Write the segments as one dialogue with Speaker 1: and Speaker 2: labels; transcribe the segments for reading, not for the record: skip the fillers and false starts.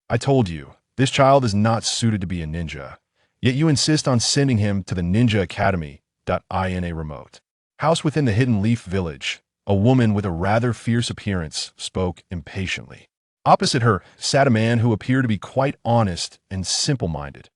Speaker 1: I told you, this child is not suited to be a ninja. Yet you insist on sending him to the Ninja Academy. In a remote house within the Hidden Leaf Village, a woman with a rather fierce appearance spoke impatiently. Opposite her sat a man who appeared to be quite honest and simple-minded.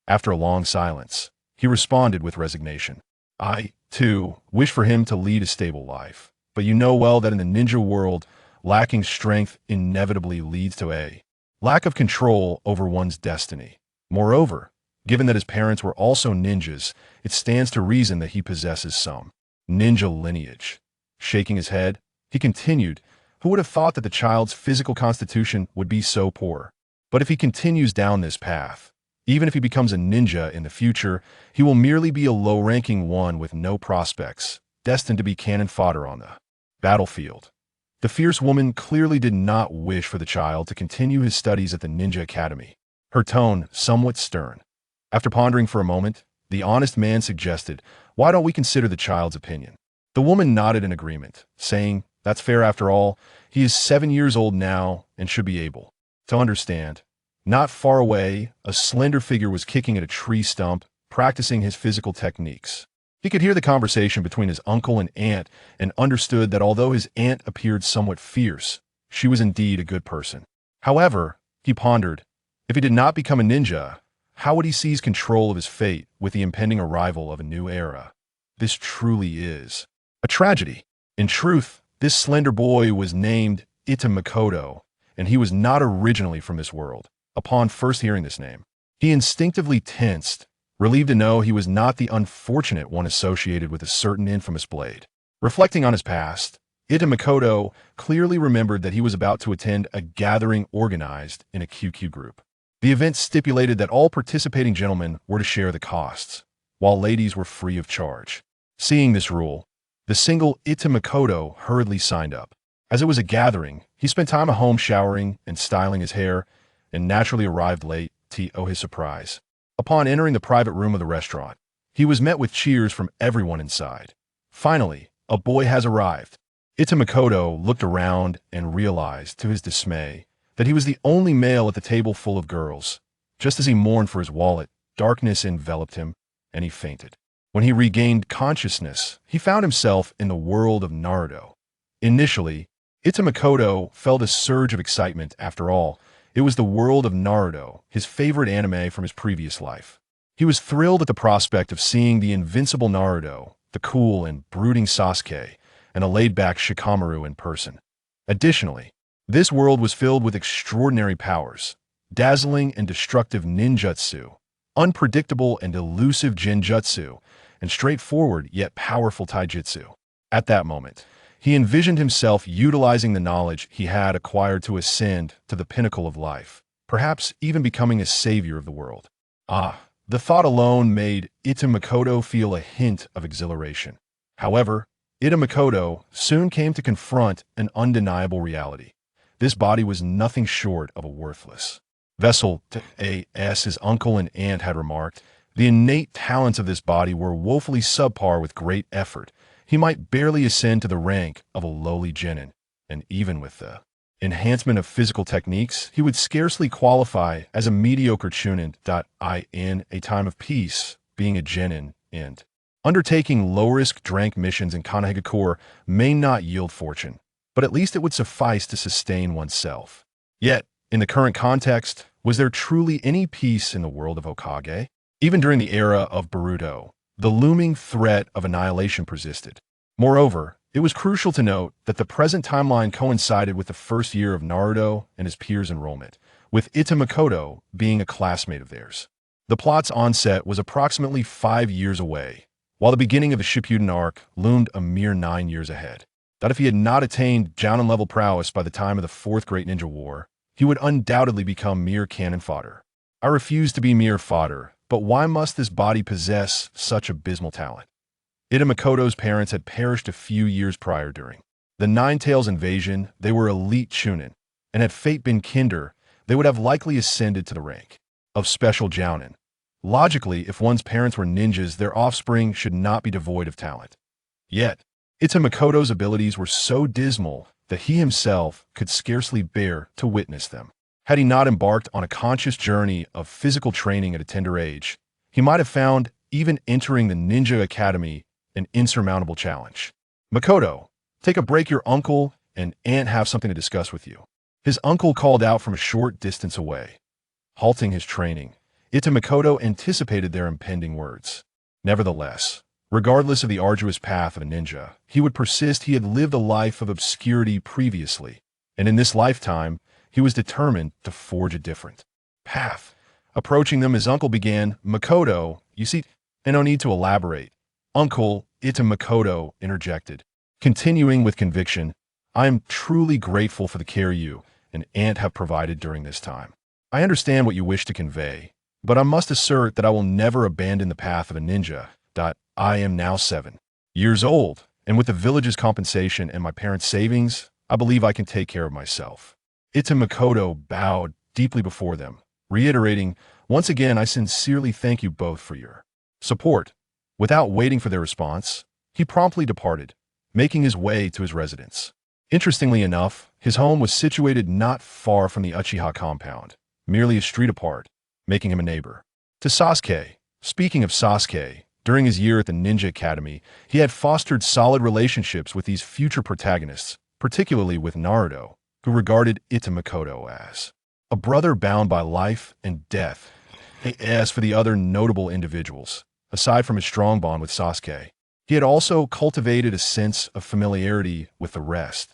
Speaker 1: After a long silence, he responded with resignation. I, too, wish for him to lead a stable life, but you know well that in the ninja world, lacking strength inevitably leads to a lack of control over one's destiny. Moreover, given that his parents were also ninjas, it stands to reason that he possesses some ninja lineage. Shaking his head, he continued, who would have thought that the child's physical constitution would be so poor? But if he continues down this path, even if he becomes a ninja in the future, he will merely be a low-ranking one with no prospects, destined to be cannon fodder on the battlefield. The fierce woman clearly did not wish for the child to continue his studies at the Ninja Academy, her tone somewhat stern. After pondering for a moment, the honest man suggested, "Why don't we consider the child's opinion?" The woman nodded in agreement, saying, "That's fair after all. He is 7 years old now and should be able to understand." Not far away, a slender figure was kicking at a tree stump, practicing his physical techniques. He could hear the conversation between his uncle and aunt and understood that although his aunt appeared somewhat fierce, she was indeed a good person. However, he pondered, if he did not become a ninja, how would he seize control of his fate with the impending arrival of a new era? This truly is a tragedy. In truth, this slender boy was named Makoto, and he was not originally from this world. Upon first hearing this name, he instinctively tensed, relieved to know he was not the unfortunate one associated with a certain infamous blade. Reflecting on his past, Makoto clearly remembered that he was about to attend a gathering organized in a QQ group. The event stipulated that all participating gentlemen were to share the costs, while ladies were free of charge. Seeing this rule, the single Makoto hurriedly signed up. As it was a gathering, he spent time at home showering and styling his hair, and naturally arrived late to his surprise. Upon entering the private room of the restaurant, he was met with cheers from everyone inside. Finally, a boy has arrived. Makoto looked around and realized, to his dismay, that he was the only male at the table full of girls. Just as he mourned for his wallet, darkness enveloped him, and he fainted. When he regained consciousness, he found himself in the world of Naruto. Initially, Makoto felt a surge of excitement. After all, it was the world of Naruto, his favorite anime from his previous life. He was thrilled at the prospect of seeing the invincible Naruto, the cool and brooding Sasuke, and a laid-back Shikamaru in person. Additionally, this world was filled with extraordinary powers, dazzling and destructive ninjutsu, unpredictable and elusive genjutsu, and straightforward yet powerful taijutsu. At that moment, he envisioned himself utilizing the knowledge he had acquired to ascend to the pinnacle of life, perhaps even becoming a savior of the world. The thought alone made Makoto feel a hint of exhilaration. However, Makoto soon came to confront an undeniable reality. This body was nothing short of a worthless vessel. As his uncle and aunt had remarked, the innate talents of this body were woefully subpar. With great effort, he might barely ascend to the rank of a lowly genin, and even with the enhancement of physical techniques, he would scarcely qualify as a mediocre chunin. In a time of peace, being a genin and undertaking low-risk drank missions in Kanehagakure may not yield fortune, but at least it would suffice to sustain oneself. Yet, in the current context, was there truly any peace in the world of Hokage? Even during the era of Boruto, the looming threat of annihilation persisted. Moreover, it was crucial to note that the present timeline coincided with the first year of Naruto and his peers' enrollment, with Makoto being a classmate of theirs. The plot's onset was approximately 5 years away, while the beginning of the Shippuden arc loomed a mere 9 years ahead. That if he had not attained Jounin-level prowess by the time of the Fourth Great Ninja War, he would undoubtedly become mere cannon fodder. I refuse to be mere fodder, but why must this body possess such abysmal talent? Makoto's parents had perished a few years prior during the Nine Tails invasion. They were elite chunin, and had fate been kinder, they would have likely ascended to the rank of special jounin. Logically, if one's parents were ninjas, their offspring should not be devoid of talent. Yet, Makoto's abilities were so dismal that he himself could scarcely bear to witness them. Had he not embarked on a conscious journey of physical training at a tender age, he might have found even entering the ninja academy an insurmountable challenge. Makoto, take a break. Your uncle and aunt have something to discuss with you. His uncle called out from a short distance away. Halting his training, Makoto anticipated their impending words. Nevertheless, regardless of the arduous path of a ninja, he would persist. He had lived a life of obscurity previously, and in this lifetime, he was determined to forge a different path. Approaching them, his uncle began, Makoto, you see, and no need to elaborate. Uncle, Makoto interjected, continuing with conviction, I am truly grateful for the care you and aunt have provided during this time. I understand what you wish to convey, but I must assert that I will never abandon the path of a ninja. I am now 7 years old, and with the village's compensation and my parents' savings, I believe I can take care of myself. Makoto bowed deeply before them, reiterating, once again, I sincerely thank you both for your support. Without waiting for their response, he promptly departed, making his way to his residence. Interestingly enough, his home was situated not far from the Uchiha compound, merely a street apart, making him a neighbor. To Sasuke, speaking of Sasuke, during his year at the Ninja Academy, he had fostered solid relationships with these future protagonists, particularly with Naruto, who regarded Makoto as a brother bound by life and death. As for the other notable individuals, aside from his strong bond with Sasuke, he had also cultivated a sense of familiarity with the rest.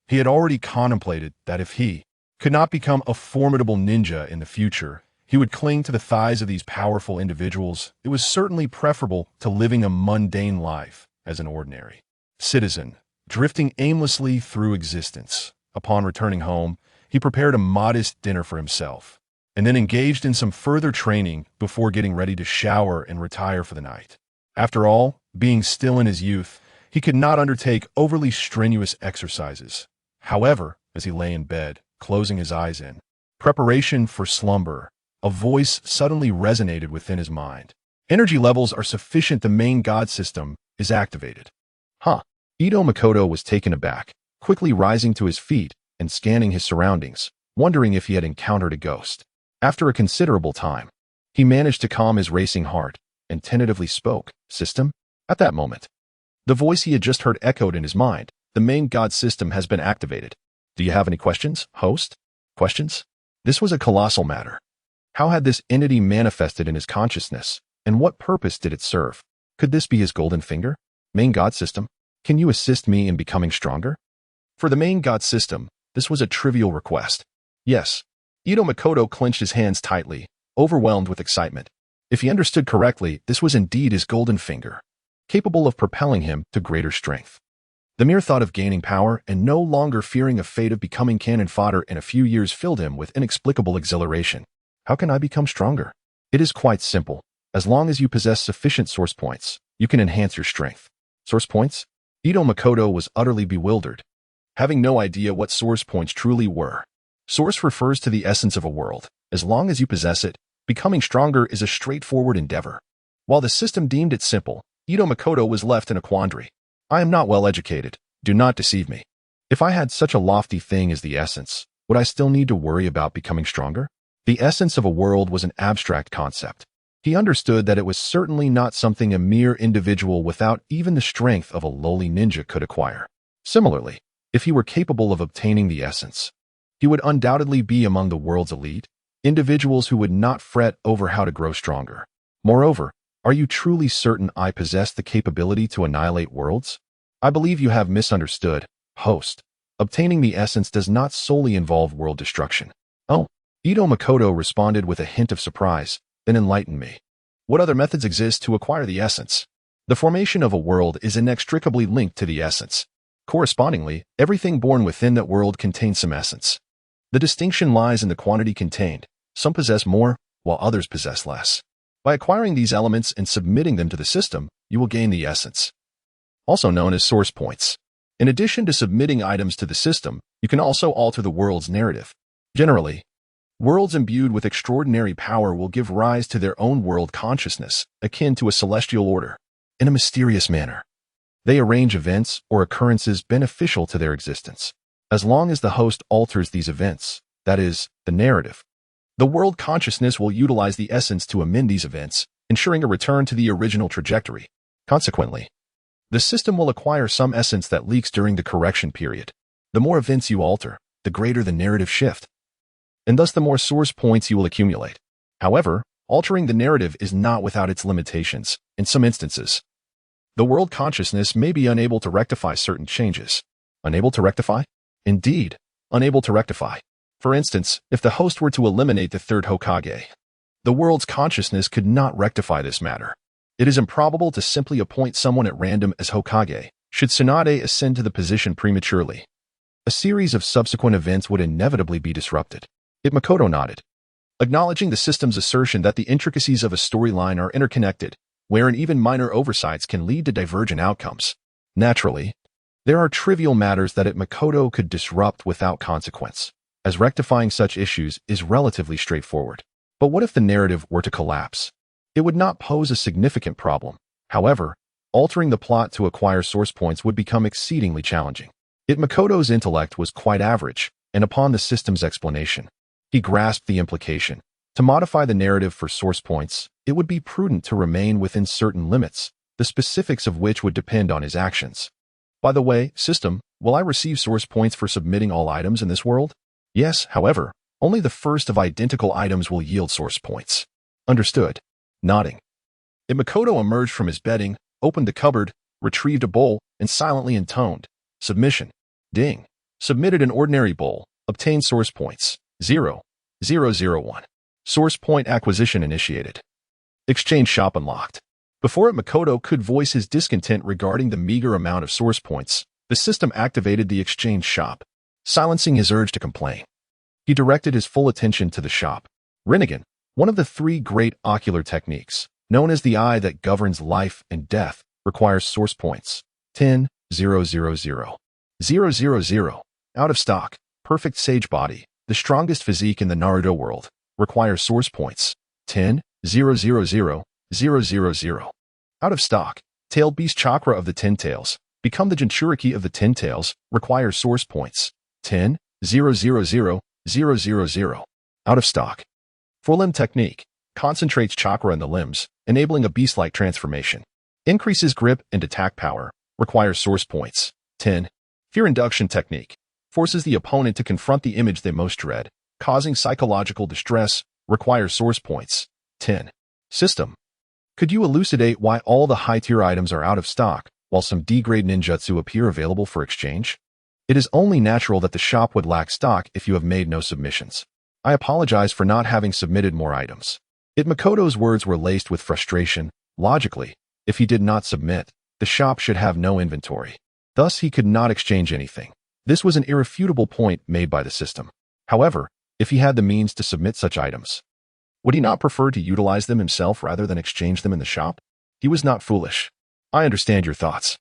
Speaker 1: He had already contemplated that if he could not become a formidable ninja in the future, he would cling to the thighs of these powerful individuals. It was certainly preferable to living a mundane life as an ordinary citizen, drifting aimlessly through existence. Upon returning home, he prepared a modest dinner for himself, and then engaged in some further training before getting ready to shower and retire for the night. After all, being still in his youth, he could not undertake overly strenuous exercises. However, as he lay in bed, closing his eyes in preparation for slumber, a voice suddenly resonated within his mind. Energy levels are sufficient. The main god system is activated. Makoto was taken aback, quickly rising to his feet and scanning his surroundings, wondering if he had encountered a ghost. After a considerable time, he managed to calm his racing heart and tentatively spoke, System? At that moment, the voice he had just heard echoed in his mind. The main god system has been activated. Do you have any questions, host? Questions? This was a colossal matter. How had this entity manifested in his consciousness, and what purpose did it serve? Could this be his golden finger? Main god system, can you assist me in becoming stronger? For the main god system, this was a trivial request. Yes. Makoto clenched his hands tightly, overwhelmed with excitement. If he understood correctly, this was indeed his golden finger, capable of propelling him to greater strength. The mere thought of gaining power and no longer fearing a fate of becoming cannon fodder in a few years filled him with inexplicable exhilaration. How can I become stronger? It is quite simple. As long as you possess sufficient source points, you can enhance your strength. Source points? Makoto was utterly bewildered, having no idea what source points truly were. Source refers to the essence of a world. As long as you possess it, becoming stronger is a straightforward endeavor. While the system deemed it simple, Makoto was left in a quandary. I am not well educated. Do not deceive me. If I had such a lofty thing as the essence, would I still need to worry about becoming stronger? The essence of a world was an abstract concept. He understood that it was certainly not something a mere individual without even the strength of a lowly ninja could acquire. Similarly, if he were capable of obtaining the essence, he would undoubtedly be among the world's elite, individuals who would not fret over how to grow stronger. Moreover, are you truly certain I possess the capability to annihilate worlds? I believe you have misunderstood, host. Obtaining the essence does not solely involve world destruction. Oh, Makoto responded with a hint of surprise, then enlighten me. What other methods exist to acquire the essence? The formation of a world is inextricably linked to the essence. Correspondingly, everything born within that world contains some essence. The distinction lies in the quantity contained. Some possess more, while others possess less. By acquiring these elements and submitting them to the system, you will gain the essence, also known as source points. In addition to submitting items to the system, you can also alter the world's narrative. Generally, worlds imbued with extraordinary power will give rise to their own world consciousness, akin to a celestial order. In a mysterious manner, they arrange events or occurrences beneficial to their existence. As long as the host alters these events, that is, the narrative. The world consciousness will utilize the essence to amend these events, ensuring a return to the original trajectory. Consequently, the system will acquire some essence that leaks during the correction period. The more events you alter, the greater the narrative shift, and thus the more source points you will accumulate. However, altering the narrative is not without its limitations. In some instances, the world consciousness may be unable to rectify certain changes. Unable to rectify? Indeed, unable to rectify. For instance, if the host were to eliminate the third Hokage, the world's consciousness could not rectify this matter. It is improbable to simply appoint someone at random as Hokage, should Tsunade ascend to the position prematurely. A series of subsequent events would inevitably be disrupted. Makoto nodded, acknowledging the system's assertion that the intricacies of a storyline are interconnected, wherein even minor oversights can lead to divergent outcomes. Naturally, there are trivial matters that Makoto could disrupt without consequence, as rectifying such issues is relatively straightforward. But what if the narrative were to collapse? It would not pose a significant problem. However, altering the plot to acquire source points would become exceedingly challenging. Makoto's intellect was quite average, and upon the system's explanation, he grasped the implication. To modify the narrative for source points, it would be prudent to remain within certain limits, the specifics of which would depend on his actions. By the way, system, will I receive source points for submitting all items in this world? Yes, however, only the first of identical items will yield source points. Understood. Nodding, Makoto emerged from his bedding, opened the cupboard, retrieved a bowl, and silently intoned, "Submission. Ding. Submitted an ordinary bowl. Obtained source points. 0.001. Source point acquisition initiated. Exchange shop unlocked." Before Makoto could voice his discontent regarding the meager amount of source points, the system activated the exchange shop, silencing his urge to complain. He directed his full attention to the shop. Rinnegan, one of the three great ocular techniques, known as the eye that governs life and death, requires source points. 10,000. 000. Out of stock. Perfect sage body, the strongest physique in the Naruto world, requires source points. 10,000. 000. Out of stock. Tailed beast chakra of the Ten Tails, become the Jinchuriki of the Ten Tails, requires source points. 10,000. 000. Out of stock. Forelimb technique, concentrates chakra in the limbs, enabling a beast-like transformation. Increases grip and attack power, requires source points. 10. Fear induction technique, forces the opponent to confront the image they most dread, causing psychological distress, requires source points. 10. System, could you elucidate why all the high-tier items are out of stock, while some D-grade ninjutsu appear available for exchange? It is only natural that the shop would lack stock if you have made no submissions. I apologize for not having submitted more items. Makoto's words were laced with frustration. Logically, if he did not submit, the shop should have no inventory. Thus, he could not exchange anything. This was an irrefutable point made by the system. However, if he had the means to submit such items, would he not prefer to utilize them himself rather than exchange them in the shop? He was not foolish. I understand your thoughts.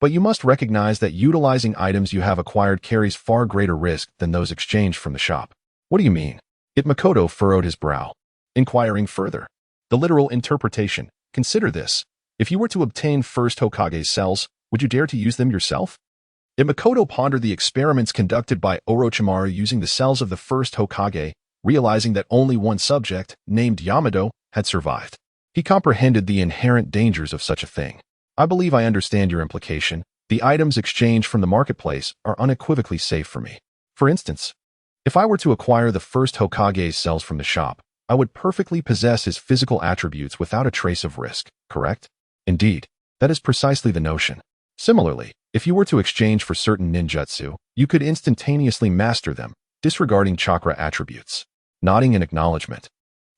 Speaker 1: But you must recognize that utilizing items you have acquired carries far greater risk than those exchanged from the shop. What do you mean? Makoto furrowed his brow, inquiring further. The literal interpretation. Consider this. If you were to obtain first Hokage's cells, would you dare to use them yourself? Makoto pondered the experiments conducted by Orochimaru using the cells of the first Hokage, realizing that only one subject, named Yamado, had survived. He comprehended the inherent dangers of such a thing. I believe I understand your implication. The items exchanged from the marketplace are unequivocally safe for me. For instance, if I were to acquire the first Hokage's cells from the shop, I would perfectly possess his physical attributes without a trace of risk, correct? Indeed, that is precisely the notion. Similarly, if you were to exchange for certain ninjutsu, you could instantaneously master them, disregarding chakra attributes. Nodding in acknowledgement,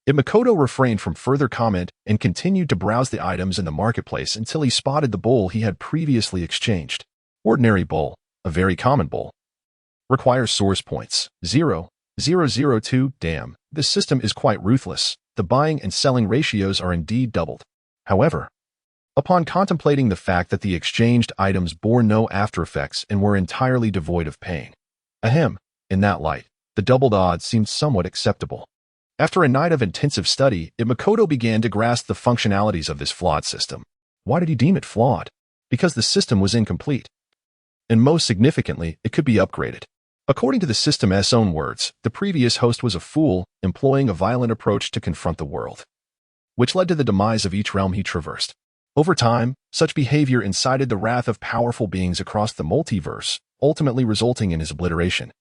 Speaker 1: Makoto refrained from further comment and continued to browse the items in the marketplace until he spotted the bowl he had previously exchanged. Ordinary bowl, a very common bowl. Requires source points. 0.002. Damn, this system is quite ruthless. The buying and selling ratios are indeed doubled. However, upon contemplating the fact that the exchanged items bore no after effects and were entirely devoid of pain, in that light, the doubled odds seemed somewhat acceptable. After a night of intensive study, Makoto began to grasp the functionalities of this flawed system. Why did he deem it flawed? Because the system was incomplete. And most significantly, it could be upgraded. According to the system's own words, the previous host was a fool, employing a violent approach to confront the world, which led to the demise of each realm he traversed. Over time, such behavior incited the wrath of powerful beings across the multiverse, ultimately resulting in his obliteration,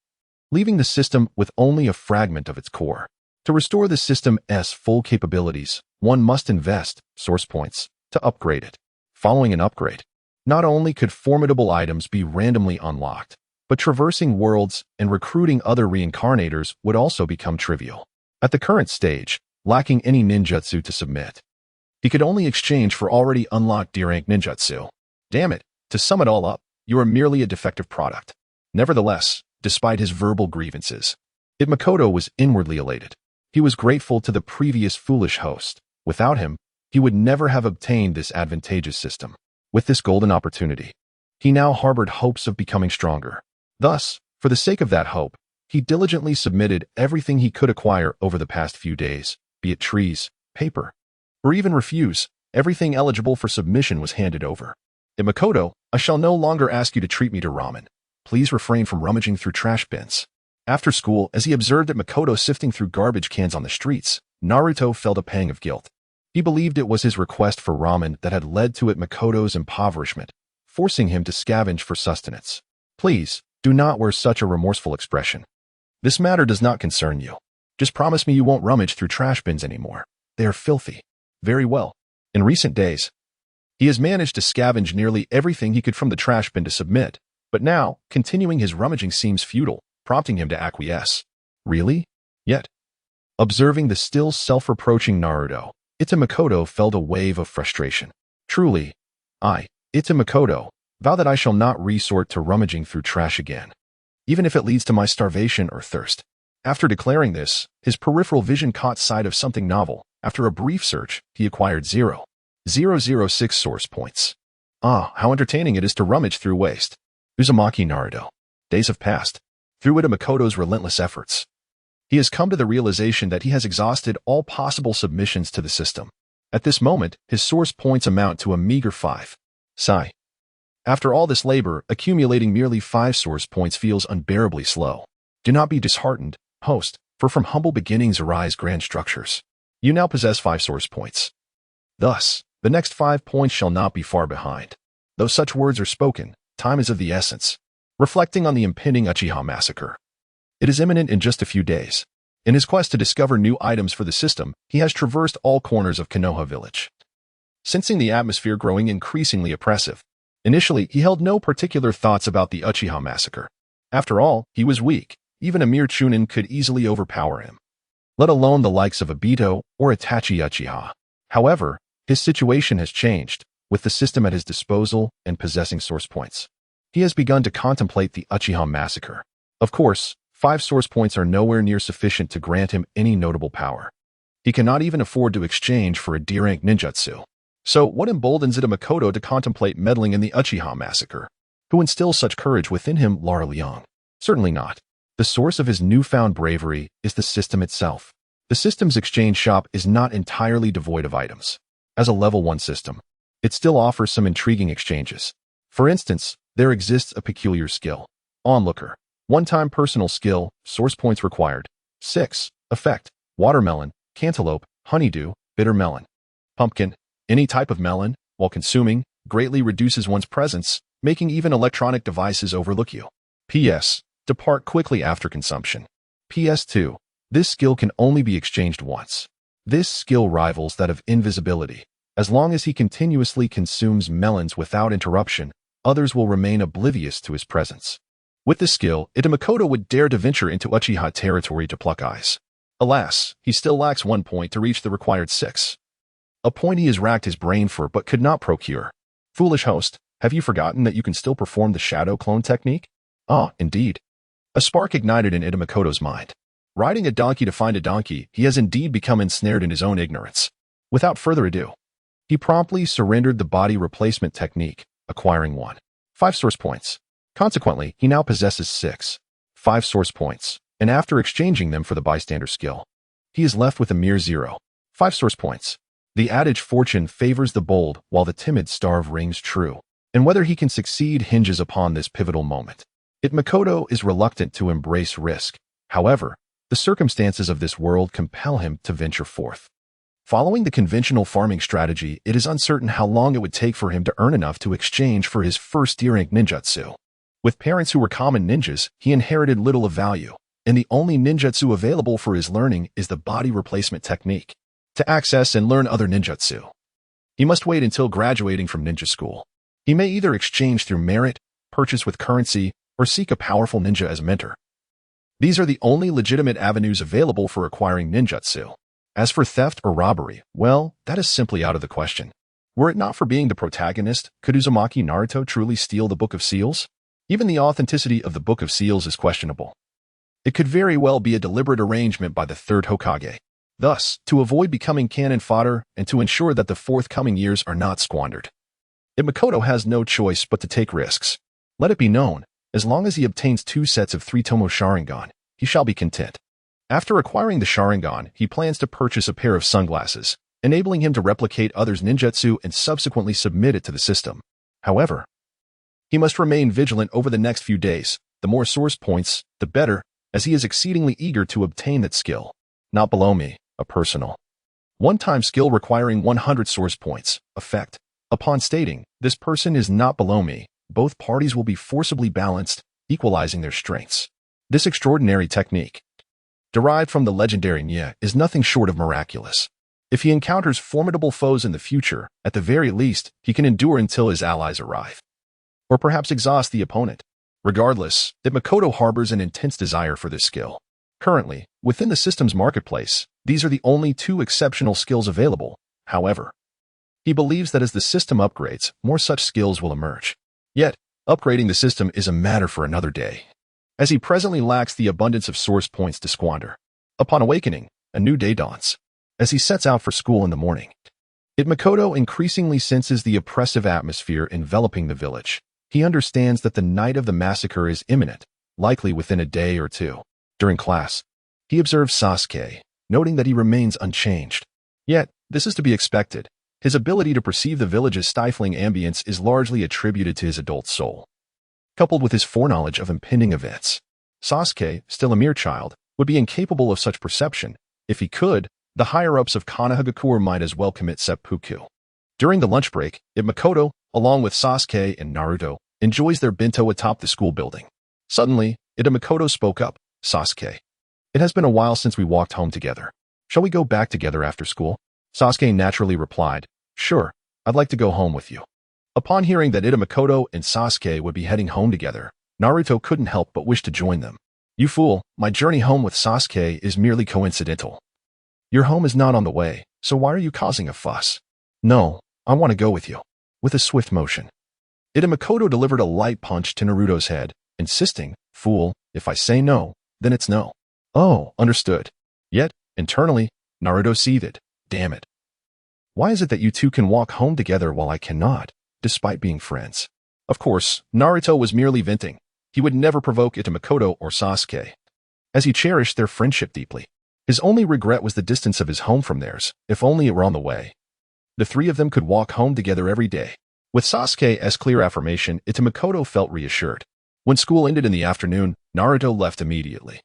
Speaker 1: leaving the system with only a fragment of its core. To restore the system's full capabilities, one must invest source points to upgrade it. Following an upgrade, not only could formidable items be randomly unlocked, but traversing worlds and recruiting other reincarnators would also become trivial. At the current stage, lacking any ninjutsu to submit, he could only exchange for already unlocked D-rank ninjutsu. Damn it, to sum it all up, you are merely a defective product. Nevertheless, despite his verbal grievances, Makoto was inwardly elated. He was grateful to the previous foolish host. Without him, he would never have obtained this advantageous system. With this golden opportunity, he now harbored hopes of becoming stronger. Thus, for the sake of that hope, he diligently submitted everything he could acquire over the past few days, be it trees, paper, or even refuse. Everything eligible for submission was handed over. Makoto, I shall no longer ask you to treat me to ramen. Please refrain from rummaging through trash bins. After school, as he observed Makoto sifting through garbage cans on the streets, Naruto felt a pang of guilt. He believed it was his request for ramen that had led to Makoto's impoverishment, forcing him to scavenge for sustenance. Please, do not wear such a remorseful expression. This matter does not concern you. Just promise me you won't rummage through trash bins anymore. They are filthy. Very well. In recent days, he has managed to scavenge nearly everything he could from the trash bin to submit, but now, continuing his rummaging seems futile, prompting him to acquiesce. Really? Yet, observing the still self-reproaching Naruto, Makoto felt a wave of frustration. Truly, I, Makoto, vow that I shall not resort to rummaging through trash again, even if it leads to my starvation or thirst. After declaring this, his peripheral vision caught sight of something novel. After a brief search, he acquired 0.006 source points. Ah, how entertaining it is to rummage through waste. Uzumaki Naruto. Days have passed. Through Makoto's relentless efforts, he has come to the realization that he has exhausted all possible submissions to the system. At this moment, his source points amount to a meager 5. Sigh. After all this labor, accumulating merely 5 source points feels unbearably slow. Do not be disheartened, host, for from humble beginnings arise grand structures. You now possess 5 source points. Thus, the next 5 points shall not be far behind. Though such words are spoken, time is of the essence. Reflecting on the impending Uchiha massacre, it is imminent in just a few days. In his quest to discover new items for the system, he has traversed all corners of Konoha village. Sensing the atmosphere growing increasingly oppressive, initially he held no particular thoughts about the Uchiha massacre. After all, he was weak. Even a mere Chunin could easily overpower him, let alone the likes of Obito or Itachi Uchiha. However, his situation has changed. With the system at his disposal and possessing source points, he has begun to contemplate the Uchiha massacre. Of course, 5 source points are nowhere near sufficient to grant him any notable power. He cannot even afford to exchange for a D-rank ninjutsu. So what emboldens Makoto to contemplate meddling in the Uchiha massacre? Who instills such courage within him, Lara Liang? Certainly not. The source of his newfound bravery is the system itself. The system's exchange shop is not entirely devoid of items. As a level 1 system, it still offers some intriguing exchanges. For instance, there exists a peculiar skill. Onlooker. One-time personal skill, source points required. 6. Effect. Watermelon, cantaloupe, honeydew, bitter melon. Pumpkin. Any type of melon, while consuming, greatly reduces one's presence, making even electronic devices overlook you. P.S. Depart quickly after consumption. PS2. This skill can only be exchanged once. This skill rivals that of invisibility. As long as he continuously consumes melons without interruption, others will remain oblivious to his presence. With this skill, Makoto would dare to venture into Uchiha territory to pluck eyes. Alas, he still lacks 1 point to reach the required 6. A point he has racked his brain for but could not procure. Foolish host, have you forgotten that you can still perform the shadow clone technique? Ah, indeed. A spark ignited in Makoto's mind. Riding a donkey to find a donkey, he has indeed become ensnared in his own ignorance. Without further ado, he promptly surrendered the body replacement technique, acquiring 5 source points. Consequently, he now possesses 5 source points, and after exchanging them for the bystander skill, he is left with a mere 5 source points. The adage fortune favors the bold while the timid starve rings true, and whether he can succeed hinges upon this pivotal moment. Makoto is reluctant to embrace risk. However, the circumstances of this world compel him to venture forth. Following the conventional farming strategy, it is uncertain how long it would take for him to earn enough to exchange for his first D-rank ninjutsu. With parents who were common ninjas, he inherited little of value, and the only ninjutsu available for his learning is the body replacement technique. To access and learn other ninjutsu, he must wait until graduating from ninja school. He may either exchange through merit, purchase with currency, or seek a powerful ninja as a mentor. These are the only legitimate avenues available for acquiring ninjutsu. As for theft or robbery, well, that is simply out of the question. Were it not for being the protagonist, could Uzumaki Naruto truly steal the Book of Seals? Even the authenticity of the Book of Seals is questionable. It could very well be a deliberate arrangement by the third Hokage. Thus, to avoid becoming cannon fodder and to ensure that the forthcoming years are not squandered, Makoto has no choice but to take risks. Let it be known, as long as he obtains 2 sets of 3-tomo Sharingan, he shall be content. After acquiring the Sharingan, he plans to purchase a pair of sunglasses, enabling him to replicate others' ninjutsu and subsequently submit it to the system. However, he must remain vigilant over the next few days. The more source points, the better, as he is exceedingly eager to obtain that skill. Not below me, a personal one-time skill requiring 100 source points. Effect. Upon stating, this person is not below me, both parties will be forcibly balanced, equalizing their strengths. This extraordinary technique, derived from the legendary Nya, is nothing short of miraculous. If he encounters formidable foes in the future, at the very least, he can endure until his allies arrive. Or perhaps exhaust the opponent. Regardless, Makoto harbors an intense desire for this skill. Currently, within the system's marketplace, these are the only 2 exceptional skills available. However, he believes that as the system upgrades, more such skills will emerge. Yet, upgrading the system is a matter for another day, as he presently lacks the abundance of source points to squander. Upon awakening, a new day dawns. As he sets out for school in the morning, Makoto increasingly senses the oppressive atmosphere enveloping the village. He understands that the night of the massacre is imminent, likely within a day or 2. During class, he observes Sasuke, noting that he remains unchanged. Yet, this is to be expected. His ability to perceive the village's stifling ambience is largely attributed to his adult soul, coupled with his foreknowledge of impending events. Sasuke, still a mere child, would be incapable of such perception. If he could, the higher-ups of Konohagakure might as well commit seppuku. During the lunch break, Makoto, along with Sasuke and Naruto, enjoys their bento atop the school building. Suddenly, Makoto spoke up. Sasuke, it has been a while since we walked home together. Shall we go back together after school? Sasuke naturally replied, Sure, I'd like to go home with you. Upon hearing that Makoto and Sasuke would be heading home together, Naruto couldn't help but wish to join them. You fool, my journey home with Sasuke is merely coincidental. Your home is not on the way, so why are you causing a fuss? No, I want to go with you. With a swift motion, Makoto delivered a light punch to Naruto's head, insisting, Fool, if I say no, then it's no. Oh, understood. Yet, internally, Naruto seethed. Damn it. Why is it that you two can walk home together while I cannot, despite being friends? Of course, Naruto was merely venting. He would never provoke Makoto or Sasuke, as he cherished their friendship deeply. His only regret was the distance of his home from theirs. If only it were on the way, the 3 of them could walk home together every day. With Sasuke as clear affirmation, Makoto felt reassured. When school ended in the afternoon, Naruto left immediately,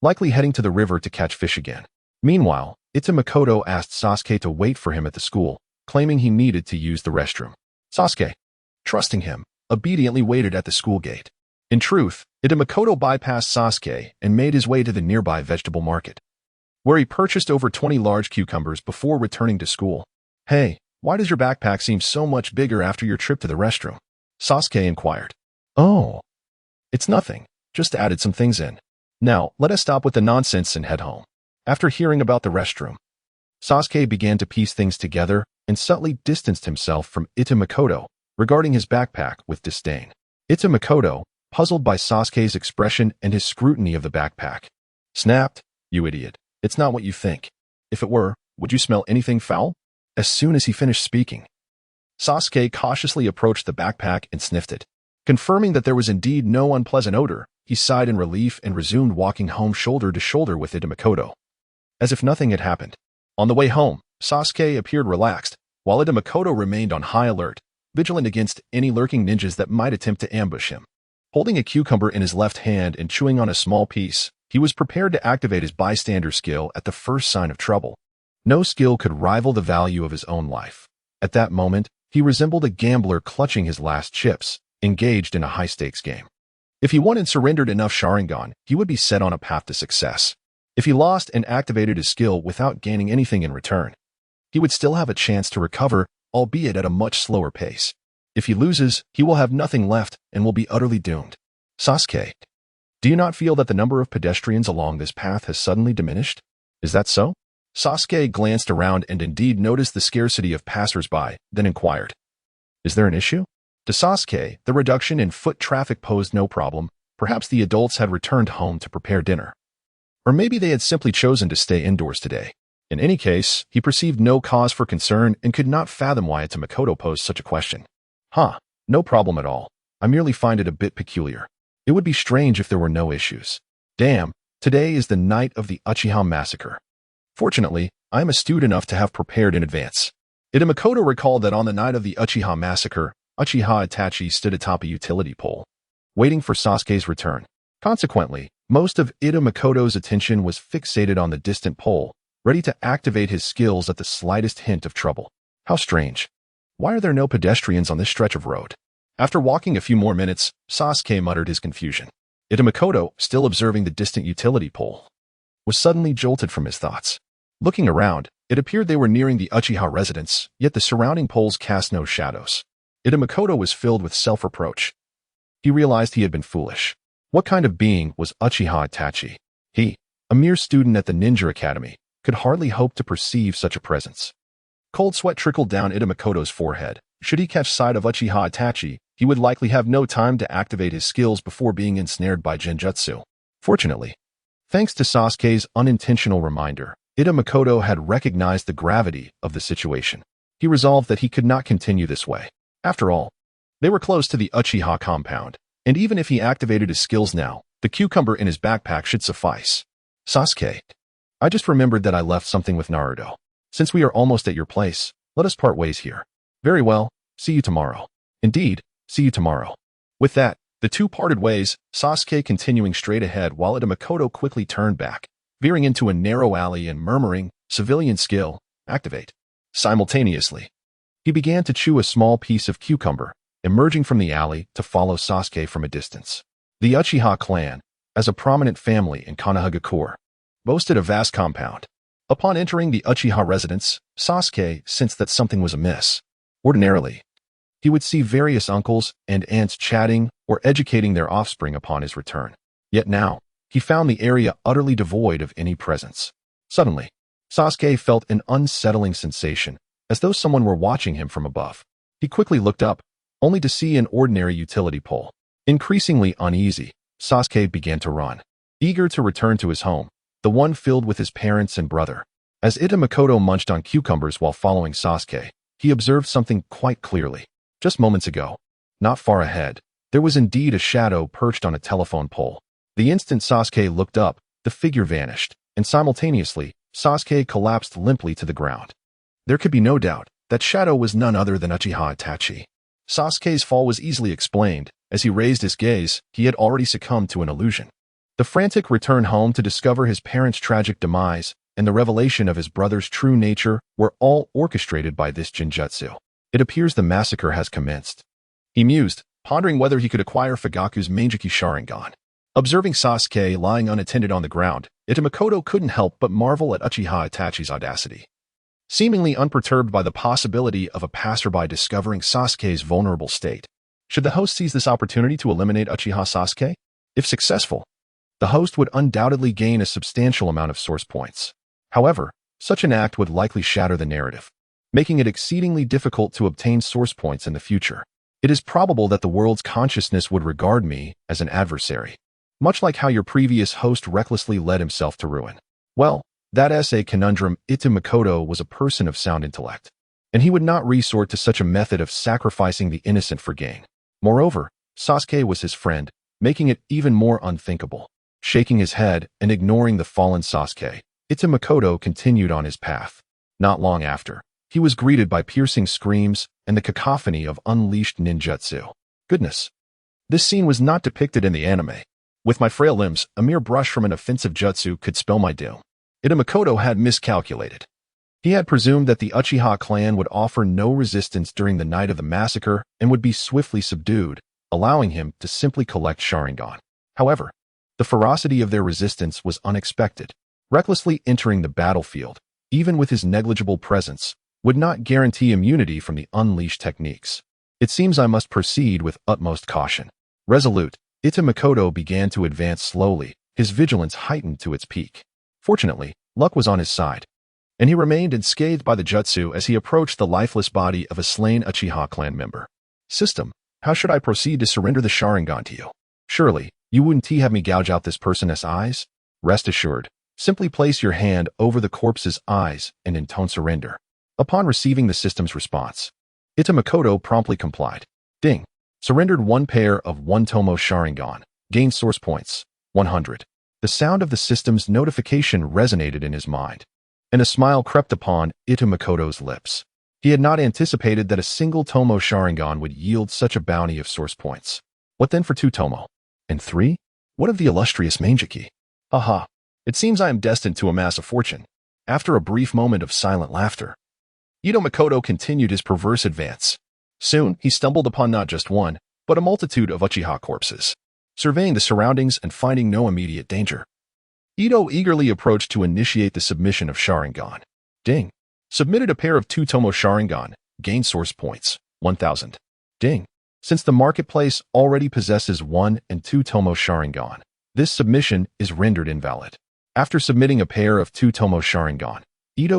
Speaker 1: likely heading to the river to catch fish again. Meanwhile, Makoto asked Sasuke to wait for him at the school, claiming he needed to use the restroom. Sasuke, trusting him, obediently waited at the school gate. In truth, Makoto bypassed Sasuke and made his way to the nearby vegetable market, where he purchased over 20 large cucumbers before returning to school. Hey, why does your backpack seem so much bigger after your trip to the restroom? Sasuke inquired. Oh, it's nothing, just added some things in. Now, let us stop with the nonsense and head home. After hearing about the restroom, Sasuke began to piece things together and subtly distanced himself from Makoto, regarding his backpack with disdain. Makoto, puzzled by Sasuke's expression and his scrutiny of the backpack, snapped, You idiot. It's not what you think. If it were, would you smell anything foul? As soon as he finished speaking, Sasuke cautiously approached the backpack and sniffed it. Confirming that there was indeed no unpleasant odor, he sighed in relief and resumed walking home shoulder to shoulder with Makoto, as if nothing had happened. On the way home, Sasuke appeared relaxed, while Makoto remained on high alert, vigilant against any lurking ninjas that might attempt to ambush him. Holding a cucumber in his left hand and chewing on a small piece, he was prepared to activate his bystander skill at the first sign of trouble. No skill could rival the value of his own life. At that moment, he resembled a gambler clutching his last chips, engaged in a high-stakes game. If he won and surrendered enough Sharingan, he would be set on a path to success. If he lost and activated his skill without gaining anything in return, he would still have a chance to recover, albeit at a much slower pace. If he loses, he will have nothing left and will be utterly doomed. Sasuke, do you not feel that the number of pedestrians along this path has suddenly diminished? Is that so? Sasuke glanced around and indeed noticed the scarcity of passers-by, then inquired, "Is there an issue?" To Sasuke, the reduction in foot traffic posed no problem. Perhaps the adults had returned home to prepare dinner. Or maybe they had simply chosen to stay indoors today. In any case, he perceived no cause for concern and could not fathom why Makoto posed such a question. No problem at all. I merely find it a bit peculiar. It would be strange if there were no issues. Damn, today is the night of the Uchiha massacre. Fortunately, I am astute enough to have prepared in advance. Makoto recalled that on the night of the Uchiha massacre, Uchiha Itachi stood atop a utility pole, waiting for Sasuke's return. Consequently, most of Makoto's attention was fixated on the distant pole, ready to activate his skills at the slightest hint of trouble. How strange. Why are there no pedestrians on this stretch of road? After walking a few more minutes, Sasuke muttered his confusion. Makoto, still observing the distant utility pole, was suddenly jolted from his thoughts. Looking around, it appeared they were nearing the Uchiha residence, yet the surrounding poles cast no shadows. Makoto was filled with self-reproach. He realized he had been foolish. What kind of being was Uchiha Itachi? He, a mere student at the ninja academy, could hardly hope to perceive such a presence. Cold sweat trickled down Makoto's forehead. Should he catch sight of Uchiha Itachi, he would likely have no time to activate his skills before being ensnared by genjutsu. Fortunately, thanks to Sasuke's unintentional reminder, Makoto had recognized the gravity of the situation. He resolved that he could not continue this way. After all, they were close to the Uchiha compound, and even if he activated his skills now, the cucumber in his backpack should suffice. Sasuke, I just remembered that I left something with Naruto. Since we are almost at your place, let us part ways here. Very well, see you tomorrow. Indeed, see you tomorrow. With that, the two parted ways, Sasuke continuing straight ahead while Makoto quickly turned back, veering into a narrow alley and murmuring, "Civilian skill, activate." Simultaneously, he began to chew a small piece of cucumber, emerging from the alley to follow Sasuke from a distance. The Uchiha clan, as a prominent family in Konohagakure, boasted a vast compound. Upon entering the Uchiha residence, Sasuke sensed that something was amiss. Ordinarily, he would see various uncles and aunts chatting or educating their offspring upon his return. Yet now, he found the area utterly devoid of any presence. Suddenly, Sasuke felt an unsettling sensation, as though someone were watching him from above. He quickly looked up, only to see an ordinary utility pole. Increasingly uneasy, Sasuke began to run, eager to return to his home, the one filled with his parents and brother. As Makoto munched on cucumbers while following Sasuke, he observed something quite clearly. Just moments ago, not far ahead, there was indeed a shadow perched on a telephone pole. The instant Sasuke looked up, the figure vanished, and simultaneously, Sasuke collapsed limply to the ground. There could be no doubt that shadow was none other than Uchiha Itachi. Sasuke's fall was easily explained. As he raised his gaze, he had already succumbed to an illusion. The frantic return home to discover his parents' tragic demise and the revelation of his brother's true nature were all orchestrated by this genjutsu. It appears the massacre has commenced. He mused, pondering whether he could acquire Fugaku's Mangekyu Sharingan. Observing Sasuke lying unattended on the ground, Makoto couldn't help but marvel at Uchiha Itachi's audacity. Seemingly unperturbed by the possibility of a passerby discovering Sasuke's vulnerable state, should the host seize this opportunity to eliminate Uchiha Sasuke? If successful, the host would undoubtedly gain a substantial amount of source points. However, such an act would likely shatter the narrative, making it exceedingly difficult to obtain source points in the future. It is probable that the world's consciousness would regard me as an adversary, much like how your previous host recklessly led himself to ruin. Well, that's a conundrum. Makoto was a person of sound intellect, and he would not resort to such a method of sacrificing the innocent for gain. Moreover, Sasuke was his friend, making it even more unthinkable. Shaking his head and ignoring the fallen Sasuke, Makoto continued on his path. Not long after, he was greeted by piercing screams and the cacophony of unleashed ninjutsu. Goodness! This scene was not depicted in the anime. With my frail limbs, a mere brush from an offensive jutsu could spell my doom. Makoto had miscalculated. He had presumed that the Uchiha clan would offer no resistance during the night of the massacre and would be swiftly subdued, allowing him to simply collect Sharingan. However, the ferocity of their resistance was unexpected. Recklessly entering the battlefield, even with his negligible presence, would not guarantee immunity from the unleashed techniques. It seems I must proceed with utmost caution. Resolute, Makoto began to advance slowly, his vigilance heightened to its peak. Fortunately, luck was on his side, and he remained unscathed by the jutsu as he approached the lifeless body of a slain Uchiha clan member. System, how should I proceed to surrender the Sharingan to you? Surely, you wouldn't have me gouge out this person's eyes? Rest assured, simply place your hand over the corpse's eyes and intone surrender. Upon receiving the system's response, Makoto promptly complied. Ding. Surrendered one pair of 1 Tomo Sharingan. Gained source points, 100. The sound of the system's notification resonated in his mind, and a smile crept upon Makoto's lips. He had not anticipated that a single Tomo Sharingan would yield such a bounty of source points. What then for 2 Tomo? And 3? What of the illustrious Mangekyu? Aha! It seems I am destined to amass a fortune. After a brief moment of silent laughter, Makoto continued his perverse advance. Soon, he stumbled upon not just one, but a multitude of Uchiha corpses. Surveying the surroundings and finding no immediate danger, eagerly approached to initiate the submission of Sharingan. Ding. Submitted a pair of 2 Tomo Sharingan. Gained source points, 1,000. Ding. Since the marketplace already possesses 1 and 2 Tomo Sharingan, this submission is rendered invalid. After submitting a pair of 2 Tomo Sharingan,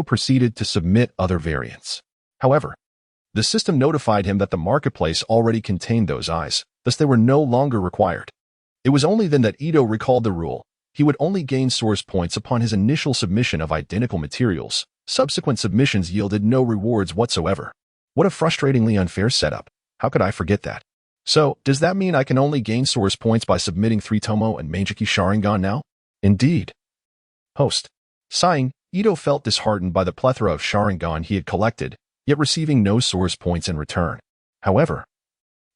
Speaker 1: proceeded to submit other variants. However, the system notified him that the marketplace already contained those eyes, thus they were no longer required. It was only then that recalled the rule. He would only gain source points upon his initial submission of identical materials. Subsequent submissions yielded no rewards whatsoever. What a frustratingly unfair setup. How could I forget that? So, does that mean I can only gain source points by submitting 3 Tomo and Mangekyu Sharingan now? Indeed. Host. Sighing, felt disheartened by the plethora of Sharingan he had collected, yet receiving no source points in return. However,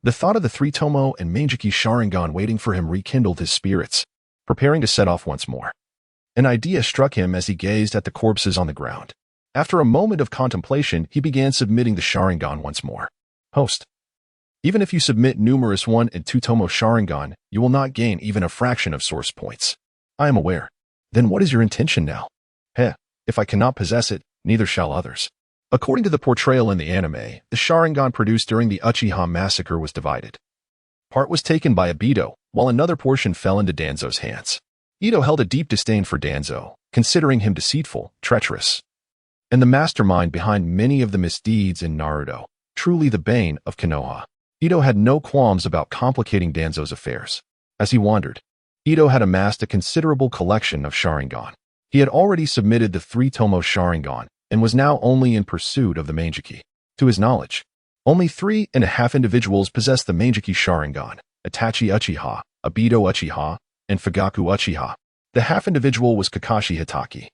Speaker 1: the thought of the 3 Tomo and Mangekyu Sharingan waiting for him rekindled his spirits, preparing to set off once more. An idea struck him as he gazed at the corpses on the ground. After a moment of contemplation, he began submitting the Sharingan once more. Host. Even if you submit numerous 1 and 2 Tomo Sharingan, you will not gain even a fraction of source points. I am aware. Then what is your intention now? If I cannot possess it, neither shall others. According to the portrayal in the anime, the Sharingan produced during the Uchiha massacre was divided. Part was taken by Obito, while another portion fell into Danzo's hands. Held a deep disdain for Danzo, considering him deceitful, treacherous, and the mastermind behind many of the misdeeds in Naruto, truly the bane of Konoha. Had no qualms about complicating Danzo's affairs. As he wandered, had amassed a considerable collection of Sharingan. He had already submitted the 3 Tomo Sharingan and was now only in pursuit of the Mangekyu. To his knowledge, only 3.5 individuals possessed the Mangekyu Sharingan: Itachi Uchiha, Obito Uchiha, and Fugaku Uchiha. The half-individual was Kakashi Hitaki.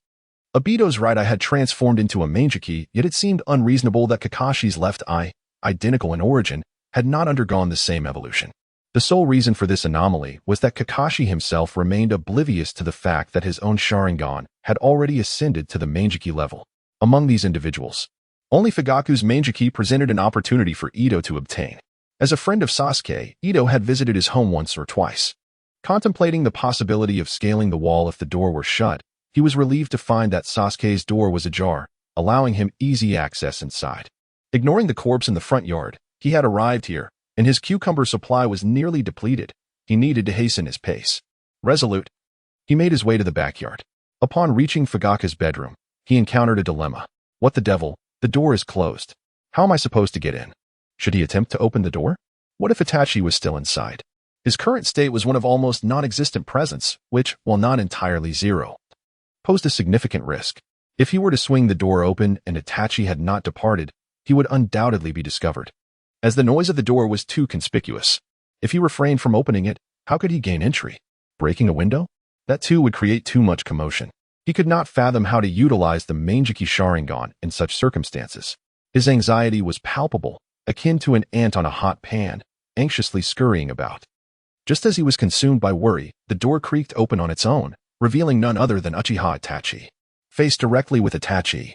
Speaker 1: Obito's right eye had transformed into a Mangekyu, yet it seemed unreasonable that Kakashi's left eye, identical in origin, had not undergone the same evolution. The sole reason for this anomaly was that Kakashi himself remained oblivious to the fact that his own Sharingan had already ascended to the Mangekyu level. Among these individuals, only Fugaku's Mangekyu presented an opportunity for to obtain. As a friend of Sasuke, had visited his home once or twice. Contemplating the possibility of scaling the wall if the door were shut, he was relieved to find that Sasuke's door was ajar, allowing him easy access inside. Ignoring the corpse in the front yard, he had arrived here, and his cucumber supply was nearly depleted. He needed to hasten his pace. Resolute, he made his way to the backyard. Upon reaching Fugaku's bedroom, he encountered a dilemma. What the devil? The door is closed. How am I supposed to get in? Should he attempt to open the door? What if Itachi was still inside? His current state was one of almost non-existent presence, which, while not entirely zero, posed a significant risk. If he were to swing the door open and Itachi had not departed, he would undoubtedly be discovered, as the noise of the door was too conspicuous. If he refrained from opening it, how could he gain entry? Breaking a window? That too would create too much commotion. He could not fathom how to utilize the Mangekyu Sharingan in such circumstances. His anxiety was palpable, akin to an ant on a hot pan, anxiously scurrying about. Just as he was consumed by worry, the door creaked open on its own, revealing none other than Uchiha Itachi. Faced directly with Itachi,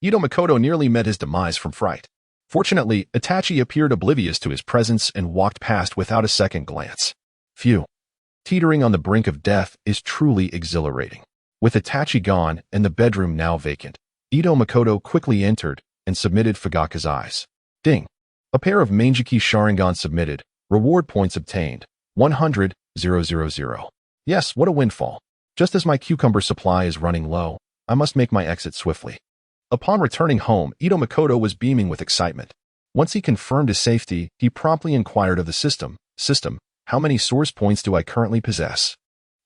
Speaker 1: Ito Makoto nearly met his demise from fright. Fortunately, Itachi appeared oblivious to his presence and walked past without a second glance. Phew. Teetering on the brink of death is truly exhilarating. With Itachi gone and the bedroom now vacant, Ito Makoto quickly entered and submitted Fugaka's eyes. Ding. A pair of Mangekyu Sharingan submitted. Reward points obtained. 100,000. Yes, what a windfall. Just as my cucumber supply is running low, I must make my exit swiftly. Upon returning home, Ito Makoto was beaming with excitement. Once he confirmed his safety, he promptly inquired of the system. System, how many source points do I currently possess?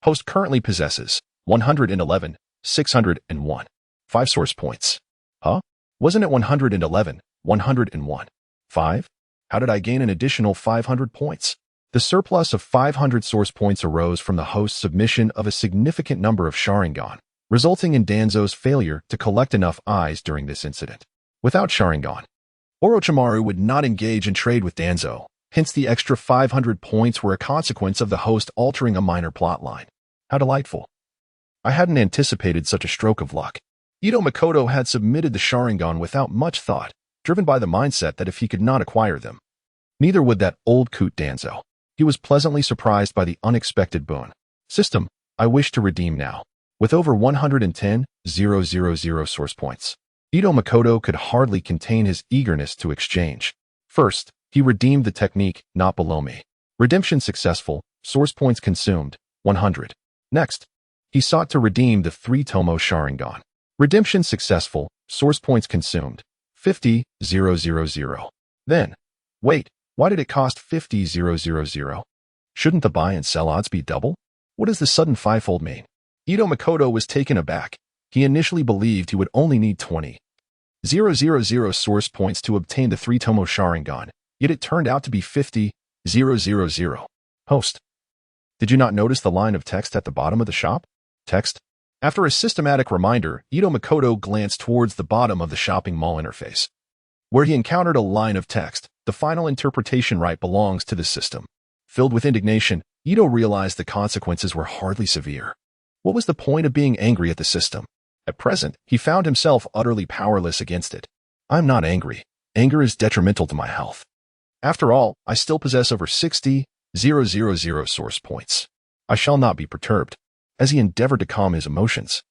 Speaker 1: Host currently possesses 111, 601. 5 source points. Huh? Wasn't it 111, 101? 5? How did I gain an additional 500 points? The surplus of 500 source points arose from the host's submission of a significant number of Sharingan, resulting in Danzo's failure to collect enough eyes during this incident. Without Sharingan, Orochimaru would not engage in trade with Danzo, hence the extra 500 points were a consequence of the host altering a minor plotline. How delightful. I hadn't anticipated such a stroke of luck. Ito Makoto had submitted the Sharingan without much thought, driven by the mindset that if he could not acquire them, neither would that old coot Danzo. He was pleasantly surprised by the unexpected boon. System, I wish to redeem now. With over 110,000 source points, Ito Makoto could hardly contain his eagerness to exchange. First, he redeemed the technique, not below me. Redemption successful, source points consumed, 100. Next, he sought to redeem the 3-tomo Sharingan. Redemption successful, source points consumed, 50,000. Then, wait, why did it cost 50,000? Shouldn't the buy and sell odds be double? What does the sudden fivefold mean? Ito Makoto was taken aback. He initially believed he would only need 20,000 source points to obtain the 3-tomo Sharingan, yet it turned out to be 50,000. Host, did you not notice the line of text at the bottom of the shop? Text? After a systematic reminder, Ito Makoto glanced towards the bottom of the shopping mall interface, where he encountered a line of text. The final interpretation right belongs to the system. Filled with indignation, Ito realized the consequences were hardly severe. What was the point of being angry at the system? At present, he found himself utterly powerless against it. I'm not angry. Anger is detrimental to my health. After all, I still possess over 60,000 source points. I shall not be perturbed. As he endeavored to calm his emotions,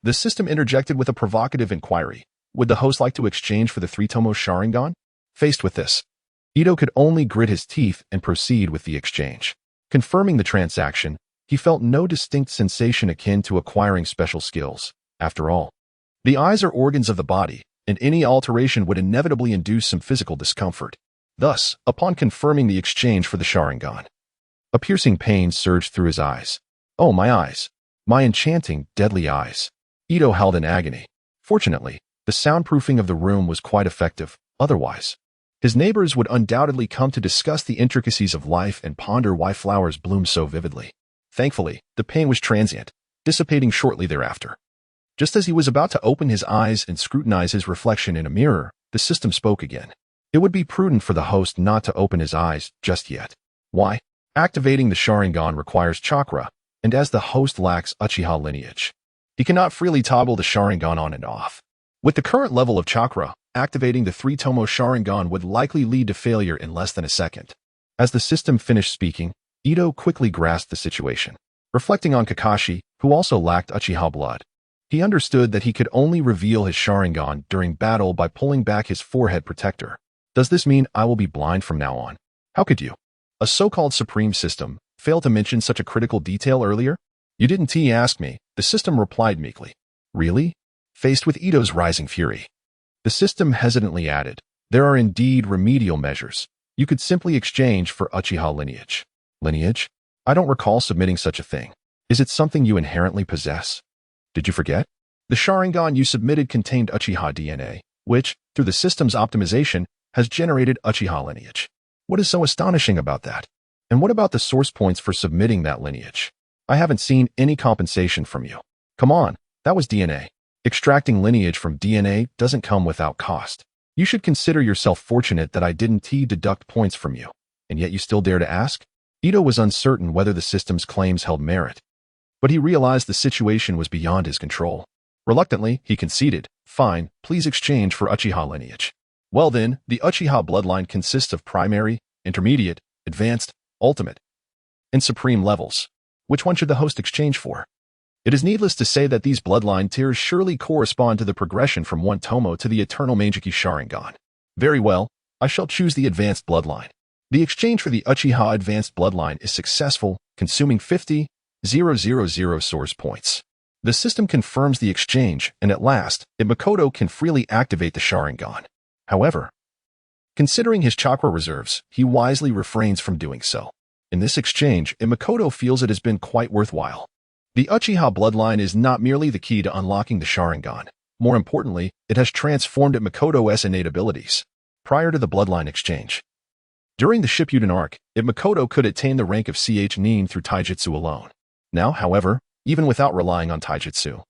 Speaker 1: the system interjected with a provocative inquiry. Would the host like to exchange for the 3-tomo Sharingan? Faced with this, Ito could only grit his teeth and proceed with the exchange. Confirming the transaction, he felt no distinct sensation akin to acquiring special skills. After all, the eyes are organs of the body, and any alteration would inevitably induce some physical discomfort. Thus, upon confirming the exchange for the Sharingan, a piercing pain surged through his eyes. Oh, my eyes. My enchanting, deadly eyes. Ito howled in agony. Fortunately, the soundproofing of the room was quite effective. Otherwise, his neighbors would undoubtedly come to discuss the intricacies of life and ponder why flowers bloom so vividly. Thankfully, the pain was transient, dissipating shortly thereafter. Just as he was about to open his eyes and scrutinize his reflection in a mirror, the system spoke again. It would be prudent for the host not to open his eyes just yet. Why? Activating the Sharingan requires chakra, and as the host lacks Uchiha lineage, he cannot freely toggle the Sharingan on and off. With the current level of chakra, activating the 3-tomo Sharingan would likely lead to failure in less than a second. As the system finished speaking, Ito quickly grasped the situation. Reflecting on Kakashi, who also lacked Uchiha blood, he understood that he could only reveal his Sharingan during battle by pulling back his forehead protector. Does this mean I will be blind from now on? How could you, a so-called supreme system, fail to mention such a critical detail earlier? You didn't ask me, the system replied meekly. Really? Faced with Ito's rising fury, the system hesitantly added, there are indeed remedial measures. You could simply exchange for Uchiha lineage. Lineage? I don't recall submitting such a thing. Is it something you inherently possess? Did you forget? The Sharingan you submitted contained Uchiha DNA, which, through the system's optimization, has generated Uchiha lineage. What is so astonishing about that? And what about the source points for submitting that lineage? I haven't seen any compensation from you. Come on, that was DNA. Extracting lineage from DNA doesn't come without cost. You should consider yourself fortunate that I didn't deduct points from you, and yet you still dare to ask? Ito was uncertain whether the system's claims held merit, but he realized the situation was beyond his control. Reluctantly, he conceded, "Fine, please exchange for Uchiha lineage." Well then, the Uchiha bloodline consists of primary, intermediate, advanced, ultimate, and supreme levels. Which one should the host exchange for? It is needless to say that these bloodline tiers surely correspond to the progression from one Tomo to the eternal Mangekyu Sharingan. Very well, I shall choose the advanced bloodline. The exchange for the Uchiha advanced bloodline is successful, consuming 50,000 source points. The system confirms the exchange, and at last, Makoto can freely activate the Sharingan. However, considering his chakra reserves, he wisely refrains from doing so. In this exchange, Makoto feels it has been quite worthwhile. The Uchiha bloodline is not merely the key to unlocking the Sharingan. More importantly, it has transformed Makoto's innate abilities. Prior to the bloodline exchange, during the Shippuden arc, Makoto could attain the rank of CH Nin through taijutsu alone. Now, however, even without relying on taijutsu,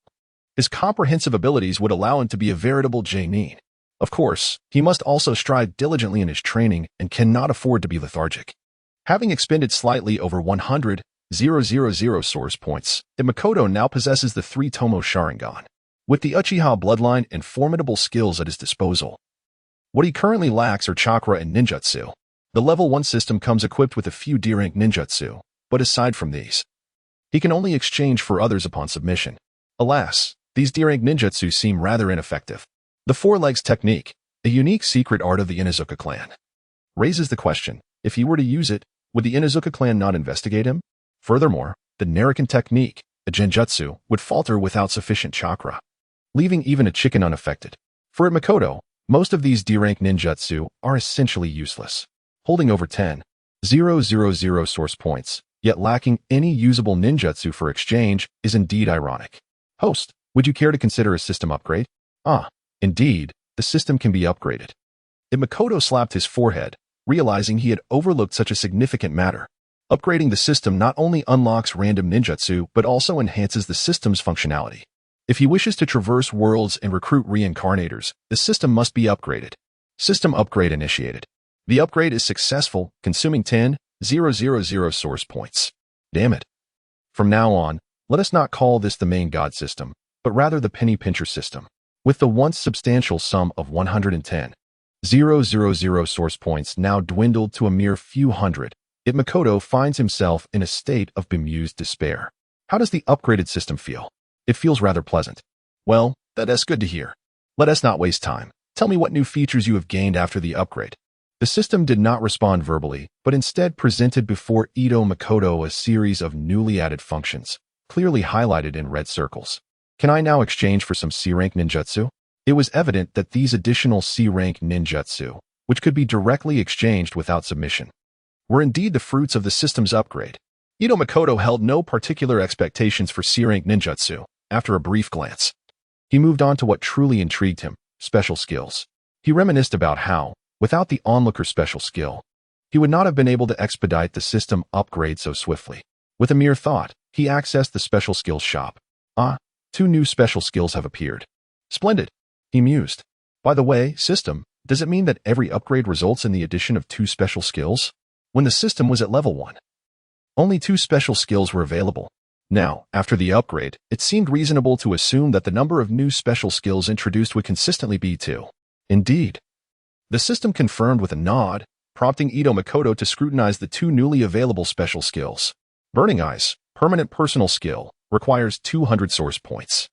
Speaker 1: his comprehensive abilities would allow him to be a veritable J-Nin. Of course, he must also strive diligently in his training and cannot afford to be lethargic. Having expended slightly over 100,000 source points, Makoto now possesses the 3 Tomo Sharingan. With the Uchiha bloodline and formidable skills at his disposal, what he currently lacks are chakra and ninjutsu. The level 1 system comes equipped with a few D-rank ninjutsu, but aside from these, he can only exchange for others upon submission. Alas, these D-rank ninjutsu seem rather ineffective. The Four Legs Technique, a unique secret art of the Inuzuka clan, raises the question, if he were to use it, would the Inuzuka clan not investigate him? Furthermore, the Nariken Technique, a genjutsu, would falter without sufficient chakra, leaving even a chicken unaffected. For Makoto, most of these D-rank ninjutsu are essentially useless. Holding over 10,000 source points, yet lacking any usable ninjutsu for exchange, is indeed ironic. Host, would you care to consider a system upgrade? Indeed, the system can be upgraded. Makoto slapped his forehead, realizing he had overlooked such a significant matter. Upgrading the system not only unlocks random ninjutsu, but also enhances the system's functionality. If he wishes to traverse worlds and recruit reincarnators, the system must be upgraded. System upgrade initiated. The upgrade is successful, consuming 10,000 source points. Damn it. From now on, let us not call this the main god system, but rather the penny pincher system. With the once substantial sum of 110,000 source points now dwindled to a mere few hundred, Makoto finds himself in a state of bemused despair. How does the upgraded system feel? It feels rather pleasant. Well, that's good to hear. Let us not waste time. Tell me what new features you have gained after the upgrade. The system did not respond verbally, but instead presented before Ito Makoto a series of newly added functions, clearly highlighted in red circles. Can I now exchange for some C-rank ninjutsu? It was evident that these additional C-rank ninjutsu, which could be directly exchanged without submission, were indeed the fruits of the system's upgrade. Ito Makoto held no particular expectations for C-rank ninjutsu. After a brief glance, he moved on to what truly intrigued him, special skills. He reminisced about how, without the onlooker special skill, he would not have been able to expedite the system upgrade so swiftly. With a mere thought, he accessed the special skills shop. 2 new special skills have appeared. Splendid, he mused. By the way, system, does it mean that every upgrade results in the addition of 2 special skills? When the system was at level 1, only 2 special skills were available. Now, after the upgrade, it seemed reasonable to assume that the number of new special skills introduced would consistently be 2. Indeed, the system confirmed with a nod, prompting Ito Makoto to scrutinize the 2 newly available special skills. Burning Eyes, permanent personal skill, requires 200 source points.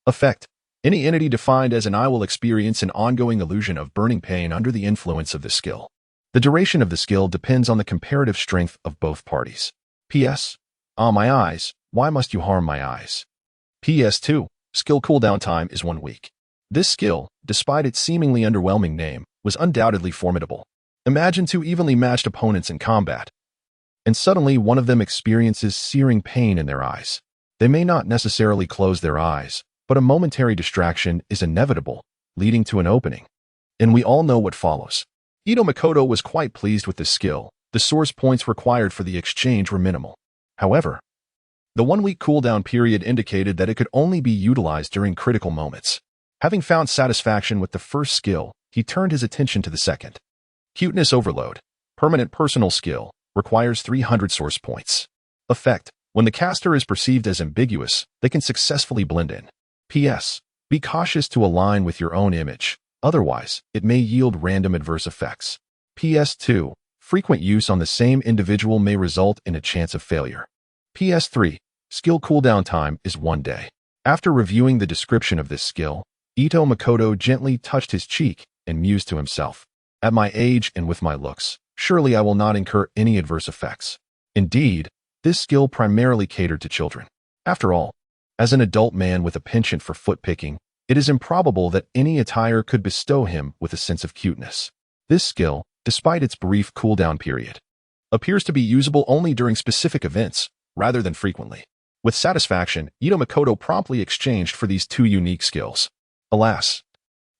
Speaker 1: Effect: any entity defined as an eye will experience an ongoing illusion of burning pain under the influence of the skill. The duration of the skill depends on the comparative strength of both parties. P.S. My eyes, why must you harm my eyes? PS2, skill cooldown time is 1 week. This skill, despite its seemingly underwhelming name, was undoubtedly formidable. Imagine 2 evenly matched opponents in combat, and suddenly one of them experiences searing pain in their eyes. They may not necessarily close their eyes, but a momentary distraction is inevitable, leading to an opening. And we all know what follows. Ito Makoto was quite pleased with this skill. The source points required for the exchange were minimal. However, the 1-week cooldown period indicated that it could only be utilized during critical moments. Having found satisfaction with the first skill, he turned his attention to the second. Cuteness Overload, permanent personal skill, requires 300 source points. Effect: when the caster is perceived as ambiguous, they can successfully blend in. P.S. Be cautious to align with your own image, otherwise, it may yield random adverse effects. PS2. Frequent use on the same individual may result in a chance of failure. PS3. Skill cooldown time is 1 day. After reviewing the description of this skill, Ito Makoto gently touched his cheek and mused to himself, "At my age and with my looks, surely I will not incur any adverse effects." Indeed, this skill primarily catered to children. After all, as an adult man with a penchant for foot-picking, it is improbable that any attire could bestow him with a sense of cuteness. This skill, despite its brief cooldown period, appears to be usable only during specific events, rather than frequently. With satisfaction, Ito Makoto promptly exchanged for these two unique skills. Alas,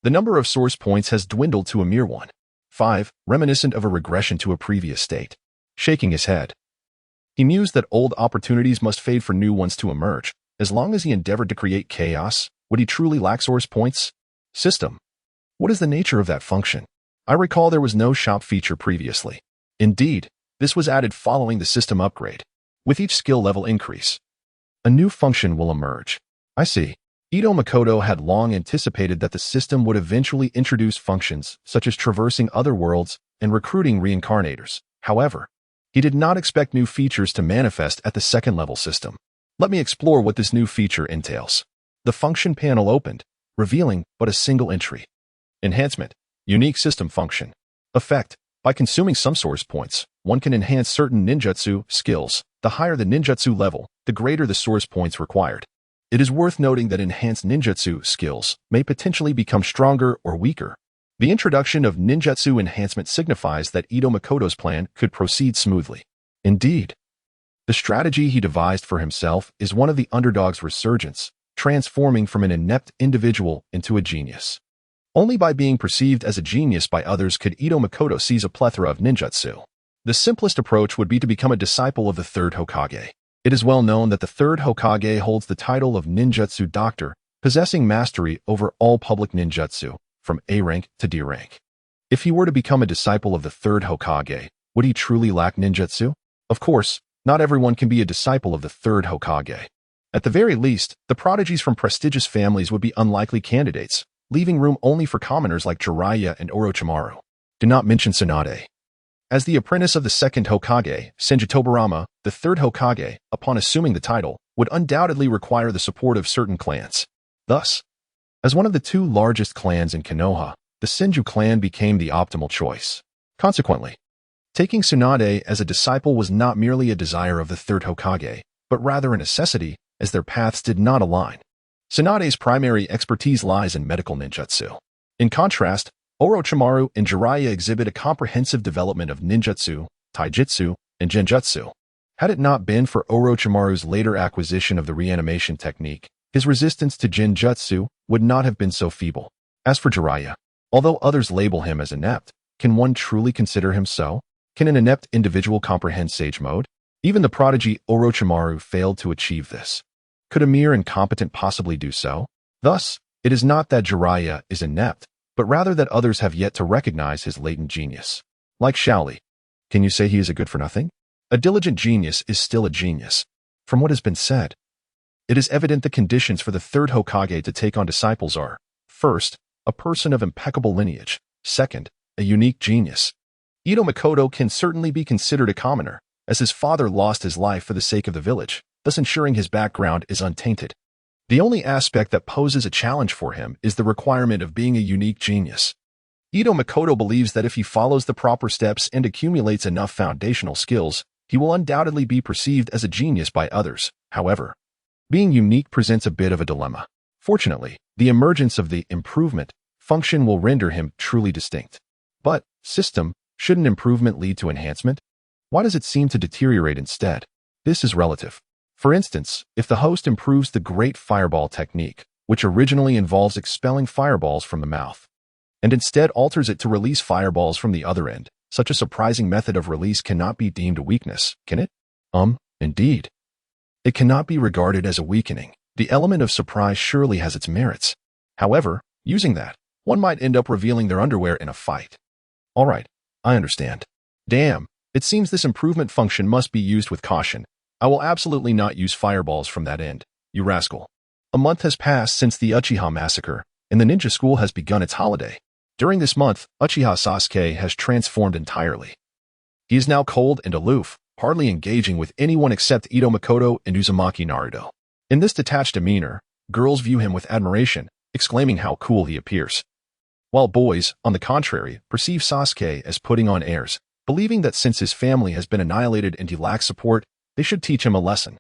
Speaker 1: the number of source points has dwindled to a mere 1. 5, reminiscent of a regression to a previous state. Shaking his head, he mused that old opportunities must fade for new ones to emerge. As long as he endeavored to create chaos, would he truly lack source points? System. What is the nature of that function? I recall there was no shop feature previously. Indeed, this was added following the system upgrade. With each skill level increase, a new function will emerge. I see. Ito Makoto had long anticipated that the system would eventually introduce functions such as traversing other worlds and recruiting reincarnators. However, he did not expect new features to manifest at the second-level system. Let me explore what this new feature entails. The function panel opened, revealing but a single entry. Enhancement. Unique system function. Effect. By consuming some source points, one can enhance certain ninjutsu skills. The higher the ninjutsu level, the greater the source points required. It is worth noting that enhanced ninjutsu skills may potentially become stronger or weaker. The introduction of ninjutsu enhancement signifies that Ito Makoto's plan could proceed smoothly. Indeed, the strategy he devised for himself is one of the underdog's resurgence, transforming from an inept individual into a genius. Only by being perceived as a genius by others could Ito Makoto seize a plethora of ninjutsu. The simplest approach would be to become a disciple of the third Hokage. It is well known that the third Hokage holds the title of Ninjutsu Doctor, possessing mastery over all public ninjutsu, from A rank to D rank. If he were to become a disciple of the third Hokage, would he truly lack ninjutsu? Of course, not everyone can be a disciple of the third Hokage. At the very least, the prodigies from prestigious families would be unlikely candidates, leaving room only for commoners like Jiraiya and Orochimaru. Do not mention Tsunade. As the apprentice of the second Hokage, Senjitobarama, the third Hokage, upon assuming the title, would undoubtedly require the support of certain clans. Thus, as one of the two largest clans in Konoha, the Senju clan became the optimal choice. Consequently, taking Tsunade as a disciple was not merely a desire of the third Hokage, but rather a necessity, as their paths did not align. Tsunade's primary expertise lies in medical ninjutsu. In contrast, Orochimaru and Jiraiya exhibit a comprehensive development of ninjutsu, taijutsu, and genjutsu. Had it not been for Orochimaru's later acquisition of the reanimation technique, his resistance to genjutsu would not have been so feeble. As for Jiraiya, although others label him as inept, can one truly consider him so? Can an inept individual comprehend sage mode? Even the prodigy Orochimaru failed to achieve this. Could a mere incompetent possibly do so? Thus, it is not that Jiraiya is inept, but rather that others have yet to recognize his latent genius. Like Shaoli, can you say he is a good-for-nothing? A diligent genius is still a genius. From what has been said, it is evident the conditions for the third Hokage to take on disciples are, first, a person of impeccable lineage, second, a unique genius. Ito Makoto can certainly be considered a commoner, as his father lost his life for the sake of the village, thus ensuring his background is untainted. The only aspect that poses a challenge for him is the requirement of being a unique genius. Ito Makoto believes that if he follows the proper steps and accumulates enough foundational skills, he will undoubtedly be perceived as a genius by others. However, being unique presents a bit of a dilemma. Fortunately, the emergence of the improvement function will render him truly distinct. But, system, shouldn't improvement lead to enhancement? Why does it seem to deteriorate instead? This is relative. For instance, if the host improves the Great Fireball technique, which originally involves expelling fireballs from the mouth, and instead alters it to release fireballs from the other end, such a surprising method of release cannot be deemed a weakness, can it? Indeed. It cannot be regarded as a weakening. The element of surprise surely has its merits. However, using that, one might end up revealing their underwear in a fight. Alright, I understand. Damn, It seems this improvement function must be used with caution. I will absolutely not use fireballs from that end, you rascal. A month has passed since the Uchiha massacre, and the ninja school has begun its holiday. During this month, Uchiha Sasuke has transformed entirely. He is now cold and aloof, hardly engaging with anyone except Ito Makoto and Uzumaki Naruto. In this detached demeanor, girls view him with admiration, exclaiming how cool he appears. While boys, on the contrary, perceive Sasuke as putting on airs, believing that since his family has been annihilated and he lacks support, they should teach him a lesson.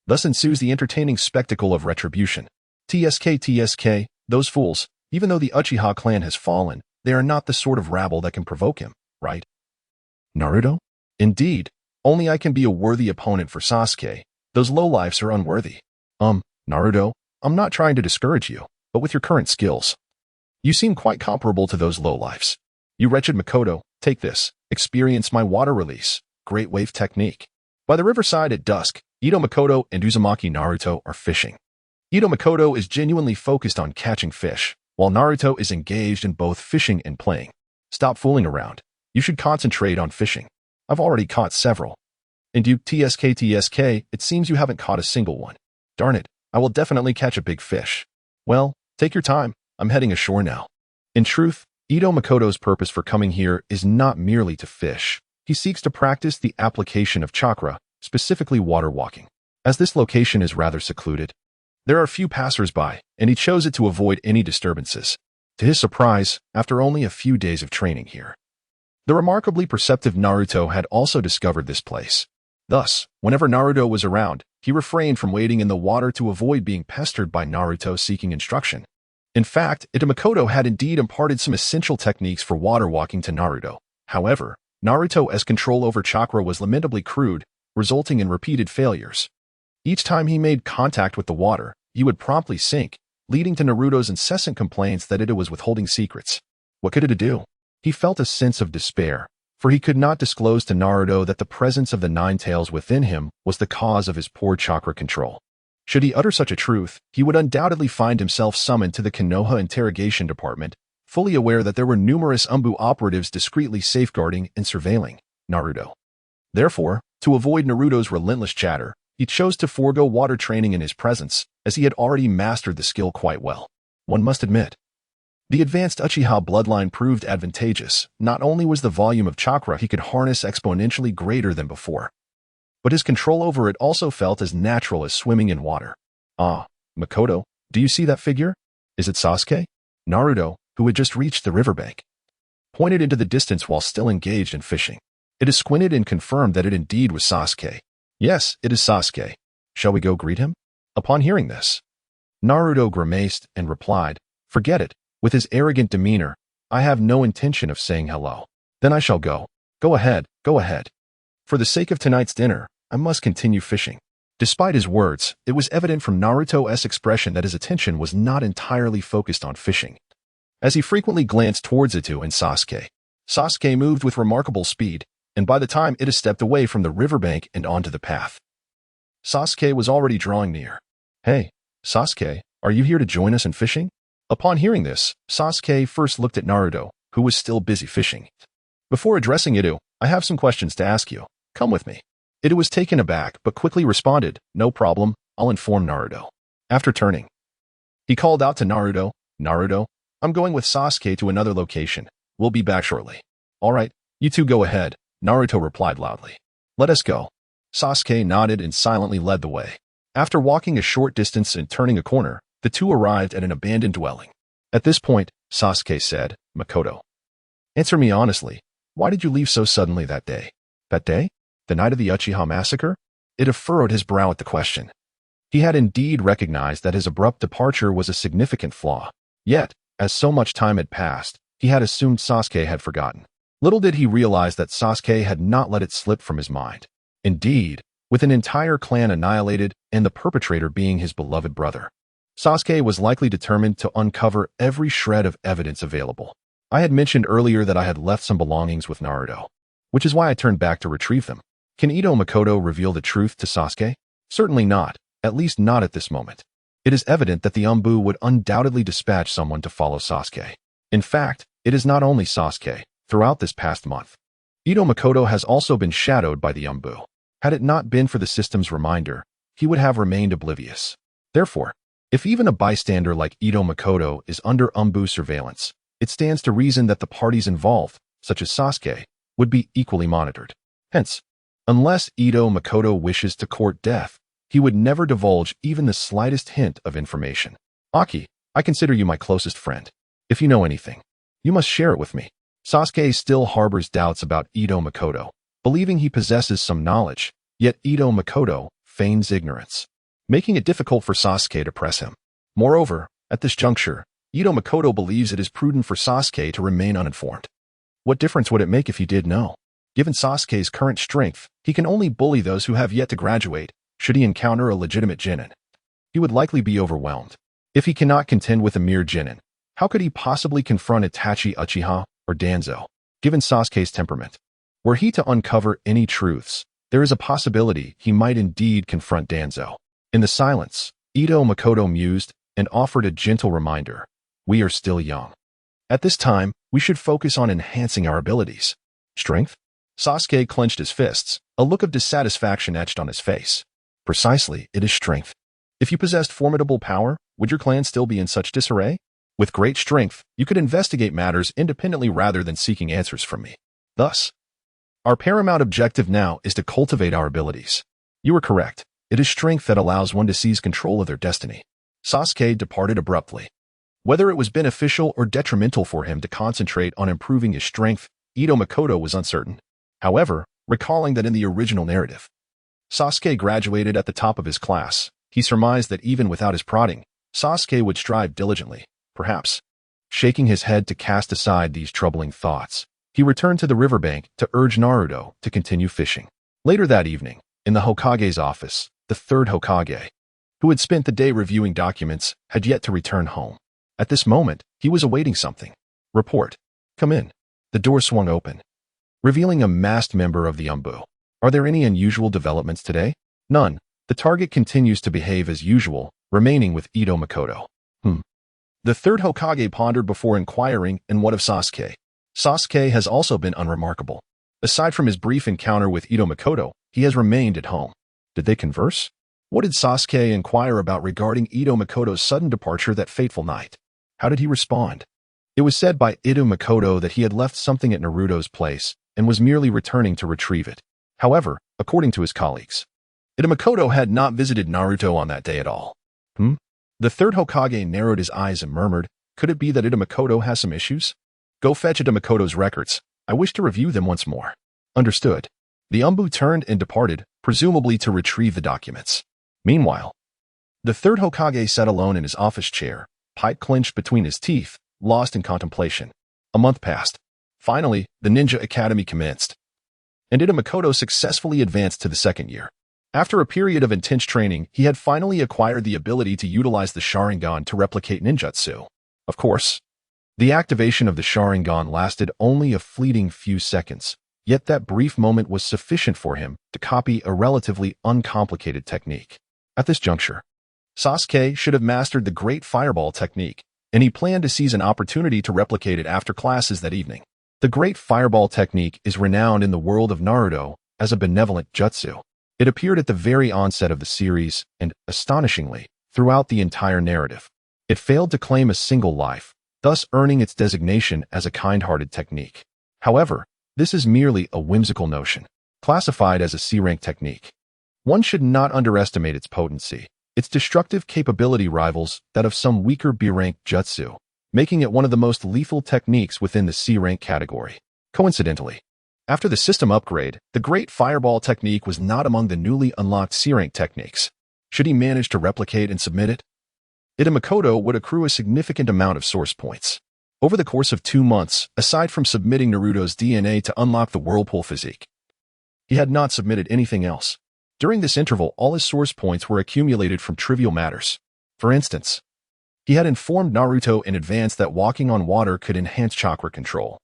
Speaker 1: Thus ensues the entertaining spectacle of retribution. TSK, those fools, even though the Uchiha clan has fallen, they are not the sort of rabble that can provoke him, right? Naruto? Indeed, only I can be a worthy opponent for Sasuke. Those lowlifes are unworthy. Naruto, I'm not trying to discourage you, but with your current skills, you seem quite comparable to those lowlifes. You wretched Makoto, take this, experience my water release, great wave technique. By the riverside at dusk, Ito Makoto and Uzumaki Naruto are fishing. Ito Makoto is genuinely focused on catching fish, while Naruto is engaged in both fishing and playing. Stop fooling around. You should concentrate on fishing. I've already caught several. And you, TSK, it seems you haven't caught a single one. Darn it, I will definitely catch a big fish. Well, take your time. I'm heading ashore now. In truth, Ito Makoto's purpose for coming here is not merely to fish. He seeks to practice the application of chakra, specifically water walking. As this location is rather secluded, there are few passers-by, and he chose it to avoid any disturbances. To his surprise, after only a few days of training here, the remarkably perceptive Naruto had also discovered this place. Thus, whenever Naruto was around, he refrained from wading in the water to avoid being pestered by Naruto seeking instruction. In fact, Ito Makoto had indeed imparted some essential techniques for water walking to Naruto. However, Naruto's control over chakra was lamentably crude, resulting in repeated failures. Each time he made contact with the water, he would promptly sink, leading to Naruto's incessant complaints that Ito was withholding secrets. What could Ito do? He felt a sense of despair, for he could not disclose to Naruto that the presence of the Nine Tails within him was the cause of his poor chakra control. Should he utter such a truth, he would undoubtedly find himself summoned to the Konoha interrogation department, fully aware that there were numerous Anbu operatives discreetly safeguarding and surveilling Naruto. Therefore, to avoid Naruto's relentless chatter, he chose to forego water training in his presence, as he had already mastered the skill quite well. One must admit, the advanced Uchiha bloodline proved advantageous. Not only was the volume of chakra he could harness exponentially greater than before, but his control over it also felt as natural as swimming in water. Ah, Makoto, do you see that figure? Is it Sasuke? Naruto, who had just reached the riverbank, pointed into the distance while still engaged in fishing. It squinted and confirmed that it indeed was Sasuke. Yes, it is Sasuke. Shall we go greet him? Upon hearing this, Naruto grimaced and replied, forget it. With his arrogant demeanor, I have no intention of saying hello. Then I shall go. Go ahead, go ahead. For the sake of tonight's dinner, I must continue fishing. Despite his words, it was evident from Naruto's expression that his attention was not entirely focused on fishing. As he frequently glanced towards Ito and Sasuke, Sasuke moved with remarkable speed, and by the time Ito stepped away from the riverbank and onto the path, Sasuke was already drawing near. Hey, Sasuke, are you here to join us in fishing? Upon hearing this, Sasuke first looked at Naruto, who was still busy fishing. Before addressing Ito, I have some questions to ask you. Come with me. Ito was taken aback but quickly responded, no problem, I'll inform Naruto. After turning, he called out to Naruto, Naruto, I'm going with Sasuke to another location. We'll be back shortly. All right, you two go ahead, Naruto replied loudly. Let us go. Sasuke nodded and silently led the way. After walking a short distance and turning a corner, the two arrived at an abandoned dwelling. At this point, Sasuke said, Makoto, answer me honestly, why did you leave so suddenly that day? That day? The night of the Uchiha massacre? Ito furrowed his brow at the question. He had indeed recognized that his abrupt departure was a significant flaw. Yet, as so much time had passed, he had assumed Sasuke had forgotten. Little did he realize that Sasuke had not let it slip from his mind. Indeed, with an entire clan annihilated and the perpetrator being his beloved brother, Sasuke was likely determined to uncover every shred of evidence available. I had mentioned earlier that I had left some belongings with Naruto, which is why I turned back to retrieve them. Can Ito Makoto reveal the truth to Sasuke? Certainly not, at least not at this moment. It is evident that the Anbu would undoubtedly dispatch someone to follow Sasuke. In fact, it is not only Sasuke. Throughout this past month, Ito Makoto has also been shadowed by the Anbu. Had it not been for the system's reminder, he would have remained oblivious. Therefore, if even a bystander like Ito Makoto is under Anbu surveillance, it stands to reason that the parties involved, such as Sasuke, would be equally monitored. Hence, unless Ito Makoto wishes to court death, he would never divulge even the slightest hint of information. Aki, I consider you my closest friend. If you know anything, you must share it with me. Sasuke still harbors doubts about Ito Makoto, believing he possesses some knowledge, yet Ito Makoto feigns ignorance, making it difficult for Sasuke to press him. Moreover, at this juncture, Ito Makoto believes it is prudent for Sasuke to remain uninformed. What difference would it make if he did know? Given Sasuke's current strength, he can only bully those who have yet to graduate. Should he encounter a legitimate Genin, he would likely be overwhelmed. If he cannot contend with a mere Genin, how could he possibly confront Itachi Uchiha or Danzo? Given Sasuke's temperament, were he to uncover any truths, there is a possibility he might indeed confront Danzo. In the silence, Ito Makoto mused and offered a gentle reminder. We are still young. At this time, we should focus on enhancing our abilities. Strength? Sasuke clenched his fists, a look of dissatisfaction etched on his face. Precisely, it is strength. If you possessed formidable power, would your clan still be in such disarray? With great strength, you could investigate matters independently rather than seeking answers from me. Thus, our paramount objective now is to cultivate our abilities. You are correct. It is strength that allows one to seize control of their destiny. Sasuke departed abruptly. Whether it was beneficial or detrimental for him to concentrate on improving his strength, Ito Makoto was uncertain. However, recalling that in the original narrative, Sasuke graduated at the top of his class, he surmised that even without his prodding, Sasuke would strive diligently. Perhaps, shaking his head to cast aside these troubling thoughts, he returned to the riverbank to urge Naruto to continue fishing. Later that evening, in the Hokage's office, the third Hokage, who had spent the day reviewing documents, had yet to return home. At this moment, he was awaiting something. Report. Come in. The door swung open, revealing a masked member of the Anbu. Are there any unusual developments today? None. The target continues to behave as usual, remaining with Ito Makoto. The third Hokage pondered before inquiring, and what of Sasuke? Sasuke has also been unremarkable. Aside from his brief encounter with Ito Makoto, he has remained at home. Did they converse? What did Sasuke inquire about regarding Ito Makoto's sudden departure that fateful night? How did he respond? It was said by Ito Makoto that he had left something at Naruto's place and was merely returning to retrieve it. However, according to his colleagues, Ito Makoto had not visited Naruto on that day at all. The third Hokage narrowed his eyes and murmured, could it be that Ito Makoto has some issues? Go fetch Ito Makoto's records. I wish to review them once more. Understood. The Anbu turned and departed, presumably to retrieve the documents. Meanwhile, the third Hokage sat alone in his office chair, pipe clenched between his teeth, lost in contemplation. A month passed. Finally, the Ninja Academy commenced, and Ito Makoto successfully advanced to the second year. After a period of intense training, he had finally acquired the ability to utilize the Sharingan to replicate ninjutsu. Of course, the activation of the Sharingan lasted only a fleeting few seconds, yet that brief moment was sufficient for him to copy a relatively uncomplicated technique. At this juncture, Sasuke should have mastered the Great Fireball technique, and he planned to seize an opportunity to replicate it after classes that evening. The Great Fireball technique is renowned in the world of Naruto as a benevolent jutsu. It appeared at the very onset of the series and, astonishingly, throughout the entire narrative. It failed to claim a single life, thus earning its designation as a kind-hearted technique. However, this is merely a whimsical notion, classified as a C-rank technique. One should not underestimate its potency. Its destructive capability rivals that of some weaker B-rank jutsu, making it one of the most lethal techniques within the C-rank category. Coincidentally, after the system upgrade, the Great Fireball technique was not among the newly unlocked C-rank techniques. Should he manage to replicate and submit it, Ito Makoto would accrue a significant amount of source points. Over the course of 2 months, aside from submitting Naruto's DNA to unlock the Whirlpool physique, he had not submitted anything else. During this interval, all his source points were accumulated from trivial matters. For instance, he had informed Naruto in advance that walking on water could enhance chakra control,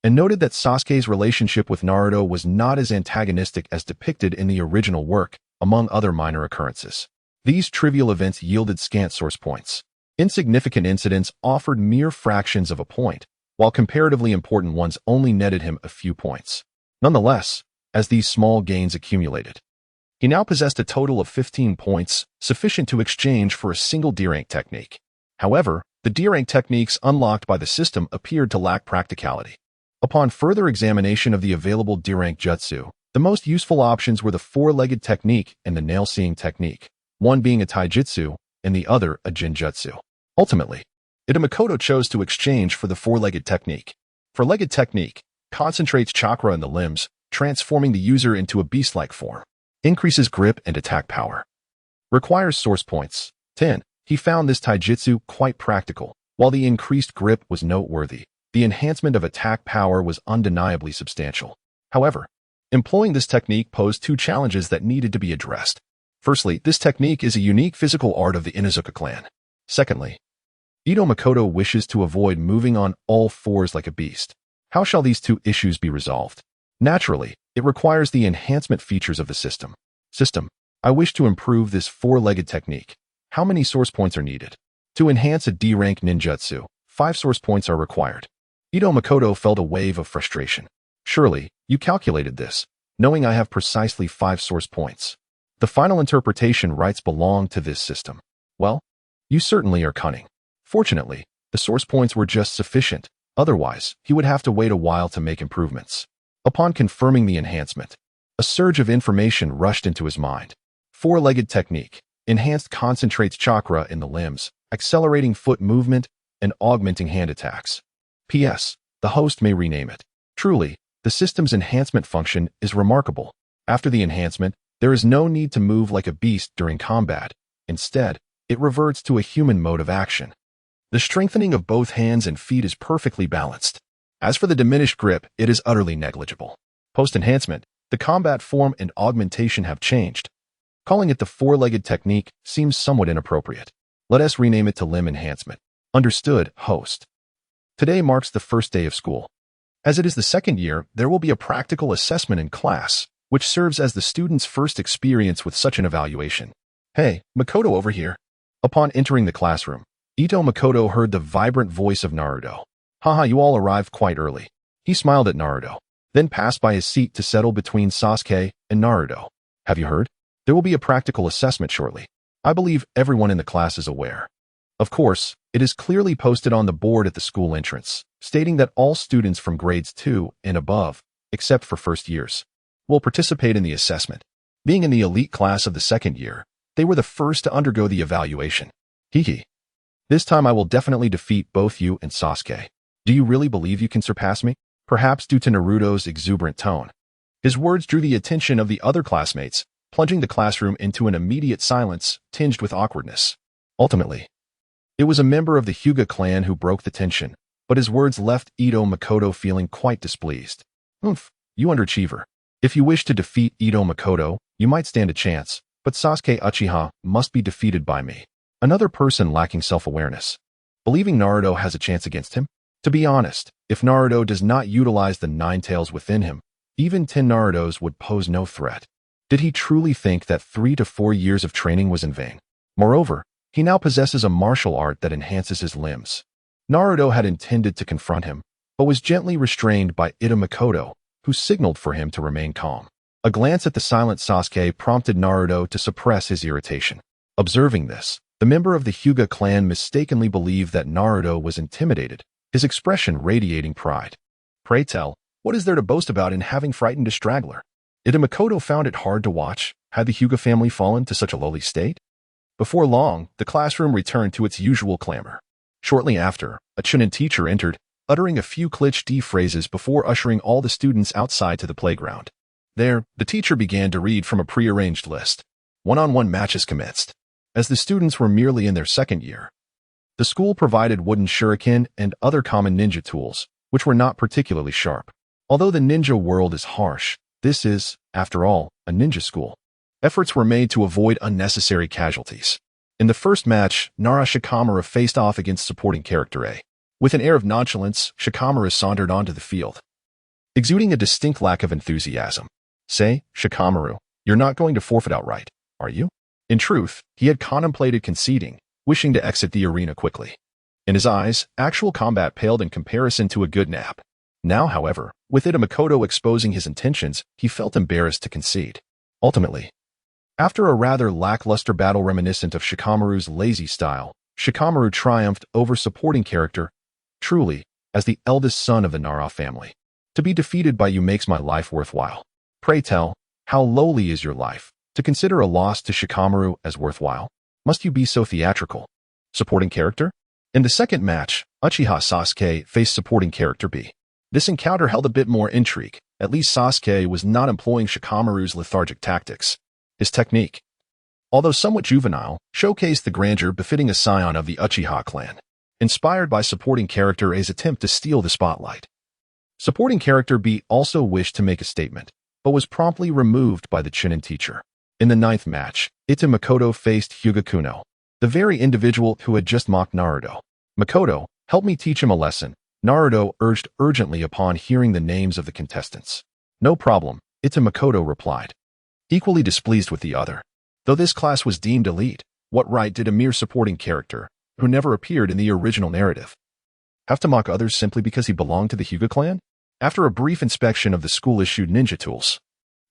Speaker 1: and noted that Sasuke's relationship with Naruto was not as antagonistic as depicted in the original work, among other minor occurrences. These trivial events yielded scant source points. Insignificant incidents offered mere fractions of a point, while comparatively important ones only netted him a few points. Nonetheless, as these small gains accumulated, he now possessed a total of 15 points, sufficient to exchange for a single D-rank technique. However, the D-rank techniques unlocked by the system appeared to lack practicality. Upon further examination of the available D-rank jutsu, the most useful options were the four-legged technique and the nail-seeing technique, one being a taijutsu and the other a jinjutsu. Ultimately, Itamokoto chose to exchange for the four-legged technique. Four-legged technique concentrates chakra in the limbs, transforming the user into a beast-like form. Increases grip and attack power. Requires source points. 10. He found this taijutsu quite practical. While the increased grip was noteworthy, the enhancement of attack power was undeniably substantial. However, employing this technique posed two challenges that needed to be addressed. Firstly, this technique is a unique physical art of the Inuzuka clan. Secondly, Ito Makoto wishes to avoid moving on all fours like a beast. How shall these two issues be resolved? Naturally, it requires the enhancement features of the system. I wish to improve this four-legged technique. How many source points are needed? To enhance a D-rank ninjutsu, 5 source points are required. Ito Makoto felt a wave of frustration. Surely, you calculated this, knowing I have precisely 5 source points. The final interpretation rights belong to this system. Well, you certainly are cunning. Fortunately, the source points were just sufficient. Otherwise, he would have to wait a while to make improvements. Upon confirming the enhancement, a surge of information rushed into his mind. Four-legged technique. Enhanced concentrates chakra in the limbs, accelerating foot movement, and augmenting hand attacks. P.S. The host may rename it. Truly, the system's enhancement function is remarkable. After the enhancement, there is no need to move like a beast during combat. Instead, it reverts to a human mode of action. The strengthening of both hands and feet is perfectly balanced. As for the diminished grip, it is utterly negligible. Post-enhancement, the combat form and augmentation have changed. Calling it the four-legged technique seems somewhat inappropriate. Let us rename it to limb enhancement. Understood, host. Today marks the first day of school. As it is the second year, there will be a practical assessment in class, which serves as the student's first experience with such an evaluation. Hey, Makoto over here. Upon entering the classroom, Ito Makoto heard the vibrant voice of Naruto. Haha, you all arrived quite early. He smiled at Naruto, then passed by his seat to settle between Sasuke and Naruto. Have you heard? There will be a practical assessment shortly. I believe everyone in the class is aware. Of course, it is clearly posted on the board at the school entrance, stating that all students from grades 2 and above, except for first years, will participate in the assessment. Being in the elite class of the second year, they were the first to undergo the evaluation. Hee. This time I will definitely defeat both you and Sasuke. Do you really believe you can surpass me? Perhaps due to Naruto's exuberant tone. His words drew the attention of the other classmates, plunging the classroom into an immediate silence tinged with awkwardness. Ultimately, it was a member of the Hyuga clan who broke the tension, but his words left Ito Makoto feeling quite displeased. You underachiever. If you wish to defeat Ito Makoto, you might stand a chance, but Sasuke Uchiha must be defeated by me. Another person lacking self-awareness. Believing Naruto has a chance against him? To be honest, if Naruto does not utilize the 9 tails within him, even 10 Narutos would pose no threat. Did he truly think that 3 to 4 years of training was in vain? Moreover, he now possesses a martial art that enhances his limbs. Naruto had intended to confront him, but was gently restrained by Ito Makoto, who signaled for him to remain calm. A glance at the silent Sasuke prompted Naruto to suppress his irritation. Observing this, the member of the Hyuga clan mistakenly believed that Naruto was intimidated, his expression radiating pride. Pray tell, what is there to boast about in having frightened a straggler? Ito Makoto found it hard to watch. Had the Hyuga family fallen to such a lowly state? Before long, the classroom returned to its usual clamor. Shortly after, a Chunin teacher entered, uttering a few cliché phrases before ushering all the students outside to the playground. There, the teacher began to read from a prearranged list. One-on-one matches commenced. As the students were merely in their second year, the school provided wooden shuriken and other common ninja tools, which were not particularly sharp. Although the ninja world is harsh, this is, after all, a ninja school. Efforts were made to avoid unnecessary casualties. In the first match, Nara Shikamaru faced off against supporting character A. With an air of nonchalance, Shikamaru sauntered onto the field, exuding a distinct lack of enthusiasm. Say, Shikamaru, you're not going to forfeit outright, are you? In truth, he had contemplated conceding, wishing to exit the arena quickly. In his eyes, actual combat paled in comparison to a good nap. Now, however, with Ito Makoto exposing his intentions, he felt embarrassed to concede. Ultimately, after a rather lackluster battle reminiscent of Shikamaru's lazy style, Shikamaru triumphed over supporting character, truly, as the eldest son of the Nara family. To be defeated by you makes my life worthwhile. Pray tell, how lowly is your life, to consider a loss to Shikamaru as worthwhile? Must you be so theatrical? Supporting character? In the second match, Uchiha Sasuke faced supporting character B. This encounter held a bit more intrigue. At least Sasuke was not employing Shikamaru's lethargic tactics. His technique, although somewhat juvenile, showcased the grandeur befitting a scion of the Uchiha clan, inspired by supporting character A's attempt to steal the spotlight. Supporting character B also wished to make a statement, but was promptly removed by the Chunin teacher. In the ninth match, Ito Makoto faced Hyuga Kuno, the very individual who had just mocked Naruto. Makoto, help me teach him a lesson, Naruto urged urgently upon hearing the names of the contestants. No problem, Ito Makoto replied, equally displeased with the other. Though this class was deemed elite, what right did a mere supporting character, who never appeared in the original narrative, have to mock others simply because he belonged to the Hyuga clan? After a brief inspection of the school-issued ninja tools,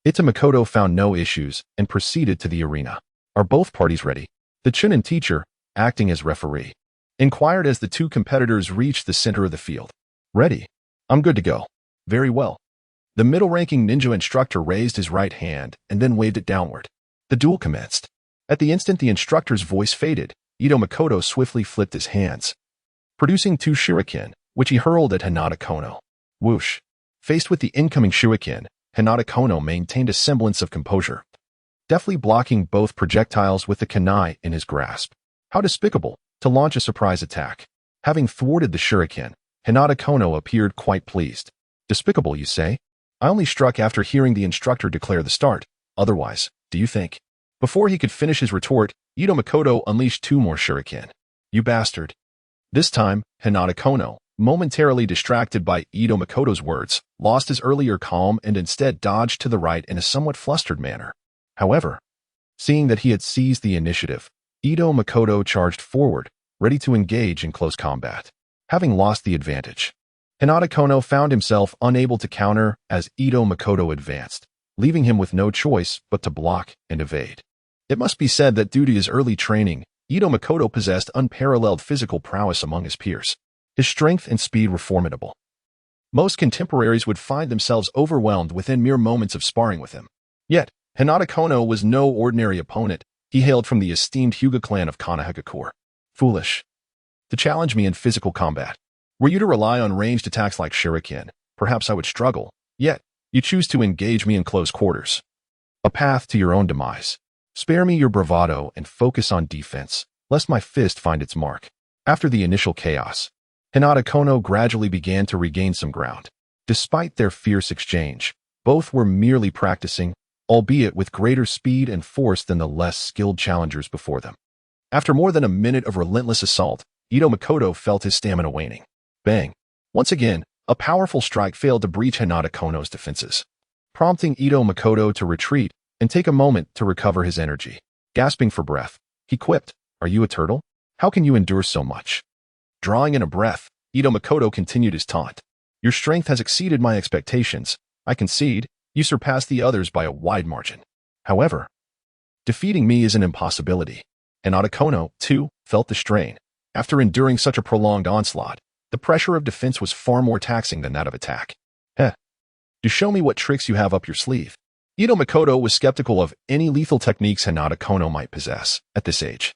Speaker 1: Ito Makoto found no issues and proceeded to the arena. Are both parties ready? The Chunin teacher, acting as referee, inquired as the two competitors reached the center of the field. Ready. I'm good to go. Very well. The middle-ranking ninja instructor raised his right hand and then waved it downward. The duel commenced. At the instant the instructor's voice faded, Ito Makoto swiftly flipped his hands, producing two shuriken, which he hurled at Hinata Kono. Whoosh. Faced with the incoming shuriken, Hinata Kono maintained a semblance of composure, deftly blocking both projectiles with the kunai in his grasp. How despicable, to launch a surprise attack. Having thwarted the shuriken, Hinata Kono appeared quite pleased. Despicable, you say? I only struck after hearing the instructor declare the start. Otherwise, do you think? Before he could finish his retort, Ito Makoto unleashed two more shuriken. You bastard. This time, Hinata Kono, momentarily distracted by Ito Makoto's words, lost his earlier calm and instead dodged to the right in a somewhat flustered manner. However, seeing that he had seized the initiative, Ito Makoto charged forward, ready to engage in close combat. Having lost the advantage, Hinata Kono found himself unable to counter as Ito Makoto advanced, leaving him with no choice but to block and evade. It must be said that due to his early training, Ito Makoto possessed unparalleled physical prowess among his peers. His strength and speed were formidable. Most contemporaries would find themselves overwhelmed within mere moments of sparring with him. Yet, Hinata Kono was no ordinary opponent. He hailed from the esteemed Hyuga clan of Konohagakure. Foolish. To challenge me in physical combat. Were you to rely on ranged attacks like shuriken, perhaps I would struggle. Yet, you choose to engage me in close quarters. A path to your own demise. Spare me your bravado and focus on defense, lest my fist find its mark. After the initial chaos, Hinata Kono gradually began to regain some ground. Despite their fierce exchange, both were merely practicing, albeit with greater speed and force than the less skilled challengers before them. After more than a minute of relentless assault, Ito Makoto felt his stamina waning. Bang! Once again, a powerful strike failed to breach Hinata Kono's defenses, prompting Ito Makoto to retreat and take a moment to recover his energy. Gasping for breath, he quipped, "Are you a turtle? How can you endure so much?" Drawing in a breath, Ito Makoto continued his taunt. "Your strength has exceeded my expectations. I concede, you surpassed the others by a wide margin. However, defeating me is an impossibility." Hinata Kono, too, felt the strain. After enduring such a prolonged onslaught, the pressure of defense was far more taxing than that of attack. Do show me what tricks you have up your sleeve. Ito Makoto was skeptical of any lethal techniques Hinata Kono might possess at this age.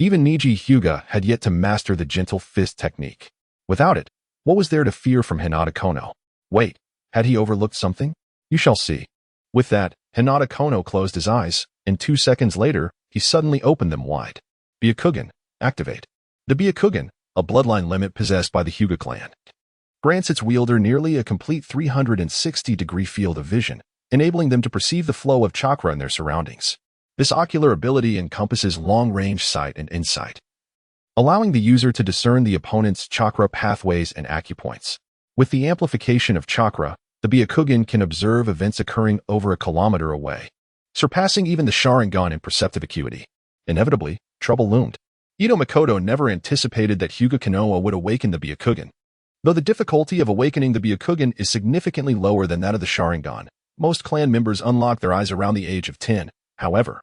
Speaker 1: Even Niji Hyuga had yet to master the gentle fist technique. Without it, what was there to fear from Hinata Kono? Wait, had he overlooked something? You shall see. With that, Hinata Kono closed his eyes, and 2 seconds later, he suddenly opened them wide. Byakugan, activate. The Byakugan, a bloodline limit possessed by the Hyuga clan, grants its wielder nearly a complete 360-degree field of vision, enabling them to perceive the flow of chakra in their surroundings. This ocular ability encompasses long-range sight and insight, allowing the user to discern the opponent's chakra pathways and acupoints. With the amplification of chakra, the Byakugan can observe events occurring over a kilometer away, surpassing even the Sharingan in perceptive acuity. Inevitably, trouble loomed. Ito Makoto never anticipated that Hyuga Konoha would awaken the Byakugan. Though the difficulty of awakening the Byakugan is significantly lower than that of the Sharingan, most clan members unlock their eyes around the age of 10. However,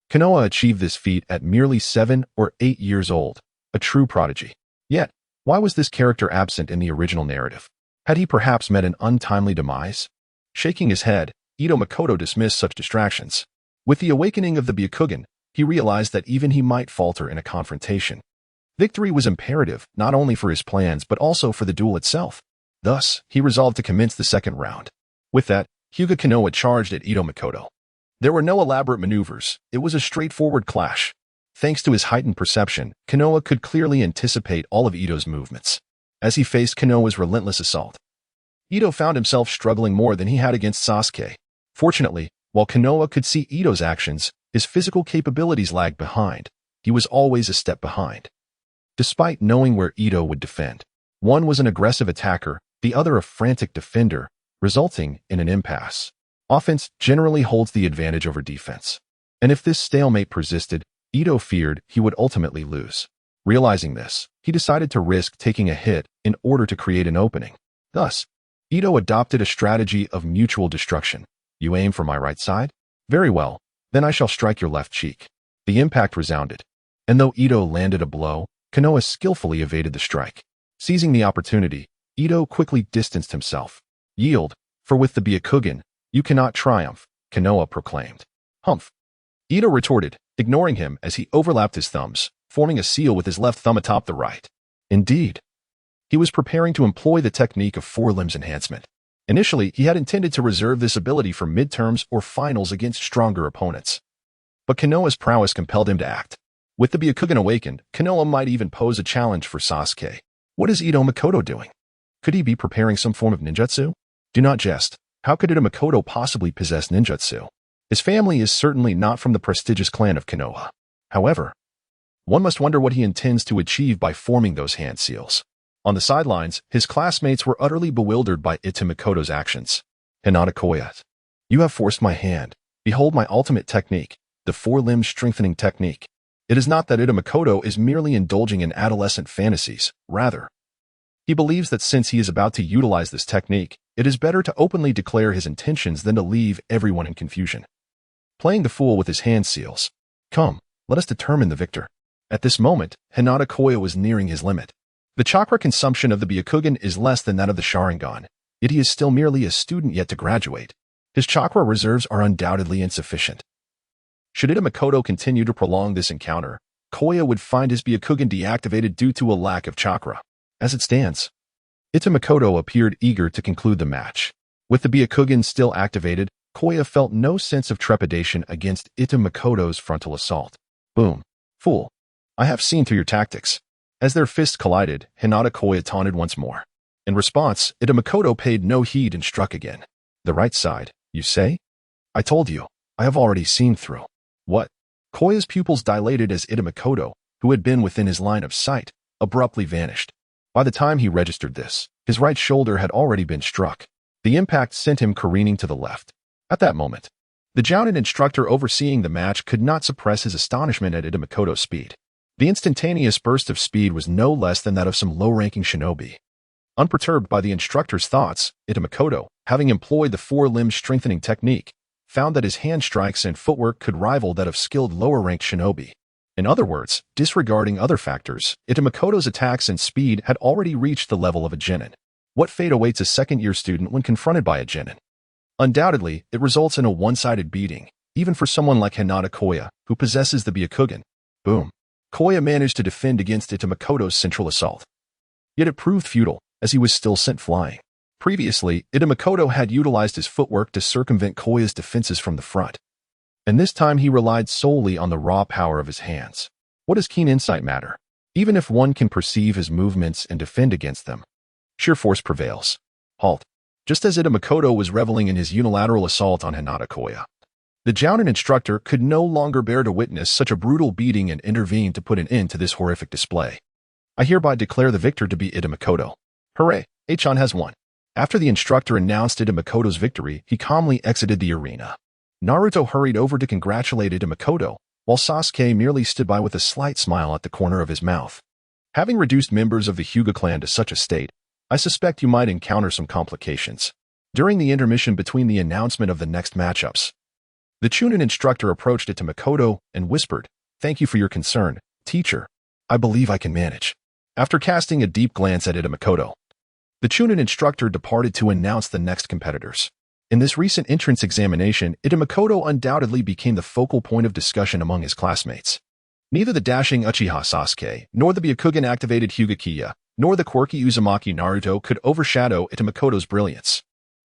Speaker 1: Konoha achieved this feat at merely 7 or 8 years old, a true prodigy. Yet, why was this character absent in the original narrative? Had he perhaps met an untimely demise? Shaking his head, Ito Makoto dismissed such distractions. With the awakening of the Byakugan, he realized that even he might falter in a confrontation. Victory was imperative not only for his plans but also for the duel itself. Thus, he resolved to commence the second round. With that, Hyuga Konoha charged at Ito Makoto. There were no elaborate maneuvers, it was a straightforward clash. Thanks to his heightened perception, Konoha could clearly anticipate all of Ito's movements. As he faced Konoha's relentless assault, Ito found himself struggling more than he had against Sasuke. Fortunately, while Konoha could see Ito's actions, his physical capabilities lagged behind. He was always a step behind. Despite knowing where Ito would defend, one was an aggressive attacker, the other a frantic defender, resulting in an impasse. Offense generally holds the advantage over defense. And if this stalemate persisted, Ito feared he would ultimately lose. Realizing this, he decided to risk taking a hit in order to create an opening. Thus, Ito adopted a strategy of mutual destruction. You aim for my right side? Very well, then I shall strike your left cheek. The impact resounded. And though Ito landed a blow, Konoha skillfully evaded the strike. Seizing the opportunity, Ito quickly distanced himself. Yield, for with the Byakugan, you cannot triumph, Konoha proclaimed. Humph. Ito retorted, ignoring him as he overlapped his thumbs, forming a seal with his left thumb atop the right. Indeed, he was preparing to employ the technique of four limbs enhancement. Initially, he had intended to reserve this ability for midterms or finals against stronger opponents. But Konoha's prowess compelled him to act. With the Byakugan awakened, Konoha might even pose a challenge for Sasuke. What is Ito Makoto doing? Could he be preparing some form of ninjutsu? Do not jest. How could Ito Makoto possibly possess ninjutsu? His family is certainly not from the prestigious clan of Konoha. However, one must wonder what he intends to achieve by forming those hand seals. On the sidelines, his classmates were utterly bewildered by Ito Makoto's actions. Hinata Koya, you have forced my hand. Behold my ultimate technique, the four-limb strengthening technique. It is not that Ito Makoto is merely indulging in adolescent fantasies. Rather, he believes that since he is about to utilize this technique, it is better to openly declare his intentions than to leave everyone in confusion. Playing the fool with his hand seals. Come, let us determine the victor. At this moment, Hinata Koya was nearing his limit. The chakra consumption of the Byakugan is less than that of the Sharingan, yet he is still merely a student yet to graduate. His chakra reserves are undoubtedly insufficient. Should Ito Makoto continue to prolong this encounter, Koya would find his Byakugan deactivated due to a lack of chakra. As it stands, Ito Makoto appeared eager to conclude the match. With the Byakugan still activated, Koya felt no sense of trepidation against Ito Makoto's frontal assault. Boom. Fool. I have seen through your tactics. As their fists collided, Hinata Koya taunted once more. In response, Ito Makoto paid no heed and struck again. The right side, you say? I told you, I have already seen through. What? Koya's pupils dilated as Ito Makoto, who had been within his line of sight, abruptly vanished. By the time he registered this, his right shoulder had already been struck. The impact sent him careening to the left. At that moment, the Jounin instructor overseeing the match could not suppress his astonishment at Ito Makoto's speed. The instantaneous burst of speed was no less than that of some low-ranking shinobi. Unperturbed by the instructor's thoughts, Ito Makoto, having employed the four-limb strengthening technique, found that his hand strikes and footwork could rival that of skilled lower-ranked shinobi. In other words, disregarding other factors, Ito Makoto's attacks and speed had already reached the level of a genin. What fate awaits a second-year student when confronted by a genin? Undoubtedly, it results in a one-sided beating, even for someone like Hinata Koya, who possesses the Byakugan. Boom. Koya managed to defend against Ito Makoto's central assault. Yet it proved futile, as he was still sent flying. Previously, Ito Makoto had utilized his footwork to circumvent Koya's defenses from the front. And this time he relied solely on the raw power of his hands. What does keen insight matter? Even if one can perceive his movements and defend against them, sheer force prevails. Halt. Just as Ito Makoto was reveling in his unilateral assault on Hinata Koya, the Jounin instructor could no longer bear to witness such a brutal beating and intervened to put an end to this horrific display. I hereby declare the victor to be Ito Makoto. Hooray, Achan has won. After the instructor announced Ito Makoto's victory, he calmly exited the arena. Naruto hurried over to congratulate Ito Makoto, while Sasuke merely stood by with a slight smile at the corner of his mouth. Having reduced members of the Hyuga clan to such a state, I suspect you might encounter some complications. During the intermission between the announcement of the next matchups, the Chunin instructor approached Makoto and whispered, "Thank you for your concern, teacher. I believe I can manage." After casting a deep glance at Makoto, the Chunin instructor departed to announce the next competitors. In this recent entrance examination, Makoto undoubtedly became the focal point of discussion among his classmates. Neither the dashing Uchiha Sasuke, nor the Byakugan-activated Hokage, nor the quirky Uzumaki Naruto could overshadow Makoto's brilliance.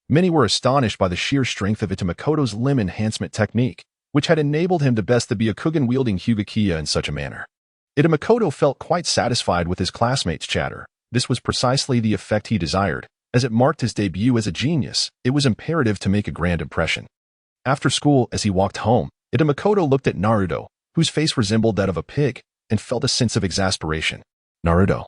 Speaker 1: Many were astonished by the sheer strength of Makoto's limb enhancement technique, which had enabled him to best the Byakugan-wielding Hokage in such a manner. Makoto felt quite satisfied with his classmates' chatter. This was precisely the effect he desired. As it marked his debut as a genius, it was imperative to make a grand impression. After school, as he walked home, Makoto looked at Naruto, whose face resembled that of a pig, and felt a sense of exasperation. "Naruto,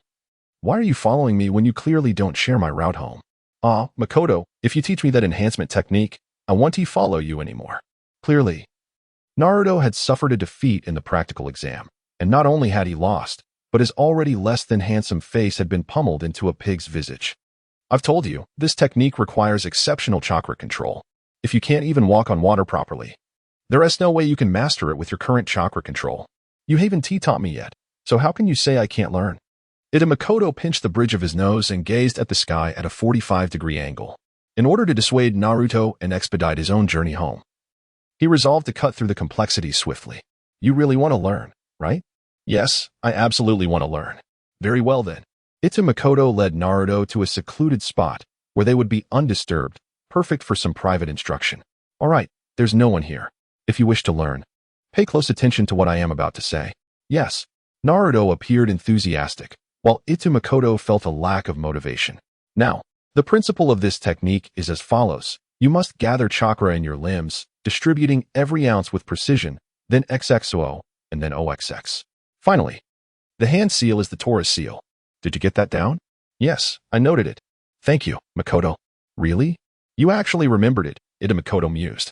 Speaker 1: why are you following me when you clearly don't share my route home?" "Ah, Makoto, if you teach me that enhancement technique, I won't follow you anymore." Clearly, Naruto had suffered a defeat in the practical exam, and not only had he lost, but his already less than handsome face had been pummeled into a pig's visage. "I've told you, this technique requires exceptional chakra control. If you can't even walk on water properly, there is no way you can master it with your current chakra control. You haven't taught me yet, so how can you say I can't learn?" Makoto pinched the bridge of his nose and gazed at the sky at a 45-degree angle. In order to dissuade Naruto and expedite his own journey home, he resolved to cut through the complexities swiftly. "You really want to learn, right?" "Yes, I absolutely want to learn." "Very well then." Makoto led Naruto to a secluded spot where they would be undisturbed, perfect for some private instruction. "All right, there's no one here. If you wish to learn, pay close attention to what I am about to say." "Yes." Naruto appeared enthusiastic, while Makoto felt a lack of motivation. "Now, the principle of this technique is as follows. You must gather chakra in your limbs, distributing every ounce with precision, then XXO, and then OXX. Finally, the hand seal is the Taurus seal. Did you get that down?" "Yes, I noted it." "Thank you, Makoto." "Really? You actually remembered it," Makoto mused,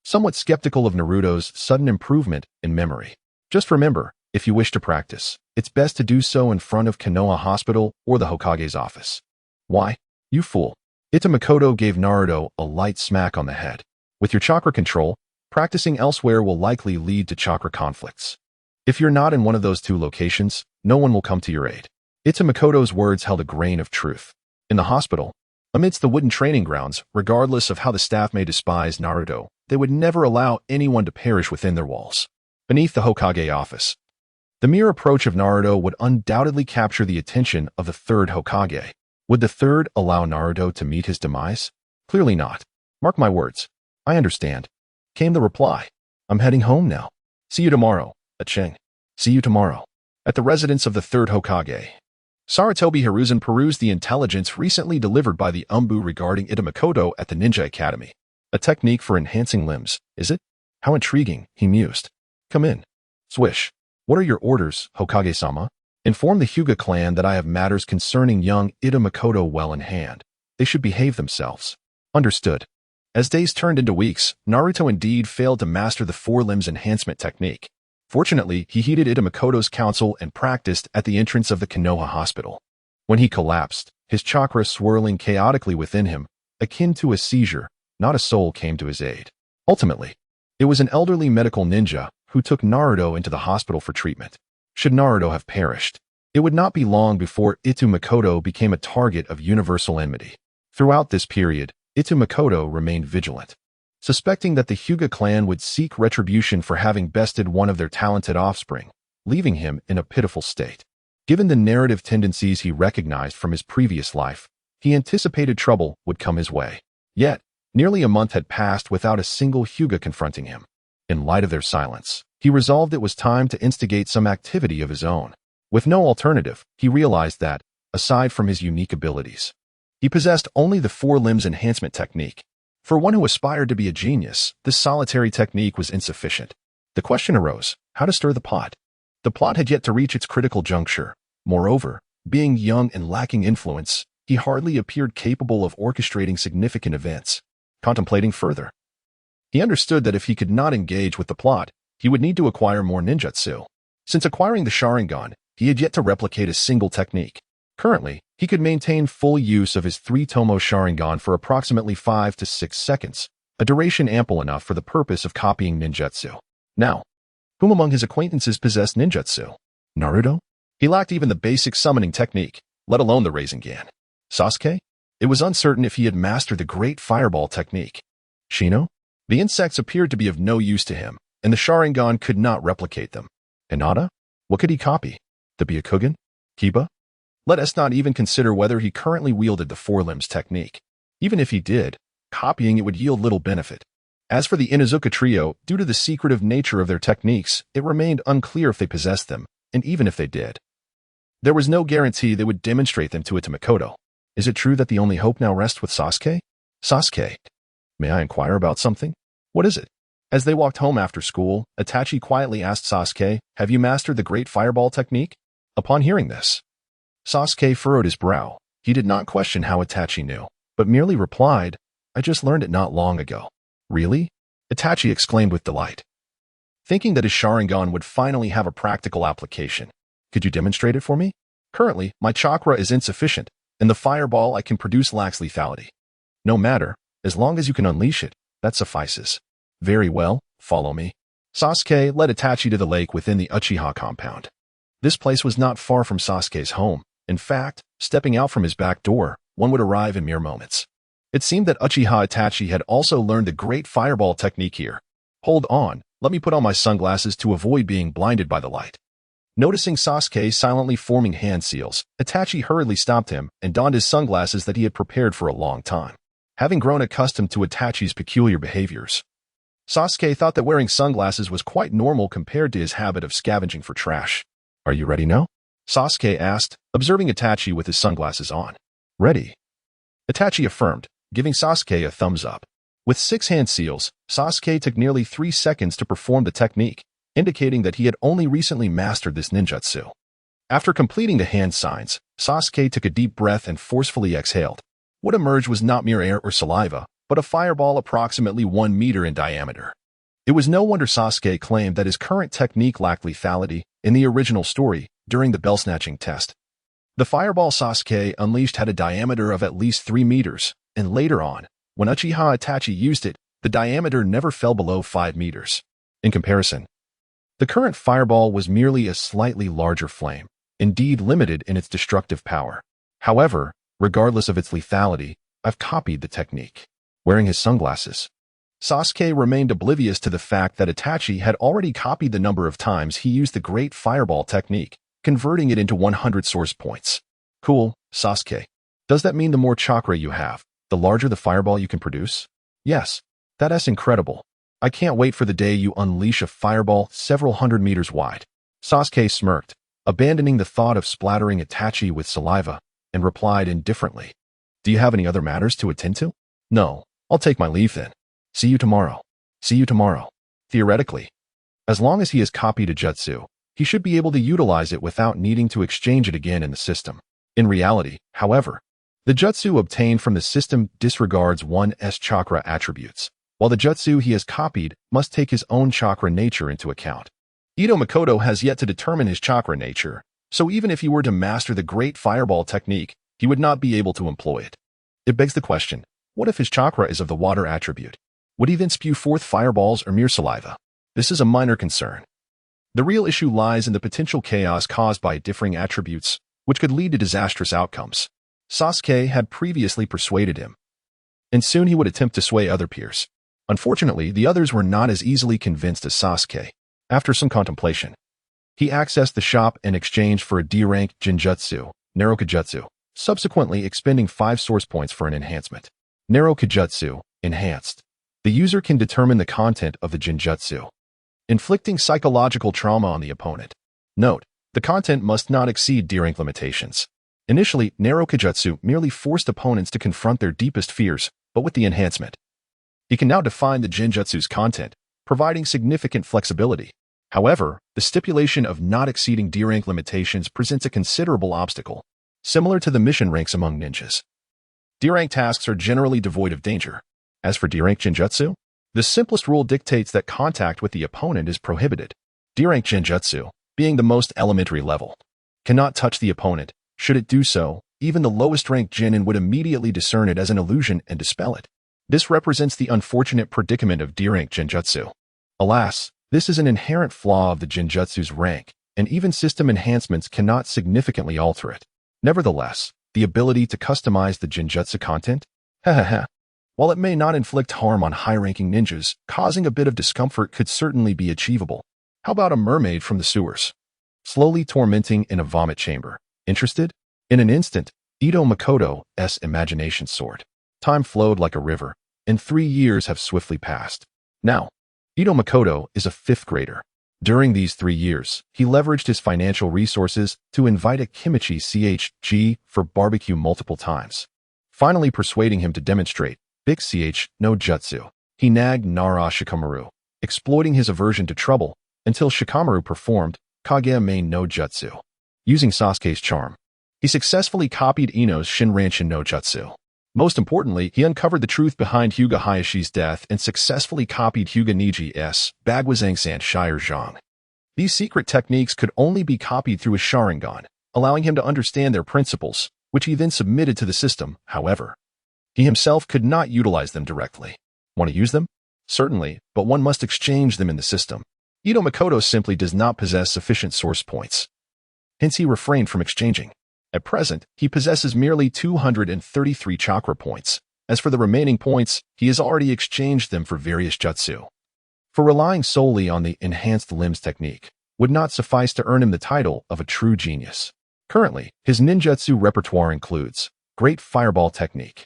Speaker 1: somewhat skeptical of Naruto's sudden improvement in memory. "Just remember, if you wish to practice, it's best to do so in front of Konoha Hospital or the Hokage's office." "Why? You fool." Makoto gave Naruto a light smack on the head. "With your chakra control, practicing elsewhere will likely lead to chakra conflicts. If you're not in one of those two locations, no one will come to your aid." Makoto's words held a grain of truth. In the hospital, amidst the wooden training grounds, regardless of how the staff may despise Naruto, they would never allow anyone to perish within their walls. Beneath the Hokage office, the mere approach of Naruto would undoubtedly capture the attention of the third Hokage. Would the third allow Naruto to meet his demise? Clearly not. "Mark my words. I understand," came the reply. "I'm heading home now. See you tomorrow, Cheng." "See you tomorrow." At the residence of the third Hokage, Sarutobi Hiruzen perused the intelligence recently delivered by the Anbu regarding Makoto at the Ninja Academy. "A technique for enhancing limbs, is it? How intriguing," he mused. "Come in." Swish. "What are your orders, Hokage-sama?" "Inform the Hyuga clan that I have matters concerning young Makoto well in hand. They should behave themselves." "Understood." As days turned into weeks, Naruto indeed failed to master the four limbs enhancement technique. Fortunately, he heeded Makoto's counsel and practiced at the entrance of the Konoha Hospital. When he collapsed, his chakra swirling chaotically within him, akin to a seizure, not a soul came to his aid. Ultimately, it was an elderly medical ninja who took Naruto into the hospital for treatment. Should Naruto have perished, it would not be long before Makoto became a target of universal enmity. Throughout this period, Makoto remained vigilant, suspecting that the Hyuga clan would seek retribution for having bested one of their talented offspring, leaving him in a pitiful state. Given the narrative tendencies he recognized from his previous life, he anticipated trouble would come his way. Yet, nearly a month had passed without a single Hyuga confronting him. In light of their silence, he resolved it was time to instigate some activity of his own. With no alternative, he realized that, aside from his unique abilities, he possessed only the four limbs enhancement technique. For one who aspired to be a genius, this solitary technique was insufficient. The question arose, how to stir the pot? The plot had yet to reach its critical juncture. Moreover, being young and lacking influence, he hardly appeared capable of orchestrating significant events. Contemplating further, he understood that if he could not engage with the plot, he would need to acquire more ninjutsu. Since acquiring the Sharingan, he had yet to replicate a single technique. Currently, He could maintain full use of his 3-tomo Sharingan for approximately 5 to 6 seconds, a duration ample enough for the purpose of copying ninjutsu. Now, whom among his acquaintances possessed ninjutsu? Naruto? He lacked even the basic summoning technique, let alone the Rasengan. Sasuke? It was uncertain if he had mastered the great fireball technique. Shino? The insects appeared to be of no use to him, and the Sharingan could not replicate them. Hinata? What could he copy? The Byakugan? Kiba? Let us not even consider whether he currently wielded the four limbs technique. Even if he did, copying it would yield little benefit. As for the Inuzuka trio, due to the secretive nature of their techniques, it remained unclear if they possessed them, and even if they did, there was no guarantee they would demonstrate them to Makoto. Is it true that the only hope now rests with Sasuke? Sasuke, may I inquire about something? What is it? As they walked home after school, Itachi quietly asked Sasuke, "Have you mastered the great fireball technique?" Upon hearing this, Sasuke furrowed his brow. He did not question how Itachi knew, but merely replied, "I just learned it not long ago." Really? Itachi exclaimed with delight, thinking that his Sharingan would finally have a practical application. Could you demonstrate it for me? Currently, my chakra is insufficient, and the fireball I can produce lacks lethality. No matter, as long as you can unleash it, that suffices. Very well, follow me. Sasuke led Itachi to the lake within the Uchiha compound. This place was not far from Sasuke's home. In fact, stepping out from his back door, one would arrive in mere moments. It seemed that Uchiha Itachi had also learned the great fireball technique here. Hold on, let me put on my sunglasses to avoid being blinded by the light. Noticing Sasuke silently forming hand seals, Itachi hurriedly stopped him and donned his sunglasses that he had prepared for a long time. Having grown accustomed to Itachi's peculiar behaviors, Sasuke thought that wearing sunglasses was quite normal compared to his habit of scavenging for trash. Are you ready now? Sasuke asked, observing Itachi with his sunglasses on. Ready. Itachi affirmed, giving Sasuke a thumbs up. With 6 hand seals, Sasuke took nearly 3 seconds to perform the technique, indicating that he had only recently mastered this ninjutsu. After completing the hand signs, Sasuke took a deep breath and forcefully exhaled. What emerged was not mere air or saliva, but a fireball approximately 1 meter in diameter. It was no wonder Sasuke claimed that his current technique lacked lethality in the original story during the bell-snatching test. The fireball Sasuke unleashed had a diameter of at least 3 meters, and later on, when Uchiha Itachi used it, the diameter never fell below 5 meters. In comparison, the current fireball was merely a slightly larger flame, indeed limited in its destructive power. However, regardless of its lethality, I've copied the technique. Wearing his sunglasses, Sasuke remained oblivious to the fact that Itachi had already copied the number of times he used the great fireball technique, converting it into 100 source points. Cool, Sasuke. Does that mean the more chakra you have, the larger the fireball you can produce? Yes, that's incredible. I can't wait for the day you unleash a fireball several hundred meters wide. Sasuke smirked, abandoning the thought of splattering Itachi with saliva, and replied indifferently. Do you have any other matters to attend to? No, I'll take my leave then. See you tomorrow. See you tomorrow. Theoretically, as long as he has copied a jutsu, he should be able to utilize it without needing to exchange it again in the system. In reality, however, the jutsu obtained from the system disregards one's chakra attributes, while the jutsu he has copied must take his own chakra nature into account. Ito Makoto has yet to determine his chakra nature, so even if he were to master the great fireball technique, he would not be able to employ it. It begs the question, what if his chakra is of the water attribute? Would he then spew forth fireballs or mere saliva? This is a minor concern. The real issue lies in the potential chaos caused by differing attributes, which could lead to disastrous outcomes. Sasuke had previously persuaded him, and soon he would attempt to sway other peers. Unfortunately, the others were not as easily convinced as Sasuke. After some contemplation, he accessed the shop in exchange for a D-rank Genjutsu, Narokujutsu, subsequently expending 5 source points for an enhancement. Narokujutsu, enhanced. The user can determine the content of the Genjutsu, inflicting psychological trauma on the opponent. Note, the content must not exceed D-rank limitations. Initially, Narokujutsu merely forced opponents to confront their deepest fears, but with the enhancement, he can now define the Genjutsu's content, providing significant flexibility. However, the stipulation of not exceeding D-rank limitations presents a considerable obstacle, similar to the mission ranks among ninjas. D-rank tasks are generally devoid of danger. As for D-rank Genjutsu, the simplest rule dictates that contact with the opponent is prohibited. D-rank Genjutsu, being the most elementary level, cannot touch the opponent. Should it do so, even the lowest-ranked genin would immediately discern it as an illusion and dispel it. This represents the unfortunate predicament of D-rank genjutsu. Alas, this is an inherent flaw of the genjutsu's rank, and even system enhancements cannot significantly alter it. Nevertheless, the ability to customize the genjutsu content? While it may not inflict harm on high-ranking ninjas, causing a bit of discomfort could certainly be achievable. How about a mermaid from the sewers? Slowly tormenting in a vomit chamber. Interested? In an instant, Ito Makoto's imagination soared. Time flowed like a river, and 3 years have swiftly passed. Now, Ito Makoto is a 5th grader. During these 3 years, he leveraged his financial resources to invite a Kimichi G-guh for barbecue multiple times. Finally persuading him to demonstrate Big no Jutsu, he nagged Nara Shikamaru, exploiting his aversion to trouble until Shikamaru performed Kage no Jutsu. Using Sasuke's charm, he successfully copied Ino's Shinranshin no Jutsu. Most importantly, he uncovered the truth behind Hyuga Hayashi's death and successfully copied Hyuga Niji's Bagwazangsan Shire Zhang. These secret techniques could only be copied through his Sharingan, allowing him to understand their principles, which he then submitted to the system. However, he himself could not utilize them directly. Want to use them? Certainly, but one must exchange them in the system. Ito Makoto simply does not possess sufficient source points. Hence he refrained from exchanging. At present, he possesses merely 233 chakra points. As for the remaining points, he has already exchanged them for various jutsu. For relying solely on the enhanced limbs technique would not suffice to earn him the title of a true genius. Currently, his ninjutsu repertoire includes Great Fireball Technique,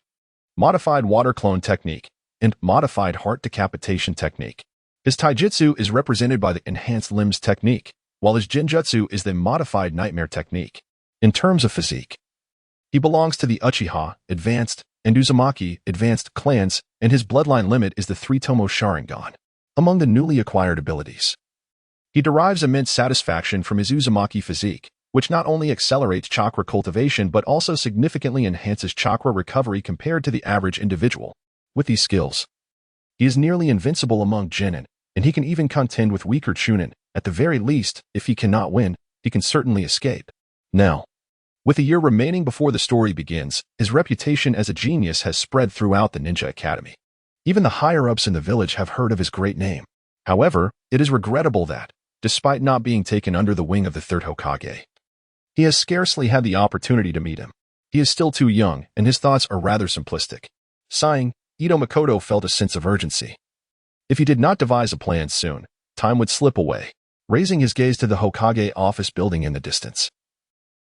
Speaker 1: Modified Water Clone Technique, and Modified Heart Decapitation Technique. His taijutsu is represented by the Enhanced Limbs Technique, while his genjutsu is the Modified Nightmare Technique. In terms of physique, he belongs to the Uchiha, Advanced, and Uzumaki, Advanced clans, and his bloodline limit is the 3-tomo Sharingan. Among the newly acquired abilities, he derives immense satisfaction from his Uzumaki physique, which not only accelerates chakra cultivation but also significantly enhances chakra recovery compared to the average individual. With these skills, he is nearly invincible among genin, and he can even contend with weaker chunin. At the very least, if he cannot win, he can certainly escape. Now, with a year remaining before the story begins, his reputation as a genius has spread throughout the Ninja Academy. Even the higher-ups in the village have heard of his great name. However, it is regrettable that, despite not being taken under the wing of the 3rd Hokage, he has scarcely had the opportunity to meet him. He is still too young, and his thoughts are rather simplistic. Sighing, Ito Makoto felt a sense of urgency. If he did not devise a plan soon, time would slip away. Raising his gaze to the Hokage office building in the distance,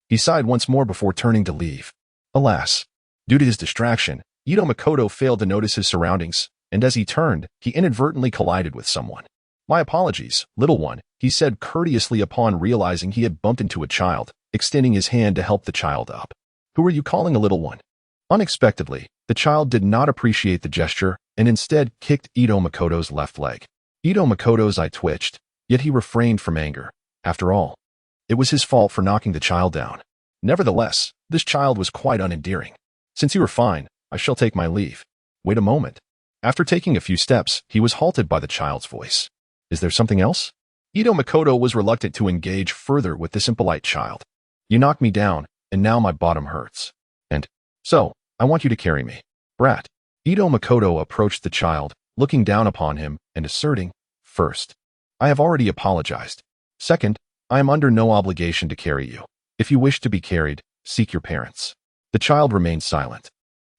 Speaker 1: he sighed once more before turning to leave. Alas, due to his distraction, Ito Makoto failed to notice his surroundings, and as he turned, he inadvertently collided with someone. "My apologies, little one," he said courteously upon realizing he had bumped into a child, extending his hand to help the child up. "Who are you calling a little one?" Unexpectedly, the child did not appreciate the gesture and instead kicked Ito Makoto's left leg. Ito Makoto's eye twitched, yet he refrained from anger. After all, it was his fault for knocking the child down. Nevertheless, this child was quite unendearing. "Since you are fine, I shall take my leave." "Wait a moment." After taking a few steps, he was halted by the child's voice. "Is there something else?" Ito Makoto was reluctant to engage further with this impolite child. "You knocked me down, and now my bottom hurts. And so, I want you to carry me." "Brat." Ito Makoto approached the child, looking down upon him and asserting, "First, I have already apologized. Second, I am under no obligation to carry you. If you wish to be carried, seek your parents." The child remained silent,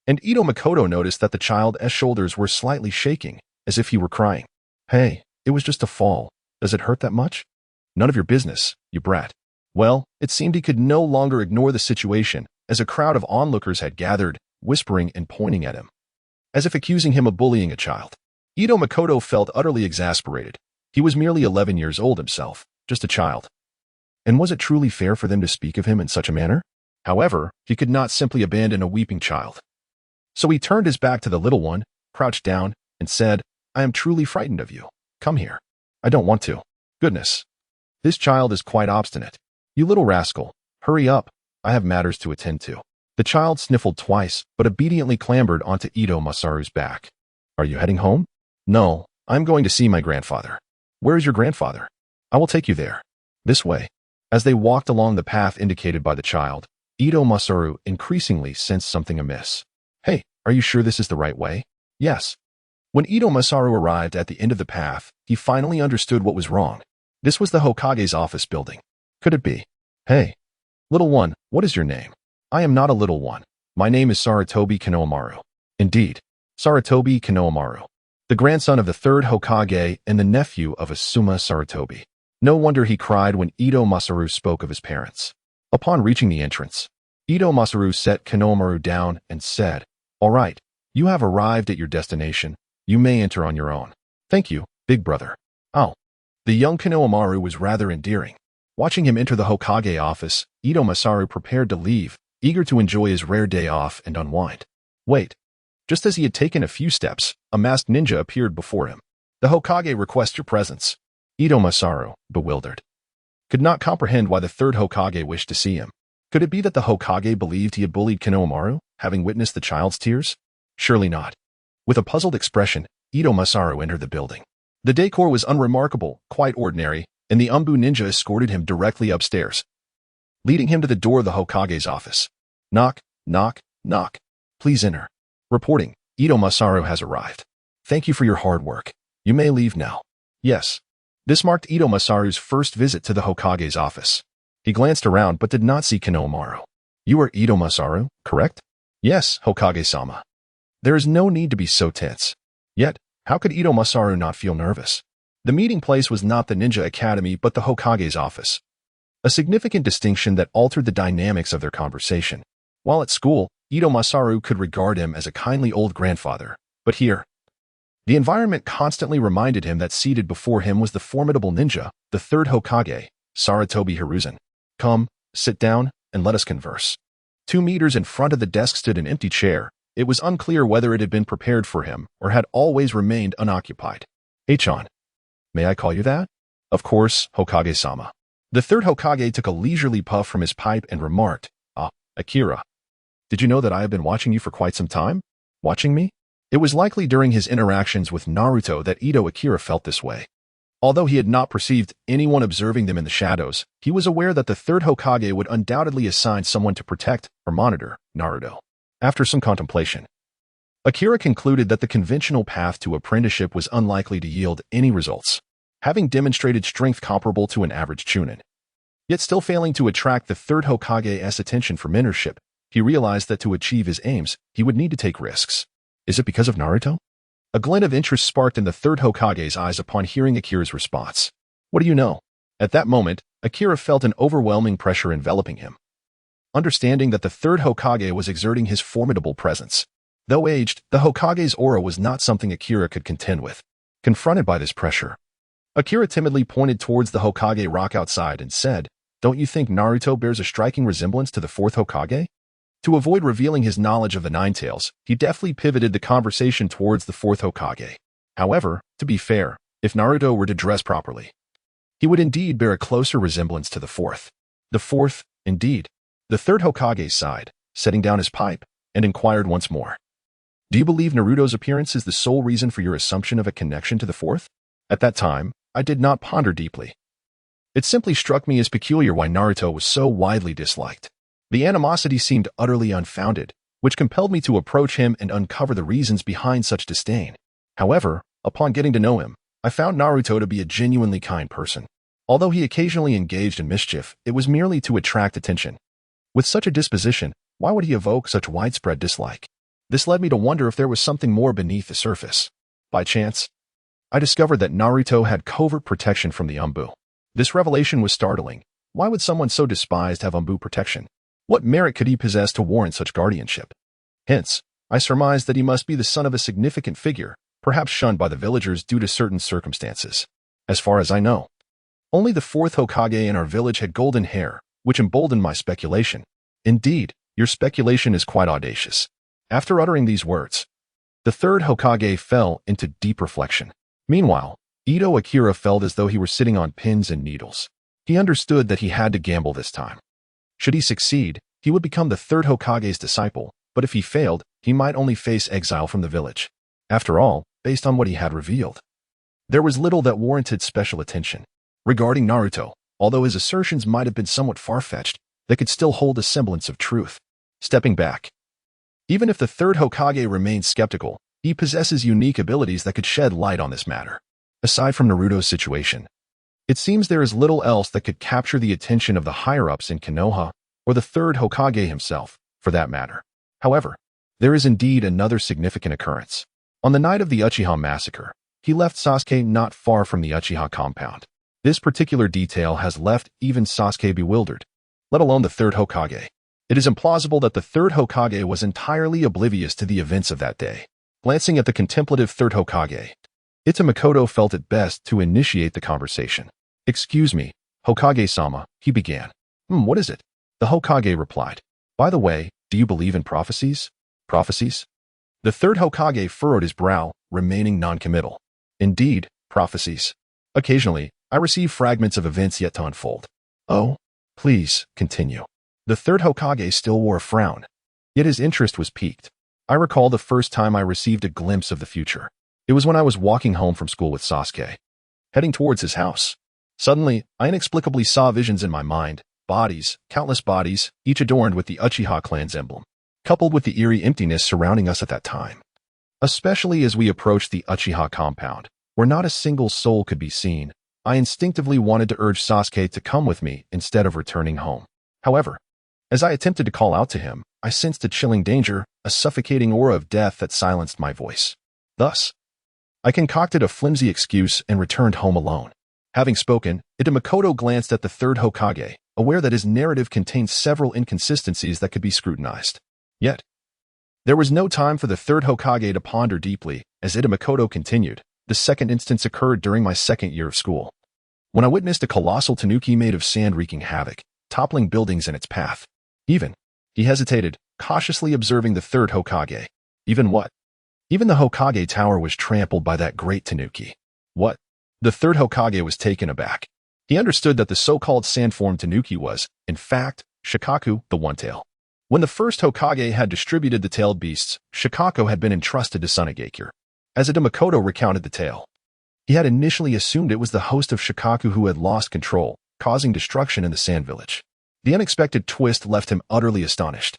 Speaker 1: and Ito Makoto noticed that the child's shoulders were slightly shaking, as if he were crying. "Hey, it was just a fall. Does it hurt that much?" "None of your business, you brat." Well, it seemed he could no longer ignore the situation, as a crowd of onlookers had gathered, whispering and pointing at him, as if accusing him of bullying a child. Ito Makoto felt utterly exasperated. He was merely 11 years old himself, just a child. And was it truly fair for them to speak of him in such a manner? However, he could not simply abandon a weeping child. So he turned his back to the little one, crouched down, and said, "I am truly frightened of you. Come here." "I don't want to." "Goodness. This child is quite obstinate." "You little rascal, hurry up. I have matters to attend to." The child sniffled twice, but obediently clambered onto Ito Masaru's back. "Are you heading home?" "No, I'm going to see my grandfather." "Where is your grandfather?" "I will take you there." "This way." As they walked along the path indicated by the child, Ito Masaru increasingly sensed something amiss. Hey, are you sure this is the right way? Yes. When Ito Masaru arrived at the end of the path, he finally understood what was wrong. This was the Hokage's office building. Could it be? Hey, little one, what is your name? I am not a little one. My name is Sarutobi Konohamaru. Indeed, Sarutobi Konohamaru, the grandson of the third Hokage and the nephew of Asuma Sarutobi. No wonder he cried when Ito Masaru spoke of his parents. Upon reaching the entrance, Ito Masaru set Konohamaru down and said, "All right, you have arrived at your destination. You may enter on your own." "Thank you, big brother." Oh. The young Konohamaru was rather endearing. Watching him enter the Hokage office, Ito Masaru prepared to leave, eager to enjoy his rare day off and unwind. Wait. Just as he had taken a few steps, a masked ninja appeared before him. "The Hokage requests your presence." Ito Masaru, bewildered, could not comprehend why the third Hokage wished to see him. Could it be that the Hokage believed he had bullied Konohamaru, having witnessed the child's tears? Surely not. With a puzzled expression, Ito Masaru entered the building. The decor was unremarkable, quite ordinary, and the Anbu ninja escorted him directly upstairs, leading him to the door of the Hokage's office. Knock, knock, knock. Please enter. Reporting, Ito Masaru has arrived. Thank you for your hard work. You may leave now. Yes. This marked Ito Masaru's first visit to the Hokage's office. He glanced around but did not see Konohamaru. You are Ito Masaru, correct? Yes, Hokage-sama. There is no need to be so tense. Yet, how could Ito Masaru not feel nervous? The meeting place was not the Ninja Academy but the Hokage's office. A significant distinction that altered the dynamics of their conversation. While at school, Ito Masaru could regard him as a kindly old grandfather, but here, the environment constantly reminded him that seated before him was the formidable ninja, the third Hokage, Sarutobi Hiruzen. Come, sit down, and let us converse. 2 meters in front of the desk stood an empty chair. It was unclear whether it had been prepared for him or had always remained unoccupied. Achan. May I call you that? Of course, Hokage-sama. The third Hokage took a leisurely puff from his pipe and remarked, "Ah, Akira. Did you know that I have been watching you for quite some time? Watching me?" It was likely during his interactions with Naruto that Ito Akira felt this way. Although he had not perceived anyone observing them in the shadows, he was aware that the third Hokage would undoubtedly assign someone to protect or monitor Naruto. After some contemplation, Akira concluded that the conventional path to apprenticeship was unlikely to yield any results, having demonstrated strength comparable to an average chunin. Yet still failing to attract the third Hokage's attention for mentorship, he realized that to achieve his aims, he would need to take risks. Is it because of Naruto? A glint of interest sparked in the third Hokage's eyes upon hearing Akira's response. What do you know? At that moment, Akira felt an overwhelming pressure enveloping him. Understanding that the third Hokage was exerting his formidable presence. Though aged, the Hokage's aura was not something Akira could contend with. Confronted by this pressure, Akira timidly pointed towards the Hokage rock outside and said, "Don't you think Naruto bears a striking resemblance to the fourth Hokage?" To avoid revealing his knowledge of the Nine Tails, he deftly pivoted the conversation towards the fourth Hokage. However, to be fair, if Naruto were to dress properly, he would indeed bear a closer resemblance to the fourth. The fourth, indeed. The third Hokage sighed, setting down his pipe, and inquired once more. Do you believe Naruto's appearance is the sole reason for your assumption of a connection to the fourth? At that time, I did not ponder deeply. It simply struck me as peculiar why Naruto was so widely disliked. The animosity seemed utterly unfounded, which compelled me to approach him and uncover the reasons behind such disdain. However, upon getting to know him, I found Naruto to be a genuinely kind person. Although he occasionally engaged in mischief, it was merely to attract attention. With such a disposition, why would he evoke such widespread dislike? This led me to wonder if there was something more beneath the surface. By chance, I discovered that Naruto had covert protection from the Anbu. This revelation was startling. Why would someone so despised have Anbu protection? What merit could he possess to warrant such guardianship? Hence, I surmised that he must be the son of a significant figure, perhaps shunned by the villagers due to certain circumstances. As far as I know, only the fourth Hokage in our village had golden hair, which emboldened my speculation. Indeed, your speculation is quite audacious. After uttering these words, the third Hokage fell into deep reflection. Meanwhile, Ito Akira felt as though he were sitting on pins and needles. He understood that he had to gamble this time. Should he succeed, he would become the third Hokage's disciple, but if he failed, he might only face exile from the village. After all, based on what he had revealed, there was little that warranted special attention. Regarding Naruto, although his assertions might have been somewhat far-fetched, that could still hold a semblance of truth. Stepping back. Even if the third Hokage remains skeptical, he possesses unique abilities that could shed light on this matter. Aside from Naruto's situation, it seems there is little else that could capture the attention of the higher-ups in Konoha, or the third Hokage himself, for that matter. However, there is indeed another significant occurrence. On the night of the Uchiha massacre, he left Sasuke not far from the Uchiha compound. This particular detail has left even Sasuke bewildered, let alone the third Hokage. It is implausible that the third Hokage was entirely oblivious to the events of that day. Glancing at the contemplative third Hokage, Itamekoto felt it best to initiate the conversation. "Excuse me, Hokage-sama," he began. What is it?" The Hokage replied. "By the way, do you believe in prophecies?" "Prophecies?" The third Hokage furrowed his brow, remaining non-committal. "Indeed, prophecies. Occasionally, I receive fragments of events yet to unfold." "Oh, please, continue." The third Hokage still wore a frown, yet his interest was piqued. "I recall the first time I received a glimpse of the future. It was when I was walking home from school with Sasuke, heading towards his house. Suddenly, I inexplicably saw visions in my mind, bodies, countless bodies, each adorned with the Uchiha clan's emblem, coupled with the eerie emptiness surrounding us at that time. Especially as we approached the Uchiha compound, where not a single soul could be seen, I instinctively wanted to urge Sasuke to come with me instead of returning home. However, as I attempted to call out to him, I sensed a chilling danger, a suffocating aura of death that silenced my voice. Thus, I concocted a flimsy excuse and returned home alone." Having spoken, Itamekoto glanced at the third Hokage, aware that his narrative contained several inconsistencies that could be scrutinized. Yet, there was no time for the third Hokage to ponder deeply. As Itamekoto continued, "The second instance occurred during my second year of school, when I witnessed a colossal tanuki made of sand wreaking havoc, toppling buildings in its path. Even," he hesitated, cautiously observing the third Hokage. "Even what?" "Even the Hokage Tower was trampled by that great tanuki." "What?" The third Hokage was taken aback. He understood that the so-called sand-formed tanuki was, in fact, Shikaku, the One-Tail. When the first Hokage had distributed the tailed beasts, Shikaku had been entrusted to Tsunagakure. As Itamekoto recounted the tale, he had initially assumed it was the host of Shikaku who had lost control, causing destruction in the Sand Village. The unexpected twist left him utterly astonished.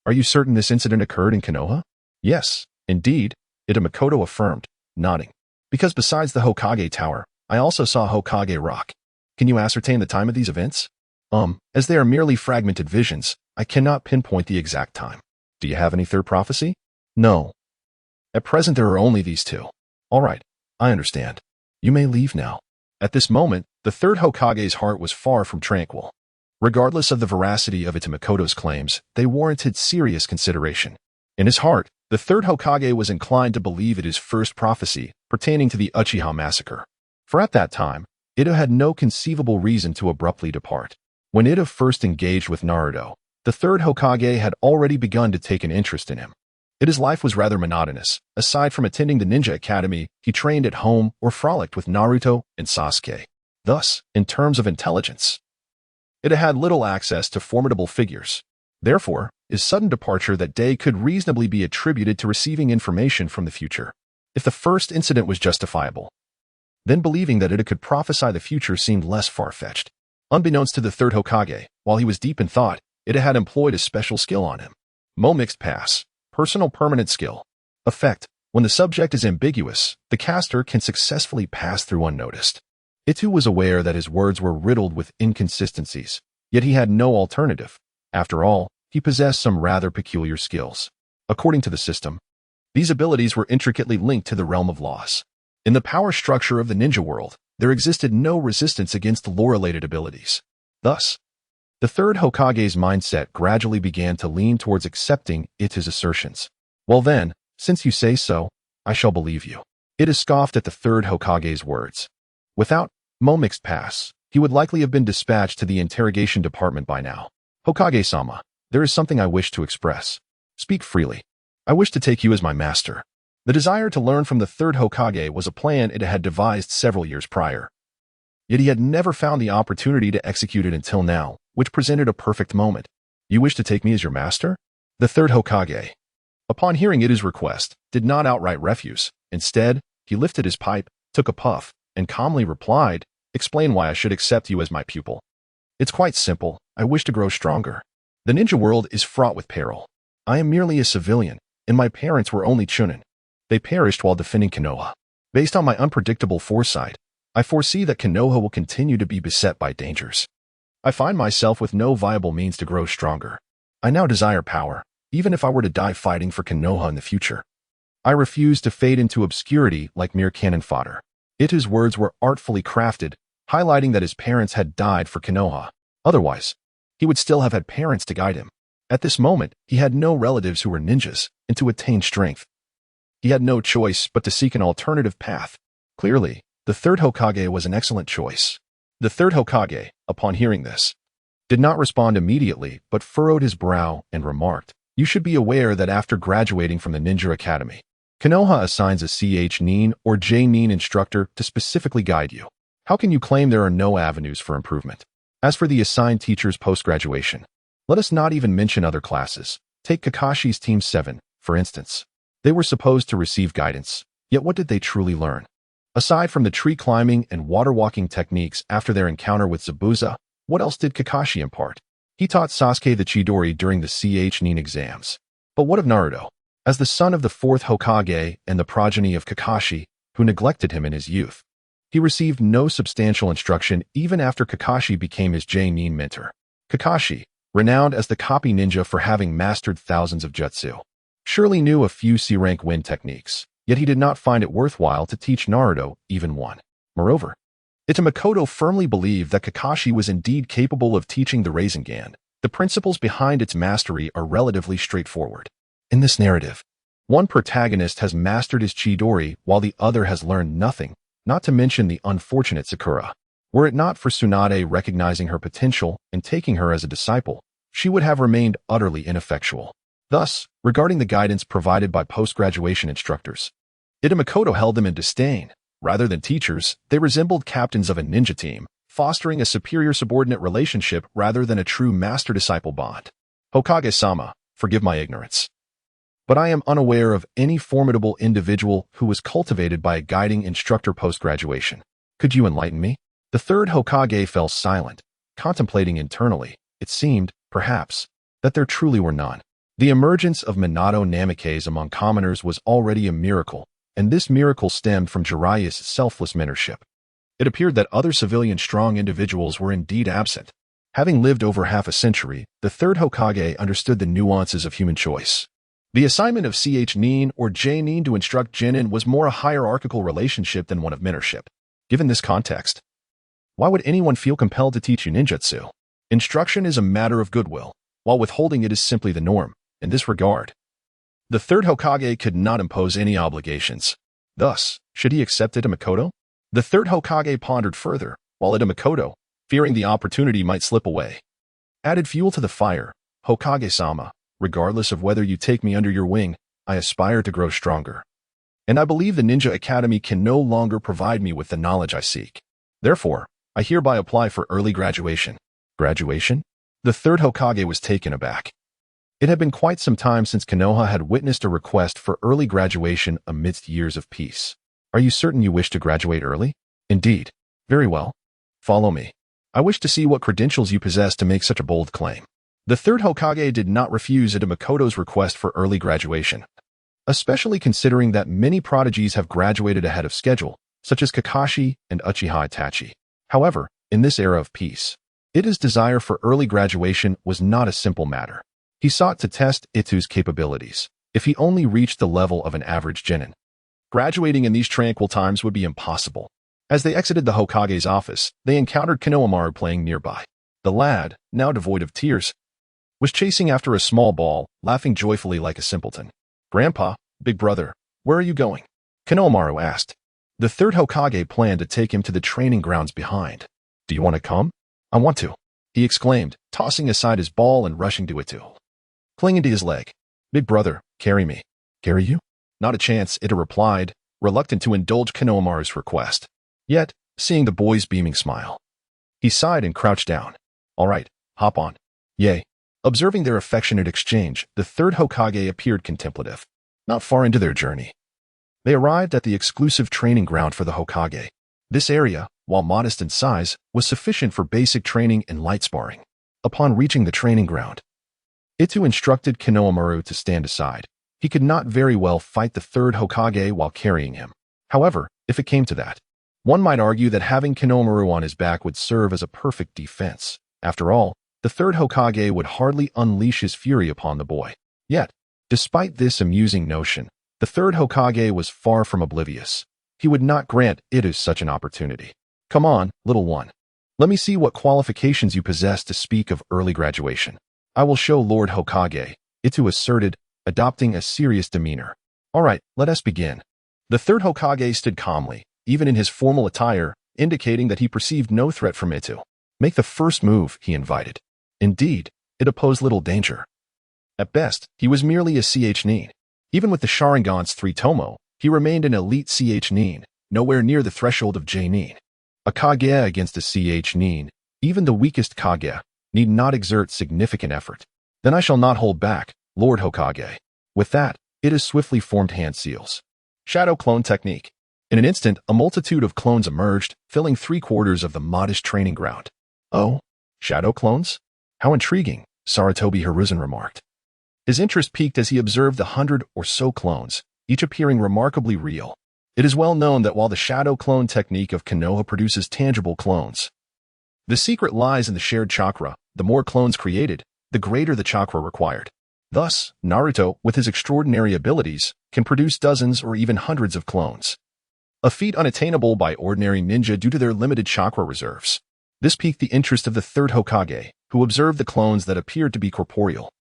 Speaker 1: "Are you certain this incident occurred in Konoha?" "Yes, indeed," Itamekoto affirmed, nodding. "Because besides the Hokage Tower, I also saw Hokage Rock." "Can you ascertain the time of these events?" As they are merely fragmented visions, I cannot pinpoint the exact time." "Do you have any third prophecy?" "No. At present there are only these two." "All right, I understand. You may leave now." At this moment, the third Hokage's heart was far from tranquil. Regardless of the veracity of Itamekoto's claims, they warranted serious consideration. In his heart, the third Hokage was inclined to believe it his first prophecy pertaining to the Uchiha massacre. For at that time, Ito had no conceivable reason to abruptly depart. When Ito first engaged with Naruto, the third Hokage had already begun to take an interest in him. Ito's life was rather monotonous. Aside from attending the ninja academy, he trained at home or frolicked with Naruto and Sasuke. Thus, in terms of intelligence, Ito had little access to formidable figures. Therefore, his sudden departure that day could reasonably be attributed to receiving information from the future. If the first incident was justifiable, then believing that Ito could prophesy the future seemed less far-fetched. Unbeknownst to the third Hokage, while he was deep in thought, Ito had employed a special skill on him. Mixed Pass, personal permanent skill. Effect: when the subject is ambiguous, the caster can successfully pass through unnoticed. Ito was aware that his words were riddled with inconsistencies, yet he had no alternative. After all, he possessed some rather peculiar skills. According to the system, these abilities were intricately linked to the realm of laws. In the power structure of the ninja world, there existed no resistance against lore-related abilities. Thus, the third Hokage's mindset gradually began to lean towards accepting Ito's assertions. "Well then, since you say so, I shall believe you." Ito scoffed at the third Hokage's words. Without Mixed Pass, he would likely have been dispatched to the interrogation department by now. "Hokage-sama, there is something I wish to express." "Speak freely." "I wish to take you as my master." The desire to learn from the third Hokage was a plan Ito had devised several years prior. Yet he had never found the opportunity to execute it until now, which presented a perfect moment. "You wish to take me as your master?" The third Hokage, upon hearing Ito's request, did not outright refuse. Instead, he lifted his pipe, took a puff, and calmly replied, "Explain why I should accept you as my pupil." It's quite simple. I wish to grow stronger. The ninja world is fraught with peril. I am merely a civilian, and my parents were only chunin. They perished while defending Konoha. Based on my unpredictable foresight, I foresee that Konoha will continue to be beset by dangers. I find myself with no viable means to grow stronger. I now desire power, even if I were to die fighting for Konoha in the future. I refuse to fade into obscurity like mere cannon fodder. Itu's words were artfully crafted, highlighting that his parents had died for Konoha. Otherwise, he would still have had parents to guide him. At this moment, he had no relatives who were ninjas, and to attain strength, he had no choice but to seek an alternative path. Clearly, the third Hokage was an excellent choice. The third Hokage, upon hearing this, did not respond immediately but furrowed his brow and remarked, "You should be aware that after graduating from the Ninja Academy, Konoha assigns a Ch-nin or J-nin instructor to specifically guide you. How can you claim there are no avenues for improvement? As for the assigned teachers post-graduation, let us not even mention other classes. Take Kakashi's Team 7, for instance. They were supposed to receive guidance, yet what did they truly learn? Aside from the tree climbing and water walking techniques after their encounter with Zabuza, what else did Kakashi impart? He taught Sasuke the Chidori during the Ch-nin exams. But what of Naruto? As the son of the fourth Hokage and the progeny of Kakashi, who neglected him in his youth, he received no substantial instruction even after Kakashi became his J-nin mentor. Kakashi, renowned as the copy ninja for having mastered thousands of jutsu, surely knew a few C-rank wind techniques, yet he did not find it worthwhile to teach Naruto even one. Moreover, Itamekoto firmly believed that Kakashi was indeed capable of teaching the Rasengan. The principles behind its mastery are relatively straightforward. In this narrative, one protagonist has mastered his Chidori while the other has learned nothing, not to mention the unfortunate Sakura. Were it not for Tsunade recognizing her potential and taking her as a disciple, she would have remained utterly ineffectual. Thus, regarding the guidance provided by post-graduation instructors, Itamekoto held them in disdain. Rather than teachers, they resembled captains of a ninja team, fostering a superior subordinate relationship rather than a true master-disciple bond. Hokage-sama, forgive my ignorance, but I am unaware of any formidable individual who was cultivated by a guiding instructor post-graduation. Could you enlighten me? The third Hokage fell silent, contemplating internally. It seemed, perhaps, that there truly were none. The emergence of Minato Namikaze among commoners was already a miracle, and this miracle stemmed from Jiraiya's selfless mentorship. It appeared that other civilian strong individuals were indeed absent. Having lived over half a century, the third Hokage understood the nuances of human choice. The assignment of Ch-nin or J-nin to instruct Genin was more a hierarchical relationship than one of mentorship. Given this context, why would anyone feel compelled to teach you ninjutsu? Instruction is a matter of goodwill, while withholding it is simply the norm. In this regard, the third Hokage could not impose any obligations. Thus, should he accept Itamekoto? The third Hokage pondered further, while Itamekoto, fearing the opportunity might slip away, added fuel to the fire. Hokage-sama, regardless of whether you take me under your wing, I aspire to grow stronger. And I believe the Ninja Academy can no longer provide me with the knowledge I seek. Therefore, I hereby apply for early graduation. Graduation? The third Hokage was taken aback. It had been quite some time since Konoha had witnessed a request for early graduation amidst years of peace. Are you certain you wish to graduate early? Indeed. Very well. Follow me. I wish to see what credentials you possess to make such a bold claim. The third Hokage did not refuse Itamekoto's request for early graduation, especially considering that many prodigies have graduated ahead of schedule, such as Kakashi and Uchiha Itachi. However, in this era of peace, Ita's desire for early graduation was not a simple matter. He sought to test Itu's capabilities. If he only reached the level of an average genin, graduating in these tranquil times would be impossible. As they exited the Hokage's office, they encountered Konohamaru playing nearby. The lad, now devoid of tears, was chasing after a small ball, laughing joyfully like a simpleton. "Grandpa, big brother, where are you going?" Konohamaru asked. The third Hokage planned to take him to the training grounds behind. "Do you want to come?" "I want to," he exclaimed, tossing aside his ball and rushing to Itu, clinging to his leg. "Big brother, carry me." "Carry you?" "Not a chance," Ita replied, reluctant to indulge Konohamaru's request. Yet, seeing the boy's beaming smile, he sighed and crouched down. "All right, hop on." "Yay." Observing their affectionate exchange, the third Hokage appeared contemplative. Not far into their journey, they arrived at the exclusive training ground for the Hokage. This area, while modest in size, was sufficient for basic training and light sparring. Upon reaching the training ground, Itu instructed Konohamaru to stand aside. He could not very well fight the third Hokage while carrying him. However, if it came to that, one might argue that having Konohamaru on his back would serve as a perfect defense. After all, the third Hokage would hardly unleash his fury upon the boy. Yet, despite this amusing notion, the third Hokage was far from oblivious. He would not grant Itu such an opportunity. Come on, little one. Let me see what qualifications you possess to speak of early graduation. I will show Lord Hokage, Itu asserted, adopting a serious demeanor. All right, let us begin. The third Hokage stood calmly, even in his formal attire, indicating that he perceived no threat from Itu. Make the first move, he invited. Indeed, it posed little danger. At best, he was merely a nin. Even with the Sharingan's 3 tomo, he remained an elite nin, nowhere near the threshold of J-nin. A Kage against a nin, even the weakest Kage, need not exert significant effort. Then I shall not hold back, Lord Hokage. With that, Itu swiftly formed hand seals. Shadow clone technique. In an instant, a multitude of clones emerged, filling 3/4 of the modest training ground. Oh, shadow clones? How intriguing, Sarutobi Hiruzen remarked. His interest peaked as he observed the 100 or so clones, each appearing remarkably real. It is well known that while the shadow clone technique of Konoha produces tangible clones, the secret lies in the shared chakra. The more clones created, the greater the chakra required. Thus, Naruto, with his extraordinary abilities, can produce dozens or even hundreds of clones. A feat unattainable by ordinary ninja due to their limited chakra reserves. This piqued the interest of the third Hokage, who observed the clones that appeared to be corporeal.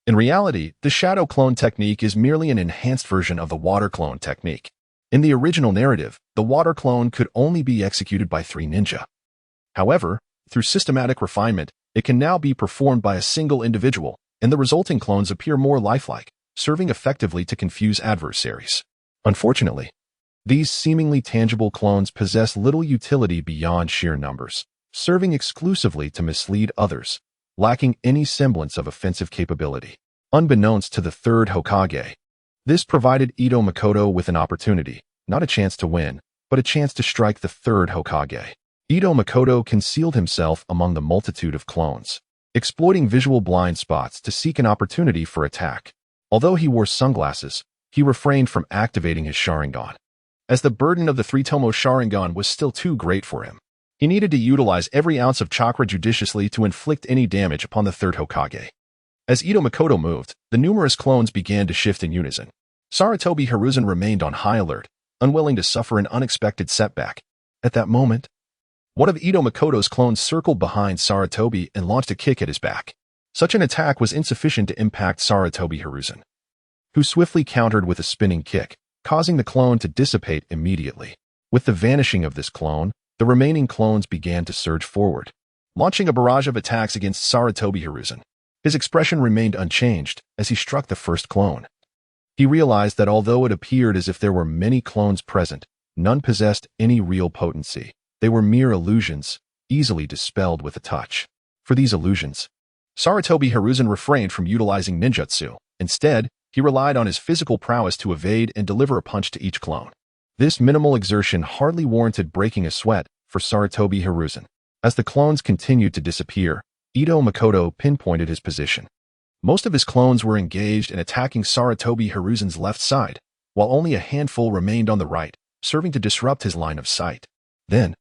Speaker 1: In reality, the shadow clone technique is merely an enhanced version of the water clone technique. In the original narrative, the water clone could only be executed by 3 ninja. However, through systematic refinement, it can now be performed by a single individual, and the resulting clones appear more lifelike, serving effectively to confuse adversaries. Unfortunately, these seemingly tangible clones possess little utility beyond sheer numbers, serving exclusively to mislead others, lacking any semblance of offensive capability. Unbeknownst to the third Hokage, this provided Ito Makoto with an opportunity, not a chance to win, but a chance to strike the third Hokage. Ito Makoto concealed himself among the multitude of clones, exploiting visual blind spots to seek an opportunity for attack. Although he wore sunglasses, he refrained from activating his Sharingan, as the burden of the 3-tomo Sharingan was still too great for him. He needed to utilize every ounce of chakra judiciously to inflict any damage upon the third Hokage. As Ito Makoto moved, the numerous clones began to shift in unison. Sarutobi Hiruzen remained on high alert, unwilling to suffer an unexpected setback. At that moment, one of Ito Makoto's clones circled behind Sarutobi and launched a kick at his back. Such an attack was insufficient to impact Sarutobi Hiruzen, who swiftly countered with a spinning kick, causing the clone to dissipate immediately. With the vanishing of this clone, the remaining clones began to surge forward, launching a barrage of attacks against Sarutobi Hiruzen. His expression remained unchanged as he struck the first clone. He realized that although it appeared as if there were many clones present, none possessed any real potency. They were mere illusions, easily dispelled with a touch. For these illusions, Sarutobi Hiruzen refrained from utilizing ninjutsu. Instead, he relied on his physical prowess to evade and deliver a punch to each clone. This minimal exertion hardly warranted breaking a sweat for Sarutobi Hiruzen. As the clones continued to disappear, Ito Makoto pinpointed his position. Most of his clones were engaged in attacking Sarutobi Hiruzen's left side, while only a handful remained on the right, serving to disrupt his line of sight. Then,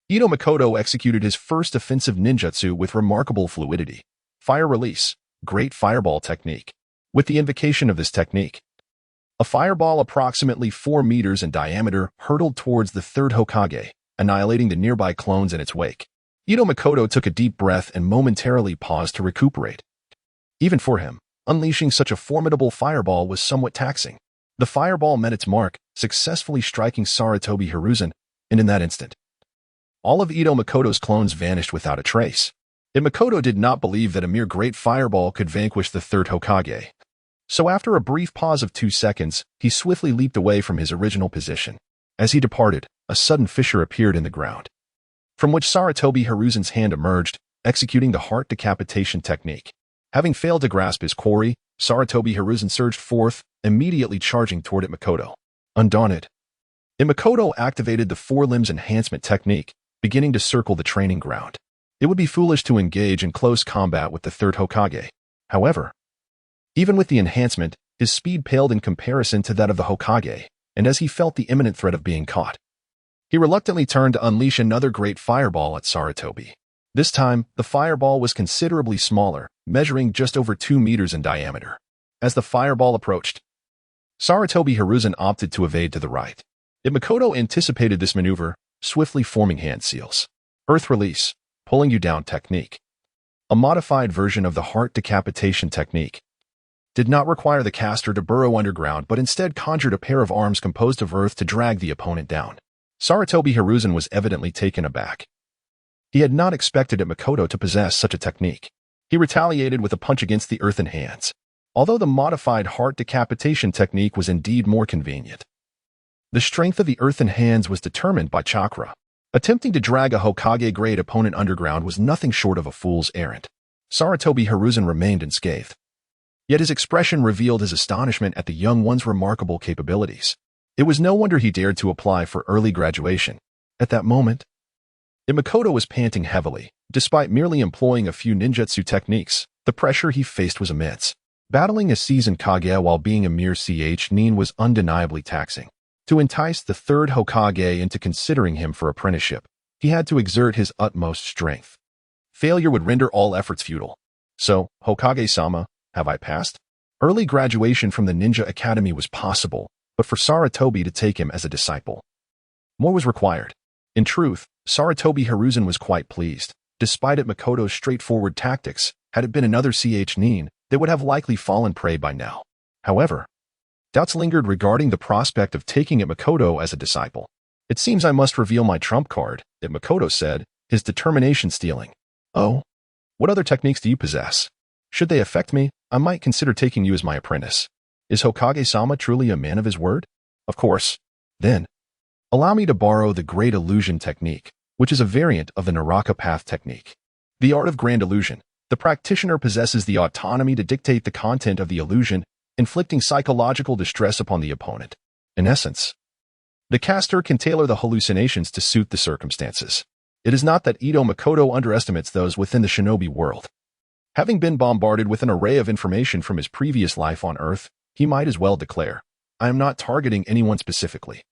Speaker 1: Ito Makoto executed his first offensive ninjutsu with remarkable fluidity. Fire release, great fireball technique. With the invocation of this technique, a fireball approximately 4 meters in diameter hurtled towards the third Hokage, annihilating the nearby clones in its wake. Ito Makoto took a deep breath and momentarily paused to recuperate. Even for him, unleashing such a formidable fireball was somewhat taxing. The fireball met its mark, successfully striking Sarutobi Hiruzen, and in that instant, all of Ito Makoto's clones vanished without a trace. And Makoto did not believe that a mere great fireball could vanquish the third Hokage. So after a brief pause of 2 seconds, he swiftly leaped away from his original position. As he departed, a sudden fissure appeared in the ground, from which Sarutobi Hiruzen's hand emerged, executing the heart decapitation technique. Having failed to grasp his quarry, Sarutobi Hiruzen surged forth, immediately charging toward Makoto. Undaunted, Makoto activated the 4 limbs enhancement technique, beginning to circle the training ground. It would be foolish to engage in close combat with the third Hokage. However, even with the enhancement, his speed paled in comparison to that of the Hokage, and as he felt the imminent threat of being caught, he reluctantly turned to unleash another great fireball at Sarutobi. This time, the fireball was considerably smaller, measuring just over 2 meters in diameter. As the fireball approached, Sarutobi Hiruzen opted to evade to the right. Makoto anticipated this maneuver, swiftly forming hand seals. Earth release, pulling you down technique. A modified version of the heart decapitation technique. Did not require the caster to burrow underground but instead conjured a pair of arms composed of earth to drag the opponent down. Sarutobi Hiruzen was evidently taken aback. He had not expected Makoto to possess such a technique. He retaliated with a punch against the earthen hands. Although the modified heart decapitation technique was indeed more convenient, the strength of the earthen hands was determined by chakra. Attempting to drag a Hokage-grade opponent underground was nothing short of a fool's errand. Sarutobi Hiruzen remained unscathed. Yet his expression revealed his astonishment at the young one's remarkable capabilities. It was no wonder he dared to apply for early graduation. At that moment, Makoto was panting heavily. Despite merely employing a few ninjutsu techniques, the pressure he faced was immense. Battling a seasoned Kage while being a mere nin was undeniably taxing. To entice the third Hokage into considering him for apprenticeship, he had to exert his utmost strength. Failure would render all efforts futile. So, Hokage-sama, have I passed? Early graduation from the Ninja Academy was possible, but for Sarutobi to take him as a disciple, more was required. In truth, Sarutobi Hiruzen was quite pleased. Despite Makoto's straightforward tactics, had it been another nin, they would have likely fallen prey by now. However, doubts lingered regarding the prospect of taking Makoto as a disciple. It seems I must reveal my trump card, Makoto said, his determination stealing. Oh? What other techniques do you possess? Should they affect me, I might consider taking you as my apprentice. Is Hokage-sama truly a man of his word? Of course. Then, allow me to borrow the Great Illusion technique, which is a variant of the Naraka Path technique. The art of grand illusion. The practitioner possesses the autonomy to dictate the content of the illusion, inflicting psychological distress upon the opponent. In essence, the caster can tailor the hallucinations to suit the circumstances. It is not that Ito Makoto underestimates those within the shinobi world. Having been bombarded with an array of information from his previous life on Earth, he might as well declare, I am not targeting anyone specifically.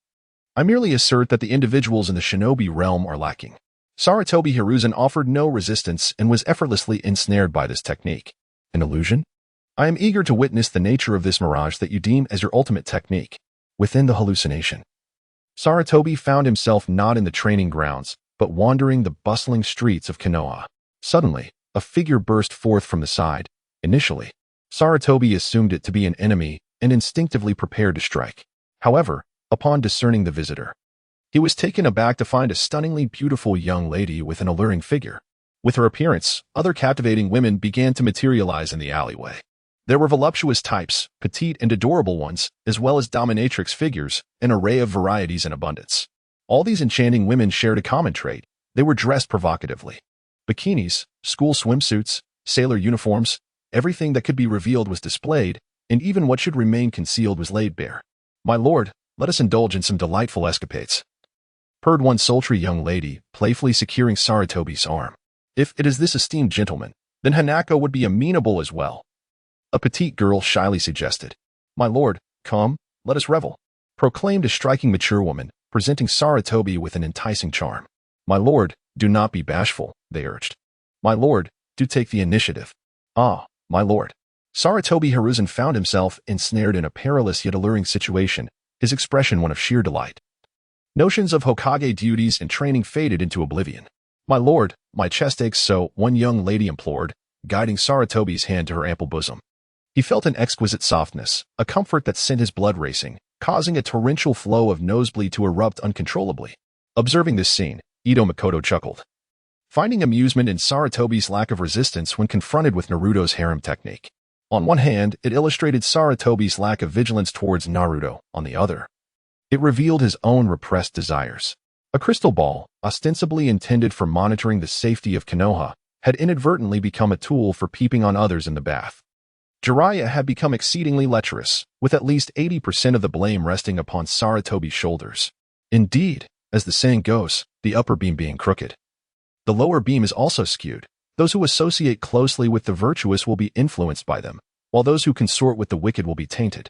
Speaker 1: I merely assert that the individuals in the shinobi realm are lacking. Sarutobi Hiruzen offered no resistance and was effortlessly ensnared by this technique. An illusion? I am eager to witness the nature of this mirage that you deem as your ultimate technique. Within the hallucination, Sarutobi found himself not in the training grounds, but wandering the bustling streets of Konoha. Suddenly, a figure burst forth from the side. Initially, Sarutobi assumed it to be an enemy and instinctively prepared to strike. However, upon discerning the visitor, he was taken aback to find a stunningly beautiful young lady with an alluring figure. With her appearance, other captivating women began to materialize in the alleyway. There were voluptuous types, petite and adorable ones, as well as dominatrix figures, an array of varieties in abundance. All these enchanting women shared a common trait. They were dressed provocatively. Bikinis, school swimsuits, sailor uniforms, everything that could be revealed was displayed, and even what should remain concealed was laid bare. My lord, let us indulge in some delightful escapades, purred one sultry young lady, playfully securing Sarutobi's arm. If it is this esteemed gentleman, then Hanako would be amenable as well. A petite girl shyly suggested. My lord, come, let us revel, proclaimed a striking mature woman, presenting Sarutobi with an enticing charm. My lord, do not be bashful, they urged. My lord, do take the initiative. Ah, my lord. Sarutobi Hiruzen found himself ensnared in a perilous yet alluring situation, his expression one of sheer delight. Notions of Hokage duties and training faded into oblivion. My lord, my chest aches so, one young lady implored, guiding Sarutobi's hand to her ample bosom. He felt an exquisite softness, a comfort that sent his blood racing, causing a torrential flow of nosebleed to erupt uncontrollably. Observing this scene, Ito Makoto chuckled, finding amusement in Sarutobi's lack of resistance when confronted with Naruto's harem technique. On one hand, it illustrated Sarutobi's lack of vigilance towards Naruto. On the other, it revealed his own repressed desires. A crystal ball, ostensibly intended for monitoring the safety of Konoha, had inadvertently become a tool for peeping on others in the bath. Jiraiya had become exceedingly lecherous, with at least 80% of the blame resting upon Sarutobi's shoulders. Indeed, as the saying goes, the upper beam being crooked. The lower beam is also skewed. Those who associate closely with the virtuous will be influenced by them, while those who consort with the wicked will be tainted.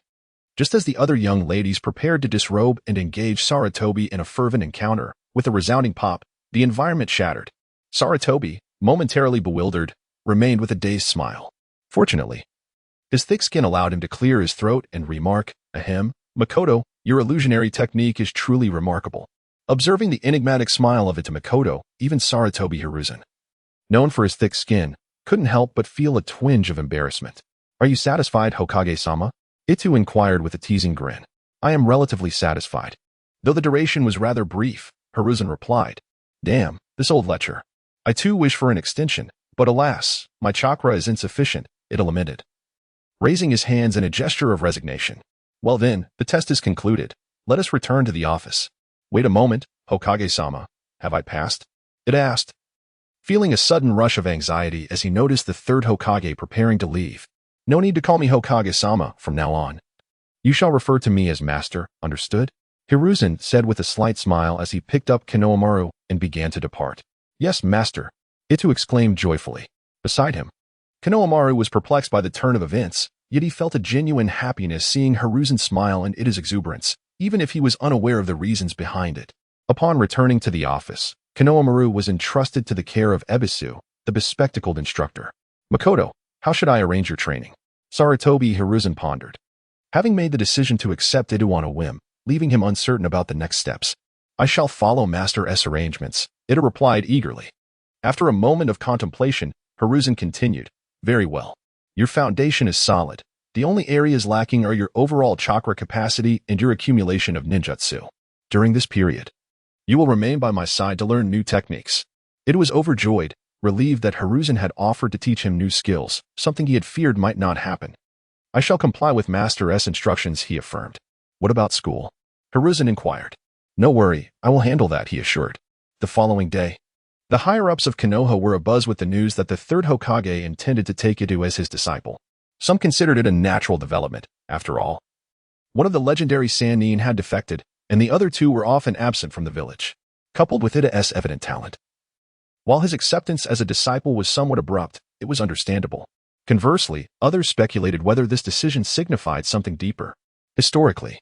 Speaker 1: Just as the other young ladies prepared to disrobe and engage Sarutobi in a fervent encounter, with a resounding pop, the environment shattered. Sarutobi, momentarily bewildered, remained with a dazed smile. Fortunately, his thick skin allowed him to clear his throat and remark, "Ahem, Makoto, your illusionary technique is truly remarkable." Observing the enigmatic smile of it to Makoto, even Sarutobi Hiruzen, known for his thick skin, couldn't help but feel a twinge of embarrassment. "Are you satisfied, Hokage-sama?" Itu inquired with a teasing grin. "I am relatively satisfied." Though the duration was rather brief, Hiruzen replied, "Damn, this old lecher. I too wish for an extension, but alas, my chakra is insufficient," it lamented, raising his hands in a gesture of resignation. "Well then, the test is concluded. Let us return to the office." "Wait a moment, Hokage-sama. Have I passed?" it asked, feeling a sudden rush of anxiety as he noticed the third Hokage preparing to leave. "No need to call me Hokage-sama from now on. You shall refer to me as Master, understood?" Hiruzen said with a slight smile as he picked up Konohamaru and began to depart. "Yes, Master," Itu exclaimed joyfully. Beside him, Konohamaru was perplexed by the turn of events, yet he felt a genuine happiness seeing Hiruzen smile and Ita's exuberance, even if he was unaware of the reasons behind it. Upon returning to the office, Konohamaru was entrusted to the care of Ebisu, the bespectacled instructor. "Makoto, how should I arrange your training?" Sarutobi Hiruzen pondered, having made the decision to accept Itu on a whim, leaving him uncertain about the next steps. "I shall follow Master S arrangements," Itu replied eagerly. After a moment of contemplation, Hiruzen continued, "Very well. Your foundation is solid. The only areas lacking are your overall chakra capacity and your accumulation of ninjutsu. During this period, you will remain by my side to learn new techniques." Itu was overjoyed, relieved that Hiruzen had offered to teach him new skills, something he had feared might not happen. "I shall comply with Master S instructions," he affirmed. "What about school?" Hiruzen inquired. "No worry, I will handle that," he assured. The following day, the higher-ups of Konoha were abuzz with the news that the third Hokage intended to take Itu as his disciple. Some considered it a natural development, after all. One of the legendary Sannin had defected, and the other two were often absent from the village, coupled with Ita's evident talent. While his acceptance as a disciple was somewhat abrupt, it was understandable. Conversely, others speculated whether this decision signified something deeper. Historically,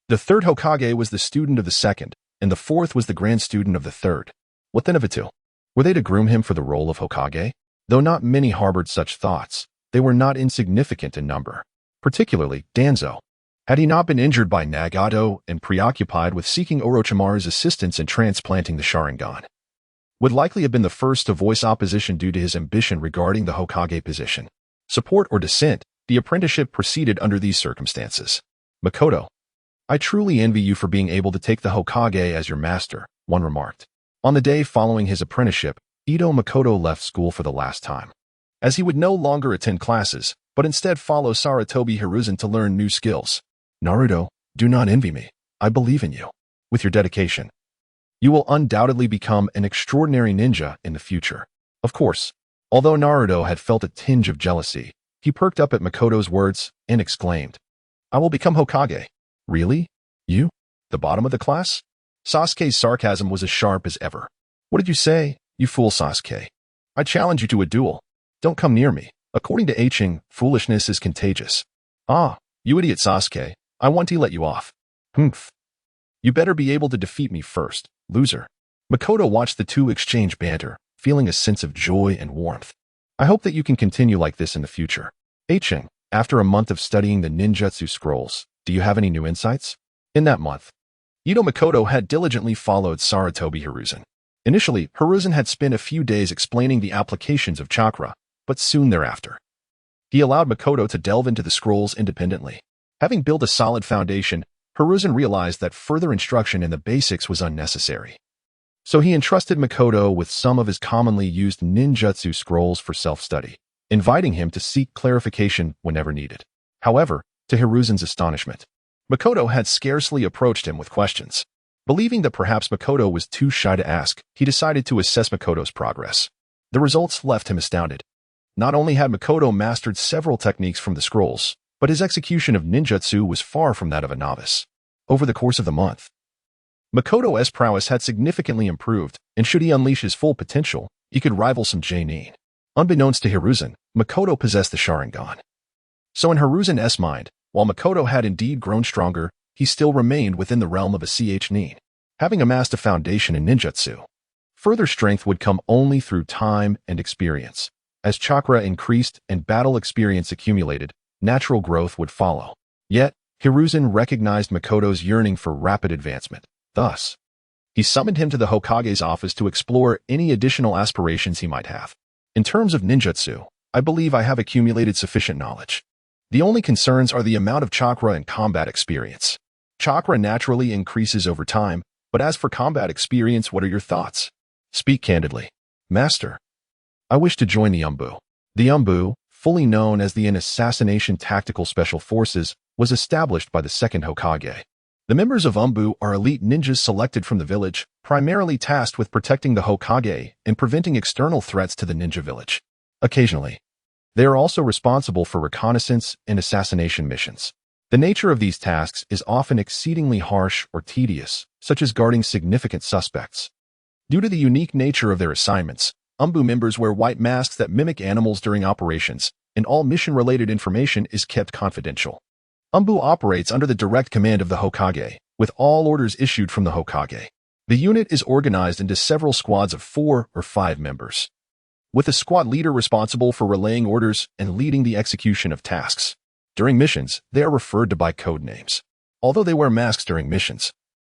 Speaker 1: the third Hokage was the student of the second, and the fourth was the grand student of the third. What then of Itu? Were they to groom him for the role of Hokage? Though not many harbored such thoughts, they were not insignificant in number. Particularly, Danzo. Had he not been injured by Nagato and preoccupied with seeking Orochimaru's assistance in transplanting the Sharingan, would likely have been the first to voice opposition due to his ambition regarding the Hokage position. Support or dissent, the apprenticeship proceeded under these circumstances. "Makoto, I truly envy you for being able to take the Hokage as your master," one remarked. On the day following his apprenticeship, Ito Makoto left school for the last time, as he would no longer attend classes, but instead follow Sarutobi Hiruzen to learn new skills. "Naruto, do not envy me. I believe in you. With your dedication, you will undoubtedly become an extraordinary ninja in the future." Of course, although Naruto had felt a tinge of jealousy, he perked up at Makoto's words and exclaimed, "I will become Hokage." "Really? You? The bottom of the class?" Sasuke's sarcasm was as sharp as ever. "What did you say, you fool Sasuke? I challenge you to a duel. Don't come near me. According to Aiching, foolishness is contagious." "Ah, you idiot Sasuke, I want to let you off." "Humph. You better be able to defeat me first, loser." Makoto watched the two exchange banter, feeling a sense of joy and warmth. "I hope that you can continue like this in the future." Aiching, after a month of studying the ninjutsu scrolls, do you have any new insights? In that month, Ito Makoto had diligently followed Sarutobi Hiruzen. Initially, Hiruzen had spent a few days explaining the applications of chakra, but soon thereafter, he allowed Makoto to delve into the scrolls independently. Having built a solid foundation, Hiruzen realized that further instruction in the basics was unnecessary. So he entrusted Makoto with some of his commonly used ninjutsu scrolls for self-study, inviting him to seek clarification whenever needed. However, to Hiruzen's astonishment, Makoto had scarcely approached him with questions. Believing that perhaps Makoto was too shy to ask, he decided to assess Makoto's progress. The results left him astounded. Not only had Makoto mastered several techniques from the scrolls, but his execution of ninjutsu was far from that of a novice. Over the course of the month, Makoto's prowess had significantly improved, and should he unleash his full potential, he could rival some J-nin. Unbeknownst to Hiruzen, Makoto possessed the Sharingan. So in Hiruzen's mind, while Makoto had indeed grown stronger, he still remained within the realm of a ch-nin, having amassed a foundation in ninjutsu. Further strength would come only through time and experience. As chakra increased and battle experience accumulated, natural growth would follow. Yet, Hiruzen recognized Makoto's yearning for rapid advancement. Thus, he summoned him to the Hokage's office to explore any additional aspirations he might have. In terms of ninjutsu, I believe I have accumulated sufficient knowledge. The only concerns are the amount of chakra and combat experience. Chakra naturally increases over time, but as for combat experience, what are your thoughts? Speak candidly. Master, I wish to join the Anbu. The Anbu, fully known as the Assassination Tactical Special Forces, was established by the second Hokage. The members of Anbu are elite ninjas selected from the village, primarily tasked with protecting the Hokage and preventing external threats to the ninja village. Occasionally, they are also responsible for reconnaissance and assassination missions. The nature of these tasks is often exceedingly harsh or tedious, such as guarding significant suspects. Due to the unique nature of their assignments, Anbu members wear white masks that mimic animals during operations, and all mission-related information is kept confidential. Anbu operates under the direct command of the Hokage, with all orders issued from the Hokage. The unit is organized into several squads of 4 or 5 members, with a squad leader responsible for relaying orders and leading the execution of tasks. During missions, they are referred to by code names. Although they wear masks during missions,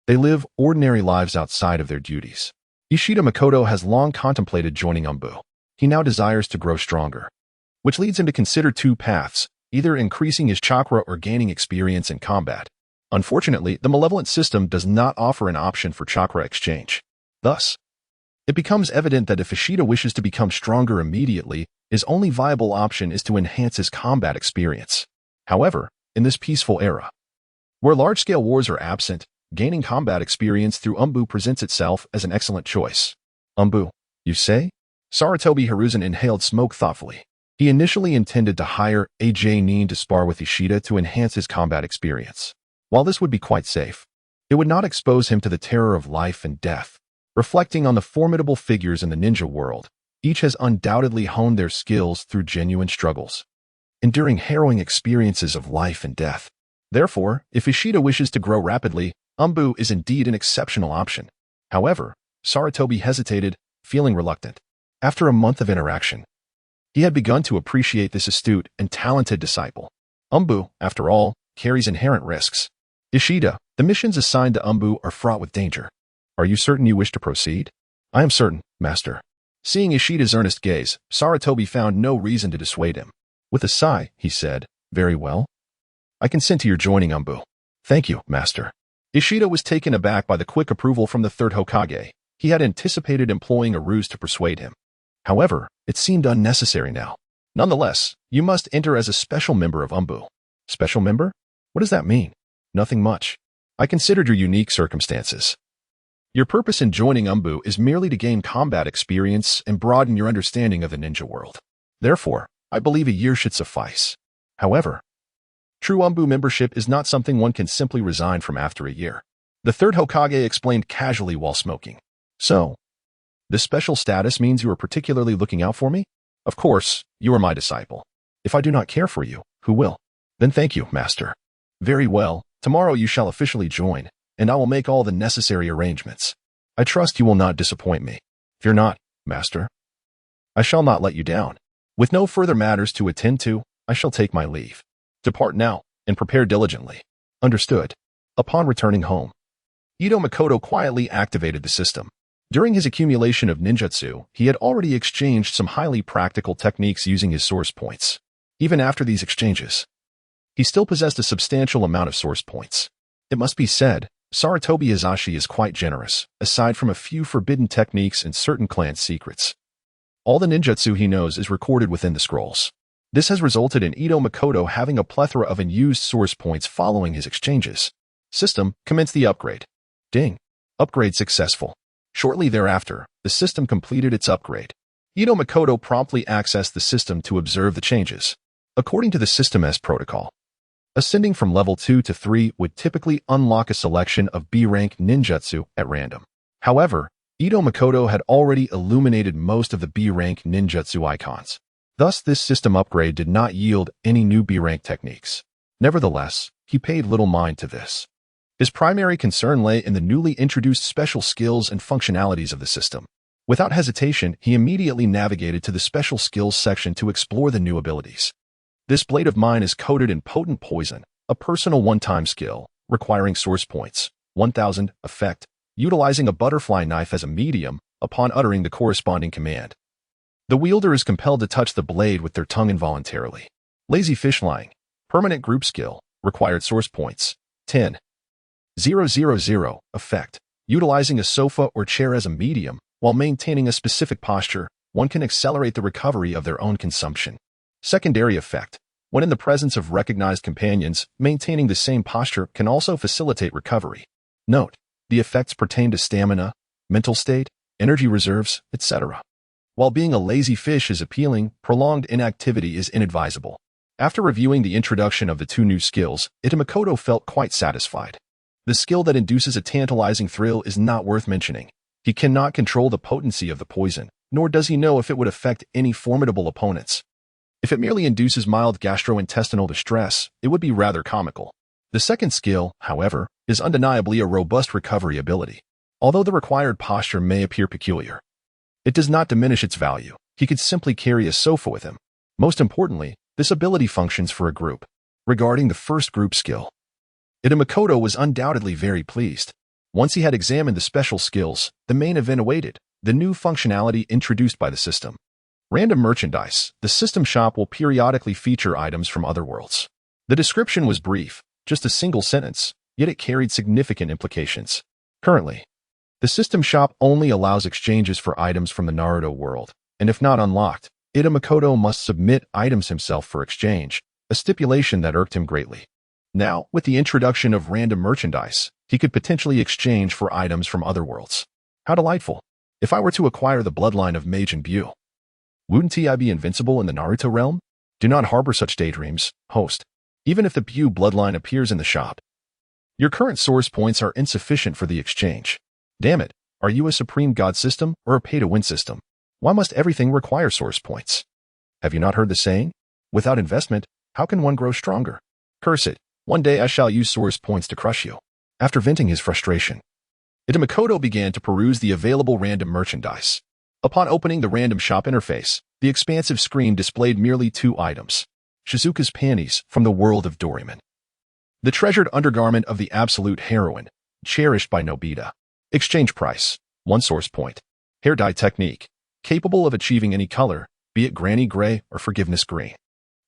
Speaker 1: they live ordinary lives outside of their duties. Ishida Makoto has long contemplated joining Anbu. He now desires to grow stronger, which leads him to consider 2 paths, either increasing his chakra or gaining experience in combat. Unfortunately, the malevolent system does not offer an option for chakra exchange. Thus, it becomes evident that if Ishida wishes to become stronger immediately, his only viable option is to enhance his combat experience. However, in this peaceful era, where large-scale wars are absent, gaining combat experience through Anbu presents itself as an excellent choice. Anbu, you say? Sarutobi Hiruzen inhaled smoke thoughtfully. He initially intended to hire a J-nin to spar with Ishida to enhance his combat experience. While this would be quite safe, it would not expose him to the terror of life and death. Reflecting on the formidable figures in the ninja world, each has undoubtedly honed their skills through genuine struggles, enduring harrowing experiences of life and death. Therefore, if Ishida wishes to grow rapidly, Anbu is indeed an exceptional option. However, Sarutobi hesitated, feeling reluctant. After a month of interaction, he had begun to appreciate this astute and talented disciple. Anbu, after all, carries inherent risks. Ishida, the missions assigned to Anbu are fraught with danger. Are you certain you wish to proceed? I am certain, Master. Seeing Ishida's earnest gaze, Sarutobi found no reason to dissuade him. With a sigh, he said, very well. I consent to your joining Anbu. Thank you, Master. Ishida was taken aback by the quick approval from the third Hokage. He had anticipated employing a ruse to persuade him. However, it seemed unnecessary now. Nonetheless, you must enter as a special member of Anbu. Special member? What does that mean? Nothing much. I considered your unique circumstances. Your purpose in joining Anbu is merely to gain combat experience and broaden your understanding of the ninja world. Therefore, I believe a year should suffice. However, true Anbu membership is not something one can simply resign from after a year. The third Hokage explained casually while smoking. So, this special status means you are particularly looking out for me? Of course, you are my disciple. If I do not care for you, who will? Then thank you, Master. Very well, tomorrow you shall officially join, and I will make all the necessary arrangements. I trust you will not disappoint me. Fear not, Master. I shall not let you down. With no further matters to attend to, I shall take my leave. Depart now, and prepare diligently. Understood. Upon returning home, Ito Makoto quietly activated the system. During his accumulation of ninjutsu, he had already exchanged some highly practical techniques using his source points. Even after these exchanges, he still possessed a substantial amount of source points. It must be said, Sarutobi Hizashi is quite generous, aside from a few forbidden techniques and certain clan secrets. All the ninjutsu he knows is recorded within the scrolls. This has resulted in Ito Makoto having a plethora of unused source points following his exchanges. System, commence the upgrade. Ding. Upgrade successful. Shortly thereafter, the system completed its upgrade. Ito Makoto promptly accessed the system to observe the changes. According to the system's protocol, Ascending from level 2 to 3 would typically unlock a selection of B-rank ninjutsu at random. However, Ito Makoto had already illuminated most of the B-rank ninjutsu icons. Thus, this system upgrade did not yield any new B-rank techniques. Nevertheless, he paid little mind to this. His primary concern lay in the newly introduced special skills and functionalities of the system. Without hesitation, he immediately navigated to the special skills section to explore the new abilities. This blade of mine is coated in potent poison, a personal one-time skill, requiring source points, 1000, effect, utilizing a butterfly knife as a medium upon uttering the corresponding command. The wielder is compelled to touch the blade with their tongue involuntarily. Lazy fish lying, permanent group skill, required source points, 10. 000, effect, utilizing a sofa or chair as a medium, while maintaining a specific posture, one can accelerate the recovery of their own consumption. Secondary effect, when in the presence of recognized companions, maintaining the same posture can also facilitate recovery. Note, the effects pertain to stamina, mental state, energy reserves, etc. While being a lazy fish is appealing, prolonged inactivity is inadvisable. After reviewing the introduction of the two new skills, Ito Makoto felt quite satisfied. The skill that induces a tantalizing thrill is not worth mentioning. He cannot control the potency of the poison, nor does he know if it would affect any formidable opponents. If it merely induces mild gastrointestinal distress, it would be rather comical. The second skill, however, is undeniably a robust recovery ability. Although the required posture may appear peculiar, it does not diminish its value. He could simply carry a sofa with him. Most importantly, this ability functions for a group. Regarding the first group skill, Ito Makoto was undoubtedly very pleased. Once he had examined the special skills, the main event awaited, the new functionality introduced by the system. Random merchandise. The system shop will periodically feature items from other worlds. The description was brief, just a single sentence, yet it carried significant implications. Currently, the system shop only allows exchanges for items from the Naruto world, and if not unlocked, Ito Makoto must submit items himself for exchange, a stipulation that irked him greatly. Now, with the introduction of random merchandise, he could potentially exchange for items from other worlds. How delightful! If I were to acquire the bloodline of Mage and Bu, wouldn't I be invincible in the Naruto realm? Do not harbor such daydreams, host. Even if the Bu bloodline appears in the shop, your current source points are insufficient for the exchange. Damn it, are you a supreme god system or a pay-to-win system? Why must everything require source points? Have you not heard the saying? Without investment, how can one grow stronger? Curse it, one day I shall use source points to crush you. After venting his frustration, Ito Makoto began to peruse the available random merchandise. Upon opening the random shop interface, the expansive screen displayed merely two items. Shizuka's panties from the world of Doraemon. The treasured undergarment of the absolute heroine, cherished by Nobita. Exchange price, 1 source point. Hair dye technique, capable of achieving any color, be it granny gray or forgiveness green.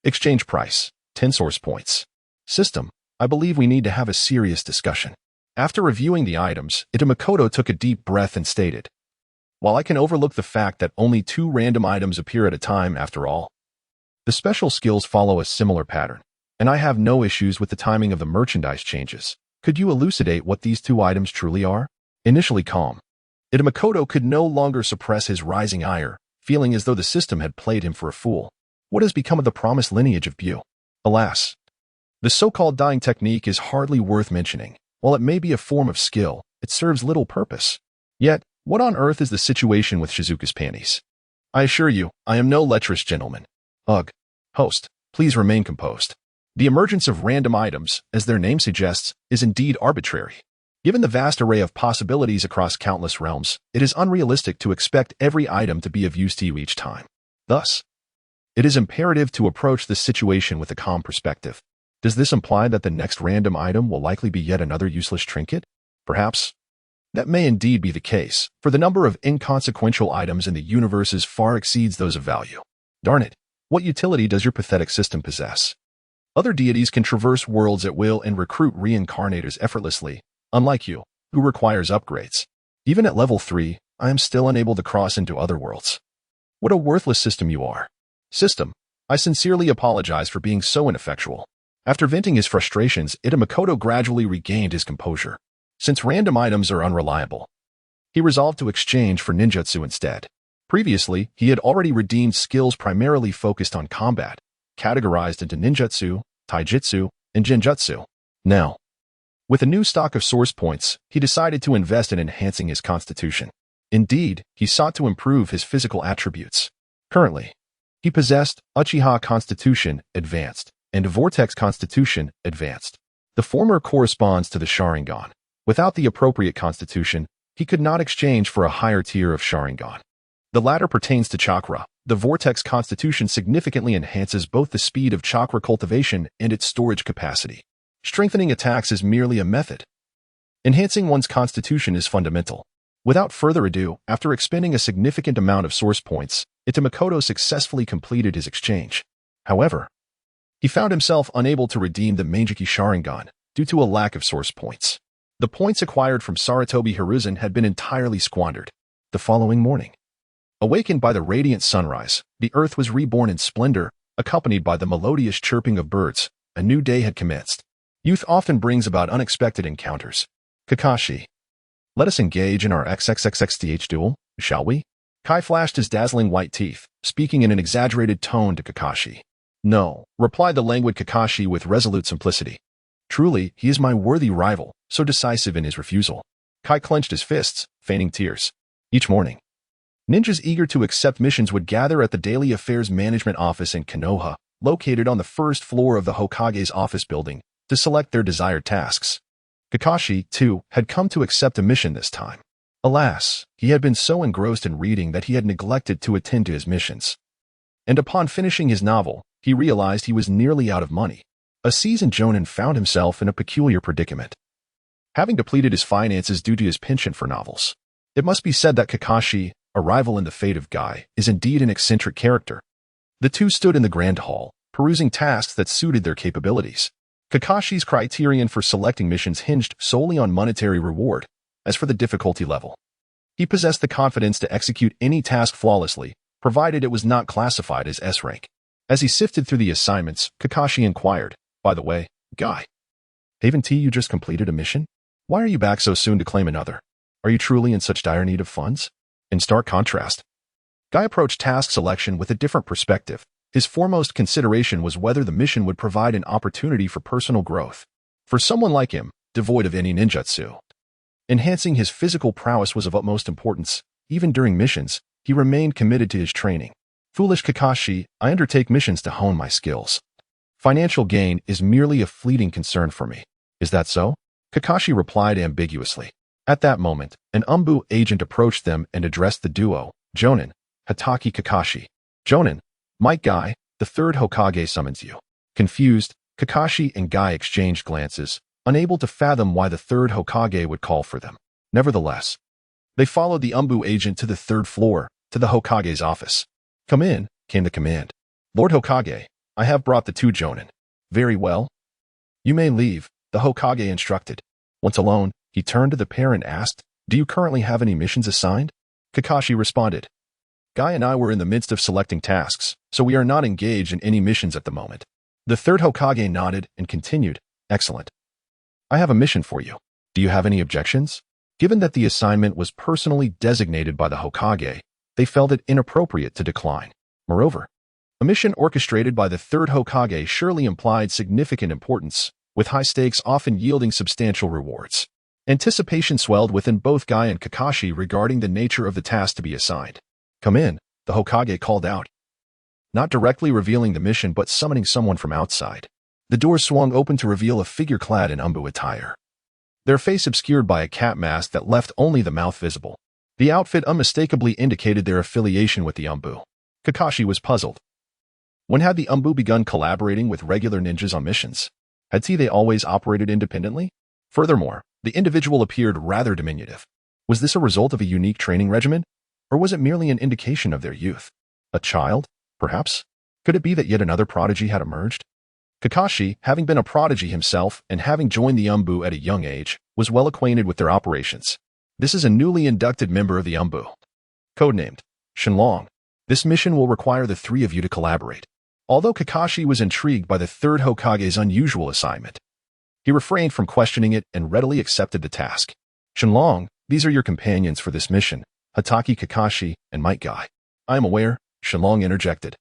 Speaker 1: Exchange price, 10 source points. System, I believe we need to have a serious discussion. After reviewing the items, Ito Makoto took a deep breath and stated, while I can overlook the fact that only 2 random items appear at a time after all, the special skills follow a similar pattern, and I have no issues with the timing of the merchandise changes. Could you elucidate what these 2 items truly are? Initially calm, Ito Makoto could no longer suppress his rising ire, feeling as though the system had played him for a fool. What has become of the promised lineage of Bu? Alas, the so-called dyeing technique is hardly worth mentioning. While it may be a form of skill, it serves little purpose. Yet, what on earth is the situation with Shizuka's panties? I assure you, I am no lecherous gentleman. Ugh. Host, please remain composed. The emergence of random items, as their name suggests, is indeed arbitrary. Given the vast array of possibilities across countless realms, it is unrealistic to expect every item to be of use to you each time. Thus, it is imperative to approach this situation with a calm perspective. Does this imply that the next random item will likely be yet another useless trinket? Perhaps. That may indeed be the case, for the number of inconsequential items in the universes far exceeds those of value. Darn it, what utility does your pathetic system possess? Other deities can traverse worlds at will and recruit reincarnators effortlessly, unlike you, who requires upgrades. Even at level 3, I am still unable to cross into other worlds. What a worthless system you are. System, I sincerely apologize for being so ineffectual. After venting his frustrations, Ito Makoto gradually regained his composure. Since random items are unreliable, he resolved to exchange for ninjutsu instead. Previously, he had already redeemed skills primarily focused on combat, categorized into ninjutsu, taijutsu, in Genjutsu. Now, with a new stock of source points, he decided to invest in enhancing his constitution. Indeed, he sought to improve his physical attributes. Currently, he possessed Uchiha Constitution Advanced and Vortex Constitution Advanced. The former corresponds to the Sharingan. Without the appropriate constitution, he could not exchange for a higher tier of Sharingan. The latter pertains to chakra. The Vortex Constitution significantly enhances both the speed of chakra cultivation and its storage capacity. Strengthening attacks is merely a method. Enhancing one's constitution is fundamental. Without further ado, after expending a significant amount of source points, Itamakoto successfully completed his exchange. However, he found himself unable to redeem the Mangekyu Sharingan due to a lack of source points. The points acquired from Sarutobi Hiruzen had been entirely squandered. The following morning, awakened by the radiant sunrise, the earth was reborn in splendor, accompanied by the melodious chirping of birds. A new day had commenced. Youth often brings about unexpected encounters. Kakashi, let us engage in our XXXXTH duel, shall we? Kai flashed his dazzling white teeth, speaking in an exaggerated tone to Kakashi. No, replied the languid Kakashi with resolute simplicity. Truly, he is my worthy rival, so decisive in his refusal. Kai clenched his fists, feigning tears. Each morning, ninjas eager to accept missions would gather at the Daily Affairs Management Office in Konoha, located on the first floor of the Hokage's office building, to select their desired tasks. Kakashi, too, had come to accept a mission this time. Alas, he had been so engrossed in reading that he had neglected to attend to his missions. And upon finishing his novel, he realized he was nearly out of money. A seasoned jonin found himself in a peculiar predicament. Having depleted his finances due to his penchant for novels, it must be said that Kakashi, a rival in the fate of Guy, is indeed an eccentric character. The two stood in the grand hall, perusing tasks that suited their capabilities. Kakashi's criterion for selecting missions hinged solely on monetary reward. As for the difficulty level, he possessed the confidence to execute any task flawlessly, provided it was not classified as S rank. As he sifted through the assignments, Kakashi inquired, by the way, Guy, haven't you just completed a mission? Why are you back so soon to claim another? Are you truly in such dire need of funds? In stark contrast, Guy approached task selection with a different perspective. His foremost consideration was whether the mission would provide an opportunity for personal growth. For someone like him, devoid of any ninjutsu, enhancing his physical prowess was of utmost importance. Even during missions, he remained committed to his training. Foolish Kakashi, I undertake missions to hone my skills. Financial gain is merely a fleeting concern for me. Is that so? Kakashi replied ambiguously. At that moment, an Anbu agent approached them and addressed the duo, Jonin, Hatake Kakashi. Jonin, Mike Guy, the third Hokage summons you. Confused, Kakashi and Guy exchanged glances, unable to fathom why the third Hokage would call for them. Nevertheless, they followed the Anbu agent to the third floor, to the Hokage's office. Come in, came the command. Lord Hokage, I have brought the two Jonin. Very well. You may leave, the Hokage instructed. Once alone, he turned to the pair and asked, do you currently have any missions assigned? Kakashi responded. Guy and I were in the midst of selecting tasks, so we are not engaged in any missions at the moment. The third Hokage nodded and continued, excellent. I have a mission for you. Do you have any objections? Given that the assignment was personally designated by the Hokage, they felt it inappropriate to decline. Moreover, a mission orchestrated by the third Hokage surely implied significant importance, with high stakes often yielding substantial rewards. Anticipation swelled within both Guy and Kakashi regarding the nature of the task to be assigned. Come in, the Hokage called out. Not directly revealing the mission but summoning someone from outside. The door swung open to reveal a figure clad in Anbu attire. Their face obscured by a cap mask that left only the mouth visible. The outfit unmistakably indicated their affiliation with the Anbu. Kakashi was puzzled. When had the Anbu begun collaborating with regular ninjas on missions? Had they always operated independently? Furthermore, the individual appeared rather diminutive. Was this a result of a unique training regimen? Or was it merely an indication of their youth? A child, perhaps? Could it be that yet another prodigy had emerged? Kakashi, having been a prodigy himself and having joined the Anbu at a young age, was well acquainted with their operations. This is a newly inducted member of the Anbu. Codenamed Shenlong. This mission will require the three of you to collaborate. Although Kakashi was intrigued by the third Hokage's unusual assignment, he refrained from questioning it and readily accepted the task. Shenlong, these are your companions for this mission, Hatake Kakashi and Might Guy. I am aware, Shenlong interjected,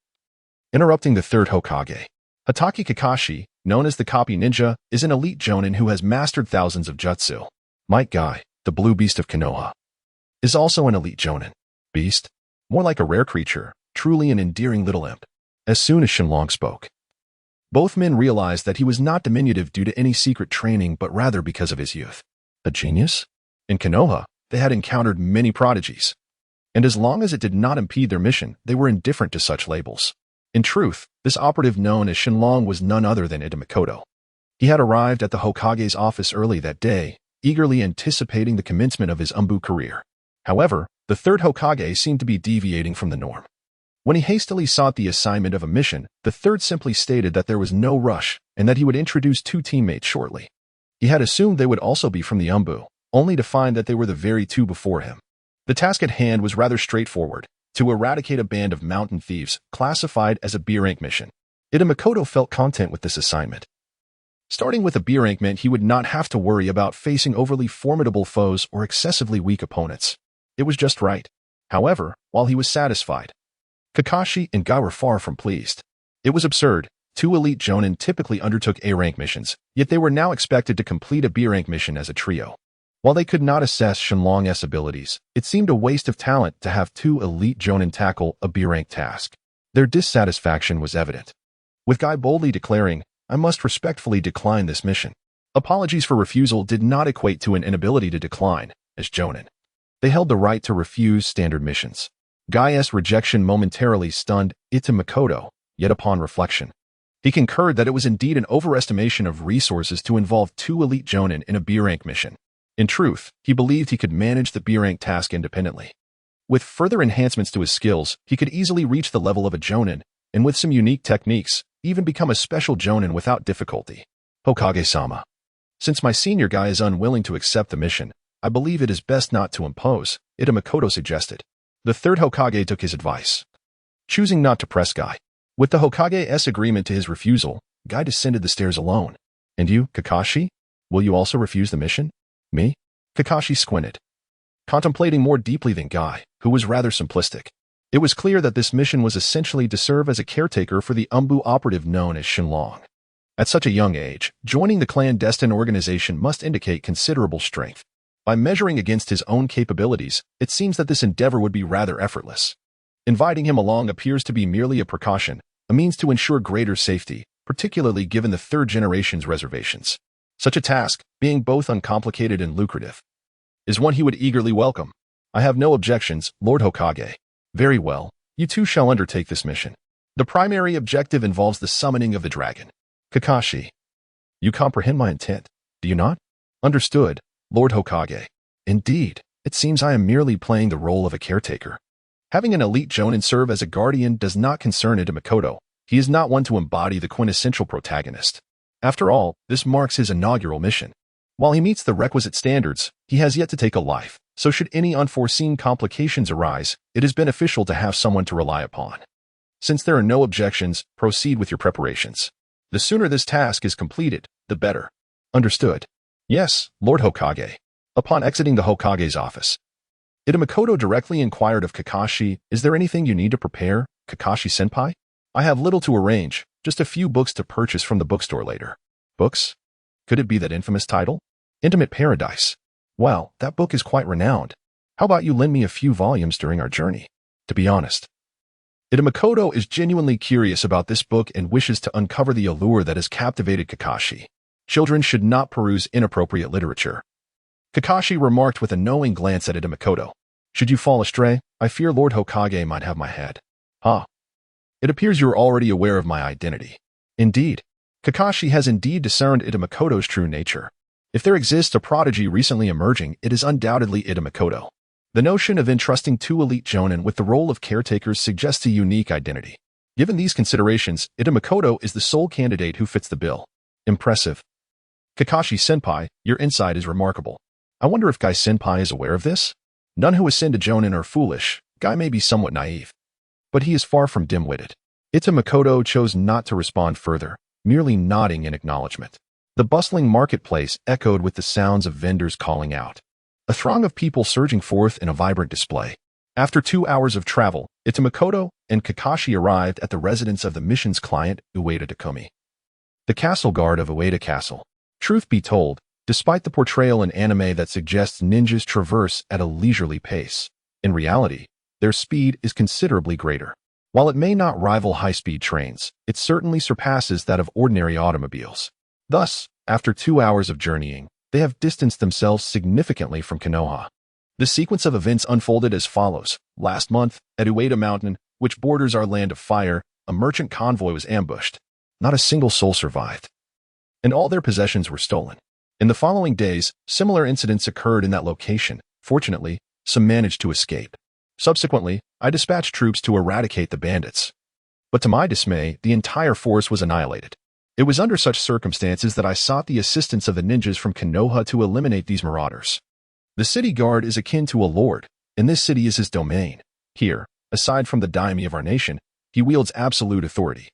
Speaker 1: interrupting the third Hokage. Hatake Kakashi, known as the Copy Ninja, is an elite jonin who has mastered thousands of jutsu. Might Guy, the blue beast of Konoha, is also an elite jonin. Beast? More like a rare creature, truly an endearing little imp. As soon as Shenlong spoke, both men realized that he was not diminutive due to any secret training but rather because of his youth. A genius? In Konoha, they had encountered many prodigies, and as long as it did not impede their mission, they were indifferent to such labels. In truth, this operative known as Shenlong was none other than Ita Makoto. He had arrived at the Hokage's office early that day, eagerly anticipating the commencement of his Anbu career. However, the third Hokage seemed to be deviating from the norm. When he hastily sought the assignment of a mission, the third simply stated that there was no rush and that he would introduce 2 teammates shortly. He had assumed they would also be from the Anbu, only to find that they were the very 2 before him. The task at hand was rather straightforward: to eradicate a band of mountain thieves classified as a B rank mission. Ita Makoto felt content with this assignment. Starting with a B rank meant he would not have to worry about facing overly formidable foes or excessively weak opponents. It was just right. However, while he was satisfied, Kakashi and Guy were far from pleased. It was absurd. 2 elite jonin typically undertook A-rank missions, yet they were now expected to complete a B-rank mission as a trio. While they could not assess Shenlong's abilities, it seemed a waste of talent to have 2 elite jonin tackle a B-rank task. Their dissatisfaction was evident, with Guy boldly declaring, "I must respectfully decline this mission." Apologies for refusal did not equate to an inability to decline, as jonin. They held the right to refuse standard missions. Guy's rejection momentarily stunned Ita Makoto, yet upon reflection, he concurred that it was indeed an overestimation of resources to involve 2 elite jonin in a B-rank mission. In truth, he believed he could manage the B-rank task independently. With further enhancements to his skills, he could easily reach the level of a jonin, and with some unique techniques, even become a special jonin without difficulty. Hokage-sama, since my senior Guy is unwilling to accept the mission, I believe it is best not to impose, Ita Makoto suggested. The third Hokage took his advice, choosing not to press Guy. With the Hokage's agreement to his refusal, Guy descended the stairs alone. "And you, Kakashi? Will you also refuse the mission?" "Me?" Kakashi squinted, contemplating more deeply than Guy, who was rather simplistic. It was clear that this mission was essentially to serve as a caretaker for the Anbu operative known as Shenlong. At such a young age, joining the clandestine organization must indicate considerable strength. By measuring against his own capabilities, it seems that this endeavor would be rather effortless. Inviting him along appears to be merely a precaution, a means to ensure greater safety, particularly given the third generation's reservations. Such a task, being both uncomplicated and lucrative, is one he would eagerly welcome. "I have no objections, Lord Hokage." "Very well, you 2 shall undertake this mission. The primary objective involves the summoning of the dragon." "Kakashi, you comprehend my intent, do you not?" "Understood, Lord Hokage." "Indeed, it seems I am merely playing the role of a caretaker." Having an elite jonin serve as a guardian does not concern Ita Makoto. He is not one to embody the quintessential protagonist. After all, this marks his inaugural mission. While he meets the requisite standards, he has yet to take a life, so should any unforeseen complications arise, it is beneficial to have someone to rely upon. Since there are no objections, proceed with your preparations. The sooner this task is completed, the better. "Understood." "Yes, Lord Hokage." Upon exiting the Hokage's office, Ita Makoto directly inquired of Kakashi, "Is there anything you need to prepare, Kakashi-senpai?" "I have little to arrange, just a few books to purchase from the bookstore later." "Books? Could it be that infamous title? Intimate Paradise?" "Well, that book is quite renowned. How about you lend me a few volumes during our journey?" To be honest, Ita Makoto is genuinely curious about this book and wishes to uncover the allure that has captivated Kakashi. Children should not peruse inappropriate literature. Kakashi remarked with a knowing glance at Ita Makoto. "Should you fall astray, I fear Lord Hokage might have my head." "Ah. It appears you are already aware of my identity." Indeed, Kakashi has indeed discerned Ita Makoto's true nature. If there exists a prodigy recently emerging, it is undoubtedly Ita Makoto. The notion of entrusting 2 elite jonin with the role of caretakers suggests a unique identity. Given these considerations, Ita Makoto is the sole candidate who fits the bill. Impressive. Kakashi-senpai, your insight is remarkable. I wonder if Guy-senpai is aware of this? None who ascend to jonin are foolish. Guy may be somewhat naive, but he is far from dim-witted. Ita Makoto chose not to respond further, merely nodding in acknowledgement. The bustling marketplace echoed with the sounds of vendors calling out, a throng of people surging forth in a vibrant display. After 2 hours of travel, Ita Makoto and Kakashi arrived at the residence of the mission's client, Ueda Takumi. The Castle Guard of Ueda Castle. Truth be told, despite the portrayal in anime that suggests ninjas traverse at a leisurely pace, in reality, their speed is considerably greater. While it may not rival high-speed trains, it certainly surpasses that of ordinary automobiles. Thus, after 2 hours of journeying, they have distanced themselves significantly from Konoha. The sequence of events unfolded as follows. Last month, at Ueda Mountain, which borders our land of fire, a merchant convoy was ambushed. Not a single soul survived, and all their possessions were stolen. In the following days, similar incidents occurred in that location. Fortunately, some managed to escape. Subsequently, I dispatched troops to eradicate the bandits. But to my dismay, the entire force was annihilated. It was under such circumstances that I sought the assistance of the ninjas from Konoha to eliminate these marauders. The city guard is akin to a lord, and this city is his domain. Here, aside from the daimyo of our nation, he wields absolute authority.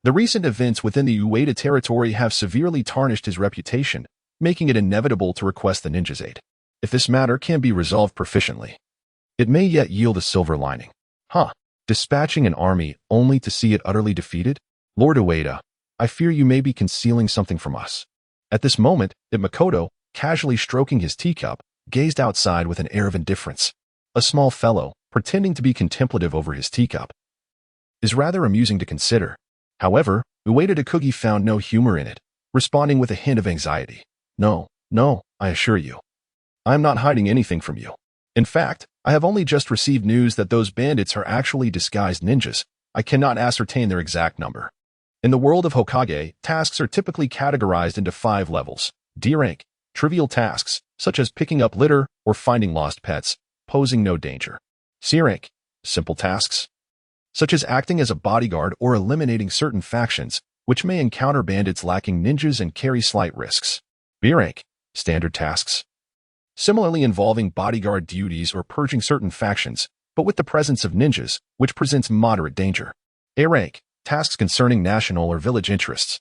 Speaker 1: The recent events within the Ueda territory have severely tarnished his reputation, making it inevitable to request the ninjas' aid. If this matter can be resolved proficiently, it may yet yield a silver lining. Dispatching an army only to see it utterly defeated? Lord Ueda, I fear you may be concealing something from us. At this moment, Makoto, casually stroking his teacup, gazed outside with an air of indifference. A small fellow, pretending to be contemplative over his teacup, is rather amusing to consider. However, Ueda Takugi found no humor in it, responding with a hint of anxiety. No, I assure you. I am not hiding anything from you. In fact, I have only just received news that those bandits are actually disguised ninjas. I cannot ascertain their exact number. In the world of Hokage, tasks are typically categorized into 5 levels. D rank, trivial tasks, such as picking up litter or finding lost pets, posing no danger. C rank, simple tasks, such as acting as a bodyguard or eliminating certain factions, which may encounter bandits lacking ninjas and carry slight risks. B rank, standard tasks, similarly involving bodyguard duties or purging certain factions, but with the presence of ninjas, which presents moderate danger. A rank, tasks concerning national or village interests,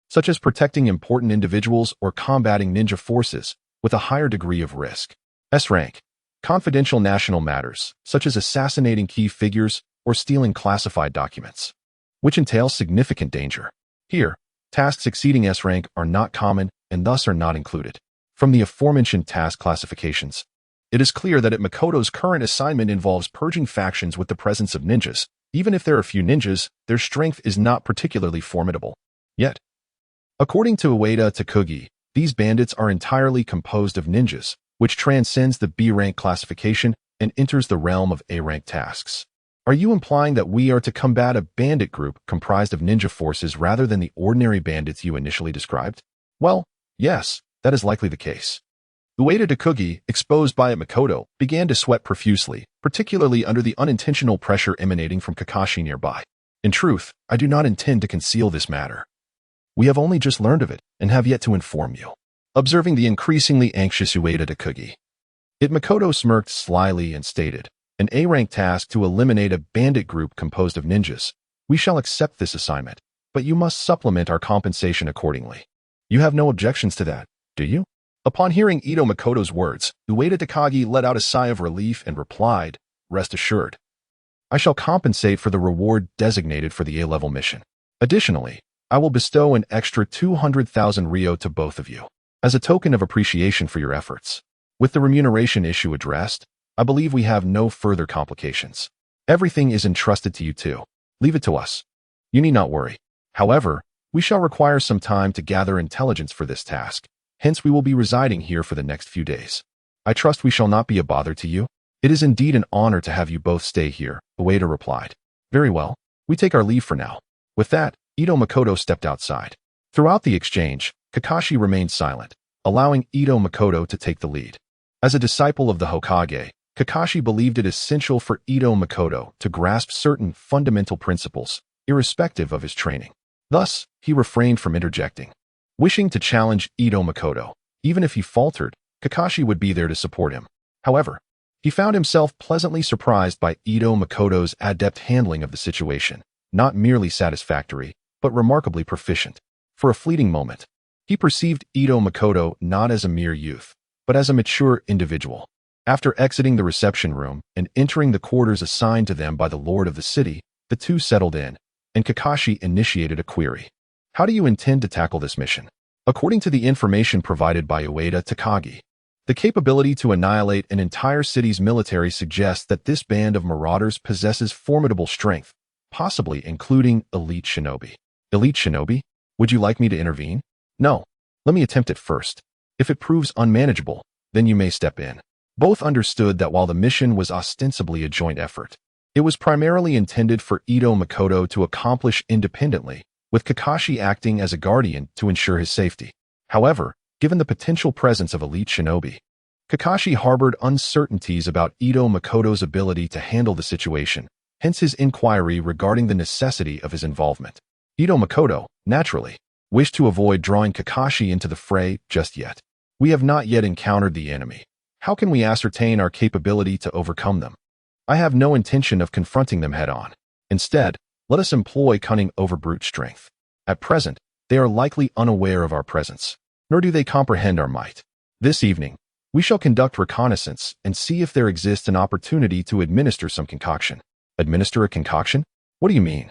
Speaker 1: such as protecting important individuals or combating ninja forces, with a higher degree of risk. S rank, confidential national matters, such as assassinating key figures or stealing classified documents, which entails significant danger. Here, tasks exceeding S rank are not common and thus are not included. From the aforementioned task classifications, it is clear that Makoto's current assignment involves purging factions with the presence of ninjas. Even if there are few ninjas, their strength is not particularly formidable. Yet, according to Ueda Takugi, these bandits are entirely composed of ninjas, which transcends the B rank classification and enters the realm of A rank tasks. Are you implying that we are to combat a bandit group comprised of ninja forces rather than the ordinary bandits you initially described? Well, yes, that is likely the case. Ueda Takugi, exposed by Makoto, began to sweat profusely, particularly under the unintentional pressure emanating from Kakashi nearby. In truth, I do not intend to conceal this matter. We have only just learned of it and have yet to inform you. Observing the increasingly anxious Ueda Takugi, Makoto smirked slyly and stated, an A-rank task to eliminate a bandit group composed of ninjas. We shall accept this assignment, but you must supplement our compensation accordingly. You have no objections to that, do you? Upon hearing Ito Makoto's words, Ueda Takagi let out a sigh of relief and replied, rest assured. I shall compensate for the reward designated for the A-level mission. Additionally, I will bestow an extra 200,000 ryo to both of you, as a token of appreciation for your efforts. With the remuneration issue addressed, I believe we have no further complications. Everything is entrusted to you too. Leave it to us. You need not worry. However, we shall require some time to gather intelligence for this task. Hence we will be residing here for the next few days. I trust we shall not be a bother to you. It is indeed an honor to have you both stay here, Ueda replied. Very well, we take our leave for now. With that, Ito Makoto stepped outside. Throughout the exchange, Kakashi remained silent, allowing Ito Makoto to take the lead. As a disciple of the Hokage, Kakashi believed it essential for Ito Makoto to grasp certain fundamental principles, irrespective of his training. Thus, he refrained from interjecting. Wishing to challenge Ito Makoto, even if he faltered, Kakashi would be there to support him. However, he found himself pleasantly surprised by Ito Makoto's adept handling of the situation, not merely satisfactory, but remarkably proficient. For a fleeting moment, he perceived Ito Makoto not as a mere youth, but as a mature individual. After exiting the reception room and entering the quarters assigned to them by the lord of the city, the two settled in, and Kakashi initiated a query. How do you intend to tackle this mission? According to the information provided by Ueda Takagi, the capability to annihilate an entire city's military suggests that this band of marauders possesses formidable strength, possibly including elite shinobi. Elite shinobi? Would you like me to intervene? No. Let me attempt it first. If it proves unmanageable, then you may step in. Both understood that while the mission was ostensibly a joint effort, it was primarily intended for Ito Makoto to accomplish independently, with Kakashi acting as a guardian to ensure his safety. However, given the potential presence of elite shinobi, Kakashi harbored uncertainties about Ito Makoto's ability to handle the situation, hence his inquiry regarding the necessity of his involvement. Ito Makoto, naturally, wished to avoid drawing Kakashi into the fray just yet. We have not yet encountered the enemy. How can we ascertain our capability to overcome them? I have no intention of confronting them head-on. Instead, let us employ cunning over brute strength. At present, they are likely unaware of our presence, nor do they comprehend our might. This evening, we shall conduct reconnaissance and see if there exists an opportunity to administer some concoction. Administer a concoction? What do you mean?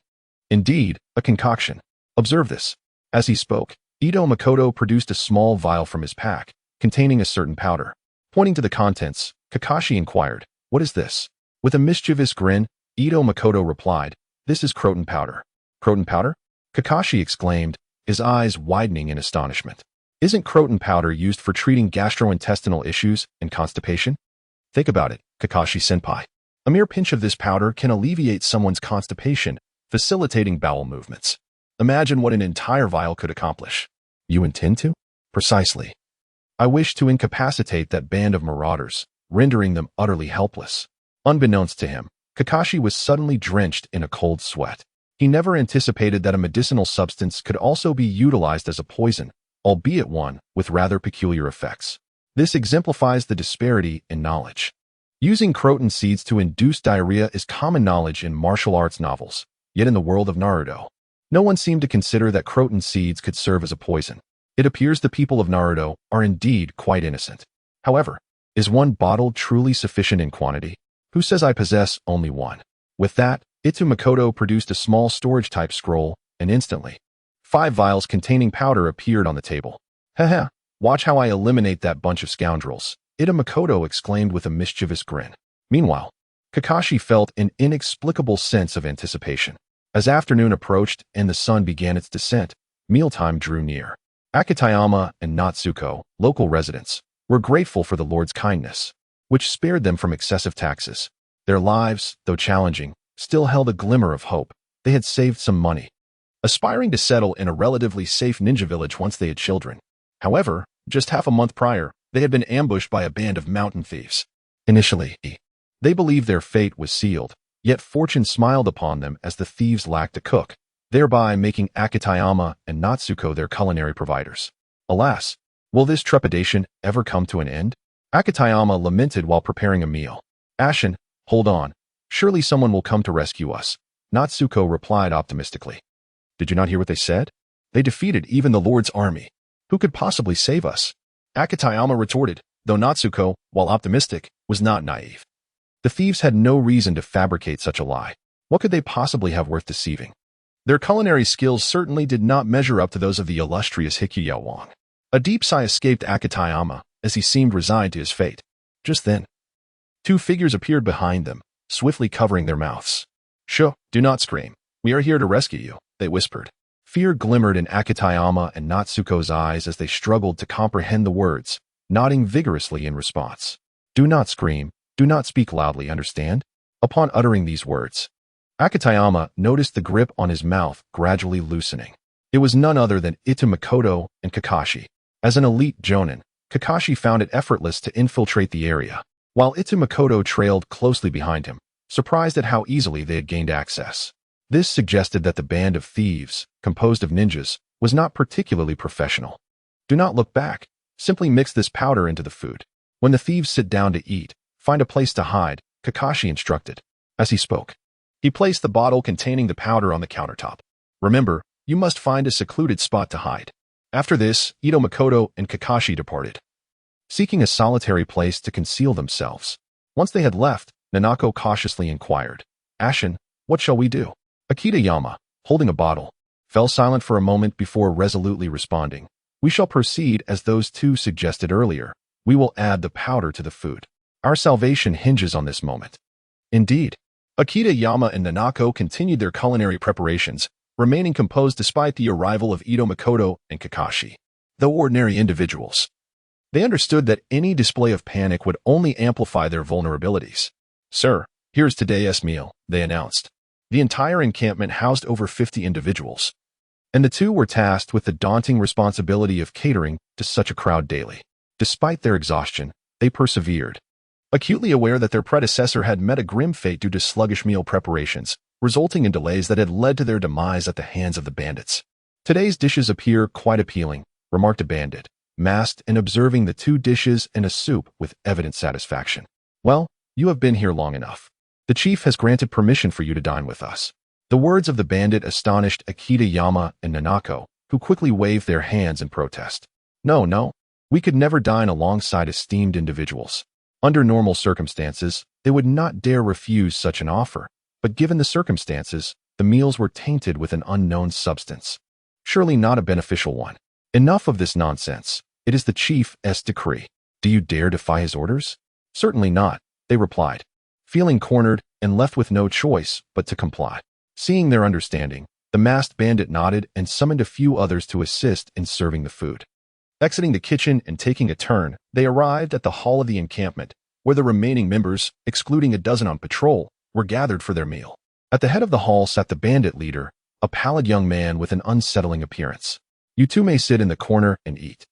Speaker 1: Indeed, a concoction. Observe this. As he spoke, Ito Makoto produced a small vial from his pack, containing a certain powder. Pointing to the contents, Kakashi inquired, "What is this?" With a mischievous grin, Ito Makoto replied, "This is croton powder." Croton powder? Kakashi exclaimed, his eyes widening in astonishment. Isn't croton powder used for treating gastrointestinal issues and constipation? Think about it, Kakashi-senpai. A mere pinch of this powder can alleviate someone's constipation, facilitating bowel movements. Imagine what an entire vial could accomplish. You intend to? Precisely. I wish to incapacitate that band of marauders, rendering them utterly helpless. Unbeknownst to him, Kakashi was suddenly drenched in a cold sweat. He never anticipated that a medicinal substance could also be utilized as a poison, albeit one with rather peculiar effects. This exemplifies the disparity in knowledge. Using croton seeds to induce diarrhea is common knowledge in martial arts novels, yet in the world of Naruto, no one seemed to consider that croton seeds could serve as a poison. It appears the people of Naruto are indeed quite innocent. However, is one bottle truly sufficient in quantity? Who says I possess only one? With that, Ito Makoto produced a small storage-type scroll, and instantly, 5 vials containing powder appeared on the table. Haha, watch how I eliminate that bunch of scoundrels, Ito Makoto exclaimed with a mischievous grin. Meanwhile, Kakashi felt an inexplicable sense of anticipation. As afternoon approached and the sun began its descent, mealtime drew near. Akitayama and Natsuko, local residents, were grateful for the Lord's kindness, which spared them from excessive taxes. Their lives, though challenging, still held a glimmer of hope. They had saved some money, aspiring to settle in a relatively safe ninja village once they had children. However, just half a month prior, they had been ambushed by a band of mountain thieves. Initially, they believed their fate was sealed, yet fortune smiled upon them as the thieves lacked a cook, thereby making Akitayama and Natsuko their culinary providers. Alas, will this trepidation ever come to an end? Akitayama lamented while preparing a meal. Ashen, hold on. Surely someone will come to rescue us, Natsuko replied optimistically. Did you not hear what they said? They defeated even the Lord's army. Who could possibly save us? Akitayama retorted, though Natsuko, while optimistic, was not naive. The thieves had no reason to fabricate such a lie. What could they possibly have worth deceiving? Their culinary skills certainly did not measure up to those of the illustrious Hikyu Wang. A deep sigh escaped Akitayama as he seemed resigned to his fate. Just then, 2 figures appeared behind them, swiftly covering their mouths. "Shh, do not scream. We are here to rescue you," they whispered. Fear glimmered in Akitayama and Natsuko's eyes as they struggled to comprehend the words, nodding vigorously in response. "Do not scream. Do not speak loudly, understand?" Upon uttering these words, Akitayama noticed the grip on his mouth gradually loosening. It was none other than Ito Makoto and Kakashi. As an elite jonin, Kakashi found it effortless to infiltrate the area, while Ito Makoto trailed closely behind him, surprised at how easily they had gained access. This suggested that the band of thieves, composed of ninjas, was not particularly professional. Do not look back. Simply mix this powder into the food. When the thieves sit down to eat, find a place to hide, Kakashi instructed. As he spoke, he placed the bottle containing the powder on the countertop. Remember, you must find a secluded spot to hide. After this, Ito Makoto and Kakashi departed, seeking a solitary place to conceal themselves. Once they had left, Nanako cautiously inquired, "Ashen, what shall we do?" Akitayama, holding a bottle, fell silent for a moment before resolutely responding. We shall proceed as those two suggested earlier. We will add the powder to the food. Our salvation hinges on this moment. Indeed. Akita, Yama, and Nanako continued their culinary preparations, remaining composed despite the arrival of Ito, Makoto, and Kakashi. Though ordinary individuals, they understood that any display of panic would only amplify their vulnerabilities. "Sir, here's today's meal," they announced. The entire encampment housed over 50 individuals, and the two were tasked with the daunting responsibility of catering to such a crowd daily. Despite their exhaustion, they persevered, acutely aware that their predecessor had met a grim fate due to sluggish meal preparations, resulting in delays that had led to their demise at the hands of the bandits. "Today's dishes appear quite appealing," remarked a bandit, masked and observing the two dishes and a soup with evident satisfaction. "Well, you have been here long enough. The chief has granted permission for you to dine with us." The words of the bandit astonished Akita, Yama, and Nanako, who quickly waved their hands in protest. No, we could never dine alongside esteemed individuals. Under normal circumstances, they would not dare refuse such an offer, but given the circumstances, the meals were tainted with an unknown substance. Surely not a beneficial one. "Enough of this nonsense. It is the chief's decree. Do you dare defy his orders?" "Certainly not," they replied, feeling cornered and left with no choice but to comply. Seeing their understanding, the masked bandit nodded and summoned a few others to assist in serving the food. Exiting the kitchen and taking a turn, they arrived at the hall of the encampment, where the remaining members, excluding a dozen on patrol, were gathered for their meal. At the head of the hall sat the bandit leader, a pallid young man with an unsettling appearance. "You two may sit in the corner and eat."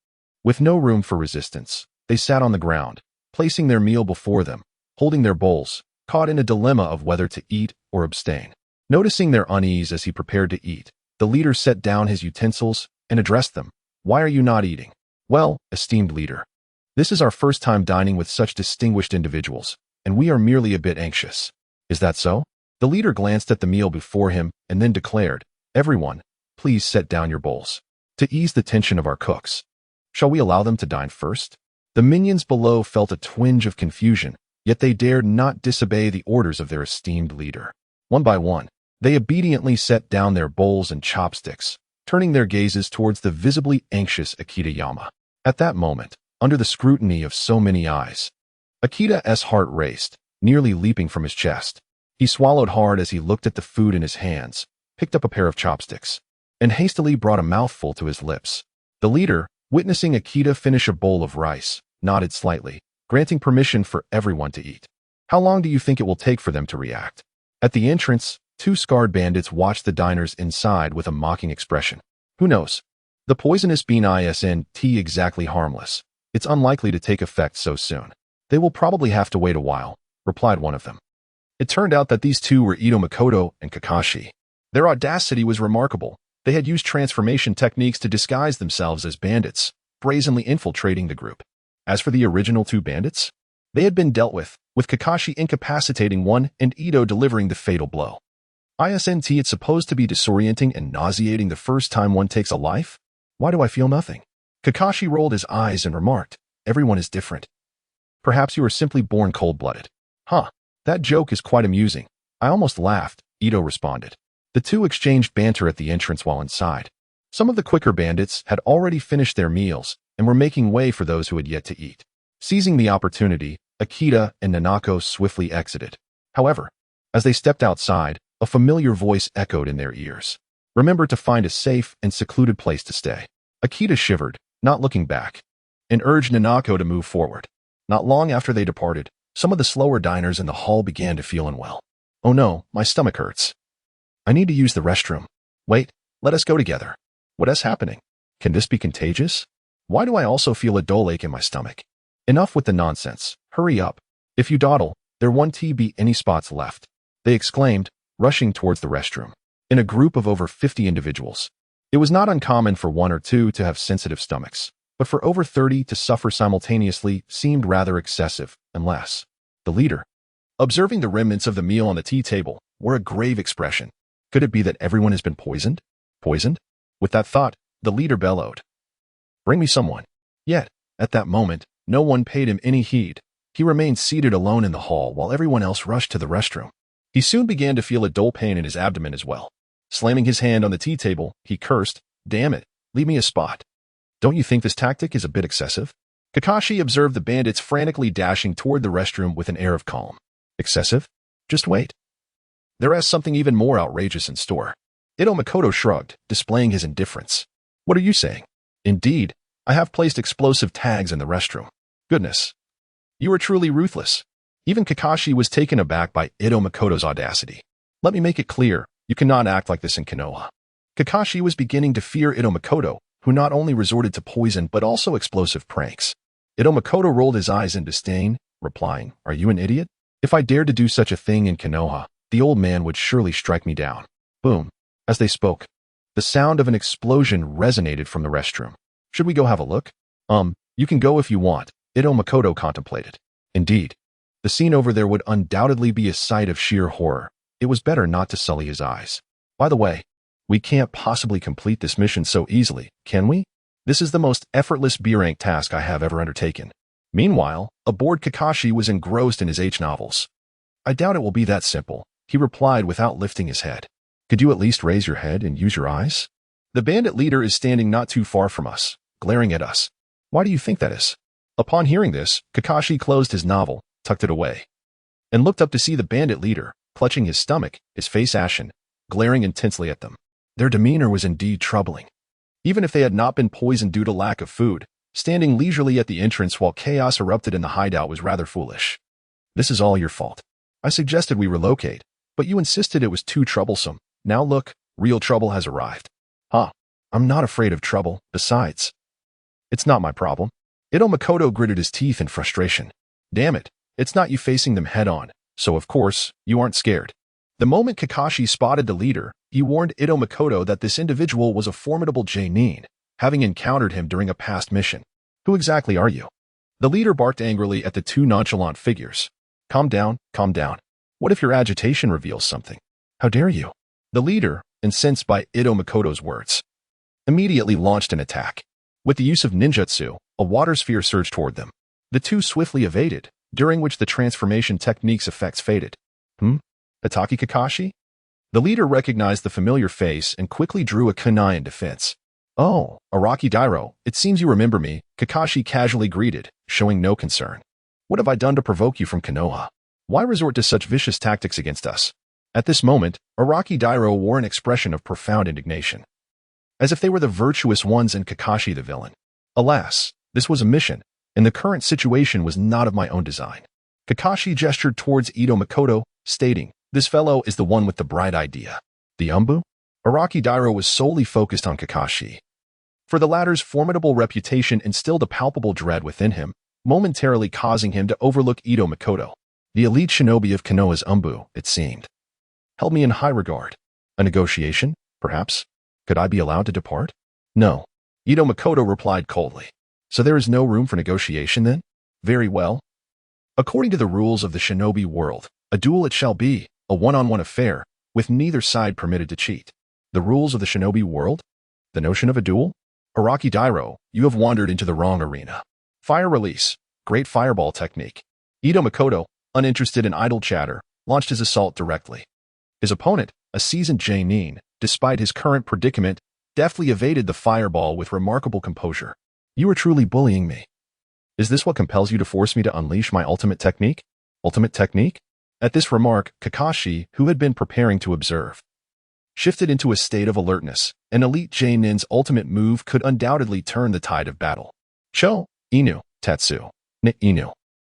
Speaker 1: With no room for resistance, they sat on the ground, placing their meal before them, holding their bowls, caught in a dilemma of whether to eat or abstain. Noticing their unease as he prepared to eat, the leader set down his utensils and addressed them. "Why are you not eating?" "Well, esteemed leader, this is our first time dining with such distinguished individuals, and we are merely a bit anxious." "Is that so?" The leader glanced at the meal before him and then declared, "Everyone, please set down your bowls. To ease the tension of our cooks, shall we allow them to dine first?" The minions below felt a twinge of confusion, yet they dared not disobey the orders of their esteemed leader. One by one, they obediently set down their bowls and chopsticks, turning their gazes towards the visibly anxious Akita Yama. At that moment, under the scrutiny of so many eyes, Akita's heart raced, nearly leaping from his chest. He swallowed hard as he looked at the food in his hands, picked up a pair of chopsticks, and hastily brought a mouthful to his lips. The leader, witnessing Akita finish a bowl of rice, nodded slightly, granting permission for everyone to eat. "How long do you think it will take for them to react?" At the entrance, two scarred bandits watched the diners inside with a mocking expression. "Who knows? The poisonous bean isn't exactly harmless. It's unlikely to take effect so soon. They will probably have to wait a while," replied one of them. It turned out that these two were Ito, Makoto, and Kakashi. Their audacity was remarkable. They had used transformation techniques to disguise themselves as bandits, brazenly infiltrating the group. As for the original two bandits, they had been dealt with Kakashi incapacitating one and Ito delivering the fatal blow. It's supposed to be disorienting and nauseating the first time one takes a life? Why do I feel nothing? Kakashi rolled his eyes and remarked, "Everyone is different. Perhaps you are simply born cold-blooded." "Huh, that joke is quite amusing. I almost laughed," Ito responded. The two exchanged banter at the entrance while inside. Some of the quicker bandits had already finished their meals and were making way for those who had yet to eat. Seizing the opportunity, Akita and Nanako swiftly exited. However, as they stepped outside, a familiar voice echoed in their ears. "Remember to find a safe and secluded place to stay." Akita shivered, not looking back, and urged Nanako to move forward. Not long after they departed, some of the slower diners in the hall began to feel unwell. "Oh no, my stomach hurts. I need to use the restroom. Wait, let us go together. What is happening? Can this be contagious? Why do I also feel a dull ache in my stomach? Enough with the nonsense. Hurry up. If you dawdle, there won't be any spots left," they exclaimed, rushing towards the restroom. In a group of over 50 individuals, it was not uncommon for one or two to have sensitive stomachs, but for over 30 to suffer simultaneously seemed rather excessive, unless the leader, observing the remnants of the meal on the tea table, wore a grave expression. Could it be that everyone has been poisoned? Poisoned? With that thought, the leader bellowed, "Bring me someone." Yet, at that moment, no one paid him any heed. He remained seated alone in the hall while everyone else rushed to the restroom. He soon began to feel a dull pain in his abdomen as well. Slamming his hand on the tea table, he cursed, "Damn it, leave me a spot. Don't you think this tactic is a bit excessive?" Kakashi observed the bandits frantically dashing toward the restroom with an air of calm. Excessive? Just wait. There is something even more outrageous in store. Ito Makoto shrugged, displaying his indifference. What are you saying? Indeed, I have placed explosive tags in the restroom. Goodness. You are truly ruthless. Even Kakashi was taken aback by Ito Makoto's audacity. Let me make it clear, you cannot act like this in Konoha. Kakashi was beginning to fear Ito Makoto, who not only resorted to poison but also explosive pranks. Ito Makoto rolled his eyes in disdain, replying, "Are you an idiot? If I dared to do such a thing in Konoha, the old man would surely strike me down." Boom. As they spoke, the sound of an explosion resonated from the restroom. Should we go have a look? You can go if you want, Ito Makoto contemplated. Indeed, the scene over there would undoubtedly be a sight of sheer horror. It was better not to sully his eyes. By the way, we can't possibly complete this mission so easily, can we? This is the most effortless B-rank task I have ever undertaken. Meanwhile, aboard Kakashi was engrossed in his H-novels. I doubt it will be that simple, he replied without lifting his head. Could you at least raise your head and use your eyes? The bandit leader is standing not too far from us, glaring at us. Why do you think that is? Upon hearing this, Kakashi closed his novel, tucked it away, and looked up to see the bandit leader, clutching his stomach, his face ashen, glaring intensely at them. Their demeanor was indeed troubling. Even if they had not been poisoned due to lack of food, standing leisurely at the entrance while chaos erupted in the hideout was rather foolish. This is all your fault. I suggested we relocate, but you insisted it was too troublesome. Now look, real trouble has arrived. I'm not afraid of trouble, besides. It's not my problem. Ito Makoto gritted his teeth in frustration. Damn it, it's not you facing them head-on, so of course, you aren't scared. The moment Kakashi spotted the leader, he warned Ito Makoto that this individual was a formidable J-nin, having encountered him during a past mission. Who exactly are you? The leader barked angrily at the two nonchalant figures. Calm down, calm down. What if your agitation reveals something? How dare you? The leader, incensed by Ito Makoto's words, immediately launched an attack. With the use of ninjutsu, a water sphere surged toward them. The two swiftly evaded, during which the transformation technique's effects faded. Ataki Kakashi? The leader recognized the familiar face and quickly drew a kunai in defense. Oh, Araki Dairo, it seems you remember me, Kakashi casually greeted, showing no concern. What have I done to provoke you from Konoha? Why resort to such vicious tactics against us? At this moment, Araki Dairo wore an expression of profound indignation, as if they were the virtuous ones and Kakashi the villain. Alas, this was a mission, and the current situation was not of my own design. Kakashi gestured towards Ito Makoto, stating, "This fellow is the one with the bright idea." The Anbu? Araki Dairo was solely focused on Kakashi, for the latter's formidable reputation instilled a palpable dread within him, momentarily causing him to overlook Ito Makoto. The elite shinobi of Konoha's Anbu, it seemed, held me in high regard. A negotiation, perhaps? Could I be allowed to depart? No. Ito Makoto replied coldly. So there is no room for negotiation then? Very well. According to the rules of the shinobi world, a duel it shall be, a one-on-one affair, with neither side permitted to cheat. The rules of the shinobi world? The notion of a duel? Araki Dairo, you have wandered into the wrong arena. Fire release. Great fireball technique. Ito Makoto, uninterested in idle chatter, launched his assault directly. His opponent, a seasoned J-nin, despite his current predicament, deftly evaded the fireball with remarkable composure. You are truly bullying me. Is this what compels you to force me to unleash my ultimate technique? Ultimate technique? At this remark, Kakashi, who had been preparing to observe, shifted into a state of alertness. An elite J-nin's ultimate move could undoubtedly turn the tide of battle. Cho, Inu, Tatsu, Ni Inu.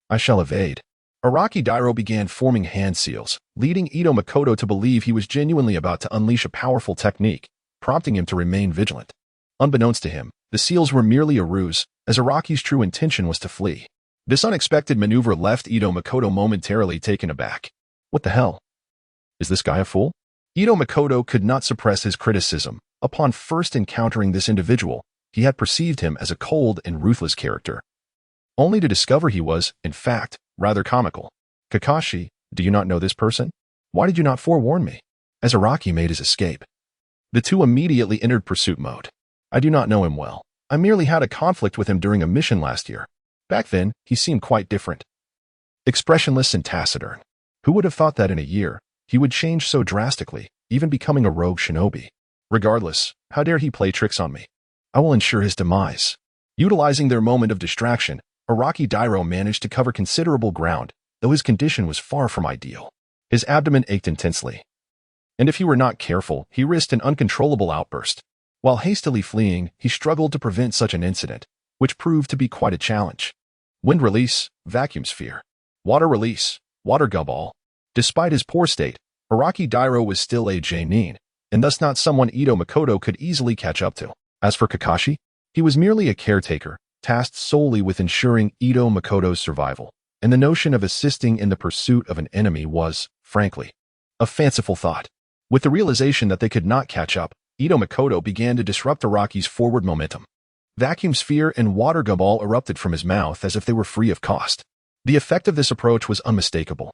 Speaker 1: I shall evade. Araki Dairo began forming hand seals, leading Ito Makoto to believe he was genuinely about to unleash a powerful technique, prompting him to remain vigilant. Unbeknownst to him, the seals were merely a ruse, as Araki's true intention was to flee. This unexpected maneuver left Ito Makoto momentarily taken aback. What the hell? Is this guy a fool? Ito Makoto could not suppress his criticism. Upon first encountering this individual, he had perceived him as a cold and ruthless character, only to discover he was, in fact, rather comical. Kakashi, do you not know this person? Why did you not forewarn me? As Araki made his escape, the two immediately entered pursuit mode. I do not know him well. I merely had a conflict with him during a mission last year. Back then, he seemed quite different. Expressionless and taciturn. Who would have thought that in a year, he would change so drastically? even becoming a rogue shinobi. Regardless, how dare he play tricks on me? I will ensure his demise. Utilizing their moment of distraction, Araki Dairo managed to cover considerable ground, though his condition was far from ideal. His abdomen ached intensely. And if he were not careful, he risked an uncontrollable outburst. While hastily fleeing, he struggled to prevent such an incident, which proved to be quite a challenge. Wind release, vacuum sphere. Water release, water gubball. Despite his poor state, Araki Dairo was still a genin, and thus not someone Ito Makoto could easily catch up to. As for Kakashi, he was merely a caretaker, tasked solely with ensuring Ito Makoto's survival, and the notion of assisting in the pursuit of an enemy was, frankly, a fanciful thought. With the realization that they could not catch up, Ito Makoto began to disrupt Araki's forward momentum. Vacuum sphere and water gubball erupted from his mouth as if they were free of cost. The effect of this approach was unmistakable.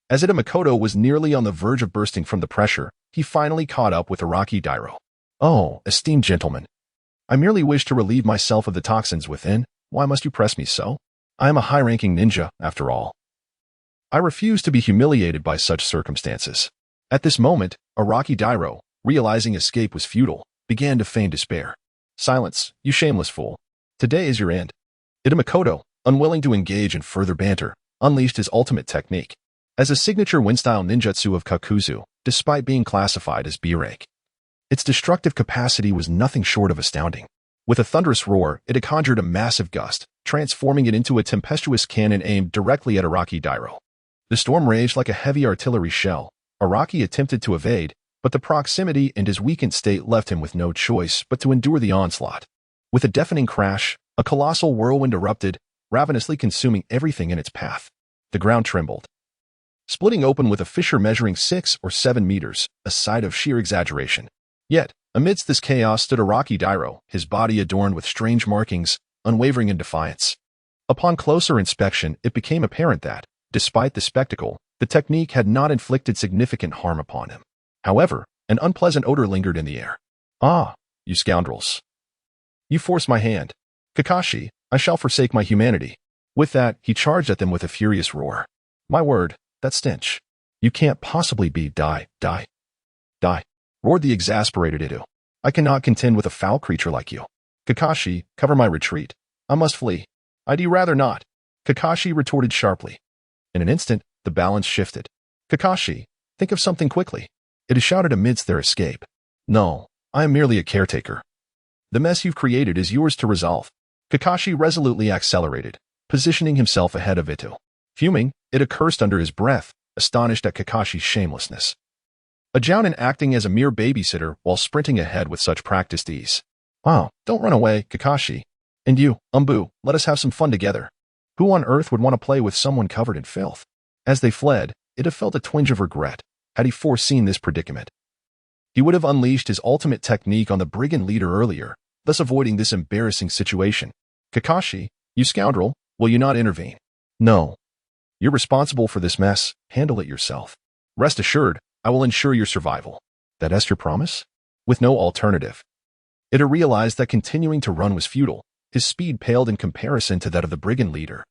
Speaker 1: As Ito Makoto was nearly on the verge of bursting from the pressure, he finally caught up with Araki Dairo. "Oh, esteemed gentleman. I merely wish to relieve myself of the toxins within. Why must you press me so? I am a high-ranking ninja, after all. I refuse to be humiliated by such circumstances." At this moment, Araki Dairo, realizing escape was futile, began to feign despair. "Silence, you shameless fool. Today is your end." Ito Makoto, unwilling to engage in further banter, unleashed his ultimate technique. As a signature wind-style ninjutsu of Kakuzu, despite being classified as B-rank, its destructive capacity was nothing short of astounding. With a thunderous roar, it had conjured a massive gust, transforming it into a tempestuous cannon aimed directly at Araki Dairo. The storm raged like a heavy artillery shell. Araki attempted to evade, but the proximity and his weakened state left him with no choice but to endure the onslaught. With a deafening crash, a colossal whirlwind erupted, ravenously consuming everything in its path. The ground trembled, splitting open with a fissure measuring 6 or 7 meters, a sight of sheer exaggeration. Yet, amidst this chaos stood Araki Dairo, his body adorned with strange markings, unwavering in defiance. Upon closer inspection, it became apparent that, despite the spectacle, the technique had not inflicted significant harm upon him. However, an unpleasant odor lingered in the air. "Ah, you scoundrels. You forced my hand. Kakashi, I shall forsake my humanity." With that, he charged at them with a furious roar. "My word, that stench. You can't possibly be die, roared the exasperated Ito. "I cannot contend with a foul creature like you. Kakashi, cover my retreat. I must flee." "I'd rather not," Kakashi retorted sharply. In an instant, the balance shifted. "Kakashi, think of something quickly," it is shouted amidst their escape. "No, I am merely a caretaker. The mess you've created is yours to resolve." Kakashi resolutely accelerated, positioning himself ahead of Ito. Fuming, Ito cursed under his breath, astonished at Kakashi's shamelessness. A jounin acting as a mere babysitter while sprinting ahead with such practiced ease. "Wow, don't run away, Kakashi. And you, Anbu, let us have some fun together. Who on earth would want to play with someone covered in filth?" As they fled, Ito felt a twinge of regret. Had he foreseen this predicament, he would have unleashed his ultimate technique on the brigand leader earlier, thus avoiding this embarrassing situation. "Kakashi, you scoundrel, will you not intervene?" "No. You're responsible for this mess. Handle it yourself. Rest assured, I will ensure your survival." "That's your promise?" With no alternative, Ito realized that continuing to run was futile. His speed paled in comparison to that of the brigand leader,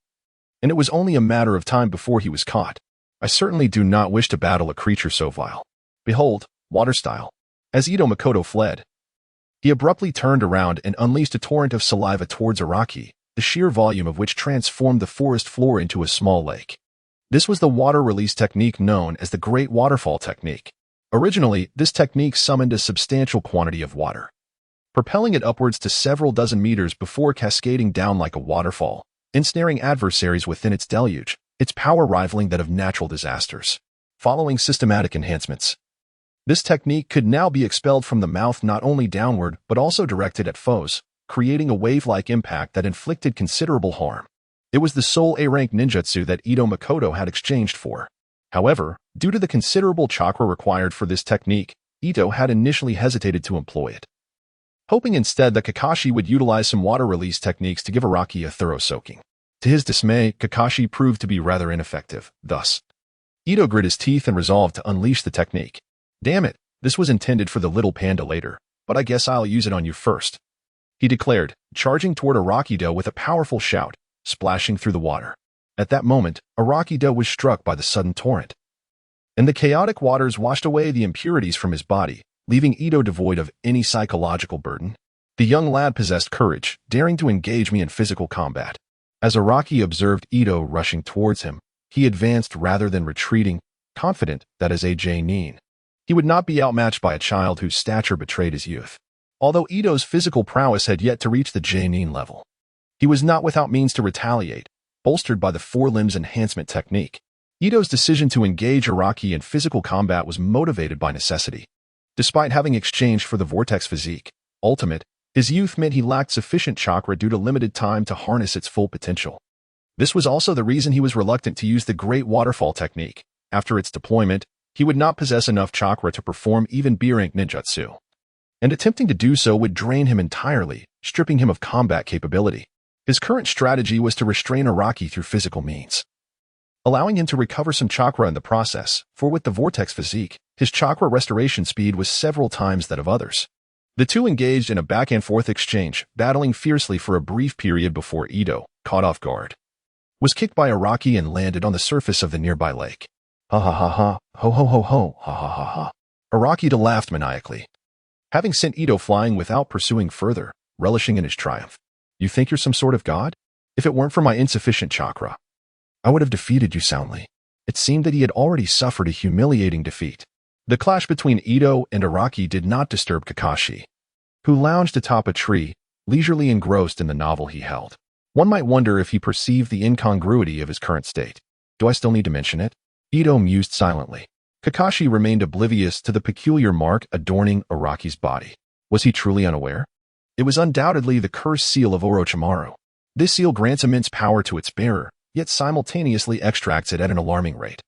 Speaker 1: and it was only a matter of time before he was caught. "I certainly do not wish to battle a creature so vile. Behold, water style." As Ito Makoto fled, he abruptly turned around and unleashed a torrent of saliva towards Araki, the sheer volume of which transformed the forest floor into a small lake. This was the water release technique known as the Great Waterfall Technique. Originally, this technique summoned a substantial quantity of water, propelling it upwards to several dozen meters before cascading down like a waterfall, ensnaring adversaries within its deluge, its power rivaling that of natural disasters. Following systematic enhancements, this technique could now be expelled from the mouth not only downward but also directed at foes, creating a wave-like impact that inflicted considerable harm. It was the sole A-rank ninjutsu that Ito Makoto had exchanged for. However, due to the considerable chakra required for this technique, Ito had initially hesitated to employ it, hoping instead that Kakashi would utilize some water release techniques to give Araki a thorough soaking. To his dismay, Kakashi proved to be rather ineffective. Thus, Ito grit his teeth and resolved to unleash the technique. "Damn it, this was intended for the little panda later, but I guess I'll use it on you first," he declared, charging toward Arakido with a powerful shout, splashing through the water. At that moment, Arakido was struck by the sudden torrent. and the chaotic waters washed away the impurities from his body, leaving Ito devoid of any psychological burden. The young lad possessed courage, daring to engage me in physical combat. As Araki observed Ito rushing towards him, he advanced rather than retreating, confident that as a J-nin, he would not be outmatched by a child whose stature betrayed his youth. Although Ito's physical prowess had yet to reach the J-nin level, he was not without means to retaliate, bolstered by the four limbs enhancement technique. Ito's decision to engage Araki in physical combat was motivated by necessity. Despite having exchanged for the Vortex physique, ultimate, his youth meant he lacked sufficient chakra due to limited time to harness its full potential. This was also the reason he was reluctant to use the Great Waterfall technique. After its deployment, he would not possess enough chakra to perform even B-rank ninjutsu, and attempting to do so would drain him entirely, stripping him of combat capability. His current strategy was to restrain Araki through physical means, allowing him to recover some chakra in the process, for with the Vortex physique, his chakra restoration speed was several times that of others. The two engaged in a back-and-forth exchange, battling fiercely for a brief period before Ito, caught off guard, was kicked by Araki and landed on the surface of the nearby lake. Ha ha ha ha, ho ho ho ho, ha ha ha ha. Araki laughed maniacally, having sent Ito flying without pursuing further, relishing in his triumph. You think you're some sort of god? If it weren't for my insufficient chakra, I would have defeated you soundly. It seemed that he had already suffered a humiliating defeat. The clash between Ito and Araki did not disturb Kakashi, who lounged atop a tree, leisurely engrossed in the novel he held. One might wonder if he perceived the incongruity of his current state. Do I still need to mention it? Ito mused silently. Kakashi remained oblivious to the peculiar mark adorning Araki's body. Was he truly unaware? It was undoubtedly the cursed seal of Orochimaru. This seal grants immense power to its bearer, yet simultaneously extracts it at an alarming rate,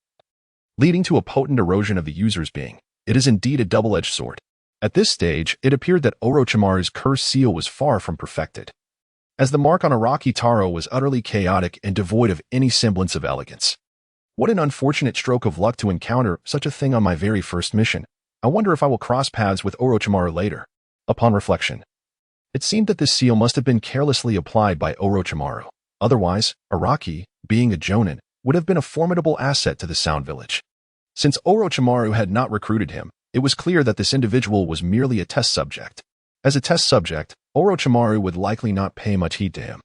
Speaker 1: leading to a potent erosion of the user's being. It is indeed a double-edged sword. At this stage, it appeared that Orochimaru's cursed seal was far from perfected, as the mark on Araki Taro was utterly chaotic and devoid of any semblance of elegance. What an unfortunate stroke of luck to encounter such a thing on my very first mission. I wonder if I will cross paths with Orochimaru later. Upon reflection, it seemed that this seal must have been carelessly applied by Orochimaru. Otherwise, Araki, being a jonin, would have been a formidable asset to the Sound Village. Since Orochimaru had not recruited him, it was clear that this individual was merely a test subject. As a test subject, Orochimaru would likely not pay much heed to him.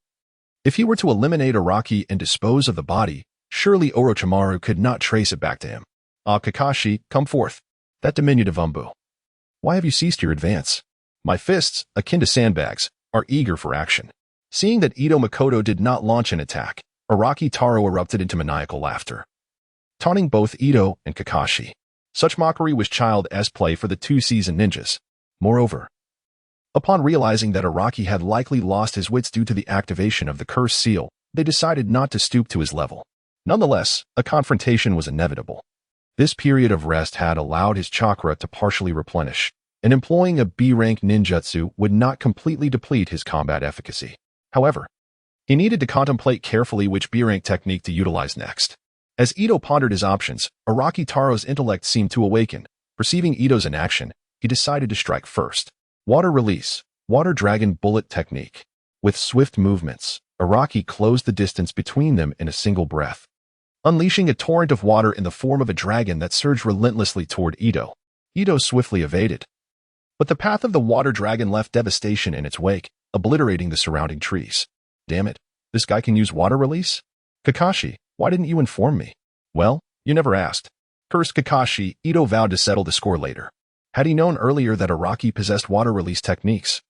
Speaker 1: If he were to eliminate Araki and dispose of the body, surely Orochimaru could not trace it back to him. Ah, Kakashi, come forth. That diminutive Anbu. Why have you ceased your advance? My fists, akin to sandbags, are eager for action. Seeing that Ito Makoto did not launch an attack, Araki Taro erupted into maniacal laughter, taunting both Ito and Kakashi. Such mockery was child-esque play for the two seasoned ninjas. Moreover, upon realizing that Araki had likely lost his wits due to the activation of the cursed seal, they decided not to stoop to his level. Nonetheless, a confrontation was inevitable. This period of rest had allowed his chakra to partially replenish, and employing a B-rank ninjutsu would not completely deplete his combat efficacy. However, he needed to contemplate carefully which B-rank technique to utilize next. As Ito pondered his options, Araki Taro's intellect seemed to awaken. Perceiving Ito's inaction, he decided to strike first. Water release, water dragon bullet technique. With swift movements, Araki closed the distance between them in a single breath, unleashing a torrent of water in the form of a dragon that surged relentlessly toward Ito. Ito swiftly evaded, but the path of the water dragon left devastation in its wake, obliterating the surrounding trees. Damn it, this guy can use water release? Kakashi, why didn't you inform me? Well, you never asked. Cursed Kakashi, Ito vowed to settle the score later. Had he known earlier that Araki possessed water release techniques,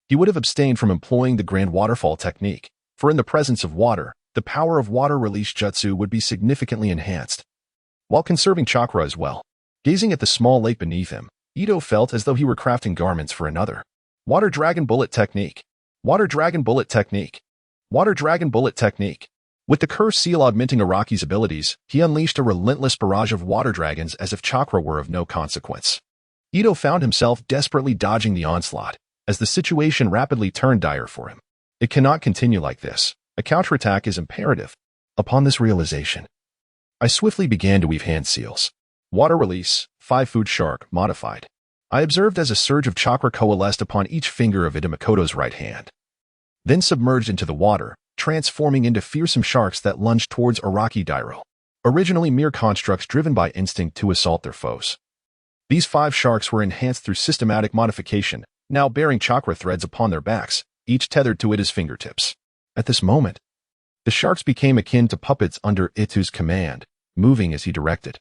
Speaker 1: he would have abstained from employing the Grand Waterfall technique, for in the presence of water, the power of water release jutsu would be significantly enhanced, while conserving chakra as well. Gazing at the small lake beneath him, Ito felt as though he were crafting garments for another. Water Dragon Bullet Technique. Water Dragon Bullet Technique. Water Dragon Bullet Technique. With the cursed seal augmenting Araki's abilities, he unleashed a relentless barrage of water dragons as if chakra were of no consequence. Ito found himself desperately dodging the onslaught, as the situation rapidly turned dire for him. It cannot continue like this. A counterattack is imperative. Upon this realization, I swiftly began to weave hand seals. Water release, 5-foot shark, modified. I observed as a surge of chakra coalesced upon each finger of Itamakoto's right hand, then submerged into the water, transforming into fearsome sharks that lunged towards Araki Dairo. originally mere constructs driven by instinct to assault their foes. These 5 sharks were enhanced through systematic modification, now bearing chakra threads upon their backs, each tethered to Ita's fingertips. At this moment, the sharks became akin to puppets under Itu's command, moving as he directed.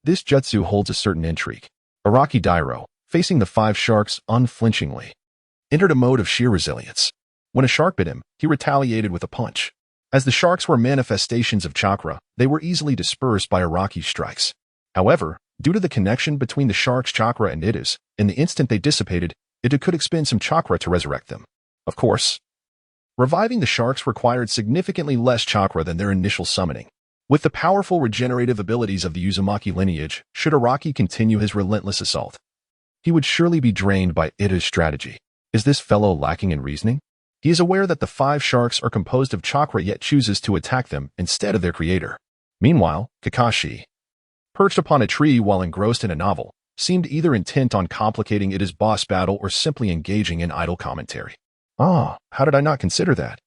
Speaker 1: This jutsu holds a certain intrigue. Araki Dairo, facing the 5 sharks unflinchingly, entered a mode of sheer resilience. When a shark bit him, he retaliated with a punch. As the sharks were manifestations of chakra, they were easily dispersed by Araki's strikes. However, due to the connection between the shark's chakra and Ita's, in the instant they dissipated, Ita could expend some chakra to resurrect them. Of course, reviving the sharks required significantly less chakra than their initial summoning. With the powerful regenerative abilities of the Uzumaki lineage, should Araki continue his relentless assault, he would surely be drained by Ita's strategy. Is this fellow lacking in reasoning? He is aware that the 5 sharks are composed of chakra yet chooses to attack them instead of their creator. Meanwhile, Kakashi, perched upon a tree while engrossed in a novel, seemed either intent on complicating Ita's boss battle or simply engaging in idle commentary. How did I not consider that?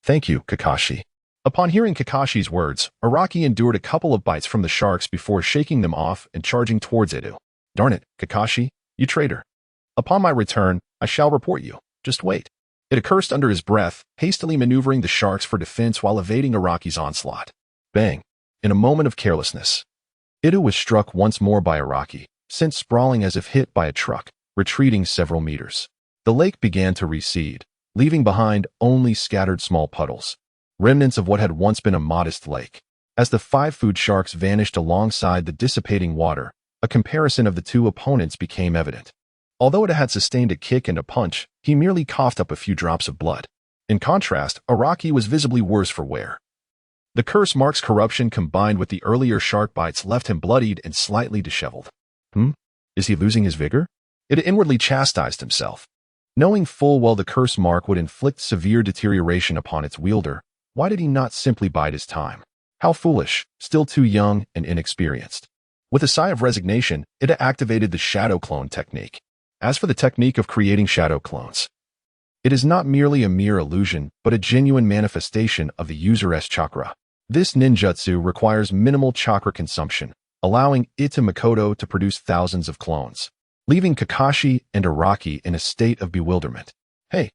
Speaker 1: Thank you, Kakashi. Upon hearing Kakashi's words, Araki endured a couple of bites from the sharks before shaking them off and charging towards Ito. Darn it, Kakashi, you traitor. Upon my return, I shall report you. Just wait. Ito cursed under his breath, hastily maneuvering the sharks for defense while evading Araki's onslaught. Bang! In a moment of carelessness, Ito was struck once more by Araki, sent sprawling as if hit by a truck, retreating several meters. The lake began to recede, leaving behind only scattered small puddles, remnants of what had once been a modest lake. As the 5 food sharks vanished alongside the dissipating water, a comparison of the 2 opponents became evident. Although it had sustained a kick and a punch, he merely coughed up a few drops of blood. In contrast, Araki was visibly worse for wear. The curse mark's corruption combined with the earlier shark bites left him bloodied and slightly disheveled. Is he losing his vigor? It inwardly chastised himself. Knowing full well the curse mark would inflict severe deterioration upon its wielder, why did he not simply bide his time? How foolish, still too young and inexperienced. With a sigh of resignation, it activated the shadow clone technique. As for the technique of creating shadow clones, it is not merely a mere illusion, but a genuine manifestation of the user's chakra. This ninjutsu requires minimal chakra consumption, allowing Ita Makoto to produce thousands of clones, leaving Kakashi and Araki in a state of bewilderment. Hey,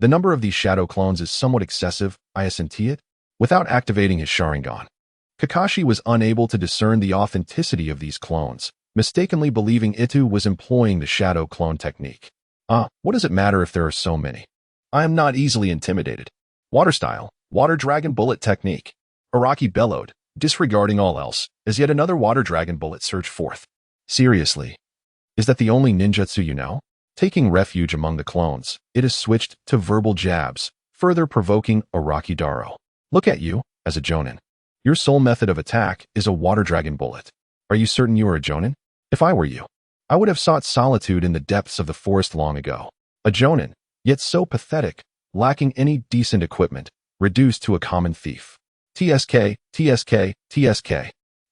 Speaker 1: the number of these shadow clones is somewhat excessive, I assenti it. Without activating his Sharingan, Kakashi was unable to discern the authenticity of these clones, mistakenly believing Itu was employing the shadow clone technique. What does it matter if there are so many? I am not easily intimidated. Water style, water dragon bullet technique. Araki bellowed, disregarding all else, as yet another water dragon bullet surged forth. Seriously? Is that the only ninjutsu you know? Taking refuge among the clones, it has switched to verbal jabs, further provoking Araki Daro. Look at you, as a jonin. Your sole method of attack is a water dragon bullet. Are you certain you are a jonin? If I were you, I would have sought solitude in the depths of the forest long ago. A jonin, yet so pathetic, lacking any decent equipment, reduced to a common thief. TSK.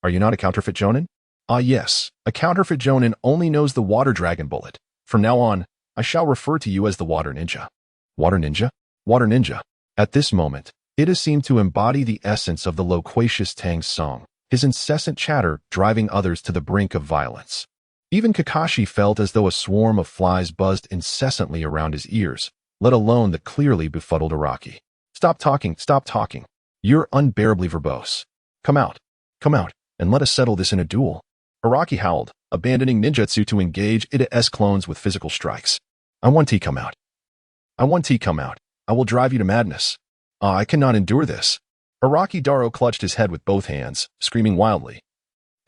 Speaker 1: Are you not a counterfeit jonin? Yes, a counterfeit jonin only knows the water dragon bullet. From now on, I shall refer to you as the water ninja. Water ninja? Water ninja. At this moment, Ita seemed to embody the essence of the loquacious Tang's song, his incessant chatter driving others to the brink of violence. Even Kakashi felt as though a swarm of flies buzzed incessantly around his ears, let alone the clearly befuddled Araki. Stop talking. You're unbearably verbose. Come out, and let us settle this in a duel. Araki howled, abandoning ninjutsu to engage Ita's clones with physical strikes. I want to come out. I will drive you to madness. I cannot endure this. Araki Daro clutched his head with both hands, screaming wildly,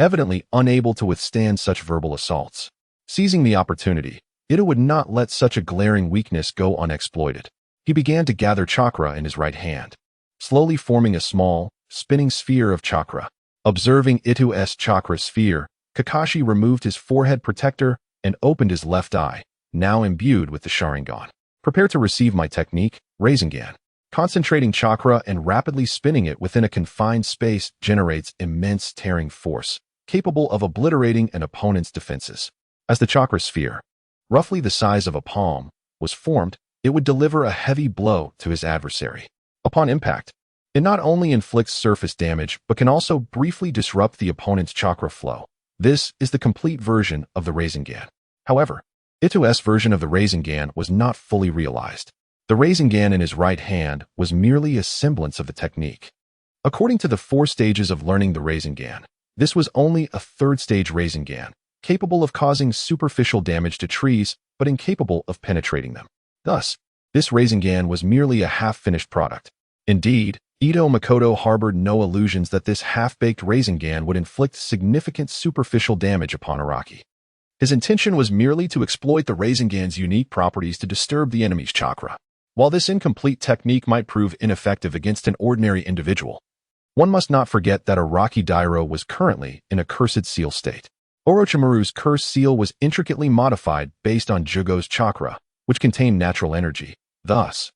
Speaker 1: evidently unable to withstand such verbal assaults. Seizing the opportunity, Ita would not let such a glaring weakness go unexploited. He began to gather chakra in his right hand, slowly forming a small, spinning sphere of chakra. Observing Itu's chakra sphere, Kakashi removed his forehead protector and opened his left eye, now imbued with the Sharingan. Prepare to receive my technique, Rasengan. Concentrating chakra and rapidly spinning it within a confined space generates immense tearing force, capable of obliterating an opponent's defenses. As the chakra sphere, roughly the size of a palm, was formed, it would deliver a heavy blow to his adversary. Upon impact, It not only inflicts surface damage, but can also briefly disrupt the opponent's chakra flow. This is the complete version of the Rasengan. However, Ito's version of the Rasengan was not fully realized. The Rasengan in his right hand was merely a semblance of the technique. According to the 4 stages of learning the Rasengan, this was only a 3rd stage Rasengan, capable of causing superficial damage to trees, but incapable of penetrating them. Thus, this Rasengan was merely a half-finished product. Indeed, Ito Makoto harbored no illusions that this half-baked Rasengan would inflict significant superficial damage upon Araki. His intention was merely to exploit the Rasengan's unique properties to disturb the enemy's chakra. While this incomplete technique might prove ineffective against an ordinary individual, one must not forget that Araki Dairo was currently in a cursed seal state. Orochimaru's cursed seal was intricately modified based on G-guh's chakra, which contained natural energy. Thus,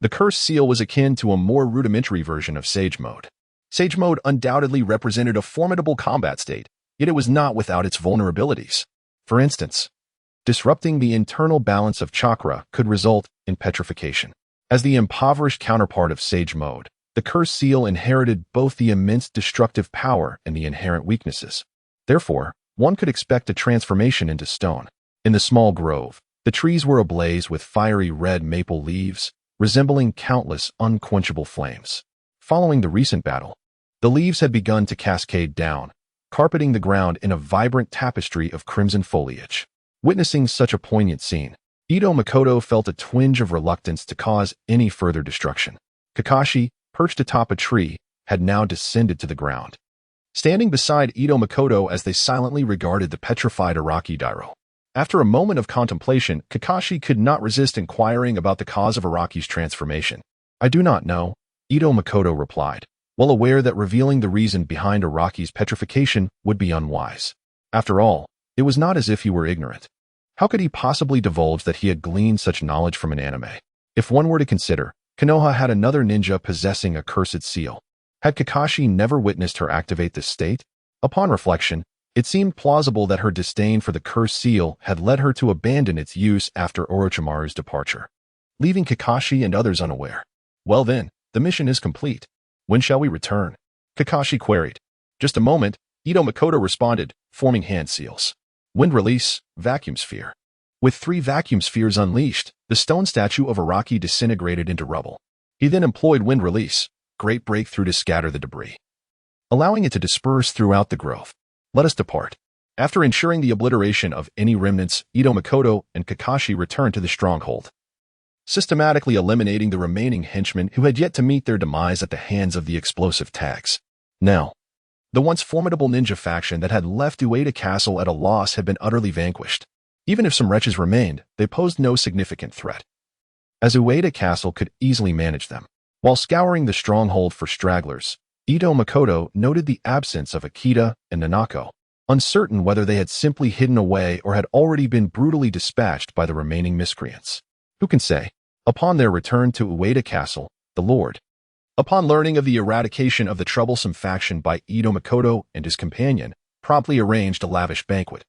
Speaker 1: the cursed seal was akin to a more rudimentary version of Sage Mode. Sage Mode undoubtedly represented a formidable combat state, yet it was not without its vulnerabilities. For instance, disrupting the internal balance of chakra could result in petrification. As the impoverished counterpart of Sage Mode, the cursed seal inherited both the immense destructive power and the inherent weaknesses. Therefore, one could expect a transformation into stone. In the small grove, the trees were ablaze with fiery red maple leaves, resembling countless unquenchable flames. Following the recent battle, the leaves had begun to cascade down, carpeting the ground in a vibrant tapestry of crimson foliage. Witnessing such a poignant scene, Ito Makoto felt a twinge of reluctance to cause any further destruction. Kakashi, perched atop a tree, had now descended to the ground, standing beside Ito Makoto as they silently regarded the petrified Araki Dairo. After a moment of contemplation, Kakashi could not resist inquiring about the cause of Araki's transformation. "I do not know," Ito Makoto replied, well aware that revealing the reason behind Araki's petrification would be unwise. After all, it was not as if he were ignorant. How could he possibly divulge that he had gleaned such knowledge from an anime? If one were to consider, Konoha had another ninja possessing a cursed seal. Had Kakashi never witnessed her activate this state? Upon reflection, it seemed plausible that her disdain for the cursed seal had led her to abandon its use after Orochimaru's departure, leaving Kakashi and others unaware. "Well then, the mission is complete. When shall we return?" Kakashi queried. "Just a moment," Ito Makoto responded, forming hand seals. Wind release, vacuum sphere. With 3 vacuum spheres unleashed, the stone statue of Araki disintegrated into rubble. He then employed wind release, great breakthrough, to scatter the debris, allowing it to disperse throughout the grove. "Let us depart." After ensuring the obliteration of any remnants, Ito Makoto and Kakashi returned to the stronghold, systematically eliminating the remaining henchmen who had yet to meet their demise at the hands of the explosive tags. Now, the once formidable ninja faction that had left Ueda Castle at a loss had been utterly vanquished. Even if some wretches remained, they posed no significant threat, as Ueda Castle could easily manage them. While scouring the stronghold for stragglers, Ito Makoto noted the absence of Akita and Nanako, uncertain whether they had simply hidden away or had already been brutally dispatched by the remaining miscreants. Who can say? Upon their return to Ueda Castle, the Lord, upon learning of the eradication of the troublesome faction by Ito Makoto and his companion, promptly arranged a lavish banquet,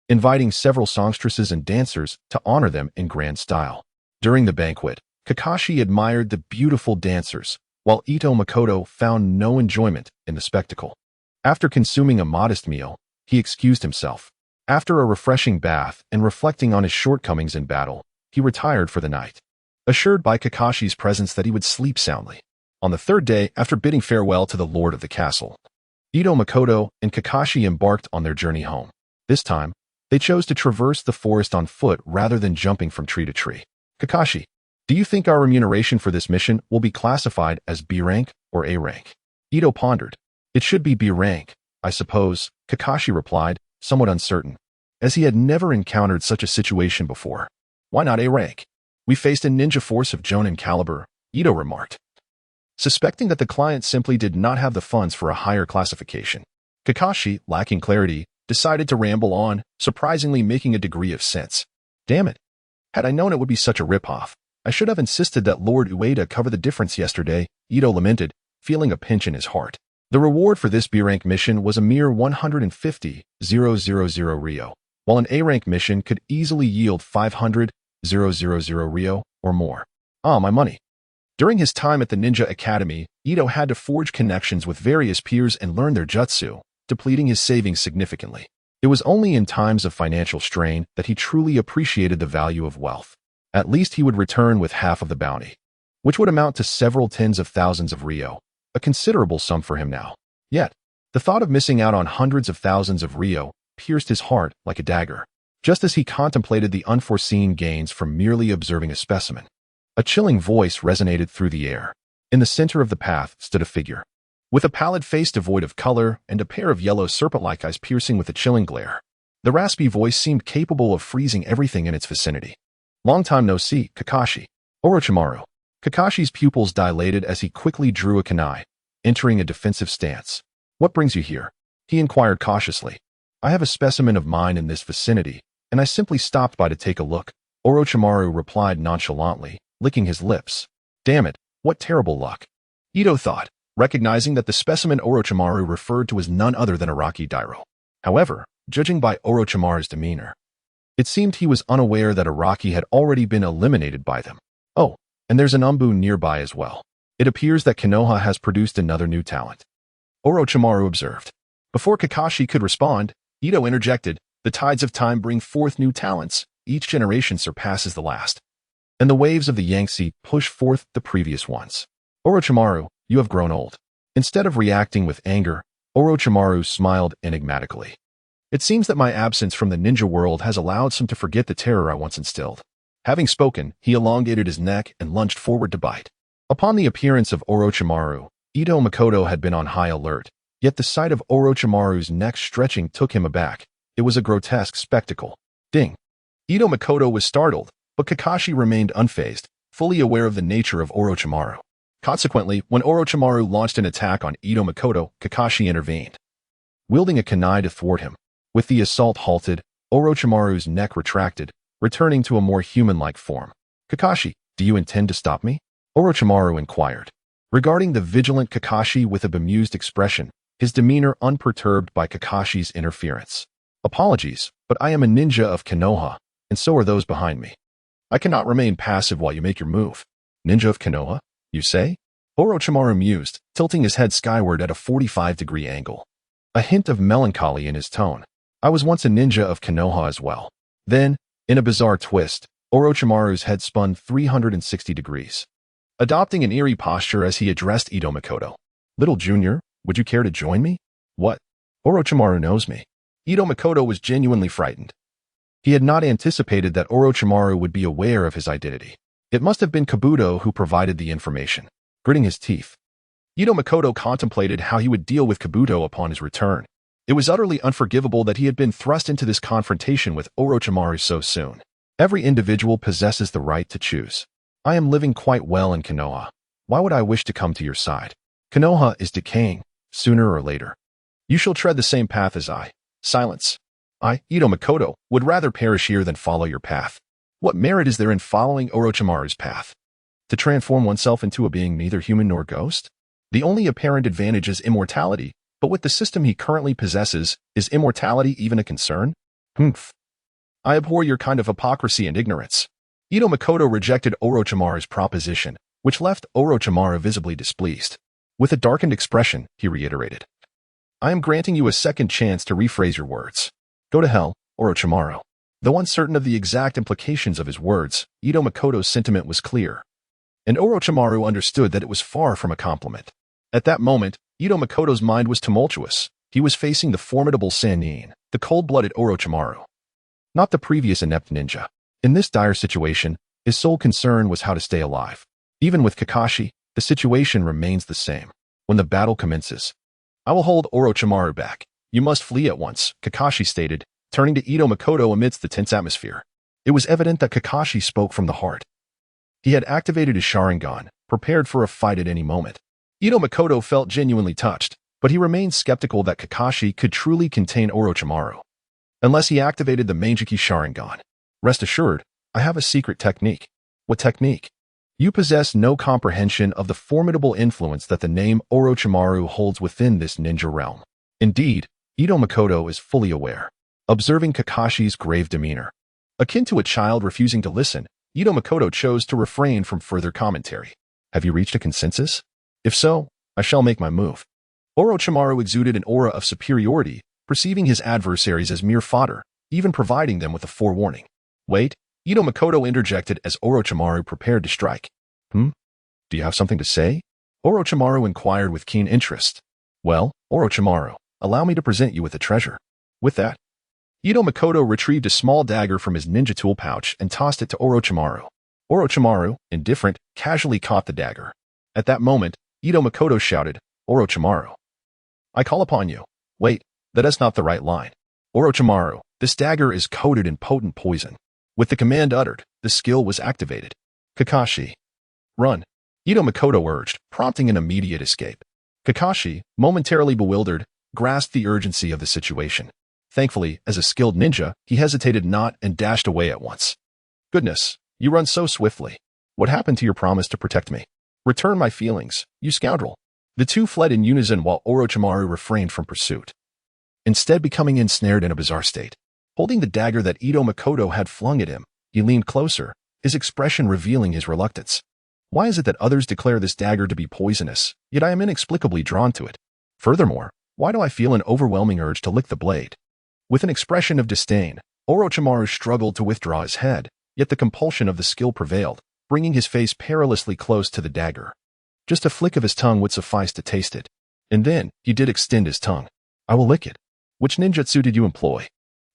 Speaker 1: inviting several songstresses and dancers to honor them in grand style. During the banquet, Kakashi admired the beautiful dancers, while Ito Makoto found no enjoyment in the spectacle. After consuming a modest meal, he excused himself. After a refreshing bath and reflecting on his shortcomings in battle, he retired for the night, assured by Kakashi's presence that he would sleep soundly. On the 3rd day, after bidding farewell to the lord of the castle, Ito Makoto and Kakashi embarked on their journey home. This time, they chose to traverse the forest on foot rather than jumping from tree to tree. "Kakashi, do you think our remuneration for this mission will be classified as B rank or A rank?" Ito pondered. "It should be B rank, I suppose," Kakashi replied, somewhat uncertain, as he had never encountered such a situation before. "Why not A rank? We faced a ninja force of Jonin caliber," Ito remarked, suspecting that the client simply did not have the funds for a higher classification. Kakashi, lacking clarity, decided to ramble on, surprisingly making a degree of sense. "Damn it. Had I known it would be such a ripoff, I should have insisted that Lord Ueda cover the difference yesterday," Ito lamented, feeling a pinch in his heart. The reward for this B-rank mission was a mere 150,000 Rio, while an A-rank mission could easily yield 500,000 Rio or more. "Ah, my money." During his time at the Ninja Academy, Ito had to forge connections with various peers and learn their jutsu, depleting his savings significantly. It was only in times of financial strain that he truly appreciated the value of wealth. At least he would return with half of the bounty, which would amount to several tens of thousands of ryo, a considerable sum for him now. Yet, the thought of missing out on hundreds of thousands of ryo pierced his heart like a dagger. Just as he contemplated the unforeseen gains from merely observing a specimen, a chilling voice resonated through the air. In the center of the path stood a figure, with a pallid face devoid of color and a pair of yellow serpent-like eyes piercing with a chilling glare. The raspy voice seemed capable of freezing everything in its vicinity. "Long time no see, Kakashi." Orochimaru. Kakashi's pupils dilated as he quickly drew a kunai, entering a defensive stance. "What brings you here?" he inquired cautiously. "I have a specimen of mine in this vicinity, and I simply stopped by to take a look," Orochimaru replied nonchalantly, licking his lips. Damn it, what terrible luck, Ito thought, recognizing that the specimen Orochimaru referred to was none other than Araki Dairo. However, judging by Orochimaru's demeanor, it seemed he was unaware that Araki had already been eliminated by them. Oh, and there's an Anbu nearby as well. It appears that Konoha has produced another new talent, Orochimaru observed. Before Kakashi could respond, Ito interjected, "The tides of time bring forth new talents. Each generation surpasses the last, and the waves of the Yangtze push forth the previous ones. Orochimaru, you have grown old." Instead of reacting with anger, Orochimaru smiled enigmatically. "It seems that my absence from the ninja world has allowed some to forget the terror I once instilled." Having spoken, he elongated his neck and lunged forward to bite. Upon the appearance of Orochimaru, Ito Makoto had been on high alert, yet the sight of Orochimaru's neck stretching took him aback. It was a grotesque spectacle. Ding! Ito Makoto was startled, but Kakashi remained unfazed, fully aware of the nature of Orochimaru. Consequently, when Orochimaru launched an attack on Ito Makoto, Kakashi intervened, wielding a kunai to thwart him. With the assault halted, Orochimaru's neck retracted, returning to a more human-like form. "Kakashi, do you intend to stop me?" Orochimaru inquired, regarding the vigilant Kakashi with a bemused expression, his demeanor unperturbed by Kakashi's interference. "Apologies, but I am a ninja of Konoha, and so are those behind me. I cannot remain passive while you make your move." "Ninja of Konoha, you say?" Orochimaru mused, tilting his head skyward at a 45-degree angle, a hint of melancholy in his tone. "I was once a ninja of Konoha as well." Then, in a bizarre twist, Orochimaru's head spun 360 degrees, adopting an eerie posture as he addressed Ito Makoto. "Little Junior, would you care to join me?" "What? Orochimaru knows me." Ito Makoto was genuinely frightened. He had not anticipated that Orochimaru would be aware of his identity. It must have been Kabuto who provided the information. Gritting his teeth, Ito Makoto contemplated how he would deal with Kabuto upon his return. It was utterly unforgivable that he had been thrust into this confrontation with Orochimaru so soon. Every individual possesses the right to choose. "I am living quite well in Konoha. Why would I wish to come to your side? Konoha is decaying, sooner or later. You shall tread the same path as I." Silence. "I, Ito Makoto, would rather perish here than follow your path." "What merit is there in following Orochimaru's path? To transform oneself into a being neither human nor ghost? The only apparent advantage is immortality, but with the system he currently possesses, is immortality even a concern? Humph. I abhor your kind of hypocrisy and ignorance." Ito Makoto rejected Orochimaru's proposition, which left Orochimaru visibly displeased. With a darkened expression, he reiterated, "I am granting you a second chance to rephrase your words." "Go to hell, Orochimaru." Though uncertain of the exact implications of his words, Ito Makoto's sentiment was clear, and Orochimaru understood that it was far from a compliment. At that moment, Ito Makoto's mind was tumultuous. He was facing the formidable Sannin, the cold-blooded Orochimaru, not the previous inept ninja. In this dire situation, his sole concern was how to stay alive. Even with Kakashi, the situation remains the same. When the battle commences, "I will hold Orochimaru back. You must flee at once," Kakashi stated, turning to Ito Makoto amidst the tense atmosphere. It was evident that Kakashi spoke from the heart. He had activated his Sharingan, prepared for a fight at any moment. Ito Makoto felt genuinely touched, but he remained skeptical that Kakashi could truly contain Orochimaru, unless he activated the Mangekyu Sharingan. "Rest assured, I have a secret technique." "What technique?" "You possess no comprehension of the formidable influence that the name Orochimaru holds within this ninja realm." Indeed, Ito Makoto is fully aware. Observing Kakashi's grave demeanor, akin to a child refusing to listen, Ito Makoto chose to refrain from further commentary. Have you reached a consensus? If so, I shall make my move. Orochimaru exuded an aura of superiority, perceiving his adversaries as mere fodder, even providing them with a forewarning. Wait, Ito Makoto interjected as Orochimaru prepared to strike. Do you have something to say? Orochimaru inquired with keen interest. Well, Orochimaru, allow me to present you with a treasure. With that, Ito Makoto retrieved a small dagger from his ninja tool pouch and tossed it to Orochimaru. Orochimaru, indifferent, casually caught the dagger. At that moment, Ito Makoto shouted, Orochimaru, I call upon you. Wait, that is not the right line. Orochimaru, this dagger is coated in potent poison. With the command uttered, the skill was activated. Kakashi. Run. Ito Makoto urged, prompting an immediate escape. Kakashi, momentarily bewildered, grasped the urgency of the situation. Thankfully, as a skilled ninja, he hesitated not and dashed away at once. Goodness, you run so swiftly. What happened to your promise to protect me? Return my feelings, you scoundrel. The two fled in unison while Orochimaru refrained from pursuit, instead becoming ensnared in a bizarre state. Holding the dagger that Ito Makoto had flung at him, he leaned closer, his expression revealing his reluctance. Why is it that others declare this dagger to be poisonous, yet I am inexplicably drawn to it? Furthermore, why do I feel an overwhelming urge to lick the blade? With an expression of disdain, Orochimaru struggled to withdraw his head, yet the compulsion of the skill prevailed, bringing his face perilously close to the dagger. Just a flick of his tongue would suffice to taste it. And then, he did extend his tongue. I will lick it. Which ninjutsu did you employ?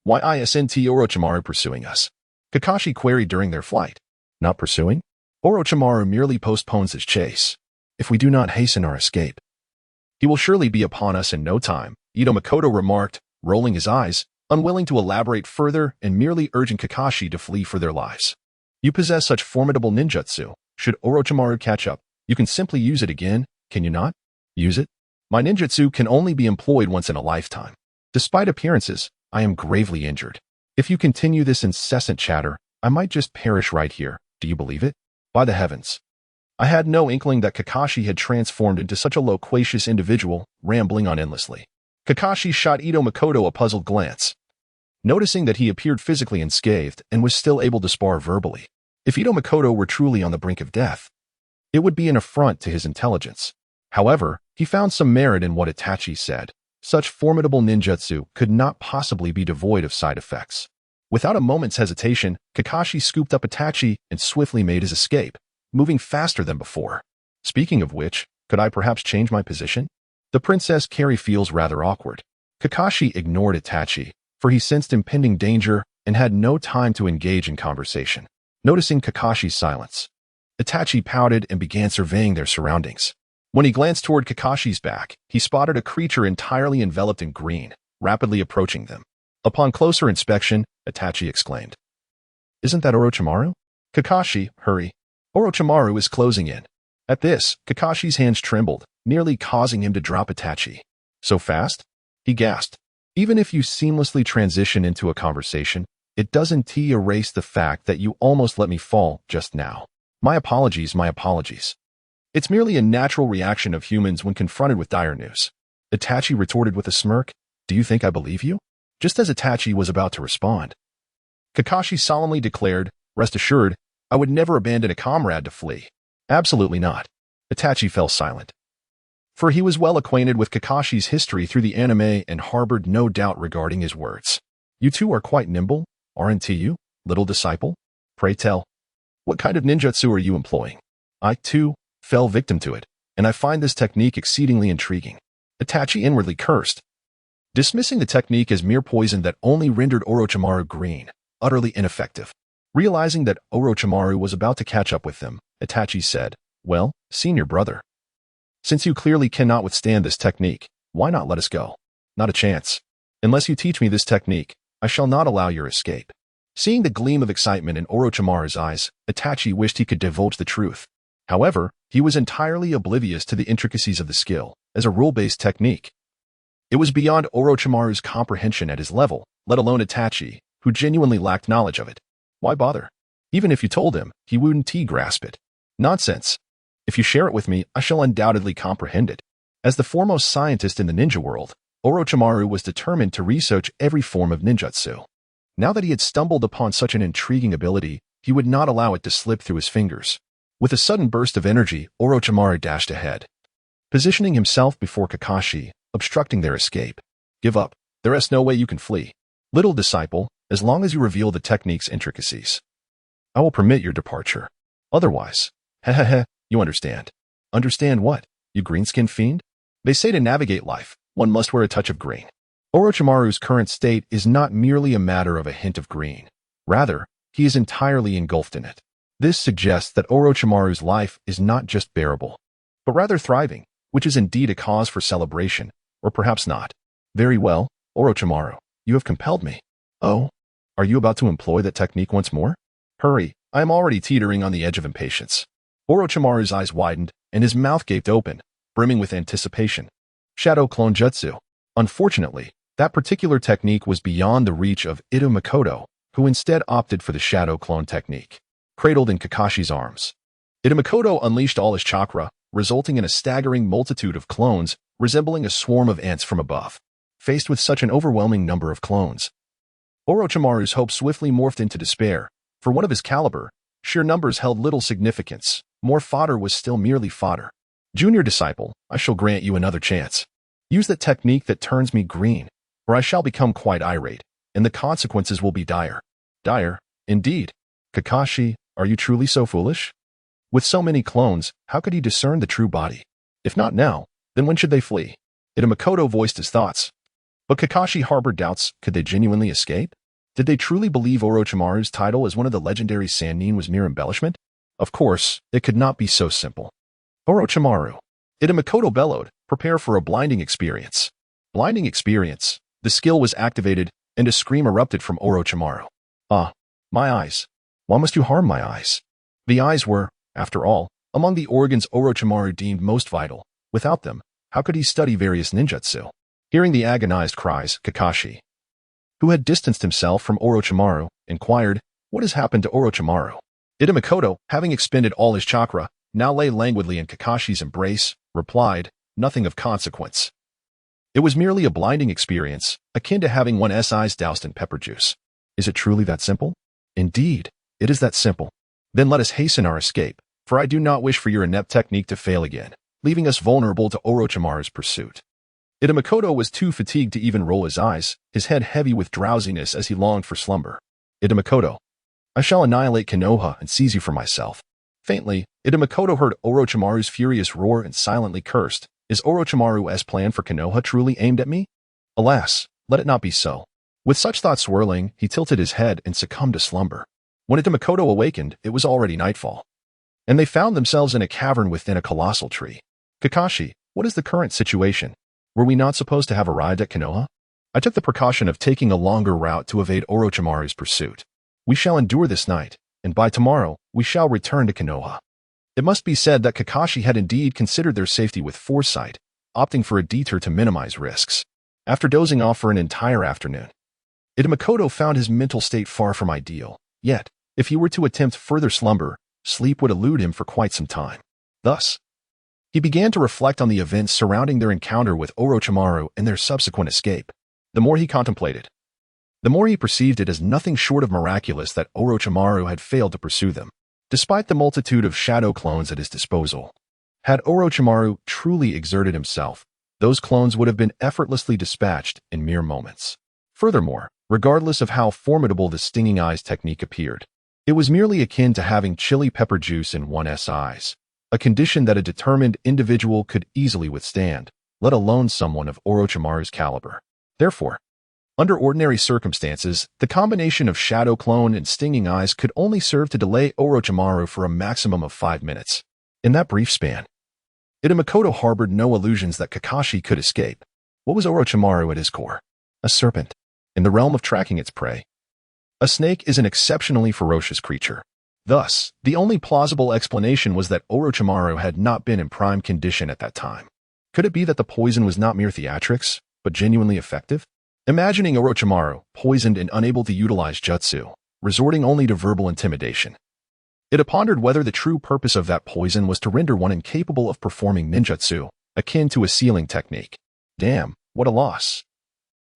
Speaker 1: Why isn't Orochimaru pursuing us? Kakashi queried during their flight. Not pursuing? Orochimaru merely postpones his chase. If we do not hasten our escape, he will surely be upon us in no time, Ito Makoto remarked, rolling his eyes, unwilling to elaborate further and merely urging Kakashi to flee for their lives. You possess such formidable ninjutsu. Should Orochimaru catch up, you can simply use it again, can you not? Use it? My ninjutsu can only be employed once in a lifetime. Despite appearances, I am gravely injured. If you continue this incessant chatter, I might just perish right here. Do you believe it? By the heavens. I had no inkling that Kakashi had transformed into such a loquacious individual, rambling on endlessly. Kakashi shot Ito Makoto a puzzled glance, noticing that he appeared physically unscathed and was still able to spar verbally. If Ito Makoto were truly on the brink of death, it would be an affront to his intelligence. However, he found some merit in what Itachi said. Such formidable ninjutsu could not possibly be devoid of side effects. Without a moment's hesitation, Kakashi scooped up Itachi and swiftly made his escape, moving faster than before. Speaking of which, could I perhaps change my position? The Princess Carrie feels rather awkward. Kakashi ignored Itachi, for he sensed impending danger and had no time to engage in conversation. Noticing Kakashi's silence, Itachi pouted and began surveying their surroundings. When he glanced toward Kakashi's back, he spotted a creature entirely enveloped in green, rapidly approaching them. Upon closer inspection, Itachi exclaimed, Isn't that Orochimaru? Kakashi, hurry. Orochimaru is closing in. At this, Kakashi's hands trembled, nearly causing him to drop Itachi. So fast? He gasped. Even if you seamlessly transition into a conversation, it doesn't erase the fact that you almost let me fall just now. My apologies, my apologies. It's merely a natural reaction of humans when confronted with dire news. Itachi retorted with a smirk. Do you think I believe you? Just as Itachi was about to respond, Kakashi solemnly declared, Rest assured, I would never abandon a comrade to flee. Absolutely not. Itachi fell silent, for he was well acquainted with Kakashi's history through the anime and harbored no doubt regarding his words. You two are quite nimble, aren't you, little disciple? Pray tell, what kind of ninjutsu are you employing? I, too, fell victim to it, and I find this technique exceedingly intriguing. Itachi inwardly cursed, dismissing the technique as mere poison that only rendered Orochimaru green, utterly ineffective. Realizing that Orochimaru was about to catch up with them, Itachi said, Well, senior brother, since you clearly cannot withstand this technique, why not let us go? Not a chance. Unless you teach me this technique, I shall not allow your escape. Seeing the gleam of excitement in Orochimaru's eyes, Itachi wished he could divulge the truth. However, he was entirely oblivious to the intricacies of the skill, as a rule-based technique. It was beyond Orochimaru's comprehension at his level, let alone Itachi, who genuinely lacked knowledge of it. Why bother? Even if you told him, he wouldn't grasp it. Nonsense. If you share it with me, I shall undoubtedly comprehend it. As the foremost scientist in the ninja world, Orochimaru was determined to research every form of ninjutsu. Now that he had stumbled upon such an intriguing ability, he would not allow it to slip through his fingers. With a sudden burst of energy, Orochimaru dashed ahead, positioning himself before Kakashi, obstructing their escape. Give up. There is no way you can flee. Little disciple, as long as you reveal the technique's intricacies, I will permit your departure. Otherwise, you understand. Understand what, you green-skinned fiend? They say to navigate life, one must wear a touch of green. Orochimaru's current state is not merely a matter of a hint of green. Rather, he is entirely engulfed in it. This suggests that Orochimaru's life is not just bearable, but rather thriving, which is indeed a cause for celebration, or perhaps not. Very well, Orochimaru, you have compelled me. Oh, are you about to employ that technique once more? Hurry, I am already teetering on the edge of impatience. Orochimaru's eyes widened, and his mouth gaped open, brimming with anticipation. Shadow Clone Jutsu. Unfortunately, that particular technique was beyond the reach of Ito Makoto, who instead opted for the Shadow Clone technique. Cradled in Kakashi's arms, Ito Makoto unleashed all his chakra, resulting in a staggering multitude of clones, resembling a swarm of ants from above. Faced with such an overwhelming number of clones, Orochimaru's hope swiftly morphed into despair. For one of his caliber, sheer numbers held little significance. More fodder was still merely fodder. Junior disciple, I shall grant you another chance. Use that technique that turns me green, or I shall become quite irate, and the consequences will be dire. Dire, indeed. Kakashi, are you truly so foolish? With so many clones, how could he discern the true body? If not now, then when should they flee? Ito Makoto voiced his thoughts. But Kakashi harbored doubts. Could they genuinely escape? Did they truly believe Orochimaru's title as one of the legendary Sannin was mere embellishment? Of course, it could not be so simple. Orochimaru. Ito Makoto bellowed, prepare for a blinding experience. Blinding experience. The skill was activated, and a scream erupted from Orochimaru. Ah, my eyes. Why must you harm my eyes? The eyes were, after all, among the organs Orochimaru deemed most vital. Without them, how could he study various ninjutsu? Hearing the agonized cries, Kakashi, who had distanced himself from Orochimaru, inquired, what has happened to Orochimaru? Ito Makoto, having expended all his chakra, now lay languidly in Kakashi's embrace, replied, nothing of consequence. It was merely a blinding experience, akin to having one's eyes doused in pepper juice. Is it truly that simple? Indeed, it is that simple. Then let us hasten our escape, for I do not wish for your inept technique to fail again, leaving us vulnerable to Orochimaru's pursuit. Ito Makoto was too fatigued to even roll his eyes, his head heavy with drowsiness as he longed for slumber. Ito Makoto, I shall annihilate Konoha and seize you for myself. Faintly, Ito Makoto heard Orochimaru's furious roar and silently cursed. Is Orochimaru's plan for Konoha truly aimed at me? Alas, let it not be so. With such thoughts swirling, he tilted his head and succumbed to slumber. When Ito Makoto awakened, it was already nightfall, and they found themselves in a cavern within a colossal tree. Kakashi, what is the current situation? Were we not supposed to have arrived at Konoha? I took the precaution of taking a longer route to evade Orochimaru's pursuit. We shall endure this night, and by tomorrow, we shall return to Konoha. It must be said that Kakashi had indeed considered their safety with foresight, opting for a detour to minimize risks. After dozing off for an entire afternoon, Ito Makoto found his mental state far from ideal. Yet, if he were to attempt further slumber, sleep would elude him for quite some time. Thus, he began to reflect on the events surrounding their encounter with Orochimaru and their subsequent escape. The more he contemplated, the more he perceived it as nothing short of miraculous that Orochimaru had failed to pursue them, despite the multitude of shadow clones at his disposal. Had Orochimaru truly exerted himself, those clones would have been effortlessly dispatched in mere moments. Furthermore, regardless of how formidable the stinging eyes technique appeared, it was merely akin to having chili pepper juice in one's eyes, a condition that a determined individual could easily withstand, let alone someone of Orochimaru's caliber. Therefore, under ordinary circumstances, the combination of shadow clone and stinging eyes could only serve to delay Orochimaru for a maximum of 5 minutes. In that brief span, Ito Makoto harbored no illusions that Kakashi could escape. What was Orochimaru at his core? A serpent. In the realm of tracking its prey, a snake is an exceptionally ferocious creature. Thus, the only plausible explanation was that Orochimaru had not been in prime condition at that time. Could it be that the poison was not mere theatrics, but genuinely effective? Imagining Orochimaru, poisoned and unable to utilize jutsu, resorting only to verbal intimidation, Ito pondered whether the true purpose of that poison was to render one incapable of performing ninjutsu, akin to a sealing technique. Damn, what a loss.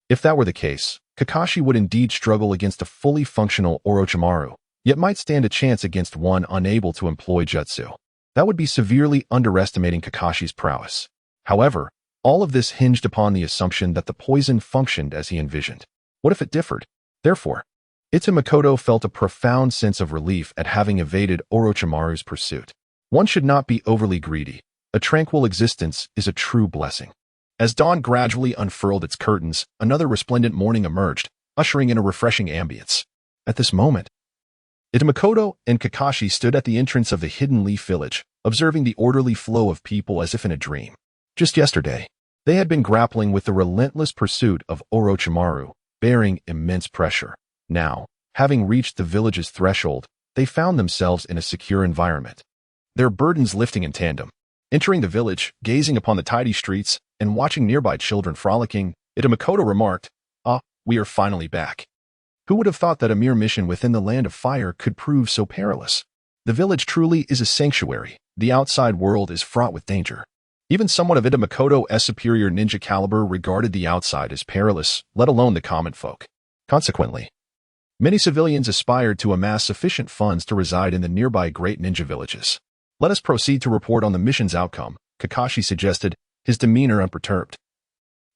Speaker 1: If that were the case, Kakashi would indeed struggle against a fully functional Orochimaru, yet might stand a chance against one unable to employ jutsu. That would be severely underestimating Kakashi's prowess. However, all of this hinged upon the assumption that the poison functioned as he envisioned. What if it differed? Therefore, Makoto felt a profound sense of relief at having evaded Orochimaru's pursuit. One should not be overly greedy. A tranquil existence is a true blessing. As dawn gradually unfurled its curtains, another resplendent morning emerged, ushering in a refreshing ambience. At this moment, Makoto and Kakashi stood at the entrance of the Hidden Leaf Village, observing the orderly flow of people as if in a dream. Just yesterday, they had been grappling with the relentless pursuit of Orochimaru, bearing immense pressure. Now, having reached the village's threshold, they found themselves in a secure environment, their burdens lifting in tandem. Entering the village, gazing upon the tidy streets, and watching nearby children frolicking, Makoto remarked, "Ah, we are finally back. Who would have thought that a mere mission within the land of fire could prove so perilous? The village truly is a sanctuary. The outside world is fraught with danger." Even someone of Makoto's superior ninja caliber regarded the outside as perilous, let alone the common folk. Consequently, many civilians aspired to amass sufficient funds to reside in the nearby great ninja villages. "Let us proceed to report on the mission's outcome," Kakashi suggested, his demeanor unperturbed.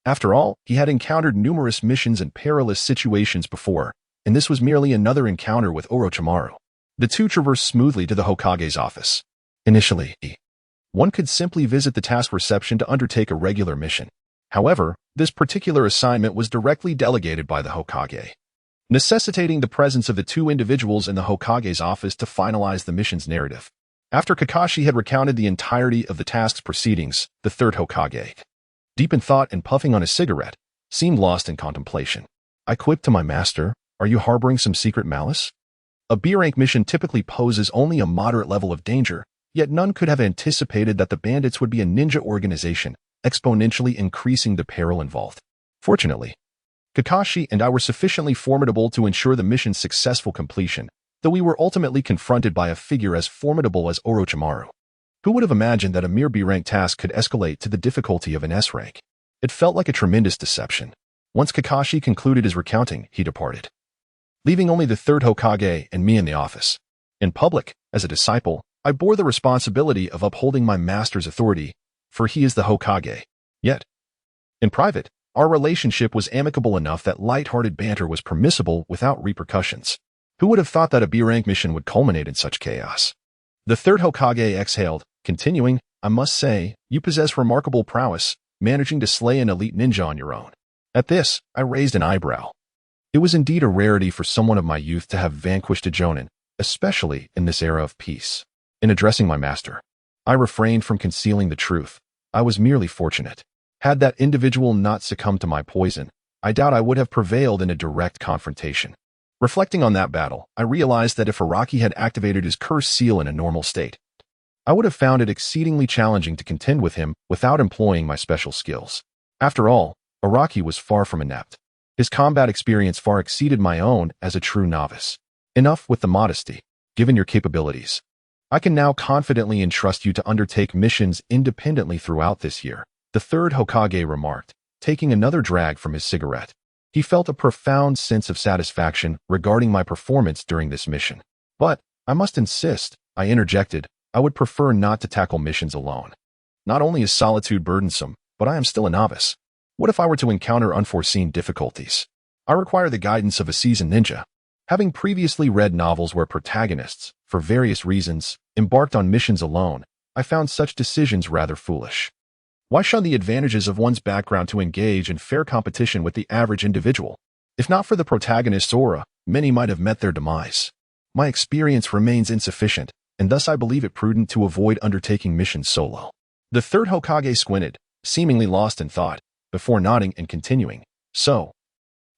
Speaker 1: After all, he had encountered numerous missions and perilous situations before, and this was merely another encounter with Orochimaru. The two traversed smoothly to the Hokage's office. Initially, one could simply visit the task reception to undertake a regular mission. However, this particular assignment was directly delegated by the Hokage, necessitating the presence of the two individuals in the Hokage's office to finalize the mission's narrative. After Kakashi had recounted the entirety of the task's proceedings, the third Hokage, deep in thought and puffing on a cigarette, seemed lost in contemplation. "I quipped to my master, are you harboring some secret malice? A B-rank mission typically poses only a moderate level of danger, yet none could have anticipated that the bandits would be a ninja organization, exponentially increasing the peril involved. Fortunately, Kakashi and I were sufficiently formidable to ensure the mission's successful completion, though we were ultimately confronted by a figure as formidable as Orochimaru. Who would have imagined that a mere B-rank task could escalate to the difficulty of an S-rank? It felt like a tremendous deception. Once Kakashi concluded his recounting, he departed, leaving only the third Hokage and me in the office. In public, as a disciple, I bore the responsibility of upholding my master's authority, for he is the Hokage. Yet, in private, our relationship was amicable enough that light-hearted banter was permissible without repercussions. Who would have thought that a B-rank mission would culminate in such chaos? The third Hokage exhaled, continuing, "I must say, you possess remarkable prowess, managing to slay an elite ninja on your own." At this, I raised an eyebrow. It was indeed a rarity for someone of my youth to have vanquished a jonin, especially in this era of peace. In addressing my master, I refrained from concealing the truth. I was merely fortunate. Had that individual not succumbed to my poison, I doubt I would have prevailed in a direct confrontation. Reflecting on that battle, I realized that if Araki had activated his curse seal in a normal state, I would have found it exceedingly challenging to contend with him without employing my special skills. After all, Araki was far from inept. His combat experience far exceeded my own as a true novice. Enough with the modesty. Given your capabilities, I can now confidently entrust you to undertake missions independently throughout this year, the third Hokage remarked, taking another drag from his cigarette. He felt a profound sense of satisfaction regarding my performance during this mission. "But, I must insist," I interjected, "I would prefer not to tackle missions alone. Not only is solitude burdensome, but I am still a novice. What if I were to encounter unforeseen difficulties? I require the guidance of a seasoned ninja." Having previously read novels where protagonists, for various reasons, embarked on missions alone, I found such decisions rather foolish. Why shun the advantages of one's background to engage in fair competition with the average individual? If not for the protagonist's aura, many might have met their demise. My experience remains insufficient, and thus I believe it prudent to avoid undertaking missions solo. The third Hokage squinted, seemingly lost in thought, before nodding and continuing, "So,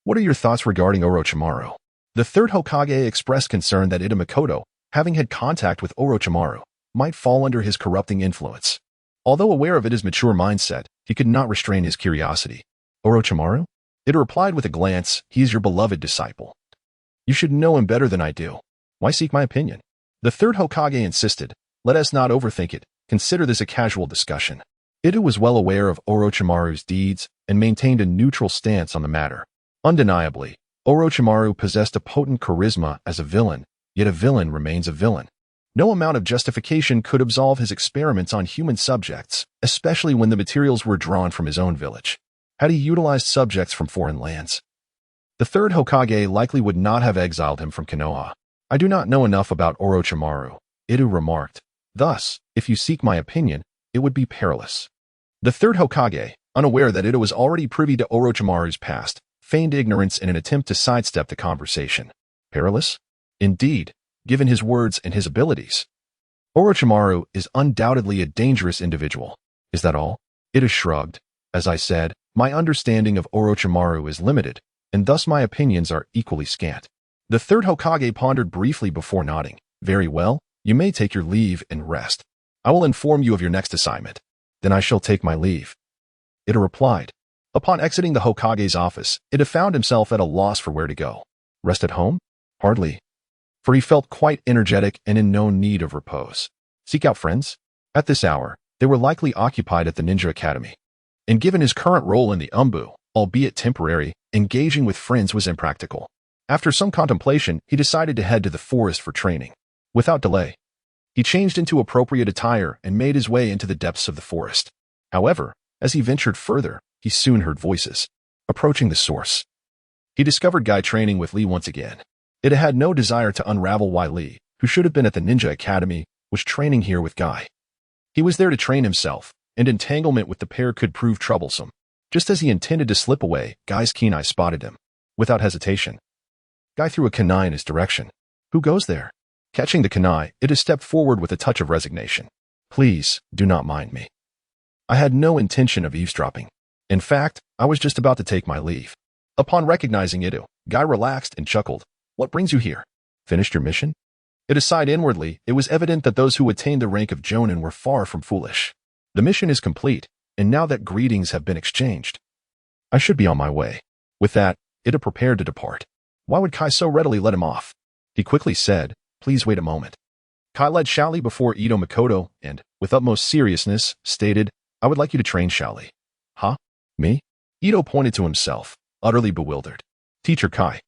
Speaker 1: what are your thoughts regarding Orochimaru?" The third Hokage expressed concern that Makoto, having had contact with Orochimaru, might fall under his corrupting influence. Although aware of his mature mindset, he could not restrain his curiosity. "Orochimaru?" Ida replied with a glance, "He is your beloved disciple. You should know him better than I do. Why seek my opinion?" The third Hokage insisted, "Let us not overthink it. Consider this a casual discussion." Ida was well aware of Orochimaru's deeds and maintained a neutral stance on the matter. Undeniably, Orochimaru possessed a potent charisma as a villain, Yet a villain remains a villain. No amount of justification could absolve his experiments on human subjects, especially when the materials were drawn from his own village. Had he utilized subjects from foreign lands, the third Hokage likely would not have exiled him from Konoha. I do not know enough about Orochimaru, Ito remarked. Thus, if you seek my opinion, it would be perilous. The third Hokage, unaware that Ito was already privy to Orochimaru's past, feigned ignorance in an attempt to sidestep the conversation. Perilous? Indeed, given his words and his abilities. Orochimaru is undoubtedly a dangerous individual. Is that all? Ito shrugged. As I said, my understanding of Orochimaru is limited, and thus my opinions are equally scant. The third Hokage pondered briefly before nodding. Very well, you may take your leave and rest. I will inform you of your next assignment. Then I shall take my leave. Ito replied. Upon exiting the Hokage's office, Ito found himself at a loss for where to go. Rest at home? Hardly. For he felt quite energetic and in no need of repose. Seek out friends? At this hour, they were likely occupied at the Ninja Academy. And given his current role in the Anbu, albeit temporary, engaging with friends was impractical. After some contemplation, he decided to head to the forest for training. Without delay, he changed into appropriate attire and made his way into the depths of the forest. However, as he ventured further, he soon heard voices. Approaching the source, he discovered Guy training with Lee once again. It had no desire to unravel why Lee, who should have been at the Ninja Academy, was training here with Guy. He was there to train himself, and entanglement with the pair could prove troublesome. Just as he intended to slip away, Guy's keen eye spotted him. Without hesitation, Guy threw a kunai in his direction. Who goes there? Catching the kunai, Ito stepped forward with a touch of resignation. Please, do not mind me. I had no intention of eavesdropping. In fact, I was just about to take my leave. Upon recognizing Ito, Guy relaxed and chuckled. What brings you here? Finished your mission? Ito sighed inwardly. It was evident that those who attained the rank of Jonin were far from foolish. The mission is complete, and now that greetings have been exchanged, I should be on my way. With that, Ito prepared to depart. Why would Kai so readily let him off? He quickly said, please wait a moment. Kai led Shaoli before Ito Makoto and, with utmost seriousness, stated, I would like you to train Shaoli. Huh? Me? Ito pointed to himself, utterly bewildered. Teacher Kai,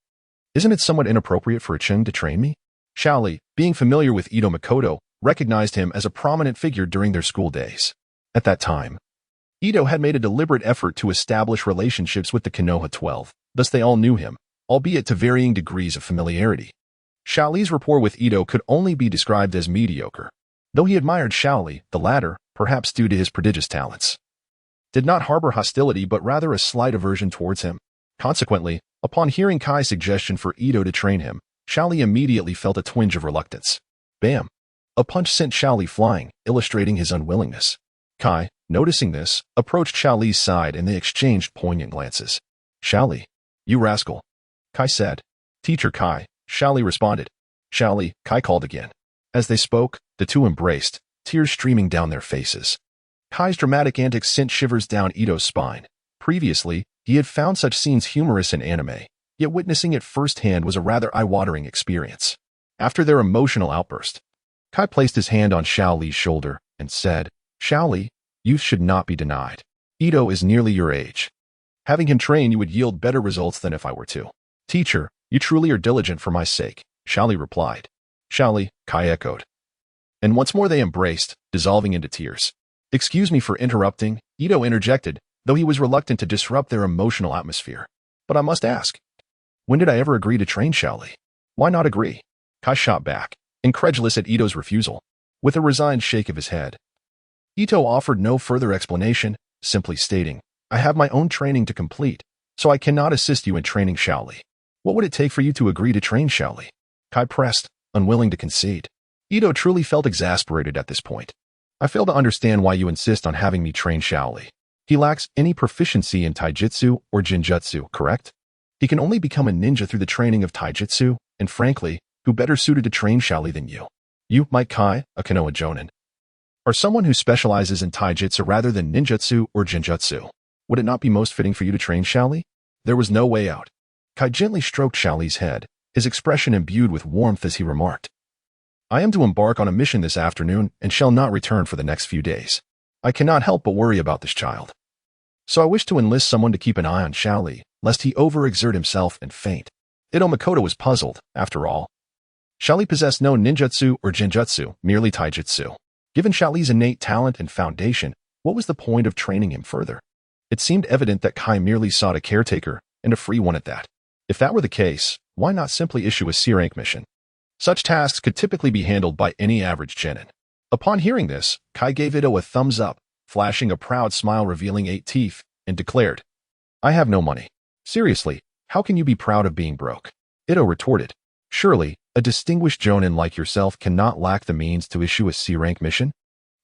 Speaker 1: isn't it somewhat inappropriate for a Ching to train me? Shaoli, being familiar with Ito Makoto, recognized him as a prominent figure during their school days. At that time, Ito had made a deliberate effort to establish relationships with the Konoha 12, thus they all knew him, albeit to varying degrees of familiarity. Shaoli's rapport with Ito could only be described as mediocre, though he admired Shaoli, the latter, perhaps due to his prodigious talents, did not harbor hostility but rather a slight aversion towards him. Consequently, upon hearing Kai's suggestion for Ito to train him, Shaoli immediately felt a twinge of reluctance. Bam! A punch sent Shaoli flying, illustrating his unwillingness. Kai, noticing this, approached Shaoli's side and they exchanged poignant glances. Shaoli, you rascal, Kai said. Teacher Kai, Shaoli responded. Shaoli, Kai called again. As they spoke, the two embraced, tears streaming down their faces. Kai's dramatic antics sent shivers down Ito's spine. Previously, he had found such scenes humorous in anime, yet witnessing it firsthand was a rather eye-watering experience. After their emotional outburst, Kai placed his hand on Shaoli's shoulder and said, Shaoli, youth should not be denied. Ito is nearly your age. Having him train you would yield better results than if I were to. Teacher, you truly are diligent for my sake, Shaoli replied. Shaoli, Kai echoed. And once more they embraced, dissolving into tears. Excuse me for interrupting, Ito interjected, though he was reluctant to disrupt their emotional atmosphere. But I must ask, when did I ever agree to train Shaoli? Why not agree? Kai shot back, incredulous at Ito's refusal, with a resigned shake of his head. Ito offered no further explanation, simply stating, I have my own training to complete, so I cannot assist you in training Shaoli. What would it take for you to agree to train Shaoli? Kai pressed, unwilling to concede. Ito truly felt exasperated at this point. I fail to understand why you insist on having me train Shaoli. He lacks any proficiency in taijutsu or jinjutsu, correct? He can only become a ninja through the training of taijutsu, and frankly, who better suited to train Shaoli than you? You, Mike Kai, a Konoha Jonin, are someone who specializes in taijutsu rather than ninjutsu or jinjutsu. Would it not be most fitting for you to train Shaoli? There was no way out. Kai gently stroked Shaoli's head, his expression imbued with warmth as he remarked, I am to embark on a mission this afternoon and shall not return for the next few days. I cannot help but worry about this child. So I wish to enlist someone to keep an eye on Shaoli, lest he overexert himself and faint. Ito Makoto was puzzled, after all. Xiaoli possessed no ninjutsu or genjutsu, merely taijutsu. Given Xiaoli's innate talent and foundation, what was the point of training him further? It seemed evident that Kai merely sought a caretaker, and a free one at that. If that were the case, why not simply issue a C-rank mission? Such tasks could typically be handled by any average genin. Upon hearing this, Kai gave Ito a thumbs up, flashing a proud smile revealing 8 teeth, and declared, "I have no money." Seriously, how can you be proud of being broke? Ito retorted, "Surely, a distinguished jonin like yourself cannot lack the means to issue a C-rank mission?"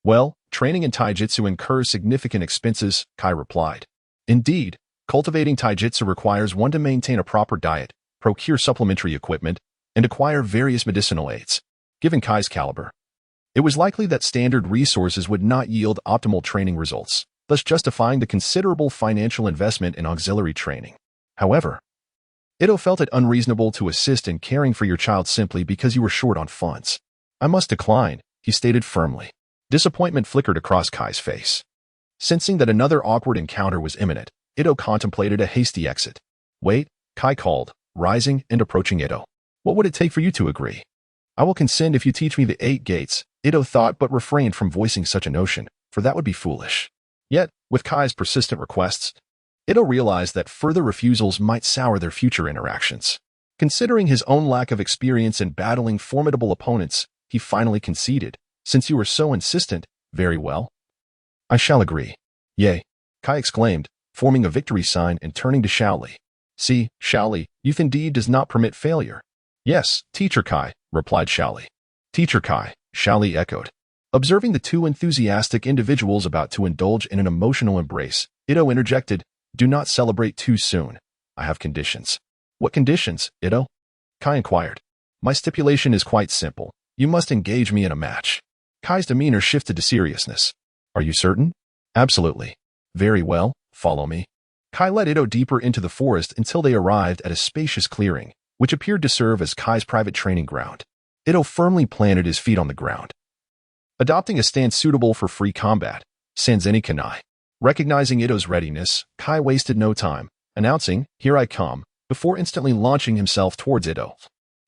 Speaker 1: "Well, training in taijutsu incurs significant expenses," Kai replied. "Indeed, cultivating taijutsu requires one to maintain a proper diet, procure supplementary equipment, and acquire various medicinal aids." Given Kai's caliber, it was likely that standard resources would not yield optimal training results, thus justifying the considerable financial investment in auxiliary training. However, Ito felt it unreasonable to assist in caring for your child simply because you were short on funds. "I must decline," he stated firmly. Disappointment flickered across Kai's face. Sensing that another awkward encounter was imminent, Ito contemplated a hasty exit. "Wait," Kai called, rising and approaching Ito. "What would it take for you to agree?" "I will consent if you teach me the 8 gates," Ito thought but refrained from voicing such a notion, for that would be foolish. Yet, with Kai's persistent requests, Ito realized that further refusals might sour their future interactions. Considering his own lack of experience in battling formidable opponents, he finally conceded, "Since you are so insistent, very well. I shall agree." "Yay," Kai exclaimed, forming a victory sign and turning to Xiaoli. "See, Xiaoli, youth indeed does not permit failure." "Yes, Teacher Kai," replied Xiaoli. "Teacher Kai," Xiaoli echoed. Observing the two enthusiastic individuals about to indulge in an emotional embrace, Ito interjected, "Do not celebrate too soon. I have conditions." "What conditions, Ito?" Kai inquired. "My stipulation is quite simple. You must engage me in a match." Kai's demeanor shifted to seriousness. "Are you certain?" "Absolutely." "Very well, follow me." Kai led Ito deeper into the forest until they arrived at a spacious clearing, which appeared to serve as Kai's private training ground. Ito firmly planted his feet on the ground, adopting a stance suitable for free combat, Sanzeni Kanai. Recognizing Ito's readiness, Kai wasted no time, announcing, "Here I come," before instantly launching himself towards Ito.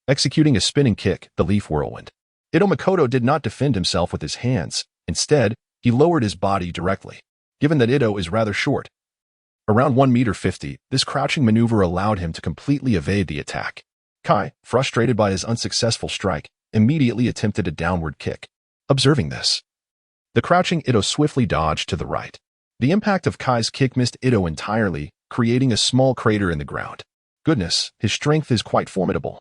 Speaker 1: Executing a spinning kick, the Leaf Whirlwind. Ito Makoto did not defend himself with his hands. Instead, he lowered his body directly. Given that Ito is rather short, around 1.50 meters, this crouching maneuver allowed him to completely evade the attack. Kai, frustrated by his unsuccessful strike, immediately attempted a downward kick. Observing this, the crouching Ito swiftly dodged to the right. The impact of Kai's kick missed Ito entirely, creating a small crater in the ground. Goodness, his strength is quite formidable,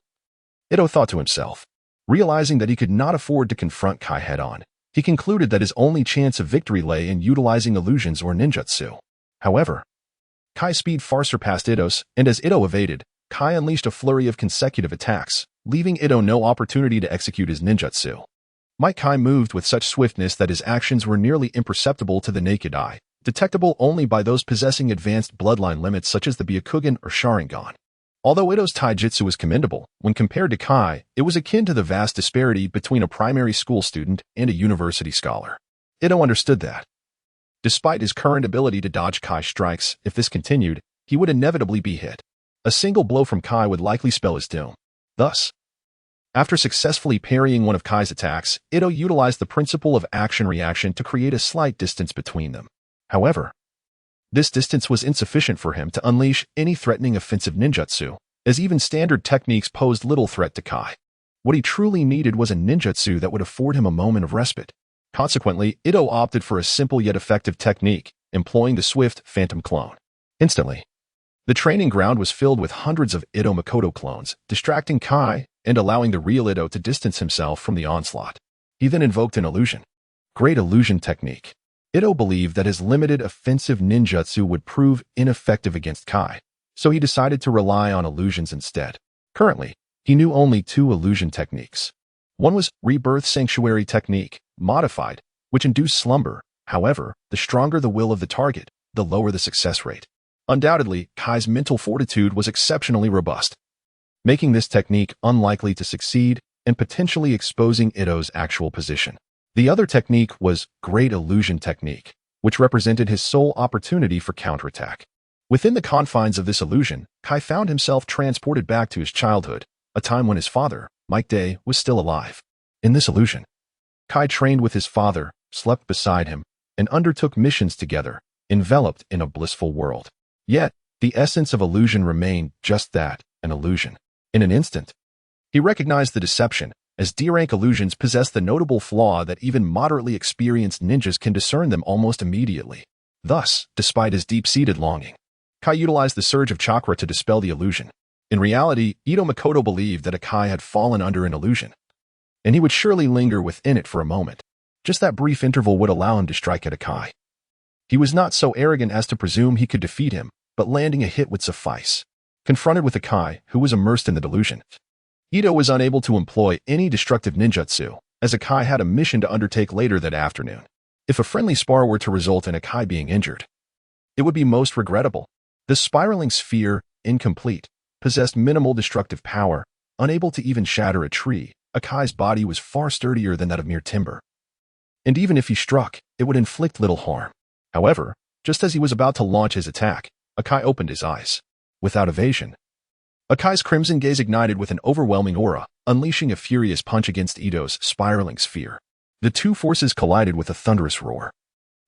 Speaker 1: Ito thought to himself. Realizing that he could not afford to confront Kai head-on, he concluded that his only chance of victory lay in utilizing illusions or ninjutsu. However, Kai's speed far surpassed Ito's, and as Ito evaded, Kai unleashed a flurry of consecutive attacks, leaving Ito no opportunity to execute his ninjutsu. Kai moved with such swiftness that his actions were nearly imperceptible to the naked eye, detectable only by those possessing advanced bloodline limits such as the Byakugan or Sharingan. Although Ito's taijutsu was commendable, when compared to Kai, it was akin to the vast disparity between a primary school student and a university scholar. Ito understood that, despite his current ability to dodge Kai's strikes, if this continued, he would inevitably be hit. A single blow from Kai would likely spell his doom. Thus, after successfully parrying one of Kai's attacks, Ito utilized the principle of action-reaction to create a slight distance between them. However, this distance was insufficient for him to unleash any threatening offensive ninjutsu, as even standard techniques posed little threat to Kai. What he truly needed was a ninjutsu that would afford him a moment of respite. Consequently, Ito opted for a simple yet effective technique, employing the swift Phantom Clone. Instantly, the training ground was filled with hundreds of Ito Makoto clones, distracting Kai and allowing the real Ito to distance himself from the onslaught. He then invoked an illusion. Great illusion technique. Ito believed that his limited offensive ninjutsu would prove ineffective against Kai, so he decided to rely on illusions instead. Currently, he knew only 2 illusion techniques. One was Rebirth Sanctuary Technique, modified, which induced slumber. However, the stronger the will of the target, the lower the success rate. Undoubtedly, Kai's mental fortitude was exceptionally robust, making this technique unlikely to succeed and potentially exposing Ito's actual position. The other technique was Great Illusion Technique, which represented his sole opportunity for counterattack. Within the confines of this illusion, Kai found himself transported back to his childhood, a time when his father, Mike Day was still alive. In this illusion, Kai trained with his father, slept beside him, and undertook missions together, enveloped in a blissful world. Yet, the essence of illusion remained just that, an illusion. In an instant, he recognized the deception, as D-rank illusions possess the notable flaw that even moderately experienced ninjas can discern them almost immediately. Thus, despite his deep-seated longing, Kai utilized the surge of chakra to dispel the illusion. In reality, Ito Makoto believed that Kai had fallen under an illusion, and he would surely linger within it for a moment. Just that brief interval would allow him to strike at Kai. He was not so arrogant as to presume he could defeat him, but landing a hit would suffice. Confronted with Kai, who was immersed in the delusion, Ito was unable to employ any destructive ninjutsu, as Kai had a mission to undertake later that afternoon. If a friendly spar were to result in Kai being injured, it would be most regrettable. The spiraling sphere, incomplete, possessed minimal destructive power, unable to even shatter a tree. Kai's body was far sturdier than that of mere timber. And even if he struck, it would inflict little harm. However, just as he was about to launch his attack, Kai opened his eyes. Without evasion, Kai's crimson gaze ignited with an overwhelming aura, unleashing a furious punch against Ito's spiraling sphere. The two forces collided with a thunderous roar,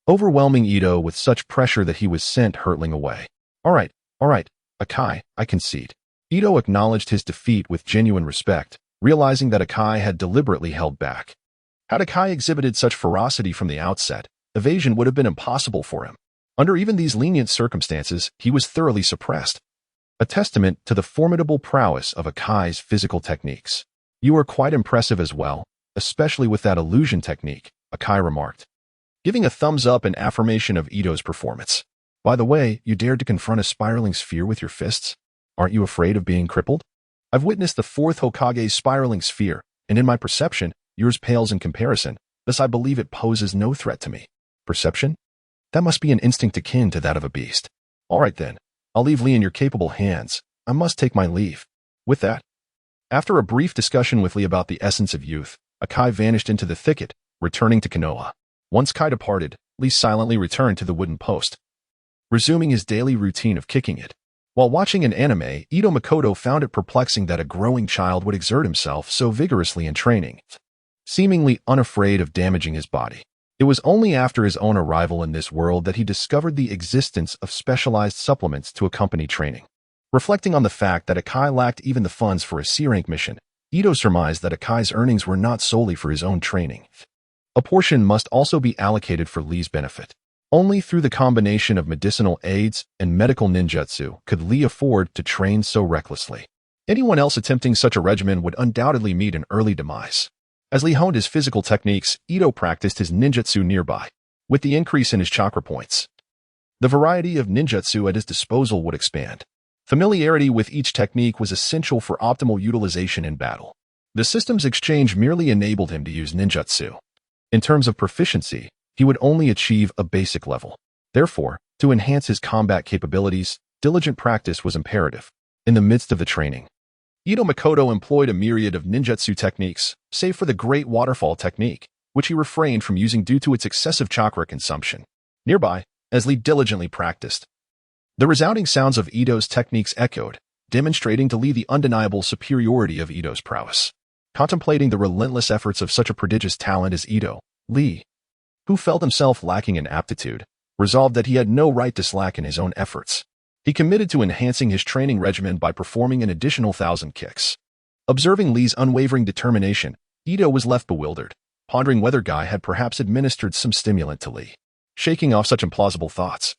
Speaker 1: overwhelming Ito with such pressure that he was sent hurtling away. All right, Kai, I concede. Ito acknowledged his defeat with genuine respect, realizing that Kai had deliberately held back. Had Kai exhibited such ferocity from the outset, evasion would have been impossible for him. Under even these lenient circumstances, he was thoroughly suppressed. A testament to the formidable prowess of Kai's physical techniques. You are quite impressive as well, especially with that illusion technique, Kai remarked, giving a thumbs up in affirmation of Ito's performance. By the way, you dared to confront a spiraling sphere with your fists? Aren't you afraid of being crippled? I've witnessed the fourth Hokage's spiraling sphere, and in my perception, yours pales in comparison, thus I believe it poses no threat to me. Perception? That must be an instinct akin to that of a beast. All right then, I'll leave Lee in your capable hands. I must take my leave. With that, after a brief discussion with Lee about the essence of youth, Kai vanished into the thicket, returning to Konoha. Once Kai departed, Lee silently returned to the wooden post, resuming his daily routine of kicking it. While watching an anime, Ito Makoto found it perplexing that a growing child would exert himself so vigorously in training, seemingly unafraid of damaging his body. It was only after his own arrival in this world that he discovered the existence of specialized supplements to accompany training. Reflecting on the fact that Kai lacked even the funds for a C-rank mission, Ito surmised that Kai's earnings were not solely for his own training. A portion must also be allocated for Lee's benefit. Only through the combination of medicinal aids and medical ninjutsu could Lee afford to train so recklessly. Anyone else attempting such a regimen would undoubtedly meet an early demise. As Lee honed his physical techniques, Ito practiced his ninjutsu nearby. With the increase in his chakra points, the variety of ninjutsu at his disposal would expand. Familiarity with each technique was essential for optimal utilization in battle. The system's exchange merely enabled him to use ninjutsu. In terms of proficiency, he would only achieve a basic level. Therefore, to enhance his combat capabilities, diligent practice was imperative. In the midst of the training, Ito Makoto employed a myriad of ninjutsu techniques, save for the Great Waterfall technique, which he refrained from using due to its excessive chakra consumption. Nearby, as Lee diligently practiced, the resounding sounds of Ito's techniques echoed, demonstrating to Lee the undeniable superiority of Ito's prowess. Contemplating the relentless efforts of such a prodigious talent as Ito, Lee, who felt himself lacking in aptitude, resolved that he had no right to slacken his own efforts. He committed to enhancing his training regimen by performing an additional 1,000 kicks. Observing Lee's unwavering determination, Ito was left bewildered, pondering whether Guy had perhaps administered some stimulant to Lee. Shaking off such implausible thoughts,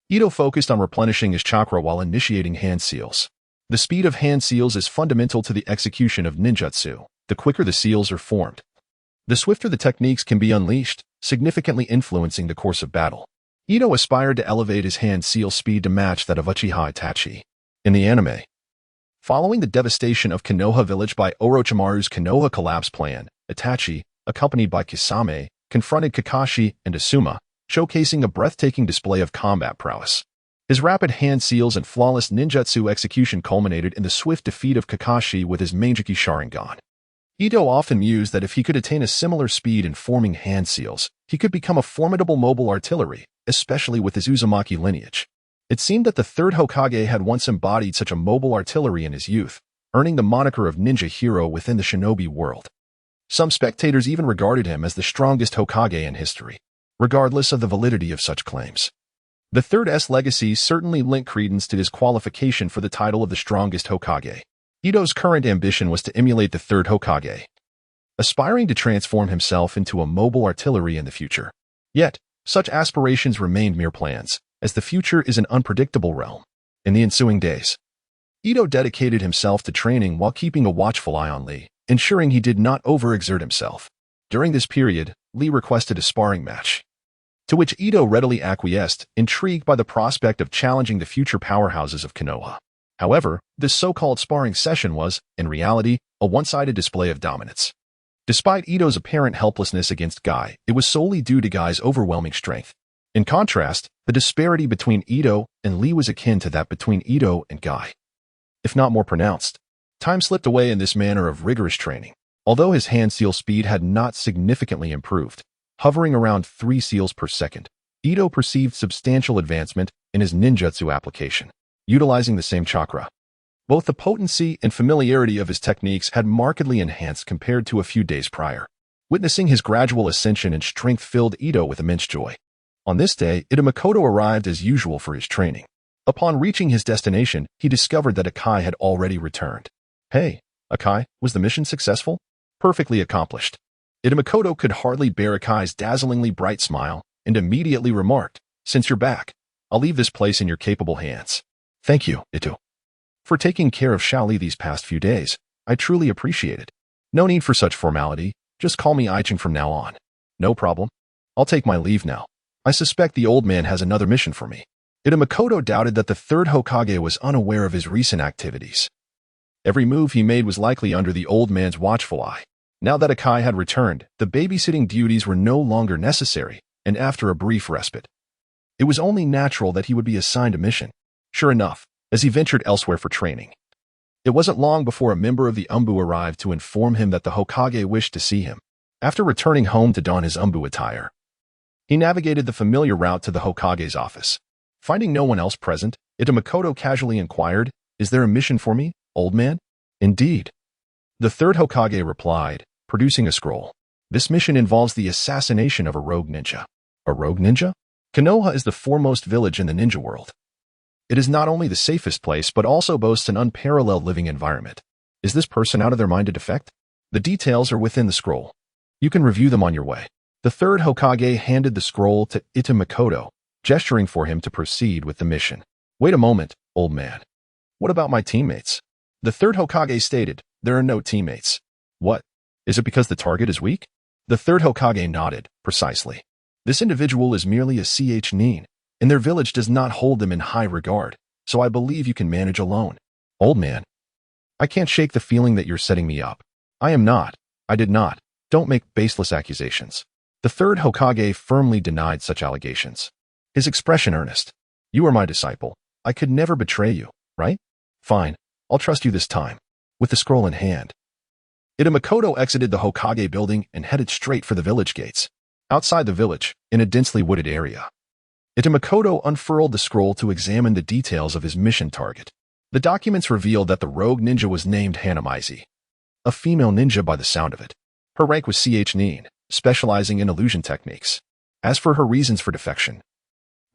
Speaker 1: Ito focused on replenishing his chakra while initiating hand seals. The speed of hand seals is fundamental to the execution of ninjutsu. The quicker the seals are formed, the swifter the techniques can be unleashed, significantly influencing the course of battle. Ito aspired to elevate his hand seal speed to match that of Uchiha Itachi. In the anime, following the devastation of Konoha village by Orochimaru's Konoha collapse plan, Itachi, accompanied by Kisame, confronted Kakashi and Asuma, showcasing a breathtaking display of combat prowess. His rapid hand seals and flawless ninjutsu execution culminated in the swift defeat of Kakashi with his Mangekyu Sharingan. Ito often mused that if he could attain a similar speed in forming hand seals, he could become a formidable mobile artillery, especially with his Uzumaki lineage. It seemed that the third Hokage had once embodied such a mobile artillery in his youth, earning the moniker of ninja hero within the shinobi world. Some spectators even regarded him as the strongest Hokage in history, regardless of the validity of such claims. The Third's legacy certainly lent credence to his qualification for the title of the strongest Hokage. Ito's current ambition was to emulate the third Hokage, aspiring to transform himself into a mobile artillery in the future. Yet, such aspirations remained mere plans, as the future is an unpredictable realm. In the ensuing days, Ito dedicated himself to training while keeping a watchful eye on Lee, ensuring he did not overexert himself. During this period, Lee requested a sparring match, to which Ito readily acquiesced, intrigued by the prospect of challenging the future powerhouses of Konoha. However, this so-called sparring session was, in reality, a one-sided display of dominance. Despite Ito's apparent helplessness against Guy, it was solely due to Guy's overwhelming strength. In contrast, the disparity between Ito and Lee was akin to that between Ito and Guy, if not more pronounced. Time slipped away in this manner of rigorous training. Although his hand seal speed had not significantly improved, hovering around 3 seals per second, Ito perceived substantial advancement in his ninjutsu application, utilizing the same chakra. Both the potency and familiarity of his techniques had markedly enhanced compared to a few days prior. Witnessing his gradual ascension in strength filled Ito with immense joy. On this day, Makoto arrived as usual for his training. Upon reaching his destination, he discovered that Akai had already returned. Hey, Akai, was the mission successful? Perfectly accomplished. Makoto could hardly bear Akai's dazzlingly bright smile and immediately remarked, "Since you're back, I'll leave this place in your capable hands." "Thank you, Ito, for taking care of Shaoli these past few days. I truly appreciate it. No need for such formality. Just call me Iching from now on." "No problem. I'll take my leave now. I suspect the old man has another mission for me." Makoto doubted that the third Hokage was unaware of his recent activities. Every move he made was likely under the old man's watchful eye. Now that Akai had returned, the babysitting duties were no longer necessary, and after a brief respite, it was only natural that he would be assigned a mission. Sure enough, as he ventured elsewhere for training, it wasn't long before a member of the Anbu arrived to inform him that the Hokage wished to see him. After returning home to don his Anbu attire, he navigated the familiar route to the Hokage's office. Finding no one else present, Makoto casually inquired, "Is there a mission for me, old man?" "Indeed." The third Hokage replied, producing a scroll. "This mission involves the assassination of a rogue ninja." "A rogue ninja?" Konoha is the foremost village in the ninja world. It is not only the safest place but also boasts an unparalleled living environment. Is this person out of their mind to defect? The details are within the scroll. You can review them on your way. The third Hokage handed the scroll to Makoto, gesturing for him to proceed with the mission. "Wait a moment, old man. What about my teammates?" The third Hokage stated, "There are no teammates." "What? Is it because the target is weak?" The third Hokage nodded, "Precisely. This individual is merely a nin, and their village does not hold them in high regard, so I believe you can manage alone." "Old man, I can't shake the feeling that you're setting me up." "I am not. I did not. Don't make baseless accusations." The third Hokage firmly denied such allegations, his expression earnest. "You are my disciple. I could never betray you, right? Fine. I'll trust you this time." With the scroll in hand, Makoto exited the Hokage building and headed straight for the village gates. Outside the village, in a densely wooded area, Makoto unfurled the scroll to examine the details of his mission target. The documents revealed that the rogue ninja was named Hanamizi, a female ninja by the sound of it. Her rank was nin, specializing in illusion techniques. As for her reasons for defection,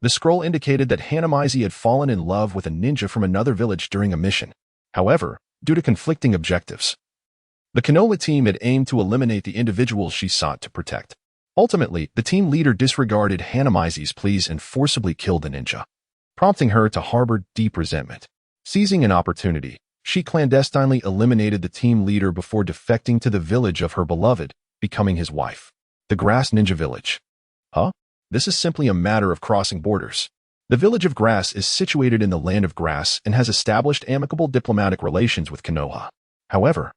Speaker 1: the scroll indicated that Hanamizi had fallen in love with a ninja from another village during a mission. However, due to conflicting objectives, the Konoha team had aimed to eliminate the individuals she sought to protect. Ultimately, the team leader disregarded Hanamizi's pleas and forcibly killed the ninja, prompting her to harbor deep resentment. Seizing an opportunity, she clandestinely eliminated the team leader before defecting to the village of her beloved, becoming his wife. The Grass Ninja Village. Huh? This is simply a matter of crossing borders. The village of Grass is situated in the land of Grass and has established amicable diplomatic relations with Konoha. However,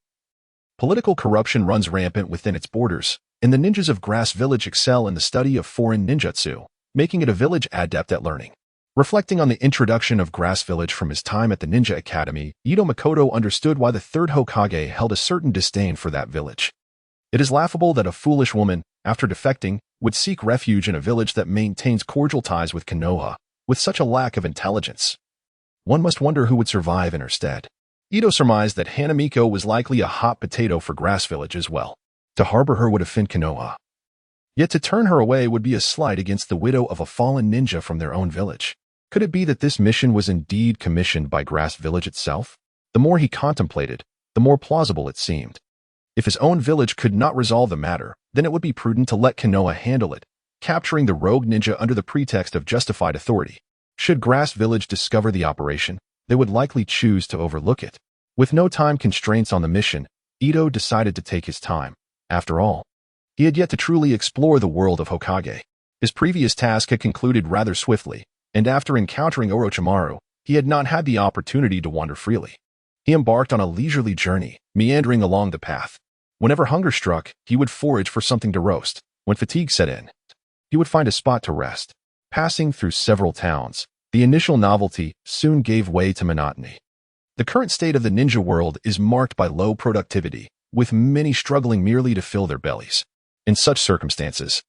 Speaker 1: political corruption runs rampant within its borders, and the ninjas of Grass Village excel in the study of foreign ninjutsu, making it a village adept at learning. Reflecting on the introduction of Grass Village from his time at the Ninja Academy, Makoto understood why the third Hokage held a certain disdain for that village. It is laughable that a foolish woman, after defecting, would seek refuge in a village that maintains cordial ties with Konoha, with such a lack of intelligence. One must wonder who would survive in her stead. Ito surmised that Hanamiko was likely a hot potato for Grass Village as well. To harbor her would offend Konoha. Yet to turn her away would be a slight against the widow of a fallen ninja from their own village. Could it be that this mission was indeed commissioned by Grass Village itself? The more he contemplated, the more plausible it seemed. If his own village could not resolve the matter, then it would be prudent to let Konoha handle it, capturing the rogue ninja under the pretext of justified authority. Should Grass Village discover the operation, they would likely choose to overlook it. With no time constraints on the mission, Ito decided to take his time. After all, he had yet to truly explore the world of Hokage. His previous task had concluded rather swiftly, and after encountering Orochimaru, he had not had the opportunity to wander freely. He embarked on a leisurely journey, meandering along the path. Whenever hunger struck, he would forage for something to roast. When fatigue set in, he would find a spot to rest. Passing through several towns, the initial novelty soon gave way to monotony. The current state of the ninja world is marked by low productivity, with many struggling merely to fill their bellies. In such circumstances,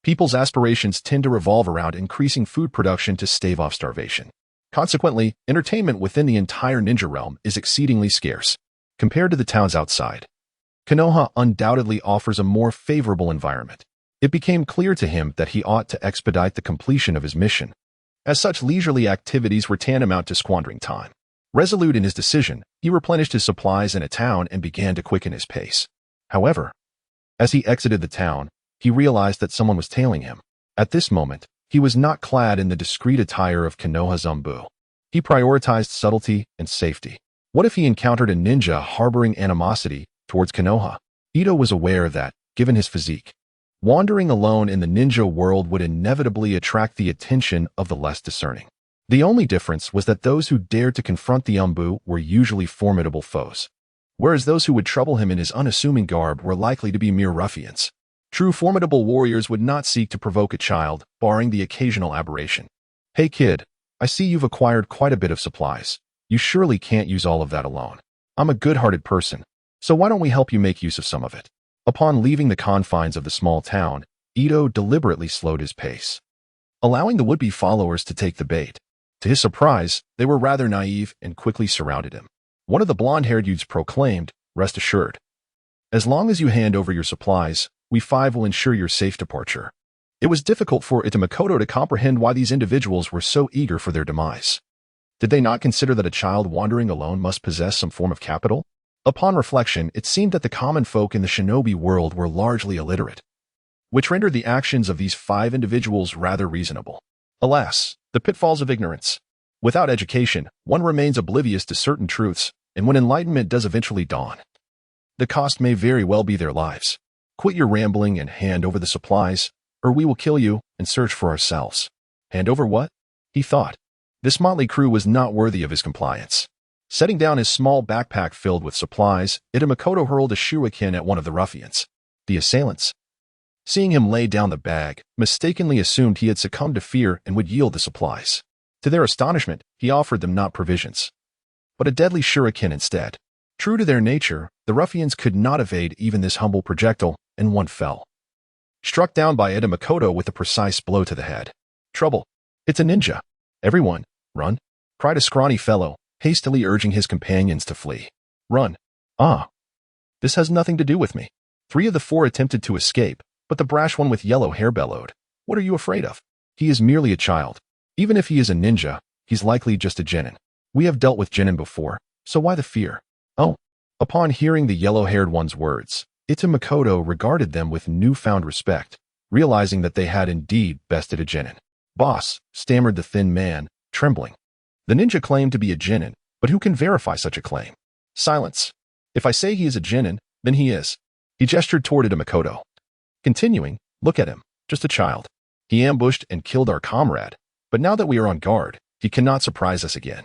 Speaker 1: people's aspirations tend to revolve around increasing food production to stave off starvation. Consequently, entertainment within the entire ninja realm is exceedingly scarce. Compared to the towns outside, Konoha undoubtedly offers a more favorable environment. It became clear to him that he ought to expedite the completion of his mission, as such leisurely activities were tantamount to squandering time. Resolute in his decision, he replenished his supplies in a town and began to quicken his pace. However, as he exited the town, he realized that someone was tailing him. At this moment, he was not clad in the discreet attire of Konoha's Anbu. He prioritized subtlety and safety. What if he encountered a ninja harboring animosity towards Konoha? Ito was aware that, given his physique, wandering alone in the ninja world would inevitably attract the attention of the less discerning. The only difference was that those who dared to confront the Anbu were usually formidable foes, whereas those who would trouble him in his unassuming garb were likely to be mere ruffians. True formidable warriors would not seek to provoke a child, barring the occasional aberration. Hey kid, I see you've acquired quite a bit of supplies. You surely can't use all of that alone. I'm a good-hearted person, so why don't we help you make use of some of it? Upon leaving the confines of the small town, Ito deliberately slowed his pace, allowing the would-be followers to take the bait. To his surprise, they were rather naive and quickly surrounded him. One of the blonde-haired youths proclaimed, "Rest assured. As long as you hand over your supplies, we five will ensure your safe departure." It was difficult for Itamekoto to comprehend why these individuals were so eager for their demise. Did they not consider that a child wandering alone must possess some form of capital? Upon reflection, it seemed that the common folk in the shinobi world were largely illiterate, which rendered the actions of these five individuals rather reasonable. Alas, the pitfalls of ignorance. Without education, one remains oblivious to certain truths, and when enlightenment does eventually dawn, the cost may very well be their lives. Quit your rambling and hand over the supplies, or we will kill you and search for ourselves. Hand over what? He thought. This motley crew was not worthy of his compliance. Setting down his small backpack filled with supplies, Itamekoto hurled a shuriken at one of the ruffians. The assailants, seeing him lay down the bag, mistakenly assumed he had succumbed to fear and would yield the supplies. To their astonishment, he offered them not provisions, but a deadly shuriken instead. True to their nature, the ruffians could not evade even this humble projectile, and one fell, struck down by Itamekoto with a precise blow to the head. Trouble. It's a ninja. Everyone, run, cried a scrawny fellow, hastily urging his companions to flee. Run. Ah. This has nothing to do with me. 3 of the 4 attempted to escape, but the brash one with yellow hair bellowed. What are you afraid of? He is merely a child. Even if he is a ninja, he's likely just a genin. We have dealt with genin before, so why the fear? Oh. Upon hearing the yellow-haired one's words, Itamekoto regarded them with newfound respect, realizing that they had indeed bested a genin. Boss, stammered the thin man, trembling. The ninja claimed to be a genin, but who can verify such a claim? Silence. If I say he is a genin, then he is. He gestured toward Itamekoto. Continuing, look at him, just a child. He ambushed and killed our comrade, but now that we are on guard, he cannot surprise us again.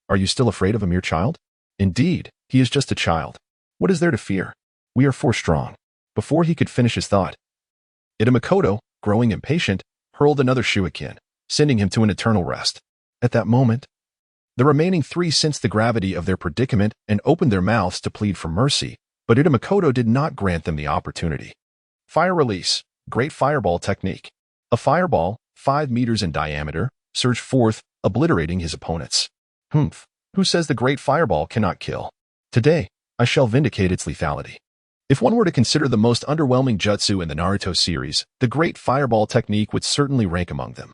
Speaker 1: Are you still afraid of a mere child? Indeed, he is just a child. What is there to fear? We are 4 strong. Before he could finish his thought, Itamekoto, growing impatient, hurled another shuriken, sending him to an eternal rest. At that moment, the remaining 3 sensed the gravity of their predicament and opened their mouths to plead for mercy, but Itamekoto did not grant them the opportunity. Fire release, great fireball technique. A fireball, 5 meters in diameter, surged forth, obliterating his opponents. Humph. Who says the Great Fireball cannot kill? Today, I shall vindicate its lethality. If one were to consider the most underwhelming jutsu in the Naruto series, the Great Fireball technique would certainly rank among them.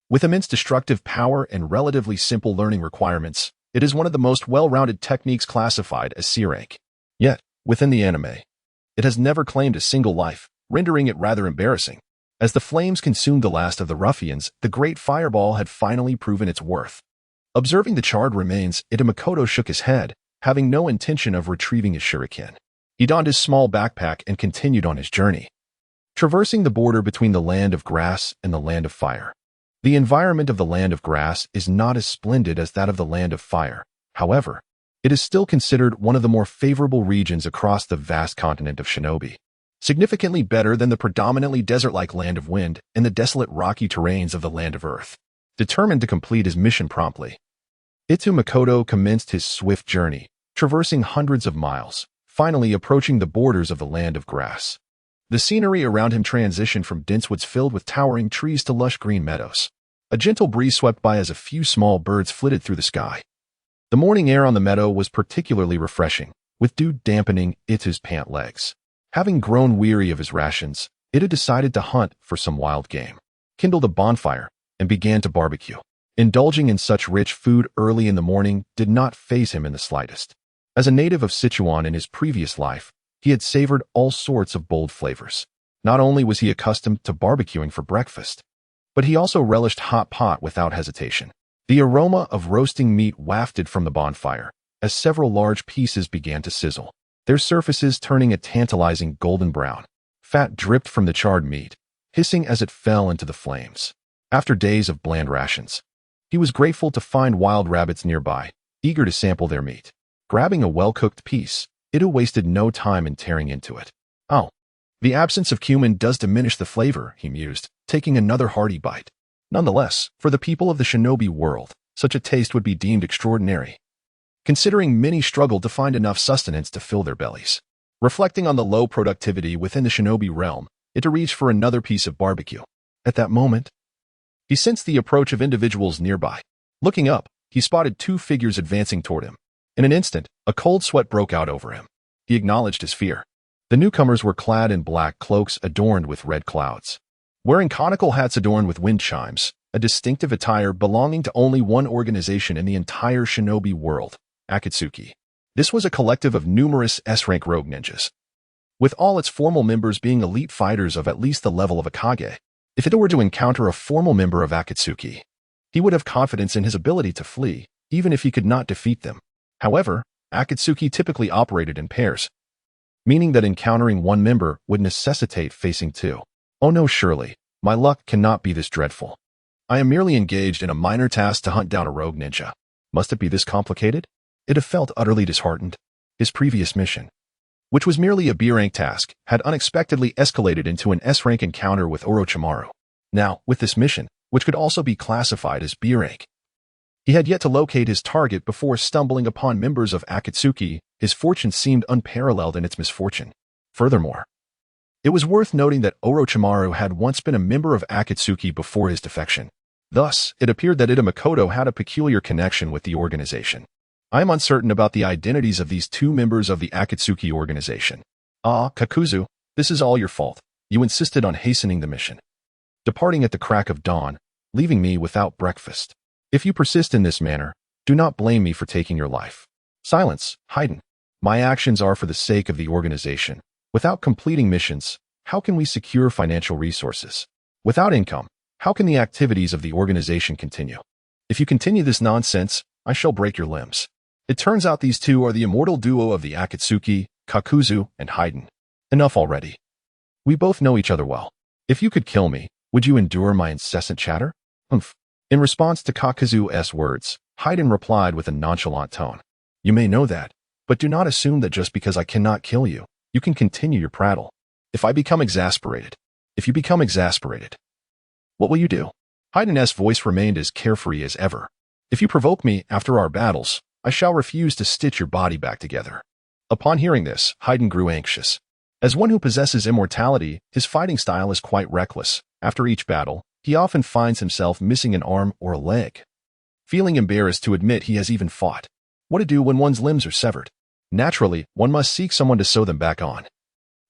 Speaker 1: With immense destructive power and relatively simple learning requirements, it is one of the most well-rounded techniques classified as C rank. Yet, within the anime, it has never claimed a single life, rendering it rather embarrassing. As the flames consumed the last of the ruffians, the Great Fireball had finally proven its worth. Observing the charred remains, Makoto shook his head, having no intention of retrieving his shuriken. He donned his small backpack and continued on his journey, traversing the border between the land of grass and the land of fire. The environment of the land of grass is not as splendid as that of the land of fire. However, it is still considered one of the more favorable regions across the vast continent of Shinobi, significantly better than the predominantly desert-like land of wind and the desolate rocky terrains of the land of earth. Determined to complete his mission promptly, Makoto commenced his swift journey, traversing hundreds of miles, finally approaching the borders of the land of grass. The scenery around him transitioned from dense woods filled with towering trees to lush green meadows. A gentle breeze swept by as a few small birds flitted through the sky. The morning air on the meadow was particularly refreshing, with dew dampening Ita's pant legs. Having grown weary of his rations, Ita decided to hunt for some wild game, kindled a bonfire, and began to barbecue. Indulging in such rich food early in the morning did not faze him in the slightest. As a native of Sichuan in his previous life, he had savored all sorts of bold flavors. Not only was he accustomed to barbecuing for breakfast, but he also relished hot pot without hesitation. The aroma of roasting meat wafted from the bonfire as several large pieces began to sizzle, their surfaces turning a tantalizing golden brown. Fat dripped from the charred meat, hissing as it fell into the flames. After days of bland rations, he was grateful to find wild rabbits nearby, eager to sample their meat. Grabbing a well-cooked piece, Ita wasted no time in tearing into it. Oh, the absence of cumin does diminish the flavor, he mused, taking another hearty bite. Nonetheless, for the people of the shinobi world, such a taste would be deemed extraordinary, considering many struggled to find enough sustenance to fill their bellies. Reflecting on the low productivity within the shinobi realm, Ita reached for another piece of barbecue. At that moment, he sensed the approach of individuals nearby. Looking up, he spotted two figures advancing toward him. In an instant, a cold sweat broke out over him. He acknowledged his fear. The newcomers were clad in black cloaks adorned with red clouds, wearing conical hats adorned with wind chimes, a distinctive attire belonging to only one organization in the entire shinobi world, Akatsuki. This was a collective of numerous S-rank rogue ninjas, with all its formal members being elite fighters of at least the level of a Hokage. If Ita were to encounter a formal member of Akatsuki, he would have confidence in his ability to flee, even if he could not defeat them. However, Akatsuki typically operated in pairs, meaning that encountering one member would necessitate facing two. Oh no, surely, my luck cannot be this dreadful. I am merely engaged in a minor task to hunt down a rogue ninja. Must it be this complicated? Ita felt utterly disheartened. His previous mission, which was merely a B-rank task, had unexpectedly escalated into an S-rank encounter with Orochimaru. Now, with this mission, which could also be classified as B-rank, he had yet to locate his target before stumbling upon members of Akatsuki. His fortune seemed unparalleled in its misfortune. Furthermore, it was worth noting that Orochimaru had once been a member of Akatsuki before his defection. Thus, it appeared that Makoto had a peculiar connection with the organization. I am uncertain about the identities of these two members of the Akatsuki organization. Ah, Kakuzu, this is all your fault. You insisted on hastening the mission, departing at the crack of dawn, leaving me without breakfast. If you persist in this manner, do not blame me for taking your life. Silence, Haydn. My actions are for the sake of the organization. Without completing missions, how can we secure financial resources? Without income, how can the activities of the organization continue? If you continue this nonsense, I shall break your limbs. It turns out these two are the immortal duo of the Akatsuki, Kakuzu, and Haydn. Enough already. We both know each other well. If you could kill me, would you endure my incessant chatter? Humph. In response to Kakuzu's words, Haydn replied with a nonchalant tone. You may know that, but do not assume that just because I cannot kill you, you can continue your prattle. If you become exasperated, what will you do? Haydn's voice remained as carefree as ever. If you provoke me after our battles, I shall refuse to stitch your body back together. Upon hearing this, Haydn grew anxious. As one who possesses immortality, his fighting style is quite reckless. After each battle, he often finds himself missing an arm or a leg, feeling embarrassed to admit he has even fought. What to do when one's limbs are severed? Naturally, one must seek someone to sew them back on.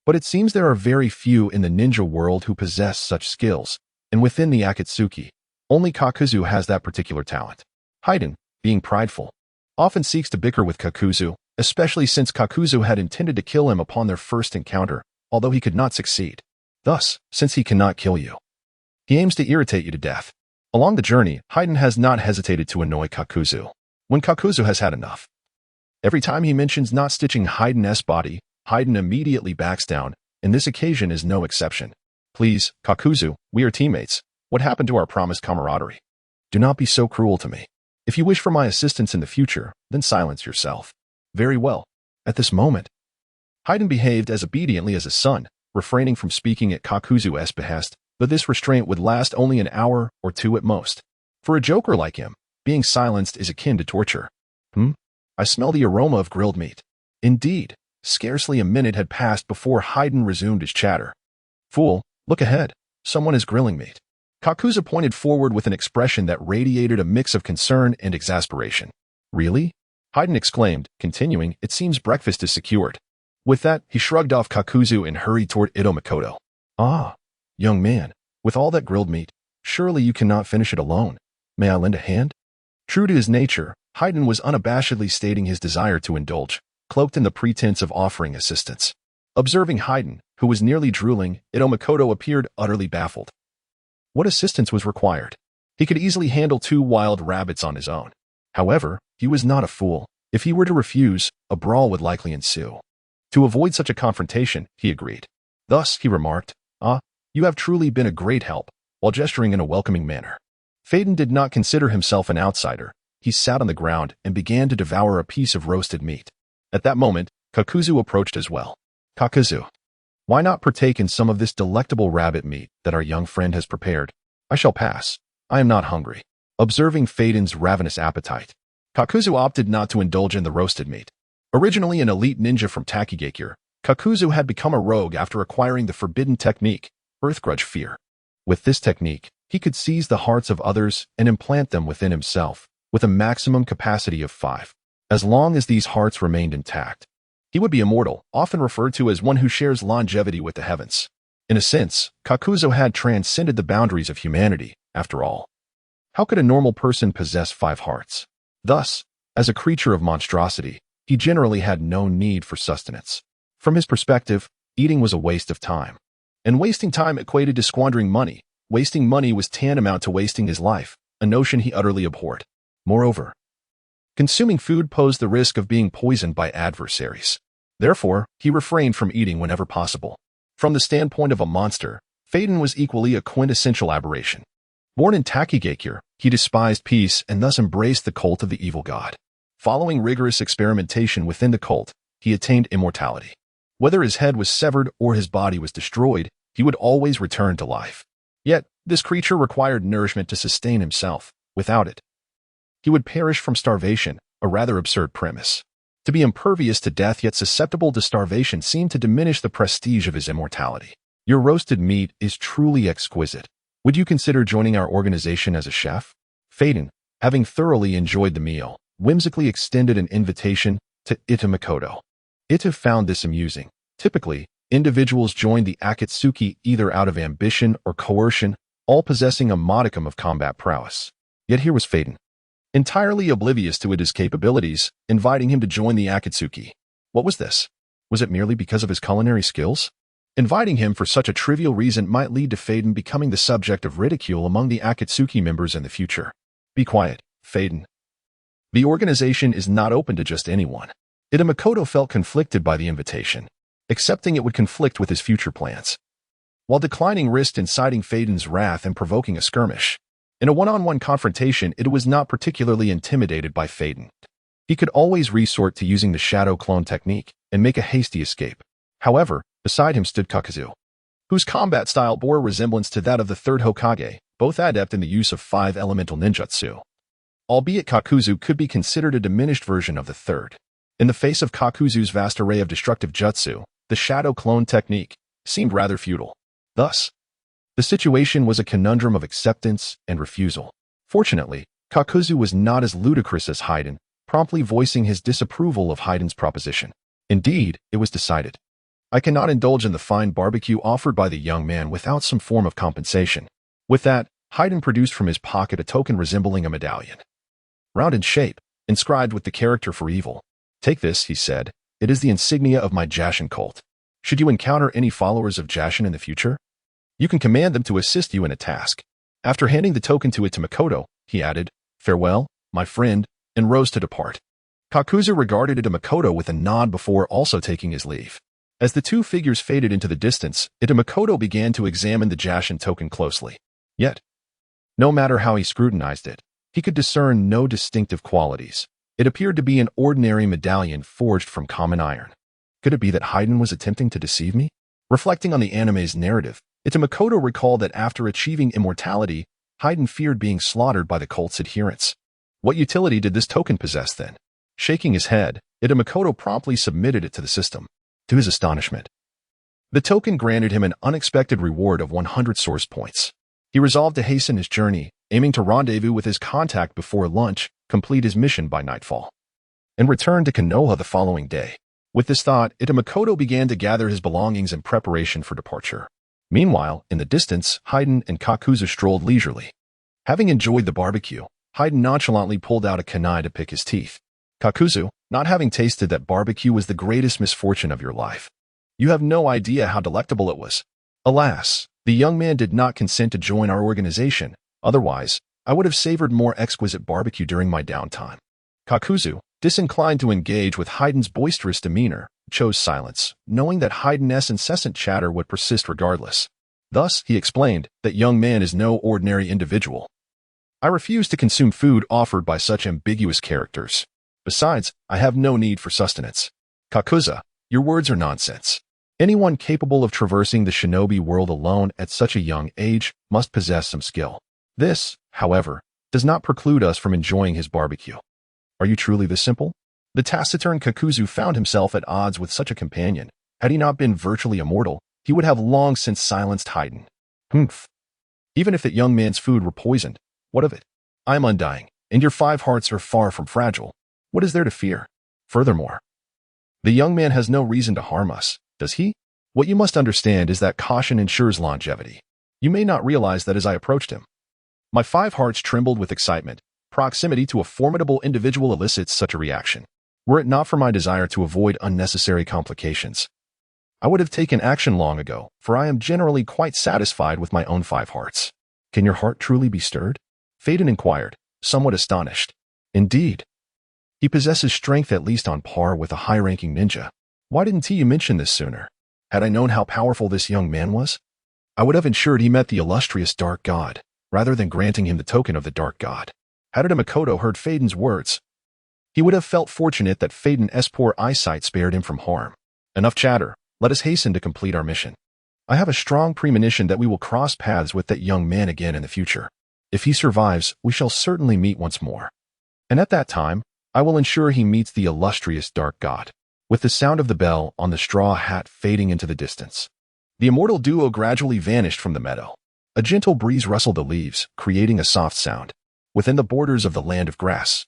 Speaker 1: But it seems there are very few in the ninja world who possess such skills, and within the Akatsuki, only Kakuzu has that particular talent. Haiden, being prideful, often seeks to bicker with Kakuzu, especially since Kakuzu had intended to kill him upon their first encounter, although he could not succeed. Thus, since he cannot kill you, he aims to irritate you to death. Along the journey, Haiden has not hesitated to annoy Kakuzu. When Kakuzu has had enough, every time he mentions not stitching Haiden's body, Haiden immediately backs down, and this occasion is no exception. Please, Kakuzu, we are teammates. What happened to our promised camaraderie? Do not be so cruel to me. If you wish for my assistance in the future, then silence yourself. Very well. At this moment, Haiden behaved as obediently as a son, refraining from speaking at Kakuzu's behest, but this restraint would last only an hour or two at most. For a joker like him, being silenced is akin to torture. I smell the aroma of grilled meat. Indeed, scarcely a minute had passed before Haiden resumed his chatter. Fool, look ahead. Someone is grilling meat. Kakuzu pointed forward with an expression that radiated a mix of concern and exasperation. Really? Haiden exclaimed, continuing, it seems breakfast is secured. With that, he shrugged off Kakuzu and hurried toward Ito Makoto. Ah, young man, with all that grilled meat, surely you cannot finish it alone. May I lend a hand? True to his nature, Haiden was unabashedly stating his desire to indulge, cloaked in the pretense of offering assistance. Observing Haiden, who was nearly drooling, Ito Makoto appeared utterly baffled. What assistance was required? He could easily handle 2 wild rabbits on his own. However, he was not a fool. If he were to refuse, a brawl would likely ensue. To avoid such a confrontation, he agreed. Thus, he remarked, you have truly been a great help, while gesturing in a welcoming manner. Faden did not consider himself an outsider. He sat on the ground and began to devour a piece of roasted meat. At that moment, Kakuzu approached as well. Kakuzu, why not partake in some of this delectable rabbit meat that our young friend has prepared? I shall pass. I am not hungry. Observing Faden's ravenous appetite, Kakuzu opted not to indulge in the roasted meat. Originally an elite ninja from Takigakure, Kakuzu had become a rogue after acquiring the forbidden technique, Earthgrudge Fear. With this technique, he could seize the hearts of others and implant them within himself, with a maximum capacity of 5. As long as these hearts remained intact, he would be immortal, often referred to as one who shares longevity with the heavens. In a sense, Kakuzu had transcended the boundaries of humanity, after all. How could a normal person possess 5 hearts? Thus, as a creature of monstrosity, he generally had no need for sustenance. From his perspective, eating was a waste of time. And wasting time equated to squandering money. Wasting money was tantamount to wasting his life, a notion he utterly abhorred. Moreover, consuming food posed the risk of being poisoned by adversaries. Therefore, he refrained from eating whenever possible. From the standpoint of a monster, Faden was equally a quintessential aberration. Born in Takigakure, he despised peace and thus embraced the cult of the evil god. Following rigorous experimentation within the cult, he attained immortality. Whether his head was severed or his body was destroyed, he would always return to life. Yet, this creature required nourishment to sustain himself. Without it, he would perish from starvation, a rather absurd premise. To be impervious to death yet susceptible to starvation seemed to diminish the prestige of his immortality. Your roasted meat is truly exquisite. Would you consider joining our organization as a chef? Faden, having thoroughly enjoyed the meal, whimsically extended an invitation to Ito Makoto. Ito found this amusing. Typically, individuals joined the Akatsuki either out of ambition or coercion, all possessing a modicum of combat prowess. Yet here was Faden, entirely oblivious to Ito's capabilities, inviting him to join the Akatsuki. What was this? Was it merely because of his culinary skills? Inviting him for such a trivial reason might lead to Faden becoming the subject of ridicule among the Akatsuki members in the future. Be quiet, Faden. The organization is not open to just anyone. Ito Makoto felt conflicted by the invitation. Accepting it would conflict with his future plans. While declining risked inciting Faden's wrath and provoking a skirmish. In a one-on-one confrontation, Ito was not particularly intimidated by Faden. He could always resort to using the shadow clone technique and make a hasty escape. However, beside him stood Kakuzu, whose combat style bore a resemblance to that of the 3rd Hokage, both adept in the use of 5 elemental ninjutsu. Albeit Kakuzu could be considered a diminished version of the 3rd. In the face of Kakuzu's vast array of destructive jutsu, the shadow clone technique seemed rather futile. Thus, the situation was a conundrum of acceptance and refusal. Fortunately, Kakuzu was not as ludicrous as Haiden, promptly voicing his disapproval of Hayden's proposition. Indeed, it was decided. I cannot indulge in the fine barbecue offered by the young man without some form of compensation. With that, Hayden produced from his pocket a token resembling a medallion. Round in shape, inscribed with the character for evil. Take this, he said. It is the insignia of my Jashin cult. Should you encounter any followers of Jashin in the future, you can command them to assist you in a task. After handing the token to Makoto, he added, "Farewell, my friend," and rose to depart. Kakuzu regarded Makoto with a nod before also taking his leave. As the two figures faded into the distance, Makoto began to examine the Jashin token closely. Yet, no matter how he scrutinized it, he could discern no distinctive qualities. It appeared to be an ordinary medallion forged from common iron. Could it be that Hayden was attempting to deceive me? Reflecting on the anime's narrative, Makoto recalled that after achieving immortality, Hayden feared being slaughtered by the cult's adherents. What utility did this token possess then? Shaking his head, Makoto promptly submitted it to the system. To his astonishment, the token granted him an unexpected reward of 100 source points. He resolved to hasten his journey, aiming to rendezvous with his contact before lunch, complete his mission by nightfall, and return to Konoha the following day. With this thought, Makoto began to gather his belongings in preparation for departure. Meanwhile, in the distance, Hayden and Kakuzu strolled leisurely. Having enjoyed the barbecue, Hayden nonchalantly pulled out a kunai to pick his teeth. Kakuzu, not having tasted that barbecue was the greatest misfortune of your life. You have no idea how delectable it was. Alas, the young man did not consent to join our organization. Otherwise, I would have savored more exquisite barbecue during my downtime. Kakuzu, disinclined to engage with Hayden's boisterous demeanor, chose silence, knowing that Hayden's incessant chatter would persist regardless. Thus, he explained, that young man is no ordinary individual. I refuse to consume food offered by such ambiguous characters. Besides, I have no need for sustenance. Kakuzu, your words are nonsense. Anyone capable of traversing the shinobi world alone at such a young age must possess some skill. This, however, does not preclude us from enjoying his barbecue. Are you truly this simple? The taciturn Kakuzu found himself at odds with such a companion. Had he not been virtually immortal, he would have long since silenced Hayden. Humph. Even if that young man's food were poisoned, what of it? I am undying, and your 5 hearts are far from fragile. What is there to fear? Furthermore, the young man has no reason to harm us, does he? What you must understand is that caution ensures longevity. You may not realize that as I approached him. My 5 hearts trembled with excitement. Proximity to a formidable individual elicits such a reaction. Were it not for my desire to avoid unnecessary complications, I would have taken action long ago, for I am generally quite satisfied with my own 5 hearts. Can your heart truly be stirred? Phaeton inquired, somewhat astonished. Indeed. He possesses strength at least on par with a high-ranking ninja. Why didn't you mention this sooner? Had I known how powerful this young man was, I would have ensured he met the illustrious Dark God, rather than granting him the token of the Dark God. Had Makoto heard Phaeton's words, he would have felt fortunate that Phaeton's poor eyesight spared him from harm. Enough chatter, let us hasten to complete our mission. I have a strong premonition that we will cross paths with that young man again in the future. If he survives, we shall certainly meet once more. And at that time, I will ensure he meets the illustrious Dark God. With the sound of the bell on the straw hat fading into the distance, the immortal duo gradually vanished from the meadow. A gentle breeze rustled the leaves, creating a soft sound. Within the borders of the land of grass,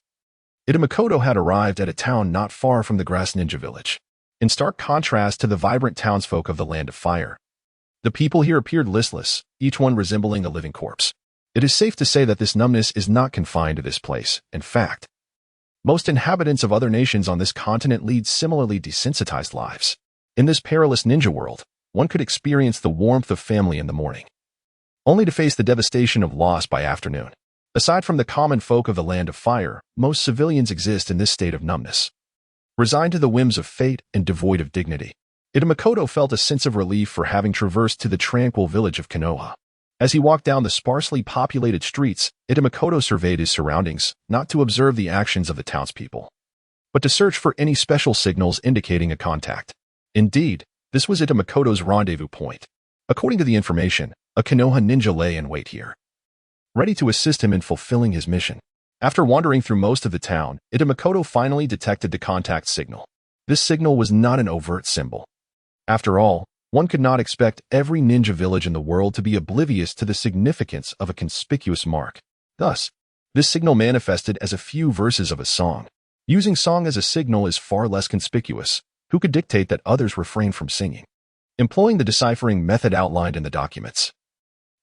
Speaker 1: Makoto had arrived at a town not far from the Grass Ninja Village. In stark contrast to the vibrant townsfolk of the Land of Fire, the people here appeared listless, each one resembling a living corpse. It is safe to say that this numbness is not confined to this place. In fact, most inhabitants of other nations on this continent lead similarly desensitized lives. In this perilous ninja world, one could experience the warmth of family in the morning, only to face the devastation of loss by afternoon. Aside from the common folk of the Land of Fire, most civilians exist in this state of numbness, resigned to the whims of fate and devoid of dignity. Makoto felt a sense of relief for having traversed to the tranquil village of Konoha. As he walked down the sparsely populated streets, Makoto surveyed his surroundings, not to observe the actions of the townspeople, but to search for any special signals indicating a contact. Indeed, this was Makoto's rendezvous point. According to the information, a Konoha ninja lay in wait here, ready to assist him in fulfilling his mission. After wandering through most of the town, Makoto finally detected the contact signal. This signal was not an overt symbol. After all, one could not expect every ninja village in the world to be oblivious to the significance of a conspicuous mark. Thus, this signal manifested as a few verses of a song. Using song as a signal is far less conspicuous. Who could dictate that others refrain from singing? Employing the deciphering method outlined in the documents,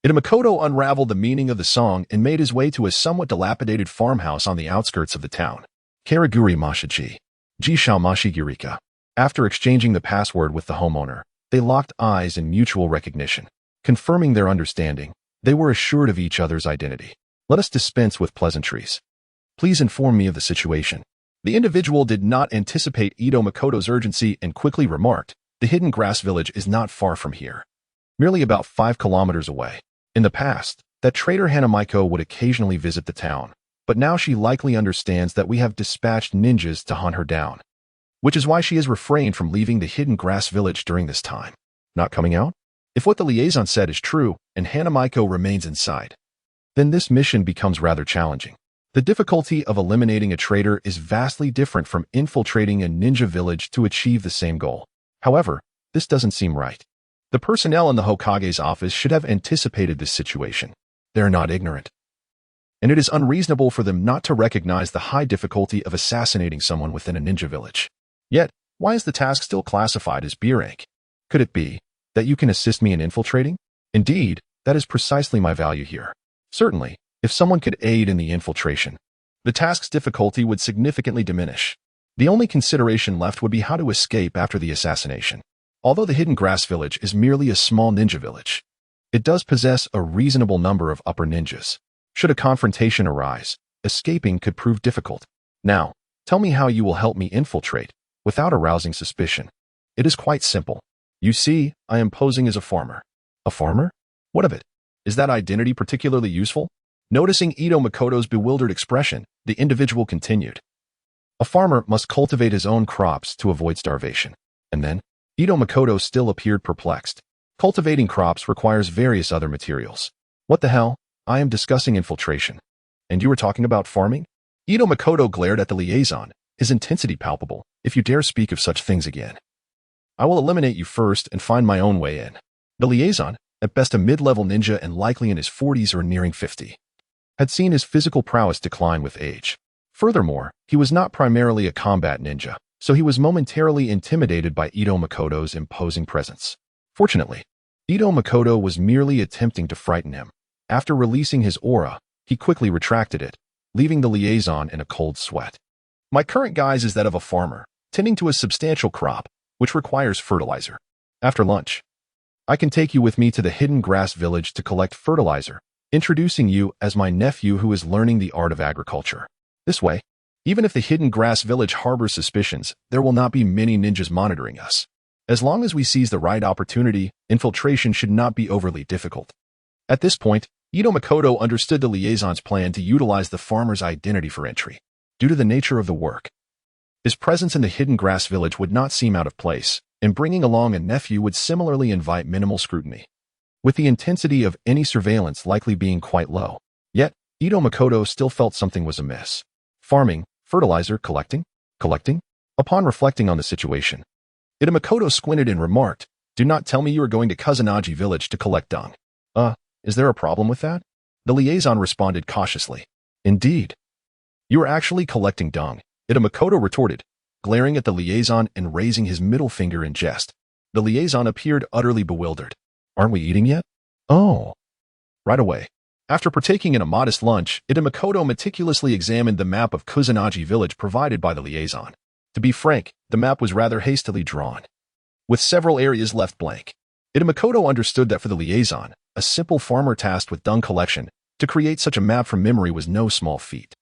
Speaker 1: Makoto unraveled the meaning of the song and made his way to a somewhat dilapidated farmhouse on the outskirts of the town. Karaguri Mashaji. Jishao Mashigirika. After exchanging the password with the homeowner, they locked eyes in mutual recognition. Confirming their understanding, they were assured of each other's identity. Let us dispense with pleasantries. Please inform me of the situation. The individual did not anticipate Ito Makoto's urgency and quickly remarked, the hidden grass village is not far from here. Merely about 5 kilometers away. In the past, that traitor Hanamiko would occasionally visit the town, but now she likely understands that we have dispatched ninjas to hunt her down, which is why she has refrained from leaving the hidden grass village during this time. Not coming out? If what the liaison said is true, and Hanamiko remains inside, then this mission becomes rather challenging. The difficulty of eliminating a traitor is vastly different from infiltrating a ninja village to achieve the same goal. However, this doesn't seem right. The personnel in the Hokage's office should have anticipated this situation. They're not ignorant. And it is unreasonable for them not to recognize the high difficulty of assassinating someone within a ninja village. Yet, why is the task still classified as B rank? Could it be that you can assist me in infiltrating? Indeed, that is precisely my value here. Certainly, if someone could aid in the infiltration, the task's difficulty would significantly diminish. The only consideration left would be how to escape after the assassination. Although the hidden grass village is merely a small ninja village, it does possess a reasonable number of upper ninjas. Should a confrontation arise, escaping could prove difficult. Now, tell me how you will help me infiltrate without arousing suspicion. It is quite simple. You see, I am posing as a farmer. A farmer? What of it? Is that identity particularly useful? Noticing Ito Makoto's bewildered expression, the individual continued. A farmer must cultivate his own crops to avoid starvation. And then, Ito Makoto still appeared perplexed. Cultivating crops requires various other materials. What the hell? I am discussing infiltration. And you were talking about farming? Ito Makoto glared at the liaison, his intensity palpable. If you dare speak of such things again, I will eliminate you first and find my own way in. The liaison, at best a mid-level ninja and likely in his 40s or nearing 50, had seen his physical prowess decline with age. Furthermore, he was not primarily a combat ninja, so he was momentarily intimidated by Ito Makoto's imposing presence. Fortunately, Ito Makoto was merely attempting to frighten him. After releasing his aura, he quickly retracted it, leaving the liaison in a cold sweat. My current guise is that of a farmer, tending to a substantial crop, which requires fertilizer. After lunch, I can take you with me to the hidden grass village to collect fertilizer, introducing you as my nephew who is learning the art of agriculture. This way, even if the hidden grass village harbors suspicions, there will not be many ninjas monitoring us. As long as we seize the right opportunity, infiltration should not be overly difficult. At this point, Ito Makoto understood the liaison's plan to utilize the farmer's identity for entry. Due to the nature of the work, his presence in the hidden grass village would not seem out of place, and bringing along a nephew would similarly invite minimal scrutiny, with the intensity of any surveillance likely being quite low. Yet, Ito Makoto still felt something was amiss. Farming, fertilizer, collecting? Upon reflecting on the situation, Ito Makoto squinted and remarked, do not tell me you are going to Kusanagi village to collect dung. Is there a problem with that? The liaison responded cautiously. Indeed. You are actually collecting dung, Ito Makoto retorted, glaring at the liaison and raising his middle finger in jest. The liaison appeared utterly bewildered. Aren't we eating yet? Oh. Right away. After partaking in a modest lunch, Ito Makoto meticulously examined the map of Kusanagi village provided by the liaison. To be frank, the map was rather hastily drawn, with several areas left blank. Ito Makoto understood that for the liaison, a simple farmer tasked with dung collection, to create such a map from memory was no small feat.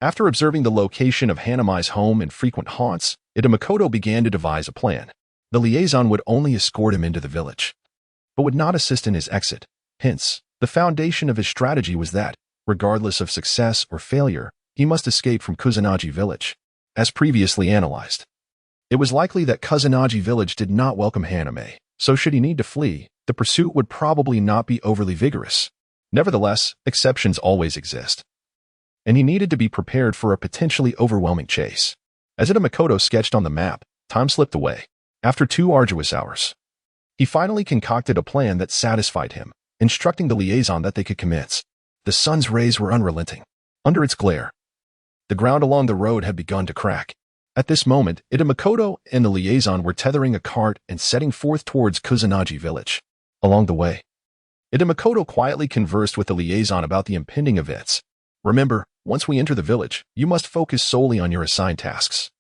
Speaker 1: After observing the location of Hanami's home and frequent haunts, Ito Makoto began to devise a plan. The liaison would only escort him into the village, but would not assist in his exit. Hence, the foundation of his strategy was that, regardless of success or failure, he must escape from Kusanagi village. As previously analyzed, it was likely that Kusanagi village did not welcome Hanami, so should he need to flee, the pursuit would probably not be overly vigorous. Nevertheless, exceptions always exist, and he needed to be prepared for a potentially overwhelming chase. As Ito Makoto sketched on the map, time slipped away. After 2 arduous hours, he finally concocted a plan that satisfied him, instructing the liaison that they could commence. The sun's rays were unrelenting. Under its glare, The ground along the road had begun to crack. At this moment, Makoto and the liaison were tethering a cart and setting forth towards Kusanagi village. Along the way, Makoto quietly conversed with the liaison about the impending events. Remember, once we enter the village, you must focus solely on your assigned tasks.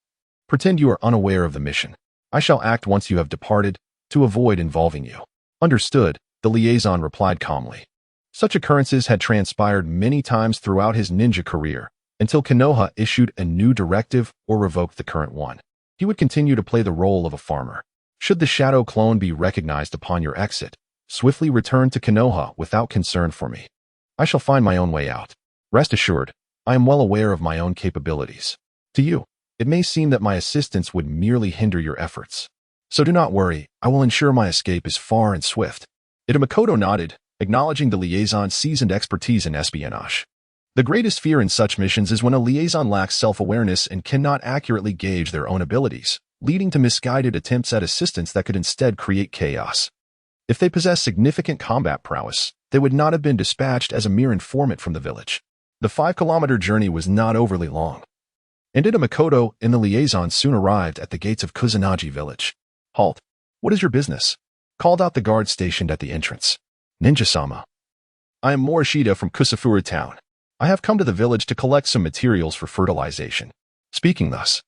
Speaker 1: Pretend you are unaware of the mission. I shall act once you have departed, to avoid involving you. Understood, the liaison replied calmly. Such occurrences had transpired many times throughout his ninja career, until Konoha issued a new directive or revoked the current one. He would continue to play the role of a farmer. Should the shadow clone be recognized upon your exit, swiftly return to Konoha without concern for me. I shall find my own way out. Rest assured, I am well aware of my own capabilities. To you, it may seem that my assistance would merely hinder your efforts. So do not worry, I will ensure my escape is far and swift. Makoto nodded, acknowledging the liaison's seasoned expertise in espionage. The greatest fear in such missions is when a liaison lacks self-awareness and cannot accurately gauge their own abilities, leading to misguided attempts at assistance that could instead create chaos. If they possess significant combat prowess, they would not have been dispatched as a mere informant from the village. The 5-kilometer journey was not overly long. And Makoto and the liaison soon arrived at the gates of Kusanagi village. Halt. What is your business? Called out the guard stationed at the entrance. Ninja-sama. I am Morishida from Kusafura town. I have come to the village to collect some materials for fertilization. Speaking thus,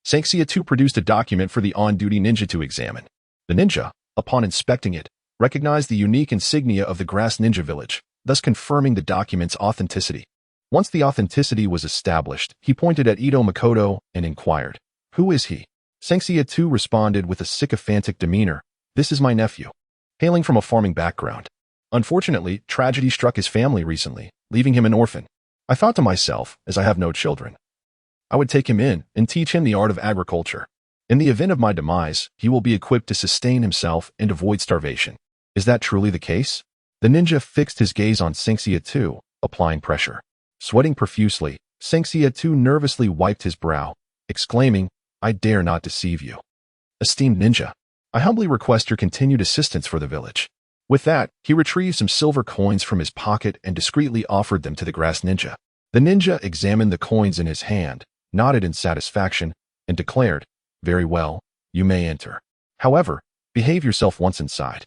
Speaker 1: Sanxia too produced a document for the on-duty ninja to examine. The ninja, upon inspecting it, recognized the unique insignia of the Grass Ninja Village, thus confirming the document's authenticity. Once the authenticity was established, he pointed at Makoto and inquired, "Who is he?" Sanxia too responded with a sycophantic demeanor, "This is my nephew." Hailing from a farming background. Unfortunately, tragedy struck his family recently, leaving him an orphan. I thought to myself, as I have no children, I would take him in and teach him the art of agriculture. In the event of my demise, he will be equipped to sustain himself and avoid starvation. Is that truly the case? The ninja fixed his gaze on Sanxia too, applying pressure. Sweating profusely, Sanxia too nervously wiped his brow, exclaiming, "I dare not deceive you. Esteemed ninja, I humbly request your continued assistance for the village." With that, he retrieved some silver coins from his pocket and discreetly offered them to the Grass Ninja. The ninja examined the coins in his hand, nodded in satisfaction, and declared, "Very well, you may enter. However, behave yourself once inside.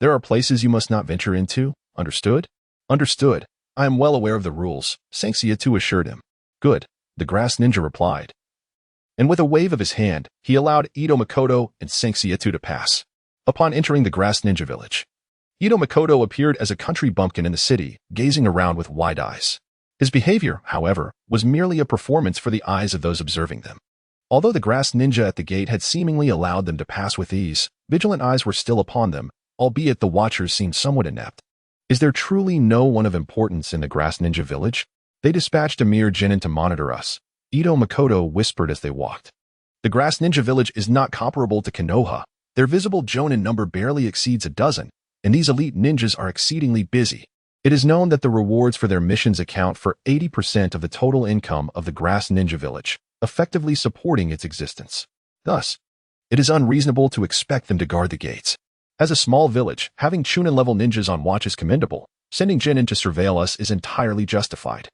Speaker 1: There are places you must not venture into, understood?" "Understood. I am well aware of the rules," Sanxia too assured him. "Good," the Grass Ninja replied. And with a wave of his hand, he allowed Makoto and Sanxia too to pass. Upon entering the Grass Ninja Village, Makoto appeared as a country bumpkin in the city, gazing around with wide eyes. His behavior, however, was merely a performance for the eyes of those observing them. Although the Grass Ninja at the gate had seemingly allowed them to pass with ease, vigilant eyes were still upon them, albeit the watchers seemed somewhat inept. Is there truly no one of importance in the Grass Ninja Village? They dispatched a mere genin to monitor us, Makoto whispered as they walked. The Grass Ninja Village is not comparable to Konoha. Their visible jonin number barely exceeds a dozen, and these elite ninjas are exceedingly busy. It is known that the rewards for their missions account for 80% of the total income of the Grass Ninja Village, effectively supporting its existence. Thus, it is unreasonable to expect them to guard the gates. As a small village, having Chunin-level ninjas on watch is commendable. Sending genin to surveil us is entirely justified.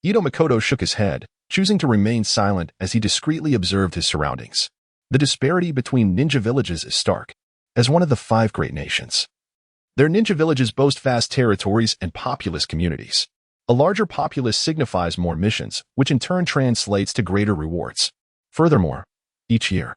Speaker 1: Makoto shook his head, choosing to remain silent as he discreetly observed his surroundings. The disparity between ninja villages is stark. As one of the 5 great nations, their ninja villages boast vast territories and populous communities. A larger populace signifies more missions, which in turn translates to greater rewards. Furthermore, each year,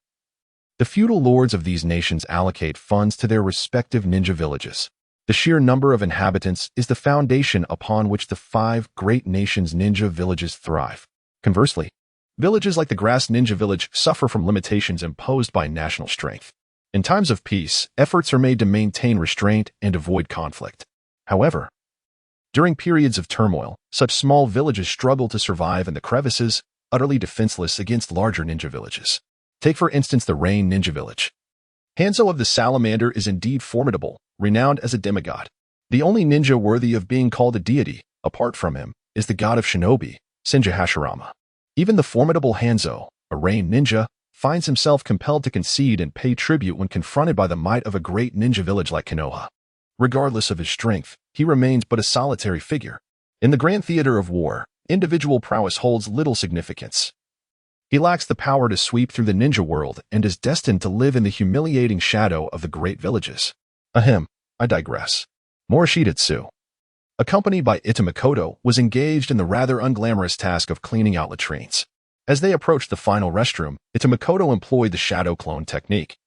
Speaker 1: the feudal lords of these nations allocate funds to their respective ninja villages. The sheer number of inhabitants is the foundation upon which the 5 great nations' ninja villages thrive. Conversely, villages like the Grass Ninja Village suffer from limitations imposed by national strength. In times of peace, efforts are made to maintain restraint and avoid conflict. However, during periods of turmoil, such small villages struggle to survive in the crevices, utterly defenseless against larger ninja villages. Take for instance the Rain Ninja Village. Hanzo of the Salamander is indeed formidable, renowned as a demigod. The only ninja worthy of being called a deity, apart from him, is the god of shinobi, Senja Hashirama. Even the formidable Hanzo, a Rain ninja, finds himself compelled to concede and pay tribute when confronted by the might of a great ninja village like Konoha. Regardless of his strength, he remains but a solitary figure. In the grand theater of war, individual prowess holds little significance. He lacks the power to sweep through the ninja world and is destined to live in the humiliating shadow of the great villages. Ahem, I digress. Morishita, accompanied by Itamokoto, was engaged in the rather unglamorous task of cleaning out latrines. As they approached the final restroom, Itamokoto employed the shadow clone technique,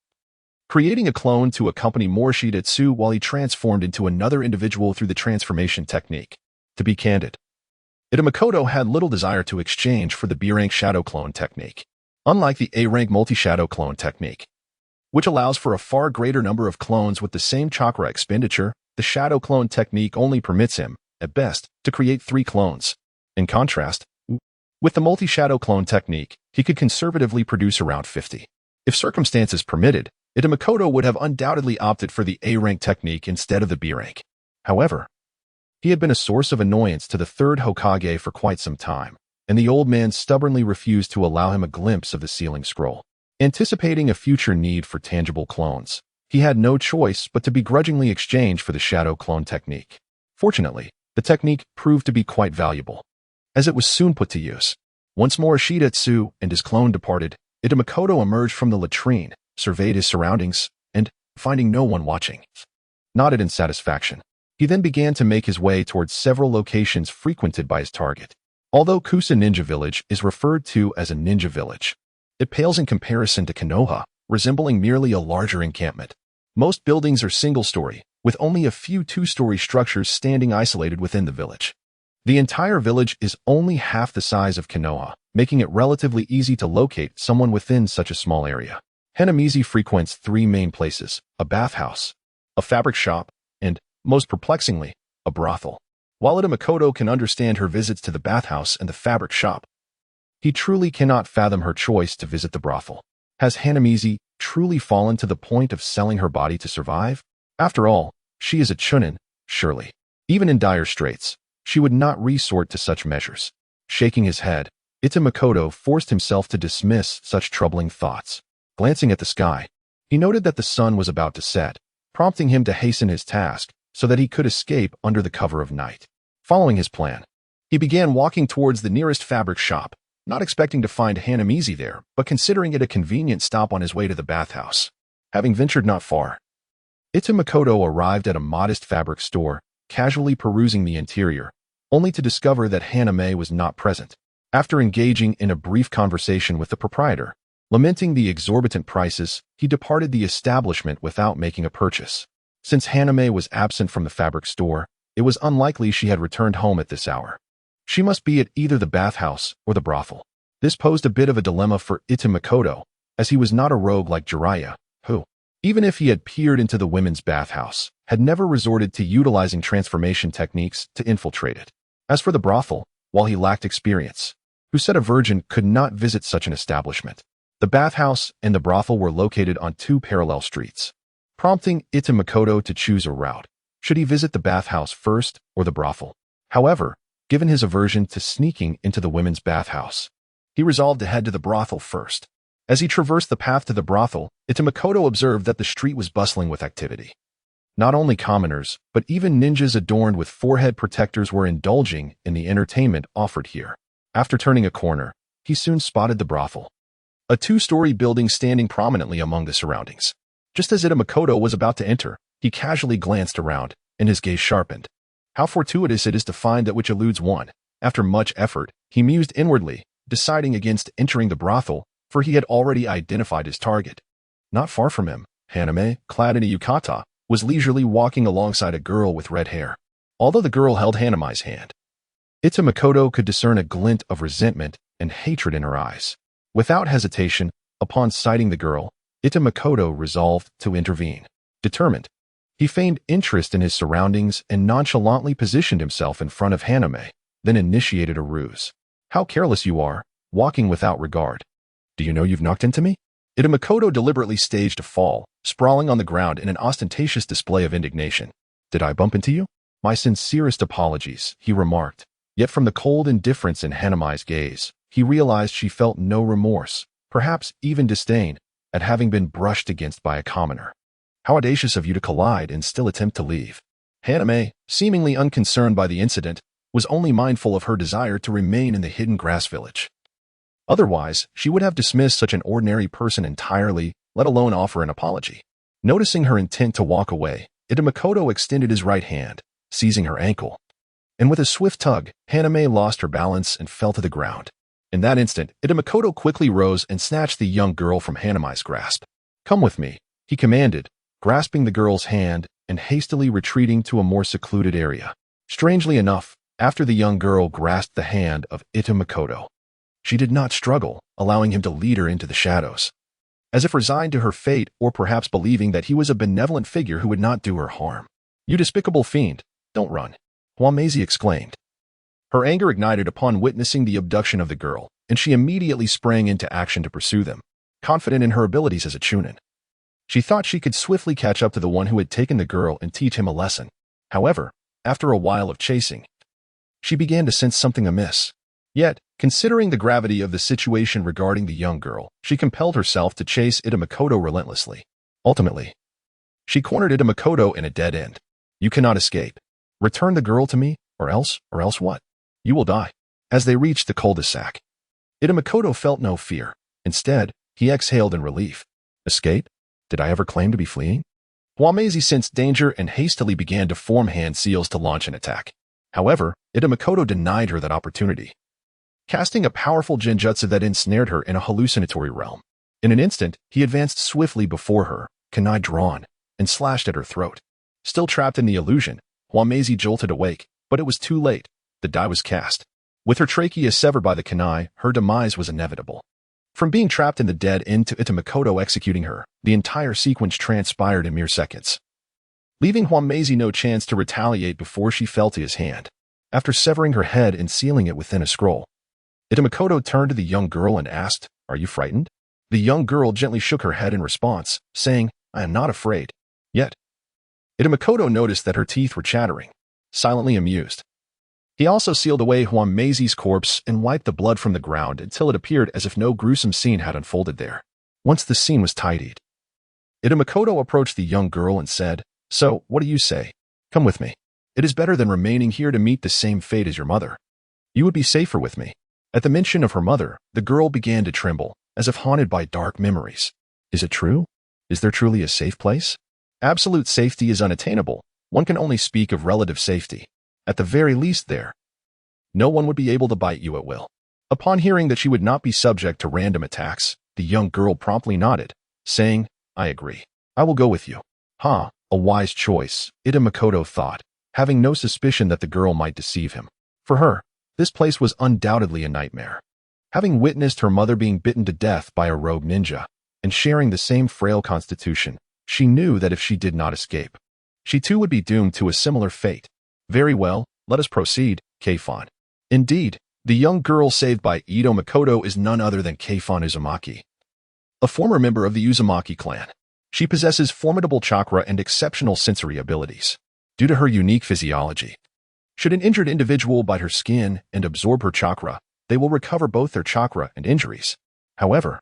Speaker 1: creating a clone to accompany Morishita while he transformed into another individual through the transformation technique. To be candid, Itamokoto had little desire to exchange for the B-rank shadow clone technique. Unlike the A-rank multi-shadow clone technique, which allows for a far greater number of clones with the same chakra expenditure, the shadow clone technique only permits him, at best, to create 3 clones. In contrast, with the multi-shadow clone technique, he could conservatively produce around 50. If circumstances permitted, Itamokoto would have undoubtedly opted for the A-rank technique instead of the B-rank. However, he had been a source of annoyance to the 3rd Hokage for quite some time, and the old man stubbornly refused to allow him a glimpse of the sealing scroll. Anticipating a future need for tangible clones, he had no choice but to begrudgingly exchange for the shadow clone technique. Fortunately, the technique proved to be quite valuable, as it was soon put to use. Once Morishita and his clone departed, Itamokoto emerged from the latrine, surveyed his surroundings, and, finding no one watching, nodded in satisfaction. He then began to make his way towards several locations frequented by his target. Although Kusa Ninja Village is referred to as a ninja village, it pales in comparison to Konoha, resembling merely a larger encampment. Most buildings are single-story, with only a few 2-story structures standing isolated within the village. The entire village is only half the size of Konoha, making it relatively easy to locate someone within such a small area. Hanamizi frequents 3 main places: a bathhouse, a fabric shop, and, most perplexingly, a brothel. While Itamokoto can understand her visits to the bathhouse and the fabric shop, he truly cannot fathom her choice to visit the brothel. Has Hanamizi truly fallen to the point of selling her body to survive? After all, she is a chunin, surely. Even in dire straits, she would not resort to such measures. Shaking his head, Itamokoto forced himself to dismiss such troubling thoughts. Glancing at the sky, he noted that the sun was about to set, prompting him to hasten his task so that he could escape under the cover of night. Following his plan, he began walking towards the nearest fabric shop, not expecting to find Hanamizi there, but considering it a convenient stop on his way to the bathhouse. Having ventured not far, Itamokoto arrived at a modest fabric store, casually perusing the interior, only to discover that Haname was not present. After engaging in a brief conversation with the proprietor, lamenting the exorbitant prices, he departed the establishment without making a purchase. Since Haname was absent from the fabric store, it was unlikely she had returned home at this hour. She must be at either the bathhouse or the brothel. This posed a bit of a dilemma for Itamokoto, as he was not a rogue like Jiraiya, who, even if he had peered into the women's bathhouse, had never resorted to utilizing transformation techniques to infiltrate it. As for the brothel, while he lacked experience, who said a virgin could not visit such an establishment? The bathhouse and the brothel were located on 2 parallel streets, prompting Itamokoto to choose a route. Should he visit the bathhouse first or the brothel? However, given his aversion to sneaking into the women's bathhouse, he resolved to head to the brothel first. As he traversed the path to the brothel, Itamokoto observed that the street was bustling with activity. Not only commoners, but even ninjas adorned with forehead protectors were indulging in the entertainment offered here. After turning a corner, he soon spotted the brothel, a 2-story building standing prominently among the surroundings. Just as Itamokoto was about to enter, he casually glanced around, and his gaze sharpened. How fortuitous it is to find that which eludes one. After much effort, he mused inwardly, deciding against entering the brothel, for he had already identified his target. Not far from him, Haname, clad in a yukata, was leisurely walking alongside a girl with red hair. Although the girl held Haname's hand, Itamokoto could discern a glint of resentment and hatred in her eyes. Without hesitation, upon sighting the girl, Itamokoto resolved to intervene. Determined, he feigned interest in his surroundings and nonchalantly positioned himself in front of Haname, then initiated a ruse. How careless you are, walking without regard. Do you know you've knocked into me? Itamokoto deliberately staged a fall, sprawling on the ground in an ostentatious display of indignation. Did I bump into you? My sincerest apologies, he remarked. Yet from the cold indifference in Haname's gaze, he realized she felt no remorse, perhaps even disdain, at having been brushed against by a commoner. How audacious of you to collide and still attempt to leave. Haname, seemingly unconcerned by the incident, was only mindful of her desire to remain in the hidden grass village. Otherwise, she would have dismissed such an ordinary person entirely, let alone offer an apology. Noticing her intent to walk away, Makoto extended his right hand, seizing her ankle. And with a swift tug, Haname lost her balance and fell to the ground. In that instant, Makoto quickly rose and snatched the young girl from Haname's grasp. "Come with me," he commanded, grasping the girl's hand and hastily retreating to a more secluded area. Strangely enough, after the young girl grasped the hand of Makoto, she did not struggle, allowing him to lead her into the shadows. As if resigned to her fate or perhaps believing that he was a benevolent figure who would not do her harm. "You despicable fiend, don't run," Wamezi exclaimed. Her anger ignited upon witnessing the abduction of the girl, and she immediately sprang into action to pursue them, confident in her abilities as a chunin. She thought she could swiftly catch up to the one who had taken the girl and teach him a lesson. However, after a while of chasing, she began to sense something amiss. Yet, considering the gravity of the situation regarding the young girl, she compelled herself to chase Makoto relentlessly. Ultimately, she cornered Makoto in a dead end. "You cannot escape. Return the girl to me, or else what? You will die." As they reached the cul-de-sac, Makoto felt no fear. Instead, he exhaled in relief. "Escape? Did I ever claim to be fleeing?" Wamezi sensed danger and hastily began to form hand seals to launch an attack. However, Makoto denied her that opportunity, casting a powerful genjutsu that ensnared her in a hallucinatory realm. In an instant, he advanced swiftly before her, kunai drawn, and slashed at her throat. Still trapped in the illusion, Wamezi jolted awake, but it was too late. The die was cast. With her trachea severed by the kunai, her demise was inevitable. From being trapped in the dead end to Makoto executing her, the entire sequence transpired in mere seconds, leaving Wamezi no chance to retaliate before she fell to his hand. After severing her head and sealing it within a scroll, Makoto turned to the young girl and asked, "Are you frightened?" The young girl gently shook her head in response, saying, "I am not afraid." Yet, Makoto noticed that her teeth were chattering, silently amused. He also sealed away Wamazi's corpse and wiped the blood from the ground until it appeared as if no gruesome scene had unfolded there. Once the scene was tidied, Makoto approached the young girl and said, "So, what do you say? Come with me. It is better than remaining here to meet the same fate as your mother. You would be safer with me." At the mention of her mother, the girl began to tremble, as if haunted by dark memories. "Is it true? Is there truly a safe place?" Absolute safety is unattainable. One can only speak of relative safety. At the very least there, no one would be able to bite you at will. Upon hearing that she would not be subject to random attacks, the young girl promptly nodded, saying, "I agree. I will go with you." A wise choice, Makoto thought, having no suspicion that the girl might deceive him. For her, this place was undoubtedly a nightmare. Having witnessed her mother being bitten to death by a rogue ninja, and sharing the same frail constitution, she knew that if she did not escape, she too would be doomed to a similar fate. "Very well, let us proceed, Keifon." Indeed, the young girl saved by Makoto is none other than Keifon Uzumaki, a former member of the Uzumaki clan. She possesses formidable chakra and exceptional sensory abilities. Due to her unique physiology, should an injured individual bite her skin and absorb her chakra, they will recover both their chakra and injuries. However,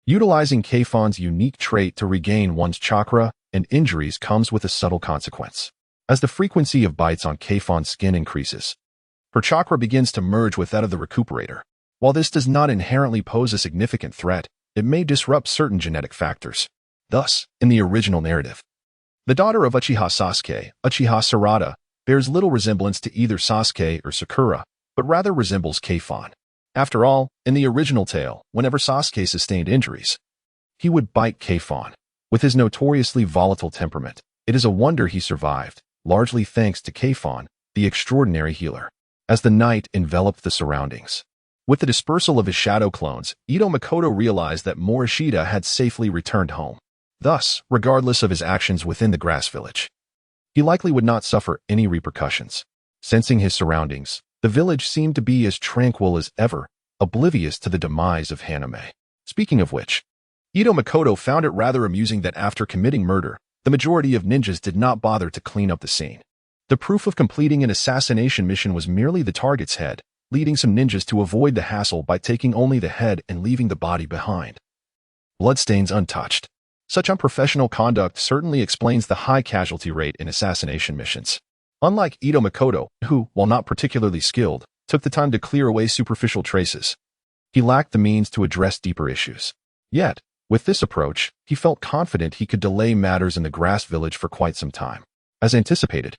Speaker 1: utilizing Keifon's unique trait to regain one's chakra and injuries comes with a subtle consequence. As the frequency of bites on Keifon's skin increases, her chakra begins to merge with that of the recuperator. While this does not inherently pose a significant threat, it may disrupt certain genetic factors. Thus, in the original narrative, the daughter of Uchiha Sasuke, Uchiha Sarada, bears little resemblance to either Sasuke or Sakura, but rather resembles Keifon. After all, in the original tale, whenever Sasuke sustained injuries, he would bite Keifon. With his notoriously volatile temperament, it is a wonder he survived, largely thanks to Keifon, the extraordinary healer. As the night enveloped the surroundings, with the dispersal of his shadow clones, Makoto realized that Morishita had safely returned home. Thus, regardless of his actions within the grass village, he likely would not suffer any repercussions. Sensing his surroundings, the village seemed to be as tranquil as ever, oblivious to the demise of Haname. Speaking of which, Makoto found it rather amusing that after committing murder, the majority of ninjas did not bother to clean up the scene. The proof of completing an assassination mission was merely the target's head, leading some ninjas to avoid the hassle by taking only the head and leaving the body behind. Bloodstains untouched. Such unprofessional conduct certainly explains the high casualty rate in assassination missions. Unlike Ito Makoto, who, while not particularly skilled, took the time to clear away superficial traces, he lacked the means to address deeper issues. Yet, with this approach, he felt confident he could delay matters in the grass village for quite some time. As anticipated,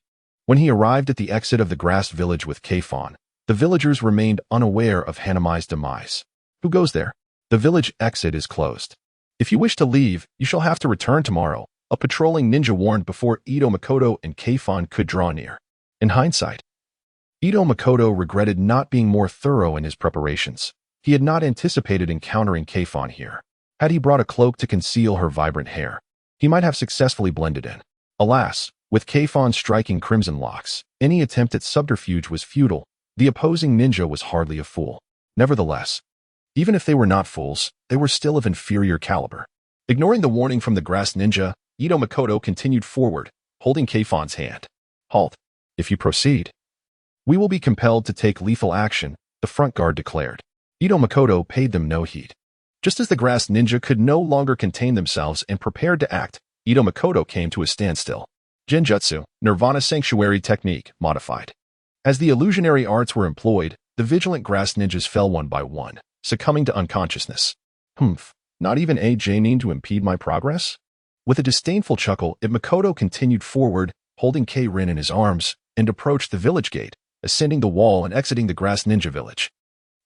Speaker 1: when he arrived at the exit of the grass village with K-Fawn, the villagers remained unaware of Hanamai's demise. Who goes there? The village exit is closed. If you wish to leave, you shall have to return tomorrow, a patrolling ninja warned before Ito Makoto and K-Fawn could draw near. In hindsight, Ito Makoto regretted not being more thorough in his preparations. He had not anticipated encountering K-Fawn here. Had he brought a cloak to conceal her vibrant hair, he might have successfully blended in. Alas, with K-Fawn striking crimson locks, any attempt at subterfuge was futile. The opposing ninja was hardly a fool. Nevertheless, even if they were not fools, they were still of inferior caliber. Ignoring the warning from the grass ninja, Ito Makoto continued forward, holding K-Fawn's hand. Halt. If you proceed, we will be compelled to take lethal action, the front guard declared. Ito Makoto paid them no heed. Just as the grass ninja could no longer contain themselves and prepared to act, Ito Makoto came to a standstill. Genjutsu, Nirvana Sanctuary Technique, modified. As the illusionary arts were employed, the vigilant grass ninjas fell one by one, succumbing to unconsciousness. Not even a Janin to impede my progress? With a disdainful chuckle, Makoto continued forward, holding K-Rin in his arms, and approached the village gate, ascending the wall and exiting the grass ninja village.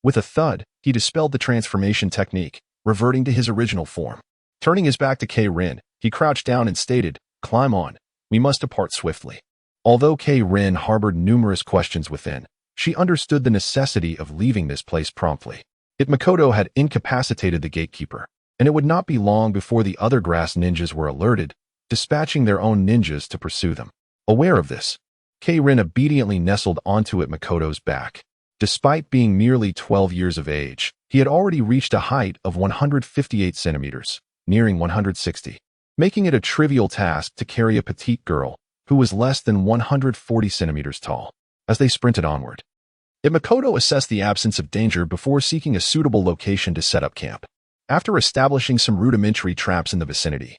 Speaker 1: With a thud, he dispelled the transformation technique, reverting to his original form. Turning his back to K-Rin, he crouched down and stated, "Climb on. We must depart swiftly." Although K-Rin harbored numerous questions within, she understood the necessity of leaving this place promptly. Makoto had incapacitated the gatekeeper, and it would not be long before the other grass ninjas were alerted, dispatching their own ninjas to pursue them. Aware of this, K-Rin obediently nestled onto Makoto's back. Despite being merely 12 years of age, he had already reached a height of 158 centimeters, nearing 160, making it a trivial task to carry a petite girl who was less than 140 centimeters tall. As they sprinted onward, Makoto assessed the absence of danger before seeking a suitable location to set up camp. After establishing some rudimentary traps in the vicinity,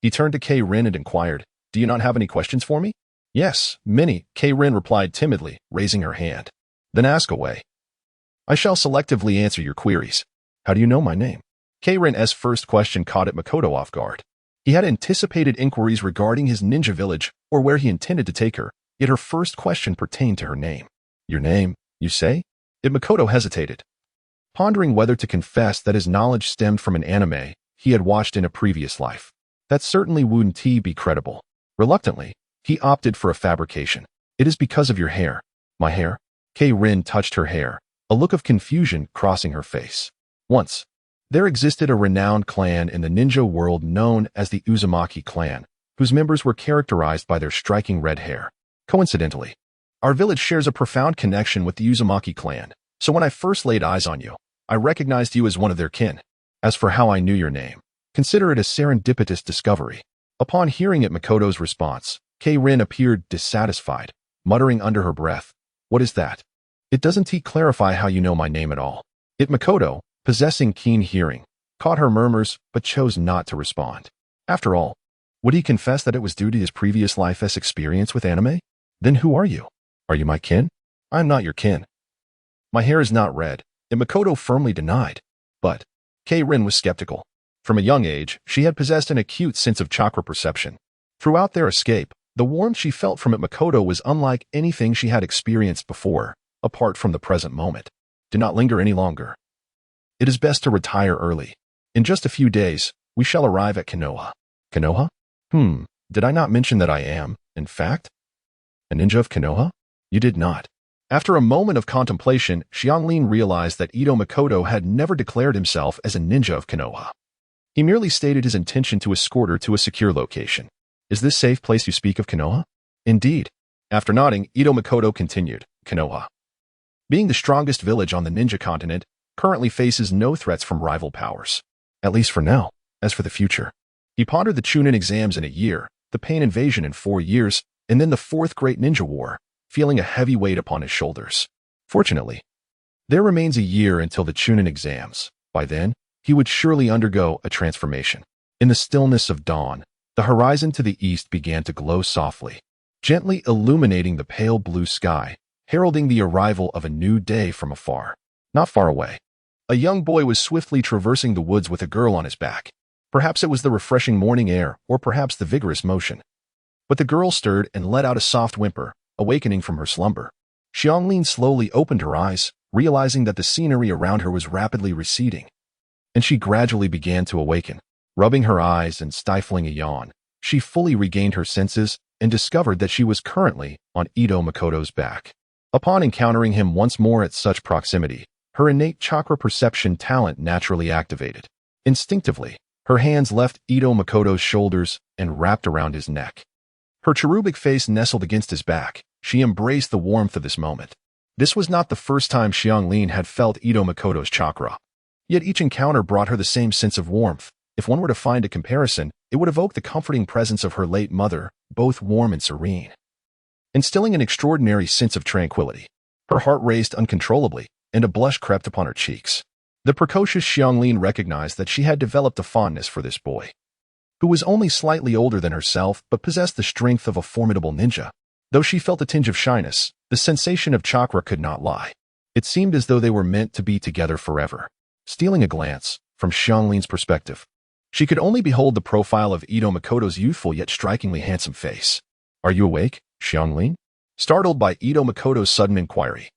Speaker 1: he turned to K-Rin and inquired, "Do you not have any questions for me?" "Yes, many," K-Rin replied timidly, raising her hand. "Then ask away. I shall selectively answer your queries. How do you know my name?" K-Rin's first question caught Makoto off guard. He had anticipated inquiries regarding his ninja village or where he intended to take her, yet her first question pertained to her name. "Your name, you say?" Makoto hesitated, pondering whether to confess that his knowledge stemmed from an anime he had watched in a previous life. That certainly wouldn't be credible. Reluctantly, he opted for a fabrication. "It is because of your hair." "My hair?" K-Rin touched her hair, a look of confusion crossing her face. Once, there existed a renowned clan in the ninja world known as the Uzumaki clan, whose members were characterized by their striking red hair. Coincidentally, our village shares a profound connection with the Uzumaki clan, so when I first laid eyes on you, I recognized you as one of their kin. As for how I knew your name, consider it a serendipitous discovery. Upon hearing Makoto's response, K-Rin appeared dissatisfied, muttering under her breath, "What is that? It doesn't clarify how you know my name at all." Makoto, possessing keen hearing, caught her murmurs but chose not to respond. After all, would he confess that it was due to his previous life's experience with anime? Then who are you? "Are you my kin?" "I am not your kin. My hair is not red," Makoto firmly denied. But K-Rin was skeptical. From a young age, she had possessed an acute sense of chakra perception. Throughout their escape, the warmth she felt from Makoto was unlike anything she had experienced before, apart from the present moment. "Do not linger any longer. It is best to retire early. In just a few days, we shall arrive at Konoha." "Konoha? Did I not mention that I am, in fact, a ninja of Konoha?" "You did not." After a moment of contemplation, Xianglin realized that Ito Makoto had never declared himself as a ninja of Konoha. He merely stated his intention to escort her to a secure location. "Is this safe place you speak of Konoha?" "Indeed." After nodding, Ito Makoto continued, "Konoha, being the strongest village on the ninja continent, currently faces no threats from rival powers. At least for now. As for the future." He pondered the Chunin exams in a year, the Pain invasion in 4 years, and then the Fourth Great Ninja War, feeling a heavy weight upon his shoulders. Fortunately, there remains a year until the Chunin exams. By then, he would surely undergo a transformation. In the stillness of dawn, the horizon to the east began to glow softly. gently illuminating the pale blue sky, heralding the arrival of a new day from afar. Not far away, a young boy was swiftly traversing the woods with a girl on his back. Perhaps it was the refreshing morning air, or perhaps the vigorous motion. But the girl stirred and let out a soft whimper, awakening from her slumber. Xianglin slowly opened her eyes, realizing that the scenery around her was rapidly receding. And she gradually began to awaken. Rubbing her eyes and stifling a yawn, she fully regained her senses and discovered that she was currently on Ito Makoto's back. Upon encountering him once more at such proximity, her innate chakra perception talent naturally activated. Instinctively, her hands left Ito Makoto's shoulders and wrapped around his neck. Her cherubic face nestled against his back. She embraced the warmth of this moment. This was not the first time Xianglin had felt Ito Makoto's chakra. Yet each encounter brought her the same sense of warmth. If one were to find a comparison, it would evoke the comforting presence of her late mother, both warm and serene, instilling an extraordinary sense of tranquility. Her heart raced uncontrollably, and a blush crept upon her cheeks. The precocious Xianglin recognized that she had developed a fondness for this boy, who was only slightly older than herself but possessed the strength of a formidable ninja. Though she felt a tinge of shyness, the sensation of chakra could not lie. It seemed as though they were meant to be together forever. Stealing a glance, from Xianglin's perspective, she could only behold the profile of Ito Makoto's youthful yet strikingly handsome face. "Are you awake, Xianglin?" Startled by Ito Makoto's sudden inquiry,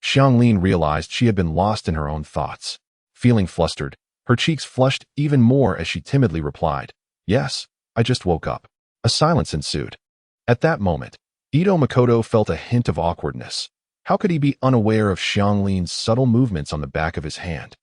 Speaker 1: Xianglin realized she had been lost in her own thoughts. Feeling flustered, her cheeks flushed even more as she timidly replied, "Yes, I just woke up." A silence ensued. At that moment, Ito Makoto felt a hint of awkwardness. How could he be unaware of Xianglin's subtle movements on the back of his hand?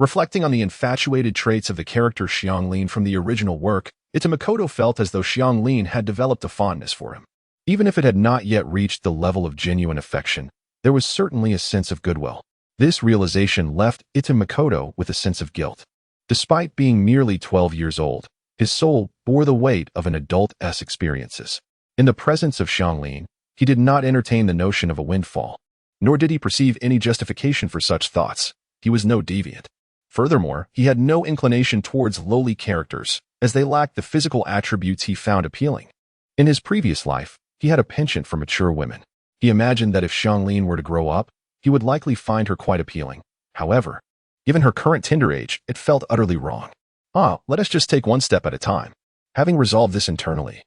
Speaker 1: Reflecting on the infatuated traits of the character Xianglin from the original work, Ito Makoto felt as though Xianglin had developed a fondness for him. Even if it had not yet reached the level of genuine affection, there was certainly a sense of goodwill. This realization left Ito Makoto with a sense of guilt. Despite being merely 12 years old, his soul bore the weight of an adult's experiences. In the presence of Xianglin, he did not entertain the notion of a windfall, nor did he perceive any justification for such thoughts. He was no deviant. Furthermore, he had no inclination towards lowly characters, as they lacked the physical attributes he found appealing. In his previous life, he had a penchant for mature women. He imagined that if Xianglin were to grow up, he would likely find her quite appealing. However, given her current tender age, it felt utterly wrong. Let us just take one step at a time. Having resolved this internally,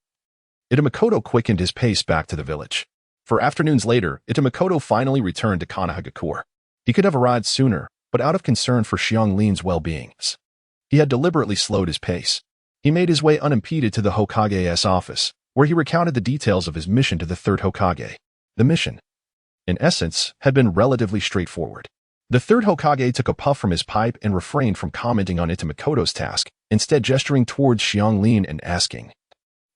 Speaker 1: Ito Makoto quickened his pace back to the village. For afternoons later, Ito Makoto finally returned to Konohagakure. He could have arrived sooner, but out of concern for Xianglin's well-being, he had deliberately slowed his pace. He made his way unimpeded to the Hokage's office, where he recounted the details of his mission to the third Hokage. The mission, in essence, had been relatively straightforward. The third Hokage took a puff from his pipe and refrained from commenting on Ito Makoto's task, instead gesturing towards Xianglin and asking,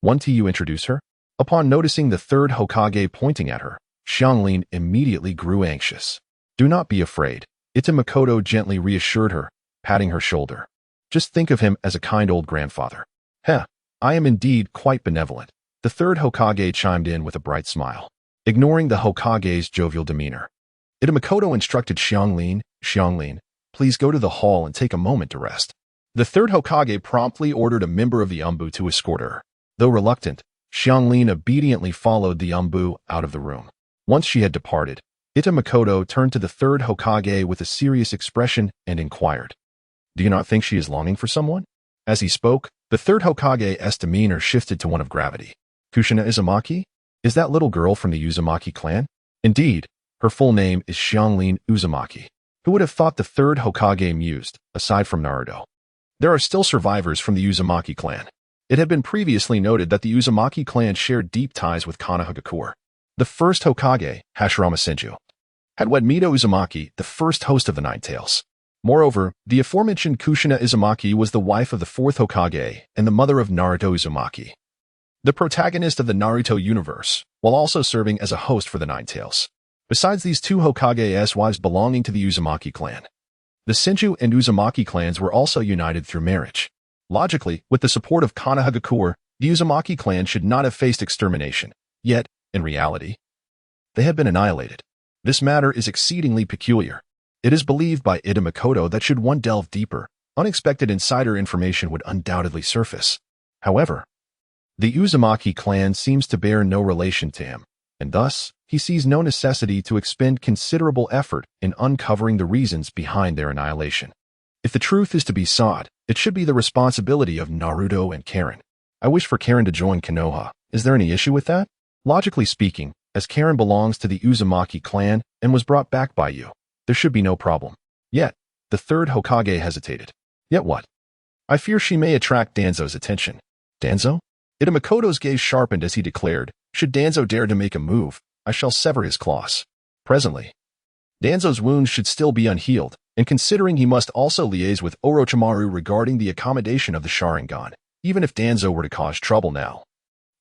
Speaker 1: "Want to introduce her?" Upon noticing the third Hokage pointing at her, Xianglin immediately grew anxious. "Do not be afraid," Ito Makoto gently reassured her, patting her shoulder. "Just think of him as a kind old grandfather." I am indeed quite benevolent," the third Hokage chimed in with a bright smile. Ignoring the Hokage's jovial demeanor, Ito Makoto instructed Xianglin, "Please go to the hall and take a moment to rest." The third Hokage promptly ordered a member of the Anbu to escort her. Though reluctant, Xianglin obediently followed the Anbu out of the room. Once she had departed, Ito Makoto turned to the third Hokage with a serious expression and inquired, "Do you not think she is longing for someone?" As he spoke, the third Hokage's demeanor shifted to one of gravity. "Kushina Uzumaki? Is that little girl from the Uzumaki clan?" Indeed, her full name is Xianglin Uzumaki. Who would have thought the third Hokage mused, aside from Naruto? There are still survivors from the Uzumaki clan. It had been previously noted that the Uzumaki clan shared deep ties with Konohagakure. The first Hokage, Hashirama Senju, had wed Mito Uzumaki, the first host of the Nine Tails. Moreover, the aforementioned Kushina Uzumaki was the wife of the fourth Hokage and the mother of Naruto Uzumaki, the protagonist of the Naruto universe, while also serving as a host for the Nine Tails. Besides these two Hokage's wives belonging to the Uzumaki clan, the Senju and Uzumaki clans were also united through marriage. Logically, with the support of Konohagakure, the Uzumaki clan should not have faced extermination. Yet, in reality, they had been annihilated. This matter is exceedingly peculiar. It is believed by Ito Makoto that should one delve deeper, unexpected insider information would undoubtedly surface. However, The Uzumaki clan seems to bear no relation to him, and thus, he sees no necessity to expend considerable effort in uncovering the reasons behind their annihilation. If the truth is to be sought, it should be the responsibility of Naruto and Karen. I wish for Karen to join Konoha. Is there any issue with that? Logically speaking, as Karen belongs to the Uzumaki clan and was brought back by you, there should be no problem. Yet, the third Hokage hesitated. Yet what? I fear she may attract Danzo's attention. Danzo? Itamakoto's gaze sharpened as he declared, should Danzo dare to make a move, I shall sever his claws. Presently, Danzo's wounds should still be unhealed, and considering he must also liaise with Orochimaru regarding the accommodation of the Sharingan, even if Danzo were to cause trouble now.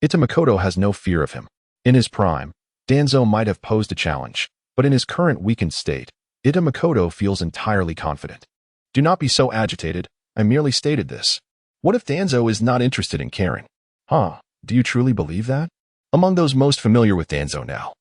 Speaker 1: Itamakoto has no fear of him. In his prime, Danzo might have posed a challenge, but in his current weakened state, Itamakoto feels entirely confident. Do not be so agitated, I merely stated this. What if Danzo is not interested in Karen? Huh, do you truly believe that? Among those most familiar with Danzo now,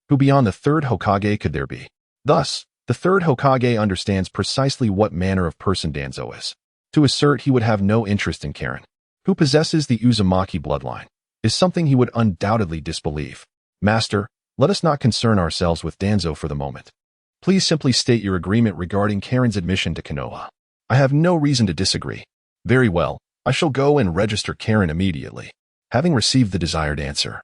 Speaker 1: who beyond the third Hokage could there be? Thus, the third Hokage understands precisely what manner of person Danzo is. To assert he would have no interest in Karen, who possesses the Uzumaki bloodline, is something he would undoubtedly disbelieve. Master, let us not concern ourselves with Danzo for the moment. Please simply state your agreement regarding Karen's admission to Konoha. I have no reason to disagree. Very well, I shall go and register Karen immediately, having received the desired answer.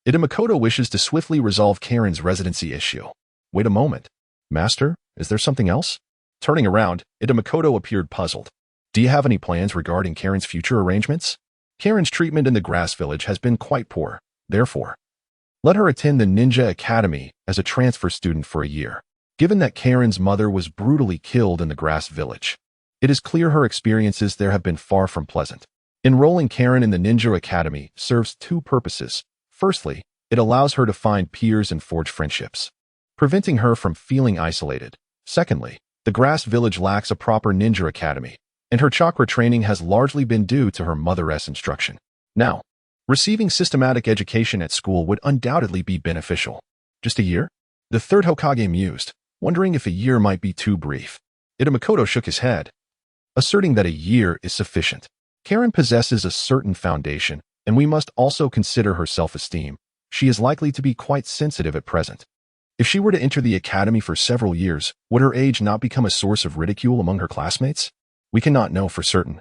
Speaker 1: Itamakoto wishes to swiftly resolve Karen's residency issue. Wait a moment. Master, is there something else? Turning around, Itamakoto appeared puzzled. Do you have any plans regarding Karen's future arrangements? Karen's treatment in the grass village has been quite poor. Therefore, let her attend the Ninja Academy as a transfer student for a year. Given that Karen's mother was brutally killed in the grass village, it is clear her experiences there have been far from pleasant. Enrolling Karen in the Ninja Academy serves two purposes. Firstly, it allows her to find peers and forge friendships, preventing her from feeling isolated. Secondly, the grass village lacks a proper ninja academy, and her chakra training has largely been due to her mother's instruction. Now, receiving systematic education at school would undoubtedly be beneficial. Just a year? The third Hokage mused, wondering if a year might be too brief. Itamakoto shook his head, asserting that a year is sufficient. Karen possesses a certain foundation, and we must also consider her self-esteem. She is likely to be quite sensitive at present. If she were to enter the academy for several years, would her age not become a source of ridicule among her classmates? We cannot know for certain,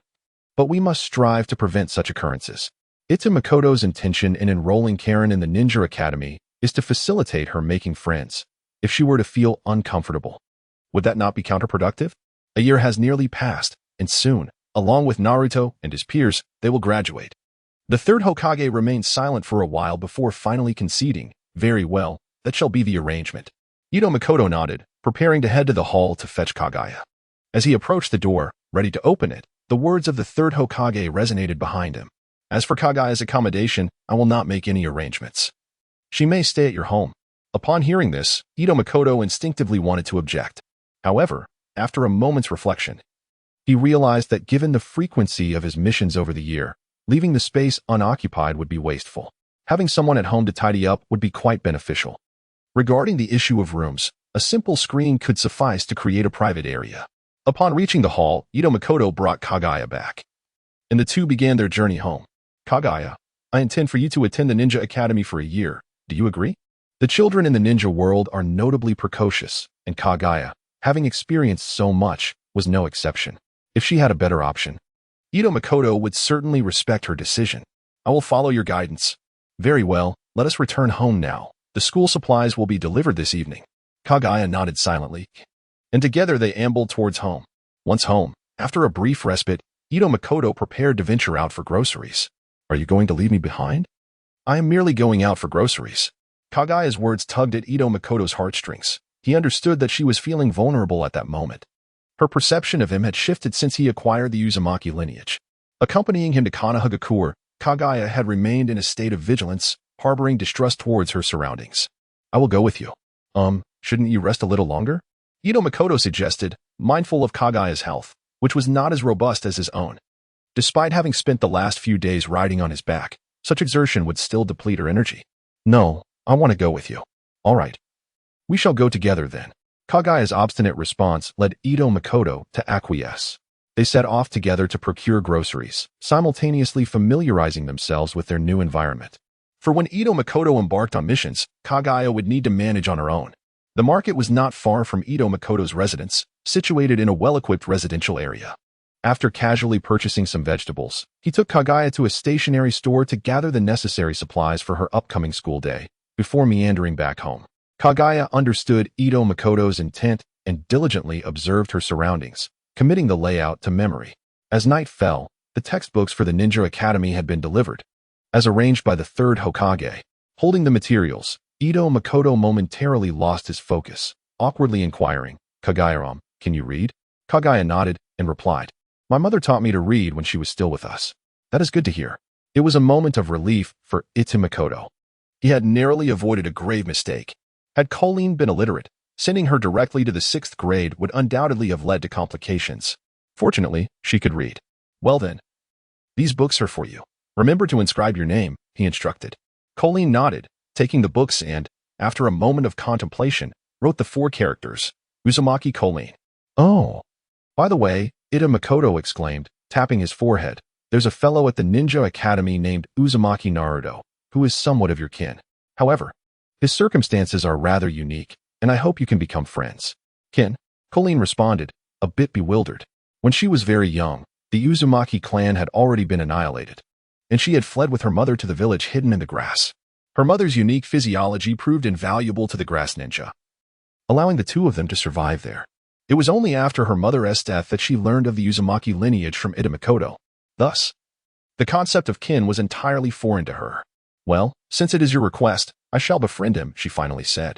Speaker 1: but we must strive to prevent such occurrences. Itamakoto's intention in enrolling Karen in the Ninja Academy is to facilitate her making friends. If she were to feel uncomfortable, would that not be counterproductive? A year has nearly passed, and soon, along with Naruto and his peers, they will graduate. The third Hokage remained silent for a while before finally conceding, very well, that shall be the arrangement. Itamakoto nodded, preparing to head to the hall to fetch Kaguya. As he approached the door, ready to open it, the words of the third Hokage resonated behind him. As for Kaguya's accommodation, I will not make any arrangements. She may stay at your home. Upon hearing this, Itamakoto instinctively wanted to object. However, after a moment's reflection, he realized that given the frequency of his missions over the year, leaving the space unoccupied would be wasteful. Having someone at home to tidy up would be quite beneficial. Regarding the issue of rooms, a simple screen could suffice to create a private area. Upon reaching the hall, Itamakoto brought Kaguya back, and the two began their journey home. Kaguya, I intend for you to attend the Ninja Academy for a year. Do you agree? The children in the ninja world are notably precocious, and Kaguya, having experienced so much, was no exception. If she had a better option, Itamakoto would certainly respect her decision. I will follow your guidance. Very well, let us return home now. The school supplies will be delivered this evening. Kaguya nodded silently, and together they ambled towards home. Once home, after a brief respite, Itamakoto prepared to venture out for groceries. Are you going to leave me behind? I am merely going out for groceries. Kaguya's words tugged at Itamakoto's heartstrings. He understood that she was feeling vulnerable at that moment. Her perception of him had shifted since he acquired the Uzumaki lineage. Accompanying him to Konohagakure, Kaguya had remained in a state of vigilance, harboring distrust towards her surroundings. I will go with you. Shouldn't you rest a little longer? Itamakoto suggested, mindful of Kaguya's health, which was not as robust as his own. Despite having spent the last few days riding on his back, such exertion would still deplete her energy. No, I want to go with you. All right. We shall go together then. Kaguya's obstinate response led Itamakoto to acquiesce. They set off together to procure groceries, simultaneously familiarizing themselves with their new environment. For when Ito Makoto embarked on missions, Kaguya would need to manage on her own. The market was not far from Ito Makoto's residence, situated in a well-equipped residential area. After casually purchasing some vegetables, he took Kaguya to a stationery store to gather the necessary supplies for her upcoming school day, before meandering back home. Kaguya understood Ito Makoto's intent and diligently observed her surroundings, committing the layout to memory. As night fell, the textbooks for the Ninja Academy had been delivered. As arranged by the third Hokage, holding the materials, Ito Makoto momentarily lost his focus, awkwardly inquiring, "Kaguya, can you read?" Kaguya nodded and replied, "My mother taught me to read when she was still with us." "That is good to hear." It was a moment of relief for Ito Makoto. He had narrowly avoided a grave mistake. Had Colleen been illiterate, sending her directly to the 6th grade would undoubtedly have led to complications. Fortunately, she could read. "Well then, these books are for you. Remember to inscribe your name," he instructed. Colleen nodded, taking the books and, after a moment of contemplation, wrote the 4 characters, Uzumaki Colleen. "Oh, by the way," Ito Makoto exclaimed, tapping his forehead, "there's a fellow at the Ninja Academy named Uzumaki Naruto, who is somewhat of your kin. However, his circumstances are rather unique, and I hope you can become friends." "Kin?" Colleen responded, a bit bewildered. When she was very young, the Uzumaki clan had already been annihilated, and she had fled with her mother to the village hidden in the grass. Her mother's unique physiology proved invaluable to the grass ninja, allowing the 2 of them to survive there. It was only after her mother's death that she learned of the Uzumaki lineage from Ito Makoto. Thus, the concept of kin was entirely foreign to her. "Well, since it is your request, I shall befriend him," she finally said.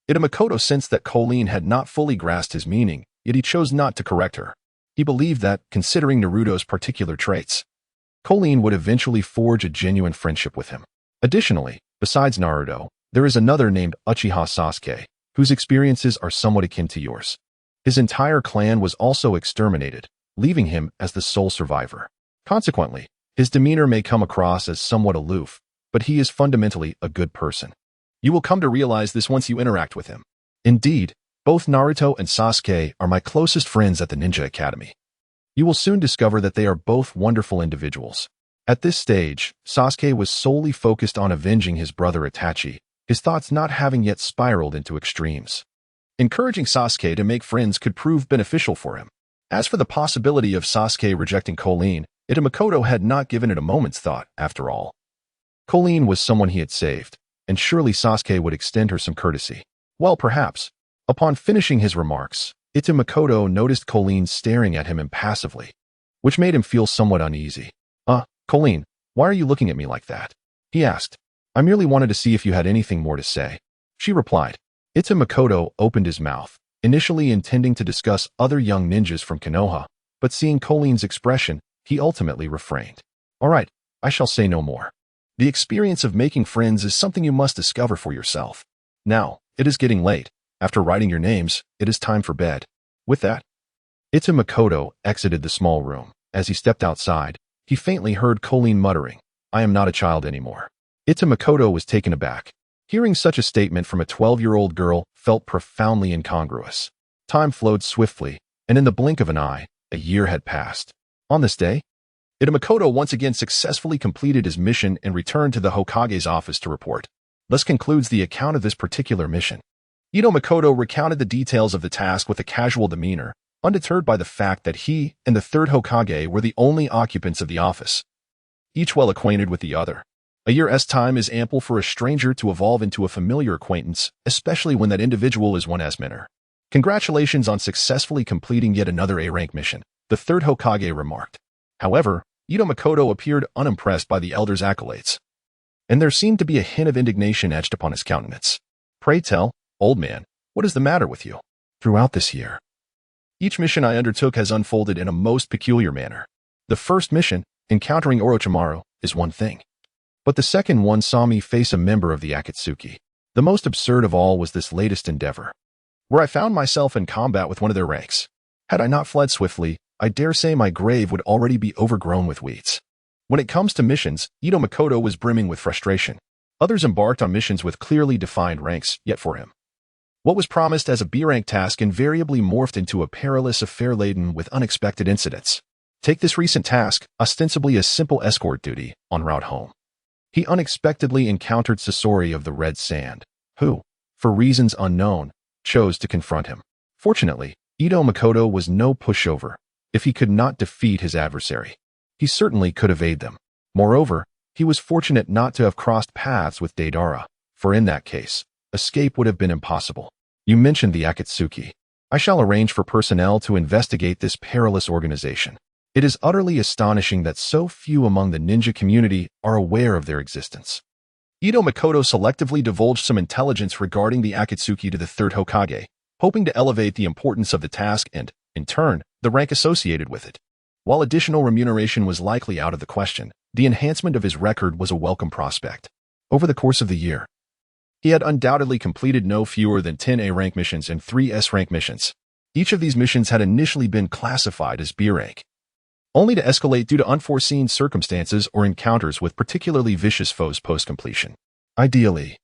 Speaker 1: Ito Makoto sensed that Colleen had not fully grasped his meaning, yet he chose not to correct her. He believed that, considering Naruto's particular traits, Colleen would eventually forge a genuine friendship with him. Additionally, besides Naruto, there is another named Uchiha Sasuke, whose experiences are somewhat akin to yours. His entire clan was also exterminated, leaving him as the sole survivor. Consequently, his demeanor may come across as somewhat aloof, but he is fundamentally a good person. You will come to realize this once you interact with him. Indeed, both Naruto and Sasuke are my closest friends at the Ninja Academy. You will soon discover that they are both wonderful individuals. At this stage, Sasuke was solely focused on avenging his brother Itachi, his thoughts not having yet spiraled into extremes. Encouraging Sasuke to make friends could prove beneficial for him. As for the possibility of Sasuke rejecting Colleen, Ito Makoto had not given it a moment's thought, after all. Colleen was someone he had saved, and surely Sasuke would extend her some courtesy. Well, perhaps. Upon finishing his remarks, Ito Makoto noticed Colleen staring at him impassively, which made him feel somewhat uneasy. Colleen, why are you looking at me like that?" he asked. "I merely wanted to see if you had anything more to say," she replied. Ito Makoto opened his mouth, initially intending to discuss other young ninjas from Konoha, but seeing Colleen's expression, he ultimately refrained. "All right, I shall say no more. The experience of making friends is something you must discover for yourself. Now, it is getting late. After writing your names, it is time for bed." With that, Ito Makoto exited the small room. As he stepped outside, he faintly heard Colleen muttering, "I am not a child anymore." Ito Makoto was taken aback. Hearing such a statement from a 12-year-old girl felt profoundly incongruous. Time flowed swiftly, and in the blink of an eye, a year had passed. On this day, Ito Makoto once again successfully completed his mission and returned to the Hokage's office to report. Thus concludes the account of this particular mission. Ito Makoto recounted the details of the task with a casual demeanor, undeterred by the fact that he and the third Hokage were the only occupants of the office, each well acquainted with the other. A year's time is ample for a stranger to evolve into a familiar acquaintance, especially when that individual is one as minor. "Congratulations on successfully completing yet another A-rank mission," the third Hokage remarked. However, Ito Makoto appeared unimpressed by the elder's accolades, and there seemed to be a hint of indignation etched upon his countenance. "Pray tell, old man, what is the matter with you?" "Throughout this year, each mission I undertook has unfolded in a most peculiar manner. The first mission, encountering Orochimaru, is one thing. But the second one saw me face a member of the Akatsuki. The most absurd of all was this latest endeavor, where I found myself in combat with one of their ranks. Had I not fled swiftly, I dare say my grave would already be overgrown with weeds." When it comes to missions, Ito Makoto was brimming with frustration. Others embarked on missions with clearly defined ranks, yet for him, what was promised as a B-rank task invariably morphed into a perilous affair laden with unexpected incidents. Take this recent task, ostensibly a simple escort duty, en route home. He unexpectedly encountered Sasori of the Red Sand, who, for reasons unknown, chose to confront him. Fortunately, Ito Makoto was no pushover. If he could not defeat his adversary, he certainly could evade them. Moreover, he was fortunate not to have crossed paths with Deidara, for in that case, escape would have been impossible. You mentioned the Akatsuki. I shall arrange for personnel to investigate this perilous organization. It is utterly astonishing that so few among the ninja community are aware of their existence. Ito Makoto selectively divulged some intelligence regarding the Akatsuki to the third Hokage, hoping to elevate the importance of the task and, in turn, the rank associated with it. While additional remuneration was likely out of the question, the enhancement of his record was a welcome prospect. Over the course of the year, he had undoubtedly completed no fewer than 10 A-rank missions and 3 S-rank missions. Each of these missions had initially been classified as B-rank, only to escalate due to unforeseen circumstances or encounters with particularly vicious foes post-completion. Ideally,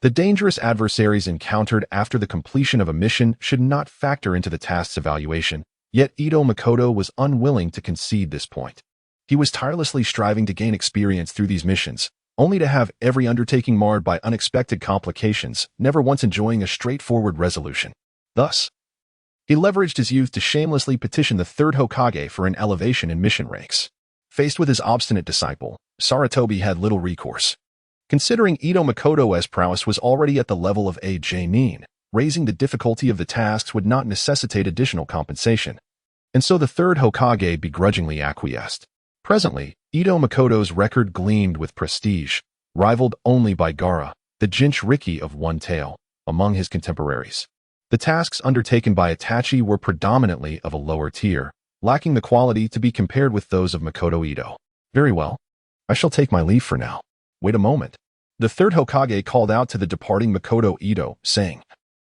Speaker 1: the dangerous adversaries encountered after the completion of a mission should not factor into the task's evaluation, yet Ito Makoto was unwilling to concede this point. He was tirelessly striving to gain experience through these missions, only to have every undertaking marred by unexpected complications, never once enjoying a straightforward resolution. Thus, he leveraged his youth to shamelessly petition the third Hokage for an elevation in mission ranks. Faced with his obstinate disciple, Sarutobi had little recourse. Considering Ito Makoto's prowess was already at the level of a J-nin, raising the difficulty of the tasks would not necessitate additional compensation, and so the third Hokage begrudgingly acquiesced. Presently, Ito Makoto's record gleamed with prestige, rivaled only by Gaara, the Jinchuriki of One Tail, among his contemporaries. The tasks undertaken by Itachi were predominantly of a lower tier, lacking the quality to be compared with those of Makoto Ito. Very well. I shall take my leave for now. Wait a moment. The third Hokage called out to the departing Makoto Ito, saying,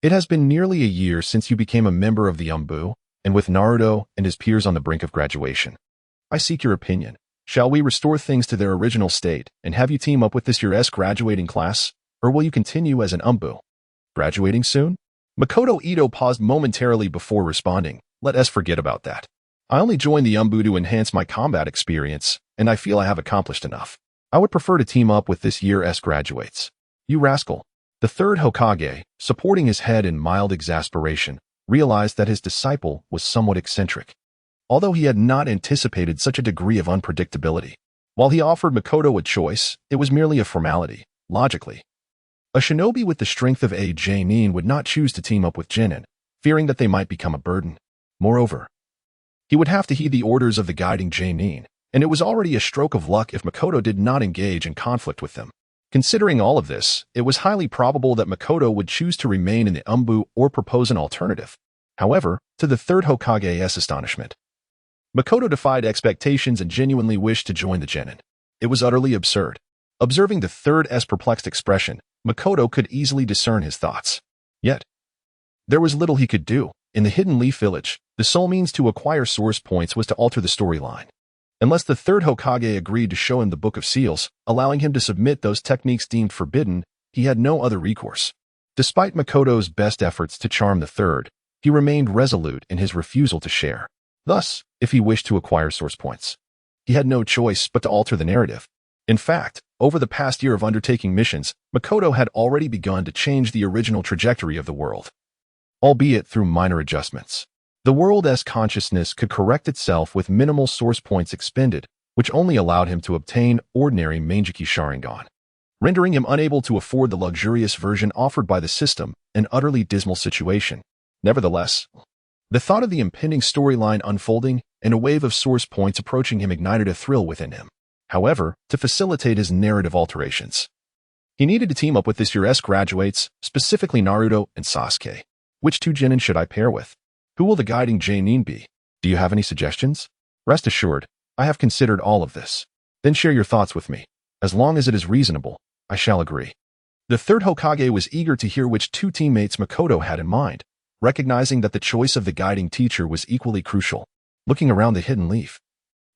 Speaker 1: "It has been nearly a year since you became a member of the Anbu, and with Naruto and his peers on the brink of graduation. I seek your opinion. Shall we restore things to their original state and have you team up with this year's graduating class, or will you continue as an Anbu? Graduating soon?" Makoto Ito paused momentarily before responding. Let us forget about that. I only joined the Anbu to enhance my combat experience, and I feel I have accomplished enough. I would prefer to team up with this year's graduates. You rascal. The third Hokage, supporting his head in mild exasperation, realized that his disciple was somewhat eccentric. Although he had not anticipated such a degree of unpredictability, while he offered Makoto a choice, it was merely a formality. Logically, a shinobi with the strength of a J-nin would not choose to team up with Genin, fearing that they might become a burden. Moreover, he would have to heed the orders of the guiding J-nin, and it was already a stroke of luck if Makoto did not engage in conflict with them. Considering all of this, it was highly probable that Makoto would choose to remain in the Anbu or propose an alternative. However, to the third Hokage's astonishment, Makoto defied expectations and genuinely wished to join the Genin. It was utterly absurd. Observing the third's perplexed expression, Makoto could easily discern his thoughts. Yet, there was little he could do. In the Hidden Leaf Village, the sole means to acquire source points was to alter the storyline. Unless the third Hokage agreed to show him the Book of Seals, allowing him to submit those techniques deemed forbidden, he had no other recourse. Despite Makoto's best efforts to charm the third, he remained resolute in his refusal to share. Thus, if he wished to acquire source points, he had no choice but to alter the narrative. In fact, over the past year of undertaking missions, Makoto had already begun to change the original trajectory of the world, albeit through minor adjustments. The world's consciousness could correct itself with minimal source points expended, which only allowed him to obtain ordinary Mangekyu Sharingan, rendering him unable to afford the luxurious version offered by the system, an utterly dismal situation. Nevertheless, the thought of the impending storyline unfolding and a wave of source points approaching him ignited a thrill within him. However, to facilitate his narrative alterations, he needed to team up with this year's graduates, specifically Naruto and Sasuke. Which two genin should I pair with? Who will the guiding J-nin be? Do you have any suggestions? Rest assured, I have considered all of this. Then share your thoughts with me. As long as it is reasonable, I shall agree. The third Hokage was eager to hear which two teammates Makoto had in mind, recognizing that the choice of the guiding teacher was equally crucial. Looking around the Hidden Leaf,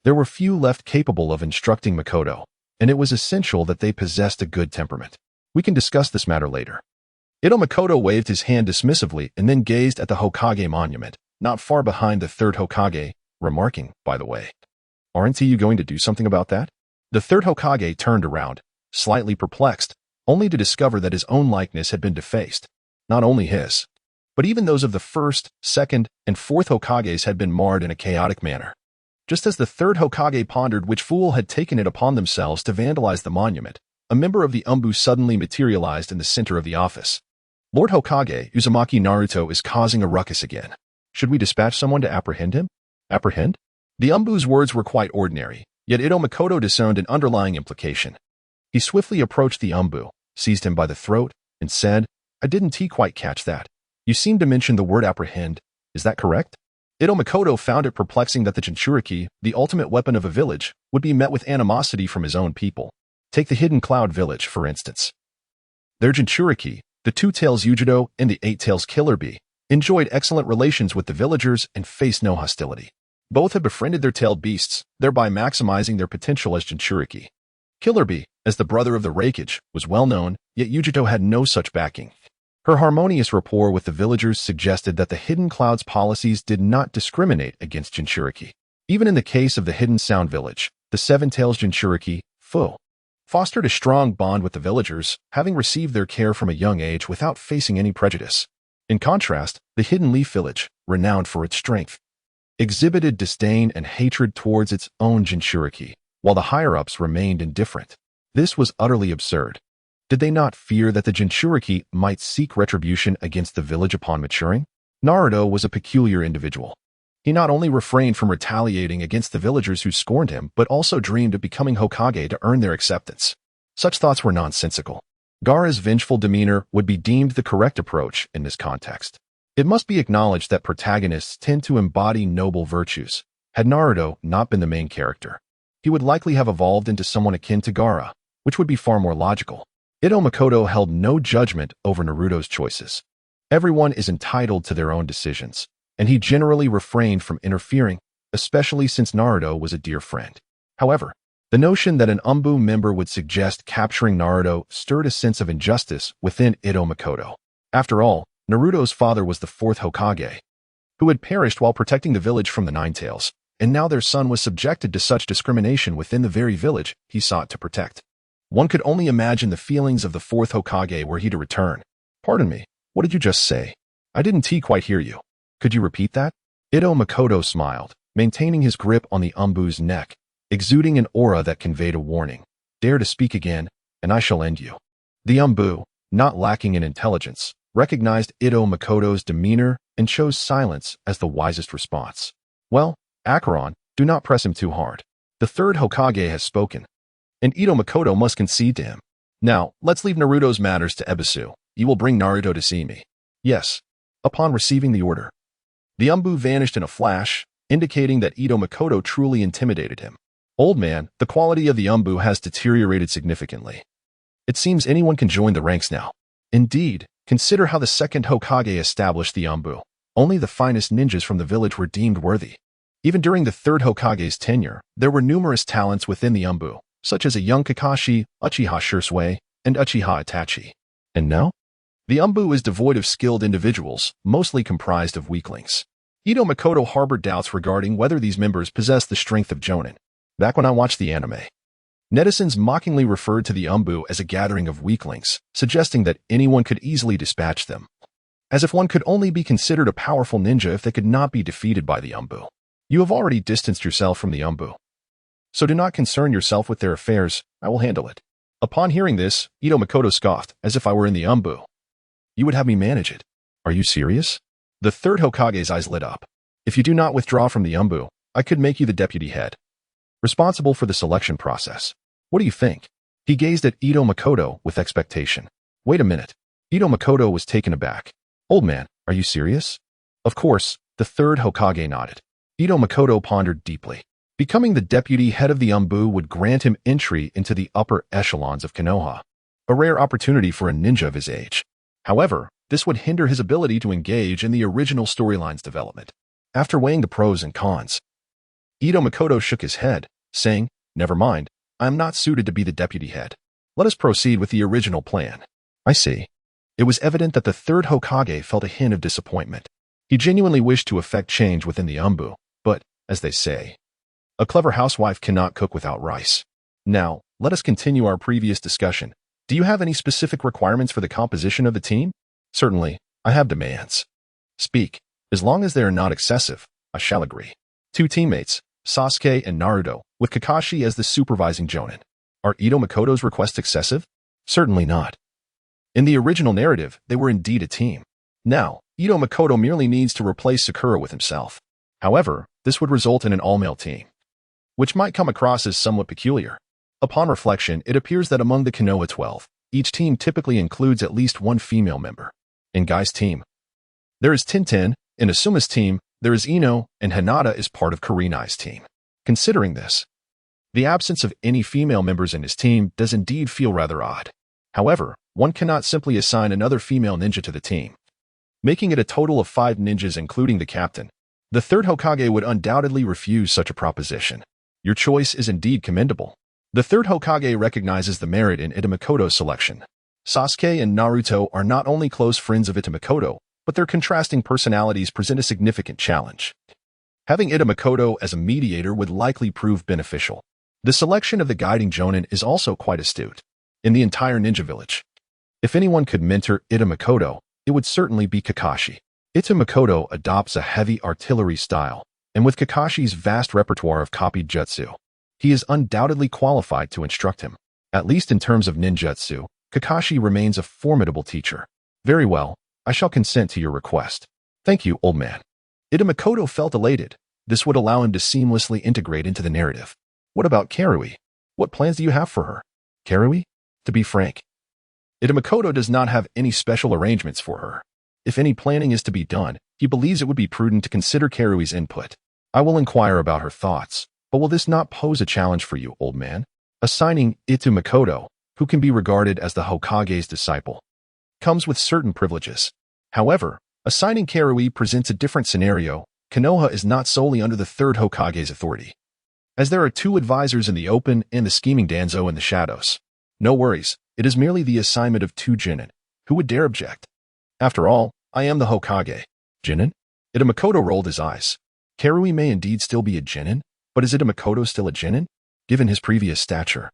Speaker 1: there were few left capable of instructing Makoto, and it was essential that they possessed a good temperament. We can discuss this matter later. Ito Makoto waved his hand dismissively and then gazed at the Hokage monument, not far behind the third Hokage, remarking, by the way, "Aren't you going to do something about that?" The third Hokage turned around, slightly perplexed, only to discover that his own likeness had been defaced. Not only his, but even those of the first, second, and fourth Hokages had been marred in a chaotic manner. Just as the third Hokage pondered which fool had taken it upon themselves to vandalize the monument, a member of the Anbu suddenly materialized in the center of the office. "Lord Hokage, Uzumaki Naruto is causing a ruckus again. Should we dispatch someone to apprehend him?" Apprehend? The Anbu's words were quite ordinary, yet Ito Makoto discerned an underlying implication. He swiftly approached the Anbu, seized him by the throat, and said, "I didn't quite catch that. You seem to mention the word apprehend. Is that correct?" Ito Makoto found it perplexing that the Jinchuriki, the ultimate weapon of a village, would be met with animosity from his own people. Take the Hidden Cloud village, for instance. Their Jinchuriki, the Two-Tails Ujido and the Eight-Tails Killer Bee, enjoyed excellent relations with the villagers and faced no hostility. Both had befriended their tailed beasts, thereby maximizing their potential as Jinchuriki. Killer Bee, as the brother of the Raikage, was well known, yet Ujido had no such backing. Her harmonious rapport with the villagers suggested that the Hidden Cloud's policies did not discriminate against Jinchuriki. Even in the case of the Hidden Sound village, the Seven-Tails Jinchuriki, Fu, fostered a strong bond with the villagers, having received their care from a young age without facing any prejudice. In contrast, the Hidden Leaf village, renowned for its strength, exhibited disdain and hatred towards its own Jinchuriki, while the higher-ups remained indifferent. This was utterly absurd. Did they not fear that the Jinchuriki might seek retribution against the village upon maturing? Naruto was a peculiar individual. He not only refrained from retaliating against the villagers who scorned him, but also dreamed of becoming Hokage to earn their acceptance. Such thoughts were nonsensical. Gaara's vengeful demeanor would be deemed the correct approach in this context. It must be acknowledged that protagonists tend to embody noble virtues. Had Naruto not been the main character, he would likely have evolved into someone akin to Gaara, which would be far more logical. Ito Makoto held no judgment over Naruto's choices. Everyone is entitled to their own decisions, and he generally refrained from interfering, especially since Naruto was a dear friend. However, the notion that an Anbu member would suggest capturing Naruto stirred a sense of injustice within Ito Makoto. After all, Naruto's father was the fourth Hokage, who had perished while protecting the village from the Nine-Tails, and now their son was subjected to such discrimination within the very village he sought to protect. One could only imagine the feelings of the fourth Hokage were he to return. "Pardon me, what did you just say? I didn't quite hear you. Could you repeat that?" Ito Makoto smiled, maintaining his grip on the Anbu's neck, exuding an aura that conveyed a warning. "Dare to speak again, and I shall end you." The Anbu, not lacking in intelligence, recognized Ito Makoto's demeanor and chose silence as the wisest response. "Well, Acheron, do not press him too hard. The third Hokage has spoken, and Ito Makoto must concede to him. Now, let's leave Naruto's matters to Ebisu. You will bring Naruto to see me." "Yes." Upon receiving the order, the Anbu vanished in a flash, indicating that Ito Makoto truly intimidated him. "Old man, the quality of the Anbu has deteriorated significantly. It seems anyone can join the ranks now." "Indeed, consider how the second Hokage established the Anbu. Only the finest ninjas from the village were deemed worthy. Even during the third Hokage's tenure, there were numerous talents within the Anbu, such as a young Kakashi, Uchiha Shursui, and Uchiha Itachi. And now? The Anbu is devoid of skilled individuals, mostly comprised of weaklings." Ito Makoto harbored doubts regarding whether these members possessed the strength of Jonin. Back when I watched the anime, netizens mockingly referred to the Anbu as a gathering of weaklings, suggesting that anyone could easily dispatch them, as if one could only be considered a powerful ninja if they could not be defeated by the Anbu. You have already distanced yourself from the Anbu, so do not concern yourself with their affairs. I will handle it. Upon hearing this, Ito Makoto scoffed, "As if I were in the Anbu. You would have me manage it. Are you serious?" The third Hokage's eyes lit up. "If you do not withdraw from the Anbu, I could make you the deputy head, responsible for the selection process. What do you think?" He gazed at Ito Makoto with expectation. "Wait a minute." Ito Makoto was taken aback. "Old man, are you serious?" "Of course." The third Hokage nodded. Ito Makoto pondered deeply. Becoming the deputy head of the Anbu would grant him entry into the upper echelons of Konoha, a rare opportunity for a ninja of his age. However, this would hinder his ability to engage in the original storyline's development. After weighing the pros and cons, Ito Makoto shook his head, saying, "Never mind, I am not suited to be the deputy head. Let us proceed with the original plan." "I see." It was evident that the third Hokage felt a hint of disappointment. He genuinely wished to effect change within the Anbu, but, as they say. A clever housewife cannot cook without rice. Now, let us continue our previous discussion. Do you have any specific requirements for the composition of the team? Certainly, I have demands. Speak. As long as they are not excessive, I shall agree. 2 teammates, Sasuke and Naruto, with Kakashi as the supervising jonin. Are Ito Makoto's requests excessive? Certainly not. In the original narrative, they were indeed a team. Now, Ito Makoto merely needs to replace Sakura with himself. However, this would result in an all-male team, which might come across as somewhat peculiar. Upon reflection, it appears that among the Konoha 12, each team typically includes at least one female member. In Guy's team, there is Tintin. In Asuma's team, there is Ino, and Hinata is part of Kurenai's team. Considering this, the absence of any female members in his team does indeed feel rather odd. However, one cannot simply assign another female ninja to the team, making it a total of 5 ninjas including the captain. The 3rd Hokage would undoubtedly refuse such a proposition. Your choice is indeed commendable. The 3rd Hokage recognizes the merit in Ito Makoto's selection. Sasuke and Naruto are not only close friends of Ito Makoto, but their contrasting personalities present a significant challenge. Having Ito Makoto as a mediator would likely prove beneficial. The selection of the guiding jonin is also quite astute. In the entire ninja village, if anyone could mentor Ito Makoto, it would certainly be Kakashi. Ito Makoto adopts a heavy artillery style, and with Kakashi's vast repertoire of copied jutsu, he is undoubtedly qualified to instruct him. At least in terms of ninjutsu, Kakashi remains a formidable teacher. Very well, I shall consent to your request. Thank you, old man. Ito Makoto felt elated. This would allow him to seamlessly integrate into the narrative. What about Karui? What plans do you have for her? Karui? To be frank, Ito Makoto does not have any special arrangements for her. If any planning is to be done, he believes it would be prudent to consider Karui's input. I will inquire about her thoughts, but will this not pose a challenge for you, old man? Assigning Ito Makoto, who can be regarded as the Hokage's disciple, comes with certain privileges. However, assigning Karui presents a different scenario. Konoha is not solely under the 3rd Hokage's authority, as there are 2 advisors in the open and the scheming Danzo in the shadows. No worries, it is merely the assignment of 2 genin. Who would dare object? After all, I am the Hokage. Genin? Ito Makoto rolled his eyes. Karui may indeed still be a genin, but is Ito Makoto still a genin? Given his previous stature,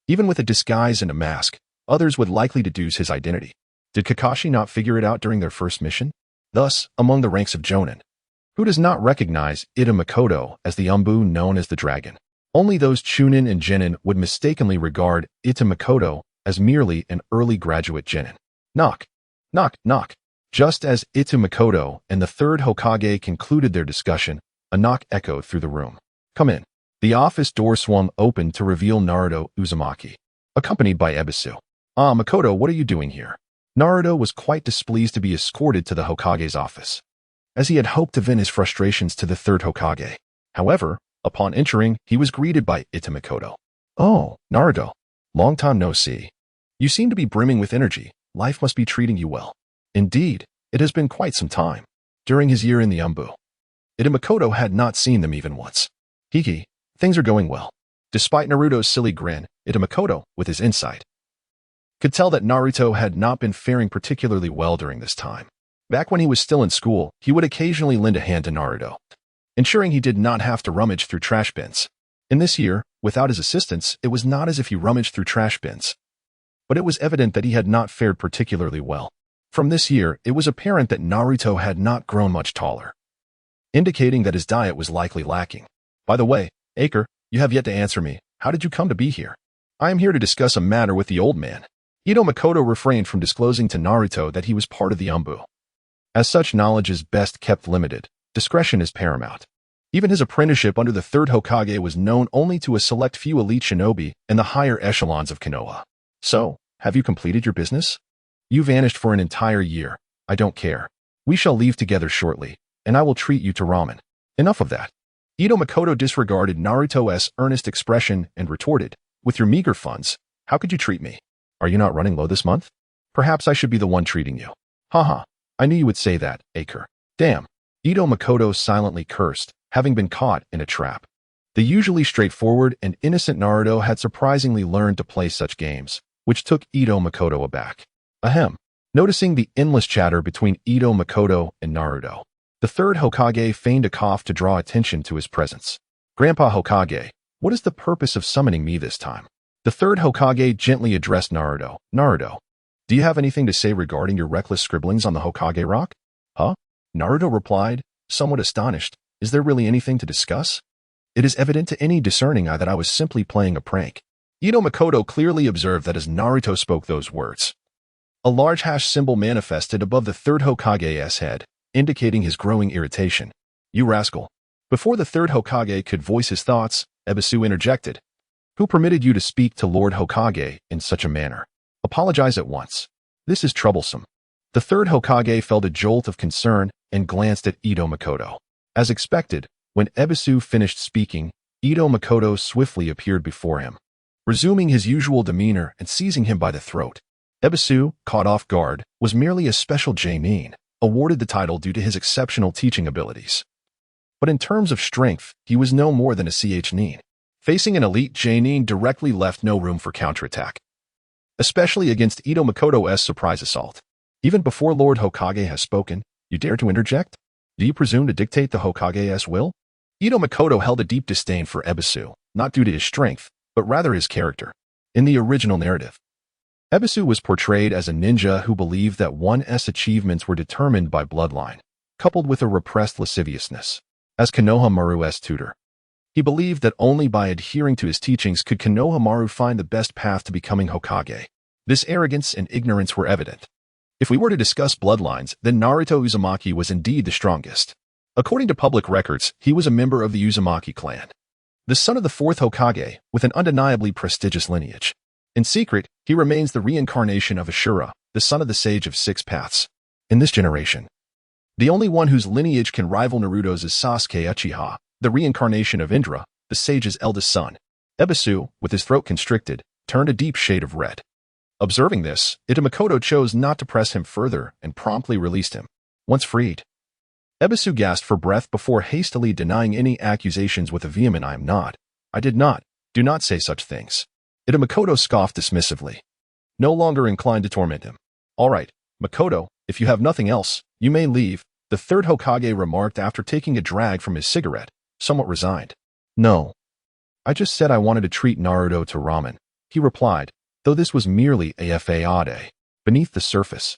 Speaker 1: even with a disguise and a mask, others would likely deduce his identity. Did Kakashi not figure it out during their first mission? Thus, among the ranks of jonin, who does not recognize Ito Makoto as the Anbu known as the dragon? Only those chunin and genin would mistakenly regard Ito Makoto as merely an early graduate genin. Knock, knock, knock. Just as Ito Makoto and the 3rd Hokage concluded their discussion, a knock echoed through the room. Come in. The office door swung open to reveal Naruto Uzumaki, accompanied by Ebisu. Ah, Makoto, what are you doing here? Naruto was quite displeased to be escorted to the Hokage's office, as he had hoped to vent his frustrations to the 3rd Hokage. However, upon entering, he was greeted by Ito Makoto. Oh, Naruto. Long time no see. You seem to be brimming with energy. Life must be treating you well. Indeed, it has been quite some time. During his year in the Anbu, Ito Makoto had not seen them even once. Hiki, things are going well. Despite Naruto's silly grin, Ito Makoto, with his insight, could tell that Naruto had not been faring particularly well during this time. Back when he was still in school, he would occasionally lend a hand to Naruto, ensuring he did not have to rummage through trash bins. In this year, without his assistance, it was not as if he rummaged through trash bins, but it was evident that he had not fared particularly well. From this year, it was apparent that Naruto had not grown much taller, indicating that his diet was likely lacking. By the way, Aker, you have yet to answer me. How did you come to be here? I am here to discuss a matter with the old man. Ito Makoto refrained from disclosing to Naruto that he was part of the Anbu. As such knowledge is best kept limited, discretion is paramount. Even his apprenticeship under the 3rd Hokage was known only to a select few elite shinobi and the higher echelons of Konoha. So, have you completed your business? You vanished for an entire year. I don't care. We shall leave together shortly, and I will treat you to ramen. Enough of that. Ito Makoto disregarded Naruto's earnest expression and retorted, with your meager funds, how could you treat me? Are you not running low this month? Perhaps I should be the one treating you. Haha, I knew you would say that, Aker. Damn. Ito Makoto silently cursed, having been caught in a trap. The usually straightforward and innocent Naruto had surprisingly learned to play such games, which took Ito Makoto aback. Ahem. Noticing the endless chatter between Ito Makoto and Naruto, The third Hokage feigned a cough to draw attention to his presence. Grandpa Hokage, what is the purpose of summoning me this time? The third Hokage gently addressed Naruto. Naruto, do you have anything to say regarding your reckless scribblings on the Hokage rock? Huh? Naruto replied, somewhat astonished. Is there really anything to discuss? It is evident to any discerning eye that I was simply playing a prank. Ito Makoto clearly observed that as Naruto spoke those words, a large hash symbol manifested above the third Hokage's head, indicating his growing irritation. You rascal. Before the third Hokage could voice his thoughts, Ebisu interjected. Who permitted you to speak to Lord Hokage in such a manner? Apologize at once. This is troublesome. The third Hokage felt a jolt of concern and glanced at Ito Makoto. As expected, when Ebisu finished speaking, Ito Makoto swiftly appeared before him, resuming his usual demeanor and seizing him by the throat. Ebisu, caught off guard, was merely a special J-nin, awarded the title due to his exceptional teaching abilities. But in terms of strength, he was no more than a CH-nin. Facing an elite J-nin directly left no room for counterattack, especially against Ito Makoto's surprise assault. Even before Lord Hokage has spoken, you dare to interject? Do you presume to dictate the Hokage's will? Ito Makoto held a deep disdain for Ebisu, not due to his strength, but rather his character. In the original narrative, Ebisu was portrayed as a ninja who believed that one's achievements were determined by bloodline, coupled with a repressed lasciviousness. As Konohamaru's tutor, he believed that only by adhering to his teachings could Konohamaru find the best path to becoming Hokage. This arrogance and ignorance were evident. If we were to discuss bloodlines, then Naruto Uzumaki was indeed the strongest. According to public records, he was a member of the Uzumaki clan, the son of the fourth Hokage, with an undeniably prestigious lineage. In secret, he remains the reincarnation of Ashura, the son of the Sage of Six Paths. In this generation, the only one whose lineage can rival Naruto's is Sasuke Uchiha, the reincarnation of Indra, the sage's eldest son. Ebisu, with his throat constricted, turned a deep shade of red. Observing this, Ito Makoto chose not to press him further and promptly released him. Once freed, Ebisu gasped for breath before hastily denying any accusations with a vehement I am not. I did not. Do not say such things. Ito Makoto scoffed dismissively, no longer inclined to torment him. All right, Makoto, if you have nothing else, you may leave, the third Hokage remarked after taking a drag from his cigarette, somewhat resigned. No. I just said I wanted to treat Naruto to ramen, he replied, though this was merely a fade, beneath the surface.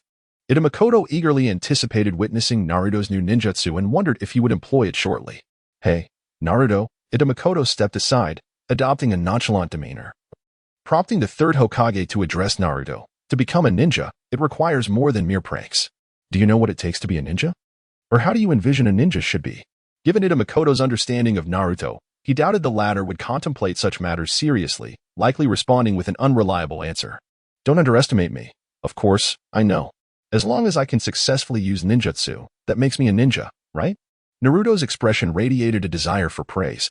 Speaker 1: Ito Makoto eagerly anticipated witnessing Naruto's new ninjutsu and wondered if he would employ it shortly. Hey, Naruto, Ito Makoto stepped aside, adopting a nonchalant demeanor, prompting the third Hokage to address Naruto. To become a ninja, it requires more than mere pranks. Do you know what it takes to be a ninja? Or how do you envision a ninja should be? Given Ito Makoto's understanding of Naruto, he doubted the latter would contemplate such matters seriously, likely responding with an unreliable answer. Don't underestimate me. Of course, I know. As long as I can successfully use ninjutsu, that makes me a ninja, right? Naruto's expression radiated a desire for praise,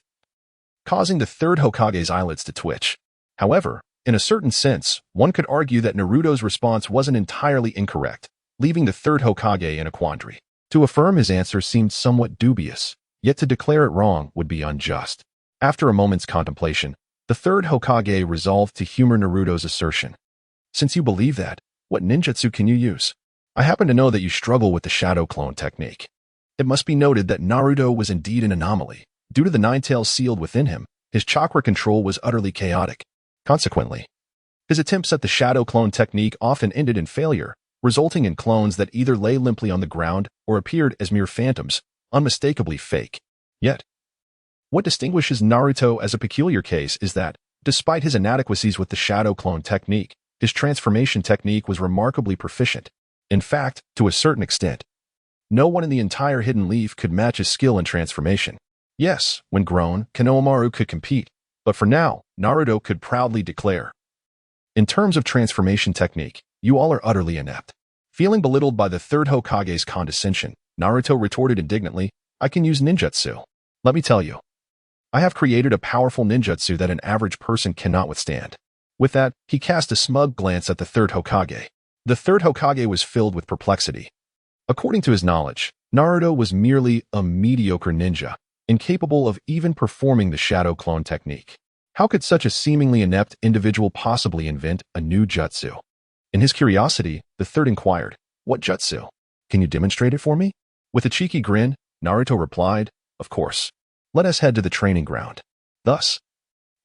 Speaker 1: causing the third Hokage's eyelids to twitch. However, in a certain sense, one could argue that Naruto's response wasn't entirely incorrect, leaving the third Hokage in a quandary. To affirm his answer seemed somewhat dubious, yet to declare it wrong would be unjust. After a moment's contemplation, the third Hokage resolved to humor Naruto's assertion. Since you believe that, what ninjutsu can you use? I happen to know that you struggle with the shadow clone technique. It must be noted that Naruto was indeed an anomaly. Due to the nine tails sealed within him, his chakra control was utterly chaotic. Consequently, his attempts at the shadow clone technique often ended in failure, resulting in clones that either lay limply on the ground or appeared as mere phantoms, unmistakably fake. Yet, what distinguishes Naruto as a peculiar case is that, despite his inadequacies with the shadow clone technique, his transformation technique was remarkably proficient. In fact, to a certain extent, no one in the entire Hidden Leaf could match his skill in transformation. Yes, when grown, Konohamaru could compete, but for now, Naruto could proudly declare, in terms of transformation technique, you all are utterly inept. Feeling belittled by the third Hokage's condescension, Naruto retorted indignantly, I can use ninjutsu. Let me tell you, I have created a powerful ninjutsu that an average person cannot withstand. With that, he cast a smug glance at the third Hokage. The third Hokage was filled with perplexity. According to his knowledge, Naruto was merely a mediocre ninja, incapable of even performing the shadow clone technique. How could such a seemingly inept individual possibly invent a new jutsu? In his curiosity, the third inquired, what jutsu? Can you demonstrate it for me? With a cheeky grin, Naruto replied, "Of course. Let us head to the training ground." Thus,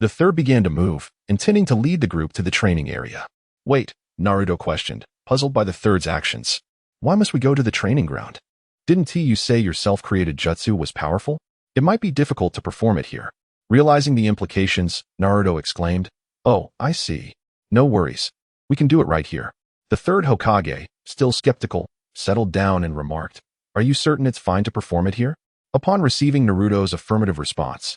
Speaker 1: the third began to move, intending to lead the group to the training area. "Wait," Naruto questioned, puzzled by the third's actions. "Why must we go to the training ground? Didn't you say your self-created jutsu was powerful? It might be difficult to perform it here." Realizing the implications, Naruto exclaimed, "Oh, I see. No worries. We can do it right here." The third Hokage, still skeptical, settled down and remarked, "Are you certain it's fine to perform it here?" Upon receiving Naruto's affirmative response,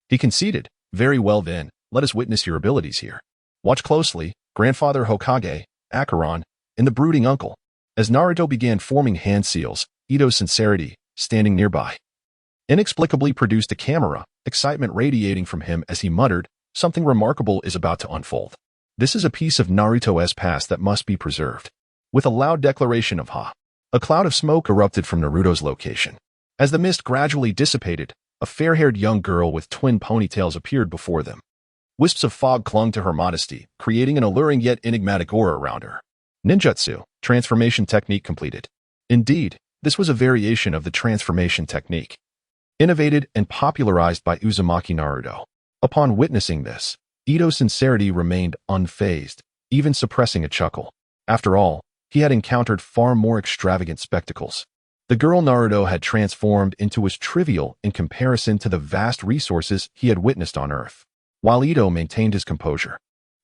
Speaker 1: he conceded, "Very well then, let us witness your abilities here. Watch closely, Grandfather Hokage, Acheron, and the brooding uncle." As Naruto began forming hand seals, Ito's sincerity, standing nearby, inexplicably produced a camera, excitement radiating from him as he muttered, "Something remarkable is about to unfold. This is a piece of Naruto's past that must be preserved." With a loud declaration of "Ha!" a cloud of smoke erupted from Naruto's location. As the mist gradually dissipated, a fair-haired young girl with twin ponytails appeared before them. Wisps of fog clung to her modesty, creating an alluring yet enigmatic aura around her. Ninjutsu, transformation technique completed. Indeed, this was a variation of the transformation technique, innovated and popularized by Uzumaki Naruto. Upon witnessing this, Ito's sincerity remained unfazed, even suppressing a chuckle. After all, he had encountered far more extravagant spectacles. The girl Naruto had transformed into was trivial in comparison to the vast resources he had witnessed on Earth, while Ito maintained his composure.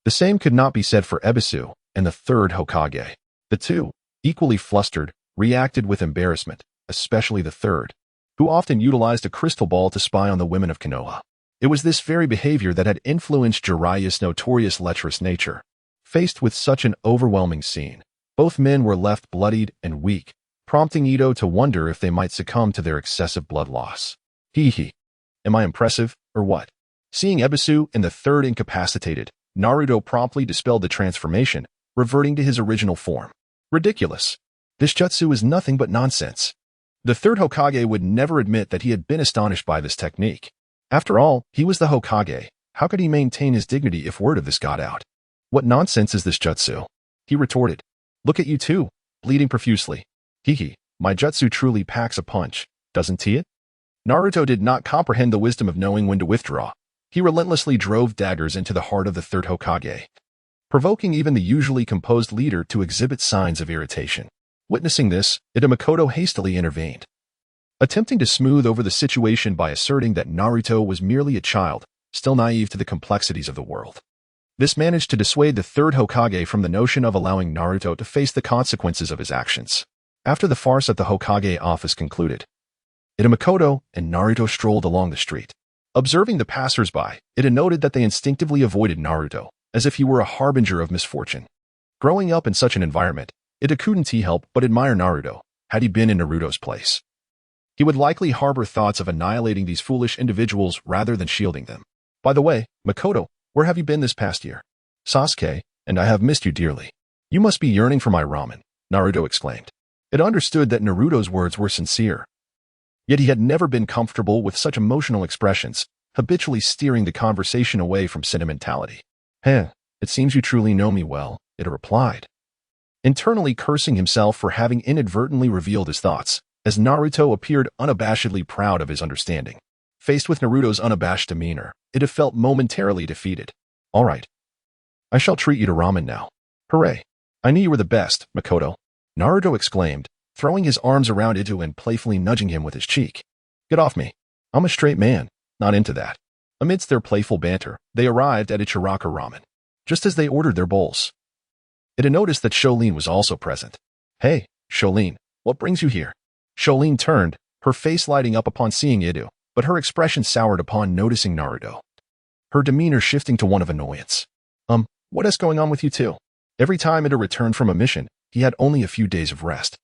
Speaker 1: The same could not be said for Ebisu and the third Hokage. The two, equally flustered, reacted with embarrassment, especially the third, who often utilized a crystal ball to spy on the women of Konoha. It was this very behavior that had influenced Jiraiya's notorious lecherous nature. Faced with such an overwhelming scene, both men were left bloodied and weak, prompting Ito to wonder if they might succumb to their excessive blood loss. Hee. Am I impressive, or what? Seeing Ebisu and the third incapacitated, Naruto promptly dispelled the transformation, reverting to his original form. Ridiculous. This jutsu is nothing but nonsense. The third Hokage would never admit that he had been astonished by this technique. After all, he was the Hokage. How could he maintain his dignity if word of this got out? "What nonsense is this jutsu?" he retorted. "Look at you two, bleeding profusely. Hee. My jutsu truly packs a punch, doesn't he it?" Naruto did not comprehend the wisdom of knowing when to withdraw. He relentlessly drove daggers into the heart of the third Hokage, provoking even the usually composed leader to exhibit signs of irritation. Witnessing this, Makoto hastily intervened, attempting to smooth over the situation by asserting that Naruto was merely a child, still naive to the complexities of the world. This managed to dissuade the third Hokage from the notion of allowing Naruto to face the consequences of his actions. After the farce at the Hokage office concluded, Makoto and Naruto strolled along the street. Observing the passers-by, Ida noted that they instinctively avoided Naruto, as if he were a harbinger of misfortune. Growing up in such an environment, Ida couldn't help but admire Naruto. Had he been in Naruto's place, he would likely harbor thoughts of annihilating these foolish individuals rather than shielding them. "By the way, Makoto, where have you been this past year?" "Sasuke, and I have missed you dearly. You must be yearning for my ramen," Naruto exclaimed. It understood that Naruto's words were sincere. Yet he had never been comfortable with such emotional expressions, habitually steering the conversation away from sentimentality. "It seems you truly know me well," Ida replied, internally cursing himself for having inadvertently revealed his thoughts, as Naruto appeared unabashedly proud of his understanding. Faced with Naruto's unabashed demeanor, Ida felt momentarily defeated. "All right. I shall treat you to ramen now." "Hooray. I knew you were the best, Makoto," Naruto exclaimed, throwing his arms around Ito and playfully nudging him with his cheek. "Get off me. I'm a straight man, not into that." Amidst their playful banter, they arrived at Ichiraka Ramen, just as they ordered their bowls. Ida noticed that Sholin was also present. "Hey, Sholin, what brings you here?" Sholin turned, her face lighting up upon seeing Ida, but her expression soured upon noticing Naruto, her demeanor shifting to one of annoyance. What is going on with you two?" Every time Ida returned from a mission, he had only a few days of rest,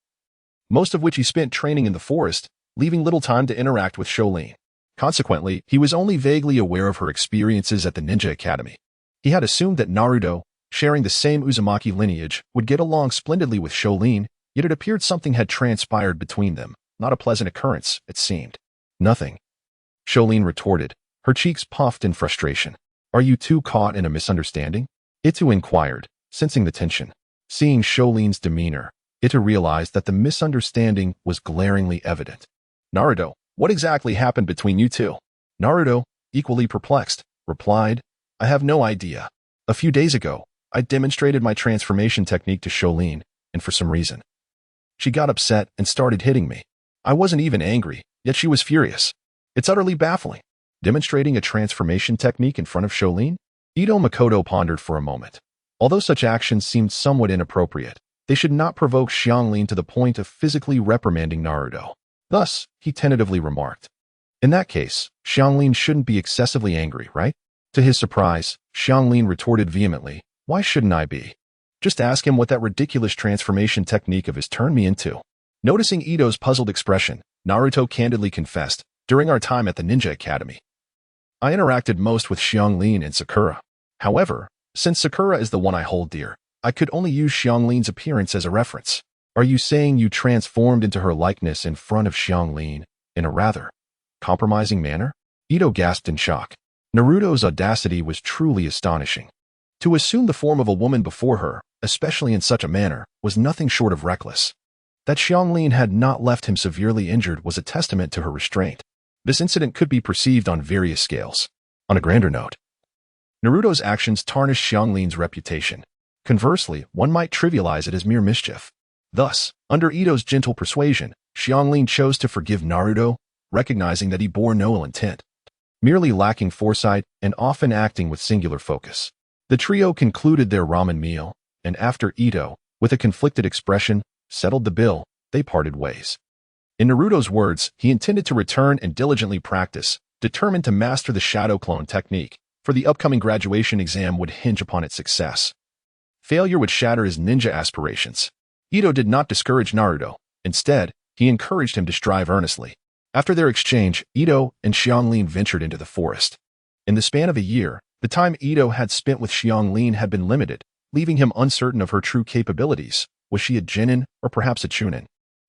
Speaker 1: most of which he spent training in the forest, leaving little time to interact with Sholin. Consequently, he was only vaguely aware of her experiences at the Ninja Academy. He had assumed that Naruto, sharing the same Uzumaki lineage, would get along splendidly with Sholin, yet it appeared something had transpired between them, not a pleasant occurrence, it seemed. "Nothing," Sholin retorted, her cheeks puffed in frustration. "Are you two caught in a misunderstanding?" Ito inquired, sensing the tension. Seeing Sholin's demeanor, Ito realized that the misunderstanding was glaringly evident. Naruto, what exactly happened between you two? Naruto, equally perplexed, replied, I have no idea. A few days ago, I demonstrated my transformation technique to Shaolin, and for some reason, she got upset and started hitting me. I wasn't even angry, yet she was furious. It's utterly baffling. Demonstrating a transformation technique in front of Shaolin? Ito Makoto pondered for a moment. Although such actions seemed somewhat inappropriate, they should not provoke Xianglin to the point of physically reprimanding Naruto. Thus, he tentatively remarked, in that case, Xianglin shouldn't be excessively angry, right? To his surprise, Xianglin retorted vehemently, why shouldn't I be? Just ask him what that ridiculous transformation technique of his turned me into. Noticing Ito's puzzled expression, Naruto candidly confessed, during our time at the Ninja Academy, I interacted most with Xianglin and Sakura. However, since Sakura is the one I hold dear, I could only use Xianglin's appearance as a reference. Are you saying you transformed into her likeness in front of Xianglin in a rather compromising manner? Ito gasped in shock. Naruto's audacity was truly astonishing. To assume the form of a woman before her, especially in such a manner, was nothing short of reckless. That Xianglin had not left him severely injured was a testament to her restraint. This incident could be perceived on various scales. On a grander note, Naruto's actions tarnished Xianglin's reputation. Conversely, one might trivialize it as mere mischief. Thus, under Ito's gentle persuasion, Xianglin chose to forgive Naruto, recognizing that he bore no ill intent, merely lacking foresight and often acting with singular focus. The trio concluded their ramen meal, and after Ito, with a conflicted expression, settled the bill, they parted ways. In Naruto's words, he intended to return and diligently practice, determined to master the shadow clone technique, for the upcoming graduation exam would hinge upon its success. Failure would shatter his ninja aspirations. Ito did not discourage Naruto. Instead, he encouraged him to strive earnestly. After their exchange, Ito and Xianglin ventured into the forest. In the span of a year, the time Ito had spent with Xianglin had been limited, leaving him uncertain of her true capabilities. Was she a Genin or perhaps a Chunin?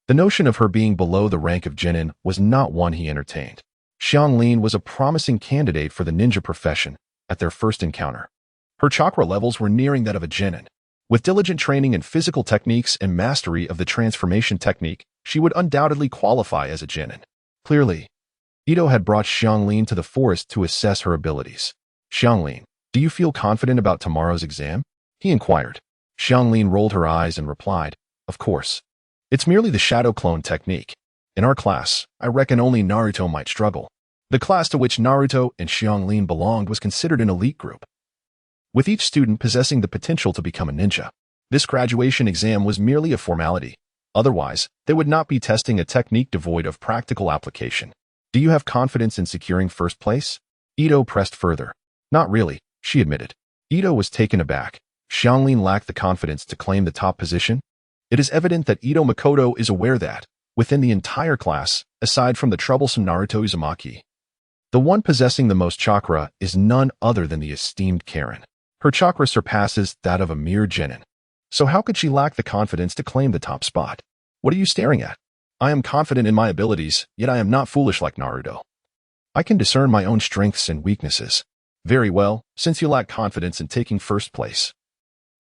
Speaker 1: The notion of her being below the rank of Genin was not one he entertained. Xianglin was a promising candidate for the ninja profession at their first encounter. Her chakra levels were nearing that of a Genin. With diligent training in physical techniques and mastery of the transformation technique, she would undoubtedly qualify as a Genin. Clearly, Ito had brought Xianglin to the forest to assess her abilities. Xianglin, do you feel confident about tomorrow's exam? He inquired. Xianglin rolled her eyes and replied, of course. It's merely the shadow clone technique. In our class, I reckon only Naruto might struggle. The class to which Naruto and Xianglin belonged was considered an elite group, with each student possessing the potential to become a ninja. This graduation exam was merely a formality. Otherwise, they would not be testing a technique devoid of practical application. Do you have confidence in securing first place? Ito pressed further. Not really, she admitted. Ito was taken aback. Xianglin lacked the confidence to claim the top position. It is evident that Ito Makoto is aware that, within the entire class, aside from the troublesome Naruto Uzumaki, the one possessing the most chakra is none other than the esteemed Karen. Her chakra surpasses that of a mere Genin. So how could she lack the confidence to claim the top spot? What are you staring at? I am confident in my abilities, yet I am not foolish like Naruto. I can discern my own strengths and weaknesses. Very well, since you lack confidence in taking first place.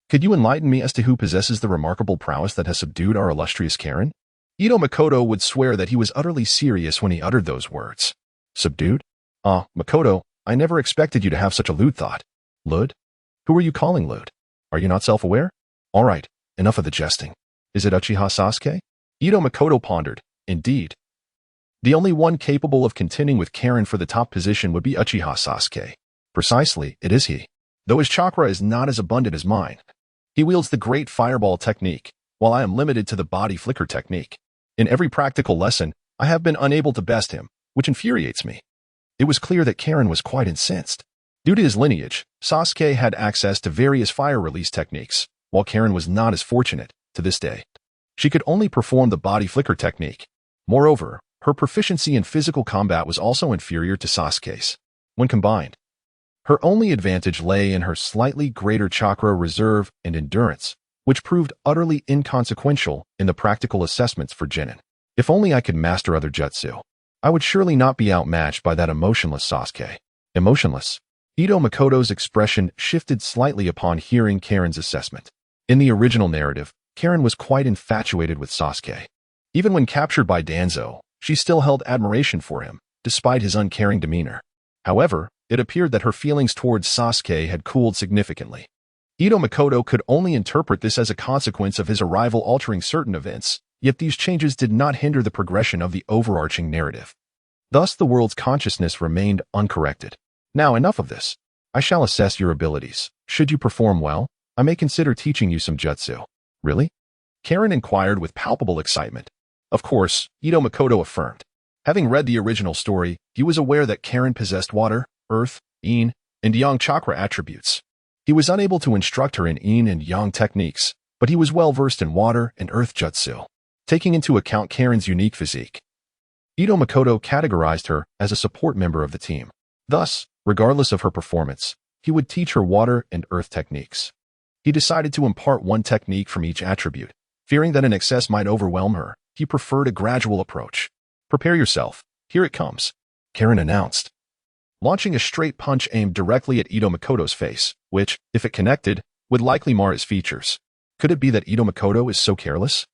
Speaker 1: Could you enlighten me as to who possesses the remarkable prowess that has subdued our illustrious Karen? Ito Makoto would swear that he was utterly serious when he uttered those words. Subdued? Makoto, I never expected you to have such a lewd thought. Lewd? Who are you calling lewd? Are you not self-aware? All right, enough of the jesting. Is it Uchiha Sasuke? Ito Makoto pondered. Indeed. The only one capable of contending with Karen for the top position would be Uchiha Sasuke. Precisely, it is he. Though his chakra is not as abundant as mine. He wields the great fireball technique, while I am limited to the body flicker technique. In every practical lesson, I have been unable to best him, which infuriates me. It was clear that Karen was quite incensed. Due to his lineage, Sasuke had access to various fire release techniques, while Karen was not as fortunate, to this day. She could only perform the body flicker technique. Moreover, her proficiency in physical combat was also inferior to Sasuke's. When combined, her only advantage lay in her slightly greater chakra reserve and endurance, which proved utterly inconsequential in the practical assessments for Genin. If only I could master other jutsu, I would surely not be outmatched by that emotionless Sasuke. Emotionless? Ito Makoto's expression shifted slightly upon hearing Karen's assessment. In the original narrative, Karen was quite infatuated with Sasuke. Even when captured by Danzo, she still held admiration for him, despite his uncaring demeanor. However, it appeared that her feelings towards Sasuke had cooled significantly. Ito Makoto could only interpret this as a consequence of his arrival altering certain events, yet these changes did not hinder the progression of the overarching narrative. Thus, the world's consciousness remained uncorrected. Now, enough of this. I shall assess your abilities. Should you perform well, I may consider teaching you some jutsu. Really? Karen inquired with palpable excitement. Of course, Ito Makoto affirmed. Having read the original story, he was aware that Karen possessed water, earth, yin, and yang chakra attributes. He was unable to instruct her in yin and yang techniques, but he was well versed in water and earth jutsu. Taking into account Karen's unique physique, Ito Makoto categorized her as a support member of the team. Thus, regardless of her performance, he would teach her water and earth techniques. He decided to impart one technique from each attribute. Fearing that an excess might overwhelm her, he preferred a gradual approach. Prepare yourself. Here it comes, Karen announced, launching a straight punch aimed directly at Ito Makoto's face, which, if it connected, would likely mar his features. Could it be that Ito Makoto is so careless?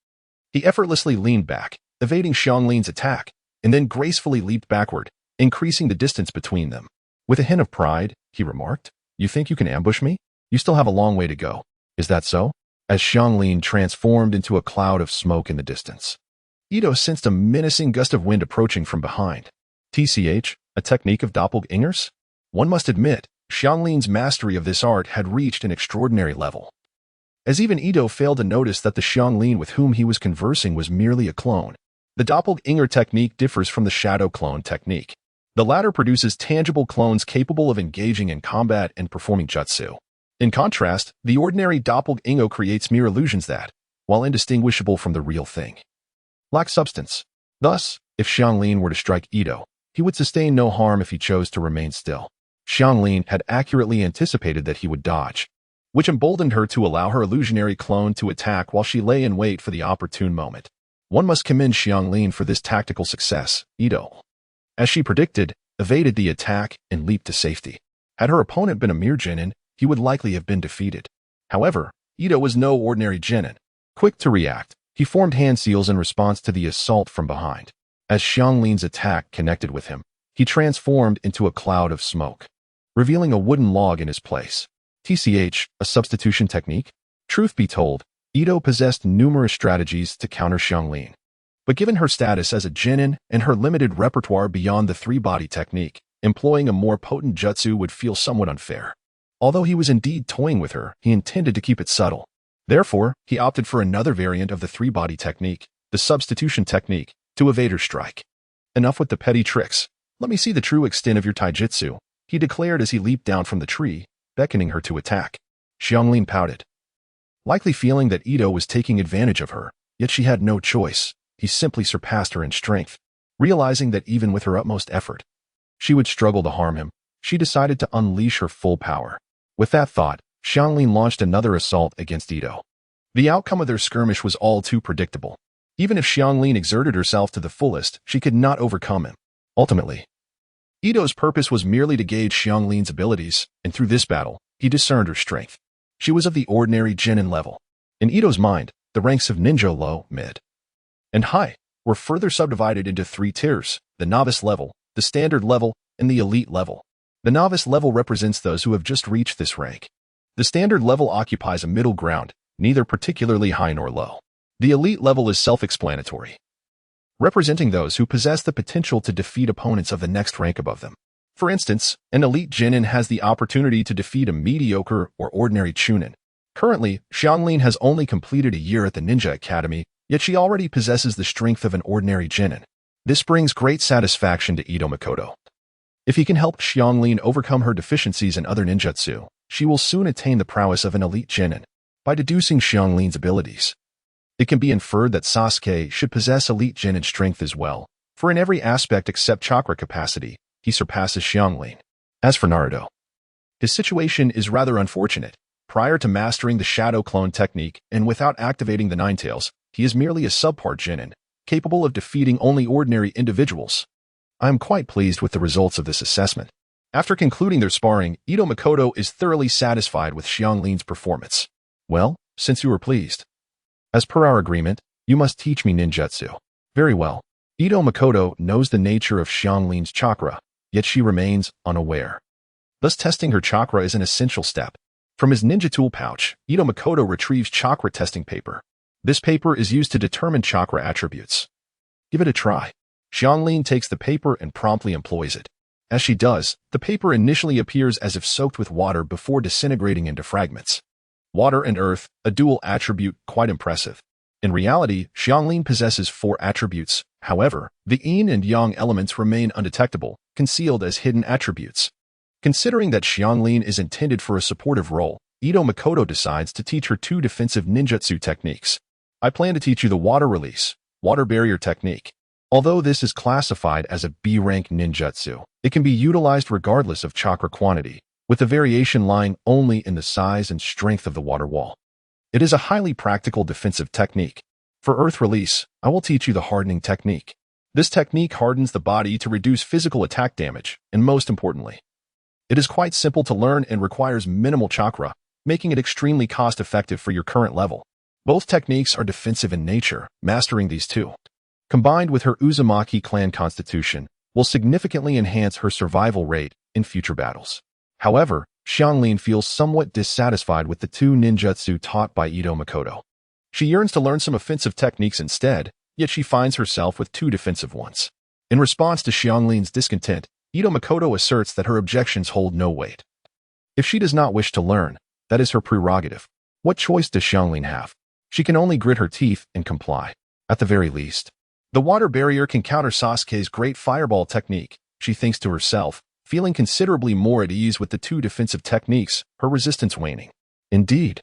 Speaker 1: He effortlessly leaned back, evading Xianglin's attack, and then gracefully leaped backward, increasing the distance between them. With a hint of pride, he remarked, "You think you can ambush me? You still have a long way to go. Is that so?" As Xianglin transformed into a cloud of smoke in the distance, Ito sensed a menacing gust of wind approaching from behind. TCH, a technique of doppelgangers? One must admit, Xianglin's mastery of this art had reached an extraordinary level. As even Ito failed to notice that the Xianglin with whom he was conversing was merely a clone. The doppelganger technique differs from the shadow clone technique. The latter produces tangible clones capable of engaging in combat and performing jutsu. In contrast, the ordinary doppelganger creates mere illusions that, while indistinguishable from the real thing, lack substance. Thus, if Xianglin were to strike Ito, he would sustain no harm if he chose to remain still. Xianglin had accurately anticipated that he would dodge, which emboldened her to allow her illusionary clone to attack while she lay in wait for the opportune moment. One must commend Xianglin for this tactical success. Ito, as she predicted, evaded the attack and leaped to safety. Had her opponent been a mere genin, he would likely have been defeated. However, Ito was no ordinary genin. Quick to react, he formed hand seals in response to the assault from behind. As Xianglin's attack connected with him, he transformed into a cloud of smoke, revealing a wooden log in his place. TCH, a substitution technique? Truth be told, Ito possessed numerous strategies to counter Xianglin. But given her status as a genin and her limited repertoire beyond the three-body technique, employing a more potent jutsu would feel somewhat unfair. Although he was indeed toying with her, he intended to keep it subtle. Therefore, he opted for another variant of the three-body technique, the substitution technique, to evade her strike. Enough with the petty tricks. Let me see the true extent of your taijutsu, he declared as he leaped down from the tree, beckoning her to attack. Xianglin pouted, likely feeling that Ito was taking advantage of her, yet she had no choice. He simply surpassed her in strength. Realizing that even with her utmost effort, she would struggle to harm him, she decided to unleash her full power. With that thought, Xianglin launched another assault against Ito. The outcome of their skirmish was all too predictable. Even if Xianglin exerted herself to the fullest, she could not overcome him. Ultimately, Ito's purpose was merely to gauge Xianglin's abilities, and through this battle, he discerned her strength. She was of the ordinary genin level. In Ito's mind, the ranks of ninja low, mid, and high were further subdivided into three tiers: the novice level, the standard level, and the elite level. The novice level represents those who have just reached this rank. The standard level occupies a middle ground, neither particularly high nor low. The elite level is self-explanatory, representing those who possess the potential to defeat opponents of the next rank above them. For instance, an elite genin has the opportunity to defeat a mediocre or ordinary chunin. Currently, Xianglin has only completed a year at the Ninja Academy, yet she already possesses the strength of an ordinary genin. This brings great satisfaction to Ito Makoto. If he can help Xianglin overcome her deficiencies in other ninjutsu, she will soon attain the prowess of an elite genin. By deducing Xianglin's abilities, it can be inferred that Sasuke should possess elite genin strength as well, for in every aspect except chakra capacity, he surpasses Xianglin. As for Naruto, his situation is rather unfortunate. Prior to mastering the shadow clone technique and without activating the Nine Tails, he is merely a subpar genin, capable of defeating only ordinary individuals. I am quite pleased with the results of this assessment. After concluding their sparring, Ito Makoto is thoroughly satisfied with Xianglin's performance. Well, since you were pleased, As per our agreement, you must teach me ninjutsu. Very well. Ito Makoto knows the nature of Xianglin's chakra, yet she remains unaware. Thus testing her chakra is an essential step. From his ninja tool pouch, Ito Makoto retrieves chakra testing paper. This paper is used to determine chakra attributes. Give it a try. Xianglin takes the paper and promptly employs it. As she does, the paper initially appears as if soaked with water before disintegrating into fragments. Water and earth, a dual attribute, quite impressive. In reality, Xianglin possesses 4 attributes. However, the yin and yang elements remain undetectable, concealed as hidden attributes. Considering that Xianglin is intended for a supportive role, Ito Makoto decides to teach her 2 defensive ninjutsu techniques. I plan to teach you the water release, water barrier technique. Although this is classified as a B-rank ninjutsu, it can be utilized regardless of chakra quantity, with the variation lying only in the size and strength of the water wall. It is a highly practical defensive technique. For earth release, I will teach you the hardening technique. This technique hardens the body to reduce physical attack damage, and most importantly, it is quite simple to learn and requires minimal chakra, making it extremely cost-effective for your current level. Both techniques are defensive in nature. Mastering these 2, combined with her Uzumaki clan constitution, will significantly enhance her survival rate in future battles. However, Xianglin feels somewhat dissatisfied with the 2 ninjutsu taught by Ito Makoto. She yearns to learn some offensive techniques instead, yet she finds herself with 2 defensive ones. In response to Xianglin's discontent, Ito Makoto asserts that her objections hold no weight. If she does not wish to learn, that is her prerogative. What choice does Xianglin have? She can only grit her teeth and comply. At the very least, the water barrier can counter Sasuke's great fireball technique, she thinks to herself, feeling considerably more at ease with the 2 defensive techniques, her resistance waning. Indeed,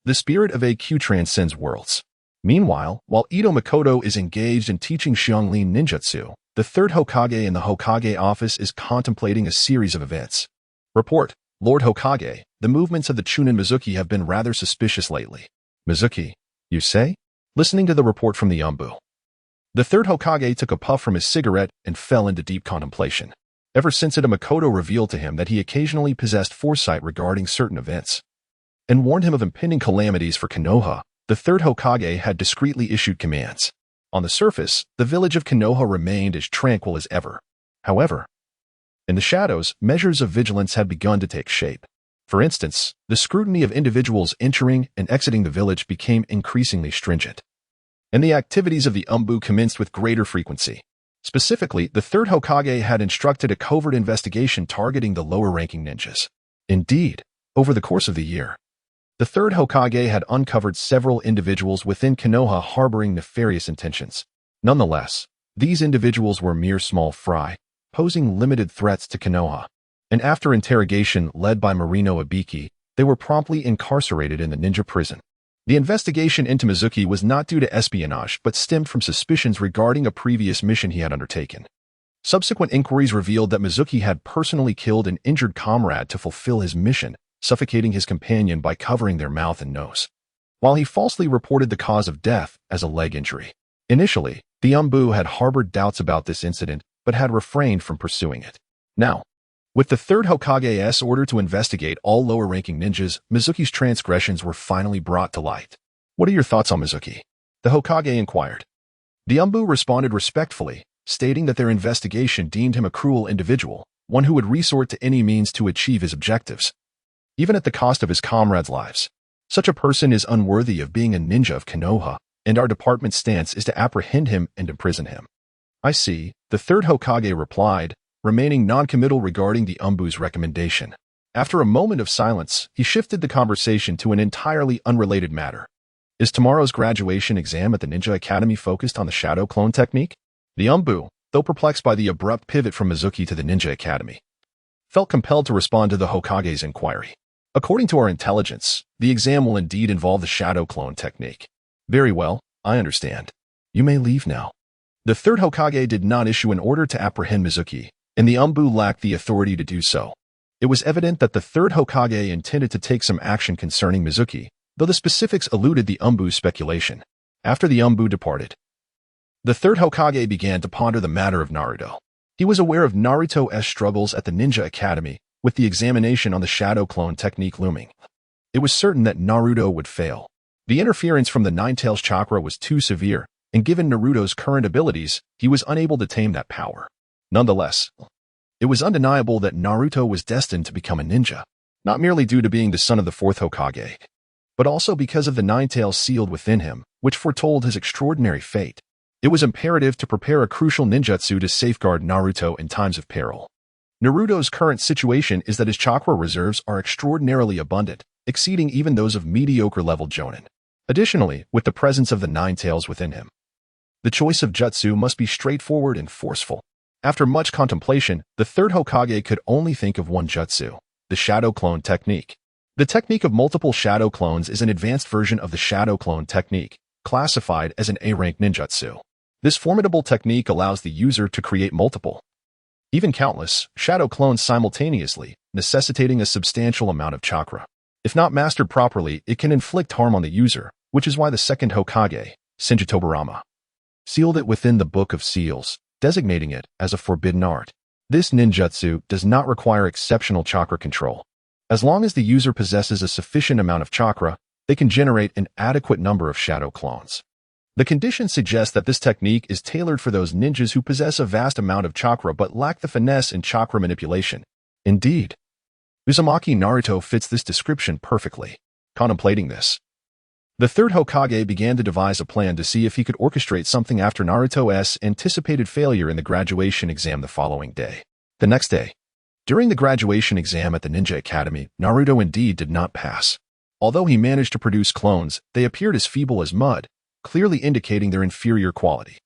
Speaker 1: the spirit of AQ transcends worlds. Meanwhile, while Ito Makoto is engaged in teaching Xianglin ninjutsu, the 3rd Hokage in the Hokage office is contemplating a series of events. Report, Lord Hokage, the movements of the Chunin Mizuki have been rather suspicious lately. Mizuki, you say? Listening to the report from the Anbu, the 3rd Hokage took a puff from his cigarette and fell into deep contemplation. Ever since Ito Makoto revealed to him that he occasionally possessed foresight regarding certain events, and warned him of impending calamities for Konoha, the 3rd Hokage had discreetly issued commands. On the surface, the village of Konoha remained as tranquil as ever. However, in the shadows, measures of vigilance had begun to take shape. For instance, the scrutiny of individuals entering and exiting the village became increasingly stringent, and the activities of the Anbu commenced with greater frequency. Specifically, the 3rd Hokage had instructed a covert investigation targeting the lower-ranking ninjas. Indeed, over the course of the year, the 3rd Hokage had uncovered several individuals within Konoha harboring nefarious intentions. Nonetheless, these individuals were mere small fry, posing limited threats to Konoha, and after interrogation led by Marino Ibiki, they were promptly incarcerated in the ninja prison. The investigation into Mizuki was not due to espionage but stemmed from suspicions regarding a previous mission he had undertaken. Subsequent inquiries revealed that Mizuki had personally killed an injured comrade to fulfill his mission, suffocating his companion by covering their mouth and nose, while he falsely reported the cause of death as a leg injury. Initially, the Anbu had harbored doubts about this incident but had refrained from pursuing it. Now, with the 3rd Hokage's order to investigate all lower-ranking ninjas, Mizuki's transgressions were finally brought to light. What are your thoughts on Mizuki? The Hokage inquired. The Anbu responded respectfully, stating that their investigation deemed him a cruel individual, one who would resort to any means to achieve his objectives, even at the cost of his comrades' lives. Such a person is unworthy of being a ninja of Konoha, and our department's stance is to apprehend him and imprison him. I see, the 3rd Hokage replied, remaining non-committal regarding the Anbu's recommendation. After a moment of silence, he shifted the conversation to an entirely unrelated matter. Is tomorrow's graduation exam at the Ninja Academy focused on the shadow clone technique? The Anbu, though perplexed by the abrupt pivot from Mizuki to the Ninja Academy, felt compelled to respond to the Hokage's inquiry. According to our intelligence, the exam will indeed involve the shadow clone technique. Very well, I understand. You may leave now. The 3rd Hokage did not issue an order to apprehend Mizuki, and the Anbu lacked the authority to do so. It was evident that the 3rd Hokage intended to take some action concerning Mizuki, though the specifics eluded the Anbu's speculation. After the Anbu departed, the 3rd Hokage began to ponder the matter of Naruto. He was aware of Naruto's struggles at the Ninja Academy, with the examination on the shadow clone technique looming. It was certain that Naruto would fail. The interference from the Nine-Tails chakra was too severe, and given Naruto's current abilities, he was unable to tame that power. Nonetheless, it was undeniable that Naruto was destined to become a ninja, not merely due to being the son of the fourth Hokage, but also because of the Nine-Tails sealed within him, which foretold his extraordinary fate. It was imperative to prepare a crucial ninjutsu to safeguard Naruto in times of peril. Naruto's current situation is that his chakra reserves are extraordinarily abundant, exceeding even those of mediocre-level jonin. Additionally, with the presence of the Nine-Tails within him, the choice of jutsu must be straightforward and forceful. After much contemplation, the third Hokage could only think of one jutsu, the Shadow Clone Technique. The technique of multiple shadow clones is an advanced version of the Shadow Clone Technique, classified as an A-rank ninjutsu. This formidable technique allows the user to create multiple, even countless, shadow clones simultaneously, necessitating a substantial amount of chakra. If not mastered properly, it can inflict harm on the user, which is why the second Hokage, Shinjitobarama, sealed it within the Book of Seals, designating it as a forbidden art. This ninjutsu does not require exceptional chakra control. As long as the user possesses a sufficient amount of chakra, they can generate an adequate number of shadow clones. The condition suggests that this technique is tailored for those ninjas who possess a vast amount of chakra but lack the finesse in chakra manipulation. Indeed, Uzumaki Naruto fits this description perfectly. Contemplating this, the third Hokage began to devise a plan to see if he could orchestrate something after Naruto's anticipated failure in the graduation exam the following day. The next day, during the graduation exam at the Ninja Academy, Naruto indeed did not pass. Although he managed to produce clones, they appeared as feeble as mud, clearly indicating their inferior quality.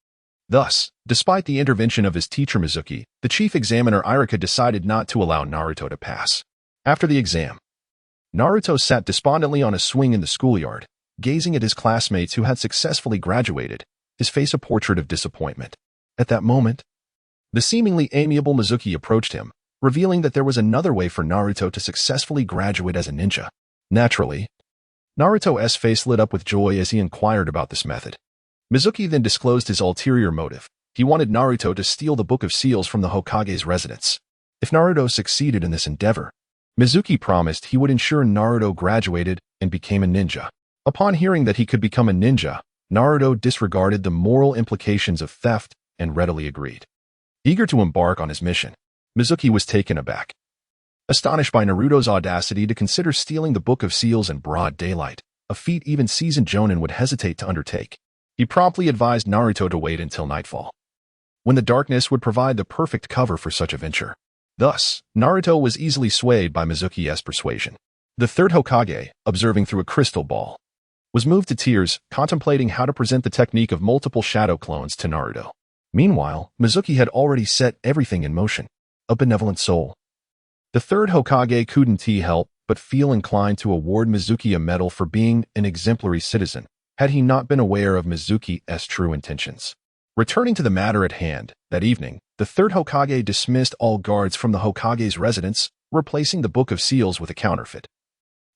Speaker 1: Thus, despite the intervention of his teacher Mizuki, the chief examiner Irika decided not to allow Naruto to pass. After the exam, Naruto sat despondently on a swing in the schoolyard, gazing at his classmates who had successfully graduated, his face a portrait of disappointment. At that moment, the seemingly amiable Mizuki approached him, revealing that there was another way for Naruto to successfully graduate as a ninja. Naturally, Naruto's face lit up with joy as he inquired about this method. Mizuki then disclosed his ulterior motive. He wanted Naruto to steal the Book of Seals from the Hokage's residence. If Naruto succeeded in this endeavor, Mizuki promised he would ensure Naruto graduated and became a ninja. Upon hearing that he could become a ninja, Naruto disregarded the moral implications of theft and readily agreed. Eager to embark on his mission, Mizuki was taken aback, astonished by Naruto's audacity to consider stealing the Book of Seals in broad daylight, a feat even seasoned jonin would hesitate to undertake. He promptly advised Naruto to wait until nightfall, when the darkness would provide the perfect cover for such a venture. Thus, Naruto was easily swayed by Mizuki's persuasion. The third Hokage, observing through a crystal ball, was moved to tears, contemplating how to present the technique of multiple shadow clones to Naruto. Meanwhile, Mizuki had already set everything in motion. A benevolent soul. The third Hokage couldn't help but feel inclined to award Mizuki a medal for being an exemplary citizen, had he not been aware of Mizuki's true intentions. Returning to the matter at hand, that evening, the third Hokage dismissed all guards from the Hokage's residence, replacing the Book of Seals with a counterfeit,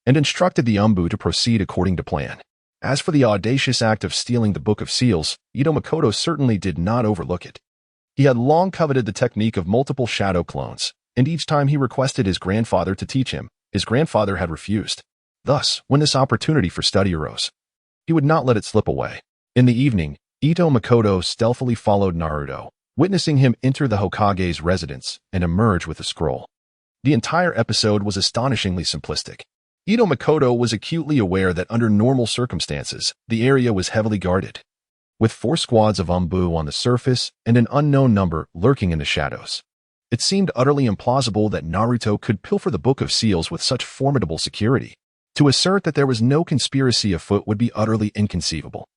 Speaker 1: and instructed the Anbu to proceed according to plan. As for the audacious act of stealing the Book of Seals, Ito Makoto certainly did not overlook it. He had long coveted the technique of multiple shadow clones, and each time he requested his grandfather to teach him, his grandfather had refused. Thus, when this opportunity for study arose, he would not let it slip away. In the evening, Ito Makoto stealthily followed Naruto, witnessing him enter the Hokage's residence and emerge with a scroll. The entire episode was astonishingly simplistic. Ito Makoto was acutely aware that under normal circumstances, the area was heavily guarded, with 4 squads of Anbu on the surface and an unknown number lurking in the shadows. It seemed utterly implausible that Naruto could pilfer the Book of Seals with such formidable security. To assert that there was no conspiracy afoot would be utterly inconceivable.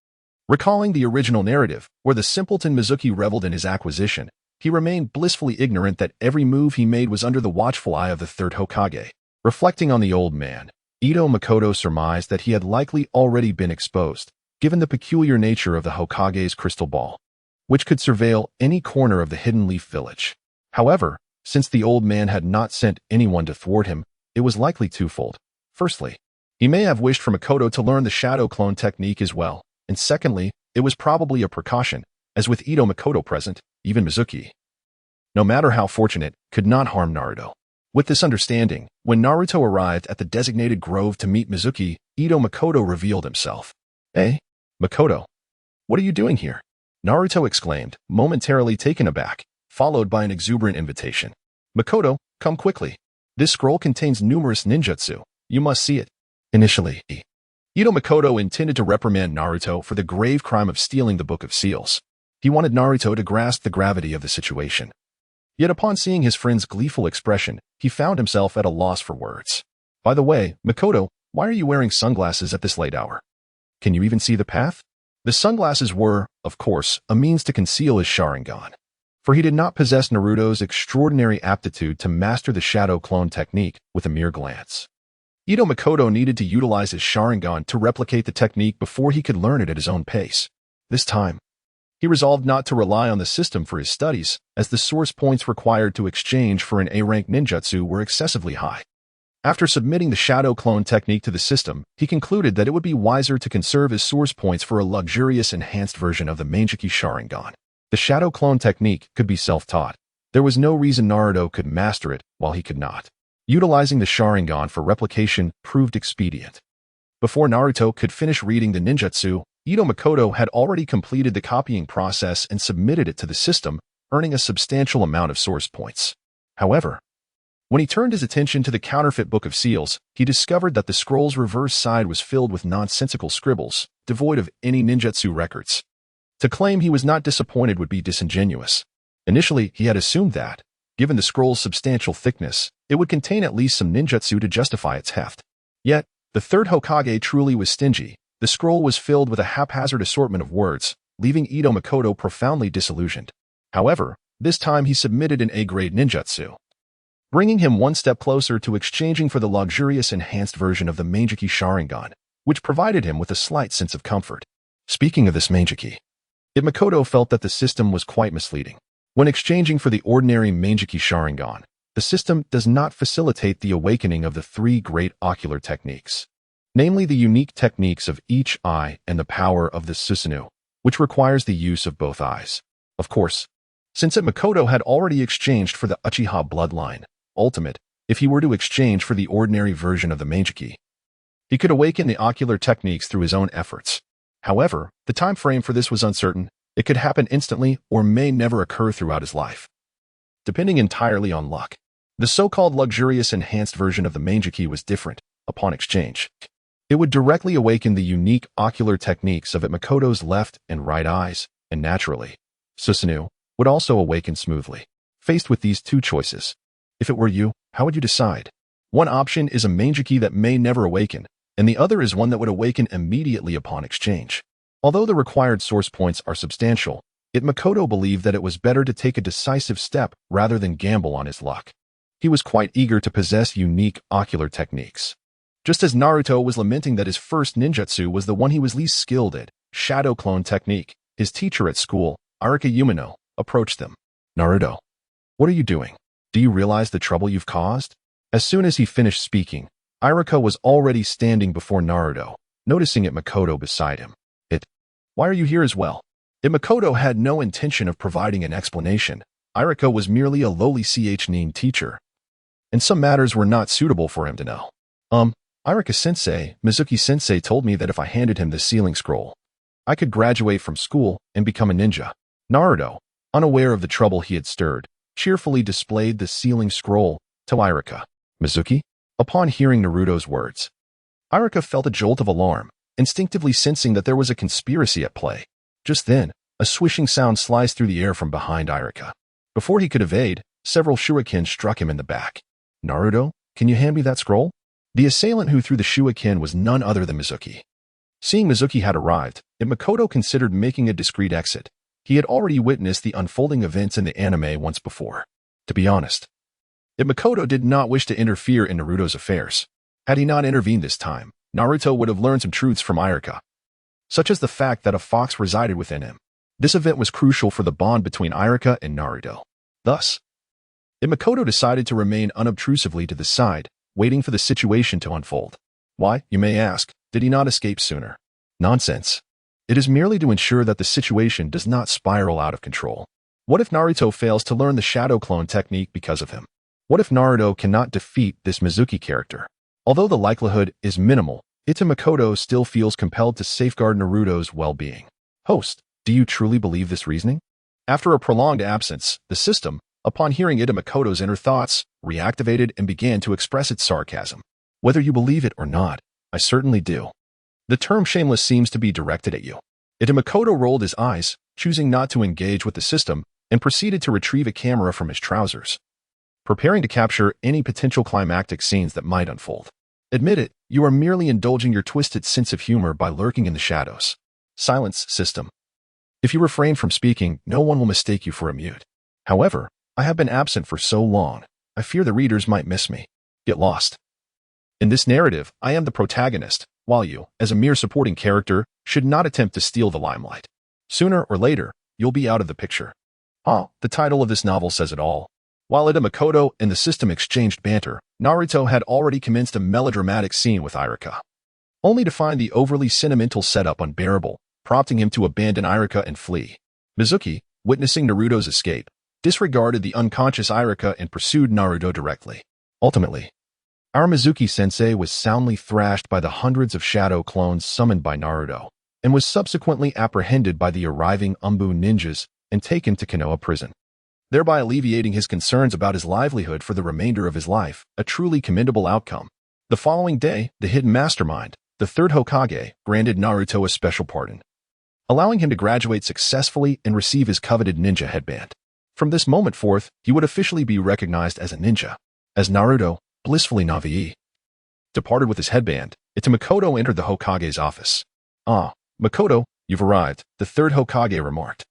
Speaker 1: Recalling the original narrative, where the simpleton Mizuki reveled in his acquisition, he remained blissfully ignorant that every move he made was under the watchful eye of the third Hokage. Reflecting on the old man, Ito Makoto surmised that he had likely already been exposed, given the peculiar nature of the Hokage's crystal ball, which could surveil any corner of the Hidden Leaf Village. However, since the old man had not sent anyone to thwart him, it was likely twofold. Firstly, he may have wished for Makoto to learn the shadow clone technique as well, and secondly, it was probably a precaution, as with Ito Makoto present, even Mizuki, no matter how fortunate, could not harm Naruto. With this understanding, when Naruto arrived at the designated grove to meet Mizuki, Ito Makoto revealed himself. "Eh? Makoto? What are you doing here?" Naruto exclaimed, momentarily taken aback, followed by an exuberant invitation. "Makoto, come quickly. This scroll contains numerous ninjutsu. You must see it." Initially, Ito Makoto intended to reprimand Naruto for the grave crime of stealing the Book of Seals. He wanted Naruto to grasp the gravity of the situation. Yet upon seeing his friend's gleeful expression, he found himself at a loss for words. "By the way, Makoto, why are you wearing sunglasses at this late hour? Can you even see the path?" The sunglasses were, of course, a means to conceal his Sharingan, for he did not possess Naruto's extraordinary aptitude to master the shadow clone technique with a mere glance. Ito Makoto needed to utilize his Sharingan to replicate the technique before he could learn it at his own pace. This time, he resolved not to rely on the system for his studies, as the source points required to exchange for an A-rank ninjutsu were excessively high. After submitting the shadow clone technique to the system, he concluded that it would be wiser to conserve his source points for a luxurious enhanced version of the Mangekyu Sharingan. The shadow clone technique could be self-taught. There was no reason Naruto could master it while he could not. Utilizing the Sharingan for replication proved expedient. Before Naruto could finish reading the ninjutsu, Ito Makoto had already completed the copying process and submitted it to the system, earning a substantial amount of source points. However, when he turned his attention to the counterfeit Book of Seals, he discovered that the scroll's reverse side was filled with nonsensical scribbles, devoid of any ninjutsu records. To claim he was not disappointed would be disingenuous. Initially, he had assumed that, given the scroll's substantial thickness, it would contain at least some ninjutsu to justify its heft. Yet, the third Hokage truly was stingy. The scroll was filled with a haphazard assortment of words, leaving Ito Makoto profoundly disillusioned. However, this time he submitted an A-grade ninjutsu, bringing him one step closer to exchanging for the luxurious enhanced version of the Mangekyu Sharingan, which provided him with a slight sense of comfort. Speaking of this Mangekyu, Ito Makoto felt that the system was quite misleading. When exchanging for the ordinary Mangekyu Sharingan, the system does not facilitate the awakening of the three great ocular techniques, namely the unique techniques of each eye and the power of the Susanoo, which requires the use of both eyes. Of course, since Ito Makoto had already exchanged for the Uchiha bloodline, ultimate, if he were to exchange for the ordinary version of the Mangekyu, he could awaken the ocular techniques through his own efforts. However, the time frame for this was uncertain. It could happen instantly or may never occur throughout his life, depending entirely on luck. The so-called luxurious enhanced version of the Mangekyu was different. Upon exchange, it would directly awaken the unique ocular techniques of Ito Makoto's left and right eyes, and naturally, Susanoo would also awaken smoothly. Faced with these two choices, if it were you, how would you decide? One option is a Mangekyu that may never awaken, and the other is one that would awaken immediately upon exchange. Although the required source points are substantial, Ito Makoto believed that it was better to take a decisive step rather than gamble on his luck. He was quite eager to possess unique ocular techniques. Just as Naruto was lamenting that his first ninjutsu was the one he was least skilled at, shadow clone technique, his teacher at school, Arika Umino, approached them. "Naruto, what are you doing? Do you realize the trouble you've caused?" As soon as he finished speaking, Arika was already standing before Naruto, noticing Ito Makoto beside him. "Why are you here as well?" Ito Makoto had no intention of providing an explanation. Arika was merely a lowly CH-9 teacher, and some matters were not suitable for him to know. Arika-sensei, Mizuki-sensei told me that if I handed him the sealing scroll, I could graduate from school and become a ninja." Naruto, unaware of the trouble he had stirred, cheerfully displayed the sealing scroll to Arika. "Mizuki?" Upon hearing Naruto's words, Arika felt a jolt of alarm, instinctively sensing that there was a conspiracy at play. Just then, a swishing sound sliced through the air from behind Arika. Before he could evade, several shurikens struck him in the back. "Naruto, can you hand me that scroll?" The assailant who threw the shuriken was none other than Mizuki. Seeing Mizuki had arrived, Ito Makoto considered making a discreet exit. He had already witnessed the unfolding events in the anime once before. To be honest, Ito Makoto did not wish to interfere in Naruto's affairs. Had he not intervened this time, Naruto would have learned some truths from Arika, such as the fact that a fox resided within him. This event was crucial for the bond between Arika and Naruto. Thus, Ito Makoto decided to remain unobtrusively to the side, waiting for the situation to unfold. Why, you may ask, did he not escape sooner? Nonsense. It is merely to ensure that the situation does not spiral out of control. What if Naruto fails to learn the shadow clone technique because of him? What if Naruto cannot defeat this Mizuki character? Although the likelihood is minimal, Makoto still feels compelled to safeguard Naruto's well-being. Host, do you truly believe this reasoning? After a prolonged absence, the system, upon hearing Makoto's inner thoughts, reactivated and began to express its sarcasm. Whether you believe it or not, I certainly do. The term shameless seems to be directed at you. Makoto rolled his eyes, choosing not to engage with the system, and proceeded to retrieve a camera from his trousers, preparing to capture any potential climactic scenes that might unfold. Admit it, you are merely indulging your twisted sense of humor by lurking in the shadows. Silence system. If you refrain from speaking, no one will mistake you for a mute. However, I have been absent for so long, I fear the readers might miss me. Get lost. In this narrative, I am the protagonist, while you, as a mere supporting character, should not attempt to steal the limelight. Sooner or later, you'll be out of the picture. The title of this novel says it all. While Makoto and the system exchanged banter, Naruto had already commenced a melodramatic scene with Iruka, only to find the overly sentimental setup unbearable, prompting him to abandon Iruka and flee. Mizuki, witnessing Naruto's escape, disregarded the unconscious Iruka and pursued Naruto directly. Ultimately, our Mizuki-sensei was soundly thrashed by the hundreds of shadow clones summoned by Naruto, and was subsequently apprehended by the arriving Anbu ninjas and taken to Konoha prison, thereby alleviating his concerns about his livelihood for the remainder of his life, a truly commendable outcome. The following day, the hidden mastermind, the third Hokage, granted Naruto a special pardon, allowing him to graduate successfully and receive his coveted ninja headband. From this moment forth, he would officially be recognized as a ninja. As Naruto, blissfully Navi, departed with his headband, Makoto entered the Hokage's office. Makoto, you've arrived, the third Hokage remarked,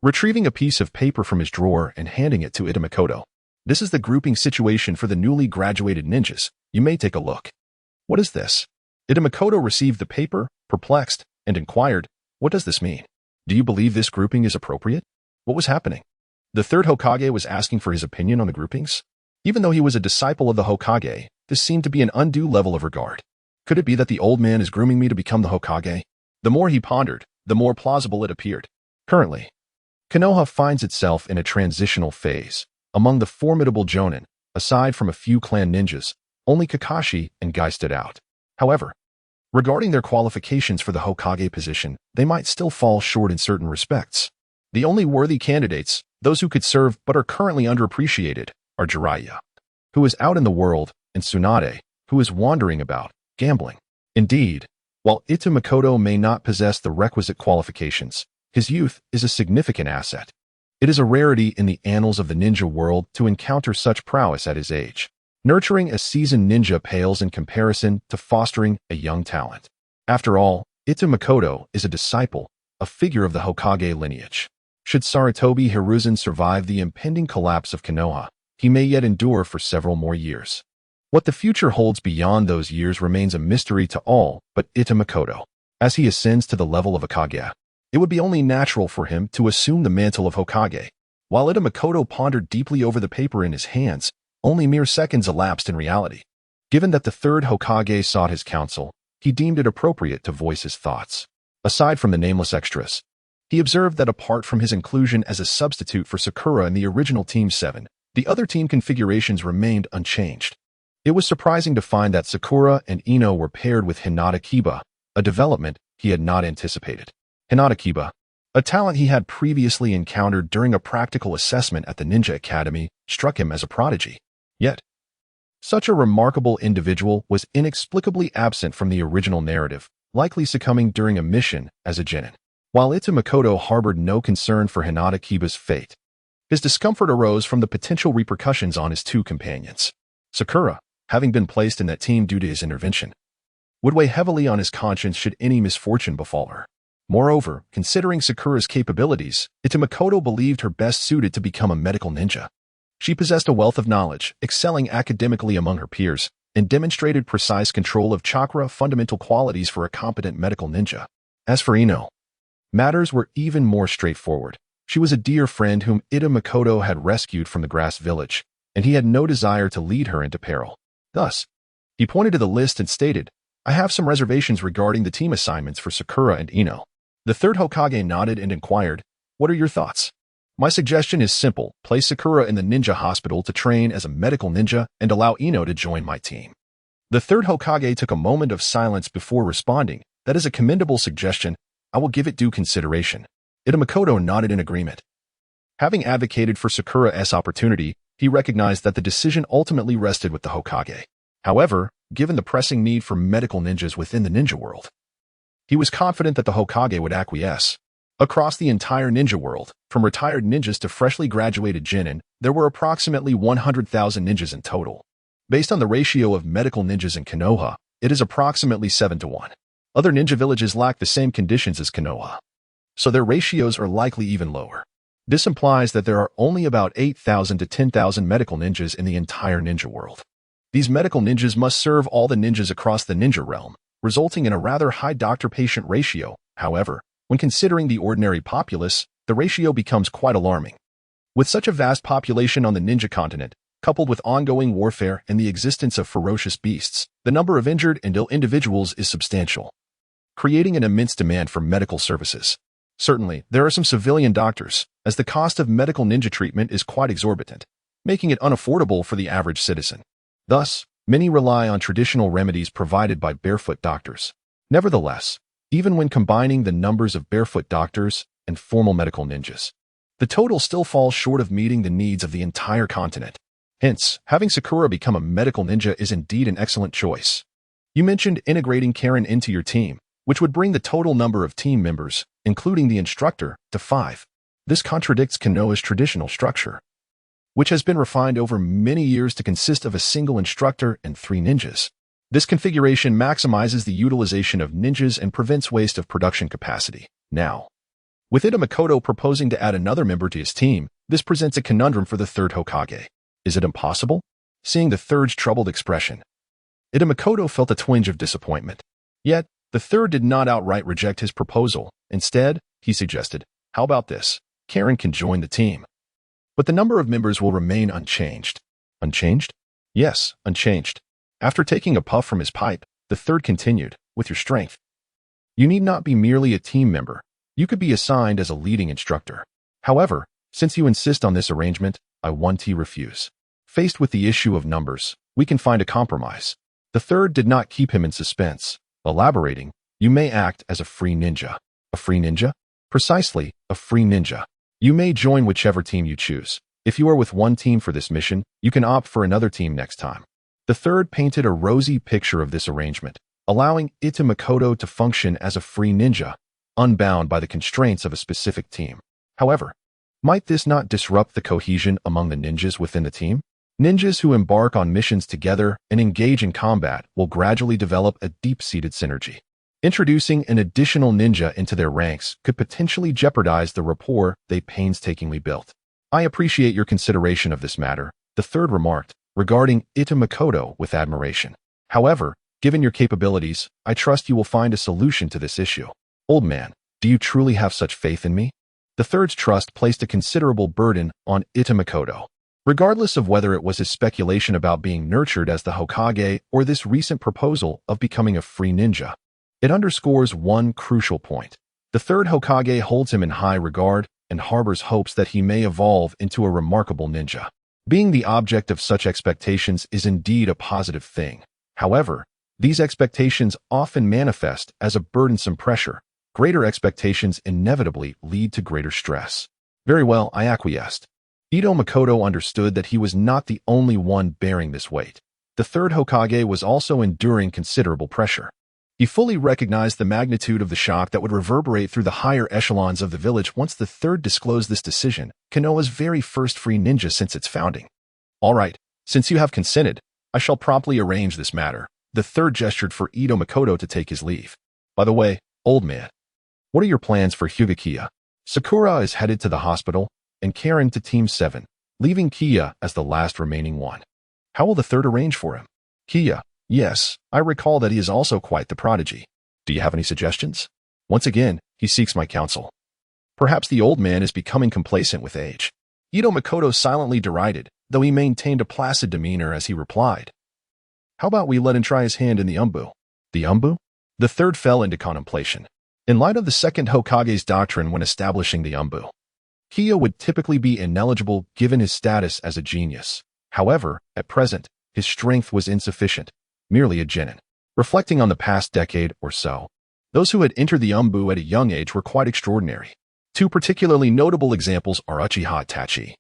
Speaker 1: retrieving a piece of paper from his drawer and handing it to Makoto. This is the grouping situation for the newly graduated ninjas. You may take a look. What is this? Makoto received the paper, perplexed, and inquired, what does this mean? Do you believe this grouping is appropriate? What was happening? The third Hokage was asking for his opinion on the groupings? Even though he was a disciple of the Hokage, this seemed to be an undue level of regard. Could it be that the old man is grooming me to become the Hokage? The more he pondered, the more plausible it appeared. Currently, Konoha finds itself in a transitional phase. Among the formidable Jonin, aside from a few clan ninjas, only Kakashi and Guy stood out. However, regarding their qualifications for the Hokage position, they might still fall short in certain respects. The only worthy candidates, those who could serve but are currently underappreciated, are Jiraiya, who is out in the world, and Tsunade, who is wandering about, gambling. Indeed, while Makoto may not possess the requisite qualifications, his youth is a significant asset. It is a rarity in the annals of the ninja world to encounter such prowess at his age. Nurturing a seasoned ninja pales in comparison to fostering a young talent. After all, Makoto is a disciple, a figure of the Hokage lineage. Should Sarutobi Hiruzen survive the impending collapse of Konoha, he may yet endure for several more years. What the future holds beyond those years remains a mystery to all but Makoto. As he ascends to the level of Hokage, it would be only natural for him to assume the mantle of Hokage. While Makoto pondered deeply over the paper in his hands, only mere seconds elapsed in reality. Given that the third Hokage sought his counsel, he deemed it appropriate to voice his thoughts. Aside from the nameless extras, he observed that apart from his inclusion as a substitute for Sakura in the original Team 7, the other team configurations remained unchanged. It was surprising to find that Sakura and Ino were paired with Hinata Kiba, a development he had not anticipated. Hinata Kiba, a talent he had previously encountered during a practical assessment at the Ninja Academy, struck him as a prodigy. Yet, such a remarkable individual was inexplicably absent from the original narrative, likely succumbing during a mission as a genin. While Makoto harbored no concern for Hinata Kiba's fate, his discomfort arose from the potential repercussions on his two companions. Sakura, having been placed in that team due to his intervention, would weigh heavily on his conscience should any misfortune befall her. Moreover, considering Sakura's capabilities, Makoto believed her best suited to become a medical ninja. She possessed a wealth of knowledge, excelling academically among her peers, and demonstrated precise control of chakra, fundamental qualities for a competent medical ninja. As for Ino, matters were even more straightforward. She was a dear friend whom Makoto had rescued from the grass village, and he had no desire to lead her into peril. Thus, he pointed to the list and stated, I have some reservations regarding the team assignments for Sakura and Ino. The third Hokage nodded and inquired, what are your thoughts? My suggestion is simple. Place Sakura in the ninja hospital to train as a medical ninja and allow Ino to join my team. The third Hokage took a moment of silence before responding. That is a commendable suggestion. I will give it due consideration. Ito Makoto nodded in agreement. Having advocated for Sakura's opportunity, he recognized that the decision ultimately rested with the Hokage. However, given the pressing need for medical ninjas within the ninja world, he was confident that the Hokage would acquiesce. Across the entire ninja world, from retired ninjas to freshly graduated genin, there were approximately 100,000 ninjas in total. Based on the ratio of medical ninjas in Konoha, it is approximately 7 to 1. Other ninja villages lack the same conditions as Konoha, so their ratios are likely even lower. This implies that there are only about 8,000 to 10,000 medical ninjas in the entire ninja world. These medical ninjas must serve all the ninjas across the ninja realm, resulting in a rather high doctor-patient ratio. However, when considering the ordinary populace, the ratio becomes quite alarming. With such a vast population on the ninja continent, coupled with ongoing warfare and the existence of ferocious beasts, the number of injured and ill individuals is substantial, creating an immense demand for medical services. Certainly, there are some civilian doctors, as the cost of medical ninja treatment is quite exorbitant, making it unaffordable for the average citizen. Thus, many rely on traditional remedies provided by barefoot doctors. Nevertheless, even when combining the numbers of barefoot doctors and formal medical ninjas, the total still falls short of meeting the needs of the entire continent. Hence, having Sakura become a medical ninja is indeed an excellent choice. You mentioned integrating Karen into your team, which would bring the total number of team members, including the instructor, to 5. This contradicts Konoha's traditional structure, which has been refined over many years to consist of a single instructor and 3 ninjas. This configuration maximizes the utilization of ninjas and prevents waste of production capacity. Now, with Ito Makoto proposing to add another member to his team, this presents a conundrum for the third Hokage. Is it impossible? Seeing the third's troubled expression, Ito Makoto felt a twinge of disappointment. Yet, the third did not outright reject his proposal. Instead, he suggested, how about this? Karen can join the team, but the number of members will remain unchanged. Unchanged? Yes, unchanged. After taking a puff from his pipe, the third continued, with your strength, you need not be merely a team member. You could be assigned as a leading instructor. However, since you insist on this arrangement, I refuse. Faced with the issue of numbers, we can find a compromise. The third did not keep him in suspense, elaborating, you may act as a free ninja. A free ninja? Precisely, a free ninja. You may join whichever team you choose. If you are with one team for this mission, you can opt for another team next time. The third painted a rosy picture of this arrangement, allowing Ito Makoto to function as a free ninja, unbound by the constraints of a specific team. However, might this not disrupt the cohesion among the ninjas within the team? Ninjas who embark on missions together and engage in combat will gradually develop a deep-seated synergy. Introducing an additional ninja into their ranks could potentially jeopardize the rapport they painstakingly built. I appreciate your consideration of this matter, the third remarked, regarding Ito Makoto with admiration. However, given your capabilities, I trust you will find a solution to this issue. Old man, do you truly have such faith in me? The third's trust placed a considerable burden on Ito Makoto. Regardless of whether it was his speculation about being nurtured as the Hokage or this recent proposal of becoming a free ninja, it underscores one crucial point. The third Hokage holds him in high regard and harbors hopes that he may evolve into a remarkable ninja. Being the object of such expectations is indeed a positive thing. However, these expectations often manifest as a burdensome pressure. Greater expectations inevitably lead to greater stress. Very well, I acquiesced. Ito Makoto understood that he was not the only one bearing this weight. The third Hokage was also enduring considerable pressure. He fully recognized the magnitude of the shock that would reverberate through the higher echelons of the village once the third disclosed this decision, Konoha's very first free ninja since its founding. All right, since you have consented, I shall promptly arrange this matter. The third gestured for Ito Makoto to take his leave. By the way, old man, what are your plans for Hyuga Kiya? Sakura is headed to the hospital, and Karen to Team 7, leaving Kiya as the last remaining one. How will the third arrange for him? Kiya, yes, I recall that he is also quite the prodigy. Do you have any suggestions? Once again, he seeks my counsel. Perhaps the old man is becoming complacent with age. Ito Makoto silently derided, though he maintained a placid demeanor as he replied. How about we let him try his hand in the Anbu? The Anbu? The third fell into contemplation. In light of the second Hokage's doctrine when establishing the Anbu, G-guh would typically be ineligible given his status as a genius. However, at present, his strength was insufficient, merely a genin. Reflecting on the past decade or so, those who had entered the Anbu at a young age were quite extraordinary. Two particularly notable examples are Uchiha Itachi,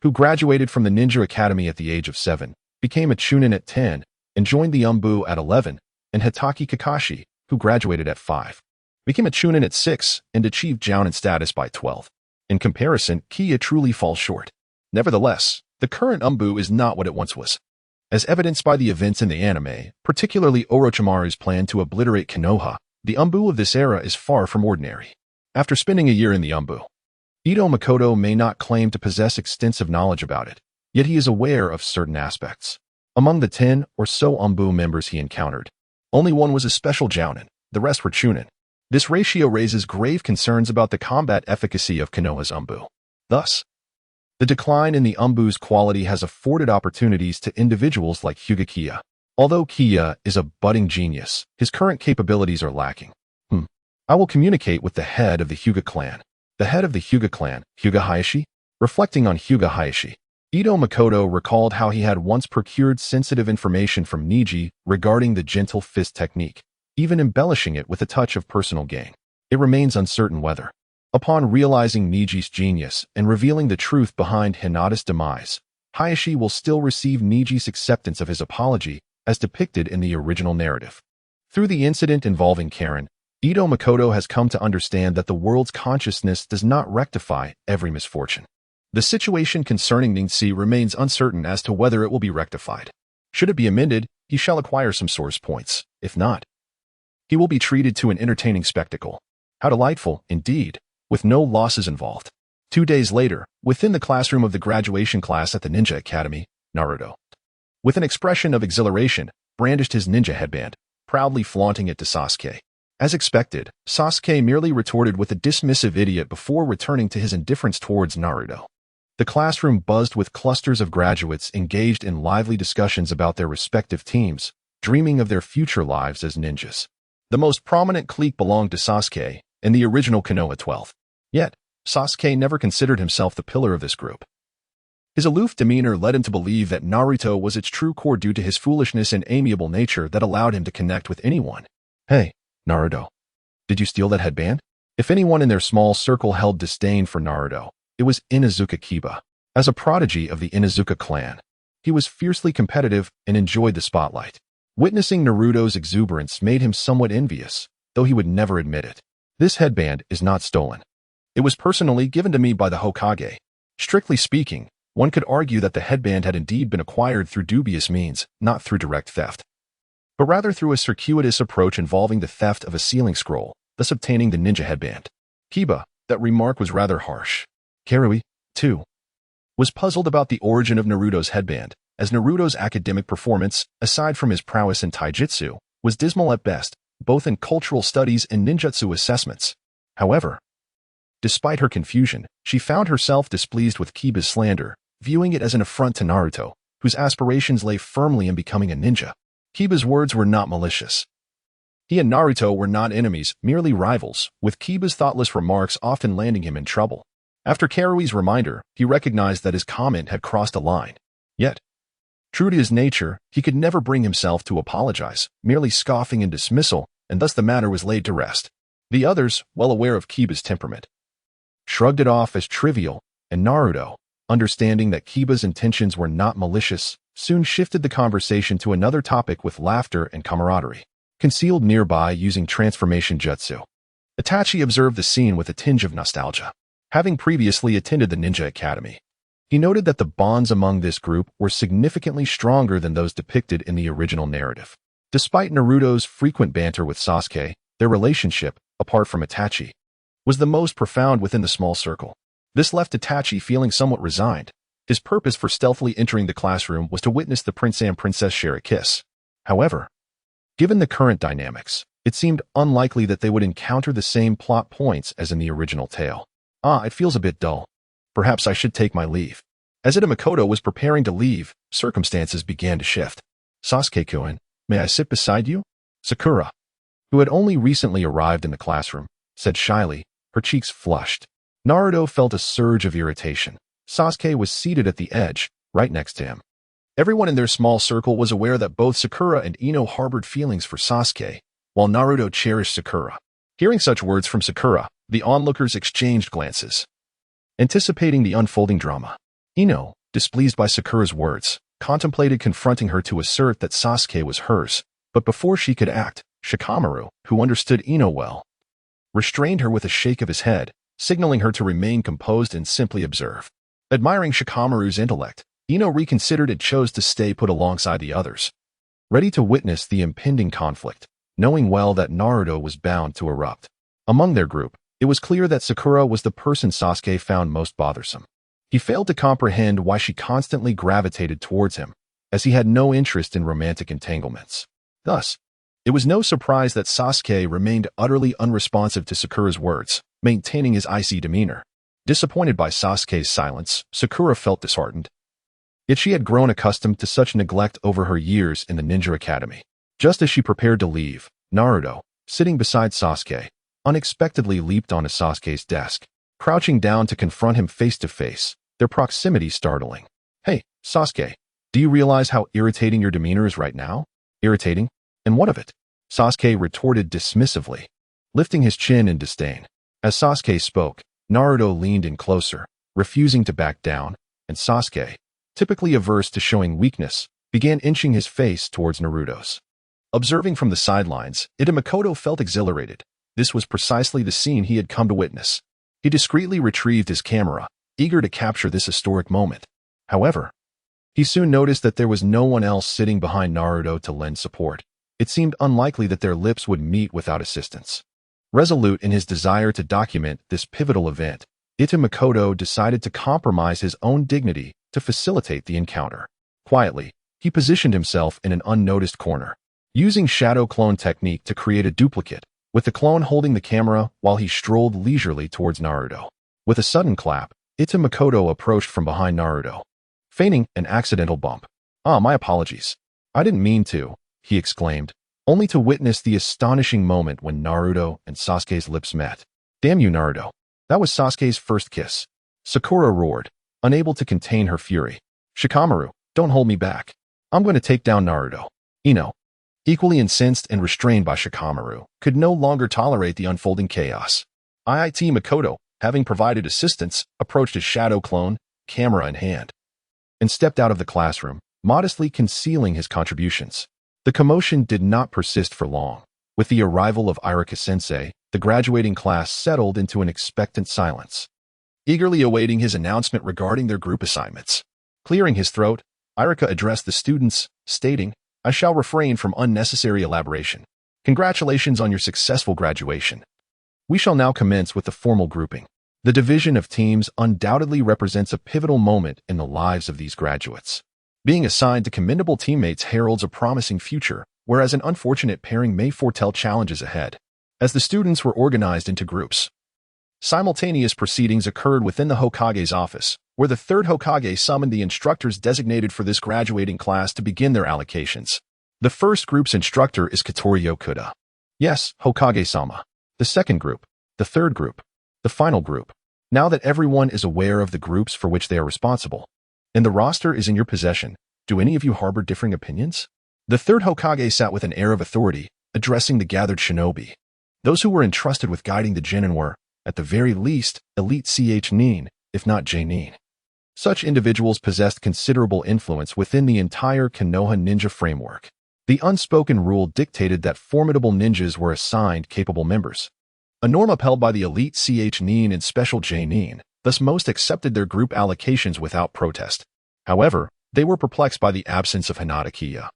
Speaker 1: who graduated from the Ninja Academy at the age of 7, became a Chunin at 10, and joined the Anbu at 11, and Hitaki Kakashi, who graduated at 5, became a Chunin at 6, and achieved Jounin status by 12. In comparison, G-guh truly falls short. Nevertheless, the current Anbu is not what it once was. As evidenced by the events in the anime, particularly Orochimaru's plan to obliterate Konoha, the Anbu of this era is far from ordinary. After spending a year in the Anbu, Ito Makoto may not claim to possess extensive knowledge about it, yet he is aware of certain aspects. Among the 10 or so Anbu members he encountered, only one was a special Jounin, the rest were Chunin. This ratio raises grave concerns about the combat efficacy of Konoha's Anbu. Thus, the decline in the Anbu's quality has afforded opportunities to individuals like Hokage. Although G-guh is a budding genius, his current capabilities are lacking. I will communicate with the head of the Hyuga clan. The head of the Hyuga clan, Hyuga Hayashi? Reflecting on Hyuga Hayashi, Ito Makoto recalled how he had once procured sensitive information from Niji regarding the gentle fist technique, even embellishing it with a touch of personal gain. It remains uncertain whether, upon realizing Niji's genius and revealing the truth behind Hinata's demise, Hayashi will still receive Niji's acceptance of his apology as depicted in the original narrative. Through the incident involving Karen, Ito Makoto has come to understand that the world's consciousness does not rectify every misfortune. The situation concerning Ningxi remains uncertain as to whether it will be rectified. Should it be amended, he shall acquire some source points. If not, he will be treated to an entertaining spectacle. How delightful, indeed, with no losses involved. 2 days later, within the classroom of the graduation class at the Ninja Academy, Naruto, with an expression of exhilaration, brandished his ninja headband, proudly flaunting it to Sasuke. As expected, Sasuke merely retorted with a dismissive idiot before returning to his indifference towards Naruto. The classroom buzzed with clusters of graduates engaged in lively discussions about their respective teams, dreaming of their future lives as ninjas. The most prominent clique belonged to Sasuke and the original Konoha 12. Yet, Sasuke never considered himself the pillar of this group. His aloof demeanor led him to believe that Naruto was its true core due to his foolishness and amiable nature that allowed him to connect with anyone. Hey, Naruto, did you steal that headband? If anyone in their small circle held disdain for Naruto, it was Inuzuka Kiba. As a prodigy of the Inuzuka clan, he was fiercely competitive and enjoyed the spotlight. Witnessing Naruto's exuberance made him somewhat envious, though he would never admit it. This headband is not stolen. It was personally given to me by the Hokage. Strictly speaking, one could argue that the headband had indeed been acquired through dubious means, not through direct theft, but rather through a circuitous approach involving the theft of a sealing scroll, thus obtaining the ninja headband. Kiba, that remark was rather harsh. Karui, too, was puzzled about the origin of Naruto's headband, as Naruto's academic performance, aside from his prowess in taijutsu, was dismal at best, both in cultural studies and ninjutsu assessments. However, despite her confusion, she found herself displeased with Kiba's slander, viewing it as an affront to Naruto, whose aspirations lay firmly in becoming a ninja. Kiba's words were not malicious. He and Naruto were not enemies, merely rivals, with Kiba's thoughtless remarks often landing him in trouble. After Karui's reminder, he recognized that his comment had crossed a line. Yet, true to his nature, he could never bring himself to apologize, merely scoffing in dismissal, and thus the matter was laid to rest. The others, well aware of Kiba's temperament, shrugged it off as trivial, and Naruto, understanding that Kiba's intentions were not malicious, soon shifted the conversation to another topic with laughter and camaraderie. Concealed nearby using transformation jutsu, Itachi observed the scene with a tinge of nostalgia. Having previously attended the Ninja Academy, he noted that the bonds among this group were significantly stronger than those depicted in the original narrative. Despite Naruto's frequent banter with Sasuke, their relationship, apart from Itachi, was the most profound within the small circle. This left Itachi feeling somewhat resigned. His purpose for stealthily entering the classroom was to witness the prince and princess share a kiss. However, given the current dynamics, it seemed unlikely that they would encounter the same plot points as in the original tale. It feels a bit dull. Perhaps I should take my leave. As Ito Makoto was preparing to leave, circumstances began to shift. Sasuke-kun, may I sit beside you? Sakura, who had only recently arrived in the classroom, said shyly, her cheeks flushed. Naruto felt a surge of irritation. Sasuke was seated at the edge, right next to him. Everyone in their small circle was aware that both Sakura and Ino harbored feelings for Sasuke, while Naruto cherished Sakura. Hearing such words from Sakura, the onlookers exchanged glances, anticipating the unfolding drama. Ino, displeased by Sakura's words, contemplated confronting her to assert that Sasuke was hers, but before she could act, Shikamaru, who understood Ino well, restrained her with a shake of his head, signaling her to remain composed and simply observe. Admiring Shikamaru's intellect, Ino reconsidered and chose to stay put alongside the others, ready to witness the impending conflict, knowing well that Naruto was bound to erupt. Among their group, it was clear that Sakura was the person Sasuke found most bothersome. He failed to comprehend why she constantly gravitated towards him, as he had no interest in romantic entanglements. Thus, it was no surprise that Sasuke remained utterly unresponsive to Sakura's words, maintaining his icy demeanor. Disappointed by Sasuke's silence, Sakura felt disheartened. Yet she had grown accustomed to such neglect over her years in the ninja academy. Just as she prepared to leave, Naruto, sitting beside Sasuke, unexpectedly leaped onto Sasuke's desk, crouching down to confront him face to face, their proximity startling. "Hey, Sasuke, do you realize how irritating your demeanor is right now?" "Irritating? And what of it?" Sasuke retorted dismissively, lifting his chin in disdain. As Sasuke spoke, Naruto leaned in closer, refusing to back down, and Sasuke, typically averse to showing weakness, began inching his face towards Naruto's. Observing from the sidelines, Makoto felt exhilarated. This was precisely the scene he had come to witness. He discreetly retrieved his camera, eager to capture this historic moment. However, he soon noticed that there was no one else sitting behind Naruto to lend support. It seemed unlikely that their lips would meet without assistance. Resolute in his desire to document this pivotal event, Makoto decided to compromise his own dignity to facilitate the encounter. Quietly, he positioned himself in an unnoticed corner, using shadow clone technique to create a duplicate, with the clone holding the camera while he strolled leisurely towards Naruto. With a sudden clap, Makoto approached from behind Naruto, feigning an accidental bump. My apologies. I didn't mean to," he exclaimed, only to witness the astonishing moment when Naruto and Sasuke's lips met. "Damn you, Naruto. That was Sasuke's first kiss." Sakura roared, unable to contain her fury. "Shikamaru, don't hold me back. I'm going to take down Naruto." Ino, equally incensed and restrained by Shikamaru, could no longer tolerate the unfolding chaos. Makoto, having provided assistance, approached his shadow clone, camera in hand, and stepped out of the classroom, modestly concealing his contributions. The commotion did not persist for long. With the arrival of Irika-sensei, the graduating class settled into an expectant silence, eagerly awaiting his announcement regarding their group assignments. Clearing his throat, Irika addressed the students, stating, "I shall refrain from unnecessary elaboration. Congratulations on your successful graduation. We shall now commence with the formal grouping." The division of teams undoubtedly represents a pivotal moment in the lives of these graduates. Being assigned to commendable teammates heralds a promising future, whereas an unfortunate pairing may foretell challenges ahead. As the students were organized into groups, simultaneous proceedings occurred within the Hokage's office, where the third Hokage summoned the instructors designated for this graduating class to begin their allocations. The first group's instructor is Katori Okuda. "Yes, Hokage-sama." The second group, the third group, the final group. Now that everyone is aware of the groups for which they are responsible, and the roster is in your possession, do any of you harbor differing opinions? The third Hokage sat with an air of authority, addressing the gathered shinobi. Those who were entrusted with guiding the Genin were, at the very least, elite nin, if not J-nin. Such individuals possessed considerable influence within the entire Konoha ninja framework. The unspoken rule dictated that formidable ninjas were assigned capable members, a norm upheld by the elite nin and special J-nin. Thus most accepted their group allocations without protest. However, they were perplexed by the absence of Hinata,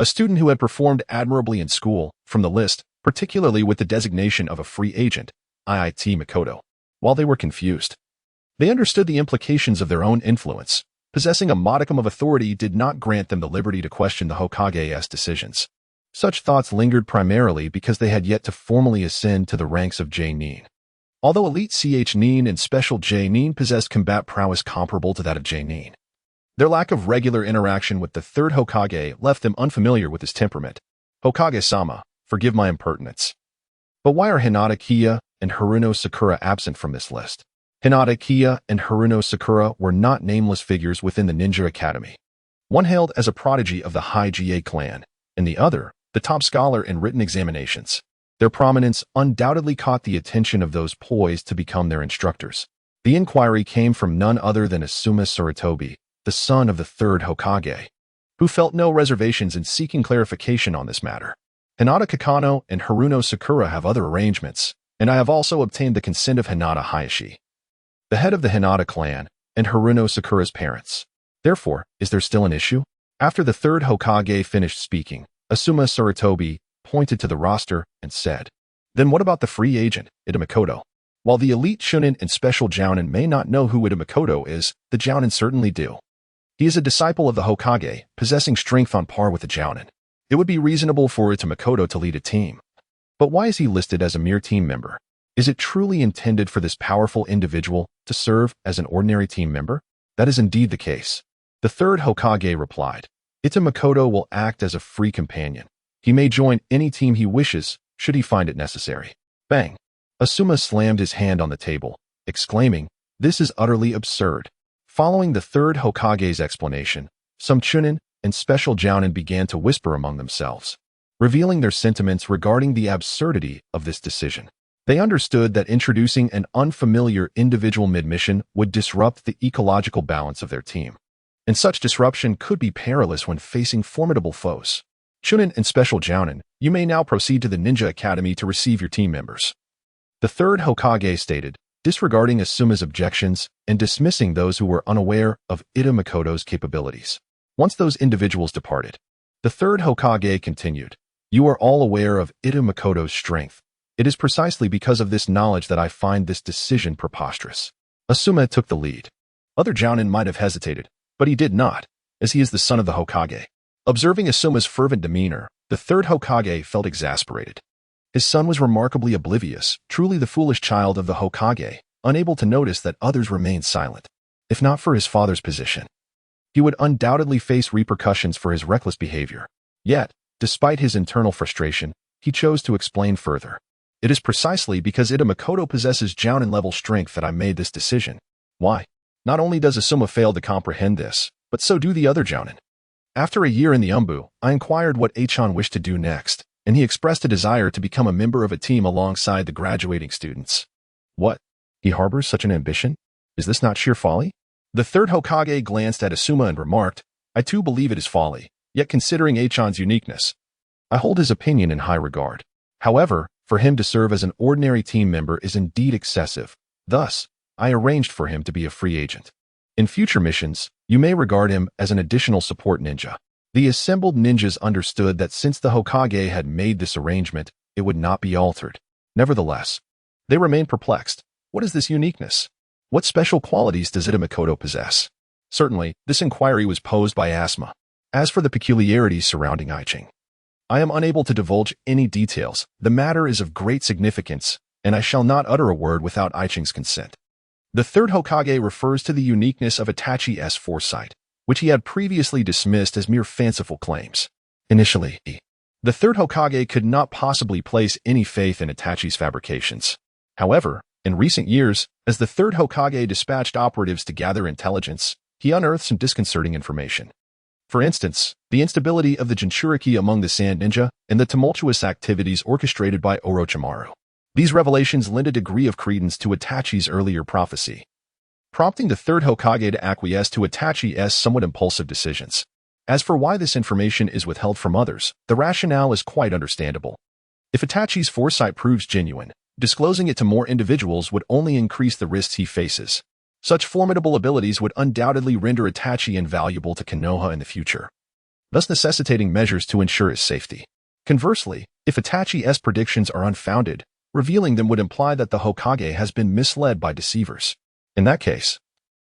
Speaker 1: a student who had performed admirably in school, from the list, particularly with the designation of a free agent, Makoto. While they were confused, they understood the implications of their own influence. Possessing a modicum of authority did not grant them the liberty to question the Hokage's decisions. Such thoughts lingered primarily because they had yet to formally ascend to the ranks of J-nin. Although elite nin and special J-nin possessed combat prowess comparable to that of J-nin, their lack of regular interaction with the third Hokage left them unfamiliar with his temperament. "Hokage-sama, forgive my impertinence. But why are Hinata and Haruno Sakura absent from this list?" Hinata Kiya and Haruno Sakura were not nameless figures within the ninja academy. One hailed as a prodigy of the Hokage clan, and the other, the top scholar in written examinations. Their prominence undoubtedly caught the attention of those poised to become their instructors. The inquiry came from none other than Asuma Sarutobi, the son of the third Hokage, who felt no reservations in seeking clarification on this matter. Hinata Kakano and Haruno Sakura have other arrangements, and I have also obtained the consent of Hinata Hayashi, the head of the Hinata clan, and Haruno Sakura's parents. Therefore, is there still an issue? After the third Hokage finished speaking, Asuma Sarutobi pointed to the roster and said, "Then what about the free agent, Itamekoto? While the elite Chunin and special Jounin may not know who Itamekoto is, the Jounin certainly do. He is a disciple of the Hokage, possessing strength on par with the Jounin. It would be reasonable for Itamekoto to lead a team. But why is he listed as a mere team member? Is it truly intended for this powerful individual to serve as an ordinary team member?" "That is indeed the case." The third Hokage replied, "Itamekoto will act as a free companion. He may join any team he wishes, should he find it necessary." Bang! Asuma slammed his hand on the table, exclaiming, "This is utterly absurd." Following the third Hokage's explanation, some Chunin and special Jounin began to whisper among themselves, revealing their sentiments regarding the absurdity of this decision. They understood that introducing an unfamiliar individual mid-mission would disrupt the ecological balance of their team, and such disruption could be perilous when facing formidable foes. "Chunin and special Jounin, you may now proceed to the Ninja Academy to receive your team members," the third Hokage stated, disregarding Asuma's objections and dismissing those who were unaware of Itamekoto's capabilities. Once those individuals departed, the third Hokage continued, "You are all aware of Itamekoto's strength. It is precisely because of this knowledge that I find this decision preposterous." Asuma took the lead. Other Jounin might have hesitated, but he did not, as he is the son of the Hokage. Observing Asuma's fervent demeanor, the third Hokage felt exasperated. His son was remarkably oblivious, truly the foolish child of the Hokage, unable to notice that others remained silent. If not for his father's position, he would undoubtedly face repercussions for his reckless behavior. Yet, despite his internal frustration, he chose to explain further. "It is precisely because Itamekoto possesses Jounin-level strength that I made this decision." Why? Not only does Asuma fail to comprehend this, but so do the other Jounin. After a year in the Anbu, I inquired what Achan wished to do next, and he expressed a desire to become a member of a team alongside the graduating students. What? He harbors such an ambition? Is this not sheer folly? The third Hokage glanced at Asuma and remarked, "I too believe it is folly, yet considering Achan's uniqueness, I hold his opinion in high regard. However, for him to serve as an ordinary team member is indeed excessive. Thus, I arranged for him to be a free agent. In future missions, you may regard him as an additional support ninja." The assembled ninjas understood that since the Hokage had made this arrangement, it would not be altered. Nevertheless, they remained perplexed. What is this uniqueness? What special qualities does Itamekoto possess? Certainly, this inquiry was posed by Asuma. As for the peculiarities surrounding Aiching, I am unable to divulge any details. The matter is of great significance, and I shall not utter a word without Aiching's consent. The third Hokage refers to the uniqueness of Itachi's foresight, which he had previously dismissed as mere fanciful claims. Initially, the third Hokage could not possibly place any faith in Itachi's fabrications. However, in recent years, as the third Hokage dispatched operatives to gather intelligence, he unearthed some disconcerting information. For instance, the instability of the Jinchuriki among the Sand Ninja and the tumultuous activities orchestrated by Orochimaru. These revelations lend a degree of credence to Itachi's earlier prophecy, prompting the third Hokage to acquiesce to Itachi's somewhat impulsive decisions. As for why this information is withheld from others, the rationale is quite understandable. If Itachi's foresight proves genuine, disclosing it to more individuals would only increase the risks he faces. Such formidable abilities would undoubtedly render Itachi invaluable to Konoha in the future, thus necessitating measures to ensure his safety. Conversely, if Itachi's predictions are unfounded, revealing them would imply that the Hokage has been misled by deceivers. In that case,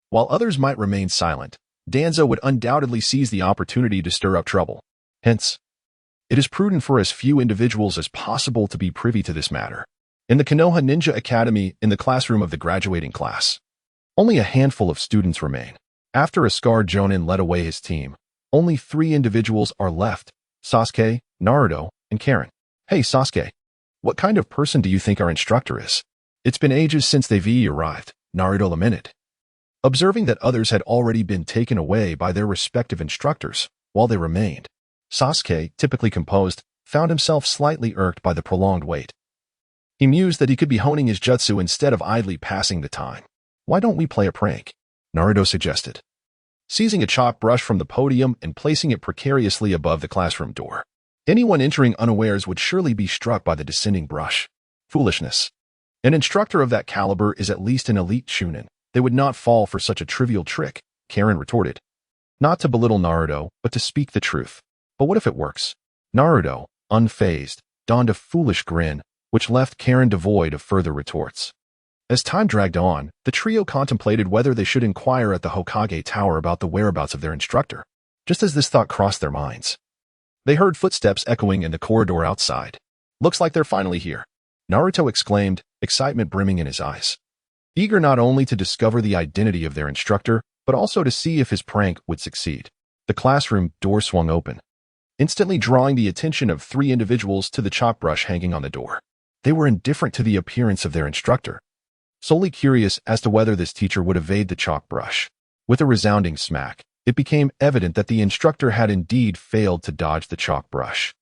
Speaker 1: while others might remain silent, Danzo would undoubtedly seize the opportunity to stir up trouble. Hence, it is prudent for as few individuals as possible to be privy to this matter. In the Konoha Ninja Academy, in the classroom of the graduating class, only a handful of students remain. After a scarred Jonin led away his team, only 3 individuals are left: Sasuke, Naruto, and Karen. "Hey Sasuke, what kind of person do you think our instructor is? It's been ages since they've arrived. Naruto lamented. Observing that others had already been taken away by their respective instructors while they remained, Sasuke, typically composed, found himself slightly irked by the prolonged wait. He mused that he could be honing his jutsu instead of idly passing the time. "Why don't we play a prank?" Naruto suggested, seizing a chalk brush from the podium and placing it precariously above the classroom door. Anyone entering unawares would surely be struck by the descending brush. Foolishness. An instructor of that caliber is at least an elite chunin. They would not fall for such a trivial trick, Karen retorted. Not to belittle Naruto, but to speak the truth. But what if it works? Naruto, unfazed, donned a foolish grin, which left Karen devoid of further retorts. As time dragged on, the trio contemplated whether they should inquire at the Hokage Tower about the whereabouts of their instructor. Just as this thought crossed their minds, they heard footsteps echoing in the corridor outside. "Looks like they're finally here," Naruto exclaimed, excitement brimming in his eyes. Eager not only to discover the identity of their instructor, but also to see if his prank would succeed. The classroom door swung open, instantly drawing the attention of 3 individuals to the chalk brush hanging on the door. They were indifferent to the appearance of their instructor, solely curious as to whether this teacher would evade the chalk brush. With a resounding smack, it became evident that the instructor had indeed failed to dodge the chalk brush.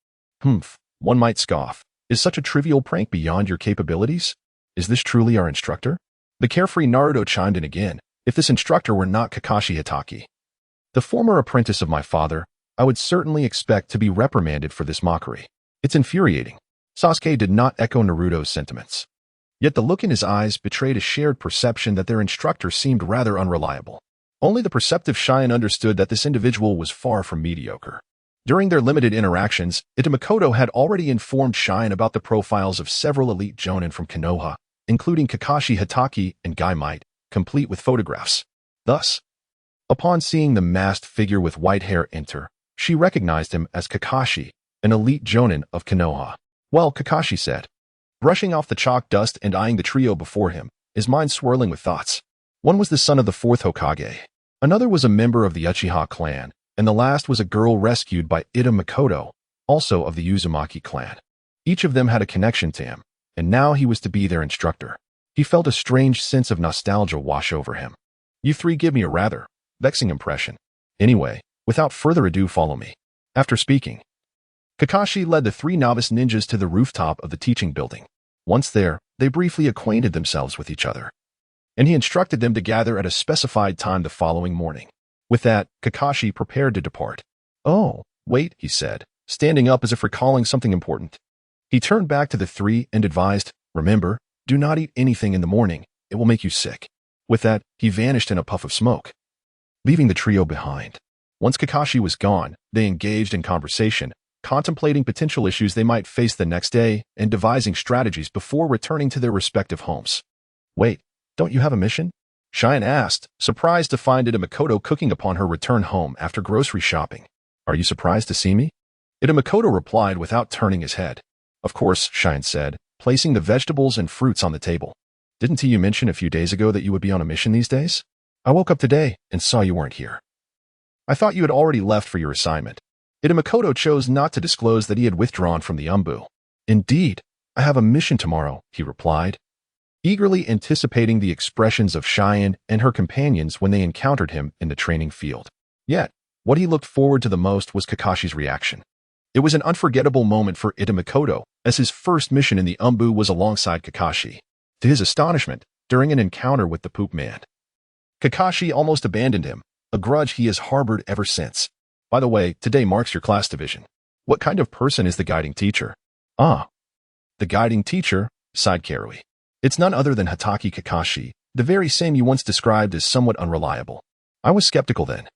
Speaker 1: One might scoff. Is such a trivial prank beyond your capabilities? Is this truly our instructor? The carefree Naruto chimed in again. If this instructor were not Kakashi Hatake, the former apprentice of my father, I would certainly expect to be reprimanded for this mockery. It's infuriating. Sasuke did not echo Naruto's sentiments. Yet the look in his eyes betrayed a shared perception that their instructor seemed rather unreliable. Only the perceptive Sharingan understood that this individual was far from mediocre. During their limited interactions, Itamekoto had already informed Sharingan about the profiles of several elite jonin from Konoha, including Kakashi Hatake and Guy Might, complete with photographs. Thus, upon seeing the masked figure with white hair enter, she recognized him as Kakashi, an elite jonin of Konoha. "Well," Kakashi said, brushing off the chalk dust and eyeing the trio before him, his mind swirling with thoughts. One was the son of the 4th Hokage. Another was a member of the Uchiha clan, and the last was a girl rescued by Itamekoto, also of the Uzumaki clan. Each of them had a connection to him, and now he was to be their instructor. He felt a strange sense of nostalgia wash over him. "You 3 give me a rather vexing impression. Anyway, without further ado, follow me." After speaking, Kakashi led the 3 novice ninjas to the rooftop of the teaching building. Once there, they briefly acquainted themselves with each other, and he instructed them to gather at a specified time the following morning. With that, Kakashi prepared to depart. "Oh, wait," he said, standing up as if recalling something important. He turned back to the 3 and advised, "Remember, do not eat anything in the morning. It will make you sick." With that, he vanished in a puff of smoke, leaving the trio behind. Once Kakashi was gone, they engaged in conversation, contemplating potential issues they might face the next day and devising strategies before returning to their respective homes. "Wait, don't you have a mission?" Sharingan asked, surprised to find Itamekoto cooking upon her return home after grocery shopping. "Are you surprised to see me?" Itamekoto replied without turning his head. "Of course," Sharingan said, placing the vegetables and fruits on the table. "Didn't you mention a few days ago that you would be on a mission these days? I woke up today and saw you weren't here. I thought you had already left for your assignment." Itamekoto chose not to disclose that he had withdrawn from the Anbu. "Indeed, I have a mission tomorrow," he replied, eagerly anticipating the expressions of Sharingan and her companions when they encountered him in the training field. Yet, what he looked forward to the most was Kakashi's reaction. It was an unforgettable moment for Itamekoto, as his first mission in the Anbu was alongside Kakashi. To his astonishment, during an encounter with the Poop Man, Kakashi almost abandoned him, a grudge he has harbored ever since. "By the way, today marks your class division. What kind of person is the guiding teacher?" "Ah, the guiding teacher," sighed Karui. "It's none other than Hatake Kakashi, the very same you once described as somewhat unreliable." "I was skeptical then.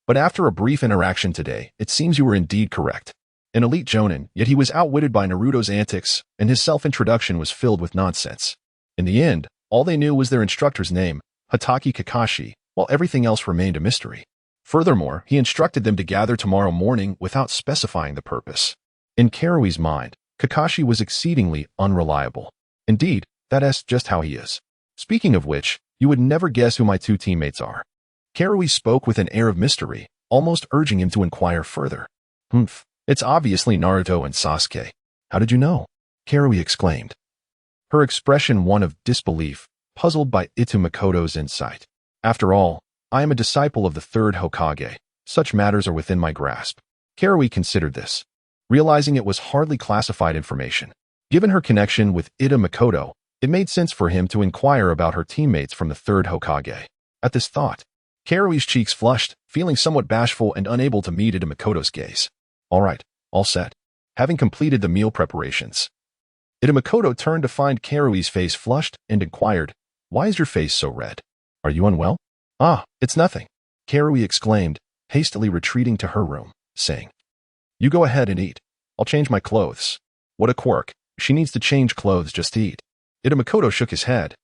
Speaker 1: But after a brief interaction today, it seems you were indeed correct. An elite jonin, yet he was outwitted by Naruto's antics, and his self-introduction was filled with nonsense. In the end, all they knew was their instructor's name, Hatake Kakashi, while everything else remained a mystery. Furthermore, he instructed them to gather tomorrow morning without specifying the purpose. In Karui's mind, Kakashi was exceedingly unreliable. Indeed, that's just how he is. Speaking of which, you would never guess who my 2 teammates are." Karui spoke with an air of mystery, almost urging him to inquire further. It's obviously Naruto and Sasuke." "How did you know?" Karui exclaimed, her expression one of disbelief, puzzled by Makoto's insight. After all, I am a disciple of the third Hokage. Such matters are within my grasp. Karui considered this, realizing it was hardly classified information. Given her connection with Makoto, it made sense for him to inquire about her teammates from the third Hokage. At this thought, Karui's cheeks flushed, feeling somewhat bashful and unable to meet Makoto's gaze. All right, all set. Having completed the meal preparations, Makoto turned to find Karui's face flushed and inquired, "Why is your face so red? Are you unwell?" "Ah, it's nothing," Karui exclaimed, hastily retreating to her room, saying, "You go ahead and eat. I'll change my clothes." What a quirk. She needs to change clothes just to eat. Makoto shook his head,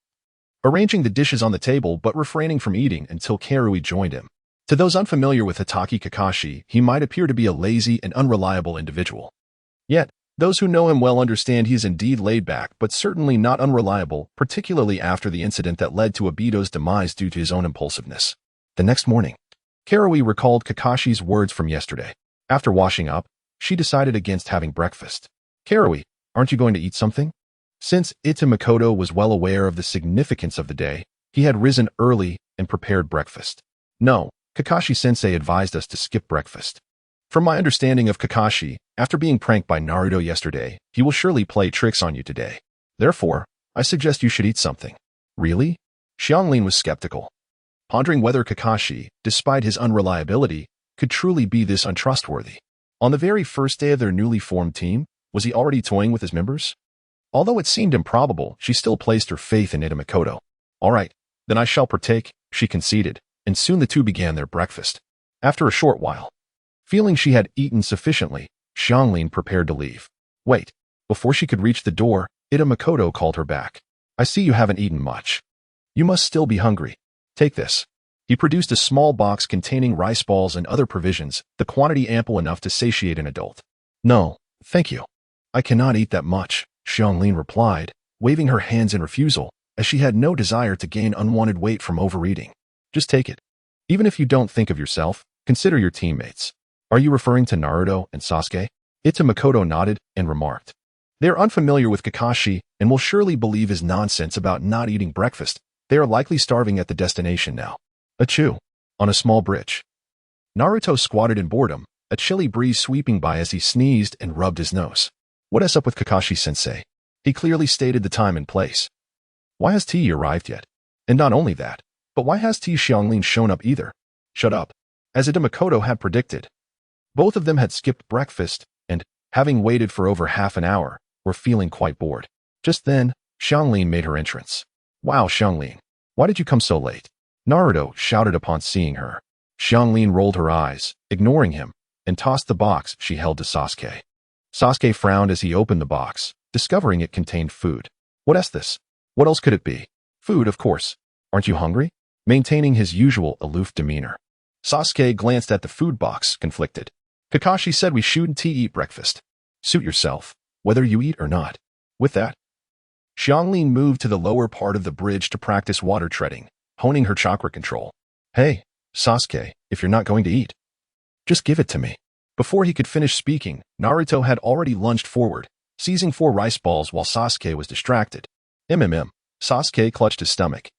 Speaker 1: arranging the dishes on the table but refraining from eating until Karui joined him. To those unfamiliar with Hitaki Kakashi, he might appear to be a lazy and unreliable individual. Yet, those who know him well understand he is indeed laid back but certainly not unreliable, particularly after the incident that led to Obito's demise due to his own impulsiveness. The next morning, Karui recalled Kakashi's words from yesterday. After washing up, she decided against having breakfast. "Karui, aren't you going to eat something?" Since Makoto was well aware of the significance of the day, he had risen early and prepared breakfast. "No, Kakashi-sensei advised us to skip breakfast. From my understanding of Kakashi, after being pranked by Naruto yesterday, he will surely play tricks on you today. Therefore, I suggest you should eat something." "Really?" Xianglin was skeptical, pondering whether Kakashi, despite his unreliability, could truly be this untrustworthy. On the very first day of their newly formed team, was he already toying with his members? Although it seemed improbable, she still placed her faith in Makoto. "All right, then I shall partake," she conceded, and soon the two began their breakfast. After a short while, feeling she had eaten sufficiently, Xianglin prepared to leave. "Wait." Before she could reach the door, Makoto called her back. "I see you haven't eaten much. You must still be hungry. Take this." He produced a small box containing rice balls and other provisions, the quantity ample enough to satiate an adult. "No, thank you. I cannot eat that much," Xianglin replied, waving her hands in refusal, as she had no desire to gain unwanted weight from overeating. "Just take it. Even if you don't think of yourself, consider your teammates." "Are you referring to Naruto and Sasuke?" Makoto nodded and remarked. "They are unfamiliar with Kakashi and will surely believe his nonsense about not eating breakfast. They are likely starving at the destination now." Achoo. On a small bridge, Naruto squatted in boredom, a chilly breeze sweeping by as he sneezed and rubbed his nose. "What is up with Kakashi-sensei? He clearly stated the time and place. Why has T arrived yet? And not only that, but why has T Xianglin shown up either?" "Shut up." As Makoto had predicted, both of them had skipped breakfast and, having waited for over half an hour, were feeling quite bored. Just then, Xianglin made her entrance. "Wow, Xianglin, why did you come so late?" Naruto shouted upon seeing her. Xianglin rolled her eyes, ignoring him, and tossed the box she held to Sasuke. Sasuke frowned as he opened the box, discovering it contained food. "What is this? What else could it be?" "Food, of course. Aren't you hungry?" Maintaining his usual aloof demeanor, Sasuke glanced at the food box, conflicted. "Kakashi said we shouldn't eat breakfast. Suit yourself, whether you eat or not." With that, Xianglin moved to the lower part of the bridge to practice water treading, honing her chakra control. "Hey, Sasuke, if you're not going to eat, just give it to me." Before he could finish speaking, Naruto had already lunged forward, seizing 4 rice balls while Sasuke was distracted. Sasuke clutched his stomach,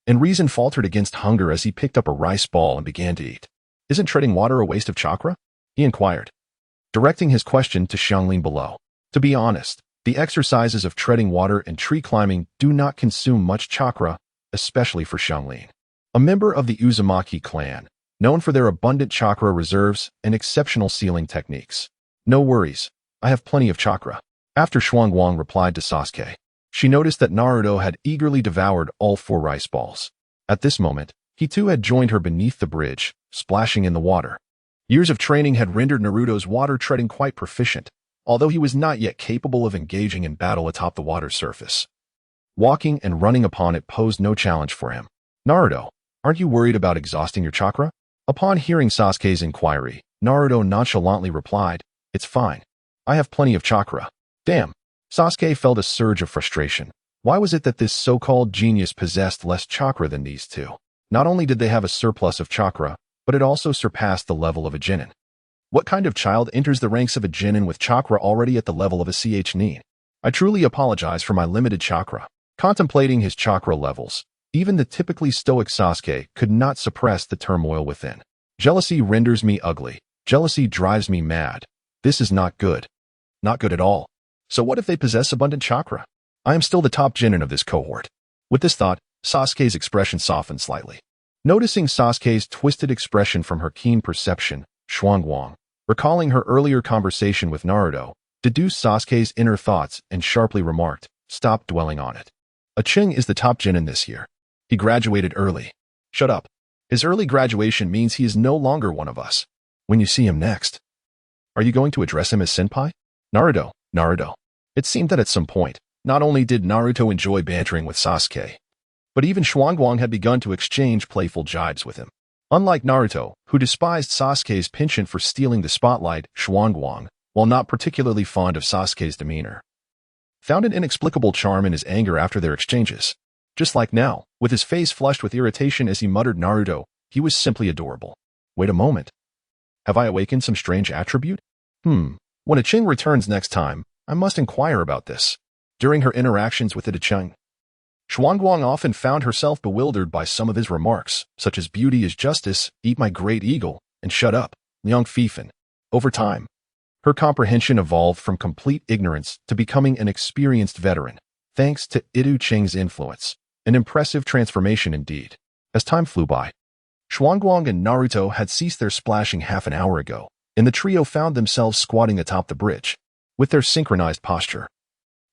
Speaker 1: and reason faltered against hunger as he picked up a rice ball and began to eat. "Isn't treading water a waste of chakra?" he inquired, directing his question to Xianglin below. To be honest, the exercises of treading water and tree climbing do not consume much chakra, especially for Xianglin, a member of the Uzumaki clan, known for their abundant chakra reserves and exceptional sealing techniques. "No worries, I have plenty of chakra." After Xuanguang replied to Sasuke, she noticed that Naruto had eagerly devoured all 4 rice balls. At this moment, he too had joined her beneath the bridge, splashing in the water. Years of training had rendered Naruto's water treading quite proficient, although he was not yet capable of engaging in battle atop the water's surface. Walking and running upon it posed no challenge for him. "Naruto, aren't you worried about exhausting your chakra?" Upon hearing Sasuke's inquiry, Naruto nonchalantly replied, "It's fine. I have plenty of chakra." Damn. Sasuke felt a surge of frustration. Why was it that this so-called genius possessed less chakra than these two? Not only did they have a surplus of chakra, but it also surpassed the level of a genin. What kind of child enters the ranks of a genin with chakra already at the level of a ch nin? "I truly apologize for my limited chakra. Contemplating his chakra levels, even the typically stoic Sasuke could not suppress the turmoil within. Jealousy renders me ugly. Jealousy drives me mad. This is not good. Not good at all. So what if they possess abundant chakra? I am still the top genin of this cohort. With this thought, Sasuke's expression softened slightly. Noticing Sasuke's twisted expression from her keen perception, Xuanguang, recalling her earlier conversation with Naruto, deduced Sasuke's inner thoughts and sharply remarked, "Stop dwelling on it. Ching is the top genin this year. He graduated early. Shut up. His early graduation means he is no longer one of us. When you see him next, are you going to address him as senpai? Naruto, Naruto." It seemed that at some point, not only did Naruto enjoy bantering with Sasuke, but even Xuanguang had begun to exchange playful jibes with him. Unlike Naruto, who despised Sasuke's penchant for stealing the spotlight, Xuanguang, while not particularly fond of Sasuke's demeanor, found an inexplicable charm in his anger after their exchanges. Just like now, with his face flushed with irritation as he muttered Naruto, he was simply adorable. Wait a moment. Have I awakened some strange attribute? When Ching returns next time, I must inquire about this. During her interactions with Ching, Xuanguang often found herself bewildered by some of his remarks, such as "beauty is justice, eat my great eagle, and shut up, Liang Fifan." Over time, her comprehension evolved from complete ignorance to becoming an experienced veteran, thanks to Ching's influence. An impressive transformation indeed. As time flew by, Xuanguang and Naruto had ceased their splashing half an hour ago, and the trio found themselves squatting atop the bridge. With their synchronized posture,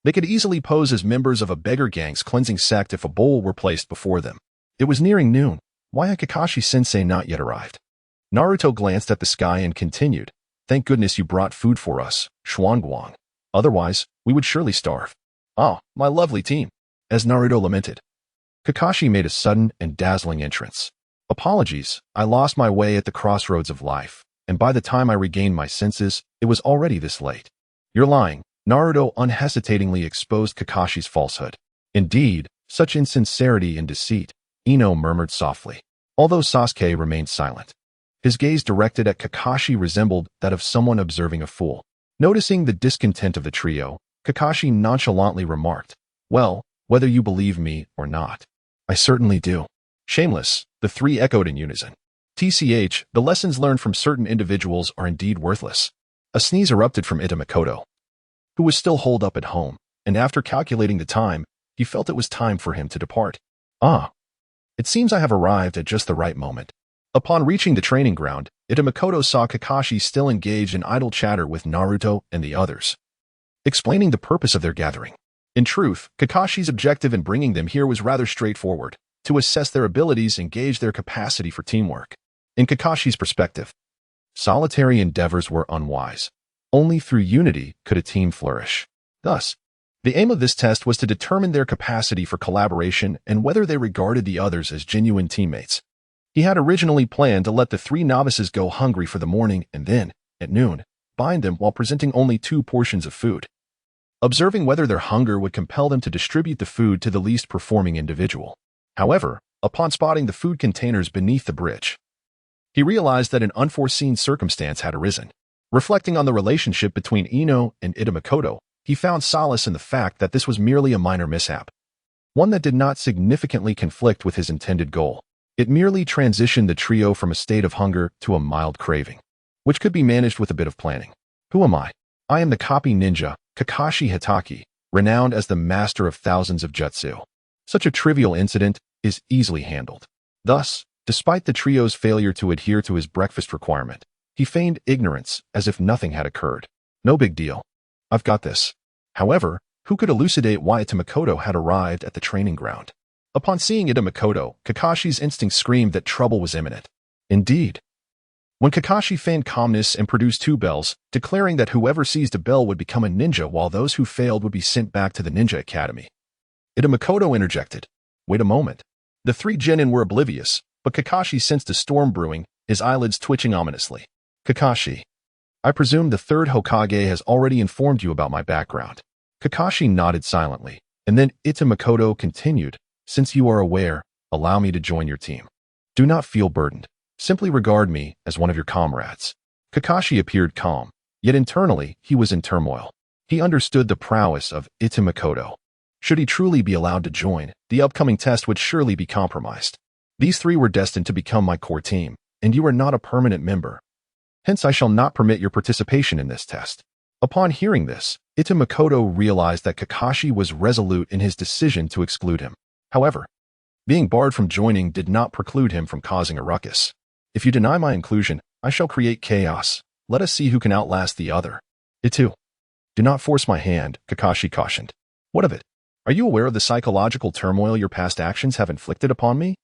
Speaker 1: they could easily pose as members of a beggar gang's cleansing sect if a bowl were placed before them. It was nearing noon. Why had Kakashi-sensei not yet arrived? Naruto glanced at the sky and continued, "Thank goodness you brought food for us, Xuanguang. Otherwise, we would surely starve." "Ah, my lovely team." As Naruto lamented, Kakashi made a sudden and dazzling entrance. "Apologies, I lost my way at the crossroads of life, and by the time I regained my senses, it was already this late." "You're lying." Naruto unhesitatingly exposed Kakashi's falsehood. "Indeed, such insincerity and deceit," Ino murmured softly. Although Sasuke remained silent, his gaze directed at Kakashi resembled that of someone observing a fool. Noticing the discontent of the trio, Kakashi nonchalantly remarked, "Well, whether you believe me or not, I certainly do." "Shameless," the three echoed in unison. "TCH, the lessons learned from certain individuals are indeed worthless." A sneeze erupted from Makoto, who was still holed up at home, and after calculating the time, he felt it was time for him to depart. "Ah, it seems I have arrived at just the right moment." Upon reaching the training ground, Makoto saw Kakashi still engaged in idle chatter with Naruto and the others, explaining the purpose of their gathering. In truth, Kakashi's objective in bringing them here was rather straightforward: to assess their abilities and gauge their capacity for teamwork. In Kakashi's perspective, solitary endeavors were unwise. Only through unity could a team flourish. Thus, the aim of this test was to determine their capacity for collaboration and whether they regarded the others as genuine teammates. He had originally planned to let the three novices go hungry for the morning and then, at noon, bind them while presenting only 2 portions of food, observing whether their hunger would compel them to distribute the food to the least performing individual. However, upon spotting the food containers beneath the bridge, he realized that an unforeseen circumstance had arisen. Reflecting on the relationship between Ino and Makoto, he found solace in the fact that this was merely a minor mishap, one that did not significantly conflict with his intended goal. It merely transitioned the trio from a state of hunger to a mild craving, which could be managed with a bit of planning. Who am I? I am the copy ninja, Kakashi Hitaki, renowned as the master of thousands of jutsu. Such a trivial incident is easily handled. Thus, despite the trio's failure to adhere to his breakfast requirement, he feigned ignorance as if nothing had occurred. "No big deal. I've got this." However, who could elucidate why Makoto had arrived at the training ground? Upon seeing Makoto, Kakashi's instinct screamed that trouble was imminent. Indeed, when Kakashi feigned calmness and produced 2 bells, declaring that whoever seized a bell would become a ninja while those who failed would be sent back to the ninja academy, Makoto interjected, "Wait a moment." The 3 genin were oblivious, but Kakashi sensed a storm brewing, his eyelids twitching ominously. "Kakashi, I presume the 3rd Hokage has already informed you about my background." Kakashi nodded silently, and then Makoto continued, "Since you are aware, allow me to join your team. Do not feel burdened. Simply regard me as one of your comrades." Kakashi appeared calm, yet internally he was in turmoil. He understood the prowess of Makoto, Should he truly be allowed to join, the upcoming test would surely be compromised. These three were destined to become my core team, and you are not a permanent member. Hence, I shall not permit your participation in this test. Upon hearing this, Ito Makoto realized that Kakashi was resolute in his decision to exclude him. However, being barred from joining did not preclude him from causing a ruckus. If you deny my inclusion, I shall create chaos. Let us see who can outlast the other. Ito. Do not force my hand, Kakashi cautioned. What of it? Are you aware of the psychological turmoil your past actions have inflicted upon me?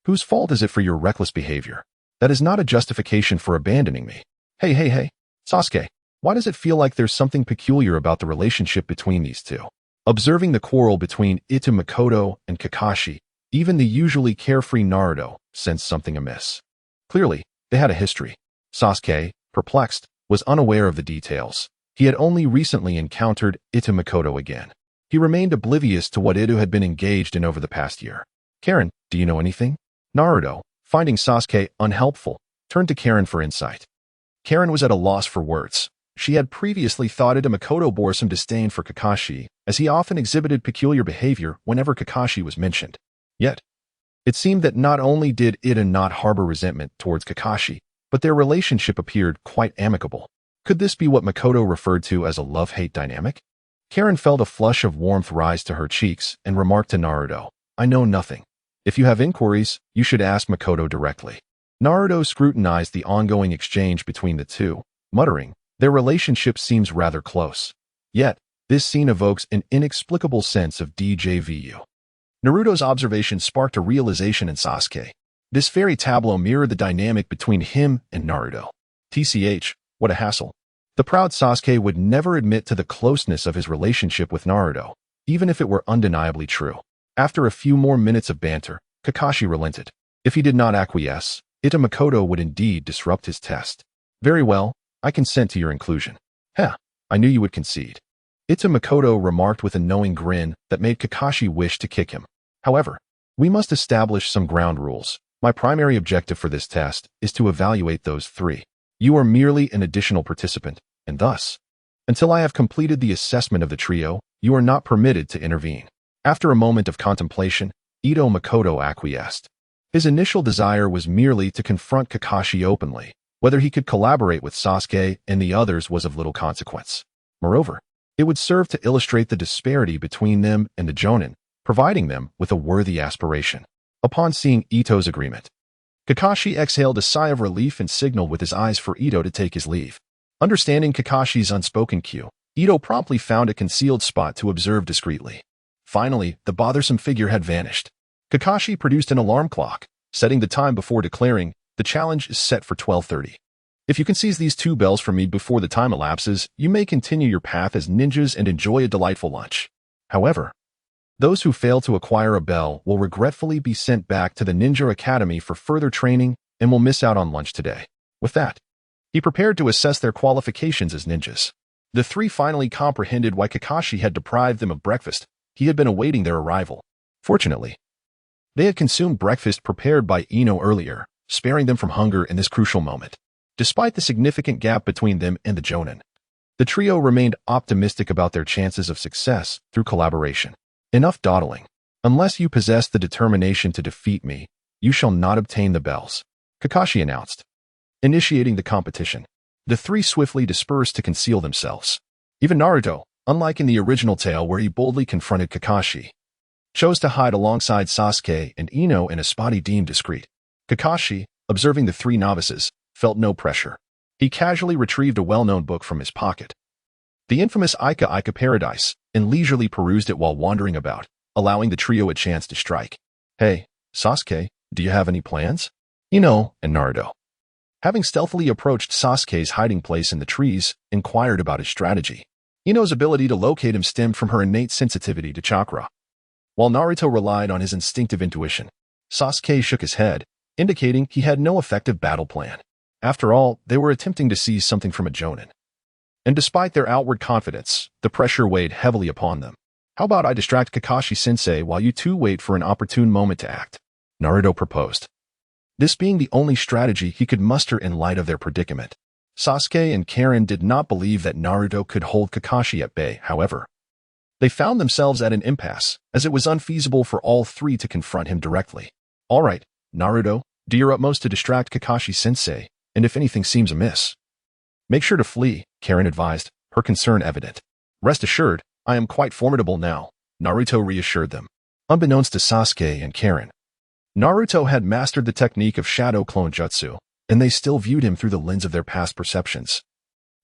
Speaker 1: Whose fault is it for your reckless behavior? That is not a justification for abandoning me. Hey, Sasuke, why does it feel like there's something peculiar about the relationship between these two? Observing the quarrel between Ito Makoto and Kakashi, even the usually carefree Naruto sensed something amiss. Clearly, they had a history. Sasuke, perplexed, was unaware of the details. He had only recently encountered Ito Makoto again. He remained oblivious to what Ito had been engaged in over the past year. Karen, do you know anything? Naruto, finding Sasuke unhelpful, turned to Karen for insight. Karen was at a loss for words. She had previously thought Ito Makoto bore some disdain for Kakashi, as he often exhibited peculiar behavior whenever Kakashi was mentioned. Yet, it seemed that not only did Ito not harbor resentment towards Kakashi, but their relationship appeared quite amicable. Could this be what Makoto referred to as a love-hate dynamic? Karen felt a flush of warmth rise to her cheeks and remarked to Naruto, I know nothing. If you have inquiries, you should ask Makoto directly. Naruto scrutinized the ongoing exchange between the two, muttering, their relationship seems rather close. Yet, this scene evokes an inexplicable sense of déjà vu. Naruto's observation sparked a realization in Sasuke. This fairy tableau mirrored the dynamic between him and Naruto. TCH, what a hassle. The proud Sasuke would never admit to the closeness of his relationship with Naruto, even if it were undeniably true. After a few more minutes of banter, Kakashi relented. If he did not acquiesce, Ito Makoto would indeed disrupt his test. Very well, I consent to your inclusion. I knew you would concede. Ito Makoto remarked with a knowing grin that made Kakashi wish to kick him. However, we must establish some ground rules. My primary objective for this test is to evaluate those three. You are merely an additional participant, and thus, until I have completed the assessment of the trio, you are not permitted to intervene. After a moment of contemplation, Ito Makoto acquiesced. His initial desire was merely to confront Kakashi openly. Whether he could collaborate with Sasuke and the others was of little consequence. Moreover, it would serve to illustrate the disparity between them and the Jonin, providing them with a worthy aspiration. Upon seeing Ito's agreement, Kakashi exhaled a sigh of relief and signaled with his eyes for Ito to take his leave. Understanding Kakashi's unspoken cue, Ito promptly found a concealed spot to observe discreetly. Finally, the bothersome figure had vanished. Kakashi produced an alarm clock, setting the time before declaring, the challenge is set for 12:30. If you can seize these two bells from me before the time elapses, you may continue your path as ninjas and enjoy a delightful lunch. However, those who fail to acquire a bell will regretfully be sent back to the Ninja Academy for further training and will miss out on lunch today. With that, he prepared to assess their qualifications as ninjas. The three finally comprehended why Kakashi had deprived them of breakfast. He had been awaiting their arrival. Fortunately, they had consumed breakfast prepared by Ino earlier, sparing them from hunger in this crucial moment. Despite the significant gap between them and the Jonin, the trio remained optimistic about their chances of success through collaboration. Enough dawdling. Unless you possess the determination to defeat me, you shall not obtain the bells, Kakashi announced. Initiating the competition, the three swiftly dispersed to conceal themselves. Even Naruto, unlike in the original tale where he boldly confronted Kakashi, chose to hide alongside Sasuke and Ino in a spot he deemed discreet. Kakashi, observing the three novices, felt no pressure. He casually retrieved a well-known book from his pocket, the infamous Ika Paradise, and leisurely perused it while wandering about, allowing the trio a chance to strike. Hey, Sasuke, do you have any plans? Ino and Naruto, having stealthily approached Sasuke's hiding place in the trees, inquired about his strategy. Ino's ability to locate him stemmed from her innate sensitivity to chakra, while Naruto relied on his instinctive intuition. Sasuke shook his head, indicating he had no effective battle plan. After all, they were attempting to seize something from a Jonin. And despite their outward confidence, the pressure weighed heavily upon them. How about I distract Kakashi-sensei while you two wait for an opportune moment to act? Naruto proposed. This being the only strategy he could muster in light of their predicament. Sasuke and Karen did not believe that Naruto could hold Kakashi at bay, however. They found themselves at an impasse, as it was unfeasible for all three to confront him directly. All right, Naruto, do your utmost to distract Kakashi-sensei, and if anything seems amiss, make sure to flee, Karen advised, her concern evident. Rest assured, I am quite formidable now, Naruto reassured them. Unbeknownst to Sasuke and Karen, Naruto had mastered the technique of shadow clone jutsu, and they still viewed him through the lens of their past perceptions,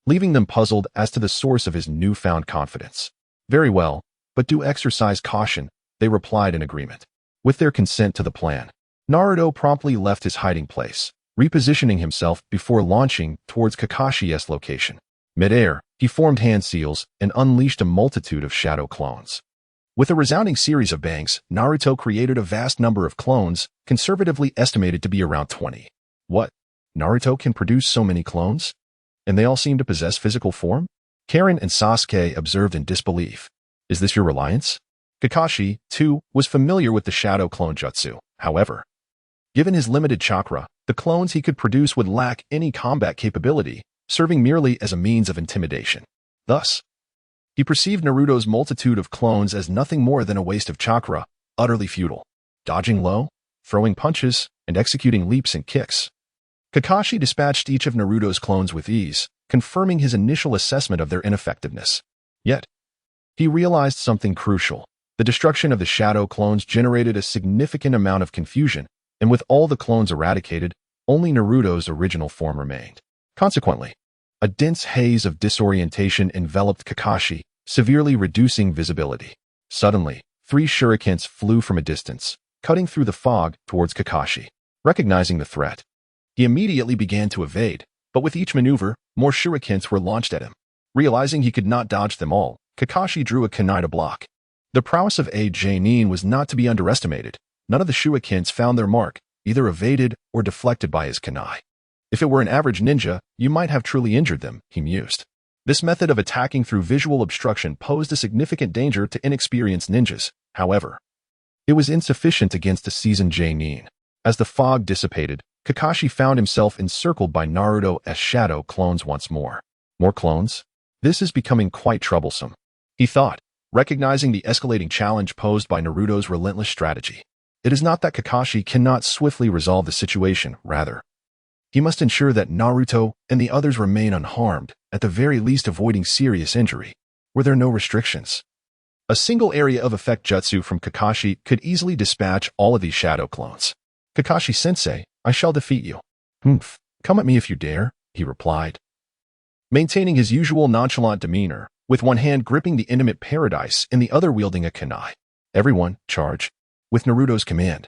Speaker 1: leaving them puzzled as to the source of his newfound confidence. Very well, but do exercise caution, they replied in agreement. With their consent to the plan, Naruto promptly left his hiding place, repositioning himself before launching towards Kakashi's location. Mid-air, he formed hand seals and unleashed a multitude of shadow clones. With a resounding series of bangs, Naruto created a vast number of clones, conservatively estimated to be around 20. What? Naruto can produce so many clones? And they all seem to possess physical form? Karen and Sasuke observed in disbelief. Is this your reliance? Kakashi, too, was familiar with the shadow clone jutsu. However, given his limited chakra, the clones he could produce would lack any combat capability, serving merely as a means of intimidation. Thus, he perceived Naruto's multitude of clones as nothing more than a waste of chakra, utterly futile, dodging low, throwing punches, and executing leaps and kicks. Kakashi dispatched each of Naruto's clones with ease, confirming his initial assessment of their ineffectiveness. Yet, he realized something crucial. The destruction of the shadow clones generated a significant amount of confusion, and with all the clones eradicated, only Naruto's original form remained. Consequently, a dense haze of disorientation enveloped Kakashi, severely reducing visibility. Suddenly, 3 shurikens flew from a distance, cutting through the fog towards Kakashi. Recognizing the threat, he immediately began to evade, but with each maneuver, more shurikens were launched at him. Realizing he could not dodge them all, Kakashi drew a kunai to block. The prowess of a genin was not to be underestimated. None of the shurikens found their mark, either evaded or deflected by his kunai. If it were an average ninja, you might have truly injured them, he mused. This method of attacking through visual obstruction posed a significant danger to inexperienced ninjas. However, it was insufficient against a seasoned genin. As the fog dissipated, Kakashi found himself encircled by Naruto's shadow clones once more. More clones? This is becoming quite troublesome, he thought, recognizing the escalating challenge posed by Naruto's relentless strategy. It is not that Kakashi cannot swiftly resolve the situation, rather, he must ensure that Naruto and the others remain unharmed, at the very least avoiding serious injury. Were there no restrictions? A single area of effect jutsu from Kakashi could easily dispatch all of these shadow clones. Kakashi-sensei, I shall defeat you. Come at me if you dare, he replied, maintaining his usual nonchalant demeanor, with one hand gripping the intimate paradise and the other wielding a kunai. Everyone, charge. With Naruto's command,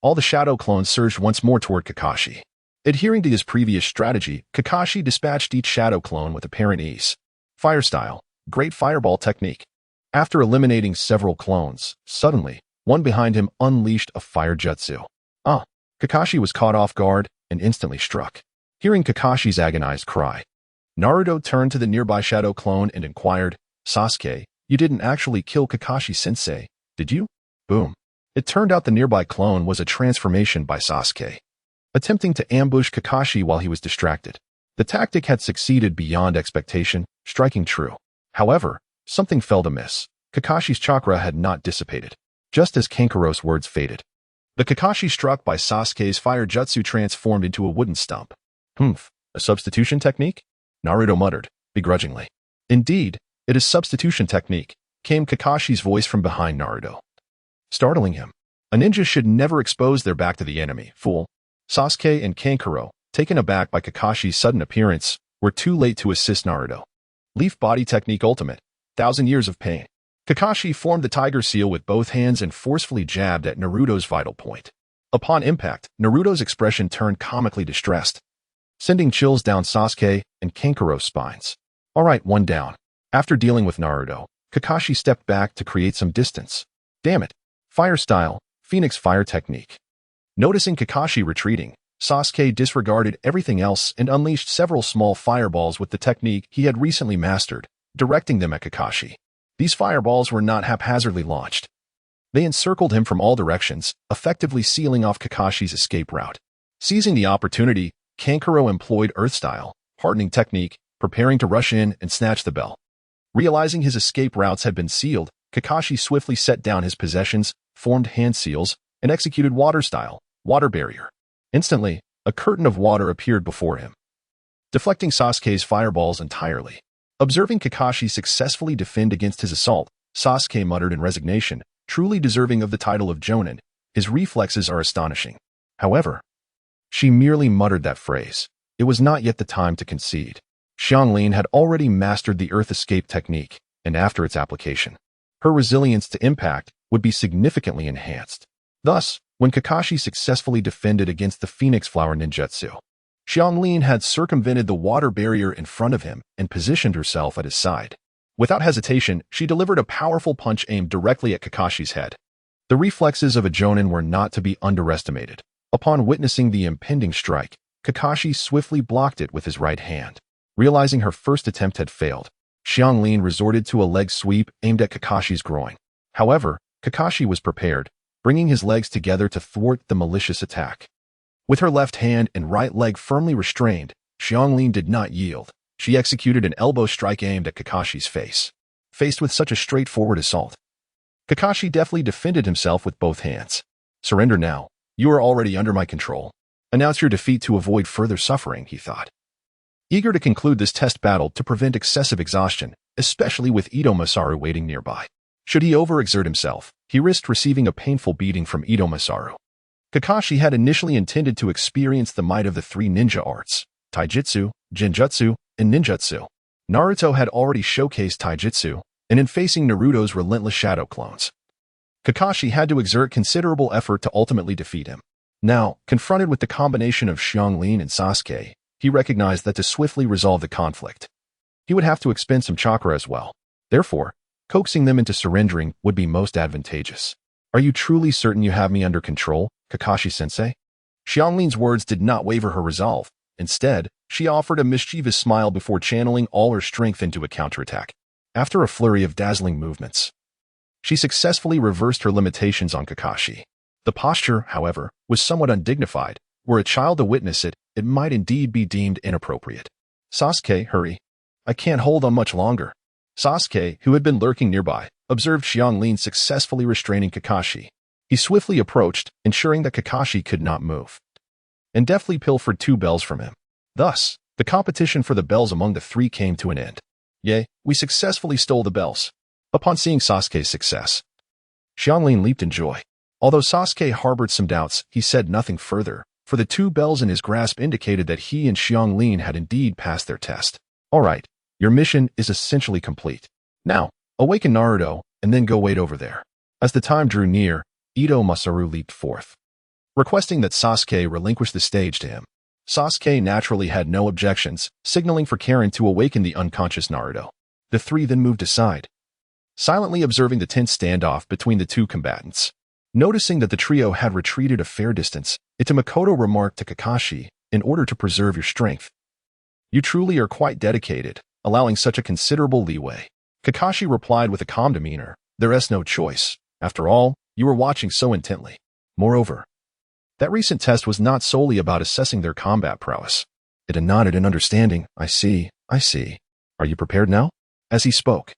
Speaker 1: all the shadow clones surged once more toward Kakashi. Adhering to his previous strategy, Kakashi dispatched each shadow clone with apparent ease. Fire style, great fireball technique. After eliminating several clones, suddenly, one behind him unleashed a fire jutsu. Kakashi was caught off guard and instantly struck. Hearing Kakashi's agonized cry, Naruto turned to the nearby shadow clone and inquired, Sasuke, you didn't actually kill Kakashi-sensei, did you? Boom. It turned out the nearby clone was a transformation by Sasuke, attempting to ambush Kakashi while he was distracted. The tactic had succeeded beyond expectation, striking true. However, something felt amiss. Kakashi's chakra had not dissipated, just as Kankuro's words faded. The Kakashi struck by Sasuke's fire jutsu transformed into a wooden stump. A substitution technique? Naruto muttered, begrudgingly. Indeed, it is substitution technique, came Kakashi's voice from behind Naruto, startling him. A ninja should never expose their back to the enemy, fool. Sasuke and Kankuro, taken aback by Kakashi's sudden appearance, were too late to assist Naruto. Leaf body technique ultimate, 1,000 years of pain. Kakashi formed the tiger seal with both hands and forcefully jabbed at Naruto's vital point. Upon impact, Naruto's expression turned comically distressed, sending chills down Sasuke and Kankuro's spines. Alright, one down. After dealing with Naruto, Kakashi stepped back to create some distance. Damn it. Fire style, Phoenix fire technique. Noticing Kakashi retreating, Sasuke disregarded everything else and unleashed several small fireballs with the technique he had recently mastered, directing them at Kakashi. These fireballs were not haphazardly launched. They encircled him from all directions, effectively sealing off Kakashi's escape route. Seizing the opportunity, Kankuro employed Earth Style, hardening technique, preparing to rush in and snatch the bell. Realizing his escape routes had been sealed, Kakashi swiftly set down his possessions, formed hand seals, and executed water-style, water barrier. Instantly, a curtain of water appeared before him, deflecting Sasuke's fireballs entirely. Observing Kakashi successfully defend against his assault, Sasuke muttered in resignation, truly deserving of the title of Jonin. His reflexes are astonishing. However, she merely muttered that phrase. It was not yet the time to concede. Xianglin had already mastered the earth escape technique, and after its application, her resilience to impact would be significantly enhanced. Thus, when Kakashi successfully defended against the Phoenix Flower ninjutsu, Xianglin had circumvented the water barrier in front of him and positioned herself at his side. Without hesitation, she delivered a powerful punch aimed directly at Kakashi's head. The reflexes of a Jonin were not to be underestimated. Upon witnessing the impending strike, Kakashi swiftly blocked it with his right hand. Realizing her first attempt had failed, Xianglin resorted to a leg sweep aimed at Kakashi's groin. However, Kakashi was prepared, bringing his legs together to thwart the malicious attack. With her left hand and right leg firmly restrained, Xianglin did not yield. She executed an elbow strike aimed at Kakashi's face. Faced with such a straightforward assault, Kakashi deftly defended himself with both hands. Surrender now. You are already under my control. Announce your defeat to avoid further suffering, he thought. Eager to conclude this test battle to prevent excessive exhaustion, especially with Masaru waiting nearby. Should he overexert himself, he risked receiving a painful beating from Masaru. Kakashi had initially intended to experience the might of the three ninja arts, taijutsu, genjutsu, and ninjutsu. Naruto had already showcased taijutsu, and in facing Naruto's relentless shadow clones, Kakashi had to exert considerable effort to ultimately defeat him. Now, confronted with the combination of Xianglin and Sasuke, he recognized that to swiftly resolve the conflict, he would have to expend some chakra as well. Therefore, coaxing them into surrendering would be most advantageous. Are you truly certain you have me under control, Kakashi-sensei? Xianglin's words did not waver her resolve. Instead, she offered a mischievous smile before channeling all her strength into a counterattack. After a flurry of dazzling movements, she successfully reversed her limitations on Kakashi. The posture, however, was somewhat undignified. Were a child to witness it, it might indeed be deemed inappropriate. Sasuke, hurry. I can't hold on much longer. Sasuke, who had been lurking nearby, observed Xianglin successfully restraining Kakashi. He swiftly approached, ensuring that Kakashi could not move, and deftly pilfered 2 bells from him. Thus, the competition for the bells among the three came to an end. Yea, we successfully stole the bells. Upon seeing Sasuke's success, Xianglin leaped in joy. Although Sasuke harbored some doubts, he said nothing further, for the 2 bells in his grasp indicated that he and Xianglin had indeed passed their test. All right, your mission is essentially complete. Now, awaken Naruto, and then go wait over there. As the time drew near, Masaru leaped forth, requesting that Sasuke relinquish the stage to him. Sasuke naturally had no objections, signaling for Karin to awaken the unconscious Naruto. The three then moved aside, silently observing the tense standoff between the 2 combatants. Noticing that the trio had retreated a fair distance, Makoto remarked to Kakashi, in order to preserve your strength, you truly are quite dedicated, allowing such a considerable leeway. Kakashi replied with a calm demeanor, there is no choice. After all, you were watching so intently. Moreover, that recent test was not solely about assessing their combat prowess. It nodded in understanding. I see. Are you prepared now? As he spoke,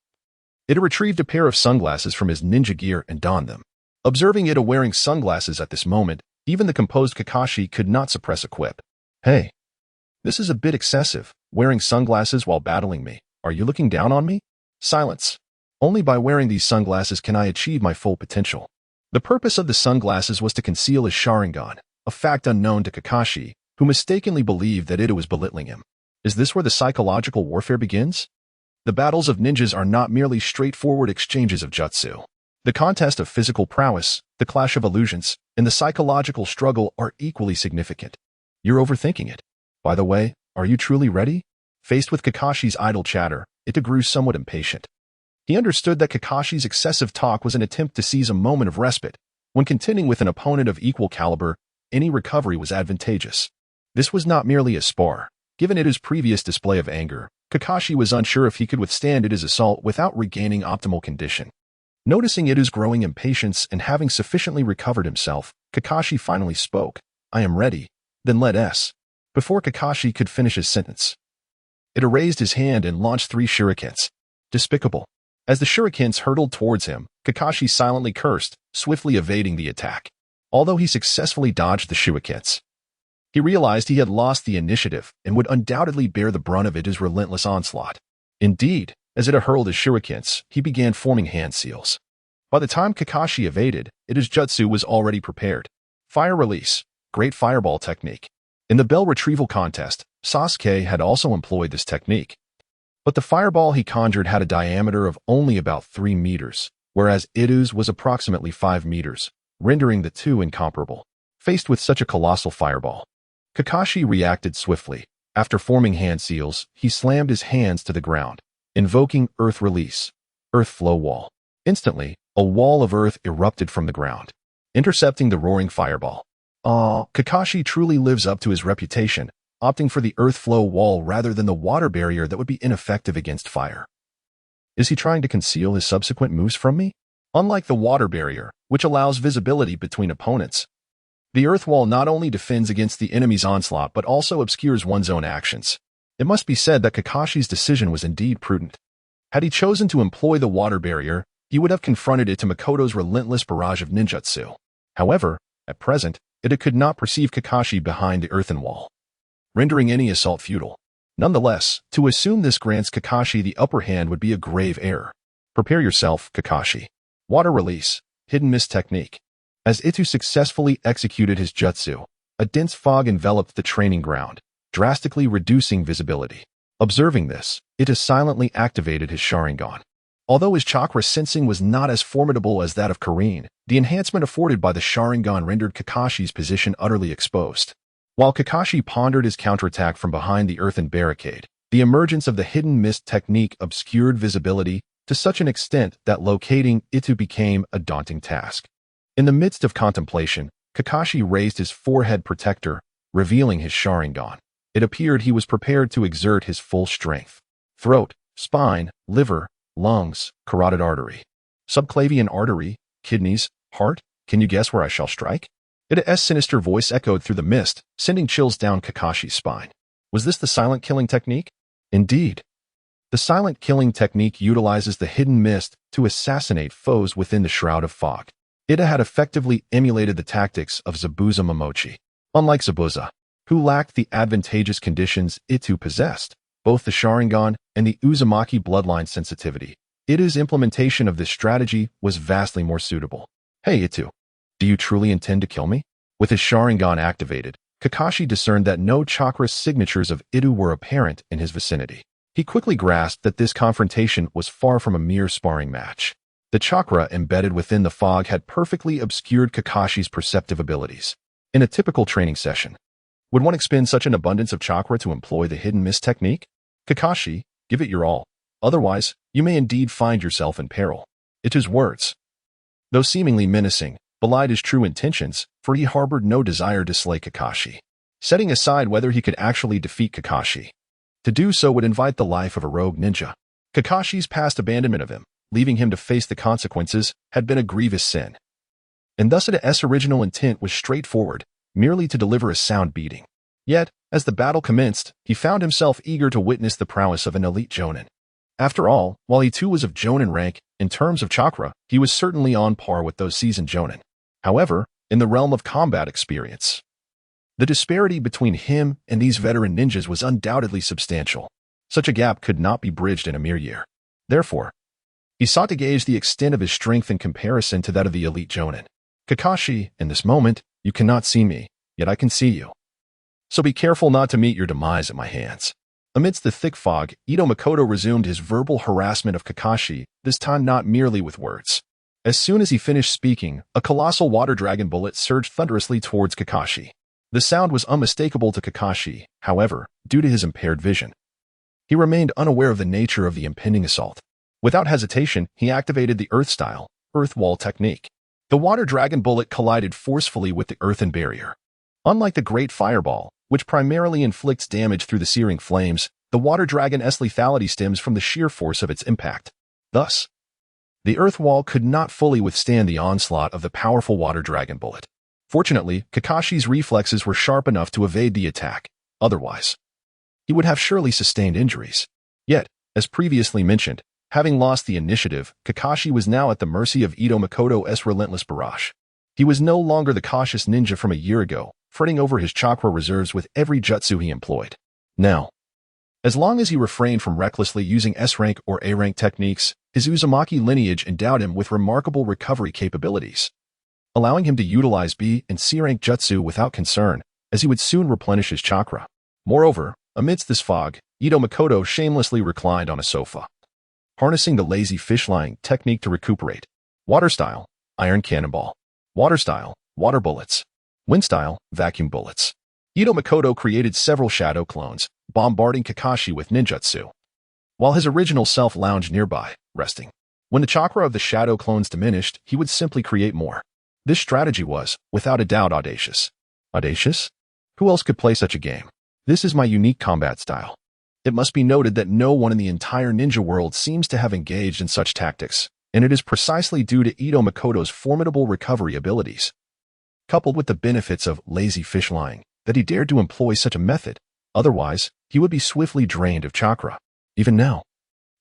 Speaker 1: it retrieved a pair of sunglasses from his ninja gear and donned them. Observing it wearing sunglasses at this moment, even the composed Kakashi could not suppress a quip. Hey, this is a bit excessive, wearing sunglasses while battling me. Are you looking down on me? Silence. Only by wearing these sunglasses can I achieve my full potential. The purpose of the sunglasses was to conceal his Sharingan, a fact unknown to Kakashi, who mistakenly believed that it was belittling him. Is this where the psychological warfare begins? The battles of ninjas are not merely straightforward exchanges of jutsu. The contest of physical prowess, the clash of illusions, and the psychological struggle are equally significant. You're overthinking it. By the way, are you truly ready? Faced with Kakashi's idle chatter, Ita grew somewhat impatient. He understood that Kakashi's excessive talk was an attempt to seize a moment of respite. When contending with an opponent of equal caliber, any recovery was advantageous. This was not merely a spar. Given Ita's previous display of anger, Kakashi was unsure if he could withstand Ita's assault without regaining optimal condition. Noticing Ita's growing impatience and having sufficiently recovered himself, Kakashi finally spoke. I am ready. Then let us. Before Kakashi could finish his sentence, Ita raised his hand and launched 3 shurikens. Despicable. As the shurikens hurtled towards him, Kakashi silently cursed, swiftly evading the attack. Although he successfully dodged the shurikens, he realized he had lost the initiative and would undoubtedly bear the brunt of Ita's relentless onslaught. Indeed, as Ita hurled his shurikens, he began forming hand seals. By the time Kakashi evaded, Ita's jutsu was already prepared. Fire release, great fireball technique. In the bell retrieval contest, Sasuke had also employed this technique. But the fireball he conjured had a diameter of only about 3 meters, whereas Ita's was approximately 5 meters, rendering the two incomparable. Faced with such a colossal fireball, Kakashi reacted swiftly. After forming hand seals, he slammed his hands to the ground, invoking Earth Release, Earth Flow Wall. Instantly, a wall of earth erupted from the ground, intercepting the roaring fireball. Kakashi truly lives up to his reputation, opting for the earth flow wall rather than the water barrier that would be ineffective against fire. Is he trying to conceal his subsequent moves from me? Unlike the water barrier, which allows visibility between opponents, the earth wall not only defends against the enemy's onslaught but also obscures one's own actions. It must be said that Kakashi's decision was indeed prudent. Had he chosen to employ the water barrier, he would have confronted Makoto's relentless barrage of ninjutsu. However, at present, Ita could not perceive Kakashi behind the earthen wall, rendering any assault futile. Nonetheless, to assume this grants Kakashi the upper hand would be a grave error. Prepare yourself, Kakashi. Water release, hidden mist technique. As Ita successfully executed his jutsu, a dense fog enveloped the training ground, drastically reducing visibility. Observing this, Ita silently activated his Sharingan. Although his chakra sensing was not as formidable as that of Kirin, the enhancement afforded by the Sharingan rendered Kakashi's position utterly exposed. While Kakashi pondered his counterattack from behind the earthen barricade, the emergence of the hidden mist technique obscured visibility to such an extent that locating Ita became a daunting task. In the midst of contemplation, Kakashi raised his forehead protector, revealing his Sharingan. It appeared he was prepared to exert his full strength. Throat, spine, liver, lungs, carotid artery, subclavian artery, kidneys, heart. Can you guess where I shall strike? Ita's sinister voice echoed through the mist, sending chills down Kakashi's spine. Was this the silent killing technique? Indeed. The silent killing technique utilizes the hidden mist to assassinate foes within the shroud of fog. Ita had effectively emulated the tactics of Zabuza Momochi. Unlike Zabuza, who lacked the advantageous conditions Ita possessed, both the Sharingan and the Uzumaki bloodline sensitivity, Ita's implementation of this strategy was vastly more suitable. Hey Ita, do you truly intend to kill me? With his Sharingan activated, Kakashi discerned that no chakra signatures of Ita were apparent in his vicinity. He quickly grasped that this confrontation was far from a mere sparring match. The chakra embedded within the fog had perfectly obscured Kakashi's perceptive abilities. In a typical training session, would one expend such an abundance of chakra to employ the hidden mist technique? Kakashi, give it your all. Otherwise, you may indeed find yourself in peril. Ita's words, though seemingly menacing, belied his true intentions, for he harbored no desire to slay Kakashi. Setting aside whether he could actually defeat Kakashi, to do so would invite the life of a rogue ninja. Kakashi's past abandonment of him, leaving him to face the consequences, had been a grievous sin. And thus Ita's original intent was straightforward, merely to deliver a sound beating. Yet, as the battle commenced, he found himself eager to witness the prowess of an elite jonin. After all, while he too was of jonin rank, in terms of chakra, he was certainly on par with those seasoned jonin. However, in the realm of combat experience, the disparity between him and these veteran ninjas was undoubtedly substantial. Such a gap could not be bridged in a mere year. Therefore, he sought to gauge the extent of his strength in comparison to that of the elite jonin. Kakashi, in this moment, you cannot see me, yet I can see you. So be careful not to meet your demise at my hands. Amidst the thick fog, Makoto resumed his verbal harassment of Kakashi, this time not merely with words. As soon as he finished speaking, a colossal water dragon bullet surged thunderously towards Kakashi. The sound was unmistakable to Kakashi, however, due to his impaired vision. He remained unaware of the nature of the impending assault. Without hesitation, he activated the Earth-style, Earth Wall technique. The water dragon bullet collided forcefully with the earthen barrier. Unlike the Great Fireball, which primarily inflicts damage through the searing flames, the water dragon's lethality stems from the sheer force of its impact. Thus, the earth wall could not fully withstand the onslaught of the powerful water dragon bullet. Fortunately, Kakashi's reflexes were sharp enough to evade the attack. Otherwise, he would have surely sustained injuries. Yet, as previously mentioned, Having lost the initiative, Kakashi was now at the mercy of Ito Makoto's relentless barrage. He was no longer the cautious ninja from a year ago, fretting over his chakra reserves with every jutsu he employed. Now, as long as he refrained from recklessly using S-rank or A-rank techniques, his Uzumaki lineage endowed him with remarkable recovery capabilities, allowing him to utilize B and C-rank jutsu without concern, as he would soon replenish his chakra. Moreover, amidst this fog, Ito Makoto shamelessly reclined on a sofa, harnessing the lazy fish-lying technique to recuperate. Water style, iron cannonball. Water style, water bullets. Wind style, vacuum bullets. Ito Makoto created several shadow clones, bombarding Kakashi with ninjutsu, while his original self lounged nearby, resting. When the chakra of the shadow clones diminished, he would simply create more. This strategy was, without a doubt, audacious. Audacious? Who else could play such a game? This is my unique combat style. It must be noted that no one in the entire ninja world seems to have engaged in such tactics, and it is precisely due to Ito Makoto's formidable recovery abilities, coupled with the benefits of lazy fish lying, that he dared to employ such a method. Otherwise, he would be swiftly drained of chakra. Even now,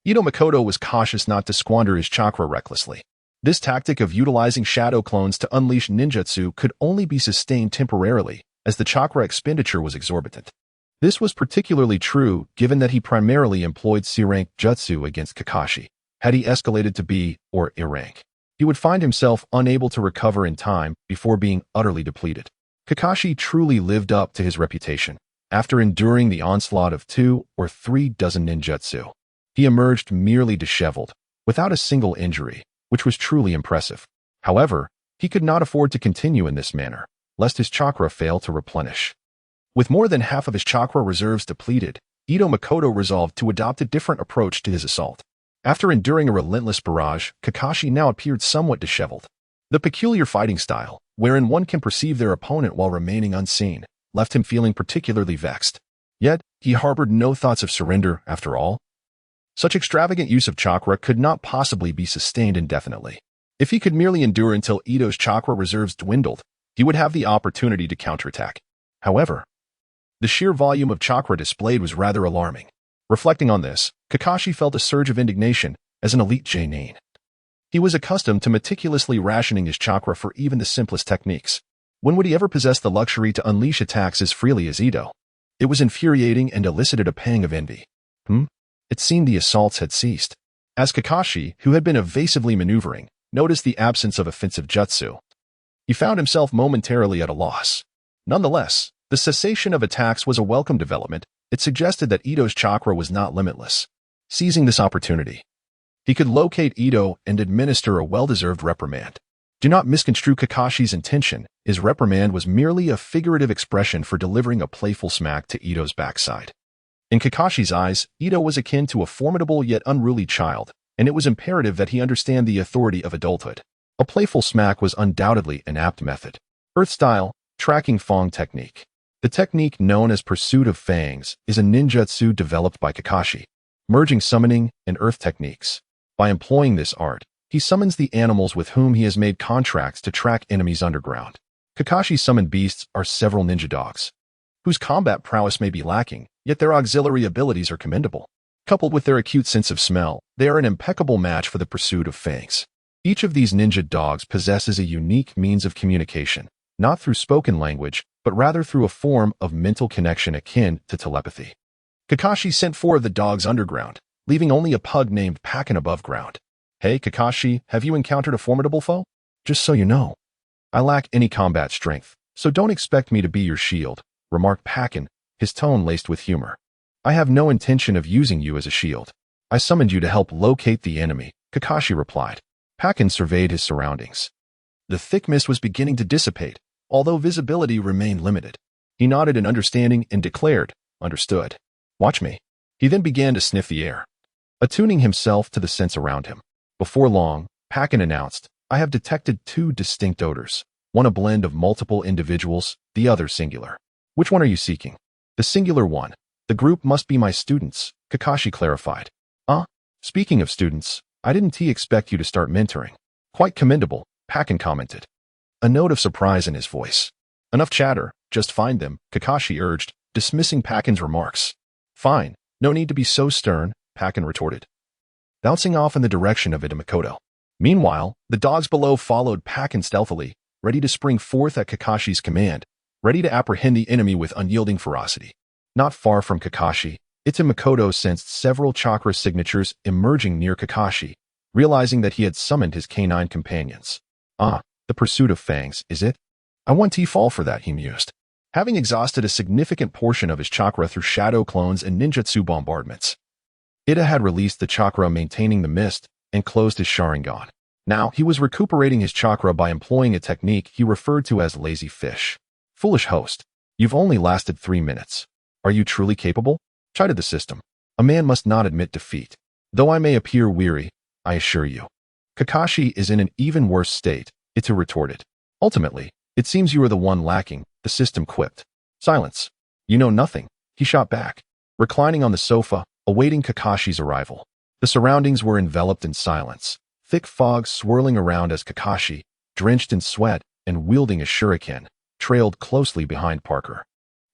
Speaker 1: Ito Makoto was cautious not to squander his chakra recklessly. This tactic of utilizing shadow clones to unleash ninjutsu could only be sustained temporarily, as the chakra expenditure was exorbitant. This was particularly true given that he primarily employed C-rank jutsu against Kakashi. Had he escalated to B or A-rank, he would find himself unable to recover in time before being utterly depleted. Kakashi truly lived up to his reputation. After enduring the onslaught of 2 or 3 dozen ninjutsu, he emerged merely disheveled, without a single injury, which was truly impressive. However, he could not afford to continue in this manner, lest his chakra fail to replenish. With more than half of his chakra reserves depleted, Ito Makoto resolved to adopt a different approach to his assault. After enduring a relentless barrage, Kakashi now appeared somewhat disheveled. The peculiar fighting style, wherein one can perceive their opponent while remaining unseen, left him feeling particularly vexed. Yet, he harbored no thoughts of surrender after all. Such extravagant use of chakra could not possibly be sustained indefinitely. If he could merely endure until Ito's chakra reserves dwindled, he would have the opportunity to counterattack. However, the sheer volume of chakra displayed was rather alarming. Reflecting on this, Kakashi felt a surge of indignation as an elite Genin. He was accustomed to meticulously rationing his chakra for even the simplest techniques. When would he ever possess the luxury to unleash attacks as freely as Ito? It was infuriating and elicited a pang of envy. It seemed the assaults had ceased. As Kakashi, who had been evasively maneuvering, noticed the absence of offensive jutsu, he found himself momentarily at a loss. Nonetheless, the cessation of attacks was a welcome development. It suggested that Ito's chakra was not limitless. Seizing this opportunity, he could locate Ito and administer a well-deserved reprimand. Do not misconstrue Kakashi's intention. His reprimand was merely a figurative expression for delivering a playful smack to Ito's backside. In Kakashi's eyes, Ito was akin to a formidable yet unruly child, and it was imperative that he understand the authority of adulthood. A playful smack was undoubtedly an apt method. Earth style, tracking Fang technique. The technique known as Pursuit of Fangs is a ninjutsu developed by Kakashi, merging summoning and earth techniques. By employing this art, he summons the animals with whom he has made contracts to track enemies underground. Kakashi's summoned beasts are several ninja dogs, whose combat prowess may be lacking, yet their auxiliary abilities are commendable. Coupled with their acute sense of smell, they are an impeccable match for the Pursuit of Fangs. Each of these ninja dogs possesses a unique means of communication, not through spoken language, but rather through a form of mental connection akin to telepathy. Kakashi sent 4 of the dogs underground, leaving only a pug named Pakin above ground. Hey, Kakashi, have you encountered a formidable foe? Just so you know, I lack any combat strength, so don't expect me to be your shield, remarked Pakin, his tone laced with humor. I have no intention of using you as a shield. I summoned you to help locate the enemy, Kakashi replied. Pakin surveyed his surroundings. The thick mist was beginning to dissipate, although visibility remained limited. He nodded in understanding and declared, understood. Watch me. He then began to sniff the air, attuning himself to the scents around him. Before long, Pakin announced, I have detected 2 distinct odors, one a blend of multiple individuals, the other singular. Which one are you seeking? The singular one. The group must be my students, Kakashi clarified. Speaking of students, I didn't expect you to start mentoring. Quite commendable, Pakin commented, a note of surprise in his voice. Enough chatter, just find them, Kakashi urged, dismissing Pakin's remarks. Fine, no need to be so stern, Pakin retorted. bouncing off in the direction of Ito. Meanwhile, the dogs below followed packing stealthily, ready to spring forth at Kakashi's command, ready to apprehend the enemy with unyielding ferocity. Not far from Kakashi, Ito sensed several chakra signatures emerging near Kakashi, realizing that he had summoned his canine companions. Ah, the pursuit of fangs, is it? I want to fall for that, he mused. Having exhausted a significant portion of his chakra through shadow clones and ninjutsu bombardments, Ito had released the chakra maintaining the mist and closed his Sharingan. Now, he was recuperating his chakra by employing a technique he referred to as lazy fish. Foolish host, you've only lasted 3 minutes. Are you truly capable? Chided the system. A man must not admit defeat. Though I may appear weary, I assure you. Kakashi is in an even worse state, Ito retorted. Ultimately, it seems you are the one lacking, the system quipped. Silence. You know nothing, he shot back. Reclining on the sofa, awaiting Kakashi's arrival. The surroundings were enveloped in silence, thick fog swirling around as Kakashi, drenched in sweat and wielding a shuriken, trailed closely behind Parker.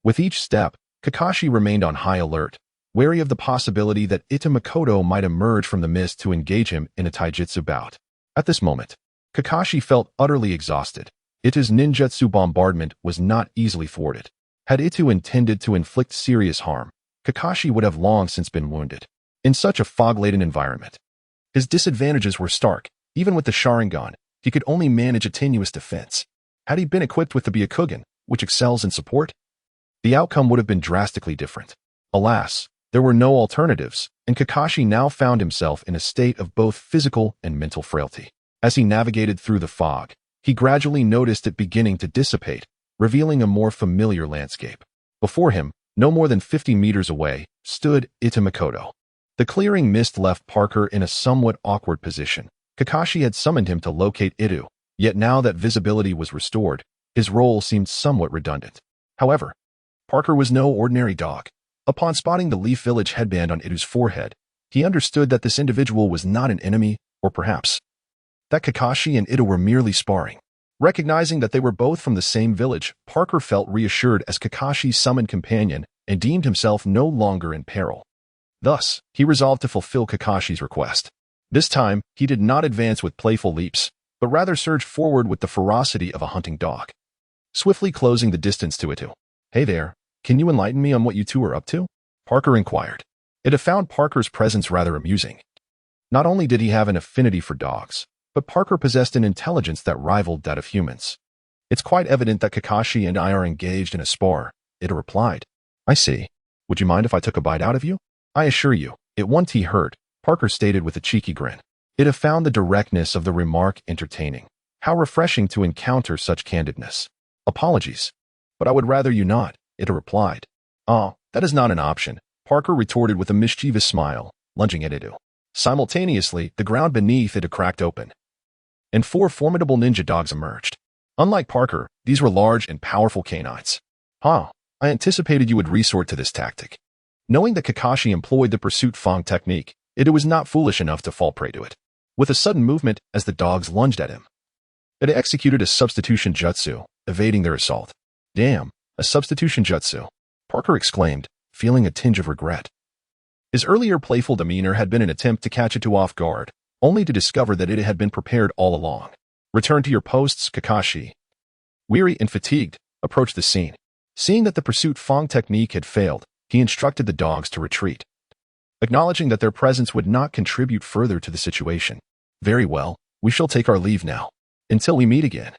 Speaker 1: With each step, Kakashi remained on high alert, wary of the possibility that Ito might emerge from the mist to engage him in a taijutsu bout. At this moment, Kakashi felt utterly exhausted. Ito's ninjutsu bombardment was not easily thwarted. Had Ito intended to inflict serious harm, Kakashi would have long since been wounded. In such a fog-laden environment, his disadvantages were stark. Even with the Sharingan, he could only manage a tenuous defense. Had he been equipped with the Byakugan, which excels in support, the outcome would have been drastically different. Alas, there were no alternatives, and Kakashi now found himself in a state of both physical and mental frailty. As he navigated through the fog, he gradually noticed it beginning to dissipate, revealing a more familiar landscape. Before him, no more than 50 meters away, stood Ito. The clearing mist left Parker in a somewhat awkward position. Kakashi had summoned him to locate Ito, yet now that visibility was restored, his role seemed somewhat redundant. However, Parker was no ordinary dog. Upon spotting the Leaf Village headband on Ito's forehead, he understood that this individual was not an enemy, or perhaps that Kakashi and Ito were merely sparring. Recognizing that they were both from the same village, Parker felt reassured as Kakashi's summoned companion and deemed himself no longer in peril. Thus, he resolved to fulfill Kakashi's request. This time, he did not advance with playful leaps, but rather surged forward with the ferocity of a hunting dog. Swiftly closing the distance to Ito. Hey there, can you enlighten me on what you two are up to? Parker inquired. Ito found Parker's presence rather amusing. Not only did he have an affinity for dogs, but Parker possessed an intelligence that rivaled that of humans. It's quite evident that Kakashi and I are engaged in a spar, Ito replied. I see. Would you mind if I took a bite out of you? I assure you, it won't be hurt, Parker stated with a cheeky grin. Ito found the directness of the remark entertaining. How refreshing to encounter such candidness. Apologies. But I would rather you not, Ito replied. Oh, that is not an option, Parker retorted with a mischievous smile, lunging at Ito. Simultaneously, the ground beneath Ito cracked open, and 4 formidable ninja dogs emerged. Unlike Parker, these were large and powerful canines. I anticipated you would resort to this tactic. Knowing that Kakashi employed the pursuit fang technique, Ito was not foolish enough to fall prey to it. With a sudden movement as the dogs lunged at him, Ito executed a substitution jutsu, evading their assault. Damn, a substitution jutsu, Parker exclaimed, feeling a tinge of regret. His earlier playful demeanor had been an attempt to catch Ito off guard, only to discover that Ito had been prepared all along. Return to your posts, Kakashi. Weary and fatigued, approached the scene. Seeing that the pursuit fang technique had failed, he instructed the dogs to retreat, acknowledging that their presence would not contribute further to the situation. Very well, we shall take our leave now. Until we meet again.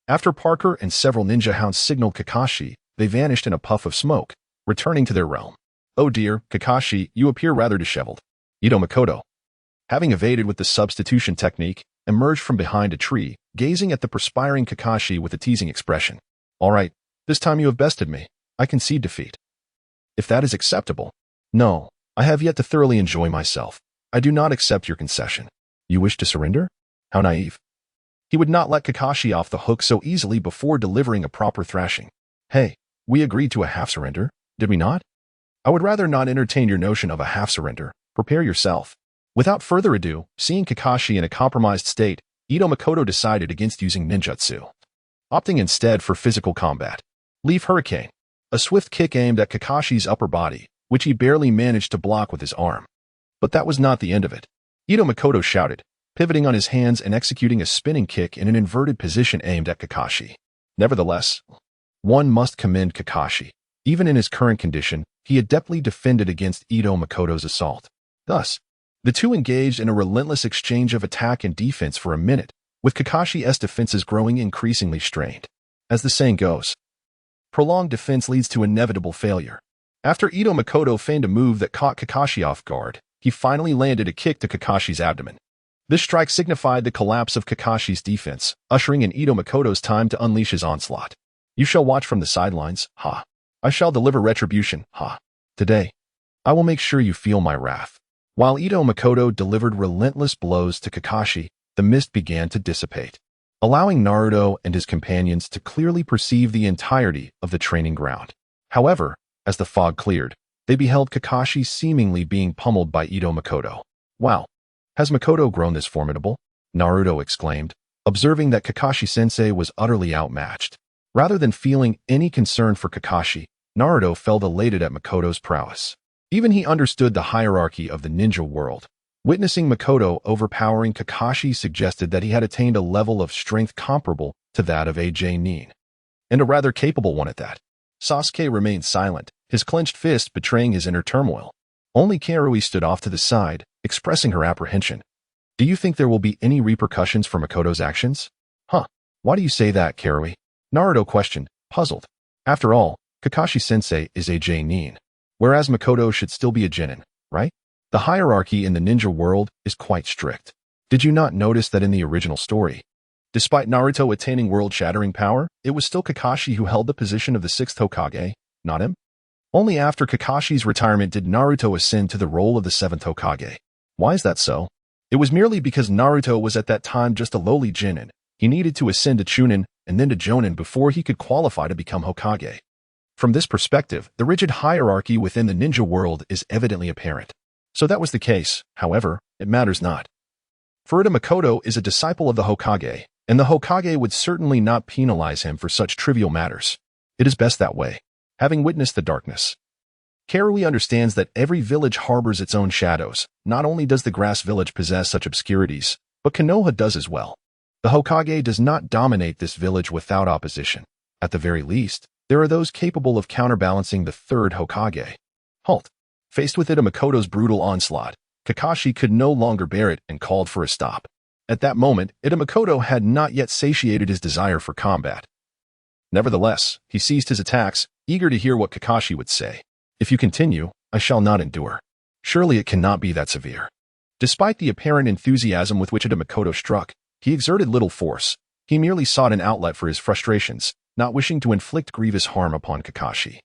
Speaker 1: After Parker and several ninja hounds signaled Kakashi, they vanished in a puff of smoke, returning to their realm. Oh dear, Kakashi, you appear rather disheveled. Ito, having evaded with the substitution technique, emerged from behind a tree, gazing at the perspiring Kakashi with a teasing expression. All right, this time you have bested me. I concede defeat. If that is acceptable. No, I have yet to thoroughly enjoy myself. I do not accept your concession. You wish to surrender? How naive. He would not let Kakashi off the hook so easily before delivering a proper thrashing. Hey, we agreed to a half surrender, did we not? I would rather not entertain your notion of a half surrender. Prepare yourself. Without further ado, seeing Kakashi in a compromised state, Ito decided against using ninjutsu, opting instead for physical combat. Leaf Hurricane, a swift kick aimed at Kakashi's upper body, which he barely managed to block with his arm. But that was not the end of it. Ito Makoto shouted, pivoting on his hands and executing a spinning kick in an inverted position aimed at Kakashi. Nevertheless, one must commend Kakashi. Even in his current condition, he adeptly defended against Ito Makoto's assault. Thus, the two engaged in a relentless exchange of attack and defense for a minute, with Kakashi's defenses growing increasingly strained. As the saying goes, prolonged defense leads to inevitable failure. After Ito Makoto feigned a move that caught Kakashi off guard, he finally landed a kick to Kakashi's abdomen. This strike signified the collapse of Kakashi's defense, ushering in Ito Makoto's time to unleash his onslaught. You shall watch from the sidelines, ha. I shall deliver retribution, ha. Today, I will make sure you feel my wrath. While Ito Makoto delivered relentless blows to Kakashi, the mist began to dissipate, allowing Naruto and his companions to clearly perceive the entirety of the training ground. However, as the fog cleared, they beheld Kakashi seemingly being pummeled by Ito Makoto. Wow, has Makoto grown this formidable? Naruto exclaimed, observing that Kakashi-sensei was utterly outmatched. Rather than feeling any concern for Kakashi, Naruto felt elated at Makoto's prowess. Even he understood the hierarchy of the ninja world. Witnessing Makoto overpowering Kakashi suggested that he had attained a level of strength comparable to that of AJ Nin, and a rather capable one at that. Sasuke remained silent, his clenched fist betraying his inner turmoil. Only Karui stood off to the side, expressing her apprehension. Do you think there will be any repercussions for Makoto's actions? Huh, why do you say that, Karui? Naruto questioned, puzzled. After all, Kakashi-sensei is a J-nin, whereas Makoto should still be a Genin, right? The hierarchy in the ninja world is quite strict. Did you not notice that in the original story, despite Naruto attaining world-shattering power, it was still Kakashi who held the position of the 6th Hokage, not him? Only after Kakashi's retirement did Naruto ascend to the role of the 7th Hokage. Why is that so? It was merely because Naruto was at that time just a lowly Genin. He needed to ascend to Chunin and then to Jonin before he could qualify to become Hokage. From this perspective, the rigid hierarchy within the ninja world is evidently apparent. So that was the case, however, it matters not. For Ito Makoto is a disciple of the Hokage, and the Hokage would certainly not penalize him for such trivial matters. It is best that way. Having witnessed the darkness, Karui understands that every village harbors its own shadows. Not only does the grass village possess such obscurities, but Konoha does as well. The Hokage does not dominate this village without opposition. At the very least, there are those capable of counterbalancing the 3rd Hokage. Halt. Faced with Ito Makoto's brutal onslaught, Kakashi could no longer bear it and called for a stop. At that moment, Ito Makoto had not yet satiated his desire for combat. Nevertheless, he ceased his attacks, eager to hear what Kakashi would say. If you continue, I shall not endure. Surely it cannot be that severe. Despite the apparent enthusiasm with which Ito Makoto struck, he exerted little force. He merely sought an outlet for his frustrations, not wishing to inflict grievous harm upon Kakashi.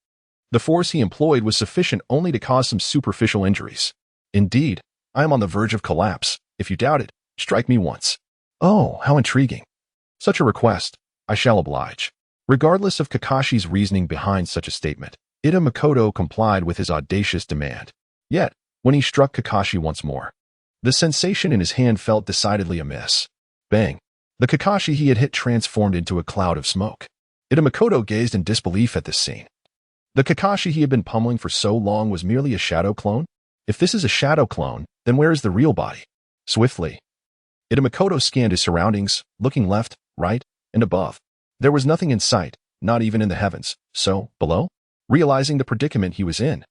Speaker 1: The force he employed was sufficient only to cause some superficial injuries. Indeed, I am on the verge of collapse. If you doubt it, strike me once. Oh, how intriguing. Such a request, I shall oblige. Regardless of Kakashi's reasoning behind such a statement, Ito Makoto complied with his audacious demand. Yet, when he struck Kakashi once more, the sensation in his hand felt decidedly amiss. Bang! The Kakashi he had hit transformed into a cloud of smoke. Ito Makoto gazed in disbelief at this scene. The Kakashi he had been pummeling for so long was merely a shadow clone? If this is a shadow clone, then where is the real body? Swiftly, Ito Makoto scanned his surroundings, looking left, right, and above. There was nothing in sight, not even in the heavens. So, below? Realizing the predicament he was in,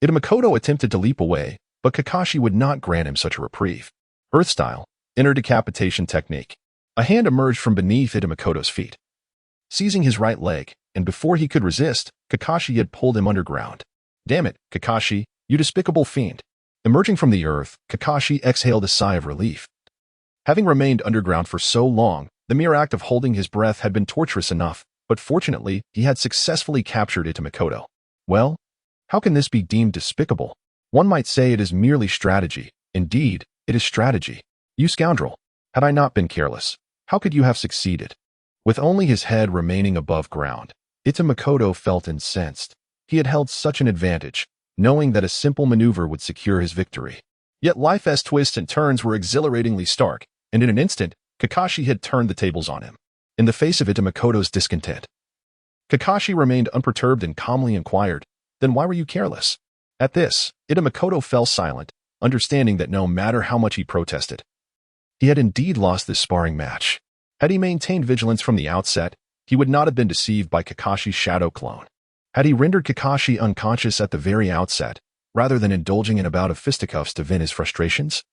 Speaker 1: Ito Makoto attempted to leap away, but Kakashi would not grant him such a reprieve. Earth-style, inner decapitation technique. A hand emerged from beneath Ito Makoto's feet, seizing his right leg, and before he could resist, Kakashi had pulled him underground. Damn it, Kakashi, you despicable fiend. Emerging from the earth, Kakashi exhaled a sigh of relief. Having remained underground for so long, the mere act of holding his breath had been torturous enough, but fortunately, he had successfully captured Ito Makoto. Well, how can this be deemed despicable? One might say it is merely strategy. Indeed, it is strategy. You scoundrel! Had I not been careless, how could you have succeeded? With only his head remaining above ground, Ito Makoto felt incensed. He had held such an advantage, knowing that a simple maneuver would secure his victory. Yet life's twists and turns were exhilaratingly stark, and in an instant, Kakashi had turned the tables on him. In the face of Ito Makoto's discontent, Kakashi remained unperturbed and calmly inquired, "Then why were you careless?" At this, Ito Makoto fell silent, understanding that no matter how much he protested, he had indeed lost this sparring match. Had he maintained vigilance from the outset, he would not have been deceived by Kakashi's shadow clone. Had he rendered Kakashi unconscious at the very outset, rather than indulging in a bout of fisticuffs to vent his frustrations,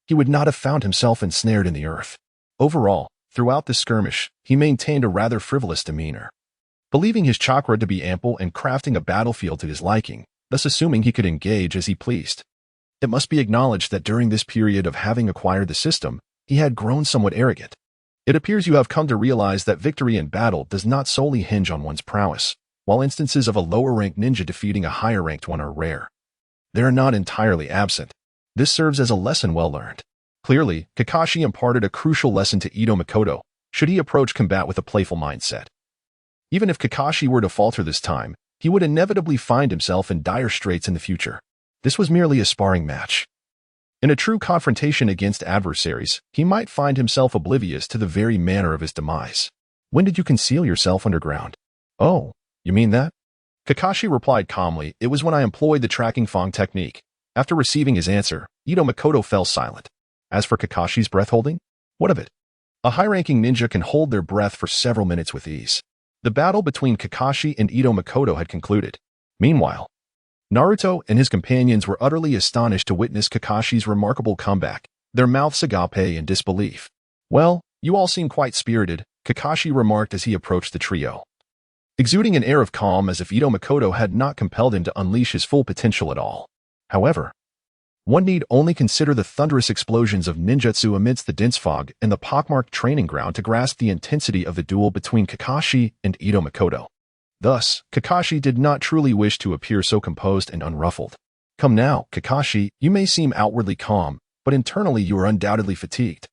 Speaker 1: he would not have found himself ensnared in the earth. Overall, throughout this skirmish, he maintained a rather frivolous demeanor, believing his chakra to be ample and crafting a battlefield to his liking, thus assuming he could engage as he pleased. It must be acknowledged that during this period of having acquired the system, he had grown somewhat arrogant. It appears you have come to realize that victory in battle does not solely hinge on one's prowess. While instances of a lower-ranked ninja defeating a higher-ranked one are rare, they are not entirely absent. This serves as a lesson well learned. Clearly, Kakashi imparted a crucial lesson to Ito Makoto, should he approach combat with a playful mindset. Even if Kakashi were to falter this time, he would inevitably find himself in dire straits in the future. This was merely a sparring match. In a true confrontation against adversaries, he might find himself oblivious to the very manner of his demise. When did you conceal yourself underground? Oh, you mean that? Kakashi replied calmly, it was when I employed the tracking Fong technique. After receiving his answer, Ito Makoto fell silent. As for Kakashi's breath-holding, what of it? A high-ranking ninja can hold their breath for several minutes with ease. The battle between Kakashi and Ito Makoto had concluded. Meanwhile, Naruto and his companions were utterly astonished to witness Kakashi's remarkable comeback, their mouths agape in disbelief. Well, you all seem quite spirited, Kakashi remarked as he approached the trio, exuding an air of calm as if Ito Makoto had not compelled him to unleash his full potential at all. However, one need only consider the thunderous explosions of ninjutsu amidst the dense fog and the pockmarked training ground to grasp the intensity of the duel between Kakashi and Ito Makoto. Thus, Kakashi did not truly wish to appear so composed and unruffled. Come now, Kakashi, you may seem outwardly calm, but internally you are undoubtedly fatigued.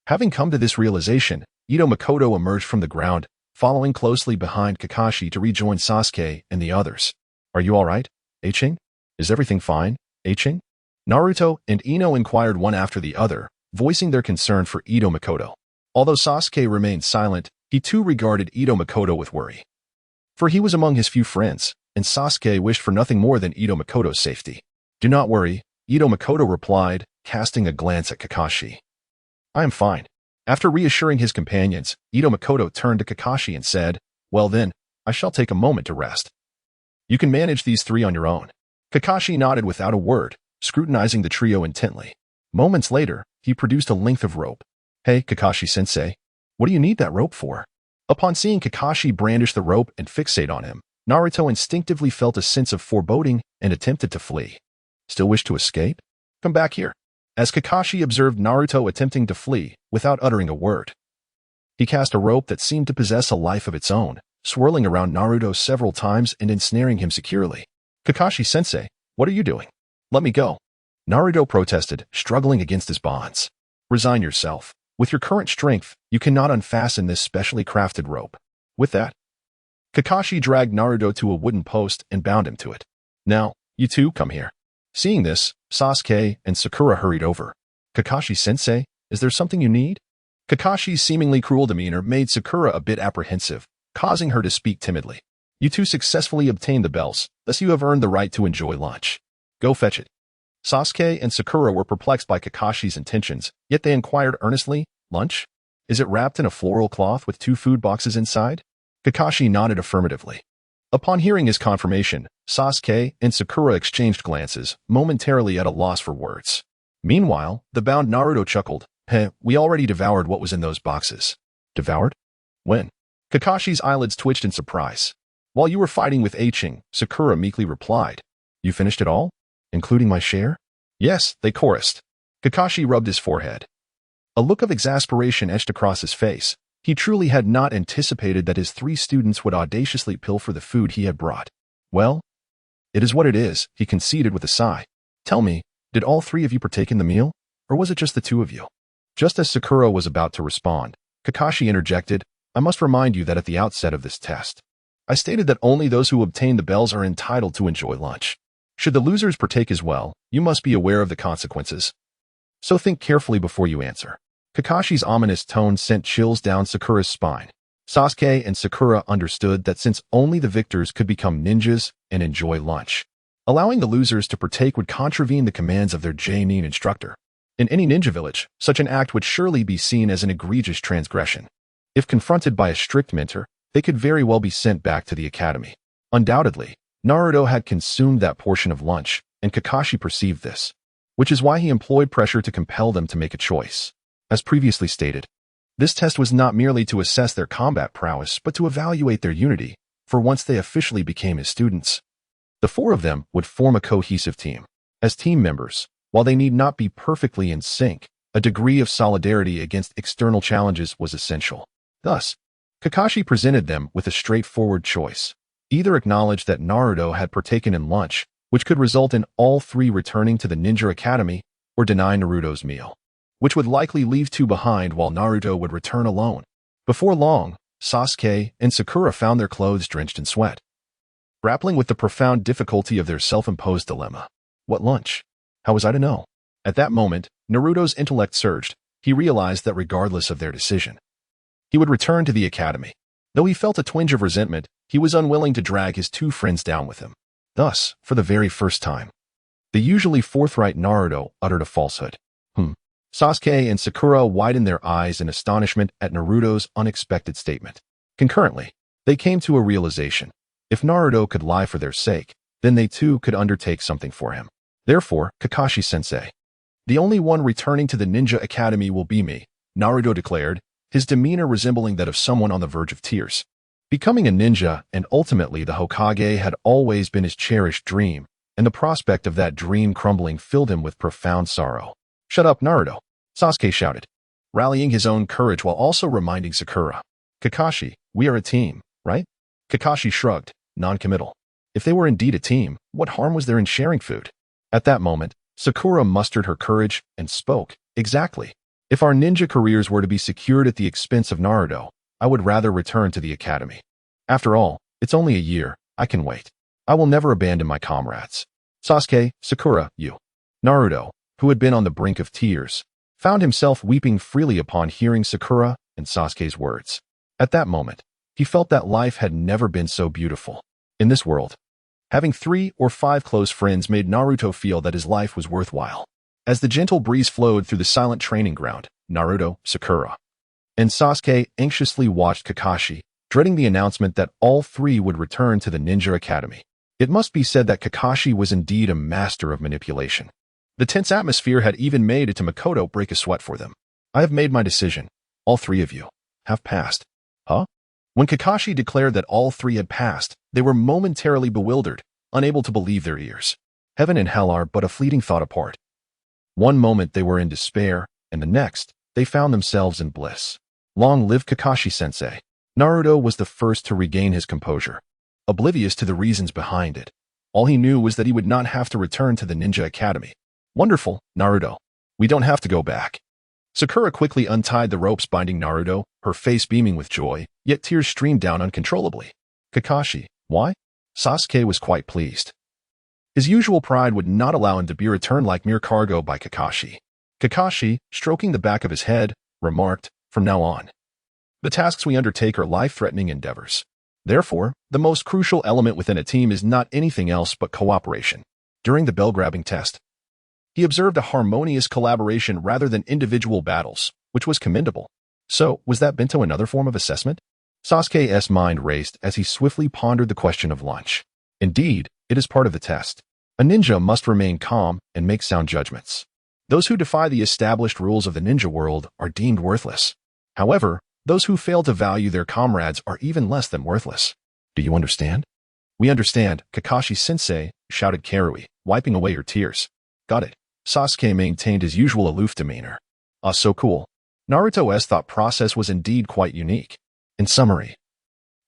Speaker 1: Having come to this realization, Ito Makoto emerged from the ground, following closely behind Kakashi to rejoin Sasuke and the others. Are you all right, Eiching? Is everything fine, Eiching? Naruto and Ino inquired one after the other, voicing their concern for Ito Makoto. Although Sasuke remained silent, he too regarded Ito Makoto with worry. For he was among his few friends, and Sasuke wished for nothing more than Ito Makoto's safety. Do not worry, Ito Makoto replied, casting a glance at Kakashi. I am fine. After reassuring his companions, Ito Makoto turned to Kakashi and said, well then, I shall take a moment to rest. You can manage these three on your own. Kakashi nodded without a word, scrutinizing the trio intently. Moments later, he produced a length of rope. Hey, Kakashi-sensei, what do you need that rope for? Upon seeing Kakashi brandish the rope and fixate on him, Naruto instinctively felt a sense of foreboding and attempted to flee. Still wish to escape? Come back here. As Kakashi observed Naruto attempting to flee without uttering a word, he cast a rope that seemed to possess a life of its own, swirling around Naruto several times and ensnaring him securely. Kakashi-sensei, what are you doing? Let me go. Naruto protested, struggling against his bonds. Resign yourself. With your current strength, you cannot unfasten this specially crafted rope. With that, Kakashi dragged Naruto to a wooden post and bound him to it. Now, you two come here. Seeing this, Sasuke and Sakura hurried over. Kakashi-sensei, is there something you need? Kakashi's seemingly cruel demeanor made Sakura a bit apprehensive, causing her to speak timidly. You two successfully obtained the bells, thus you have earned the right to enjoy lunch. Go fetch it. Sasuke and Sakura were perplexed by Kakashi's intentions, yet they inquired earnestly, lunch? Is it wrapped in a floral cloth with 2 food boxes inside? Kakashi nodded affirmatively. Upon hearing his confirmation, Sasuke and Sakura exchanged glances, momentarily at a loss for words. Meanwhile, the bound Naruto chuckled, we already devoured what was in those boxes. Devoured? When? Kakashi's eyelids twitched in surprise. While you were fighting with Eiching, Sakura meekly replied. You finished it all? Including my share? Yes, they chorused. Kakashi rubbed his forehead. A look of exasperation etched across his face. He truly had not anticipated that his 3 students would audaciously pilfer the food he had brought. Well, it is what it is, he conceded with a sigh. Tell me, did all 3 of you partake in the meal, or was it just the 2 of you? Just as Sakura was about to respond, Kakashi interjected, I must remind you that at the outset of this test, I stated that only those who obtain the bells are entitled to enjoy lunch. Should the losers partake as well, you must be aware of the consequences. So think carefully before you answer. Kakashi's ominous tone sent chills down Sakura's spine. Sasuke and Sakura understood that since only the victors could become ninjas and enjoy lunch, Allowing the losers to partake would contravene the commands of their J-nin instructor. In any ninja village, such an act would surely be seen as an egregious transgression. If confronted by a strict mentor, they could very well be sent back to the academy. Undoubtedly, Naruto had consumed that portion of lunch, and Kakashi perceived this, which is why he employed pressure to compel them to make a choice. As previously stated, this test was not merely to assess their combat prowess but to evaluate their unity, for once they officially became his students. The four of them would form a cohesive team. As team members, while they need not be perfectly in sync, a degree of solidarity against external challenges was essential. Thus, Kakashi presented them with a straightforward choice. Either acknowledge that Naruto had partaken in lunch, which could result in all three returning to the Ninja Academy, or deny Naruto's meal, which would likely leave two behind while Naruto would return alone. Before long, Sasuke and Sakura found their clothes drenched in sweat, grappling with the profound difficulty of their self-imposed dilemma. What lunch? How was I to know? At that moment, Naruto's intellect surged. He realized that regardless of their decision, he would return to the academy. Though he felt a twinge of resentment, he was unwilling to drag his two friends down with him. Thus, for the very first time, the usually forthright Naruto uttered a falsehood. Sasuke and Sakura widened their eyes in astonishment at Naruto's unexpected statement. Concurrently, they came to a realization. If Naruto could lie for their sake, then they too could undertake something for him. Therefore, Kakashi-sensei, the only one returning to the Ninja Academy will be me, Naruto declared, his demeanor resembling that of someone on the verge of tears. Becoming a ninja and ultimately the Hokage had always been his cherished dream, and the prospect of that dream crumbling filled him with profound sorrow. "Shut up, Naruto," Sasuke shouted, rallying his own courage while also reminding Sakura. "Kakashi, we are a team, right?" Kakashi shrugged, non-committal. If they were indeed a team, what harm was there in sharing food? At that moment, Sakura mustered her courage and spoke. "Exactly. If our ninja careers were to be secured at the expense of Naruto, I would rather return to the academy. After all, it's only a year. I can wait. I will never abandon my comrades." Sasuke, Sakura, you. Naruto, who had been on the brink of tears, found himself weeping freely upon hearing Sakura and Sasuke's words. At that moment, he felt that life had never been so beautiful. In this world, having 3 or 5 close friends made Naruto feel that his life was worthwhile. As the gentle breeze flowed through the silent training ground, Naruto, Sakura, and Sasuke anxiously watched Kakashi, dreading the announcement that all 3 would return to the Ninja Academy. It must be said that Kakashi was indeed a master of manipulation. The tense atmosphere had even made it to Makoto break a sweat for them. "I have made my decision. All 3 of you have passed." Huh? When Kakashi declared that all 3 had passed, they were momentarily bewildered, unable to believe their ears. Heaven and hell are but a fleeting thought apart. One moment they were in despair, and the next, they found themselves in bliss. Long live Kakashi-sensei. Naruto was the first to regain his composure, oblivious to the reasons behind it. All he knew was that he would not have to return to the Ninja Academy. "Wonderful, Naruto. We don't have to go back." Sakura quickly untied the ropes binding Naruto, her face beaming with joy, yet tears streamed down uncontrollably. "Kakashi, why?" Sasuke was quite pleased. His usual pride would not allow him to be returned like mere cargo by Kakashi. Kakashi, stroking the back of his head, remarked, "From now on, the tasks we undertake are life-threatening endeavors. Therefore, the most crucial element within a team is not anything else but cooperation." During the bell-grabbing test, he observed a harmonious collaboration rather than individual battles, which was commendable. So, was that bento another form of assessment? Sasuke's mind raced as he swiftly pondered the question of lunch. Indeed, it is part of the test. A ninja must remain calm and make sound judgments. Those who defy the established rules of the ninja world are deemed worthless. However, those who fail to value their comrades are even less than worthless. Do you understand? "We understand," Kakashi-sensei, shouted Karui, wiping away her tears. "Got it." Sasuke maintained his usual aloof demeanor. "Ah, so cool." Naruto's thought process was indeed quite unique. In summary,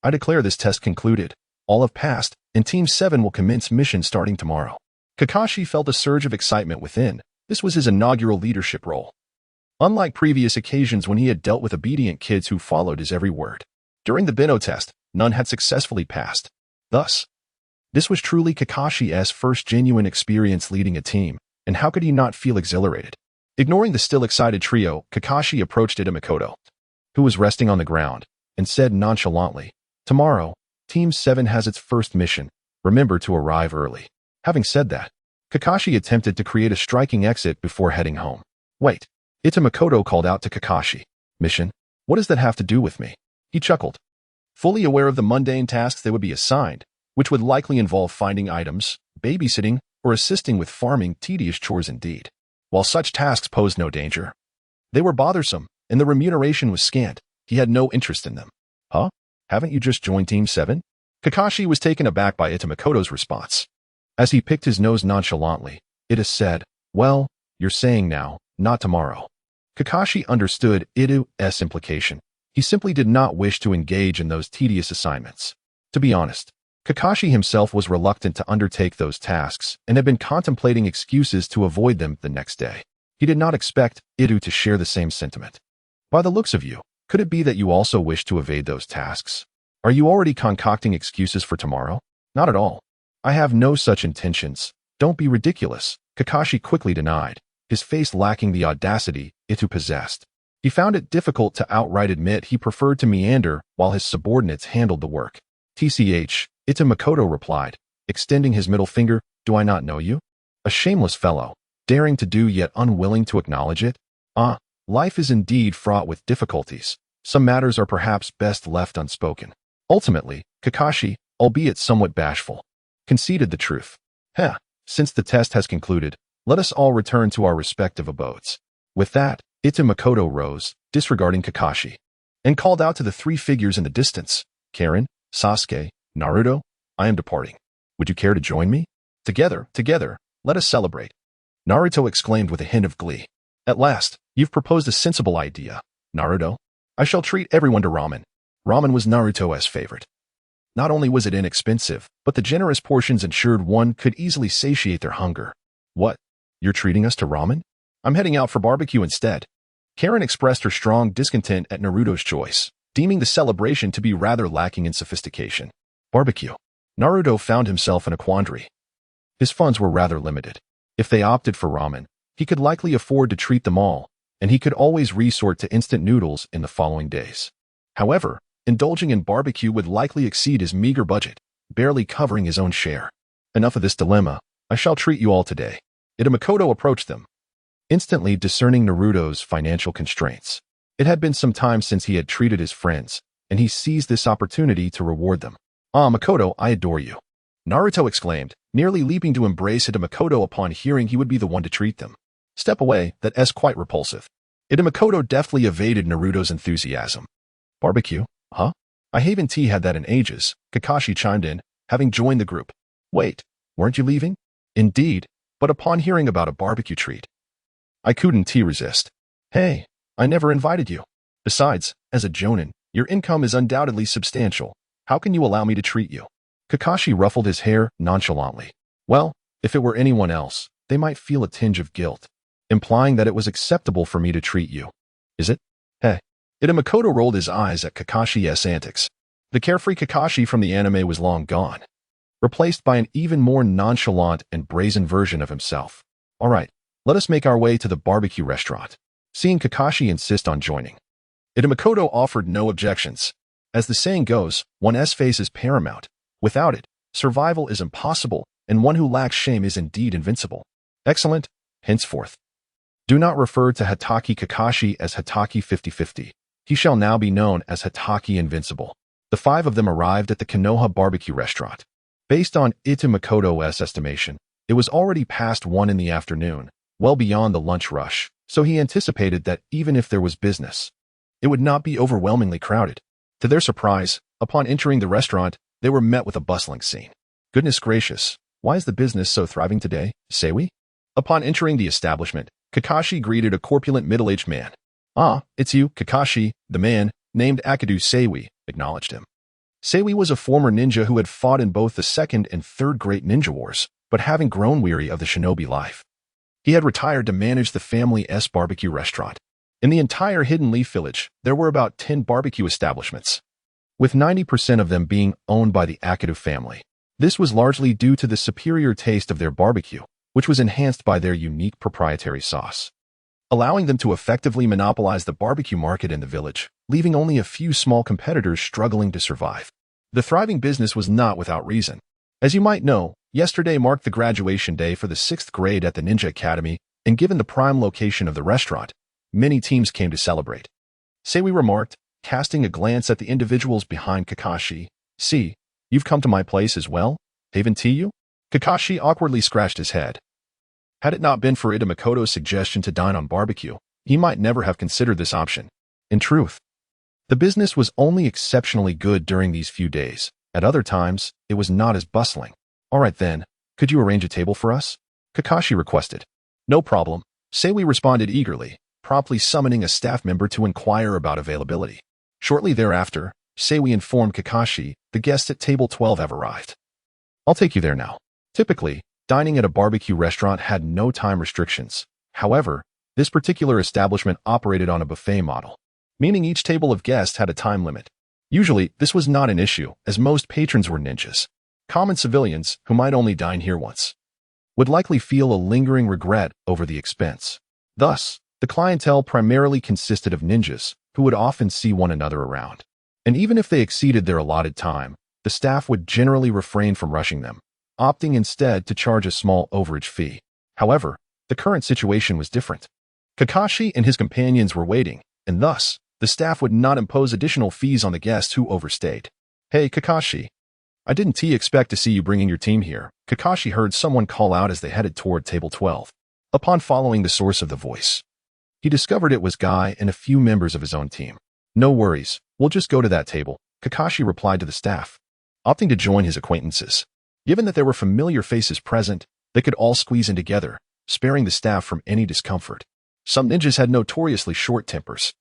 Speaker 1: I declare this test concluded. All have passed, and Team 7 will commence mission starting tomorrow. Kakashi felt a surge of excitement within. This was his inaugural leadership role. Unlike previous occasions when he had dealt with obedient kids who followed his every word, during the Beno test, none had successfully passed. Thus, this was truly Kakashi's first genuine experience leading a team, and how could he not feel exhilarated? Ignoring the still excited trio, Kakashi approached Makoto, who was resting on the ground, and said nonchalantly, "Tomorrow, Team 7 has its first mission. Remember to arrive early." Having said that, Kakashi attempted to create a striking exit before heading home. Wait, Makoto called out to Kakashi. Mission? What does that have to do with me? He chuckled, fully aware of the mundane tasks they would be assigned, which would likely involve finding items, babysitting, or assisting with farming, tedious chores indeed. While such tasks posed no danger, they were bothersome, and the remuneration was scant. He had no interest in them. Huh? Haven't you just joined Team 7? Kakashi was taken aback by Makoto's response. As he picked his nose nonchalantly, Ita said, well, you're saying now, not tomorrow. Kakashi understood Ita's implication. He simply did not wish to engage in those tedious assignments. To be honest, Kakashi himself was reluctant to undertake those tasks and had been contemplating excuses to avoid them the next day. He did not expect Ita to share the same sentiment. By the looks of you, could it be that you also wish to evade those tasks? Are you already concocting excuses for tomorrow? Not at all. I have no such intentions. Don't be ridiculous, Kakashi quickly denied, his face lacking the audacity Ita possessed. He found it difficult to outright admit he preferred to meander while his subordinates handled the work. TCH, Ita Makoto replied, extending his middle finger, do I not know you? A shameless fellow, daring to do yet unwilling to acknowledge it? Life is indeed fraught with difficulties. Some matters are perhaps best left unspoken. Ultimately, Kakashi, albeit somewhat bashful, conceded the truth. Since the test has concluded, let us all return to our respective abodes. With that, Ita Makoto rose, disregarding Kakashi, and called out to the three figures in the distance. Karen, Sasuke, Naruto, I am departing. Would you care to join me? Together, let us celebrate. Naruto exclaimed with a hint of glee. At last, you've proposed a sensible idea, Naruto. I shall treat everyone to ramen. Ramen was Naruto's favorite. Not only was it inexpensive, but the generous portions ensured one could easily satiate their hunger. What? You're treating us to ramen? I'm heading out for barbecue instead. Karen expressed her strong discontent at Naruto's choice, deeming the celebration to be rather lacking in sophistication. Barbecue. Naruto found himself in a quandary. His funds were rather limited. If they opted for ramen, he could likely afford to treat them all, and he could always resort to instant noodles in the following days. However, indulging in barbecue would likely exceed his meager budget, barely covering his own share. Enough of this dilemma. I shall treat you all today. Ita Makoto approached them, instantly discerning Naruto's financial constraints. It had been some time since he had treated his friends, and he seized this opportunity to reward them. Makoto, I adore you. Naruto exclaimed, nearly leaping to embrace Ita Makoto upon hearing he would be the one to treat them. Step away, that's quite repulsive. Ita Makoto deftly evaded Naruto's enthusiasm. Barbecue? Huh? I haven't tea had that in ages, Kakashi chimed in, having joined the group. Wait, weren't you leaving? Indeed, but upon hearing about a barbecue treat, I couldn't resist. Hey, I never invited you. Besides, as a jonin, your income is undoubtedly substantial. How can you allow me to treat you? Kakashi ruffled his hair nonchalantly. Well, if it were anyone else, they might feel a tinge of guilt, implying that it was acceptable for me to treat you. Is it? Hey. Ita Makoto rolled his eyes at Kakashi's antics. The carefree Kakashi from the anime was long gone, replaced by an even more nonchalant and brazen version of himself. All right, let us make our way to the barbecue restaurant. Seeing Kakashi insist on joining, Ita Makoto offered no objections. As the saying goes, one's face is paramount. Without it, survival is impossible, and one who lacks shame is indeed invincible. Excellent. Henceforth, do not refer to Hatake Kakashi as Hatake 50/50. He shall now be known as Hatake Invincible. The five of them arrived at the Konoha barbecue restaurant. Based on Ita Makoto's estimation, it was already past 1 in the afternoon, well beyond the lunch rush, so he anticipated that even if there was business, it would not be overwhelmingly crowded. To their surprise, upon entering the restaurant, they were met with a bustling scene. Goodness gracious, why is the business so thriving today, Seiwi? Upon entering the establishment, Kakashi greeted a corpulent middle-aged man. It's you, Kakashi, the man, named Akidu Seiwi, acknowledged him. Seiwi was a former ninja who had fought in both the Second and Third Great Ninja Wars, but having grown weary of the shinobi life, he had retired to manage the family's barbecue restaurant. In the entire Hidden Leaf Village, there were about 10 barbecue establishments, with 90% of them being owned by the Akidu family. This was largely due to the superior taste of their barbecue, which was enhanced by their unique proprietary sauce, allowing them to effectively monopolize the barbecue market in the village, leaving only a few small competitors struggling to survive. The thriving business was not without reason. As you might know, yesterday marked the graduation day for the 6th grade at the Ninja Academy, and given the prime location of the restaurant, many teams came to celebrate. Seiwi remarked, casting a glance at the individuals behind Kakashi. See, you've come to my place as well? Haven't you? Kakashi awkwardly scratched his head. Had it not been for Ida Makoto's suggestion to dine on barbecue, he might never have considered this option. In truth, the business was only exceptionally good during these few days. At other times, it was not as bustling. All right then, could you arrange a table for us? Kakashi requested. No problem, Seiwi responded eagerly, promptly summoning a staff member to inquire about availability. Shortly thereafter, Seiwi informed Kakashi the guests at table 12 have arrived. I'll take you there now. Typically, dining at a barbecue restaurant had no time restrictions. However, this particular establishment operated on a buffet model, meaning each table of guests had a time limit. Usually, this was not an issue, as most patrons were ninjas. Common civilians, who might only dine here once, would likely feel a lingering regret over the expense. Thus, the clientele primarily consisted of ninjas, who would often see one another around. And even if they exceeded their allotted time, the staff would generally refrain from rushing them, opting instead to charge a small overage fee. However, the current situation was different. Kakashi and his companions were waiting, and thus, the staff would not impose additional fees on the guests who overstayed. Hey, Kakashi. I didn't expect to see you bringing your team here, Kakashi heard someone call out as they headed toward table 12. Upon following the source of the voice, he discovered it was Guy and a few members of his own team. No worries, we'll just go to that table, Kakashi replied to the staff, opting to join his acquaintances. Given that there were familiar faces present, they could all squeeze in together, sparing the staff from any discomfort. Some ninjas had notoriously short tempers.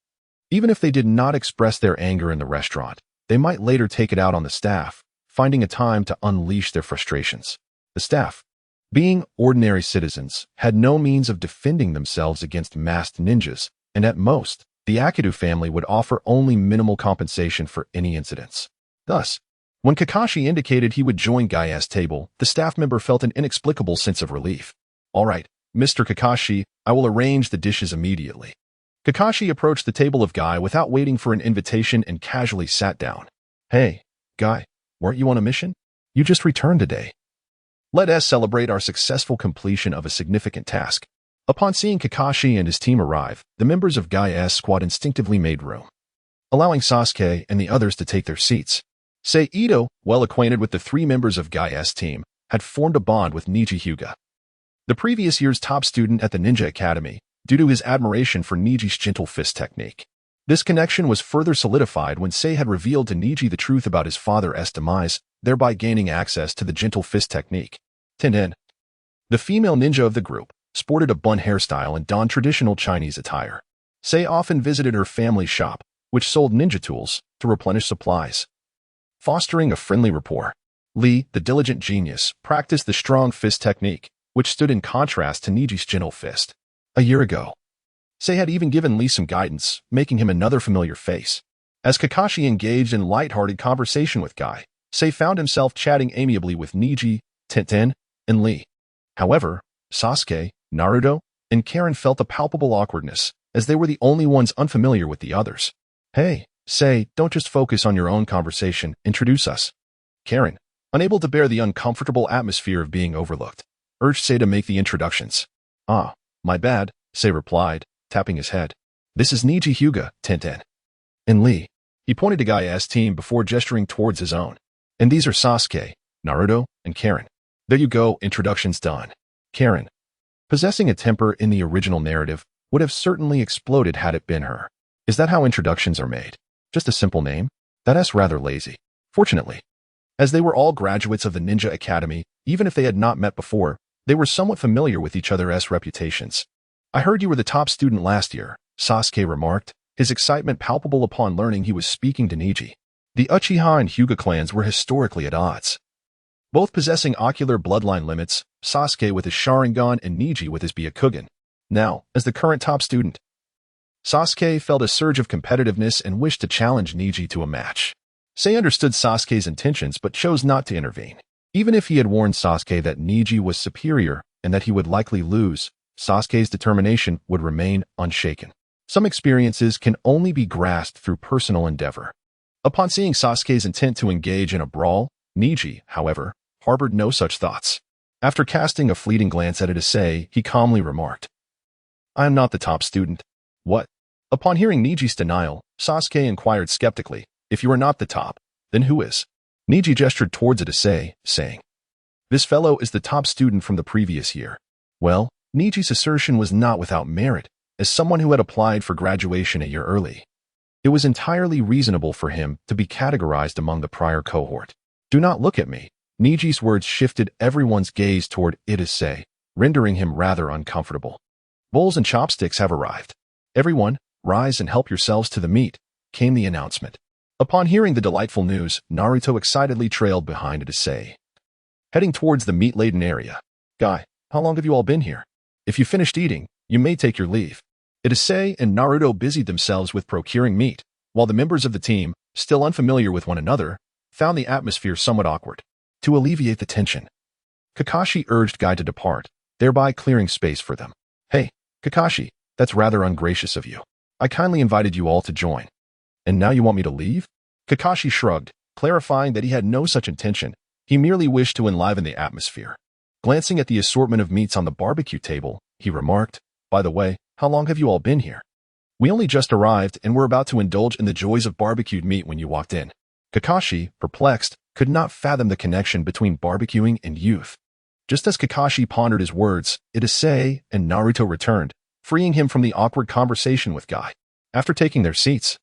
Speaker 1: Even if they did not express their anger in the restaurant, they might later take it out on the staff, finding a time to unleash their frustrations. The staff, being ordinary citizens, had no means of defending themselves against masked ninjas, and at most, the Akidu family would offer only minimal compensation for any incidents. Thus, when Kakashi indicated he would join Gaia's table, the staff member felt an inexplicable sense of relief. All right, Mr. Kakashi, I will arrange the dishes immediately. Kakashi approached the table of Guy without waiting for an invitation and casually sat down. Hey, Guy, weren't you on a mission? You just returned today. Let us celebrate our successful completion of a significant task. Upon seeing Kakashi and his team arrive, the members of Gaia's squad instinctively made room, allowing Sasuke and the others to take their seats. Ito, well acquainted with the 3 members of Gaia's team, had formed a bond with G-guh, the previous year's top student at the Ninja Academy, due to his admiration for Niji's gentle fist technique. This connection was further solidified when Sei had revealed to Niji the truth about his father's demise, thereby gaining access to the gentle fist technique. Tenen, the female ninja of the group, sported a bun hairstyle and donned traditional Chinese attire. Sei often visited her family's shop, which sold ninja tools, to replenish supplies, fostering a friendly rapport. Lee, the diligent genius, practiced the strong fist technique, which stood in contrast to Niji's gentle fist. A year ago, Sei had even given Lee some guidance, making him another familiar face. As Kakashi engaged in light-hearted conversation with Guy, Sei found himself chatting amiably with Niji, Tenten, and Lee. However, Sasuke, Naruto, and Karen felt a palpable awkwardness, as they were the only ones unfamiliar with the others. Hey, Sei, don't just focus on your own conversation, introduce us. Karen, unable to bear the uncomfortable atmosphere of being overlooked, urged Sei to make the introductions. Ah, my bad, Sei replied, tapping his head. This is G-guh, Tenten. And Lee. He pointed to Gaia's team before gesturing towards his own. And these are Sasuke, Naruto, and Karen. There you go, introductions done. Karen, possessing a temper in the original narrative, would have certainly exploded had it been her. Is that how introductions are made? Just a simple name? That's rather lazy. Fortunately, as they were all graduates of the Ninja Academy, even if they had not met before, they were somewhat familiar with each other's reputations. I heard you were the top student last year, Sasuke remarked, his excitement palpable upon learning he was speaking to Niji. The Uchiha and Hyuga clans were historically at odds, both possessing ocular bloodline limits, Sasuke with his Sharingan and Niji with his Byakugan. Now, as the current top student, Sasuke felt a surge of competitiveness and wished to challenge Niji to a match. Sei understood Sasuke's intentions but chose not to intervene. Even if he had warned Sasuke that Niji was superior and that he would likely lose, Sasuke's determination would remain unshaken. Some experiences can only be grasped through personal endeavor. Upon seeing Sasuke's intent to engage in a brawl, Niji, however, harbored no such thoughts. After casting a fleeting glance at Itace, he calmly remarked, "I am not the top student." "What?" Upon hearing Niji's denial, Sasuke inquired skeptically, "If you are not the top, then who is?" Niji gestured towards Itace, saying, "This fellow is the top student from the previous year." Well, Niji's assertion was not without merit, as someone who had applied for graduation a year early. It was entirely reasonable for him to be categorized among the prior cohort. "Do not look at me." Niji's words shifted everyone's gaze toward Itace, rendering him rather uncomfortable. "Bowls and chopsticks have arrived. Everyone, rise and help yourselves to the meat," came the announcement. Upon hearing the delightful news, Naruto excitedly trailed behind Itace, heading towards the meat-laden area. "Guy, how long have you all been here? If you finished eating, you may take your leave." Itace and Naruto busied themselves with procuring meat, while the members of the team, still unfamiliar with one another, found the atmosphere somewhat awkward. To alleviate the tension, Kakashi urged Guy to depart, thereby clearing space for them. "Hey, Kakashi, that's rather ungracious of you. I kindly invited you all to join. And now you want me to leave?" Kakashi shrugged, clarifying that he had no such intention. He merely wished to enliven the atmosphere. Glancing at the assortment of meats on the barbecue table, he remarked, "By the way, how long have you all been here?" "We only just arrived and were about to indulge in the joys of barbecued meat when you walked in." Kakashi, perplexed, could not fathom the connection between barbecuing and youth. Just as Kakashi pondered his words, Itace and Naruto returned, freeing him from the awkward conversation with Guy. After taking their seats,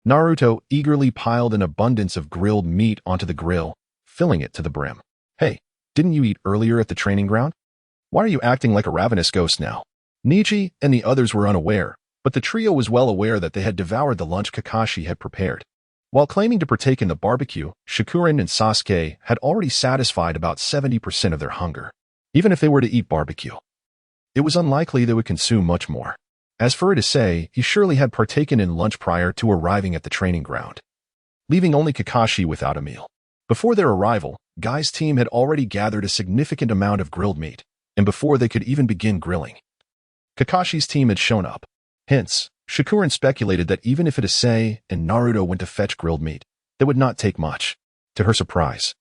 Speaker 1: Naruto eagerly piled an abundance of grilled meat onto the grill, filling it to the brim. "Hey, didn't you eat earlier at the training ground? Why are you acting like a ravenous ghost now?" Niji and the others were unaware, but the trio was well aware that they had devoured the lunch Kakashi had prepared. While claiming to partake in the barbecue, Shakurin and Sasuke had already satisfied about 70% of their hunger. Even if they were to eat barbecue, it was unlikely they would consume much more. As for Itace, he surely had partaken in lunch prior to arriving at the training ground, leaving only Kakashi without a meal. Before their arrival, Guy's team had already gathered a significant amount of grilled meat, and before they could even begin grilling, Kakashi's team had shown up. Hence, Shakurin speculated that even if Itace and Naruto went to fetch grilled meat, that would not take much. To her surprise,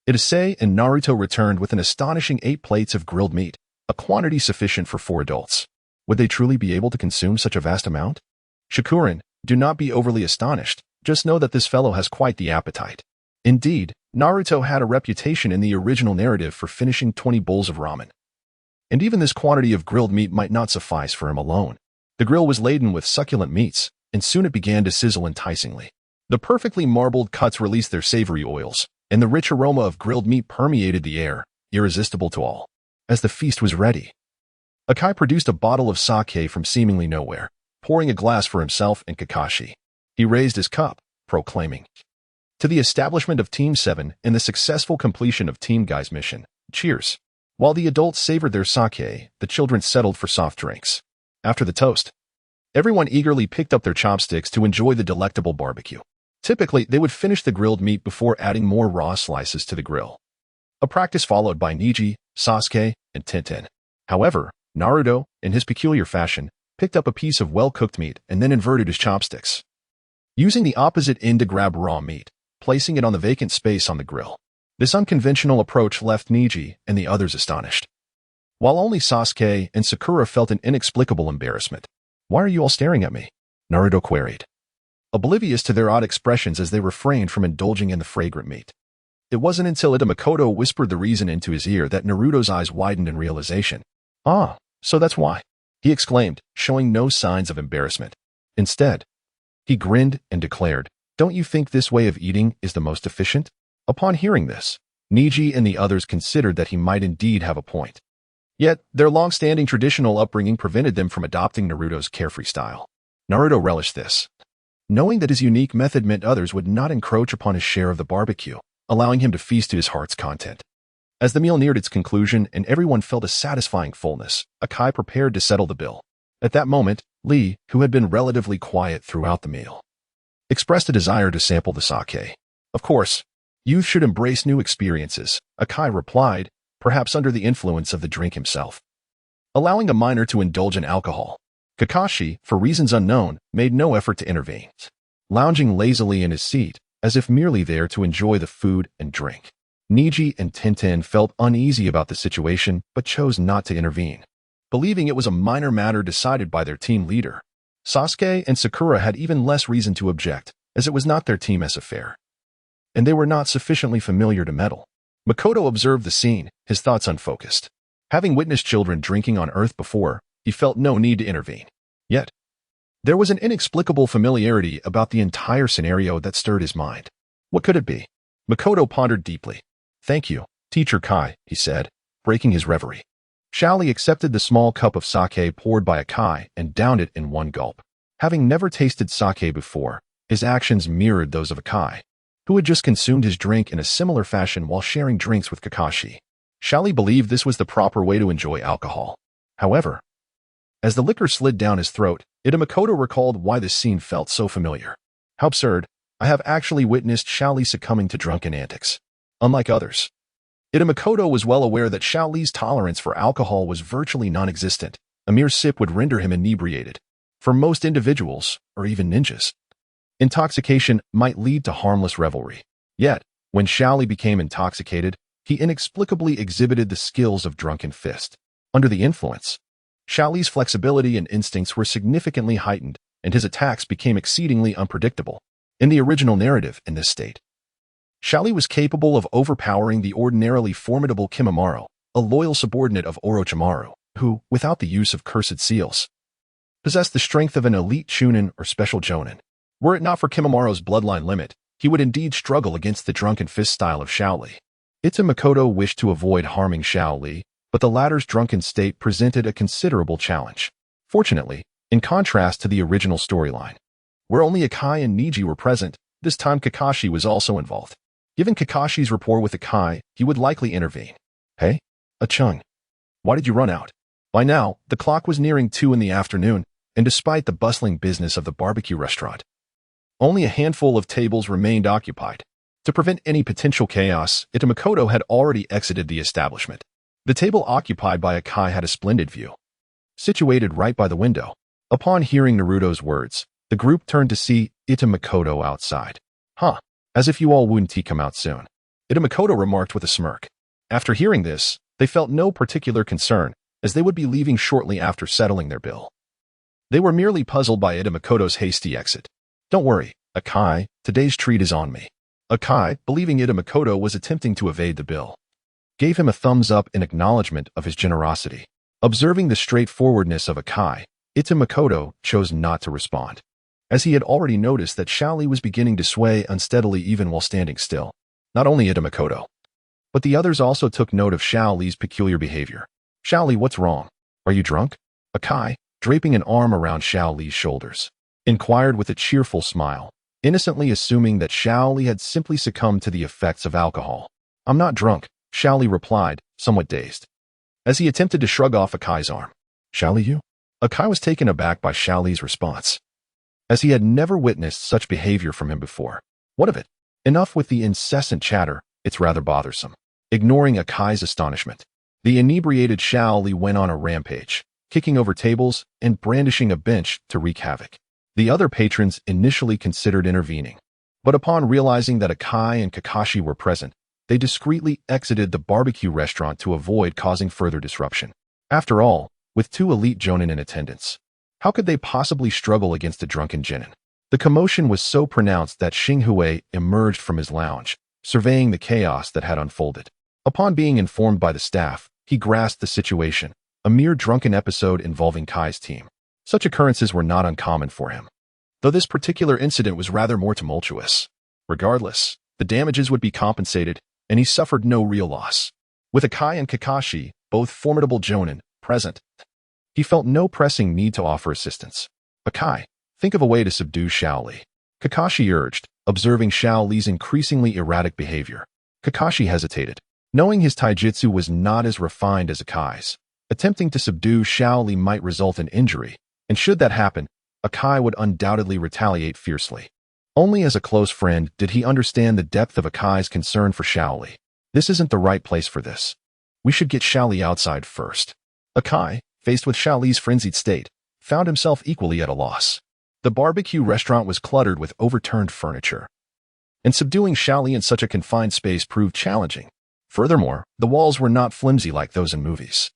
Speaker 1: Itace and Naruto returned with an astonishing 8 plates of grilled meat, a quantity sufficient for 4 adults. Would they truly be able to consume such a vast amount? Shakurin, do not be overly astonished, just know that this fellow has quite the appetite. Indeed, Naruto had a reputation in the original narrative for finishing 20 bowls of ramen. And even this quantity of grilled meat might not suffice for him alone. The grill was laden with succulent meats, and soon it began to sizzle enticingly. The perfectly marbled cuts released their savory oils, and the rich aroma of grilled meat permeated the air, irresistible to all. As the feast was ready, Akai produced a bottle of sake from seemingly nowhere, pouring a glass for himself and Kakashi. He raised his cup, proclaiming, "To the establishment of Team 7 and the successful completion of Team Guy's mission. Cheers." While the adults savored their sake, the children settled for soft drinks. After the toast, everyone eagerly picked up their chopsticks to enjoy the delectable barbecue. Typically, they would finish the grilled meat before adding more raw slices to the grill, a practice followed by Niji, Sasuke, and Tenten. However, Naruto, in his peculiar fashion, picked up a piece of well-cooked meat and then inverted his chopsticks, using the opposite end to grab raw meat, placing it on the vacant space on the grill. This unconventional approach left Niji and the others astonished, while only Sasuke and Sakura felt an inexplicable embarrassment. "Why are you all staring at me?" Naruto queried, oblivious to their odd expressions as they refrained from indulging in the fragrant meat. It wasn't until Makoto whispered the reason into his ear that Naruto's eyes widened in realization. "Ah, so that's why," he exclaimed, showing no signs of embarrassment. Instead, he grinned and declared, "Don't you think this way of eating is the most efficient?" Upon hearing this, Niji and the others considered that he might indeed have a point. Yet, their long-standing traditional upbringing prevented them from adopting Naruto's carefree style. Naruto relished this, knowing that his unique method meant others would not encroach upon his share of the barbecue, allowing him to feast to his heart's content. As the meal neared its conclusion and everyone felt a satisfying fullness, Akai prepared to settle the bill. At that moment, Lee, who had been relatively quiet throughout the meal, expressed a desire to sample the sake. "Of course, youth should embrace new experiences," Akai replied, perhaps under the influence of the drink himself, allowing a minor to indulge in alcohol. Kakashi, for reasons unknown, made no effort to intervene, lounging lazily in his seat, as if merely there to enjoy the food and drink. Niji and Tintin felt uneasy about the situation but chose not to intervene, believing it was a minor matter decided by their team leader. Sasuke and Sakura had even less reason to object, as it was not their team's affair, and they were not sufficiently familiar to meddle. Makoto observed the scene, his thoughts unfocused. Having witnessed children drinking on Earth before, he felt no need to intervene. Yet, there was an inexplicable familiarity about the entire scenario that stirred his mind. What could it be? Makoto pondered deeply. "Thank you, Teacher Kai," he said, breaking his reverie. Shaoli accepted the small cup of sake poured by a Kai and downed it in one gulp. Having never tasted sake before, his actions mirrored those of a Kai, who had just consumed his drink in a similar fashion while sharing drinks with Kakashi. Shaoli believed this was the proper way to enjoy alcohol. However, as the liquor slid down his throat, Makoto recalled why this scene felt so familiar. How absurd. I have actually witnessed Shaoli succumbing to drunken antics. Unlike others, Makoto was well aware that Shaoli's tolerance for alcohol was virtually non-existent. A mere sip would render him inebriated. For most individuals, or even ninjas, intoxication might lead to harmless revelry. Yet, when Shaoli became intoxicated, he inexplicably exhibited the skills of drunken fist. Under the influence, Shaoli's flexibility and instincts were significantly heightened, and his attacks became exceedingly unpredictable. In the original narrative, in this state, Shaoli was capable of overpowering the ordinarily formidable Kimimaro, a loyal subordinate of Orochimaru, who, without the use of cursed seals, possessed the strength of an elite chunin or special jonin. Were it not for Kimimaro's bloodline limit, he would indeed struggle against the drunken fist style of Shaoli. Makoto wished to avoid harming Shaoli, but the latter's drunken state presented a considerable challenge. Fortunately, in contrast to the original storyline, where only Akai and Niji were present, this time Kakashi was also involved. Given Kakashi's rapport with Akai, he would likely intervene. "Hey, Chung, why did you run out?" By now, the clock was nearing 2 in the afternoon, and despite the bustling business of the barbecue restaurant, only a handful of tables remained occupied. To prevent any potential chaos, Makoto had already exited the establishment. The table occupied by Akai had a splendid view, situated right by the window. Upon hearing Naruto's words, the group turned to see Makoto outside. "Huh, as if you all wouldn't come out soon," Makoto remarked with a smirk. After hearing this, they felt no particular concern, as they would be leaving shortly after settling their bill. They were merely puzzled by Makoto's hasty exit. "Don't worry, Akai, today's treat is on me." Akai, believing Makoto was attempting to evade the bill, gave him a thumbs up in acknowledgement of his generosity. Observing the straightforwardness of Akai, Makoto chose not to respond, as he had already noticed that Shaoli was beginning to sway unsteadily even while standing still. Not only Makoto, but the others also took note of Shaoli's peculiar behavior. "Shaoli, what's wrong? Are you drunk?" Akai, draping an arm around Shaoli's shoulders, inquired with a cheerful smile, innocently assuming that Shaoli had simply succumbed to the effects of alcohol. "I'm not drunk," Shaoli replied, somewhat dazed, as he attempted to shrug off Akai's arm. "Shaoli, you?" Akai was taken aback by Shaoli's response, as he had never witnessed such behavior from him before. "What of it? Enough with the incessant chatter, it's rather bothersome." Ignoring Akai's astonishment, the inebriated Shaoli went on a rampage, kicking over tables and brandishing a bench to wreak havoc. The other patrons initially considered intervening, but upon realizing that Akai and Kakashi were present, they discreetly exited the barbecue restaurant to avoid causing further disruption. After all, with 2 elite jonin in attendance, how could they possibly struggle against a drunken genin? The commotion was so pronounced that Xinghui emerged from his lounge, surveying the chaos that had unfolded. Upon being informed by the staff, he grasped the situation, a mere drunken episode involving Kai's team. Such occurrences were not uncommon for him, though this particular incident was rather more tumultuous. Regardless, the damages would be compensated, and he suffered no real loss. With Akai and Kakashi, both formidable jonin, present, he felt no pressing need to offer assistance. "Akai, think of a way to subdue Shaoli," Kakashi urged, observing Shaoli's increasingly erratic behavior. Kakashi hesitated, knowing his taijutsu was not as refined as Akai's. Attempting to subdue Shaoli might result in injury, and should that happen, Akai would undoubtedly retaliate fiercely. Only as a close friend did he understand the depth of Akai's concern for Shaoli. "This isn't the right place for this. We should get Shaoli outside first." Akai, faced with Shaoli's frenzied state, found himself equally at a loss. The barbecue restaurant was cluttered with overturned furniture, and subduing Shaoli in such a confined space proved challenging. Furthermore, the walls were not flimsy like those in movies.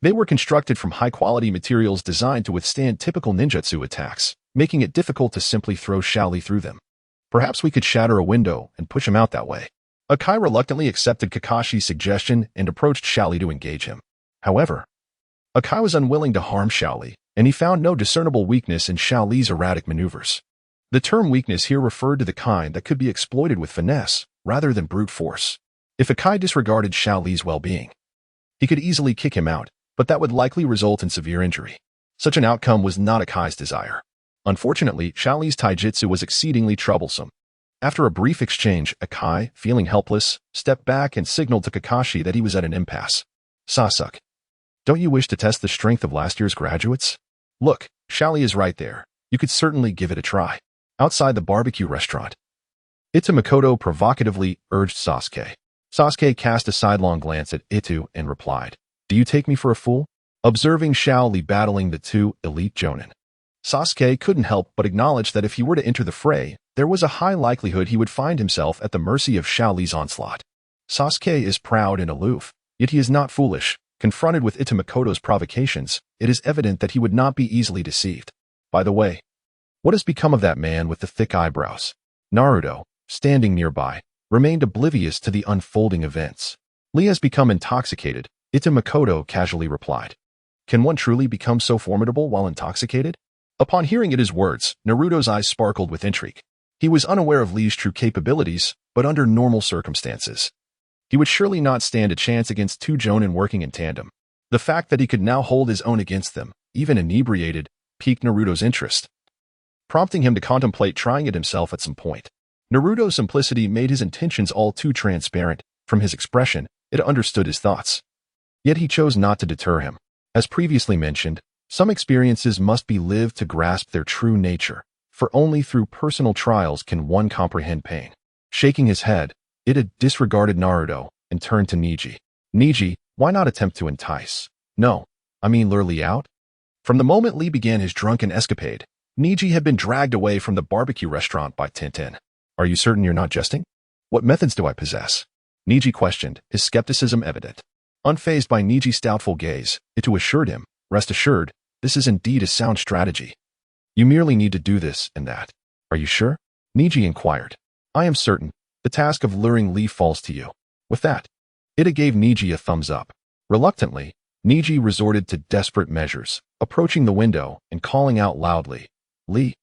Speaker 1: They were constructed from high-quality materials designed to withstand typical ninjutsu attacks, making it difficult to simply throw Shaoli through them. Perhaps we could shatter a window and push him out that way. Akai reluctantly accepted Kakashi's suggestion and approached Shaoli to engage him. However, Akai was unwilling to harm Shaoli, and he found no discernible weakness in Shaoli's erratic maneuvers. The term weakness here referred to the kind that could be exploited with finesse, rather than brute force. If Akai disregarded Shaoli's well-being, he could easily kick him out, but that would likely result in severe injury. Such an outcome was not Akai's desire. Unfortunately, Shaoli's taijutsu was exceedingly troublesome. After a brief exchange, Akai, feeling helpless, stepped back and signaled to Kakashi that he was at an impasse. Sasuke, don't you wish to test the strength of last year's graduates? Look, Shaoli is right there. You could certainly give it a try. Outside the barbecue restaurant, Makoto provocatively urged Sasuke. Sasuke cast a sidelong glance at Itu and replied, "Do you take me for a fool?" Observing Shaoli battling the two elite jonin, Sasuke couldn't help but acknowledge that if he were to enter the fray, there was a high likelihood he would find himself at the mercy of Shaoli's onslaught. Sasuke is proud and aloof, yet he is not foolish. Confronted with Makoto's provocations, it is evident that he would not be easily deceived. By the way, what has become of that man with the thick eyebrows? Naruto, standing nearby, remained oblivious to the unfolding events. Lee has become intoxicated, Makoto casually replied. Can one truly become so formidable while intoxicated? Upon hearing his words, Naruto's eyes sparkled with intrigue. He was unaware of Lee's true capabilities, but under normal circumstances, he would surely not stand a chance against two jonin working in tandem. The fact that he could now hold his own against them, even inebriated, piqued Naruto's interest, prompting him to contemplate trying it himself at some point. Naruto's simplicity made his intentions all too transparent. From his expression, it understood his thoughts. Yet he chose not to deter him. As previously mentioned, some experiences must be lived to grasp their true nature, for only through personal trials can one comprehend pain. Shaking his head, Ita disregarded Naruto and turned to Neji. Neji, why not attempt to entice? No, I mean lure Lee out? From the moment Lee began his drunken escapade, Neji had been dragged away from the barbecue restaurant by Tintin. Are you certain you're not jesting? What methods do I possess? Neji questioned, his skepticism evident. Unfazed by Neji's doubtful gaze, Ita assured him, rest assured, this is indeed a sound strategy. You merely need to do this and that. Are you sure? Neji inquired. I am certain. The task of luring Lee falls to you. With that, Ita gave Neji a thumbs up. Reluctantly, Neji resorted to desperate measures, approaching the window and calling out loudly, Lee,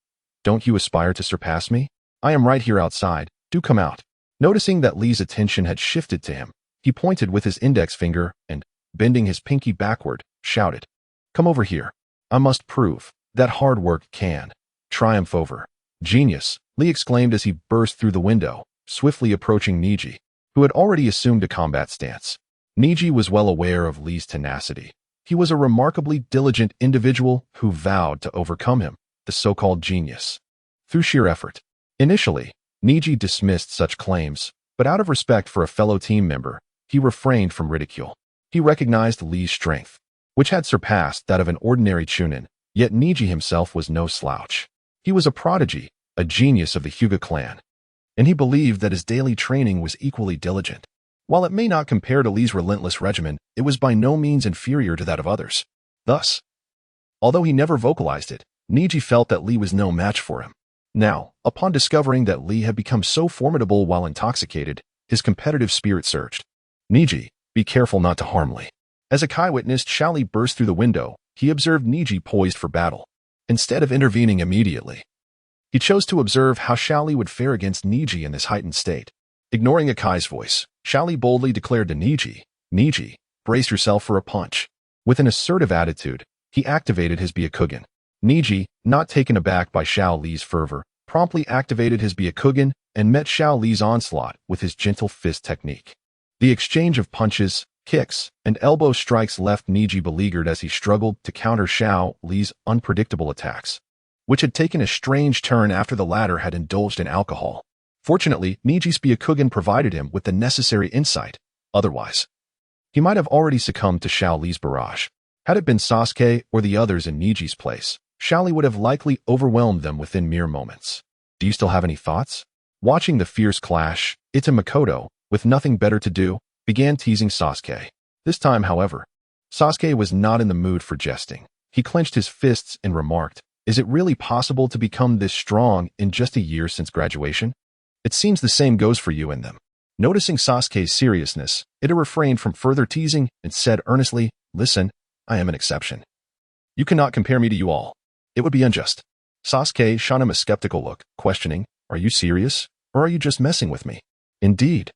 Speaker 1: don't you aspire to surpass me? I am right here outside, do come out. Noticing that Lee's attention had shifted to him, he pointed with his index finger and, bending his pinky backward, shouted, Come over here. I must prove that hard work can triumph over genius, Lee exclaimed as he burst through the window, swiftly approaching Neji, who had already assumed a combat stance. Neji was well aware of Lee's tenacity. He was a remarkably diligent individual who vowed to overcome him, the so-called genius, through sheer effort. Initially, Neji dismissed such claims, but out of respect for a fellow team member, he refrained from ridicule. He recognized Lee's strength, which had surpassed that of an ordinary chunin, yet Neji himself was no slouch. He was a prodigy, a genius of the Hyuga clan, and he believed that his daily training was equally diligent. While it may not compare to Lee's relentless regimen, it was by no means inferior to that of others. Thus, although he never vocalized it, Neji felt that Lee was no match for him. Now, upon discovering that Lee had become so formidable while intoxicated, his competitive spirit surged. Neji, be careful not to harm Lee. As Akai witnessed Shaoli burst through the window, he observed Neji poised for battle. Instead of intervening immediately, he chose to observe how Shaoli would fare against Neji in this heightened state. Ignoring Akai's voice, Shaoli boldly declared to Neji, Neji, brace yourself for a punch. With an assertive attitude, he activated his Byakugan. Neji, not taken aback by Shaoli's fervor, promptly activated his Byakugan and met Shaoli's onslaught with his gentle fist technique. The exchange of punches, kicks, and elbow strikes left Neji beleaguered as he struggled to counter Shaoli's unpredictable attacks, which had taken a strange turn after the latter had indulged in alcohol. Fortunately, Neji's Byakugan provided him with the necessary insight. Otherwise, he might have already succumbed to Shaoli's barrage. Had it been Sasuke or the others in Neji's place, Shaoli would have likely overwhelmed them within mere moments. Do you still have any thoughts? Watching the fierce clash, Makoto, with nothing better to do, began teasing Sasuke. This time, however, Sasuke was not in the mood for jesting. He clenched his fists and remarked, "Is it really possible to become this strong in just a year since graduation? It seems the same goes for you and them." Noticing Sasuke's seriousness, Ida refrained from further teasing and said earnestly, "Listen, I am an exception. You cannot compare me to you all. It would be unjust." Sasuke shot him a skeptical look, questioning, "Are you serious, or are you just messing with me?" "Indeed,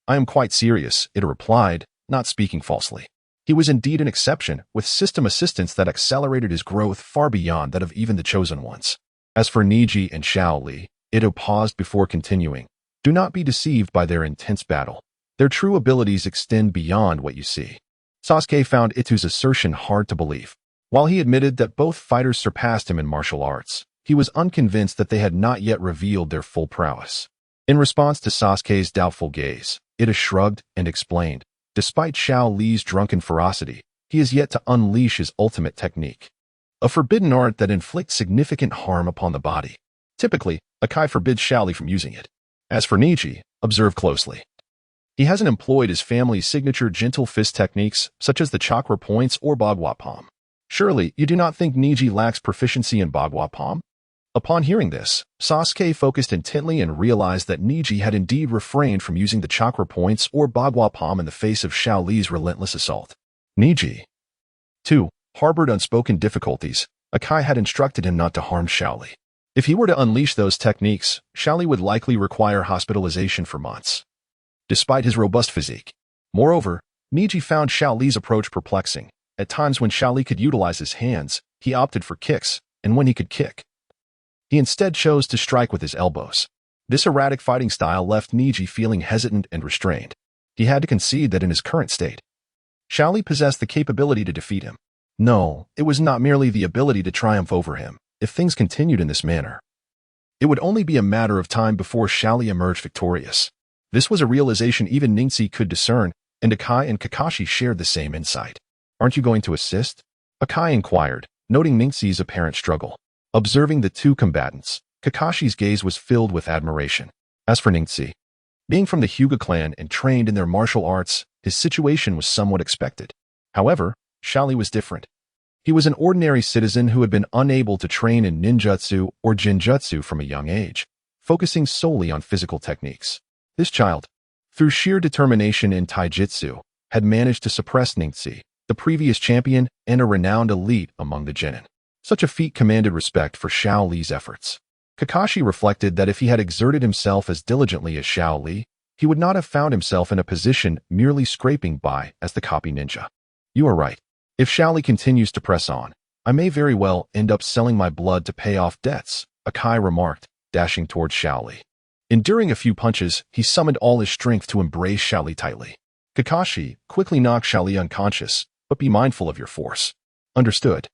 Speaker 1: I am quite serious," Ida replied, not speaking falsely. He was indeed an exception, with system assistance that accelerated his growth far beyond that of even the chosen ones. As for Neji and Shaoli, Ida paused before continuing. "Do not be deceived by their intense battle. Their true abilities extend beyond what you see." Sasuke found Itu's assertion hard to believe. While he admitted that both fighters surpassed him in martial arts, he was unconvinced that they had not yet revealed their full prowess. In response to Sasuke's doubtful gaze, Ida shrugged and explained, "Despite Xiao Li's drunken ferocity, he is yet to unleash his ultimate technique, a forbidden art that inflicts significant harm upon the body. Typically, Akai forbids Xiao Li from using it. As for Neji, observe closely. He hasn't employed his family's signature gentle fist techniques, such as the chakra points or Bagua Palm. Surely, you do not think Neji lacks proficiency in Bagua Palm?" Upon hearing this, Sasuke focused intently and realized that Neji had indeed refrained from using the chakra points or Bagua Palm in the face of Xiao Li's relentless assault. Neji, too, harbored unspoken difficulties. Akai had instructed him not to harm Xiao Li. If he were to unleash those techniques, Xiao Li would likely require hospitalization for months, despite his robust physique. Moreover, Neji found Xiao Li's approach perplexing. At times when Xiao Li could utilize his hands, he opted for kicks, and when he could kick, he instead chose to strike with his elbows. This erratic fighting style left Neji feeling hesitant and restrained. He had to concede that in his current state, Xiao Li possessed the capability to defeat him. No, it was not merely the ability to triumph over him. If things continued in this manner, it would only be a matter of time before Xiao Li emerged victorious. This was a realization even Ningxi could discern, and Akai and Kakashi shared the same insight. "Aren't you going to assist?" Akai inquired, noting Ningxi's apparent struggle. Observing the two combatants, Kakashi's gaze was filled with admiration. As for Ningxi, being from the Hyuga clan and trained in their martial arts, his situation was somewhat expected. However, Xiao Li was different. He was an ordinary citizen who had been unable to train in ninjutsu or jinjutsu from a young age, focusing solely on physical techniques. This child, through sheer determination in taijutsu, had managed to suppress Ningxi, the previous champion and a renowned elite among the genin. Such a feat commanded respect for Xiao Li's efforts. Kakashi reflected that if he had exerted himself as diligently as Xiao Li, he would not have found himself in a position merely scraping by as the copy ninja. "You are right. If Xiao Li continues to press on, I may very well end up selling my blood to pay off debts," Akai remarked, dashing towards Xiao Li. Enduring a few punches, he summoned all his strength to embrace Xiao Li tightly. Kakashi quickly knocked Xiao Li unconscious, "But be mindful of your force." "Understood."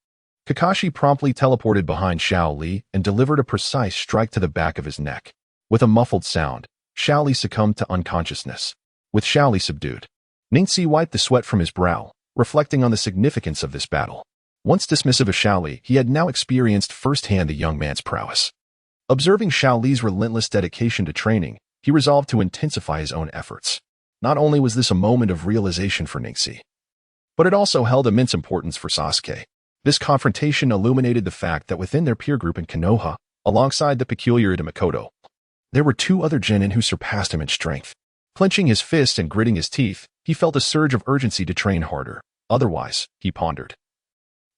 Speaker 1: Kakashi promptly teleported behind Xiao Li and delivered a precise strike to the back of his neck. With a muffled sound, Xiao Li succumbed to unconsciousness. With Xiao Li subdued, Ningxi wiped the sweat from his brow, reflecting on the significance of this battle. Once dismissive of Xiao Li, he had now experienced firsthand the young man's prowess. Observing Xiao Li's relentless dedication to training, he resolved to intensify his own efforts. Not only was this a moment of realization for Ningxi, but it also held immense importance for Sasuke. This confrontation illuminated the fact that within their peer group in Konoha, alongside the peculiar Ida Makoto, there were two other genin who surpassed him in strength. Clenching his fist and gritting his teeth, he felt a surge of urgency to train harder. Otherwise, he pondered,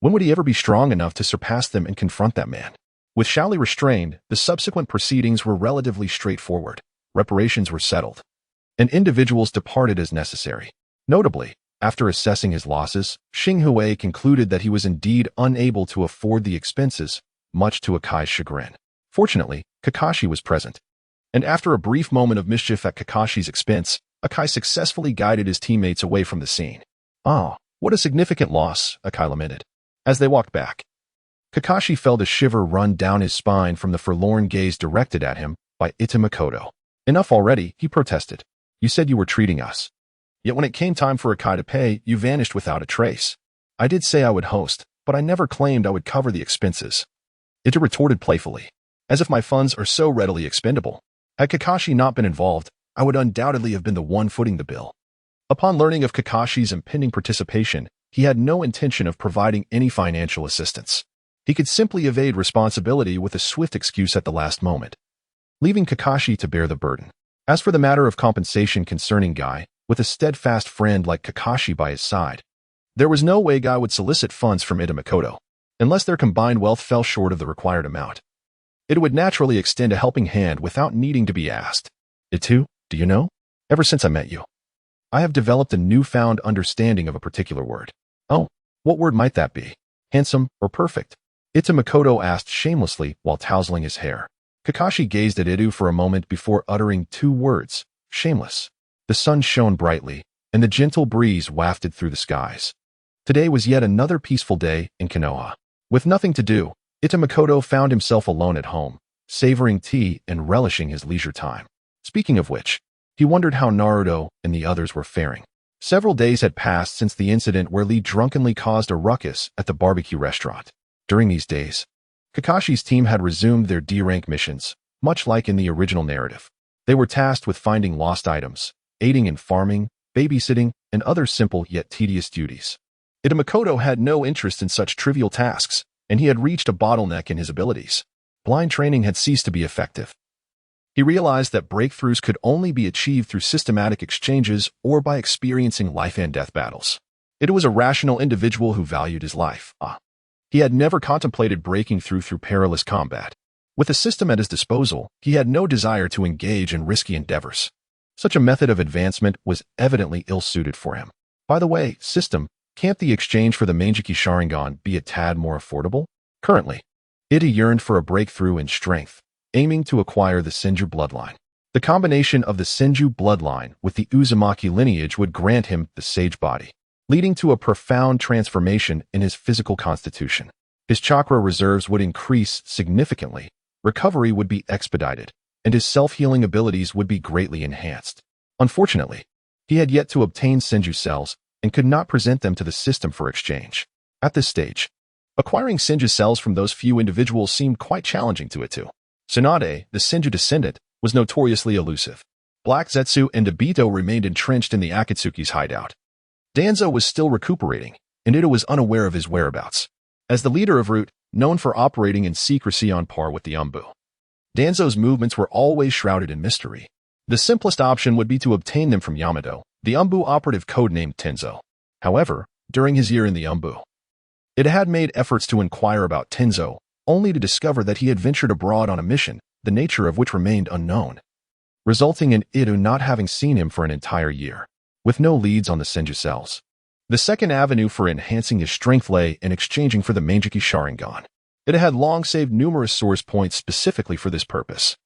Speaker 1: when would he ever be strong enough to surpass them and confront that man? With Xiao Li restrained, the subsequent proceedings were relatively straightforward. Reparations were settled, and individuals departed as necessary. Notably, after assessing his losses, Xinghui concluded that he was indeed unable to afford the expenses, much to Akai's chagrin. Fortunately, Kakashi was present, and after a brief moment of mischief at Kakashi's expense, Akai successfully guided his teammates away from the scene. "Ah, what a significant loss," Akai lamented. As they walked back, Kakashi felt a shiver run down his spine from the forlorn gaze directed at him by Ita Makoto. "Enough already," he protested. "You said you were treating us. Yet when it came time for Akai to pay, you vanished without a trace. I did say I would host, but I never claimed I would cover the expenses." Ita retorted playfully, "As if my funds are so readily expendable. Had Kakashi not been involved, I would undoubtedly have been the one footing the bill." Upon learning of Kakashi's impending participation, he had no intention of providing any financial assistance. He could simply evade responsibility with a swift excuse at the last moment, leaving Kakashi to bear the burden. As for the matter of compensation concerning Guy, with a steadfast friend like Kakashi by his side, there was no way Guy would solicit funds from Ida Makoto, unless their combined wealth fell short of the required amount. It would naturally extend a helping hand without needing to be asked. Itu, do you know? Ever since I met you, I have developed a newfound understanding of a particular word. Oh, what word might that be? Handsome or perfect? Ita Makoto asked shamelessly while tousling his hair. Kakashi gazed at Itu for a moment before uttering two words, shameless. The sun shone brightly, and the gentle breeze wafted through the skies. Today was yet another peaceful day in Konoha. With nothing to do, Ita Makoto found himself alone at home, savoring tea and relishing his leisure time. Speaking of which, he wondered how Naruto and the others were faring. Several days had passed since the incident where Lee drunkenly caused a ruckus at the barbecue restaurant. During these days, Kakashi's team had resumed their D-rank missions, much like in the original narrative. They were tasked with finding lost items, aiding in farming, babysitting, and other simple yet tedious duties. Ita Makoto had no interest in such trivial tasks, and he had reached a bottleneck in his abilities. Blind training had ceased to be effective. He realized that breakthroughs could only be achieved through systematic exchanges or by experiencing life-and-death battles. It was a rational individual who valued his life. He had never contemplated breaking through perilous combat. With a system at his disposal, he had no desire to engage in risky endeavors. Such a method of advancement was evidently ill-suited for him. By the way, system, can't the exchange for the Mangekyu Sharingan be a tad more affordable? Currently, Ita yearned for a breakthrough in strength, aiming to acquire the Senju bloodline. The combination of the Senju bloodline with the Uzumaki lineage would grant him the sage body, leading to a profound transformation in his physical constitution. His chakra reserves would increase significantly, recovery would be expedited, and his self-healing abilities would be greatly enhanced. Unfortunately, he had yet to obtain Senju cells and could not present them to the system for exchange. At this stage, acquiring Senju cells from those few individuals seemed quite challenging to Itu. Tsunade, the Senju descendant, was notoriously elusive. Black Zetsu and Obito remained entrenched in the Akatsuki's hideout. Danzo was still recuperating, and Ito was unaware of his whereabouts. As the leader of Root, known for operating in secrecy on par with the Anbu, Danzo's movements were always shrouded in mystery. The simplest option would be to obtain them from Yamato, the Anbu operative codenamed Tenzo. However, during his year in the Anbu, it had made efforts to inquire about Tenzo, only to discover that he had ventured abroad on a mission, the nature of which remained unknown, resulting in Itu not having seen him for an entire year. With no leads on the Senju cells, the second avenue for enhancing his strength lay in exchanging for the Mangekyu Sharingan. It had long saved numerous source points specifically for this purpose.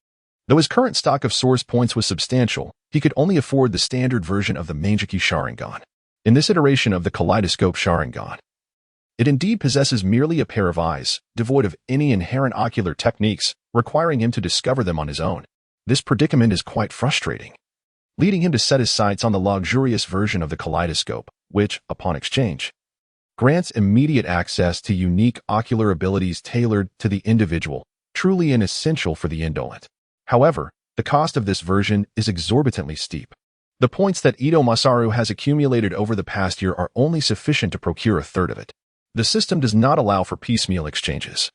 Speaker 1: Though his current stock of source points was substantial, he could only afford the standard version of the Mangekyu Sharingan. In this iteration of the Kaleidoscope Sharingan, it indeed possesses merely a pair of eyes, devoid of any inherent ocular techniques, requiring him to discover them on his own. This predicament is quite frustrating, leading him to set his sights on the luxurious version of the kaleidoscope, which, upon exchange, grants immediate access to unique ocular abilities tailored to the individual, truly an essential for the indolent. However, the cost of this version is exorbitantly steep. The points that Ito Masaru has accumulated over the past year are only sufficient to procure a third of it. The system does not allow for piecemeal exchanges.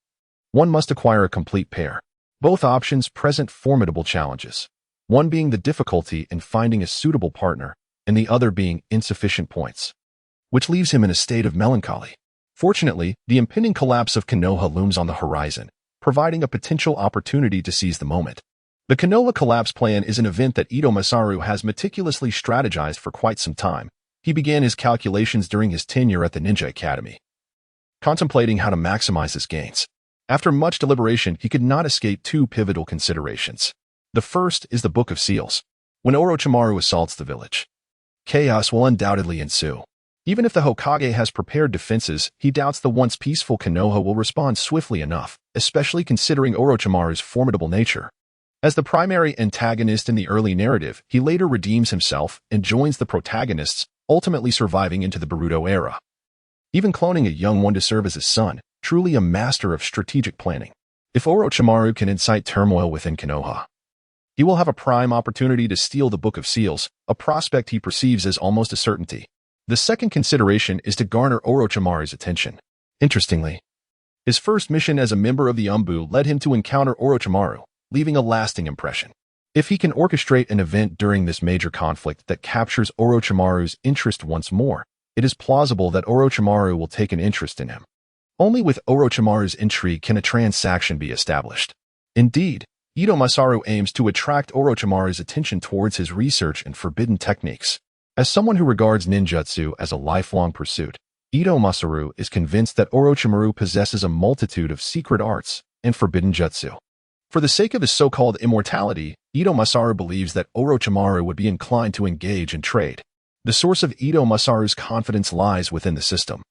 Speaker 1: One must acquire a complete pair. Both options present formidable challenges, one being the difficulty in finding a suitable partner, and the other being insufficient points, which leaves him in a state of melancholy. Fortunately, the impending collapse of Konoha looms on the horizon, providing a potential opportunity to seize the moment. The Konoha collapse plan is an event that Ito Masaru has meticulously strategized for quite some time. He began his calculations during his tenure at the Ninja Academy, contemplating how to maximize his gains. After much deliberation, he could not escape two pivotal considerations. The first is the Book of Seals. When Orochimaru assaults the village, chaos will undoubtedly ensue. Even if the Hokage has prepared defenses, he doubts the once peaceful Konoha will respond swiftly enough, especially considering Orochimaru's formidable nature. As the primary antagonist in the early narrative, he later redeems himself and joins the protagonists, ultimately surviving into the Boruto era, even cloning a young one to serve as his son, truly a master of strategic planning. If Orochimaru can incite turmoil within Konoha, He will have a prime opportunity to steal the Book of Seals, a prospect he perceives as almost a certainty. The second consideration is to garner Orochimaru's attention. Interestingly, his first mission as a member of the Anbu led him to encounter Orochimaru, leaving a lasting impression. If he can orchestrate an event during this major conflict that captures Orochimaru's interest once more, it is plausible that Orochimaru will take an interest in him. Only with Orochimaru's intrigue can a transaction be established. Indeed, Ito Masaru aims to attract Orochimaru's attention towards his research and forbidden techniques. As someone who regards ninjutsu as a lifelong pursuit, Ito Masaru is convinced that Orochimaru possesses a multitude of secret arts and forbidden jutsu. For the sake of his so-called immortality, Ito Masaru believes that Orochimaru would be inclined to engage in trade. The source of Ito Masaru's confidence lies within the system.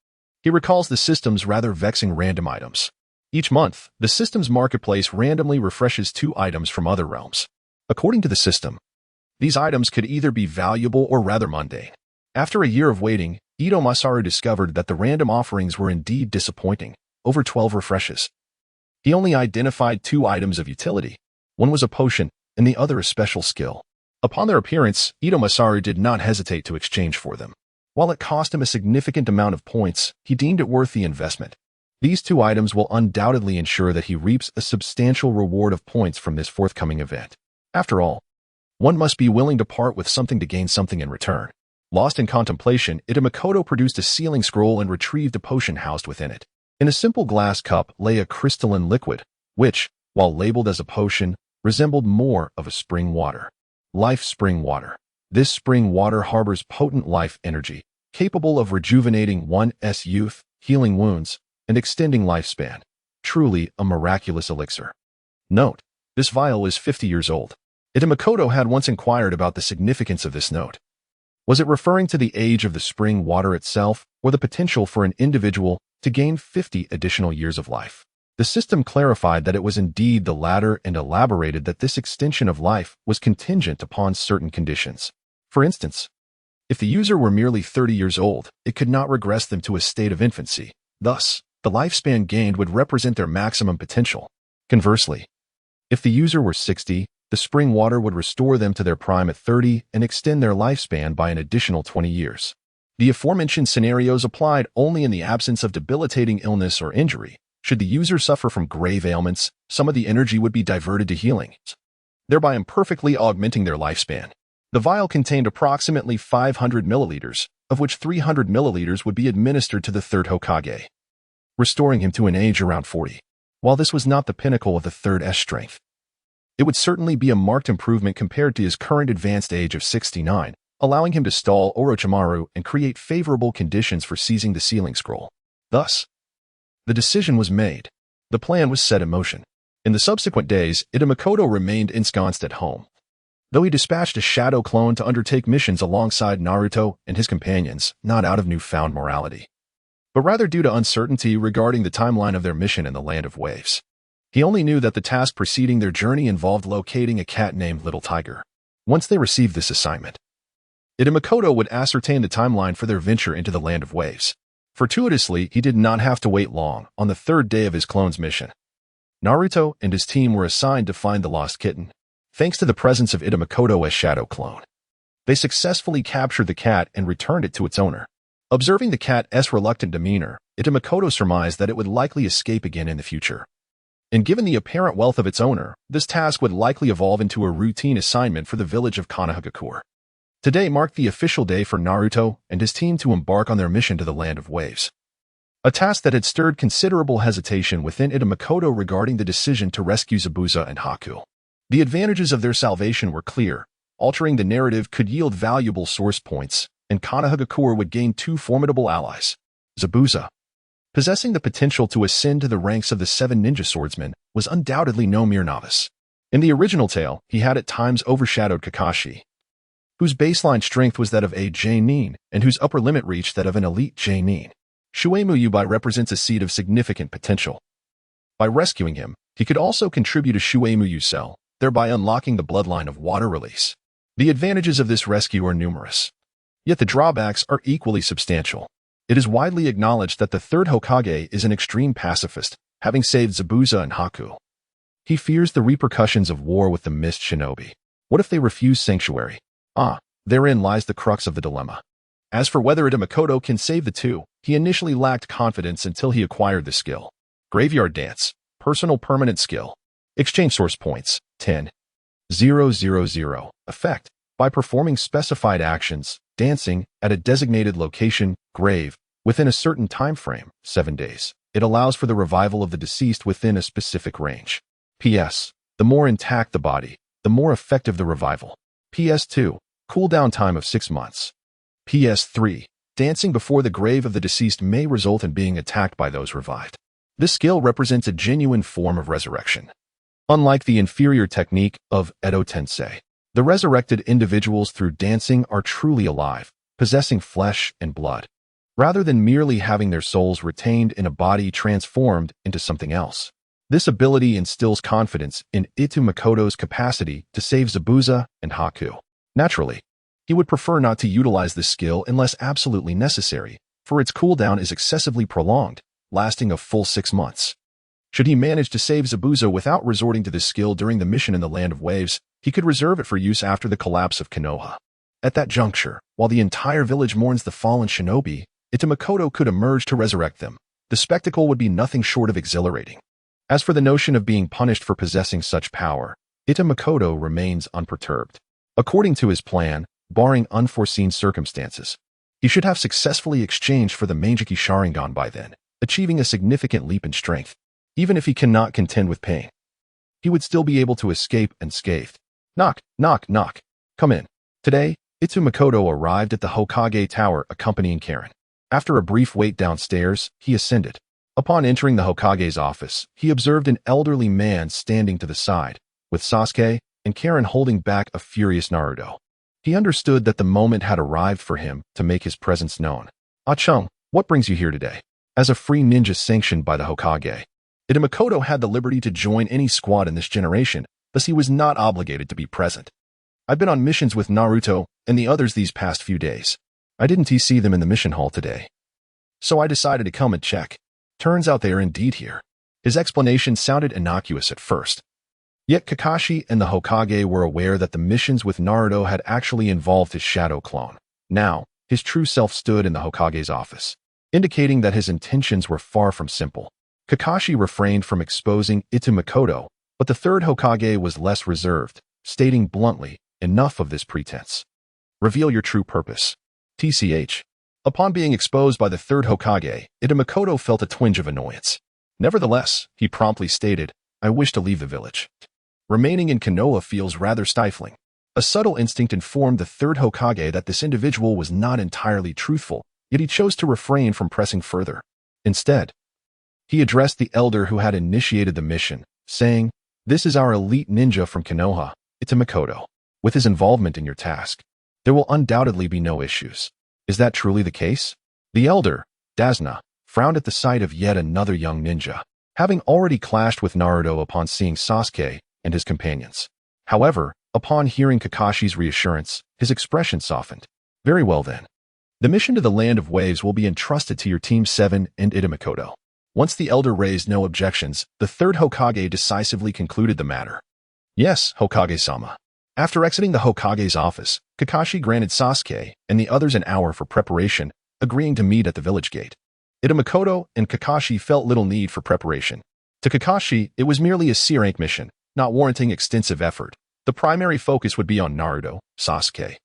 Speaker 1: He recalls the system's rather vexing random items. Each month, the system's marketplace randomly refreshes 2 items from other realms. According to the system, these items could either be valuable or rather mundane. After a year of waiting, Ito Masaru discovered that the random offerings were indeed disappointing, over 12 refreshes. He only identified 2 items of utility. One was a potion, and the other a special skill. Upon their appearance, Ito Masaru did not hesitate to exchange for them. While it cost him a significant amount of points, he deemed it worth the investment. These 2 items will undoubtedly ensure that he reaps a substantial reward of points from this forthcoming event. After all, one must be willing to part with something to gain something in return. Lost in contemplation, Itamekoto produced a sealing scroll and retrieved a potion housed within it. In a simple glass cup lay a crystalline liquid, which, while labeled as a potion, resembled more of a spring water. Life spring water. This spring water harbors potent life energy, capable of rejuvenating one's youth, healing wounds, and extending lifespan. Truly a miraculous elixir. Note: this vial is 50 years old. Itamekoto had once inquired about the significance of this note. Was it referring to the age of the spring water itself, or the potential for an individual to gain 50 additional years of life? The system clarified that it was indeed the latter and elaborated that this extension of life was contingent upon certain conditions. For instance, if the user were merely 30 years old, it could not regress them to a state of infancy. Thus, the lifespan gained would represent their maximum potential. Conversely, if the user were 60, the spring water would restore them to their prime at 30 and extend their lifespan by an additional 20 years. The aforementioned scenarios applied only in the absence of debilitating illness or injury. Should the user suffer from grave ailments, some of the energy would be diverted to healing, thereby imperfectly augmenting their lifespan. The vial contained approximately 500 milliliters, of which 300 milliliters would be administered to the 3rd Hokage, restoring him to an age around 40. While this was not the pinnacle of the 3rd's strength, it would certainly be a marked improvement compared to his current advanced age of 69, allowing him to stall Orochimaru and create favorable conditions for seizing the sealing scroll. Thus, the decision was made. The plan was set in motion. In the subsequent days, Itamekoto remained ensconced at home. Though he dispatched a shadow clone to undertake missions alongside Naruto and his companions, not out of newfound morality, but rather due to uncertainty regarding the timeline of their mission in the Land of Waves. He only knew that the task preceding their journey involved locating a cat named Little Tiger. Once they received this assignment, Itamekoto would ascertain the timeline for their venture into the Land of Waves. Fortuitously, he did not have to wait long. On the 3rd day of his clone's mission, Naruto and his team were assigned to find the lost kitten. Thanks to the presence of Itamekoto as shadow clone, they successfully captured the cat and returned it to its owner. Observing the cat's reluctant demeanor, Itamekoto surmised that it would likely escape again in the future. And given the apparent wealth of its owner, this task would likely evolve into a routine assignment for the village of Konohagakure. Today marked the official day for Naruto and his team to embark on their mission to the Land of Waves, a task that had stirred considerable hesitation within Itamekoto regarding the decision to rescue Zabuza and Haku. The advantages of their salvation were clear. Altering the narrative could yield valuable source points, and Konohagakure would gain 2 formidable allies. Zabuza, possessing the potential to ascend to the ranks of the 7 ninja swordsmen, was undoubtedly no mere novice. In the original tale, he had at times overshadowed Kakashi, whose baseline strength was that of a J-nin, and whose upper limit reached that of an elite J-nin. Shuemuyu represents a seed of significant potential. By rescuing him, he could also contribute a Shuemuyu cell, thereby unlocking the bloodline of water release. The advantages of this rescue are numerous, yet the drawbacks are equally substantial. It is widely acknowledged that the 3rd Hokage is an extreme pacifist, having saved Zabuza and Haku. He fears the repercussions of war with the Mist Shinobi. What if they refuse sanctuary? Therein lies the crux of the dilemma. As for whether Itamekoto can save the two, he initially lacked confidence until he acquired the skill. Graveyard Dance. Personal permanent skill. Exchange source points. 10,000. Effect. By performing specified actions, dancing, at a designated location, grave, within a certain time frame, 7 days, it allows for the revival of the deceased within a specific range. PS. The more intact the body, the more effective the revival. PS2. Cooldown time of 6 months. PS3. Dancing before the grave of the deceased may result in being attacked by those revived. This skill represents a genuine form of resurrection. Unlike the inferior technique of Edo Tensei, the resurrected individuals through dancing are truly alive, possessing flesh and blood, rather than merely having their souls retained in a body transformed into something else. This ability instills confidence in Itamekoto's capacity to save Zabuza and Haku. Naturally, he would prefer not to utilize this skill unless absolutely necessary, for its cooldown is excessively prolonged, lasting a full 6 months. Should he manage to save Zabuza without resorting to this skill during the mission in the Land of Waves, he could reserve it for use after the collapse of Konoha. At that juncture, while the entire village mourns the fallen shinobi, Itamekoto could emerge to resurrect them. The spectacle would be nothing short of exhilarating. As for the notion of being punished for possessing such power, Itamekoto remains unperturbed. According to his plan, barring unforeseen circumstances, he should have successfully exchanged for the Mangekyu Sharingan by then, achieving a significant leap in strength. Even if he cannot contend with pain, he would still be able to escape unscathed. Knock, knock, knock. Come in. Today, Itamekoto arrived at the Hokage Tower accompanying Karen. After a brief wait downstairs, he ascended. Upon entering the Hokage's office, he observed an elderly man standing to the side, with Sasuke and Karen holding back a furious Naruto. He understood that the moment had arrived for him to make his presence known. "Ah-chung, what brings you here today?" As a free ninja sanctioned by the Hokage, Itamekoto had the liberty to join any squad in this generation, thus he was not obligated to be present. "I've been on missions with Naruto and the others these past few days. I didn't see them in the mission hall today, so I decided to come and check. Turns out they are indeed here." His explanation sounded innocuous at first. Yet Kakashi and the Hokage were aware that the missions with Naruto had actually involved his shadow clone. Now, his true self stood in the Hokage's office, indicating that his intentions were far from simple. Kakashi refrained from exposing Itamekoto, but the third Hokage was less reserved, stating bluntly, "Enough of this pretense. Reveal your true purpose." TCH. Upon being exposed by the third Hokage, Itamekoto felt a twinge of annoyance. Nevertheless, he promptly stated, "I wish to leave the village. Remaining in Konoha feels rather stifling." A subtle instinct informed the third Hokage that this individual was not entirely truthful, yet he chose to refrain from pressing further. Instead, he addressed the elder who had initiated the mission, saying, "This is our elite ninja from Konoha, Itamekoto. With his involvement in your task, there will undoubtedly be no issues. Is that truly the case?" The elder, Dasna, frowned at the sight of yet another young ninja, having already clashed with Naruto upon seeing Sasuke and his companions. However, upon hearing Kakashi's reassurance, his expression softened. "Very well then. The mission to the Land of Waves will be entrusted to your Team 7 and Itamekoto." Once the elder raised no objections, the third Hokage decisively concluded the matter. "Yes, Hokage-sama." After exiting the Hokage's office, Kakashi granted Sasuke and the others an hour for preparation, agreeing to meet at the village gate. Itamekoto and Kakashi felt little need for preparation. To Kakashi, it was merely a C-rank mission, not warranting extensive effort. The primary focus would be on Naruto, Sasuke,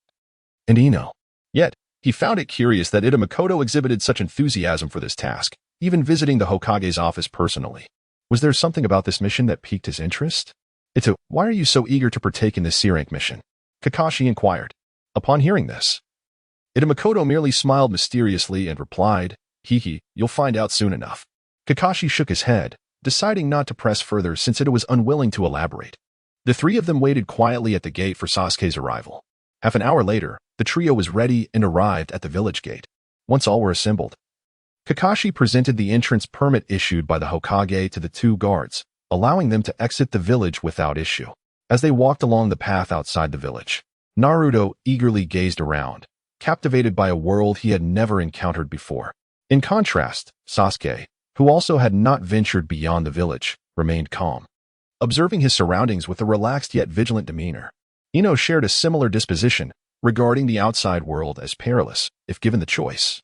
Speaker 1: and Ino. Yet, he found it curious that Itamekoto exhibited such enthusiasm for this task, even visiting the Hokage's office personally. Was there something about this mission that piqued his interest? "Why are you so eager to partake in this C-rank mission?" Kakashi inquired. Upon hearing this, Itamekoto merely smiled mysteriously and replied, "You'll find out soon enough." Kakashi shook his head, deciding not to press further since it was unwilling to elaborate. The three of them waited quietly at the gate for Sasuke's arrival. Half an hour later, the trio was ready and arrived at the village gate. Once all were assembled, Kakashi presented the entrance permit issued by the Hokage to the two guards, allowing them to exit the village without issue. As they walked along the path outside the village, Naruto eagerly gazed around, captivated by a world he had never encountered before. In contrast, Sasuke, who also had not ventured beyond the village, remained calm. observing his surroundings with a relaxed yet vigilant demeanor. Ino shared a similar disposition, regarding the outside world as perilous, if given the choice.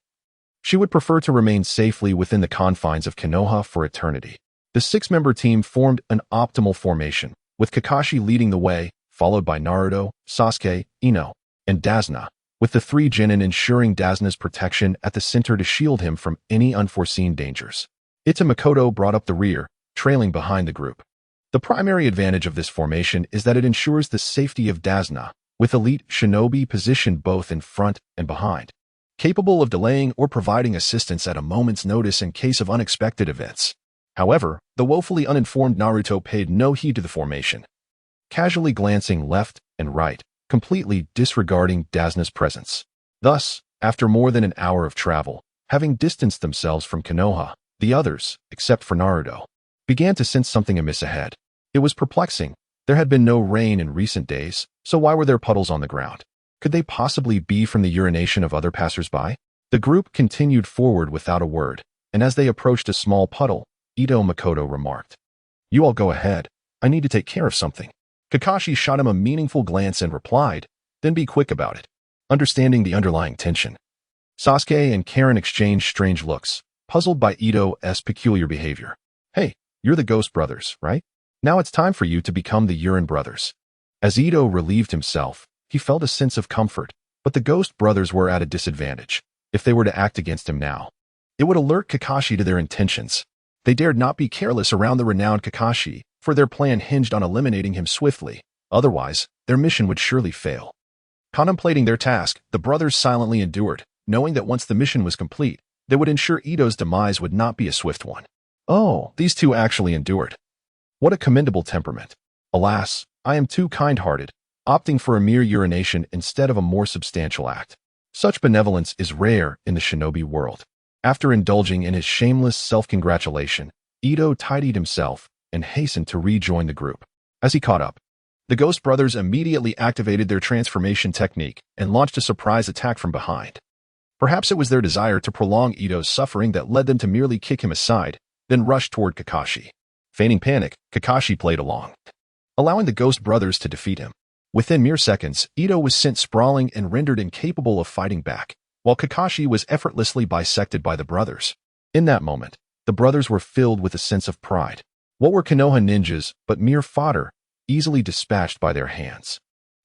Speaker 1: She would prefer to remain safely within the confines of Konoha for eternity. The six-member team formed an optimal formation, with Kakashi leading the way, followed by Naruto, Sasuke, Ino, and Dazna, with the three Genin ensuring Dazna's protection at the center to shield him from any unforeseen dangers. Ita Makoto brought up the rear, trailing behind the group. The primary advantage of this formation is that it ensures the safety of Dazna, with elite shinobi positioned both in front and behind, capable of delaying or providing assistance at a moment's notice in case of unexpected events. However, the woefully uninformed Naruto paid no heed to the formation, casually glancing left and right, completely disregarding Dazna's presence. Thus, after more than an hour of travel, having distanced themselves from Konoha, the others, except for Naruto, began to sense something amiss ahead. It was perplexing. There had been no rain in recent days, so why were there puddles on the ground? Could they possibly be from the urination of other passers-by? The group continued forward without a word, and as they approached a small puddle, Ito Makoto remarked, "You all go ahead. I need to take care of something." Kakashi shot him a meaningful glance and replied, "Then be quick about it," understanding the underlying tension. Sasuke and Karen exchanged strange looks, puzzled by Ito's peculiar behavior. "Hey, you're the Ghost Brothers, right? Now it's time for you to become the Urine Brothers." As Ito relieved himself, he felt a sense of comfort, but the Ghost Brothers were at a disadvantage. If they were to act against him now, it would alert Kakashi to their intentions. They dared not be careless around the renowned Kakashi, for their plan hinged on eliminating him swiftly. Otherwise, their mission would surely fail. Contemplating their task, the brothers silently endured, knowing that once the mission was complete, they would ensure Ito's demise would not be a swift one. Oh, these two actually endured. What a commendable temperament. Alas, I am too kind-hearted, opting for a mere urination instead of a more substantial act. Such benevolence is rare in the shinobi world. After indulging in his shameless self-congratulation, Ito tidied himself and hastened to rejoin the group. As he caught up, the Ghost Brothers immediately activated their transformation technique and launched a surprise attack from behind. Perhaps it was their desire to prolong Ito's suffering that led them to merely kick him aside, then rush toward Kakashi. Feigning panic, Kakashi played along, allowing the Ghost Brothers to defeat him. Within mere seconds, Ito was sent sprawling and rendered incapable of fighting back, while Kakashi was effortlessly bisected by the brothers. In that moment, the brothers were filled with a sense of pride. What were Konoha ninjas but mere fodder, easily dispatched by their hands?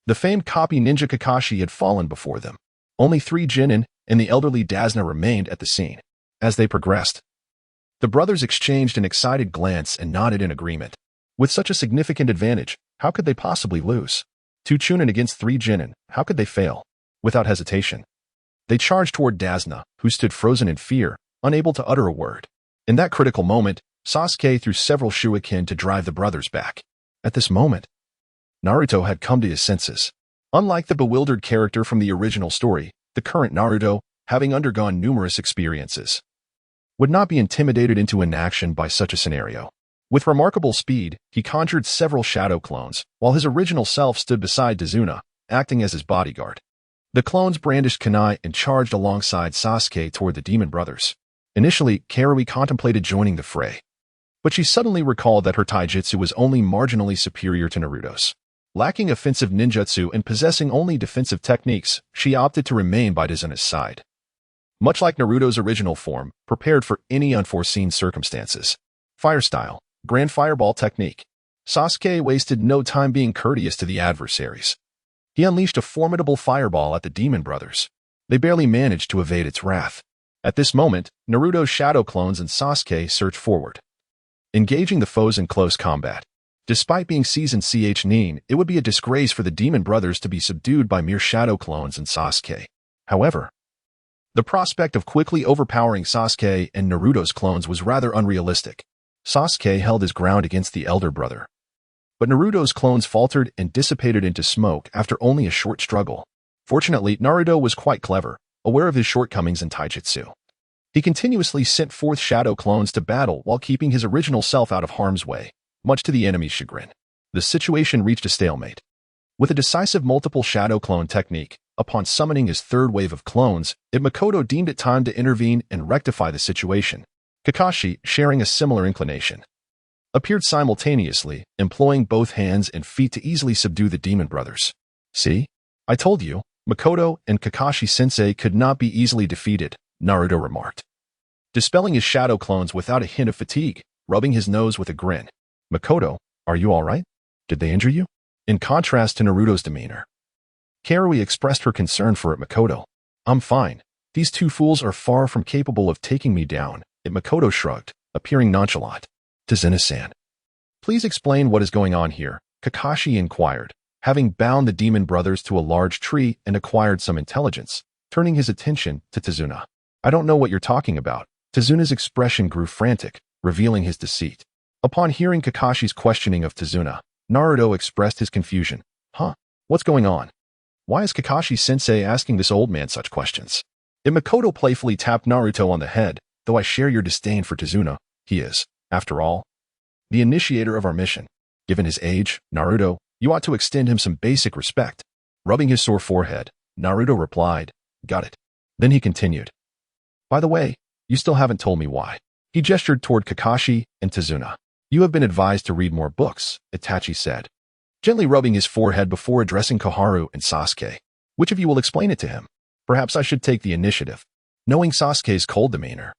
Speaker 1: The famed copy ninja Kakashi had fallen before them. Only 3 Genin and the elderly Dazna remained at the scene. As they progressed, the brothers exchanged an excited glance and nodded in agreement. With such a significant advantage, how could they possibly lose? 2 Chunin against 3 Genin, how could they fail? Without hesitation, they charged toward Dazna, who stood frozen in fear, unable to utter a word. In that critical moment, Sasuke threw several shuriken to drive the brothers back. At this moment, Naruto had come to his senses. Unlike the bewildered character from the original story, the current Naruto, having undergone numerous experiences, would not be intimidated into inaction by such a scenario. With remarkable speed, he conjured several shadow clones, while his original self stood beside Dazuna, acting as his bodyguard. The clones brandished kunai and charged alongside Sasuke toward the demon brothers. Initially, Karui contemplated joining the fray, but she suddenly recalled that her taijutsu was only marginally superior to Naruto's. Lacking offensive ninjutsu and possessing only defensive techniques, she opted to remain by Dazuna's side. Much like Naruto's original form, prepared for any unforeseen circumstances. Fire style, Grand Fireball technique. Sasuke wasted no time being courteous to the adversaries. He unleashed a formidable fireball at the demon brothers. They barely managed to evade its wrath. At this moment, Naruto's shadow clones and Sasuke surged forward, engaging the foes in close combat. Despite being seasoned nin, it would be a disgrace for the demon brothers to be subdued by mere shadow clones and Sasuke. However, the prospect of quickly overpowering Sasuke and Naruto's clones was rather unrealistic. Sasuke held his ground against the elder brother, but Naruto's clones faltered and dissipated into smoke after only a short struggle. Fortunately, Naruto was quite clever, aware of his shortcomings in taijutsu. He continuously sent forth shadow clones to battle while keeping his original self out of harm's way, much to the enemy's chagrin. The situation reached a stalemate. With a decisive multiple shadow clone technique, upon summoning his third wave of clones, Makoto deemed it time to intervene and rectify the situation. Kakashi, sharing a similar inclination, appeared simultaneously, employing both hands and feet to easily subdue the demon brothers. See? I told you, Makoto and Kakashi-sensei could not be easily defeated, Naruto remarked, dispelling his shadow clones without a hint of fatigue, rubbing his nose with a grin. Makoto, are you all right? Did they injure you? In contrast to Naruto's demeanor, Karui expressed her concern for Makoto. I'm fine. These two fools are far from capable of taking me down. Makoto shrugged, appearing nonchalant. Tazuna-san, please explain what is going on here, Kakashi inquired, having bound the demon brothers to a large tree and acquired some intelligence, turning his attention to Tazuna. I don't know what you're talking about. Tazuna's expression grew frantic, revealing his deceit. Upon hearing Kakashi's questioning of Tazuna, Naruto expressed his confusion. Huh? What's going on? Why is Kakashi-sensei asking this old man such questions? Makoto playfully tapped Naruto on the head. Though I share your disdain for Tazuna, he is, after all, the initiator of our mission. Given his age, Naruto, you ought to extend him some basic respect. Rubbing his sore forehead, Naruto replied, got it. Then he continued. By the way, you still haven't told me why. He gestured toward Kakashi and Tazuna. You have been advised to read more books, Itachi said, gently rubbing his forehead before addressing Koharu and Sasuke. Which of you will explain it to him? Perhaps I should take the initiative. Knowing Sasuke's cold demeanor,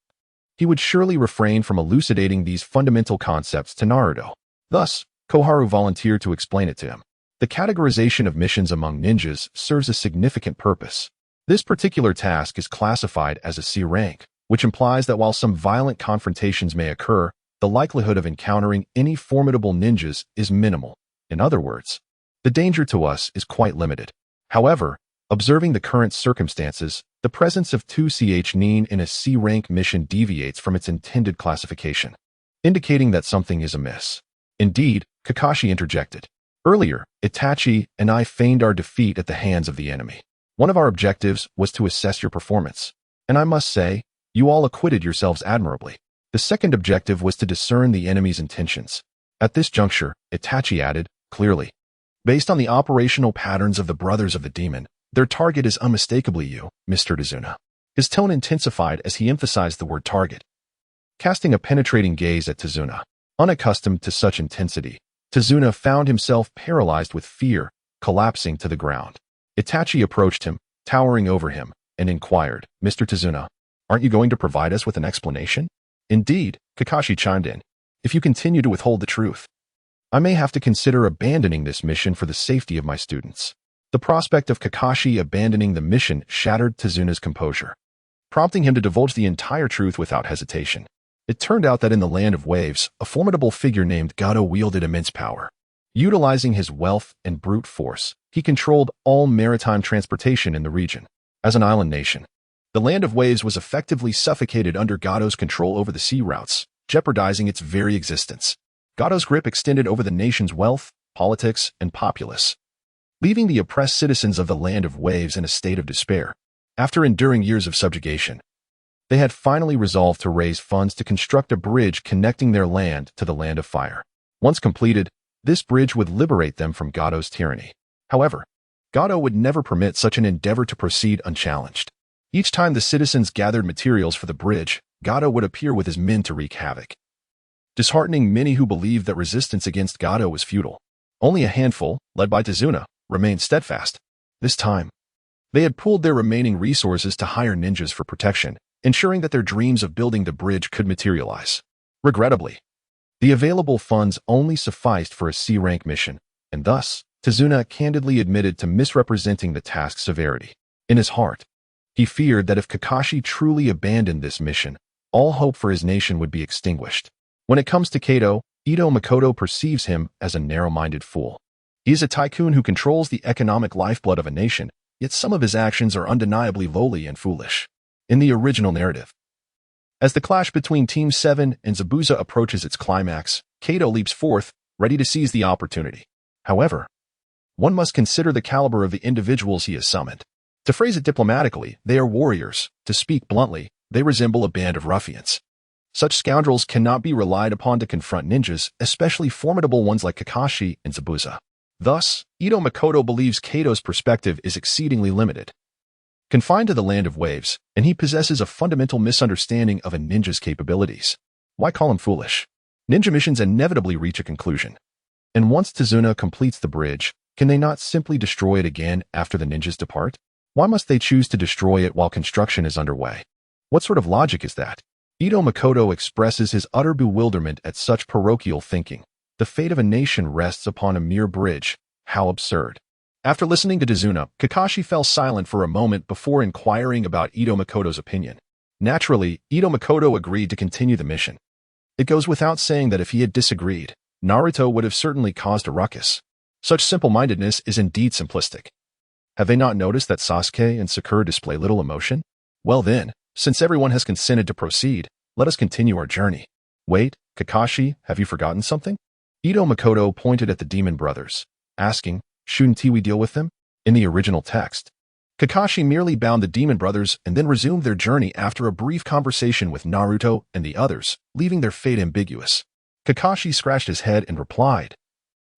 Speaker 1: he would surely refrain from elucidating these fundamental concepts to Naruto. Thus, Koharu volunteered to explain it to him. The categorization of missions among ninjas serves a significant purpose. This particular task is classified as a C rank, which implies that while some violent confrontations may occur, the likelihood of encountering any formidable ninjas is minimal. In other words, the danger to us is quite limited. However, observing the current circumstances, the presence of 2ch nin in a C-rank mission deviates from its intended classification, indicating that something is amiss. Indeed, Kakashi interjected. Earlier, Itachi and I feigned our defeat at the hands of the enemy. One of our objectives was to assess your performance, and I must say, you all acquitted yourselves admirably. The second objective was to discern the enemy's intentions. At this juncture, Itachi added, clearly, based on the operational patterns of the Brothers of the Demon, their target is unmistakably you, Mr. Tazuna. His tone intensified as he emphasized the word target. Casting a penetrating gaze at Tazuna, unaccustomed to such intensity, Tazuna found himself paralyzed with fear, collapsing to the ground. Itachi approached him, towering over him, and inquired, Mr. Tazuna, aren't you going to provide us with an explanation? Indeed, Kakashi chimed in. If you continue to withhold the truth, I may have to consider abandoning this mission for the safety of my students. The prospect of Kakashi abandoning the mission shattered Tazuna's composure, prompting him to divulge the entire truth without hesitation. It turned out that in the Land of Waves, a formidable figure named G-guh wielded immense power. Utilizing his wealth and brute force, he controlled all maritime transportation in the region. As an island nation, the Land of Waves was effectively suffocated under G-guh's control over the sea routes, jeopardizing its very existence. G-guh's grip extended over the nation's wealth, politics, and populace, leaving the oppressed citizens of the Land of Waves in a state of despair. After enduring years of subjugation, they had finally resolved to raise funds to construct a bridge connecting their land to the Land of Fire. Once completed, this bridge would liberate them from G-guh's tyranny. However, G-guh would never permit such an endeavor to proceed unchallenged. Each time the citizens gathered materials for the bridge, G-guh would appear with his men to wreak havoc, disheartening many who believed that resistance against G-guh was futile. Only a handful, led by Tazuna, remained steadfast. This time, they had pooled their remaining resources to hire ninjas for protection, ensuring that their dreams of building the bridge could materialize. Regrettably, the available funds only sufficed for a C-rank mission, and thus, Tazuna candidly admitted to misrepresenting the task's severity. In his heart, he feared that if Kakashi truly abandoned this mission, all hope for his nation would be extinguished. When it comes to Kato, Ito Makoto perceives him as a narrow-minded fool. He is a tycoon who controls the economic lifeblood of a nation, yet some of his actions are undeniably lowly and foolish. In the original narrative, as the clash between Team 7 and Zabuza approaches its climax, Kato leaps forth, ready to seize the opportunity. However, one must consider the caliber of the individuals he has summoned. To phrase it diplomatically, they are warriors. To speak bluntly, they resemble a band of ruffians. Such scoundrels cannot be relied upon to confront ninjas, especially formidable ones like Kakashi and Zabuza. Thus, Ito Makoto believes Kato's perspective is exceedingly limited, confined to the Land of Waves, and he possesses a fundamental misunderstanding of a ninja's capabilities. Why call him foolish? Ninja missions inevitably reach a conclusion. And once Tazuna completes the bridge, can they not simply destroy it again after the ninjas depart? Why must they choose to destroy it while construction is underway? What sort of logic is that? Ito Makoto expresses his utter bewilderment at such parochial thinking. The fate of a nation rests upon a mere bridge. How absurd. After listening to Tazuna, Kakashi fell silent for a moment before inquiring about Ito Makoto's opinion. Naturally, Ito Makoto agreed to continue the mission. It goes without saying that if he had disagreed, Naruto would have certainly caused a ruckus. Such simple-mindedness is indeed simplistic. Have they not noticed that Sasuke and Sakura display little emotion? Well then, since everyone has consented to proceed, let us continue our journey. Wait, Kakashi, have you forgotten something? Ito Makoto pointed at the demon brothers, asking, shouldn't we deal with them? In the original text, Kakashi merely bound the demon brothers and then resumed their journey after a brief conversation with Naruto and the others, leaving their fate ambiguous. Kakashi scratched his head and replied,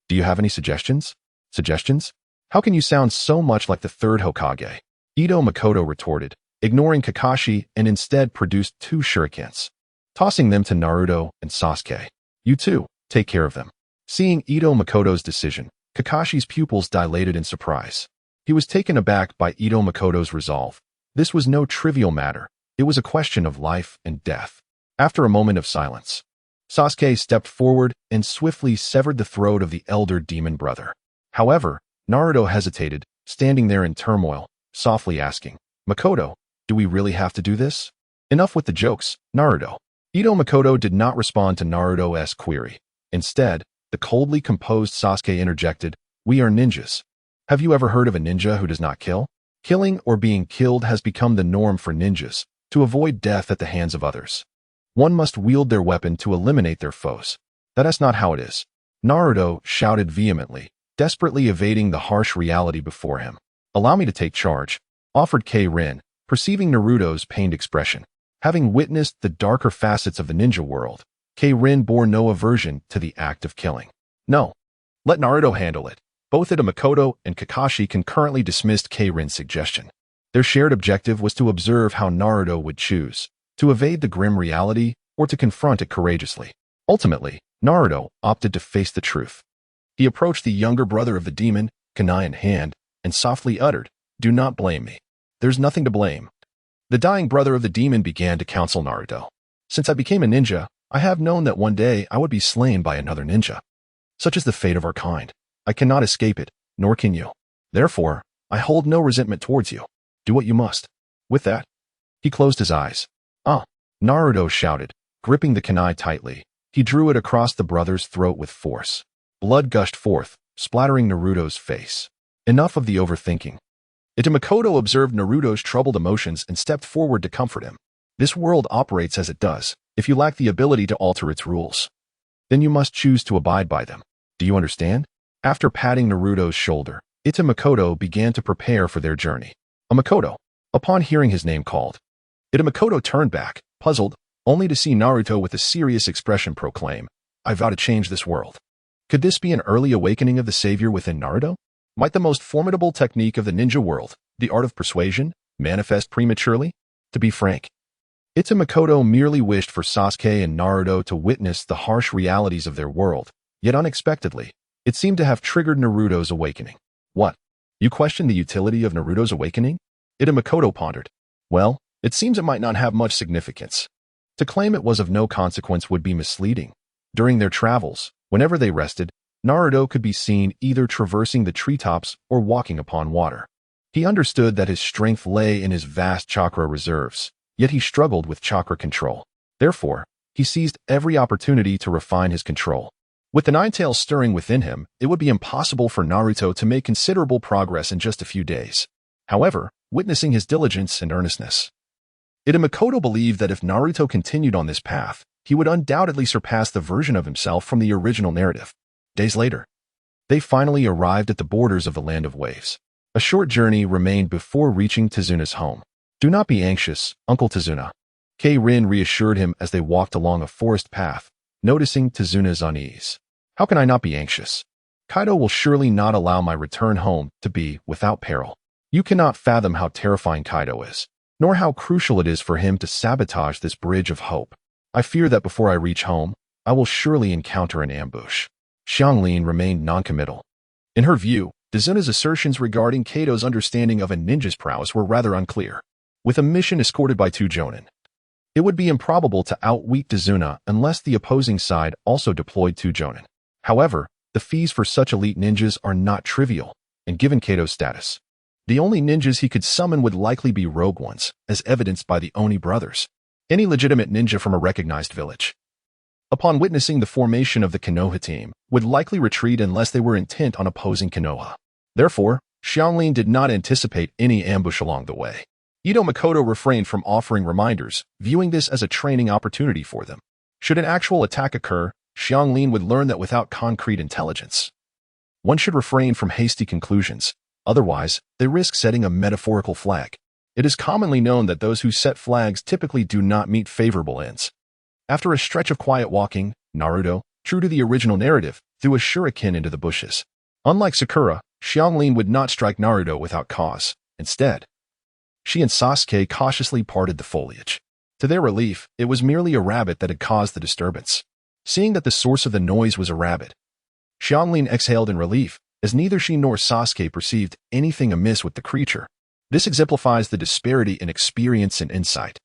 Speaker 1: do you have any suggestions? Suggestions? How can you sound so much like the third Hokage? Ito Makoto retorted, ignoring Kakashi and instead produced 2 shurikens, tossing them to Naruto and Sasuke. You two, take care of them. Seeing Ito Makoto's decision, Kakashi's pupils dilated in surprise. He was taken aback by Ito Makoto's resolve. This was no trivial matter. It was a question of life and death. After a moment of silence, Sasuke stepped forward and swiftly severed the throat of the elder demon brother. However, Naruto hesitated, standing there in turmoil, softly asking, Makoto, do we really have to do this? Enough with the jokes, Naruto. Ito Makoto did not respond to Naruto's query. Instead, the coldly composed Sasuke interjected, we are ninjas. Have you ever heard of a ninja who does not kill? Killing or being killed has become the norm for ninjas, to avoid death at the hands of others. One must wield their weapon to eliminate their foes. That is not how it is. Naruto shouted vehemently, desperately evading the harsh reality before him. Allow me to take charge, offered K-Rin, perceiving Naruto's pained expression. Having witnessed the darker facets of the ninja world, K-Rin bore no aversion to the act of killing. No. Let Naruto handle it. Both Ito Makoto and Kakashi concurrently dismissed K-Rin's suggestion. Their shared objective was to observe how Naruto would choose, to evade the grim reality or to confront it courageously. Ultimately, Naruto opted to face the truth. He approached the younger brother of the demon, kunai in hand, and softly uttered, do not blame me. There's nothing to blame. The dying brother of the demon began to counsel Naruto. Since I became a ninja, I have known that one day I would be slain by another ninja. Such is the fate of our kind. I cannot escape it, nor can you. Therefore, I hold no resentment towards you. Do what you must. With that, he closed his eyes. Naruto shouted, gripping the kunai tightly. He drew it across the brother's throat with force. Blood gushed forth, splattering Naruto's face. Enough of the overthinking. Ito Makoto observed Naruto's troubled emotions and stepped forward to comfort him. This world operates as it does. If you lack the ability to alter its rules, then you must choose to abide by them. Do you understand? After patting Naruto's shoulder, Ito Makoto began to prepare for their journey. Makoto. Upon hearing his name called, Ito Makoto turned back, puzzled, only to see Naruto with a serious expression proclaim, I vow to change this world. Could this be an early awakening of the savior within Naruto? Might the most formidable technique of the ninja world, the art of persuasion, manifest prematurely? To be frank, Ito Makoto merely wished for Sasuke and Naruto to witness the harsh realities of their world, yet unexpectedly, it seemed to have triggered Naruto's awakening. What? You question the utility of Naruto's awakening? Ito Makoto pondered. Well, it seems it might not have much significance. To claim it was of no consequence would be misleading. During their travels, whenever they rested, Naruto could be seen either traversing the treetops or walking upon water. He understood that his strength lay in his vast chakra reserves, yet he struggled with chakra control. Therefore, he seized every opportunity to refine his control. With the nine tails stirring within him, it would be impossible for Naruto to make considerable progress in just a few days. However, witnessing his diligence and earnestness, Ito Makoto believed that if Naruto continued on this path, he would undoubtedly surpass the version of himself from the original narrative. Days later, they finally arrived at the borders of the Land of Waves. A short journey remained before reaching Tazuna's home. Do not be anxious, Uncle Tazuna. K-Rin reassured him as they walked along a forest path, noticing Tazuna's unease. How can I not be anxious? Kaido will surely not allow my return home to be without peril. You cannot fathom how terrifying Kaido is, nor how crucial it is for him to sabotage this bridge of hope. I fear that before I reach home, I will surely encounter an ambush. Xianglin remained noncommittal. In her view, Dazuna's assertions regarding Kato's understanding of a ninja's prowess were rather unclear. With a mission escorted by 2 jonin, it would be improbable to outweak Dazuna unless the opposing side also deployed 2 jonin. However, the fees for such elite ninjas are not trivial, and given Kato's status, the only ninjas he could summon would likely be rogue ones, as evidenced by the Oni brothers, any legitimate ninja from a recognized village. Upon witnessing the formation of the Konoha team, would likely retreat unless they were intent on opposing Konoha. Therefore, Xianglin did not anticipate any ambush along the way. Ito Makoto refrained from offering reminders, viewing this as a training opportunity for them. Should an actual attack occur, Xianglin would learn that without concrete intelligence, one should refrain from hasty conclusions, otherwise they risk setting a metaphorical flag. It is commonly known that those who set flags typically do not meet favorable ends. After a stretch of quiet walking, Naruto, true to the original narrative, threw a shuriken into the bushes. Unlike Sakura, Xianglin would not strike Naruto without cause. Instead, she and Sasuke cautiously parted the foliage. To their relief, it was merely a rabbit that had caused the disturbance. Seeing that the source of the noise was a rabbit, Xianglin exhaled in relief, as neither she nor Sasuke perceived anything amiss with the creature. This exemplifies the disparity in experience and insight.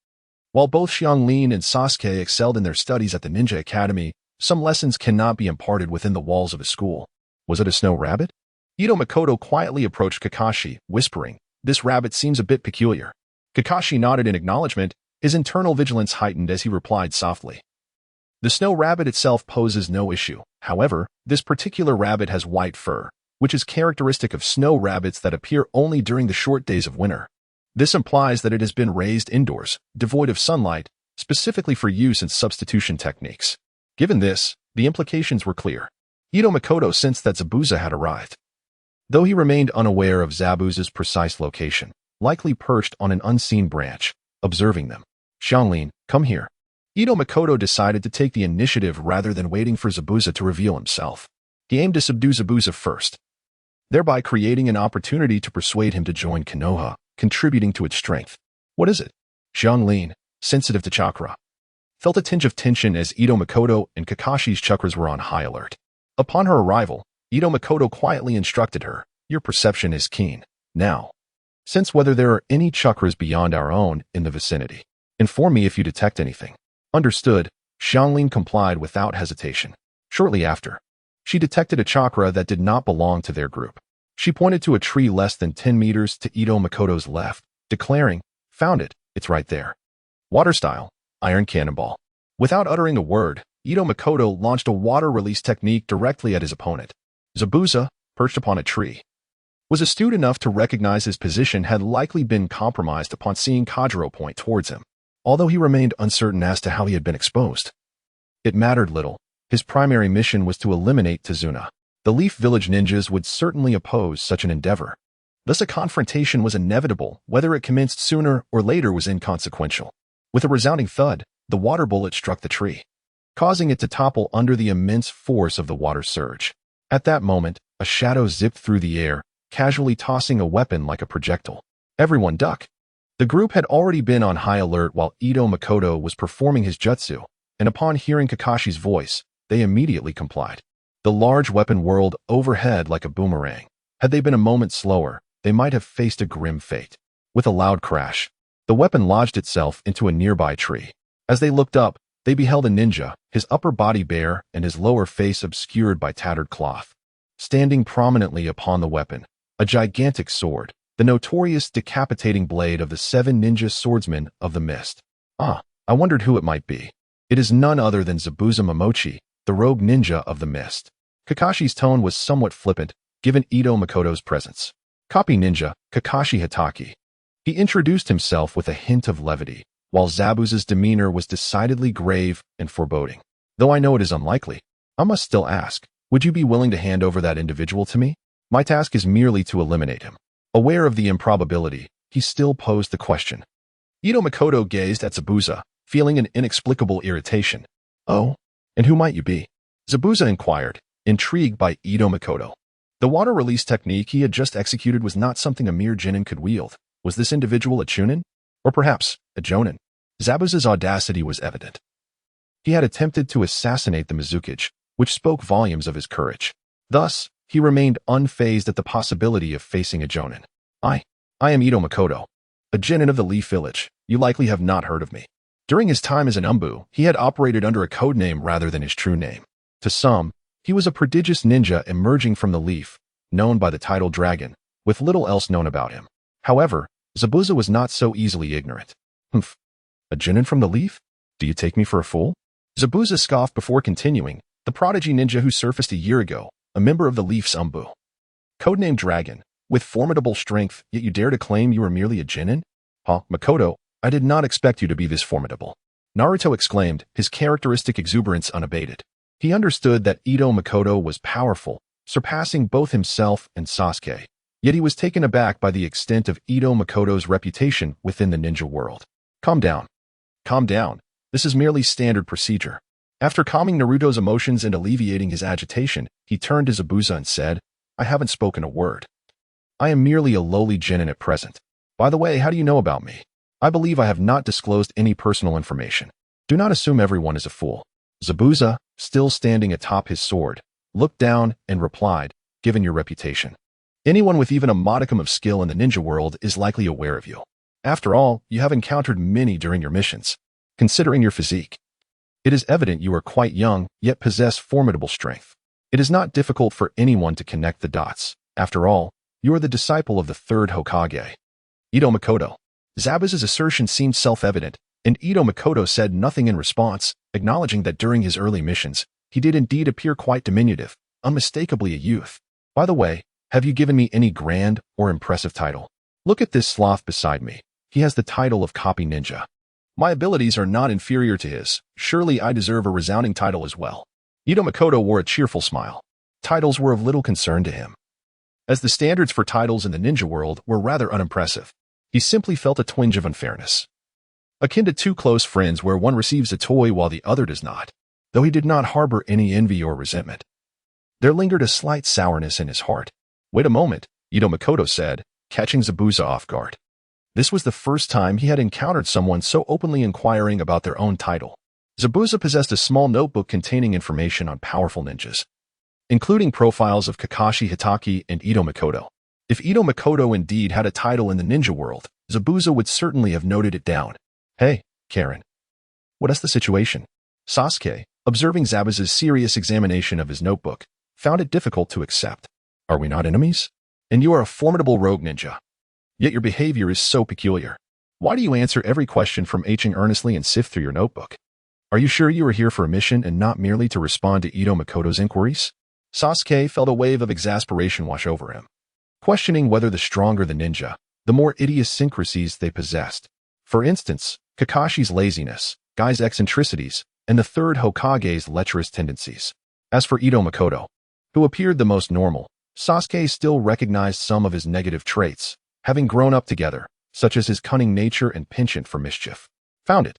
Speaker 1: While both Xianglin and Sasuke excelled in their studies at the Ninja Academy, some lessons cannot be imparted within the walls of a school. Was it a snow rabbit? Ito Makoto quietly approached Kakashi, whispering, "This rabbit seems a bit peculiar." Kakashi nodded in acknowledgement, his internal vigilance heightened as he replied softly. The snow rabbit itself poses no issue. However, this particular rabbit has white fur, which is characteristic of snow rabbits that appear only during the short days of winter. This implies that it has been raised indoors, devoid of sunlight, specifically for use in substitution techniques. Given this, the implications were clear. Ito Makoto sensed that Zabuza had arrived. Though he remained unaware of Zabuza's precise location, likely perched on an unseen branch, observing them. "Xianglin, come here." Ito Makoto decided to take the initiative rather than waiting for Zabuza to reveal himself. He aimed to subdue Zabuza first, thereby creating an opportunity to persuade him to join Konoha, contributing to its strength. "What is it?" Xianglin, sensitive to chakra, felt a tinge of tension as Ito Makoto and Kakashi's chakras were on high alert. Upon her arrival, Ito Makoto quietly instructed her, "Your perception is keen. Now, sense whether there are any chakras beyond our own in the vicinity. Inform me if you detect anything." Understood, Xianglin complied without hesitation. Shortly after, she detected a chakra that did not belong to their group. She pointed to a tree less than 10 meters to Ito Makoto's left, declaring, "Found it, it's right there." Water style, iron cannonball. Without uttering a word, Ito Makoto launched a water release technique directly at his opponent. Zabuza, perched upon a tree, was astute enough to recognize his position had likely been compromised upon seeing Kajiro point towards him, although he remained uncertain as to how he had been exposed. It mattered little. His primary mission was to eliminate Tazuna. The Leaf Village ninjas would certainly oppose such an endeavor. Thus a confrontation was inevitable, whether it commenced sooner or later was inconsequential. With a resounding thud, the water bullet struck the tree, causing it to topple under the immense force of the water surge. At that moment, a shadow zipped through the air, casually tossing a weapon like a projectile. Everyone duck. The group had already been on high alert while Ito Makoto was performing his jutsu, and upon hearing Kakashi's voice, they immediately complied. The large weapon whirled overhead like a boomerang. Had they been a moment slower, they might have faced a grim fate. With a loud crash, the weapon lodged itself into a nearby tree. As they looked up, they beheld a ninja, his upper body bare and his lower face obscured by tattered cloth. Standing prominently upon the weapon, a gigantic sword, the notorious decapitating blade of the 7 ninja swordsmen of the mist. I wondered who it might be. It is none other than Zabuza Momochi, the rogue ninja of the mist. Kakashi's tone was somewhat flippant, given Ito Makoto's presence. Copy ninja, Kakashi Hatake. He introduced himself with a hint of levity, while Zabuza's demeanor was decidedly grave and foreboding. Though I know it is unlikely, I must still ask, would you be willing to hand over that individual to me? My task is merely to eliminate him. Aware of the improbability, he still posed the question. Ito Makoto gazed at Zabuza, feeling an inexplicable irritation. "Oh, and who might you be?" Zabuza inquired, intrigued by Ito Makoto. The water release technique he had just executed was not something a mere genin could wield. Was this individual a chunin? Or perhaps, a jonin? Zabuza's audacity was evident. He had attempted to assassinate the Mizukage, which spoke volumes of his courage. Thus, he remained unfazed at the possibility of facing a Jonin. I am Ito Makoto, a genin of the Leaf Village. You likely have not heard of me. During his time as an Anbu, he had operated under a code name rather than his true name. To some, he was a prodigious ninja emerging from the Leaf, known by the title Dragon, with little else known about him. However, Zabuza was not so easily ignorant. Humph. A genin from the Leaf? Do you take me for a fool? Zabuza scoffed before continuing, the prodigy ninja who surfaced a year ago, a member of the Leaf's Anbu. Codenamed Dragon, with formidable strength, yet you dare to claim you are merely a genin? Huh, Makoto, I did not expect you to be this formidable. Naruto exclaimed, his characteristic exuberance unabated. He understood that Ito Makoto was powerful, surpassing both himself and Sasuke. Yet he was taken aback by the extent of Ito Makoto's reputation within the ninja world. Calm down. Calm down. This is merely standard procedure. After calming Naruto's emotions and alleviating his agitation, he turned to Zabuza and said, I haven't spoken a word. I am merely a lowly genin at present. By the way, how do you know about me? I believe I have not disclosed any personal information. Do not assume everyone is a fool. Zabuza, still standing atop his sword, looked down and replied, given your reputation. Anyone with even a modicum of skill in the ninja world is likely aware of you. After all, you have encountered many during your missions. Considering your physique, it is evident you are quite young, yet possess formidable strength. It is not difficult for anyone to connect the dots. After all, you are the disciple of the third Hokage, Ito Makoto. Zabuza's assertion seemed self-evident, and Ito Makoto said nothing in response, acknowledging that during his early missions, he did indeed appear quite diminutive, unmistakably a youth. By the way, have you given me any grand or impressive title? Look at this sloth beside me. He has the title of Copy Ninja. My abilities are not inferior to his. Surely I deserve a resounding title as well. Ito Makoto wore a cheerful smile. Titles were of little concern to him, as the standards for titles in the ninja world were rather unimpressive. He simply felt a twinge of unfairness, akin to two close friends where one receives a toy while the other does not. Though he did not harbor any envy or resentment, there lingered a slight sourness in his heart. Wait a moment, Ito Makoto said, catching Zabuza off guard. This was the first time he had encountered someone so openly inquiring about their own title. Zabuza possessed a small notebook containing information on powerful ninjas, including profiles of Kakashi Hitaki and Ito Makoto. If Ito Makoto indeed had a title in the ninja world, Zabuza would certainly have noted it down. Hey, Karen. What is the situation? Sasuke, observing Zabuza's serious examination of his notebook, found it difficult to accept. Are we not enemies? And you are a formidable rogue ninja. Yet your behavior is so peculiar. Why do you answer every question from Hing earnestly and sift through your notebook? Are you sure you are here for a mission and not merely to respond to Ito Makoto's inquiries? Sasuke felt a wave of exasperation wash over him, questioning whether the stronger the ninja, the more idiosyncrasies they possessed. For instance, Kakashi's laziness, Guy's eccentricities, and the third Hokage's lecherous tendencies. As for Ito Makoto, who appeared the most normal, Sasuke still recognized some of his negative traits, having grown up together, such as his cunning nature and penchant for mischief. Found it.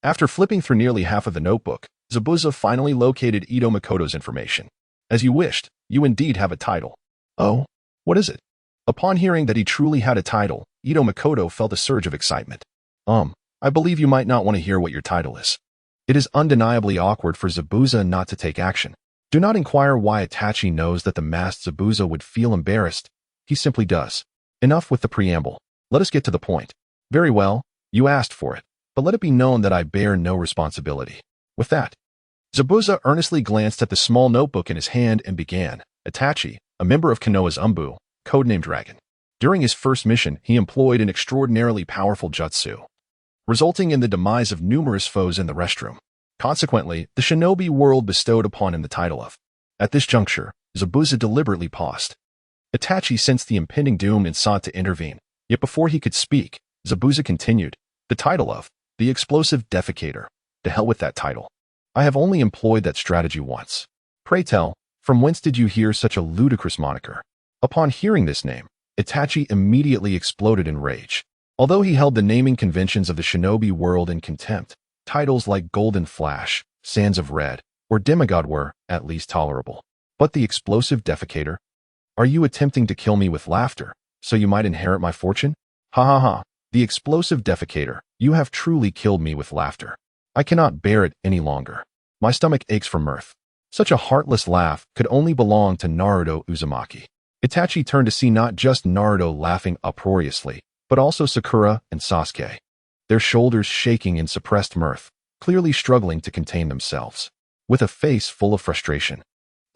Speaker 1: After flipping through nearly half of the notebook, Zabuza finally located Ito Makoto's information. As you wished, you indeed have a title. Oh, what is it? Upon hearing that he truly had a title, Ito Makoto felt a surge of excitement. I believe you might not want to hear what your title is. It is undeniably awkward for Zabuza not to take action. Do not inquire why Itachi knows that the masked Zabuza would feel embarrassed. He simply does. Enough with the preamble. Let us get to the point. Very well, you asked for it, but let it be known that I bear no responsibility. With that, Zabuza earnestly glanced at the small notebook in his hand and began. Itachi, a member of Konoha's Anbu, codenamed Dragon. During his first mission, he employed an extraordinarily powerful jutsu, resulting in the demise of numerous foes in the restroom. Consequently, the shinobi world bestowed upon him the title of. At this juncture, Zabuza deliberately paused. Itachi sensed the impending doom and sought to intervene. Yet before he could speak, Zabuza continued, the title of the explosive defecator. To hell with that title. I have only employed that strategy once. Pray tell, from whence did you hear such a ludicrous moniker? Upon hearing this name, Itachi immediately exploded in rage. Although he held the naming conventions of the shinobi world in contempt, titles like Golden Flash, Sands of Red, or Demigod were, at least, tolerable. But the explosive defecator? Are you attempting to kill me with laughter, so you might inherit my fortune? Ha ha ha, the explosive defecator, you have truly killed me with laughter. I cannot bear it any longer. My stomach aches for mirth. Such a heartless laugh could only belong to Naruto Uzumaki. Itachi turned to see not just Naruto laughing uproariously, but also Sakura and Sasuke, their shoulders shaking in suppressed mirth, clearly struggling to contain themselves. With a face full of frustration,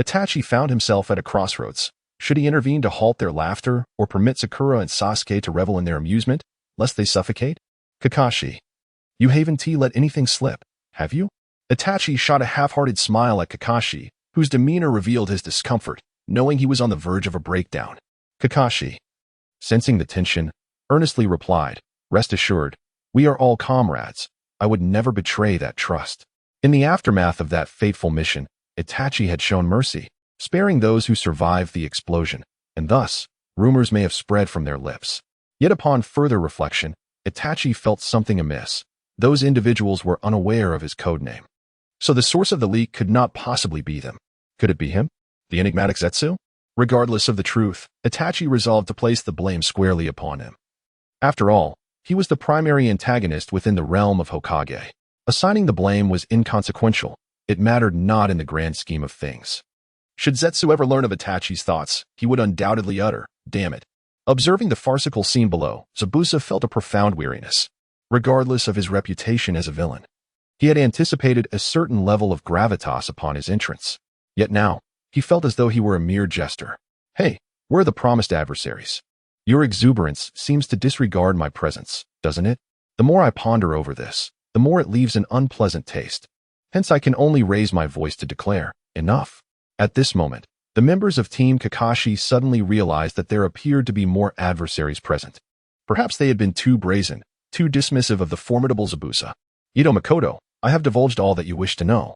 Speaker 1: Itachi found himself at a crossroads. Should he intervene to halt their laughter, or permit Sakura and Sasuke to revel in their amusement, lest they suffocate? Kakashi, you haven't let anything slip, have you? Itachi shot a half-hearted smile at Kakashi, whose demeanor revealed his discomfort, knowing he was on the verge of a breakdown. Kakashi, sensing the tension, earnestly replied, "Rest assured, we are all comrades. I would never betray that trust." In the aftermath of that fateful mission, Itachi had shown mercy, sparing those who survived the explosion, and thus, rumors may have spread from their lips. Yet upon further reflection, Itachi felt something amiss. Those individuals were unaware of his codename. So the source of the leak could not possibly be them. Could it be him? The enigmatic Zetsu? Regardless of the truth, Itachi resolved to place the blame squarely upon him. After all, he was the primary antagonist within the realm of Hokage. Assigning the blame was inconsequential. It mattered not in the grand scheme of things. Should Zetsu ever learn of Itachi's thoughts, he would undoubtedly utter, "Damn it." Observing the farcical scene below, Zabuza felt a profound weariness. Regardless of his reputation as a villain, he had anticipated a certain level of gravitas upon his entrance. Yet now, he felt as though he were a mere jester. "Hey, where are the promised adversaries? Your exuberance seems to disregard my presence, doesn't it?" The more I ponder over this, the more it leaves an unpleasant taste. Hence I can only raise my voice to declare, enough. At this moment, the members of Team Kakashi suddenly realized that there appeared to be more adversaries present. Perhaps they had been too brazen, too dismissive of the formidable Zabuza. "Ito Makoto, I have divulged all that you wish to know.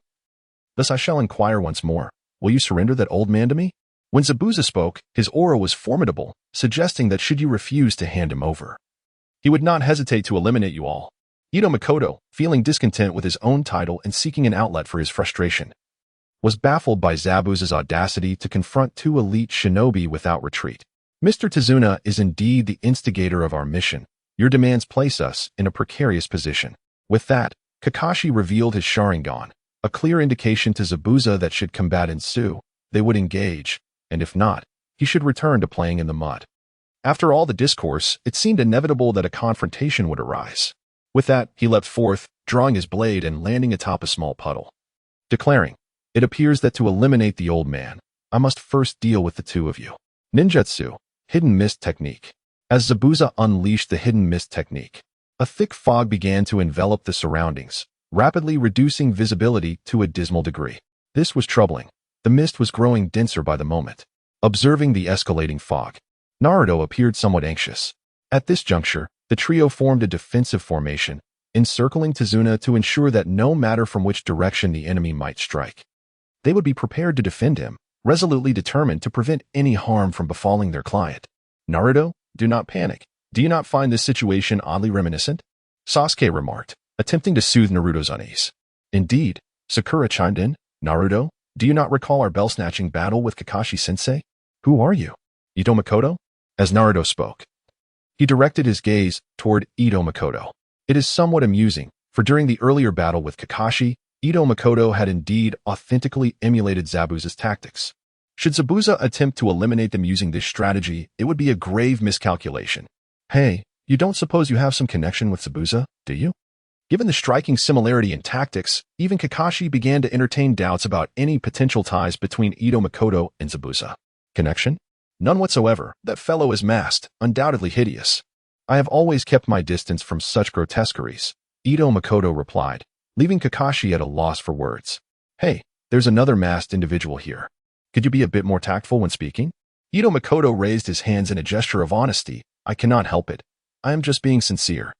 Speaker 1: Thus I shall inquire once more. Will you surrender that old man to me?" When Zabuza spoke, his aura was formidable, suggesting that should you refuse to hand him over, he would not hesitate to eliminate you all. Ito Makoto, feeling discontent with his own title and seeking an outlet for his frustration, was baffled by Zabuza's audacity to confront two elite shinobi without retreat. "Mr. Tazuna is indeed the instigator of our mission. Your demands place us in a precarious position." With that, Kakashi revealed his Sharingan, a clear indication to Zabuza that should combat ensue, they would engage, and if not, he should return to playing in the mud. After all the discourse, it seemed inevitable that a confrontation would arise. With that, he leapt forth, drawing his blade and landing atop a small puddle, declaring, "It appears that to eliminate the old man, I must first deal with the two of you." Ninjutsu, hidden mist technique. As Zabuza unleashed the hidden mist technique, a thick fog began to envelop the surroundings, rapidly reducing visibility to a dismal degree. This was troubling. The mist was growing denser by the moment. Observing the escalating fog, Naruto appeared somewhat anxious. At this juncture, the trio formed a defensive formation, encircling Tazuna to ensure that no matter from which direction the enemy might strike, they would be prepared to defend him, resolutely determined to prevent any harm from befalling their client. "Naruto, do not panic. Do you not find this situation oddly reminiscent?" Sasuke remarked, attempting to soothe Naruto's unease. "Indeed," Sakura chimed in. "Naruto, do you not recall our bell-snatching battle with Kakashi-sensei? Who are you? Ito Makoto?" As Naruto spoke, he directed his gaze toward Ito Makoto. It is somewhat amusing, for during the earlier battle with Kakashi, Ito Makoto had indeed authentically emulated Zabuza's tactics. Should Zabuza attempt to eliminate them using this strategy, it would be a grave miscalculation. "Hey, you don't suppose you have some connection with Zabuza, do you?" Given the striking similarity in tactics, even Kakashi began to entertain doubts about any potential ties between Ito Makoto and Zabuza. Connection? None whatsoever. That fellow is masked, undoubtedly hideous. "I have always kept my distance from such grotesqueries," Ito Makoto replied, leaving Kakashi at a loss for words. "Hey, there's another masked individual here. Could you be a bit more tactful when speaking?" Ito Makoto raised his hands in a gesture of honesty. "I cannot help it. I am just being sincere."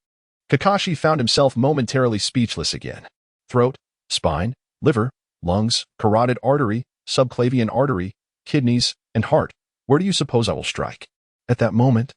Speaker 1: Kakashi found himself momentarily speechless again. Throat, spine, liver, lungs, carotid artery, subclavian artery, kidneys, and heart. Where do you suppose I will strike? At that moment,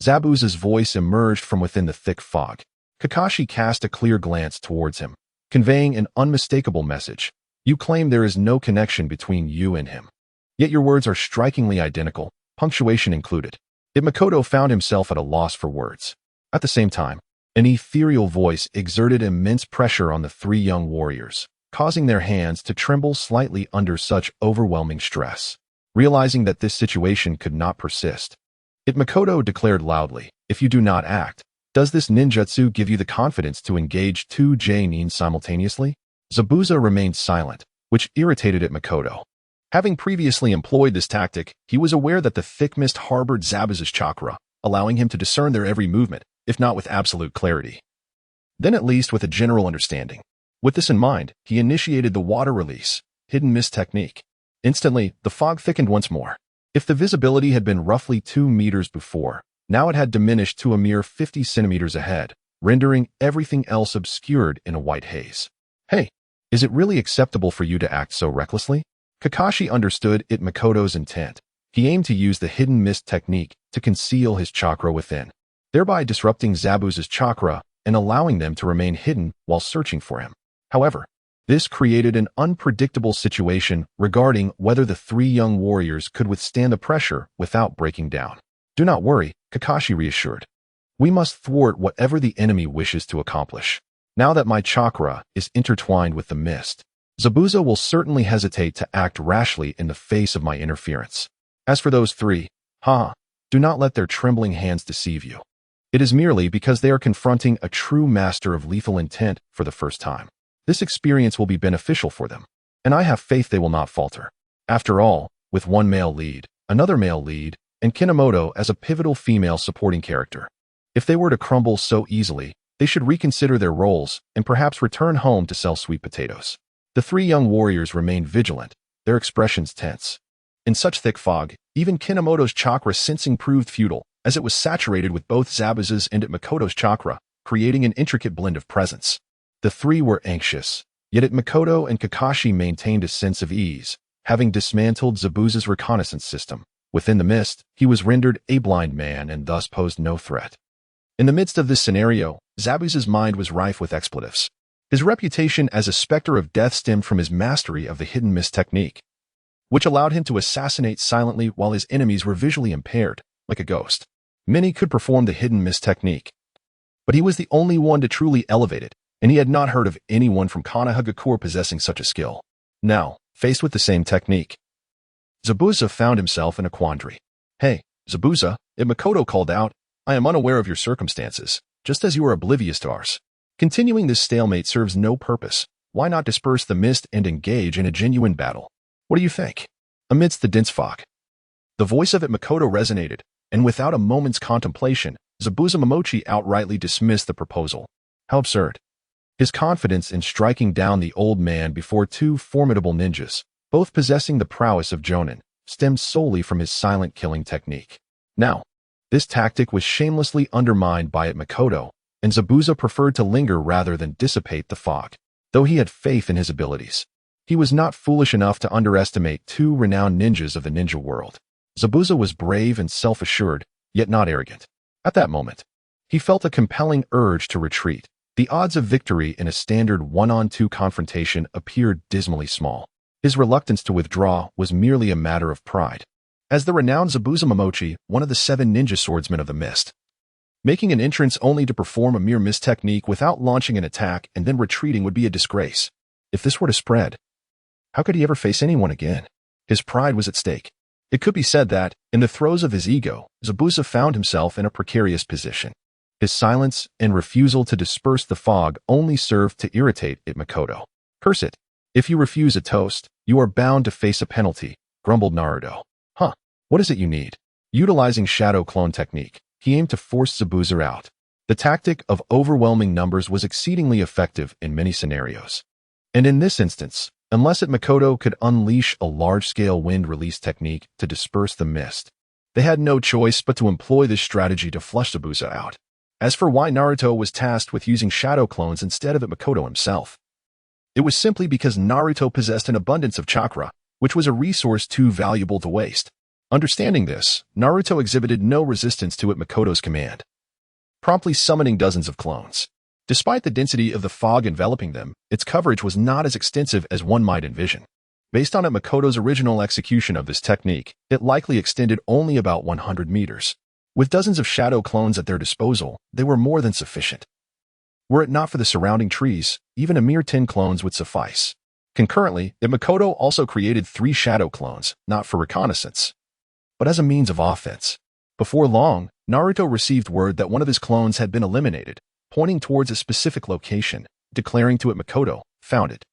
Speaker 1: Zabuza's voice emerged from within the thick fog. Kakashi cast a clear glance towards him, conveying an unmistakable message. "You claim there is no connection between you and him. Yet your words are strikingly identical, punctuation included." Makoto found himself at a loss for words. At the same time, An ethereal voice exerted immense pressure on the three young warriors, causing their hands to tremble slightly under such overwhelming stress. Realizing that this situation could not persist, Makoto declared loudly, "If you do not act, does this ninjutsu give you the confidence to engage two J-nin simultaneously?" Zabuza remained silent, which irritated Makoto. Having previously employed this tactic, he was aware that the thick mist harbored Zabuza's chakra, allowing him to discern their every movement, if not with absolute clarity, then at least with a general understanding. With this in mind, he initiated the water release, hidden mist technique. Instantly, the fog thickened once more. If the visibility had been roughly 2 meters before, now it had diminished to a mere 50 centimeters ahead, rendering everything else obscured in a white haze. "Hey, is it really acceptable for you to act so recklessly?" Kakashi understood Makoto's intent. He aimed to use the hidden mist technique to conceal his chakra within, thereby disrupting Zabuza's chakra and allowing them to remain hidden while searching for him. However, this created an unpredictable situation regarding whether the three young warriors could withstand the pressure without breaking down. "Do not worry," Kakashi reassured. "We must thwart whatever the enemy wishes to accomplish. Now that my chakra is intertwined with the mist, Zabuza will certainly hesitate to act rashly in the face of my interference. As for those three, do not let their trembling hands deceive you. It is merely because they are confronting a true master of lethal intent for the first time. This experience will be beneficial for them, and I have faith they will not falter. After all, with one male lead, another male lead, and Kinomoto as a pivotal female supporting character, if they were to crumble so easily, they should reconsider their roles and perhaps return home to sell sweet potatoes." The three young warriors remained vigilant, their expressions tense. In such thick fog, even Kinomoto's chakra sensing proved futile, as it was saturated with both Zabuza's and Makoto's chakra, creating an intricate blend of presence. The three were anxious, yet Makoto and Kakashi maintained a sense of ease, having dismantled Zabuza's reconnaissance system. Within the mist, he was rendered a blind man and thus posed no threat. In the midst of this scenario, Zabuza's mind was rife with expletives. His reputation as a specter of death stemmed from his mastery of the hidden mist technique, which allowed him to assassinate silently while his enemies were visually impaired, like a ghost. Many could perform the hidden mist technique, but he was the only one to truly elevate it, and he had not heard of anyone from Konohagakure possessing such a skill. Now, faced with the same technique, Zabuza found himself in a quandary. "Hey, Zabuza," Makoto called out, "I am unaware of your circumstances, just as you are oblivious to ours. Continuing this stalemate serves no purpose. Why not disperse the mist and engage in a genuine battle? What do you think?" Amidst the dense fog, the voice of Makoto resonated, and without a moment's contemplation, Zabuza Momochi outrightly dismissed the proposal. How absurd. His confidence in striking down the old man before two formidable ninjas, both possessing the prowess of Jonin, stemmed solely from his silent killing technique. Now, this tactic was shamelessly undermined by Makoto, and Zabuza preferred to linger rather than dissipate the fog. Though he had faith in his abilities, he was not foolish enough to underestimate two renowned ninjas of the ninja world. Zabuza was brave and self-assured, yet not arrogant. At that moment, he felt a compelling urge to retreat. The odds of victory in a standard one-on-two confrontation appeared dismally small. His reluctance to withdraw was merely a matter of pride. As the renowned Zabuza Momochi, one of the 7 ninja swordsmen of the mist, making an entrance only to perform a mere mist technique without launching an attack and then retreating would be a disgrace. If this were to spread, how could he ever face anyone again? His pride was at stake. It could be said that, in the throes of his ego, Zabuza found himself in a precarious position. His silence and refusal to disperse the fog only served to irritate Makoto. "Curse it. If you refuse a toast, you are bound to face a penalty," grumbled Naruto. What is it you need?" Utilizing shadow clone technique, he aimed to force Zabuza out. The tactic of overwhelming numbers was exceedingly effective in many scenarios. And in this instance, unless Makoto could unleash a large-scale wind release technique to disperse the mist, they had no choice but to employ this strategy to flush Zabuza out. As for why Naruto was tasked with using shadow clones instead of Makoto himself, it was simply because Naruto possessed an abundance of chakra, which was a resource too valuable to waste. Understanding this, Naruto exhibited no resistance to Makoto's command, promptly summoning dozens of clones. Despite the density of the fog enveloping them, its coverage was not as extensive as one might envision. Based on Makoto's original execution of this technique, it likely extended only about 100 meters. With dozens of shadow clones at their disposal, they were more than sufficient. Were it not for the surrounding trees, even a mere 10 clones would suffice. Concurrently, Makoto also created 3 shadow clones, not for reconnaissance, but as a means of offense. Before long, Naruto received word that one of his clones had been eliminated, pointing towards a specific location, declaring to Makoto, "Found it.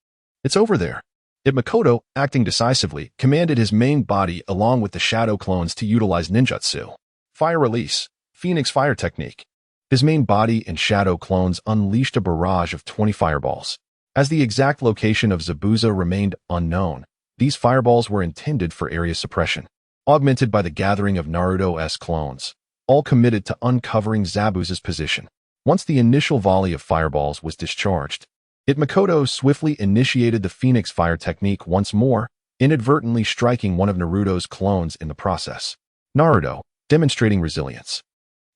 Speaker 1: It's over there." Makoto, acting decisively, commanded his main body along with the shadow clones to utilize ninjutsu. Fire release, Phoenix fire technique. His main body and shadow clones unleashed a barrage of 20 fireballs. As the exact location of Zabuza remained unknown, these fireballs were intended for area suppression, augmented by the gathering of Naruto's clones, all committed to uncovering Zabuza's position. Once the initial volley of fireballs was discharged, Makoto swiftly initiated the Phoenix fire technique once more, inadvertently striking one of Naruto's clones in the process. Naruto, demonstrating resilience,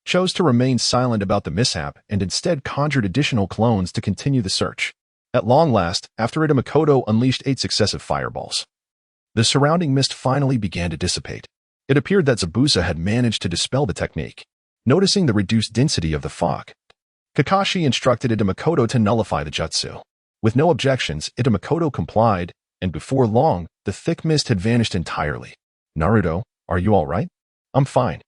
Speaker 1: chose to remain silent about the mishap and instead conjured additional clones to continue the search. At long last, after Makoto unleashed 8 successive fireballs, the surrounding mist finally began to dissipate. It appeared that Zabuza had managed to dispel the technique. Noticing the reduced density of the fog, Kakashi instructed Makoto to nullify the jutsu. With no objections, Makoto complied, and before long, the thick mist had vanished entirely. "Naruto, are you all right?" "I'm fine."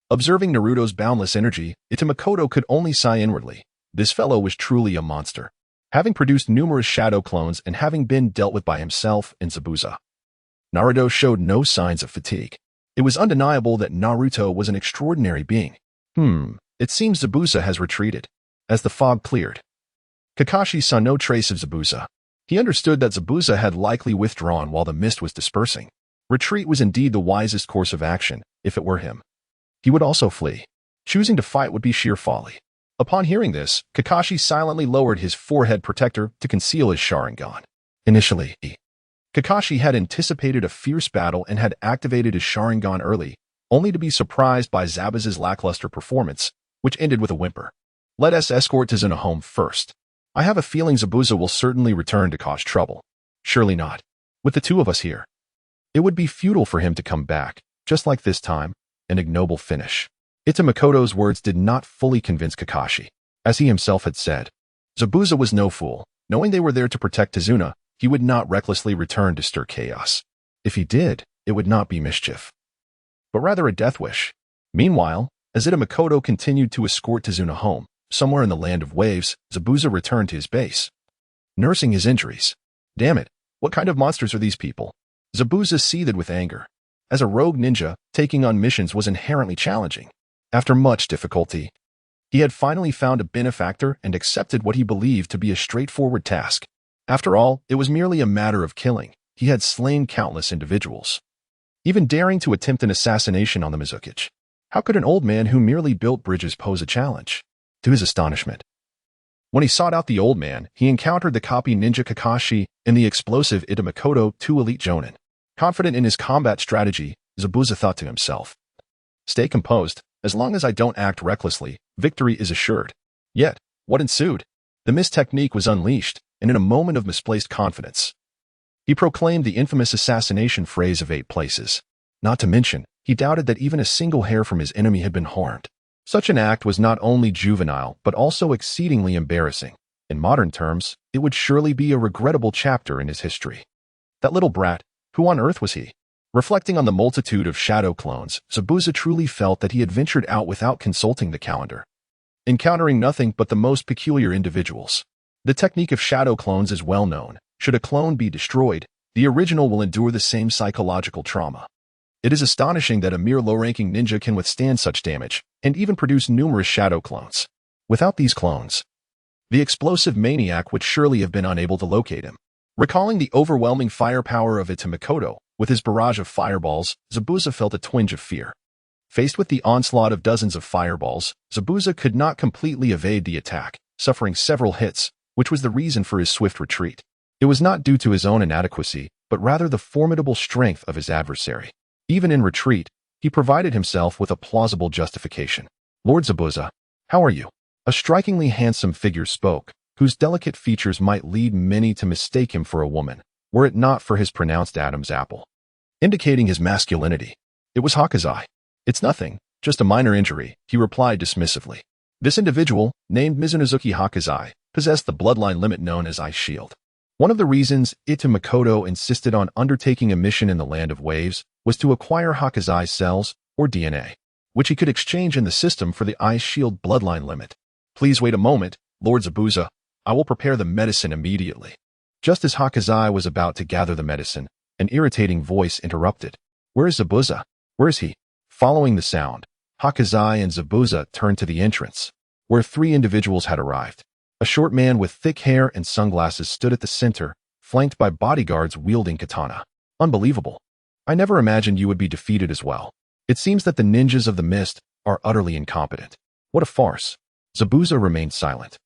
Speaker 1: Observing Naruto's boundless energy, Makoto could only sigh inwardly. This fellow was truly a monster, having produced numerous shadow clones and having been dealt with by himself and Zabuza. Naruto showed no signs of fatigue. It was undeniable that Naruto was an extraordinary being. It seems Zabuza has retreated. As the fog cleared, Kakashi saw no trace of Zabuza. He understood that Zabuza had likely withdrawn while the mist was dispersing. Retreat was indeed the wisest course of action, if it were him. He would also flee. Choosing to fight would be sheer folly. Upon hearing this, Kakashi silently lowered his forehead protector to conceal his Sharingan. Initially, Kakashi had anticipated a fierce battle and had activated his Sharingan early, only to be surprised by Zabuza's lackluster performance, which ended with a whimper. "Let us escort Tazuna home first. I have a feeling Zabuza will certainly return to cause trouble." "Surely not. With the 2 of us here, it would be futile for him to come back, just like this time, an ignoble finish." Makoto's words did not fully convince Kakashi. As he himself had said, Zabuza was no fool. Knowing they were there to protect Tazuna, he would not recklessly return to stir chaos. If he did, it would not be mischief, but rather a death wish. Meanwhile, as Makoto continued to escort Tazuna home, somewhere in the land of waves, Zabuza returned to his base, nursing his injuries. Damn it, what kind of monsters are these people? Zabuza seethed with anger. As a rogue ninja, taking on missions was inherently challenging. After much difficulty, he had finally found a benefactor and accepted what he believed to be a straightforward task. After all, it was merely a matter of killing. He had slain countless individuals, even daring to attempt an assassination on the Mizukage. How could an old man who merely built bridges pose a challenge? To his astonishment, when he sought out the old man, he encountered the copy ninja Kakashi and the explosive Makoto, 2 elite jonin. Confident in his combat strategy, Zabuza thought to himself, "Stay composed. As long as I don't act recklessly, victory is assured." Yet, what ensued? The mist technique was unleashed, and in a moment of misplaced confidence, he proclaimed the infamous assassination phrase of 8 places. Not to mention, he doubted that even a single hair from his enemy had been harmed. Such an act was not only juvenile, but also exceedingly embarrassing. In modern terms, it would surely be a regrettable chapter in his history. That little brat, who on earth was he? Reflecting on the multitude of shadow clones, Zabuza truly felt that he had ventured out without consulting the calendar, encountering nothing but the most peculiar individuals. The technique of shadow clones is well known. Should a clone be destroyed, the original will endure the same psychological trauma. It is astonishing that a mere low-ranking ninja can withstand such damage, and even produce numerous shadow clones. Without these clones, the explosive maniac would surely have been unable to locate him. Recalling the overwhelming firepower of Makoto, with his barrage of fireballs, Zabuza felt a twinge of fear. Faced with the onslaught of dozens of fireballs, Zabuza could not completely evade the attack, suffering several hits, which was the reason for his swift retreat. It was not due to his own inadequacy, but rather the formidable strength of his adversary. Even in retreat, he provided himself with a plausible justification. "Lord Zabuza, how are you?" A strikingly handsome figure spoke, whose delicate features might lead many to mistake him for a woman, were it not for his pronounced Adam's apple, indicating his masculinity. It was Hokage. "It's nothing, just a minor injury," he replied dismissively. This individual, named Mizunosuke Hokage, possessed the bloodline limit known as Ice Shield. One of the reasons Makoto insisted on undertaking a mission in the Land of Waves was to acquire Hokage cells, or DNA, which he could exchange in the system for the Ice Shield bloodline limit. Please wait a moment, Lord Zabuza. I will prepare the medicine immediately. Just as Hokage was about to gather the medicine, an irritating voice interrupted. Where is Zabuza? Where is he? Following the sound, Hokage and Zabuza turned to the entrance, where three individuals had arrived. A short man with thick hair and sunglasses stood at the center, flanked by bodyguards wielding katana. Unbelievable. I never imagined you would be defeated as well. It seems that the ninjas of the mist are utterly incompetent. What a farce. Zabuza remained silent.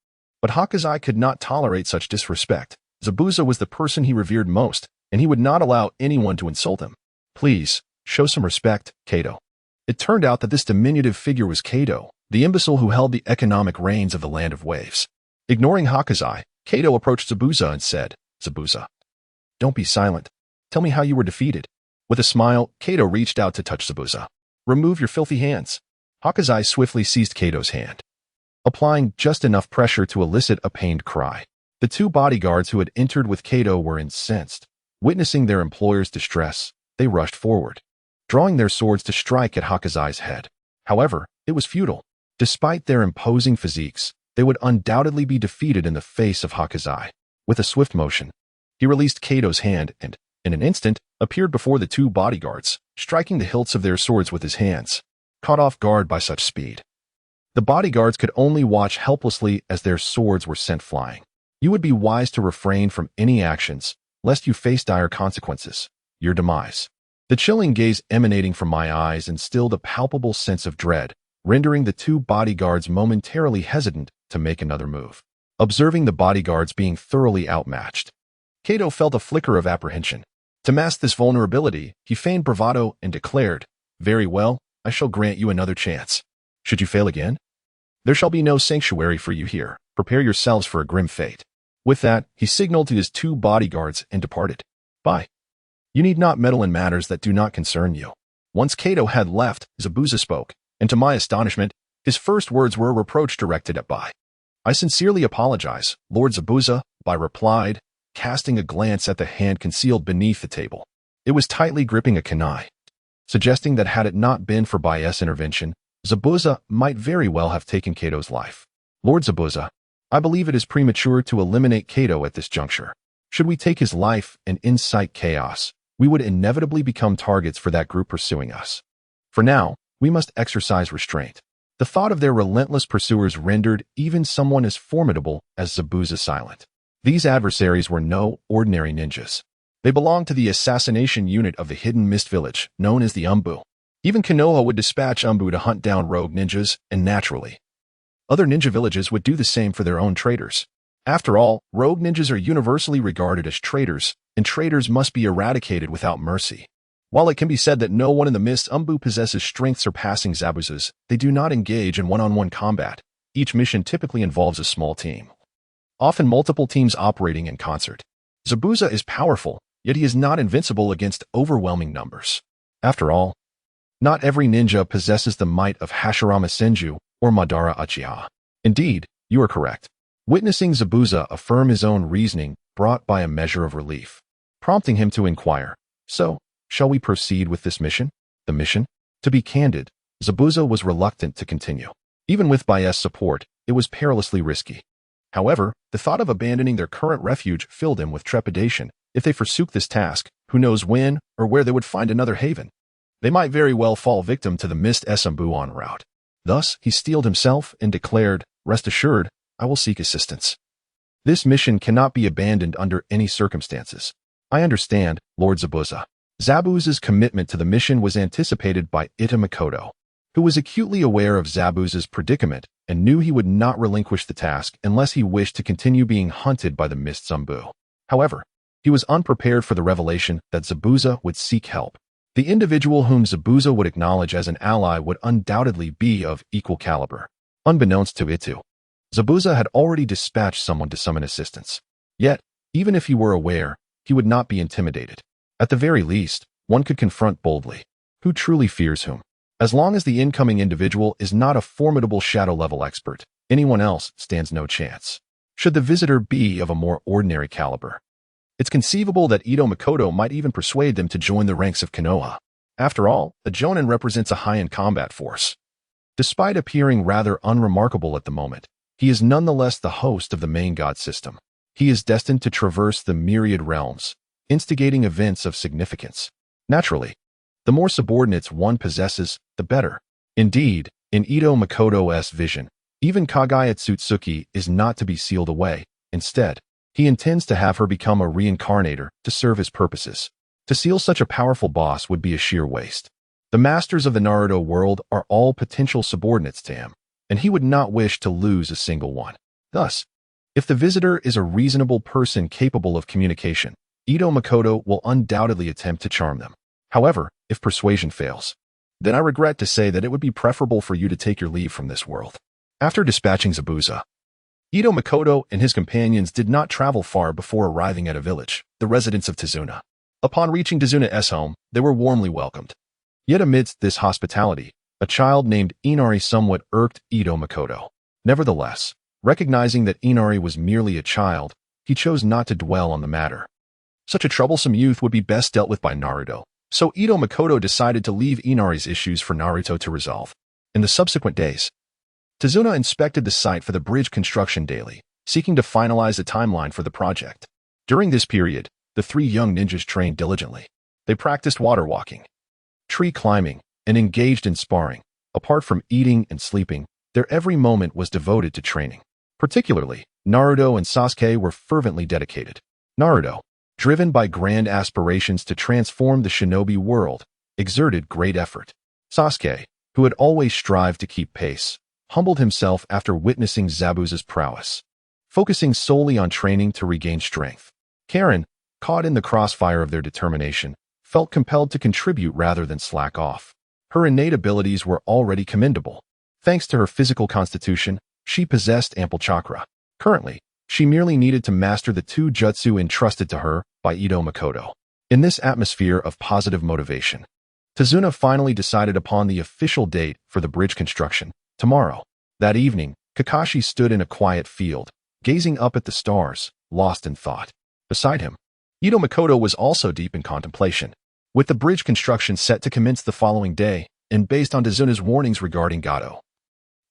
Speaker 1: But Hokage could not tolerate such disrespect. Zabuza was the person he revered most, and he would not allow anyone to insult him. Please, show some respect, Kato. It turned out that this diminutive figure was Kato, the imbecile who held the economic reins of the Land of Waves. Ignoring Hokage, Kato approached Zabuza and said, Zabuza, don't be silent. Tell me how you were defeated. With a smile, Kato reached out to touch Zabuza. Remove your filthy hands. Hokage swiftly seized Kato's hand, applying just enough pressure to elicit a pained cry. The two bodyguards who had entered with Kato were incensed. Witnessing their employer's distress, they rushed forward, drawing their swords to strike at Hokage's head. However, it was futile. Despite their imposing physiques, they would undoubtedly be defeated in the face of Hokage. With a swift motion, he released Kato's hand and, in an instant, appeared before the two bodyguards, striking the hilts of their swords with his hands. Caught off guard by such speed, the bodyguards could only watch helplessly as their swords were sent flying. You would be wise to refrain from any actions, lest you face dire consequences. Your demise. The chilling gaze emanating from my eyes instilled a palpable sense of dread, rendering the two bodyguards momentarily hesitant to make another move. Observing the bodyguards being thoroughly outmatched, Kato felt a flicker of apprehension. To mask this vulnerability, he feigned bravado and declared, Very well, I shall grant you another chance. Should you fail again, there shall be no sanctuary for you here. Prepare yourselves for a grim fate. With that, he signaled to his two bodyguards and departed. Bye. You need not meddle in matters that do not concern you. Once Kato had left, Zabuza spoke, and to my astonishment, his first words were a reproach directed at Bai. I sincerely apologize, Lord Zabuza, Bai replied, casting a glance at the hand concealed beneath the table. It was tightly gripping a kunai, suggesting that had it not been for Bai's intervention, Zabuza might very well have taken Kato's life. Lord Zabuza, I believe it is premature to eliminate Kato at this juncture. Should we take his life and incite chaos, we would inevitably become targets for that group pursuing us. For now, we must exercise restraint. The thought of their relentless pursuers rendered even someone as formidable as Zabuza silent. These adversaries were no ordinary ninjas. They belonged to the assassination unit of the hidden mist village, known as the Anbu. Even Konoha would dispatch Anbu to hunt down rogue ninjas, and naturally, other ninja villages would do the same for their own traitors. After all, rogue ninjas are universally regarded as traitors, and traitors must be eradicated without mercy. While it can be said that no one in the Mist Anbu possesses strength surpassing Zabuza's, they do not engage in one-on-one combat. Each mission typically involves a small team, often multiple teams operating in concert. Zabuza is powerful, yet he is not invincible against overwhelming numbers. After all, not every ninja possesses the might of Hashirama Senju or Madara Uchiha. Indeed, you are correct. Witnessing Zabuza affirm his own reasoning brought by a measure of relief, prompting him to inquire, So, shall we proceed with this mission? The mission? To be candid, Zabuza was reluctant to continue. Even with Bai's support, it was perilously risky. However, the thought of abandoning their current refuge filled him with trepidation. If they forsook this task, who knows when or where they would find another haven. They might very well fall victim to the Mist Anbu en route. Thus, he steeled himself and declared, Rest assured, I will seek assistance. This mission cannot be abandoned under any circumstances. I understand, Lord Zabuza. Zabuza's commitment to the mission was anticipated by Makoto, who was acutely aware of Zabuza's predicament and knew he would not relinquish the task unless he wished to continue being hunted by the Mist Anbu. However, he was unprepared for the revelation that Zabuza would seek help. The individual whom Zabuza would acknowledge as an ally would undoubtedly be of equal caliber. Unbeknownst to Itu, Zabuza had already dispatched someone to summon assistance. Yet, even if he were aware, he would not be intimidated. At the very least, one could confront boldly. Who truly fears whom? As long as the incoming individual is not a formidable shadow-level expert, anyone else stands no chance. should the visitor be of a more ordinary caliber. It's conceivable that Ito Makoto might even persuade them to join the ranks of Konoha. After all, a Jonin represents a high-end combat force. Despite appearing rather unremarkable at the moment, he is nonetheless the host of the main god system. He is destined to traverse the myriad realms, instigating events of significance. Naturally, the more subordinates one possesses, the better. Indeed, in Ito Makoto's vision, even Kagaya Tsutsuki is not to be sealed away. Instead, he intends to have her become a reincarnator to serve his purposes. To seal such a powerful boss would be a sheer waste. The masters of the Naruto world are all potential subordinates to him, and he would not wish to lose a single one. Thus, if the visitor is a reasonable person capable of communication, Ito Makoto will undoubtedly attempt to charm them. However, if persuasion fails, then I regret to say that it would be preferable for you to take your leave from this world. After dispatching Zabuza, Ito Makoto and his companions did not travel far before arriving at a village, the residence of Tazuna. Upon reaching Tazuna's home, they were warmly welcomed. Yet amidst this hospitality, a child named Inari somewhat irked Ito Makoto. Nevertheless, recognizing that Inari was merely a child, he chose not to dwell on the matter. Such a troublesome youth would be best dealt with by Naruto, so Ito Makoto decided to leave Inari's issues for Naruto to resolve. In the subsequent days, Tazuna inspected the site for the bridge construction daily, seeking to finalize a timeline for the project. During this period, the three young ninjas trained diligently. They practiced water walking, tree climbing, and engaged in sparring. Apart from eating and sleeping, their every moment was devoted to training. Particularly, Naruto and Sasuke were fervently dedicated. Naruto, driven by grand aspirations to transform the shinobi world, exerted great effort. Sasuke, who had always strived to keep pace, humbled himself after witnessing Zabuza's prowess, focusing solely on training to regain strength. Karen, caught in the crossfire of their determination, felt compelled to contribute rather than slack off. Her innate abilities were already commendable. Thanks to her physical constitution, she possessed ample chakra. Currently, she merely needed to master the two jutsu entrusted to her by Ito Makoto. In this atmosphere of positive motivation, Tazuna finally decided upon the official date for the bridge construction, tomorrow. That evening, Kakashi stood in a quiet field, gazing up at the stars, lost in thought. Beside him, Ito Makoto was also deep in contemplation. With the bridge construction set to commence the following day, and based on Tazuna's warnings regarding Gato,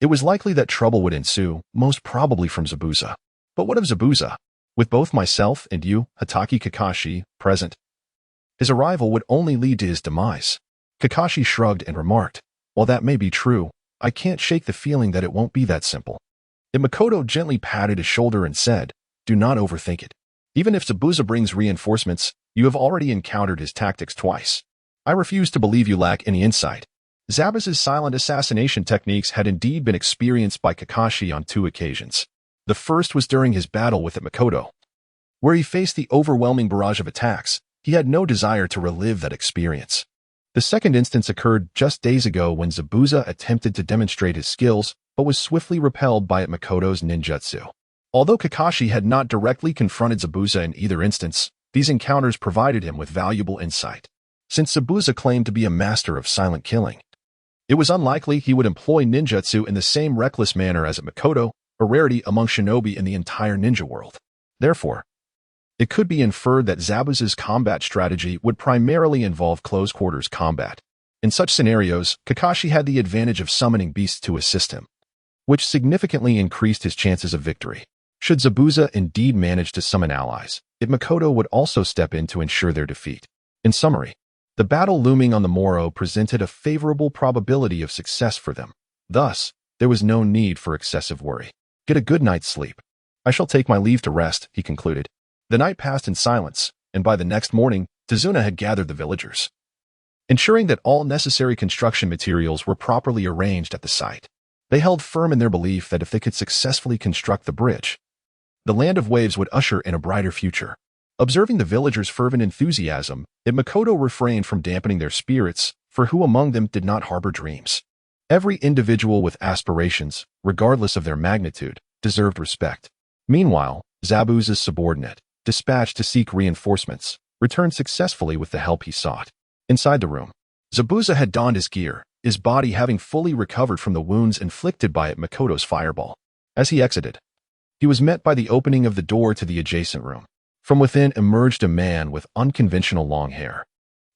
Speaker 1: it was likely that trouble would ensue, most probably from Zabuza. But what of Zabuza? With both myself and you, Hatake Kakashi, present, his arrival would only lead to his demise. Kakashi shrugged and remarked, while that may be true, I can't shake the feeling that it won't be that simple. And Makoto gently patted his shoulder and said, do not overthink it. Even if Zabuza brings reinforcements, you have already encountered his tactics twice. I refuse to believe you lack any insight. Zabuza's silent assassination techniques had indeed been experienced by Kakashi on 2 occasions. The first was during his battle with Makoto, where he faced the overwhelming barrage of attacks. He had no desire to relive that experience. The second instance occurred just days ago when Zabuza attempted to demonstrate his skills, but was swiftly repelled by Makoto's ninjutsu. Although Kakashi had not directly confronted Zabuza in either instance, these encounters provided him with valuable insight. Since Zabuza claimed to be a master of silent killing, it was unlikely he would employ ninjutsu in the same reckless manner as Makoto, a rarity among shinobi in the entire ninja world. Therefore, it could be inferred that Zabuza's combat strategy would primarily involve close-quarters combat. In such scenarios, Kakashi had the advantage of summoning beasts to assist him, which significantly increased his chances of victory. Should Zabuza indeed manage to summon allies, Makoto would also step in to ensure their defeat. In summary, the battle looming on the morrow presented a favorable probability of success for them. Thus, there was no need for excessive worry. Get a good night's sleep. I shall take my leave to rest, he concluded. The night passed in silence, and by the next morning, Tazuna had gathered the villagers, ensuring that all necessary construction materials were properly arranged at the site. They held firm in their belief that if they could successfully construct the bridge, the land of waves would usher in a brighter future. Observing the villagers' fervent enthusiasm, Makoto refrained from dampening their spirits, for who among them did not harbor dreams? Every individual with aspirations, regardless of their magnitude, deserved respect. Meanwhile, Zabuza's subordinate, dispatched to seek reinforcements, returned successfully with the help he sought. Inside the room, Zabuza had donned his gear, his body having fully recovered from the wounds inflicted by Makoto's fireball. As he exited, He was met by the opening of the door to the adjacent room. From within emerged a man with unconventional long hair,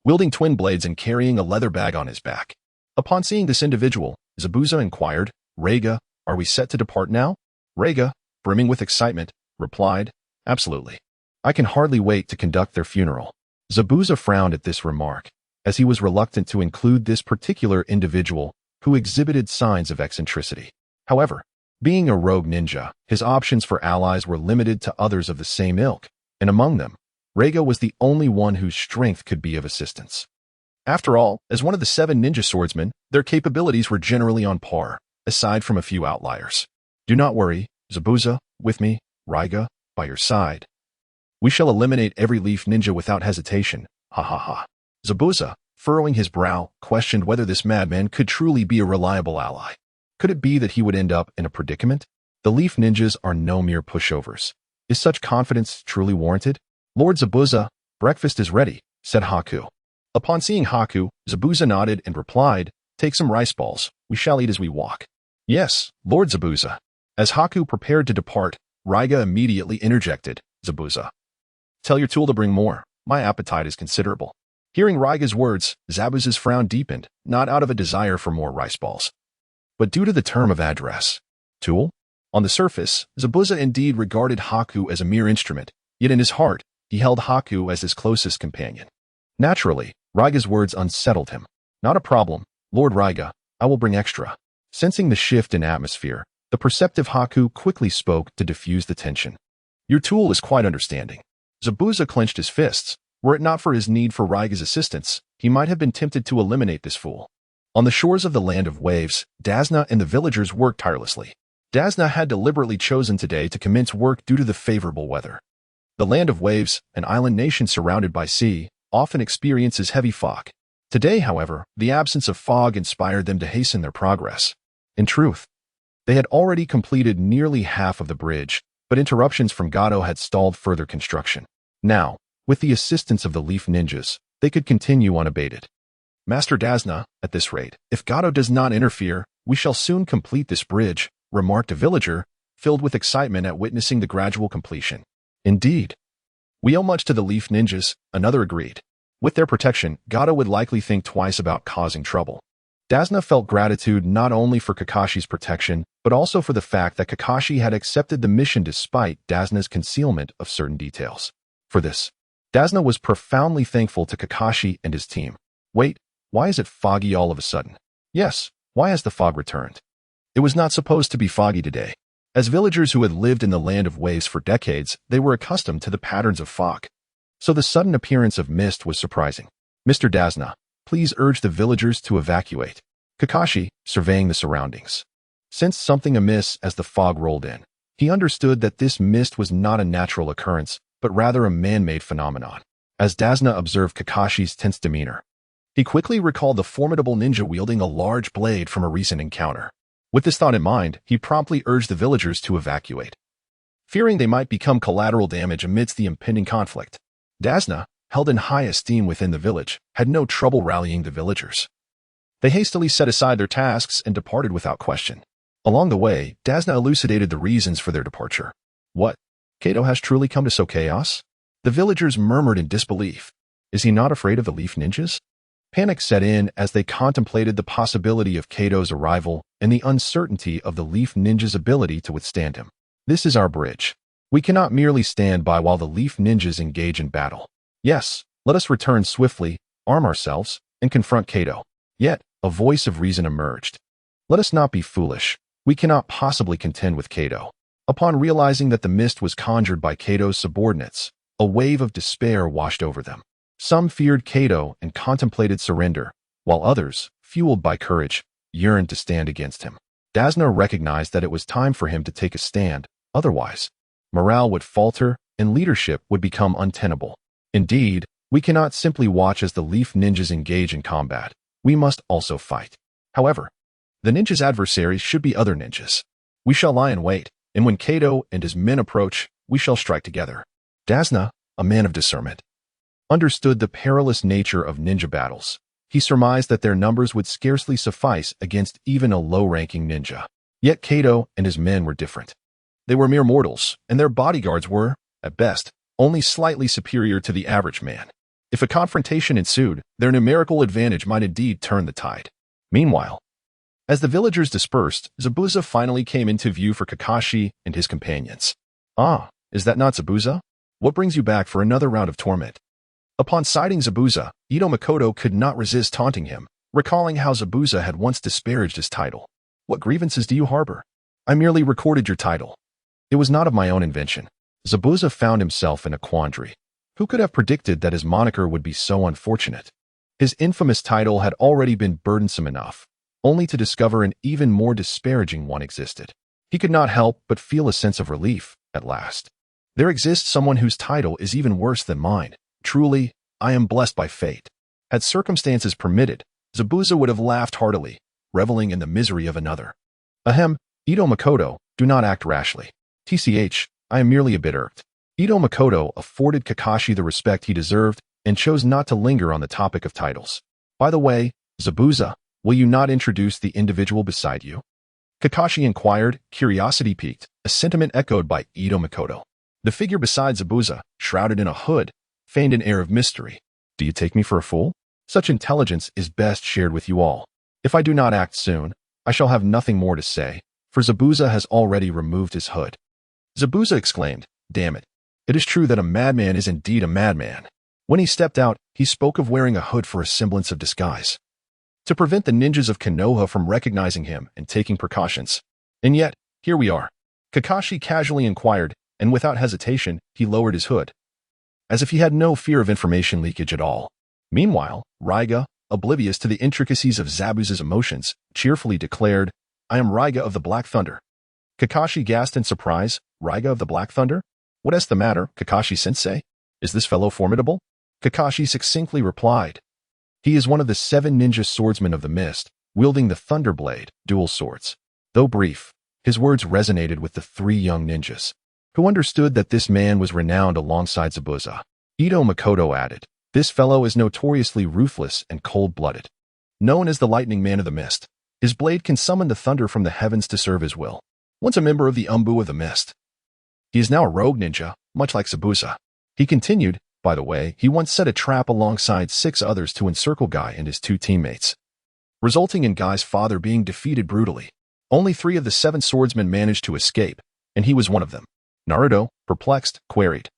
Speaker 1: wielding twin blades and carrying a leather bag on his back. Upon seeing this individual, Zabuza inquired, "Reiga, are we set to depart now?" Reiga, brimming with excitement, replied, "Absolutely. I can hardly wait to conduct their funeral." Zabuza frowned at this remark, as he was reluctant to include this particular individual who exhibited signs of eccentricity. However, being a rogue ninja, his options for allies were limited to others of the same ilk, and among them, Reiga was the only one whose strength could be of assistance. After all, as one of the 7 ninja swordsmen, their capabilities were generally on par, aside from a few outliers. "Do not worry, Zabuza, with me, Reiga, by your side. We shall eliminate every leaf ninja without hesitation, ha ha ha." Zabuza, furrowing his brow, questioned whether this madman could truly be a reliable ally. Could it be that he would end up in a predicament? The leaf ninjas are no mere pushovers. Is such confidence truly warranted? "Lord Zabuza, breakfast is ready," said Haku. Upon seeing Haku, Zabuza nodded and replied, "Take some rice balls. We shall eat as we walk." "Yes, Lord Zabuza." As Haku prepared to depart, Reiga immediately interjected, "Zabuza, tell your tool to bring more. My appetite is considerable." Hearing Raiga's words, Zabuza's frown deepened, not out of a desire for more rice balls, but due to the term of address. Tool? On the surface, Zabuza indeed regarded Haku as a mere instrument, yet in his heart, he held Haku as his closest companion. Naturally, Raiga's words unsettled him. "Not a problem, Lord Reiga, I will bring extra." Sensing the shift in atmosphere, the perceptive Haku quickly spoke to diffuse the tension. "Your tool is quite understanding." Zabuza clenched his fists. Were it not for his need for Raiga's assistance, he might have been tempted to eliminate this fool. On the shores of the Land of Waves, Dasna and the villagers worked tirelessly. Dasna had deliberately chosen today to commence work due to the favorable weather. The Land of Waves, an island nation surrounded by sea, often experiences heavy fog. Today, however, the absence of fog inspired them to hasten their progress. In truth, they had already completed nearly half of the bridge, but interruptions from Gato had stalled further construction. Now, with the assistance of the Leaf Ninjas, they could continue unabated. "Master Dasna, at this rate, if Gato does not interfere, we shall soon complete this bridge," remarked a villager, filled with excitement at witnessing the gradual completion. "Indeed. We owe much to the Leaf Ninjas," another agreed. With their protection, Gato would likely think twice about causing trouble. Dasna felt gratitude not only for Kakashi's protection, but also for the fact that Kakashi had accepted the mission despite Dasna's concealment of certain details. For this, Dasna was profoundly thankful to Kakashi and his team. Wait, why is it foggy all of a sudden? Yes, why has the fog returned? It was not supposed to be foggy today. As villagers who had lived in the Land of Waves for decades, they were accustomed to the patterns of fog. So the sudden appearance of mist was surprising. "Mr. Dasna, please urge the villagers to evacuate." Kakashi, surveying the surroundings, sensed something amiss as the fog rolled in. He understood that this mist was not a natural occurrence, but rather a man-made phenomenon. As Dasna observed Kakashi's tense demeanor, he quickly recalled the formidable ninja wielding a large blade from a recent encounter. With this thought in mind, he promptly urged the villagers to evacuate, fearing they might become collateral damage amidst the impending conflict. Dasna, held in high esteem within the village, had no trouble rallying the villagers. They hastily set aside their tasks and departed without question. Along the way, Dasna elucidated the reasons for their departure. "What? Kato has truly come to sow chaos?" The villagers murmured in disbelief. "Is he not afraid of the Leaf Ninjas?" Panic set in as they contemplated the possibility of Kato's arrival and the uncertainty of the Leaf Ninjas' ability to withstand him. "This is our bridge. We cannot merely stand by while the Leaf Ninjas engage in battle. Yes, let us return swiftly, arm ourselves, and confront Kato." Yet, a voice of reason emerged. "Let us not be foolish. We cannot possibly contend with Kato." Upon realizing that the mist was conjured by Kato's subordinates, a wave of despair washed over them. Some feared Kato and contemplated surrender, while others, fueled by courage, yearned to stand against him. Dasna recognized that it was time for him to take a stand, otherwise, morale would falter and leadership would become untenable. Indeed, we cannot simply watch as the Leaf Ninjas engage in combat. We must also fight. However, the ninjas' adversaries should be other ninjas. We shall lie in wait, and when Kato and his men approach, we shall strike together. Dasna, a man of discernment, understood the perilous nature of ninja battles. He surmised that their numbers would scarcely suffice against even a low-ranking ninja. Yet Kato and his men were different. They were mere mortals, and their bodyguards were, at best, only slightly superior to the average man. If a confrontation ensued, their numerical advantage might indeed turn the tide. Meanwhile, as the villagers dispersed, Zabuza finally came into view for Kakashi and his companions. "Ah, is that not Zabuza? What brings you back for another round of torment?" Upon sighting Zabuza, Ito Makoto could not resist taunting him, recalling how Zabuza had once disparaged his title. "What grievances do you harbor? I merely recorded your title. It was not of my own invention." Zabuza found himself in a quandary. Who could have predicted that his moniker would be so unfortunate? His infamous title had already been burdensome enough, only to discover an even more disparaging one existed. He could not help but feel a sense of relief, at last. There exists someone whose title is even worse than mine. Truly, I am blessed by fate. Had circumstances permitted, Zabuza would have laughed heartily, reveling in the misery of another. Ahem, Ito Makoto, do not act rashly. TCH, I am merely a bit irked. Ito Makoto afforded Kakashi the respect he deserved and chose not to linger on the topic of titles. By the way, Zabuza, will you not introduce the individual beside you? Kakashi inquired, curiosity piqued, a sentiment echoed by Ito Makoto. The figure beside Zabuza, shrouded in a hood, feigned an air of mystery. Do you take me for a fool? Such intelligence is best shared with you all. If I do not act soon, I shall have nothing more to say, for Zabuza has already removed his hood. Zabuza exclaimed, "Damn it. It is true that a madman is indeed a madman." When he stepped out, he spoke of wearing a hood for a semblance of disguise, to prevent the ninjas of Konoha from recognizing him and taking precautions. And yet, here we are. Kakashi casually inquired, and without hesitation, he lowered his hood, as if he had no fear of information leakage at all. Meanwhile, Raiga, oblivious to the intricacies of Zabuza's emotions, cheerfully declared, "I am Raiga of the Black Thunder." Kakashi gasped in surprise. "Raiga of the Black Thunder? What is the matter, Kakashi-sensei? Is this fellow formidable?" Kakashi succinctly replied, "He is one of the 7 ninja swordsmen of the mist, wielding the Thunderblade, dual swords." Though brief, his words resonated with the 3 young ninjas, who understood that this man was renowned alongside Zabuza. Ito Makoto added, "This fellow is notoriously ruthless and cold-blooded. Known as the Lightning Man of the Mist, his blade can summon the thunder from the heavens to serve his will. Once a member of the Anbu of the Mist, he is now a rogue ninja, much like Zabuza." He continued, "By the way, he once set a trap alongside 6 others to encircle Guy and his 2 teammates, resulting in Guy's father being defeated brutally. Only 3 of the 7 swordsmen managed to escape, and he was one of them." Naruto, perplexed, queried,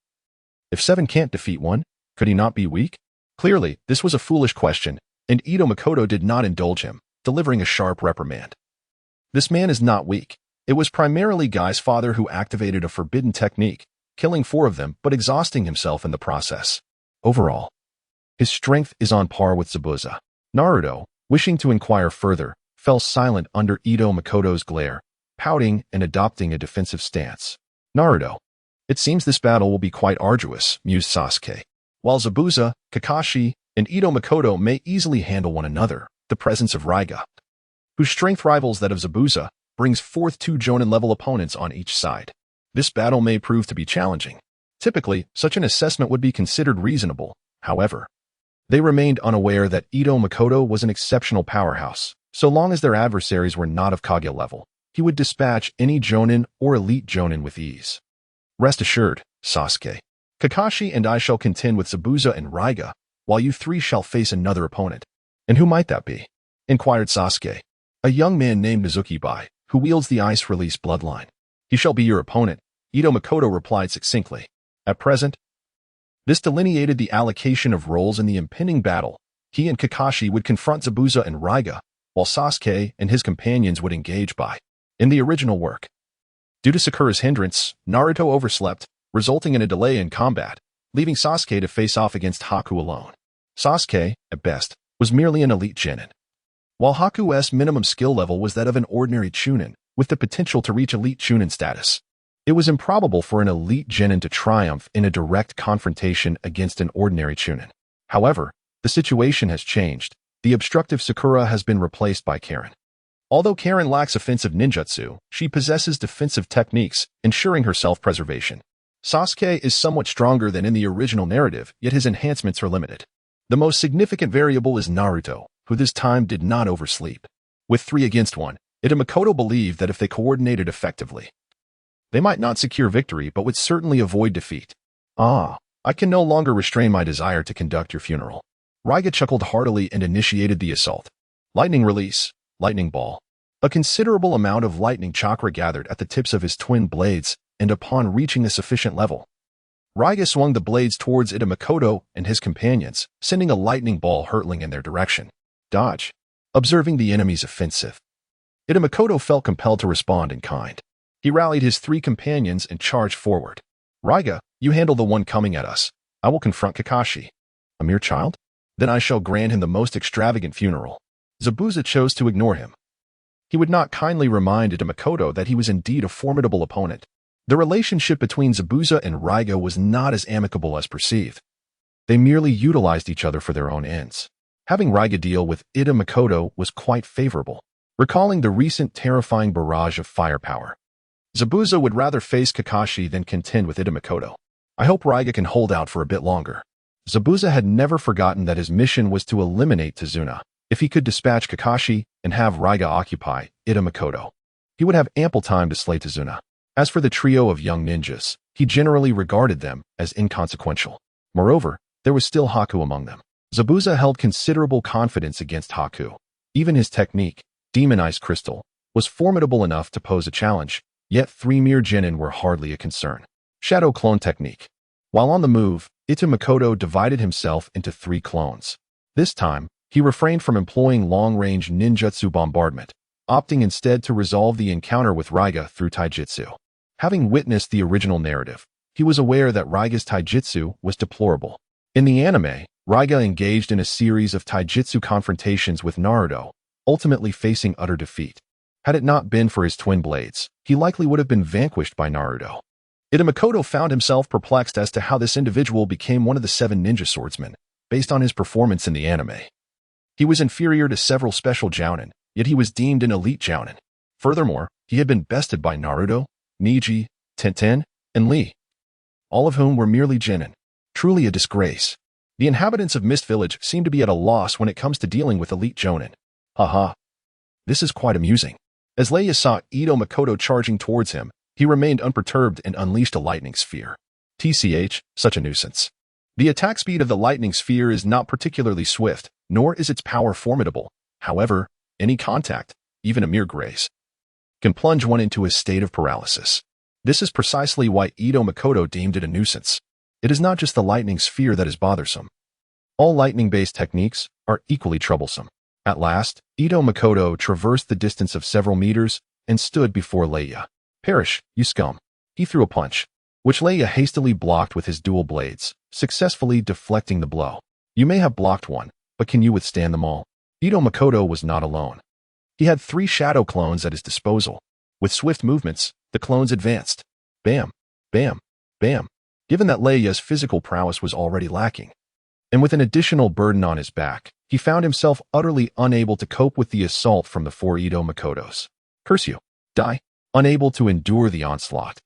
Speaker 1: "If 7 can't defeat one, could he not be weak?" Clearly, this was a foolish question, and Ito Makoto did not indulge him, delivering a sharp reprimand. "This man is not weak. It was primarily Guy's father who activated a forbidden technique, killing 4 of them but exhausting himself in the process. Overall, his strength is on par with Zabuza." Naruto, wishing to inquire further, fell silent under Ito Makoto's glare, pouting and adopting a defensive stance. "Naruto, it seems this battle will be quite arduous," mused Sasuke. While Zabuza, Kakashi, and Ito Makoto may easily handle one another, the presence of Raiga, whose strength rivals that of Zabuza, brings forth 2 Jonin-level opponents on each side. This battle may prove to be challenging. Typically, such an assessment would be considered reasonable. However, they remained unaware that Ito Makoto was an exceptional powerhouse. So long as their adversaries were not of Kage level, he would dispatch any Jonin or elite Jonin with ease. "Rest assured, Sasuke. Kakashi and I shall contend with Zabuza and Raiga, while you 3 shall face another opponent." "And who might that be?" inquired Sasuke. "A young man named Mizuki-bai, who wields the ice-release bloodline. He shall be your opponent," Ito Makoto replied succinctly. At present, this delineated the allocation of roles in the impending battle. He and Kakashi would confront Zabuza and Raiga, while Sasuke and his companions would engage Bai. In the original work, due to Sakura's hindrance, Naruto overslept, resulting in a delay in combat, leaving Sasuke to face off against Haku alone. Sasuke, at best, was merely an elite Chunin, while Haku's minimum skill level was that of an ordinary Chunin, with the potential to reach elite Chunin status. It was improbable for an elite Genin to triumph in a direct confrontation against an ordinary Chunin. However, the situation has changed. The obstructive Sakura has been replaced by Karen. Although Karen lacks offensive ninjutsu, she possesses defensive techniques, ensuring her self-preservation. Sasuke is somewhat stronger than in the original narrative, yet his enhancements are limited. The most significant variable is Naruto, who this time did not oversleep. With 3 against 1, Ito Makoto believed that if they coordinated effectively, They might not secure victory, but would certainly avoid defeat. Ah, I can no longer restrain my desire to conduct your funeral. Raiga chuckled heartily and initiated the assault. Lightning release, lightning ball. A considerable amount of lightning chakra gathered at the tips of his twin blades, and upon reaching a sufficient level, Raiga swung the blades towards Makoto and his companions, sending a lightning ball hurtling in their direction. Dodge. Observing the enemy's offensive, Makoto felt compelled to respond in kind. He rallied his 3 companions and charged forward. Raiga, you handle the one coming at us. I will confront Kakashi. A mere child? Then I shall grant him the most extravagant funeral. Zabuza chose to ignore him. He would not kindly remind Makoto that he was indeed a formidable opponent. The relationship between Zabuza and Raiga was not as amicable as perceived. They merely utilized each other for their own ends. Having Raiga deal with Makoto was quite favorable, recalling the recent terrifying barrage of firepower. Zabuza would rather face Kakashi than contend with Makoto. I hope Raiga can hold out for a bit longer. Zabuza had never forgotten that his mission was to eliminate Tazuna. If he could dispatch Kakashi and have Raiga occupy Makoto, he would have ample time to slay Tazuna. As for the trio of young ninjas, he generally regarded them as inconsequential. Moreover, there was still Haku among them. Zabuza held considerable confidence against Haku. Even his technique, Demonized Crystal, was formidable enough to pose a challenge, yet 3 mere genin were hardly a concern. Shadow Clone Technique. While on the move, Makoto divided himself into 3 clones. This time, he refrained from employing long-range ninjutsu bombardment, opting instead to resolve the encounter with Raiga through taijutsu. Having witnessed the original narrative, he was aware that Raiga's taijutsu was deplorable. In the anime, Raiga engaged in a series of taijutsu confrontations with Naruto, ultimately facing utter defeat. Had it not been for his twin blades, he likely would have been vanquished by Naruto. Makoto found himself perplexed as to how this individual became one of the 7 ninja swordsmen, based on his performance in the anime. He was inferior to several special jounin, yet he was deemed an elite jounin. Furthermore, he had been bested by Naruto, Neji, Tenten, and Lee, all of whom were merely genin. Truly a disgrace. The inhabitants of Mist Village seem to be at a loss when it comes to dealing with elite jounin. Haha. This is quite amusing. As Leia saw Makoto charging towards him, he remained unperturbed and unleashed a lightning sphere. TCH, such a nuisance. The attack speed of the lightning sphere is not particularly swift, nor is its power formidable. However, any contact, even a mere graze, can plunge one into a state of paralysis. This is precisely why Makoto deemed it a nuisance. It is not just the lightning sphere that is bothersome. All lightning-based techniques are equally troublesome. At last, Makoto traversed the distance of several meters and stood before Leia. Perish, you scum. He threw a punch, which Leia hastily blocked with his dual blades, successfully deflecting the blow. You may have blocked one, but can you withstand them all? Makoto was not alone. He had 3 shadow clones at his disposal. With swift movements, the clones advanced. Bam, bam, bam. Given that Leia's physical prowess was already lacking, and with an additional burden on his back, he found himself utterly unable to cope with the assault from the 4 Makotos. Curse you. Die. Unable to endure the onslaught,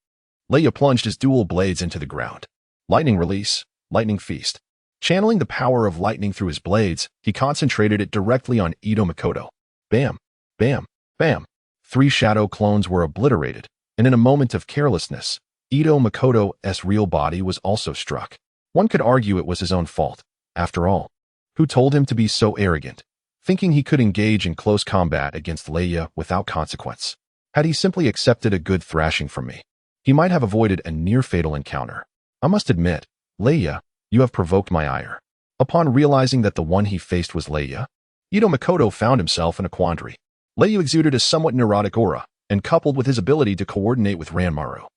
Speaker 1: Leia plunged his dual blades into the ground. Lightning release, lightning feast. Channeling the power of lightning through his blades, he concentrated it directly on Makoto. Bam, bam, bam. 3 shadow clones were obliterated, and in a moment of carelessness, Makoto's real body was also struck. One could argue it was his own fault. After all, who told him to be so arrogant, thinking he could engage in close combat against Leia without consequence? Had he simply accepted a good thrashing from me, he might have avoided a near-fatal encounter. I must admit, Leia, you have provoked my ire. Upon realizing that the one he faced was Leia, Makoto found himself in a quandary. Leia exuded a somewhat neurotic aura, and coupled with his ability to coordinate with Ranmaru,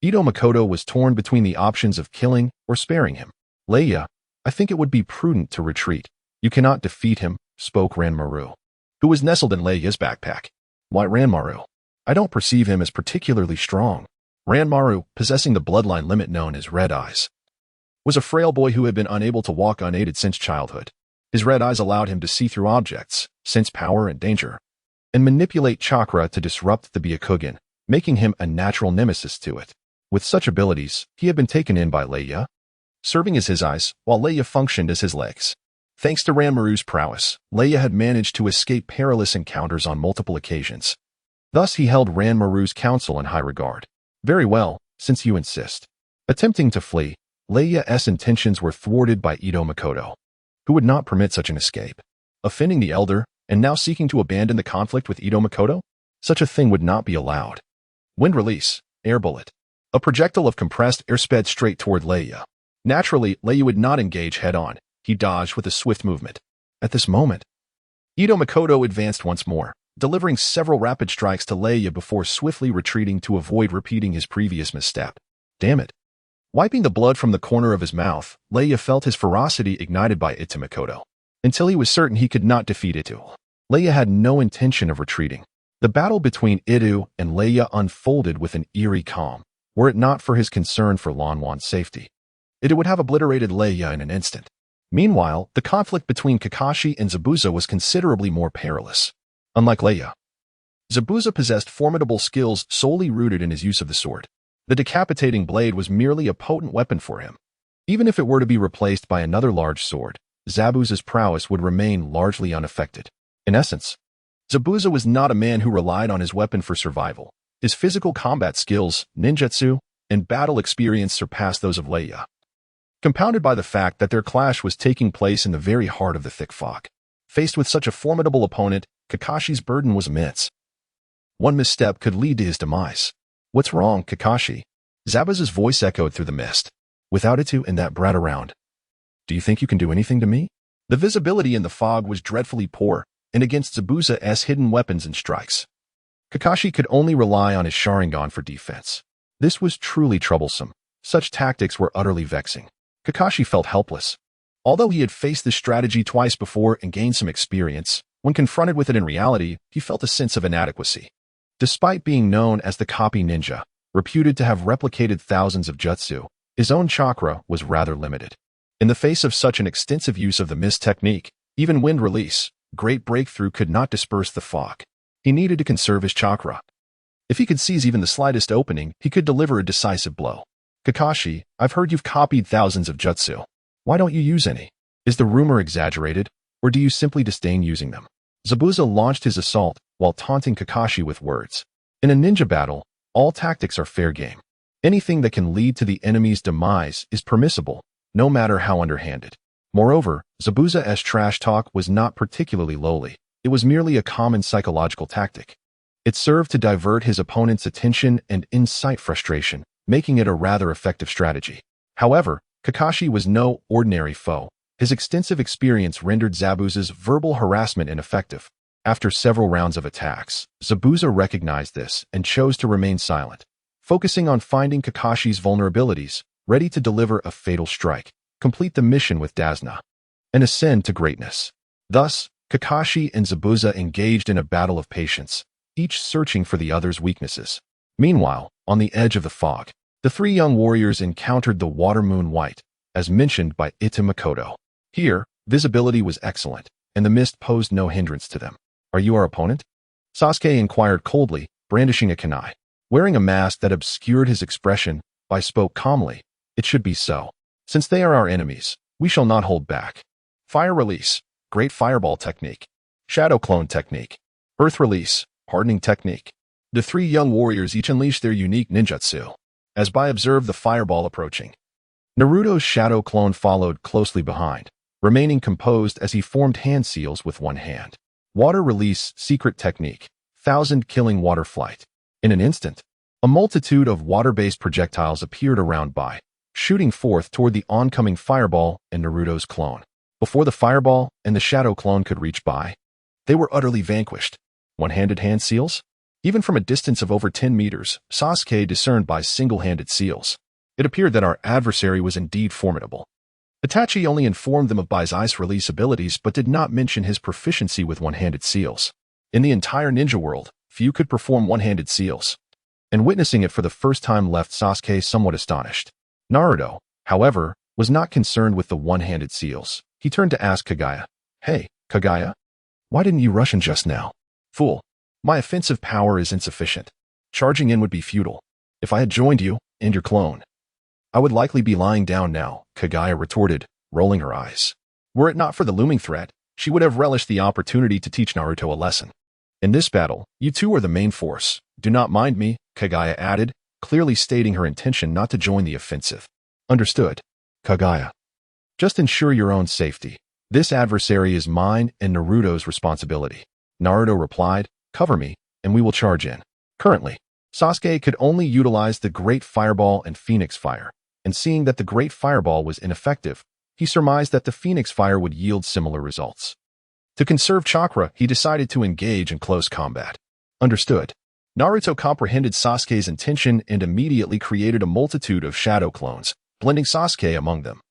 Speaker 1: Makoto was torn between the options of killing or sparing him. Leia, I think it would be prudent to retreat. You cannot defeat him, spoke Ranmaru, who was nestled in Leia's backpack. Why Ranmaru? I don't perceive him as particularly strong. Ranmaru, possessing the bloodline limit known as Red Eyes, was a frail boy who had been unable to walk unaided since childhood. His red eyes allowed him to see through objects, sense power and danger, and manipulate chakra to disrupt the Byakugan, making him a natural nemesis to it. With such abilities, he had been taken in by Leia, serving as his eyes, while Leia functioned as his legs. Thanks to Ranmaru's prowess, Leia had managed to escape perilous encounters on multiple occasions. Thus he held Ranmaru's counsel in high regard. Very well, since you insist. Attempting to flee, Leia's intentions were thwarted by Ito Makoto, who would not permit such an escape. Offending the elder, and now seeking to abandon the conflict with Ito Makoto? Such a thing would not be allowed. Wind release, air bullet. A projectile of compressed air sped straight toward Leia. Naturally, Leia would not engage head-on. He dodged with a swift movement. At this moment, Ito Makoto advanced once more, delivering several rapid strikes to Leia before swiftly retreating to avoid repeating his previous misstep. Damn it. Wiping the blood from the corner of his mouth, Leia felt his ferocity ignited by Ito Makoto. Until he was certain he could not defeat Ito, Leia had no intention of retreating. The battle between Ito and Leia unfolded with an eerie calm, were it not for his concern for Lan Wan's safety. Ito would have obliterated Leia in an instant. Meanwhile, the conflict between Kakashi and Zabuza was considerably more perilous. Unlike Leia, Zabuza possessed formidable skills solely rooted in his use of the sword. The decapitating blade was merely a potent weapon for him. Even if it were to be replaced by another large sword, Zabuza's prowess would remain largely unaffected. In essence, Zabuza was not a man who relied on his weapon for survival. His physical combat skills, ninjutsu, and battle experience surpassed those of Leia, compounded by the fact that their clash was taking place in the very heart of the thick fog. Faced with such a formidable opponent, Kakashi's burden was immense. One misstep could lead to his demise. What's wrong, Kakashi? Zabuza's voice echoed through the mist. Without Ito and that brat around, do you think you can do anything to me? The visibility in the fog was dreadfully poor, and against Zabuza's hidden weapons and strikes, Kakashi could only rely on his Sharingan for defense. This was truly troublesome. Such tactics were utterly vexing. Kakashi felt helpless. Although he had faced this strategy twice before and gained some experience, when confronted with it in reality, he felt a sense of inadequacy. Despite being known as the copy ninja, reputed to have replicated thousands of jutsu, his own chakra was rather limited. In the face of such an extensive use of the mist technique, even wind release, great breakthrough could not disperse the fog. He needed to conserve his chakra. If he could seize even the slightest opening, he could deliver a decisive blow. Kakashi, I've heard you've copied thousands of jutsu. Why don't you use any? Is the rumor exaggerated, or do you simply disdain using them? Zabuza launched his assault while taunting Kakashi with words. In a ninja battle, all tactics are fair game. Anything that can lead to the enemy's demise is permissible, no matter how underhanded. Moreover, Zabuza's trash talk was not particularly lowly. It was merely a common psychological tactic. It served to divert his opponent's attention and incite frustration, making it a rather effective strategy. However, Kakashi was no ordinary foe. His extensive experience rendered Zabuza's verbal harassment ineffective. After several rounds of attacks, Zabuza recognized this and chose to remain silent, focusing on finding Kakashi's vulnerabilities, ready to deliver a fatal strike, complete the mission with Dazna, and ascend to greatness. Thus, Kakashi and Zabuza engaged in a battle of patience, each searching for the other's weaknesses. Meanwhile, on the edge of the fog, the three young warriors encountered the water moon white, as mentioned by Ito Makoto. Here, visibility was excellent, and the mist posed no hindrance to them. Are you our opponent? Sasuke inquired coldly, brandishing a kunai. Wearing a mask that obscured his expression, Bai spoke calmly. It should be so. Since they are our enemies, we shall not hold back. Fire release, great fireball technique. Shadow clone technique. Earth release, hardening technique. The three young warriors each unleashed their unique ninjutsu, as Bai observed the fireball approaching. Naruto's shadow clone followed closely behind, remaining composed as he formed hand seals with one hand. Water release secret technique, 1,000 killing water flight. In an instant, a multitude of water-based projectiles appeared around Bai, shooting forth toward the oncoming fireball and Naruto's clone. Before the fireball and the shadow clone could reach Bai, they were utterly vanquished. One-handed hand seals? Even from a distance of over 10 meters, Sasuke discerned Bai's single-handed seals. It appeared that our adversary was indeed formidable. Itachi only informed them of Bai's ice release abilities but did not mention his proficiency with one-handed seals. In the entire ninja world, few could perform one-handed seals, and witnessing it for the first time left Sasuke somewhat astonished. Naruto, however, was not concerned with the one-handed seals. He turned to ask Kaguya, "Hey, Kaguya, why didn't you rush in just now?" "Fool, my offensive power is insufficient. Charging in would be futile. If I had joined you and your clone, I would likely be lying down now," Kaguya retorted, rolling her eyes. Were it not for the looming threat, she would have relished the opportunity to teach Naruto a lesson. "In this battle, you two are the main force. Do not mind me," Kaguya added, clearly stating her intention not to join the offensive. Understood, Kaguya. Just ensure your own safety. This adversary is mine and Naruto's responsibility. Naruto replied, cover me, and we will charge in. Currently, Sasuke could only utilize the Great Fireball and Phoenix Fire, and seeing that the Great Fireball was ineffective, he surmised that the Phoenix Fire would yield similar results. To conserve chakra, he decided to engage in close combat. Understood. Naruto comprehended Sasuke's intention and immediately created a multitude of shadow clones, blending Sasuke among them,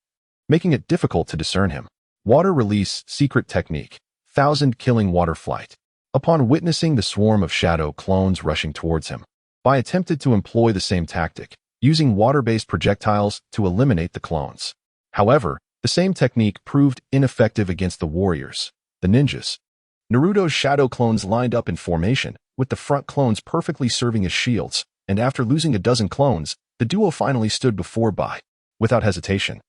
Speaker 1: making it difficult to discern him. Water Release Secret Technique. 1000 Killing Water Flight. Upon witnessing the swarm of shadow clones rushing towards him, Bai attempted to employ the same tactic, using water-based projectiles to eliminate the clones. However, the same technique proved ineffective against the warriors, the ninjas. Naruto's shadow clones lined up in formation, with the front clones perfectly serving as shields, and after losing a dozen clones, the duo finally stood before Bai. Without hesitation,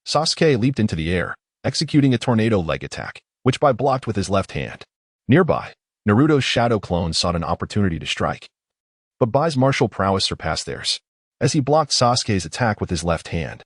Speaker 1: Sasuke leaped into the air, executing a tornado leg attack, which Bai blocked with his left hand. Nearby, Naruto's shadow clones sought an opportunity to strike, but Bai's martial prowess surpassed theirs. As he blocked Sasuke's attack with his left hand,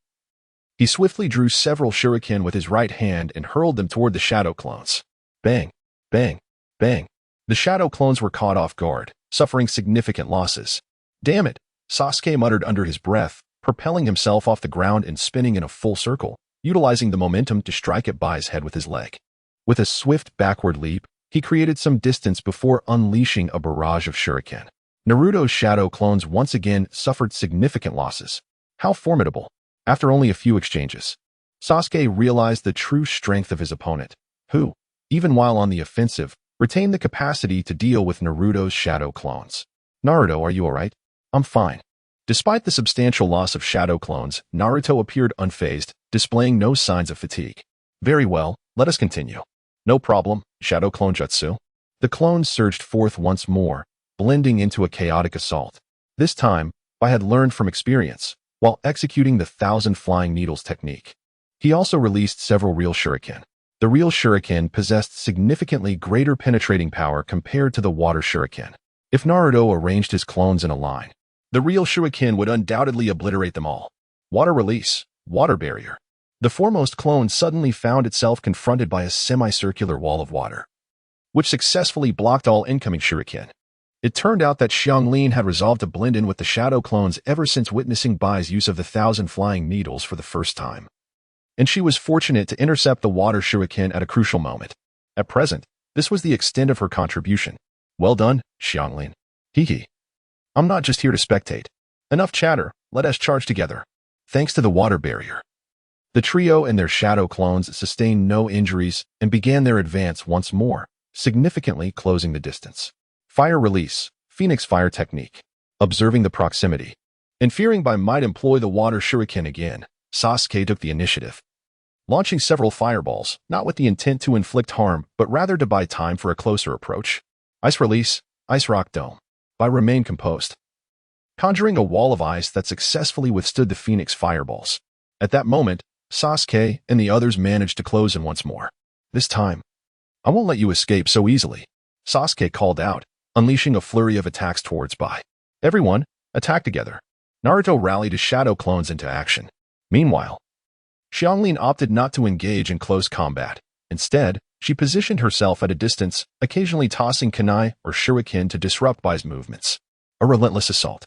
Speaker 1: he swiftly drew several shuriken with his right hand and hurled them toward the shadow clones. Bang, bang, bang. The shadow clones were caught off guard, suffering significant losses. Damn it, Sasuke muttered under his breath, propelling himself off the ground and spinning in a full circle, utilizing the momentum to strike at Bai's head with his leg. With a swift backward leap, he created some distance before unleashing a barrage of shuriken. Naruto's shadow clones once again suffered significant losses. How formidable! After only a few exchanges, Sasuke realized the true strength of his opponent, who, even while on the offensive, retained the capacity to deal with Naruto's shadow clones. Naruto, are you alright? I'm fine. Despite the substantial loss of shadow clones, Naruto appeared unfazed, displaying no signs of fatigue. Very well, let us continue. No problem, shadow clone jutsu. The clones surged forth once more, blending into a chaotic assault. This time, Bai had learned from experience, while executing the 1000 Flying Needles technique. He also released several real shuriken. The real shuriken possessed significantly greater penetrating power compared to the water shuriken. If Naruto arranged his clones in a line, the real shuriken would undoubtedly obliterate them all. Water Release, Water Barrier. The foremost clone suddenly found itself confronted by a semicircular wall of water, which successfully blocked all incoming shuriken. It turned out that Xianglin had resolved to blend in with the shadow clones ever since witnessing Bai's use of the 1000 Flying Needles for the first time. And she was fortunate to intercept the water shuriken at a crucial moment. At present, this was the extent of her contribution. Well done, Xianglin. Hee. I'm not just here to spectate. Enough chatter, let us charge together. Thanks to the water barrier, the trio and their shadow clones sustained no injuries and began their advance once more, significantly closing the distance. Fire Release, Phoenix Fire Technique. Observing the proximity, and fearing Bai might employ the water shuriken again, Sasuke took the initiative, launching several fireballs, not with the intent to inflict harm, but rather to buy time for a closer approach. Ice Release, Ice Rock Dome. Bai remained composed, conjuring a wall of ice that successfully withstood the Phoenix fireballs. At that moment, Sasuke and the others managed to close in once more. This time, I won't let you escape so easily, Sasuke called out, unleashing a flurry of attacks towards Bai. Everyone, attack together. Naruto rallied his shadow clones into action. Meanwhile, Xianglin opted not to engage in close combat. Instead, she positioned herself at a distance, occasionally tossing kunai or shuriken to disrupt Bai's movements. A relentless assault,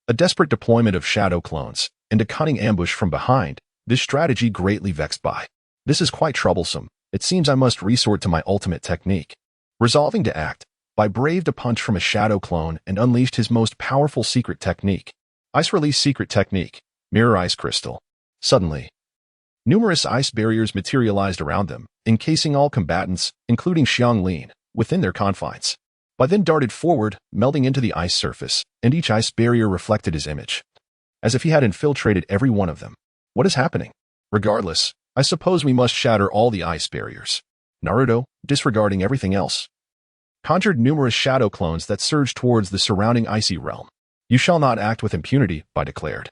Speaker 1: a desperate deployment of shadow clones, and a cunning ambush from behind. This strategy greatly vexed Bai. This is quite troublesome. It seems I must resort to my ultimate technique. Resolving to act, Bai braved a punch from a shadow clone and unleashed his most powerful secret technique. Ice Release Secret Technique, Mirror Ice Crystal. Suddenly, numerous ice barriers materialized around them, encasing all combatants, including Xianglin, within their confines. Bai then darted forward, melting into the ice surface, and each ice barrier reflected his image, as if he had infiltrated every one of them. What is happening? Regardless, I suppose we must shatter all the ice barriers. Naruto, disregarding everything else, conjured numerous shadow clones that surged towards the surrounding icy realm. You shall not act with impunity, Bai declared,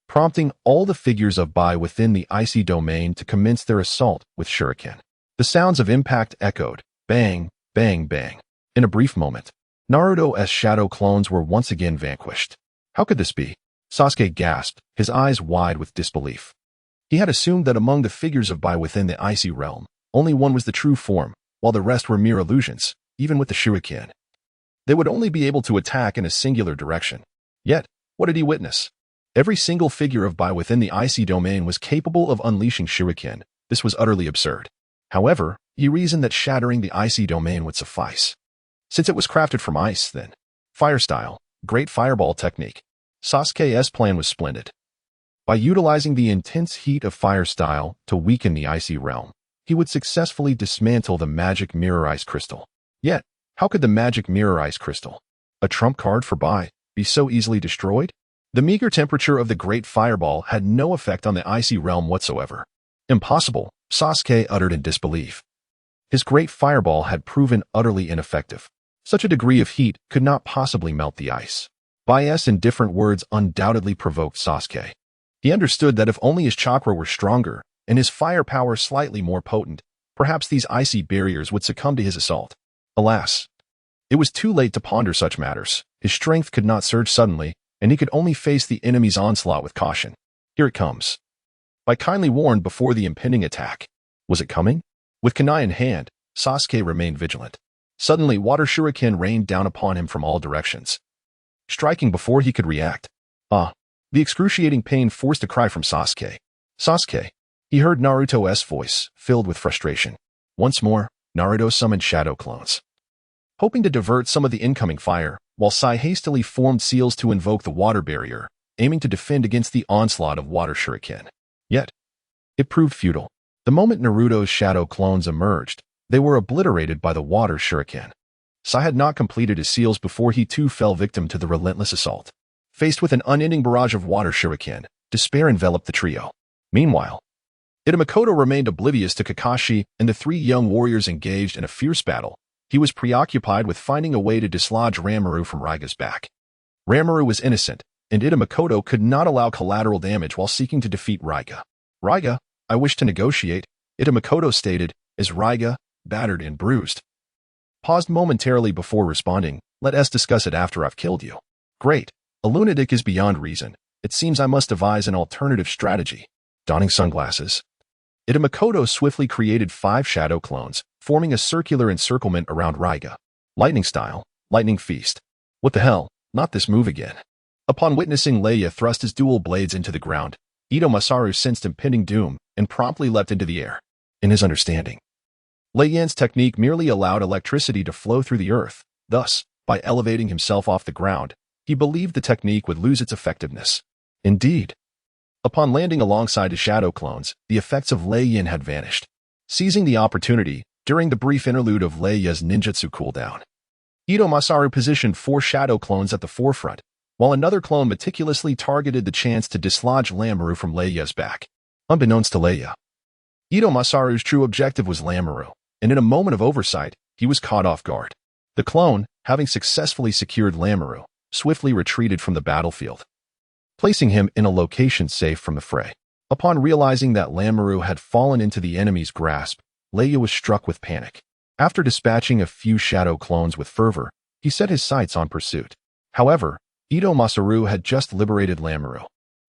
Speaker 1: prompting all the figures of Bai within the icy domain to commence their assault with shuriken. The sounds of impact echoed, bang, bang, bang. In a brief moment, Naruto's shadow clones were once again vanquished. How could this be? Sasuke gasped, his eyes wide with disbelief. He had assumed that among the figures of Bai within the icy realm, only one was the true form, while the rest were mere illusions, even with the shuriken. They would only be able to attack in a singular direction. Yet, what did he witness? Every single figure of Bai within the icy domain was capable of unleashing shuriken. This was utterly absurd. However, he reasoned that shattering the icy domain would suffice. Since it was crafted from ice, then. Fire style, great fireball technique. Sasuke's plan was splendid. By utilizing the intense heat of fire style to weaken the icy realm, he would successfully dismantle the magic mirror ice crystal. Yet, how could the magic mirror ice crystal, a trump card for Bai, be so easily destroyed? The meager temperature of the great fireball had no effect on the icy realm whatsoever. Impossible, Sasuke uttered in disbelief. His great fireball had proven utterly ineffective. Such a degree of heat could not possibly melt the ice. Bai's indifferent words undoubtedly provoked Sasuke. He understood that if only his chakra were stronger and his firepower slightly more potent, perhaps these icy barriers would succumb to his assault. Alas, it was too late to ponder such matters. His strength could not surge suddenly, and he could only face the enemy's onslaught with caution. Here it comes. Bai kindly warned before the impending attack. Was it coming? With kunai in hand, Sasuke remained vigilant. Suddenly, water shuriken rained down upon him from all directions, striking before he could react. The excruciating pain forced a cry from Sasuke. Sasuke! He heard Naruto's voice, filled with frustration. Once more, Naruto summoned shadow clones, hoping to divert some of the incoming fire, while Sai hastily formed seals to invoke the water barrier, aiming to defend against the onslaught of water shuriken. Yet, it proved futile. The moment Naruto's shadow clones emerged, they were obliterated by the water shuriken. Sai had not completed his seals before he too fell victim to the relentless assault. Faced with an unending barrage of water shuriken, despair enveloped the trio. Meanwhile, Itamakoto remained oblivious to Kakashi and the three young warriors engaged in a fierce battle. He was preoccupied with finding a way to dislodge Ranmaru from Raiga's back. Ranmaru was innocent, and Itamakoto could not allow collateral damage while seeking to defeat Raiga. Raiga, I wish to negotiate, Itamakoto stated, as Raiga, battered and bruised, paused momentarily before responding. Let us discuss it after I've killed you. Great. A lunatic is beyond reason. It seems I must devise an alternative strategy. Donning sunglasses, Itamakoto swiftly created 5 shadow clones, forming a circular encirclement around Raiga. Lightning style, lightning feast. What the hell, not this move again. Upon witnessing Leia thrust his dual blades into the ground, Ito Masaru sensed impending doom and promptly leapt into the air. In his understanding, Lei Yan's technique merely allowed electricity to flow through the earth. Thus, by elevating himself off the ground, he believed the technique would lose its effectiveness. Indeed, upon landing alongside his shadow clones, the effects of Lei Yan had vanished. Seizing the opportunity, during the brief interlude of Leia's ninjutsu cooldown, Ito Masaru positioned 4 shadow clones at the forefront, while another clone meticulously targeted the chance to dislodge Ranmaru from Leia's back. Unbeknownst to Leia, Ito Masaru's true objective was Ranmaru, and in a moment of oversight, he was caught off guard. The clone, having successfully secured Ranmaru, swiftly retreated from the battlefield, placing him in a location safe from the fray. Upon realizing that Ranmaru had fallen into the enemy's grasp, Leia was struck with panic. After dispatching a few shadow clones with fervor, he set his sights on pursuit. However, Ito Masaru had just liberated Ranmaru.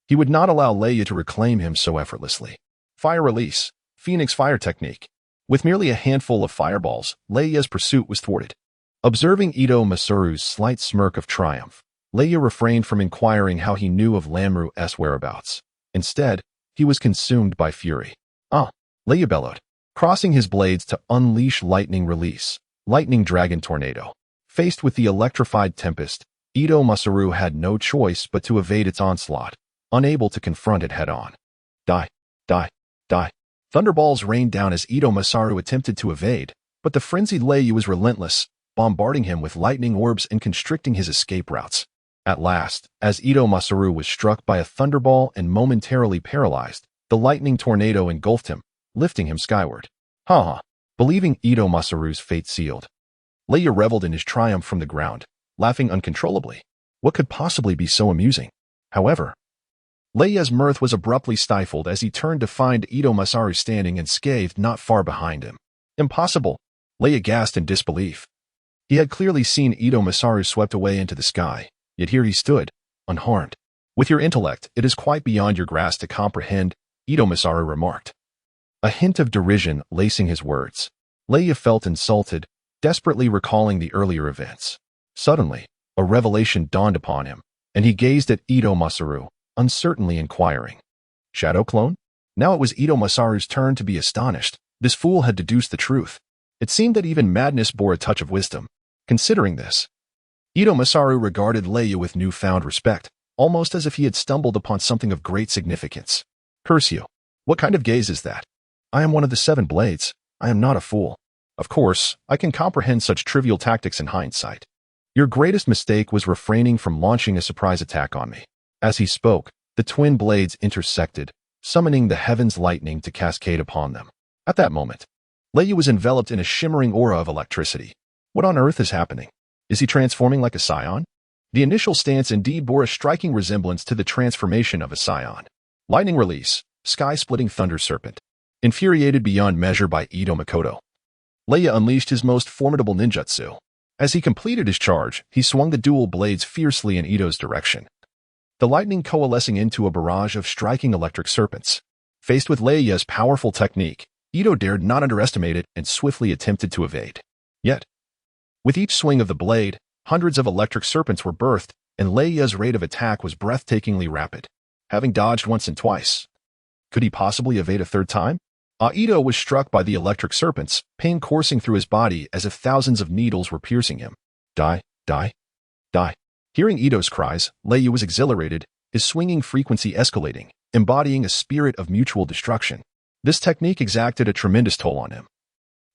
Speaker 1: He would not allow Leia to reclaim him so effortlessly. Fire release, Phoenix fire technique. With merely a handful of fireballs, Leia's pursuit was thwarted. Observing Ito Masaru's slight smirk of triumph, Leia refrained from inquiring how he knew of Ranmaru's whereabouts. Instead, he was consumed by fury. Leia bellowed, crossing his blades to unleash lightning release, lightning dragon tornado. Faced with the electrified tempest, Ito Masaru had no choice but to evade its onslaught, unable to confront it head-on. Die, die, die. Thunderballs rained down as Ito Masaru attempted to evade, but the frenzied Leia was relentless, bombarding him with lightning orbs and constricting his escape routes. At last, as Ito Masaru was struck by a thunderball and momentarily paralyzed, the lightning tornado engulfed him, lifting him skyward. Believing Ito Masaru's fate sealed, Leia reveled in his triumph from the ground, laughing uncontrollably. What could possibly be so amusing? However, Leia's mirth was abruptly stifled as he turned to find Ito Masaru standing unscathed not far behind him. Impossible! Leia gasped in disbelief. He had clearly seen Ito Masaru swept away into the sky, yet here he stood, unharmed. With your intellect, it is quite beyond your grasp to comprehend, Ito Masaru remarked. A hint of derision lacing his words. Leia felt insulted, desperately recalling the earlier events. Suddenly, a revelation dawned upon him, and he gazed at Ito Masaru, uncertainly inquiring. Shadow clone? Now it was Ito Masaru's turn to be astonished. This fool had deduced the truth. It seemed that even madness bore a touch of wisdom. Considering this, Ito Masaru regarded Leia with newfound respect, almost as if he had stumbled upon something of great significance. Curse you. What kind of gaze is that? I am one of the 7 blades. I am not a fool. Of course, I can comprehend such trivial tactics in hindsight. Your greatest mistake was refraining from launching a surprise attack on me. As he spoke, the twin blades intersected, summoning the heavens' lightning to cascade upon them. At that moment, Leia was enveloped in a shimmering aura of electricity. What on earth is happening? Is he transforming like a scion? The initial stance indeed bore a striking resemblance to the transformation of a scion. Lightning release, sky-splitting thunder serpent. Infuriated beyond measure by Ito Makoto, Leia unleashed his most formidable ninjutsu. As he completed his charge, he swung the dual blades fiercely in Ito's direction, the lightning coalescing into a barrage of striking electric serpents. Faced with Leia's powerful technique, Ito dared not underestimate it and swiftly attempted to evade. Yet, with each swing of the blade, hundreds of electric serpents were birthed, and Leia's rate of attack was breathtakingly rapid. Having dodged once and twice, could he possibly evade a third time? Ito was struck by the electric serpents, pain coursing through his body as if thousands of needles were piercing him. Die, die, die. Hearing Ito's cries, Leia was exhilarated, his swinging frequency escalating, embodying a spirit of mutual destruction. This technique exacted a tremendous toll on him.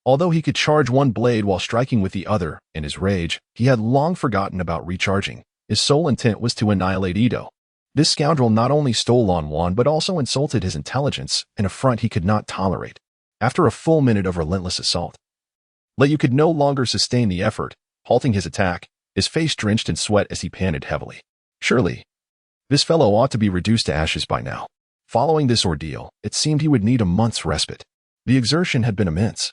Speaker 1: Although he could charge one blade while striking with the other, in his rage, he had long forgotten about recharging. His sole intent was to annihilate Ito. This scoundrel not only stole on Juan but also insulted his intelligence, an affront he could not tolerate. After a full minute of relentless assault, Leia could no longer sustain the effort, halting his attack, his face drenched in sweat as he panted heavily. Surely, this fellow ought to be reduced to ashes by now. Following this ordeal, it seemed he would need a month's respite. The exertion had been immense.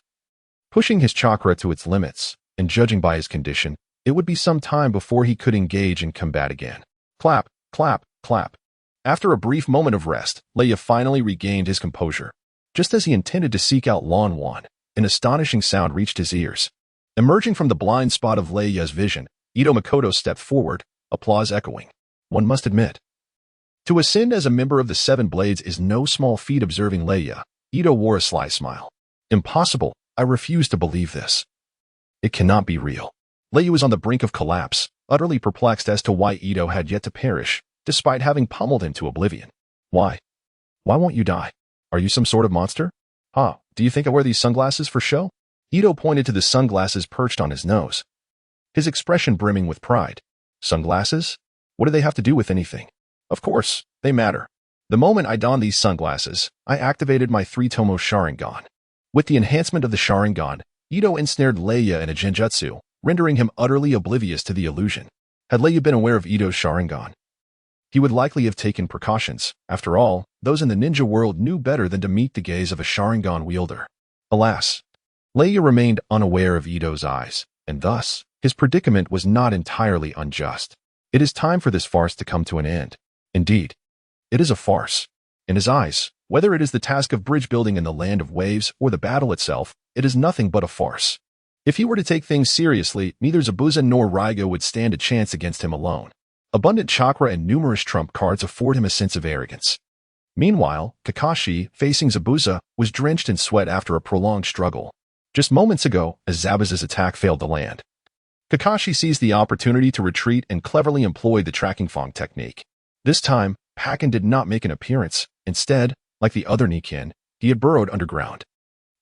Speaker 1: Pushing his chakra to its limits, and judging by his condition, it would be some time before he could engage in combat again. Clap, clap, clap. After a brief moment of rest, Leia finally regained his composure. Just as he intended to seek out Lan Juan, an astonishing sound reached his ears. Emerging from the blind spot of Leia's vision, Ito Makoto stepped forward, applause echoing. One must admit, to ascend as a member of the 7 Blades is no small feat. Observing Leia, Ito wore a sly smile. Impossible, I refuse to believe this. It cannot be real. Leia was on the brink of collapse, utterly perplexed as to why Ito had yet to perish, despite having pummeled him to oblivion. Why? Why won't you die? Are you some sort of monster? Do you think I wear these sunglasses for show? Ito pointed to the sunglasses perched on his nose, his expression brimming with pride. Sunglasses? What do they have to do with anything? Of course, they matter. The moment I donned these sunglasses, I activated my 3-tomo Sharingan. With the enhancement of the Sharingan, Ito ensnared Leia in a genjutsu, rendering him utterly oblivious to the illusion. Had Leia been aware of Ito's Sharingan, he would likely have taken precautions. After all, those in the ninja world knew better than to meet the gaze of a Sharingan wielder. Alas, Leia remained unaware of Ito's eyes, and thus, his predicament was not entirely unjust. It is time for this farce to come to an end. Indeed, it is a farce. In his eyes, whether it is the task of bridge building in the land of waves or the battle itself, it is nothing but a farce. If he were to take things seriously, neither Zabuza nor Raigo would stand a chance against him alone. Abundant chakra and numerous trump cards afford him a sense of arrogance. Meanwhile, Kakashi, facing Zabuza, was drenched in sweat after a prolonged struggle. Just moments ago, as Zabuza's attack failed to land, Kakashi seized the opportunity to retreat and cleverly employed the tracking fong technique. This time, Pakken did not make an appearance. Instead, like the other Nikin, he had burrowed underground.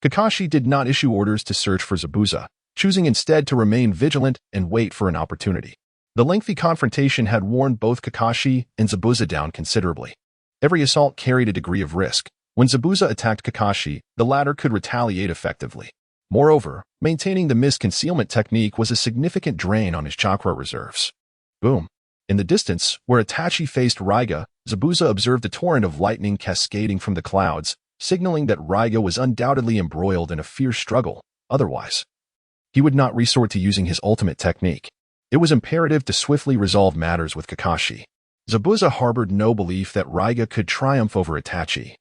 Speaker 1: Kakashi did not issue orders to search for Zabuza, choosing instead to remain vigilant and wait for an opportunity. The lengthy confrontation had worn both Kakashi and Zabuza down considerably. Every assault carried a degree of risk. When Zabuza attacked Kakashi, the latter could retaliate effectively. Moreover, maintaining the mist concealment technique was a significant drain on his chakra reserves. Boom. In the distance, where Itachi faced Raiga, Zabuza observed a torrent of lightning cascading from the clouds, signaling that Raiga was undoubtedly embroiled in a fierce struggle. Otherwise, he would not resort to using his ultimate technique. It was imperative to swiftly resolve matters with Kakashi. Zabuza harbored no belief that Raiga could triumph over Itachi.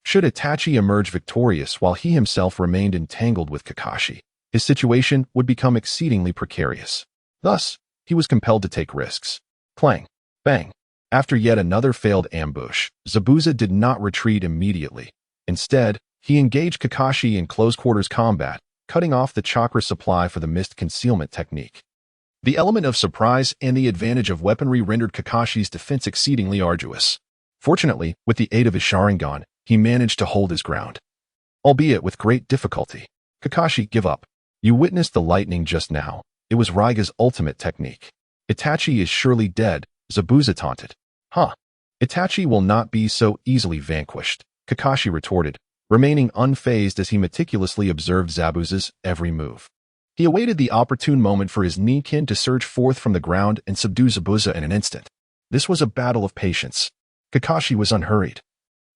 Speaker 1: Should Itachi emerge victorious while he himself remained entangled with Kakashi, his situation would become exceedingly precarious. Thus, he was compelled to take risks. Clang! Bang! After yet another failed ambush, Zabuza did not retreat immediately. Instead, he engaged Kakashi in close-quarters combat, cutting off the chakra supply for the mist concealment technique. The element of surprise and the advantage of weaponry rendered Kakashi's defense exceedingly arduous. Fortunately, with the aid of his Sharingan, he managed to hold his ground. Albeit with great difficulty. Kakashi, give up. You witnessed the lightning just now. It was Raiga's ultimate technique. Itachi is surely dead, Zabuza taunted. Huh. Itachi will not be so easily vanquished, Kakashi retorted, remaining unfazed as he meticulously observed Zabuza's every move. He awaited the opportune moment for his Nikin to surge forth from the ground and subdue Zabuza in an instant. This was a battle of patience. Kakashi was unhurried.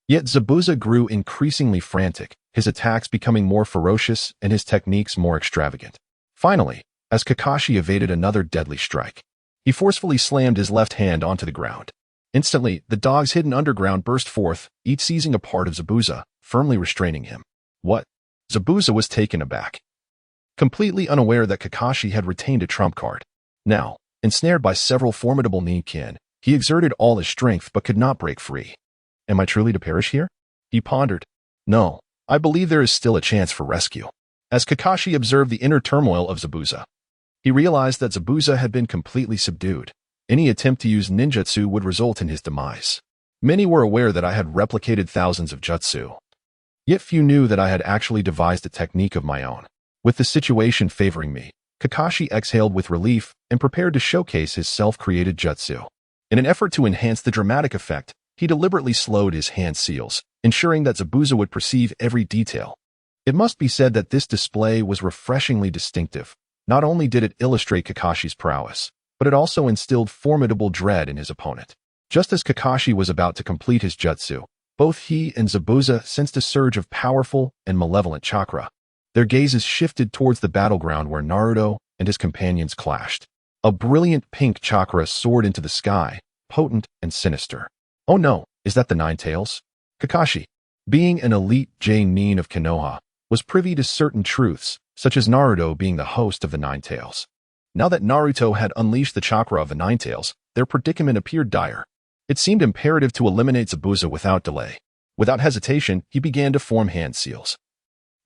Speaker 1: Yet Zabuza grew increasingly frantic, his attacks becoming more ferocious and his techniques more extravagant. Finally, as Kakashi evaded another deadly strike, he forcefully slammed his left hand onto the ground. Instantly, the dogs hidden underground burst forth, each seizing a part of Zabuza, firmly restraining him. What? Zabuza was taken aback, completely unaware that Kakashi had retained a trump card. Now, ensnared by several formidable Nikin, he exerted all his strength but could not break free. Am I truly to perish here? He pondered. No, I believe there is still a chance for rescue. As Kakashi observed the inner turmoil of Zabuza, he realized that Zabuza had been completely subdued. Any attempt to use ninjutsu would result in his demise. Many were aware that I had replicated thousands of jutsu. Yet few knew that I had actually devised a technique of my own. With the situation favoring me, Kakashi exhaled with relief and prepared to showcase his self-created jutsu. In an effort to enhance the dramatic effect, he deliberately slowed his hand seals, ensuring that Zabuza would perceive every detail. It must be said that this display was refreshingly distinctive. Not only did it illustrate Kakashi's prowess, but it also instilled formidable dread in his opponent. Just as Kakashi was about to complete his jutsu, both he and Zabuza sensed a surge of powerful and malevolent chakra. Their gazes shifted towards the battleground where Naruto and his companions clashed. A brilliant pink chakra soared into the sky, potent and sinister. Oh no, is that the Nine Tails? Kakashi, being an elite J-nin of Konoha, was privy to certain truths, such as Naruto being the host of the Nine Tails. Now that Naruto had unleashed the chakra of the Nine Tails, their predicament appeared dire. It seemed imperative to eliminate Zabuza without delay. Without hesitation, he began to form hand seals.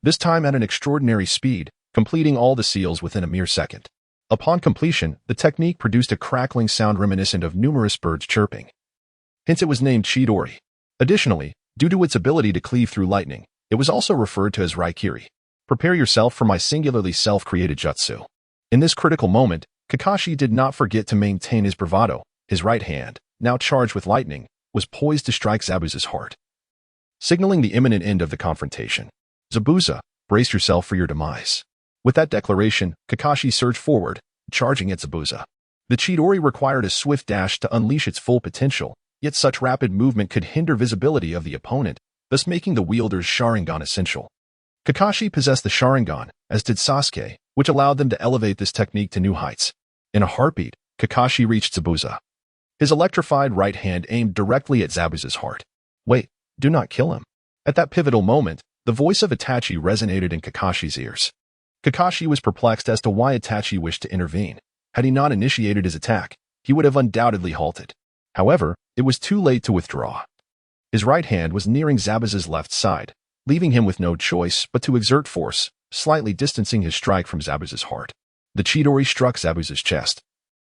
Speaker 1: This time at an extraordinary speed, completing all the seals within a mere second. Upon completion, the technique produced a crackling sound reminiscent of numerous birds chirping. Hence it was named Chidori. Additionally, due to its ability to cleave through lightning, it was also referred to as Raikiri. Prepare yourself for my singularly self-created jutsu. In this critical moment, Kakashi did not forget to maintain his bravado. His right hand, now charged with lightning, was poised to strike Zabuza's heart, signaling the imminent end of the confrontation. Zabuza, brace yourself for your demise. With that declaration, Kakashi surged forward, charging at Zabuza. The Chidori required a swift dash to unleash its full potential, yet such rapid movement could hinder visibility of the opponent, thus making the wielder's Sharingan essential. Kakashi possessed the Sharingan, as did Sasuke, which allowed them to elevate this technique to new heights. In a heartbeat, Kakashi reached Zabuza. His electrified right hand aimed directly at Zabuza's heart. Wait, do not kill him. At that pivotal moment, the voice of Itachi resonated in Kakashi's ears. Kakashi was perplexed as to why Itachi wished to intervene. Had he not initiated his attack, he would have undoubtedly halted. However, it was too late to withdraw. His right hand was nearing Zabuza's left side, leaving him with no choice but to exert force, slightly distancing his strike from Zabuza's heart. The Chidori struck Zabuza's chest,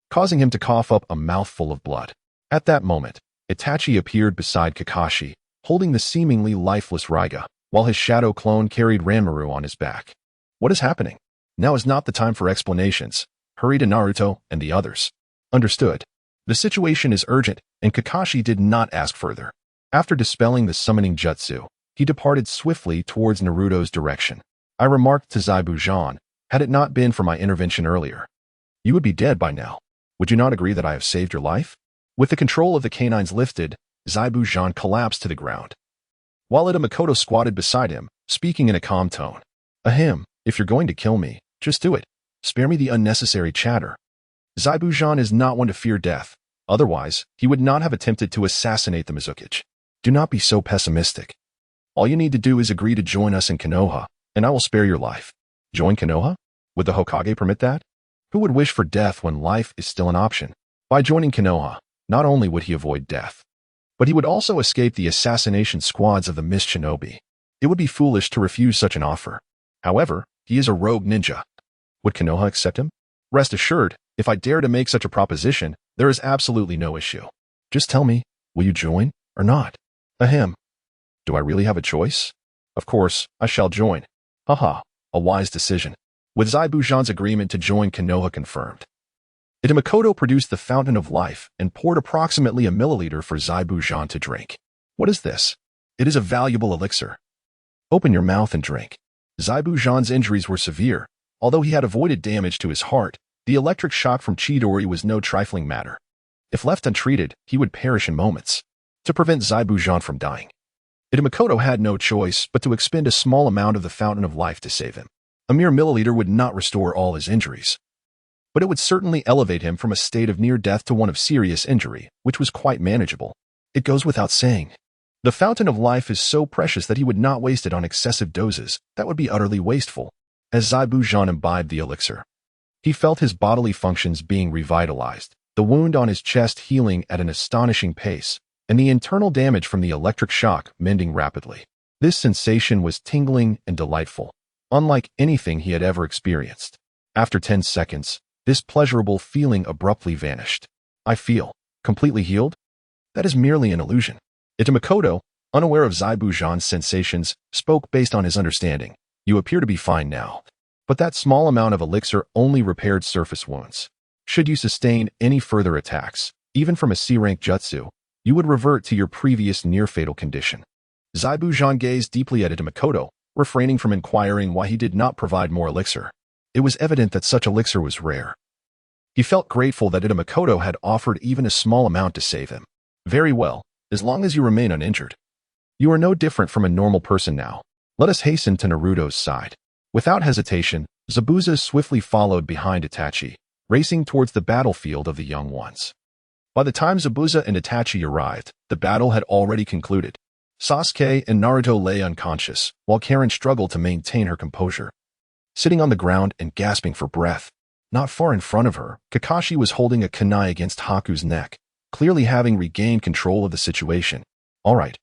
Speaker 1: causing him to cough up a mouthful of blood. At that moment, Itachi appeared beside Kakashi, holding the seemingly lifeless Raiga, while his shadow clone carried Ranmaru on his back. What is happening? Now is not the time for explanations. Hurry to Naruto and the others. Understood. The situation is urgent, and Kakashi did not ask further. After dispelling the summoning jutsu, he departed swiftly towards Naruto's direction. I remarked to Zabuza, had it not been for my intervention earlier, you would be dead by now. Would you not agree that I have saved your life? With the control of the canines lifted, Zabuza collapsed to the ground, while Makoto squatted beside him, speaking in a calm tone. Ahem, if you're going to kill me, just do it. Spare me the unnecessary chatter. Zabuza is not one to fear death. Otherwise, he would not have attempted to assassinate the Mizukage. Do not be so pessimistic. All you need to do is agree to join us in Konoha, and I will spare your life. Join Konoha? Would the Hokage permit that? Who would wish for death when life is still an option? By joining Konoha, not only would he avoid death, but he would also escape the assassination squads of the Mist Shinobi. It would be foolish to refuse such an offer. However, he is a rogue ninja. Would Konoha accept him? Rest assured, if I dare to make such a proposition, there is absolutely no issue. Just tell me, will you join or not? Ahem. Do I really have a choice? Of course, I shall join. Haha, a wise decision. With Zabuza's agreement to join Konoha confirmed, Itamekoto produced the Fountain of Life and poured approximately a milliliter for Zabuza to drink. What is this? It is a valuable elixir. Open your mouth and drink. Zabuza's injuries were severe. Although he had avoided damage to his heart, the electric shock from Chidori was no trifling matter. If left untreated, he would perish in moments. To prevent Zabuza from dying, Itamekoto had no choice but to expend a small amount of the Fountain of Life to save him. A mere milliliter would not restore all his injuries, but it would certainly elevate him from a state of near death to one of serious injury, which was quite manageable. It goes without saying. The Fountain of Life is so precious that he would not waste it on excessive doses. That would be utterly wasteful. As Zabuza imbibed the elixir, he felt his bodily functions being revitalized, the wound on his chest healing at an astonishing pace, and the internal damage from the electric shock mending rapidly. This sensation was tingling and delightful, unlike anything he had ever experienced. After 10 seconds, this pleasurable feeling abruptly vanished. I feel completely healed? That is merely an illusion. Itamekoto, unaware of Zabuza's sensations, spoke based on his understanding. You appear to be fine now. But that small amount of elixir only repaired surface wounds. Should you sustain any further attacks, even from a C-rank jutsu, you would revert to your previous near-fatal condition. Zabuza gazed deeply at Itamekoto, refraining from inquiring why he did not provide more elixir. It was evident that such elixir was rare. He felt grateful that Itamekoto had offered even a small amount to save him. Very well, as long as you remain uninjured. You are no different from a normal person now. Let us hasten to Naruto's side. Without hesitation, Zabuza swiftly followed behind Itachi, racing towards the battlefield of the young ones. By the time Zabuza and Itachi arrived, the battle had already concluded. Sasuke and Naruto lay unconscious, while Karen struggled to maintain her composure. Sitting on the ground and gasping for breath, not far in front of her, Kakashi was holding a kunai against Haku's neck, clearly having regained control of the situation. All right.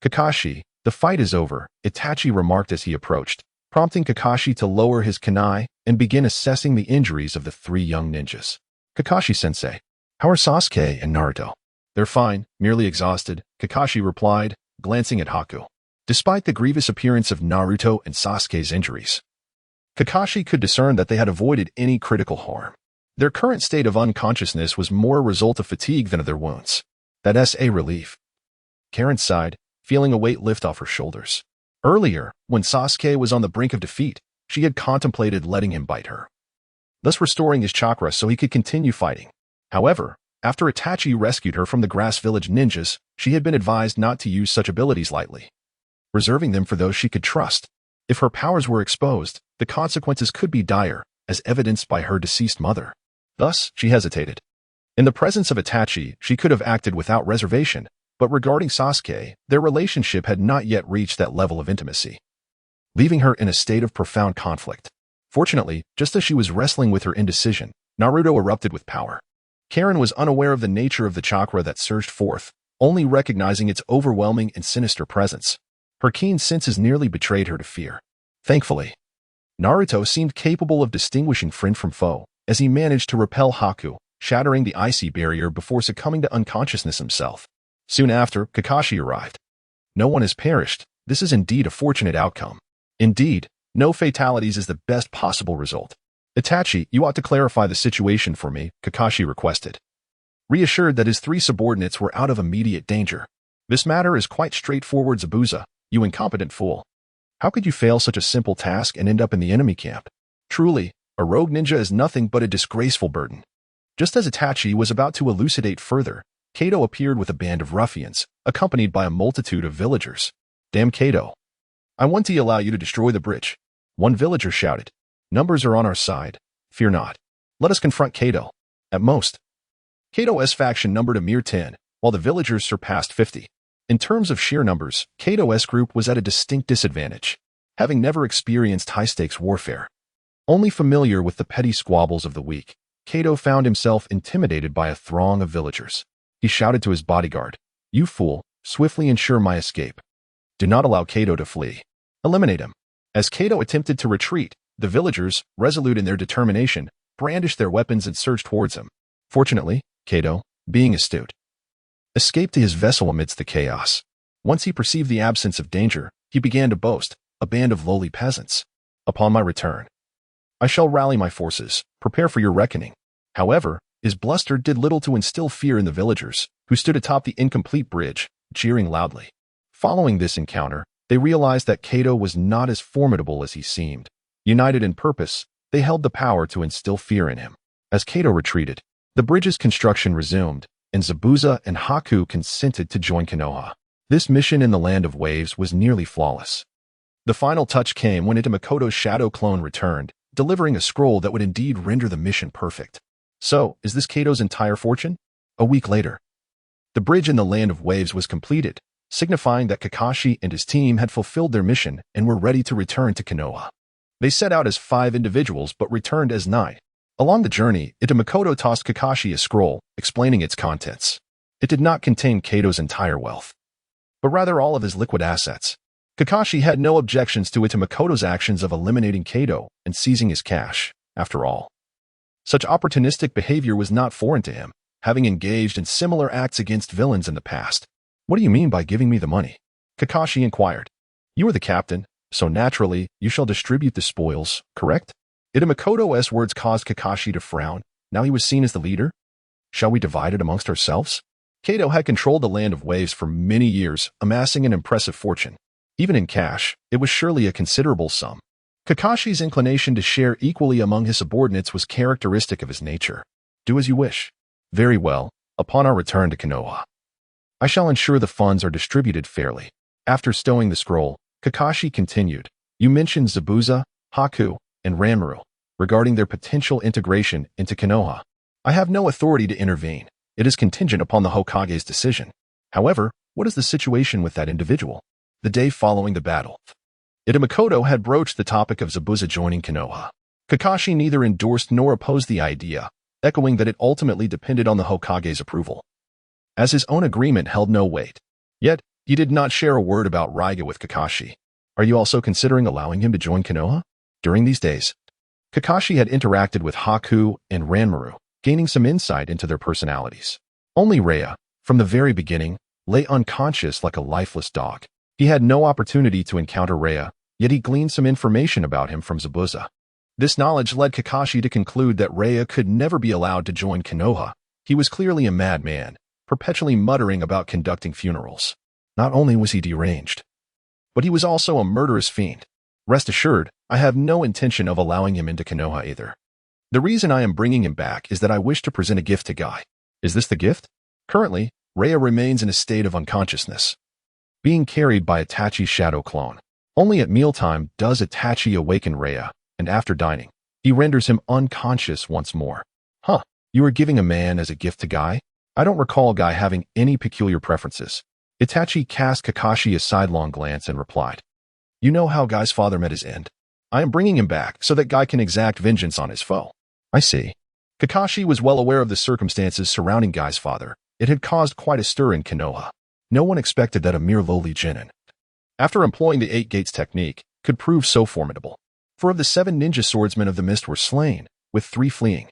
Speaker 1: Kakashi, the fight is over, Itachi remarked as he approached, prompting Kakashi to lower his kunai and begin assessing the injuries of the three young ninjas. Kakashi-sensei, how are Sasuke and Naruto? They're fine, merely exhausted, Kakashi replied, glancing at Haku. Despite the grievous appearance of Naruto and Sasuke's injuries, Kakashi could discern that they had avoided any critical harm. Their current state of unconsciousness was more a result of fatigue than of their wounds. That's a relief. Karen sighed, feeling a weight lift off her shoulders. Earlier, when Sasuke was on the brink of defeat, she had contemplated letting him bite her, thus restoring his chakra so he could continue fighting. However, after Itachi rescued her from the Grass Village ninjas, she had been advised not to use such abilities lightly, reserving them for those she could trust. If her powers were exposed, the consequences could be dire, as evidenced by her deceased mother. Thus, she hesitated. In the presence of Itachi, she could have acted without reservation, but regarding Sasuke, their relationship had not yet reached that level of intimacy, leaving her in a state of profound conflict. Fortunately, just as she was wrestling with her indecision, Naruto erupted with power. Karen was unaware of the nature of the chakra that surged forth, only recognizing its overwhelming and sinister presence. Her keen senses nearly betrayed her to fear. Thankfully, Naruto seemed capable of distinguishing friend from foe, as he managed to repel Haku, shattering the icy barrier before succumbing to unconsciousness himself. Soon after, Kakashi arrived. No one has perished. This is indeed a fortunate outcome. Indeed, no fatalities is the best possible result. Itachi, you ought to clarify the situation for me, Kakashi requested, reassured that his three subordinates were out of immediate danger. This matter is quite straightforward, Zabuza, you incompetent fool. How could you fail such a simple task and end up in the enemy camp? Truly, a rogue ninja is nothing but a disgraceful burden. Just as Itachi was about to elucidate further, Kato appeared with a band of ruffians, accompanied by a multitude of villagers. Damn Kato. I want to allow you to destroy the bridge. One villager shouted. Numbers are on our side. Fear not. Let us confront Kato. At most, Kato's faction numbered a mere 10, while the villagers surpassed 50. In terms of sheer numbers, Kato's group was at a distinct disadvantage, having never experienced high-stakes warfare. Only familiar with the petty squabbles of the week, Kato found himself intimidated by a throng of villagers. He shouted to his bodyguard, "You fool, swiftly ensure my escape. Do not allow Kato to flee. Eliminate him." As Kato attempted to retreat, the villagers, resolute in their determination, brandished their weapons and surged towards him. Fortunately, Kato, being astute, escaped to his vessel amidst the chaos. Once he perceived the absence of danger, he began to boast, "A band of lowly peasants. Upon my return, I shall rally my forces, prepare for your reckoning." However, his bluster did little to instill fear in the villagers, who stood atop the incomplete bridge, cheering loudly. Following this encounter, they realized that Kato was not as formidable as he seemed. United in purpose, they held the power to instill fear in him. As Kato retreated, the bridge's construction resumed, and Zabuza and Haku consented to join Konoha. This mission in the Land of Waves was nearly flawless. The final touch came when Itamakoto's shadow clone returned, delivering a scroll that would indeed render the mission perfect. So, is this Kato's entire fortune? A week later, the bridge in the Land of Waves was completed, signifying that Kakashi and his team had fulfilled their mission and were ready to return to Konoha. They set out as 5 individuals but returned as 9. Along the journey, Itamakoto tossed Kakashi a scroll, explaining its contents. It did not contain Kato's entire wealth, but rather all of his liquid assets. Kakashi had no objections to Itamakoto's actions of eliminating Kato and seizing his cash. After all, such opportunistic behavior was not foreign to him, having engaged in similar acts against villains in the past. "What do you mean by giving me the money?" Kakashi inquired. "You are the captain, so naturally you shall distribute the spoils, correct?" Itamakoto's words caused Kakashi to frown. Now he was seen as the leader. "Shall we divide it amongst ourselves?" Kato had controlled the Land of Waves for many years, amassing an impressive fortune. Even in cash, it was surely a considerable sum. Kakashi's inclination to share equally among his subordinates was characteristic of his nature. "Do as you wish." "Very well. Upon our return to Konoha, I shall ensure the funds are distributed fairly." After stowing the scroll, Kakashi continued, "You mentioned Zabuza, Haku, and Ranmaru regarding their potential integration into Konoha. I have no authority to intervene. It is contingent upon the Hokage's decision. However, what is the situation with that individual?" The day following the battle, Itamakoto had broached the topic of Zabuza joining Konoha. Kakashi neither endorsed nor opposed the idea, echoing that it ultimately depended on the Hokage's approval, as his own agreement held no weight. Yet, he did not share a word about Raiga with Kakashi. "Are you also considering allowing him to join Konoha?" During these days, Kakashi had interacted with Haku and Ranmaru, gaining some insight into their personalities. Only Rhea, from the very beginning, lay unconscious like a lifeless dog. He had no opportunity to encounter Rhea, yet he gleaned some information about him from Zabuza. This knowledge led Kakashi to conclude that Rhea could never be allowed to join Konoha. He was clearly a madman, perpetually muttering about conducting funerals. Not only was he deranged, but he was also a murderous fiend. Rest assured, I have no intention of allowing him into Konoha either. The reason I am bringing him back is that I wish to present a gift to Guy. Is this the gift? Currently, Rhea remains in a state of unconsciousness, being carried by Itachi's shadow clone. Only at mealtime does Itachi awaken Rhea, and after dining, he renders him unconscious once more. Huh, you are giving a man as a gift to Guy? I don't recall Guy having any peculiar preferences. Itachi cast Kakashi a sidelong glance and replied, "You know how Guy's father met his end. I am bringing him back so that Guy can exact vengeance on his foe." "I see." Kakashi was well aware of the circumstances surrounding Guy's father. It had caused quite a stir in Konoha. No one expected that a mere lowly genin, after employing the 8 Gates technique, could prove so formidable. 4 of the 7 ninja swordsmen of the mist were slain, with 3 fleeing.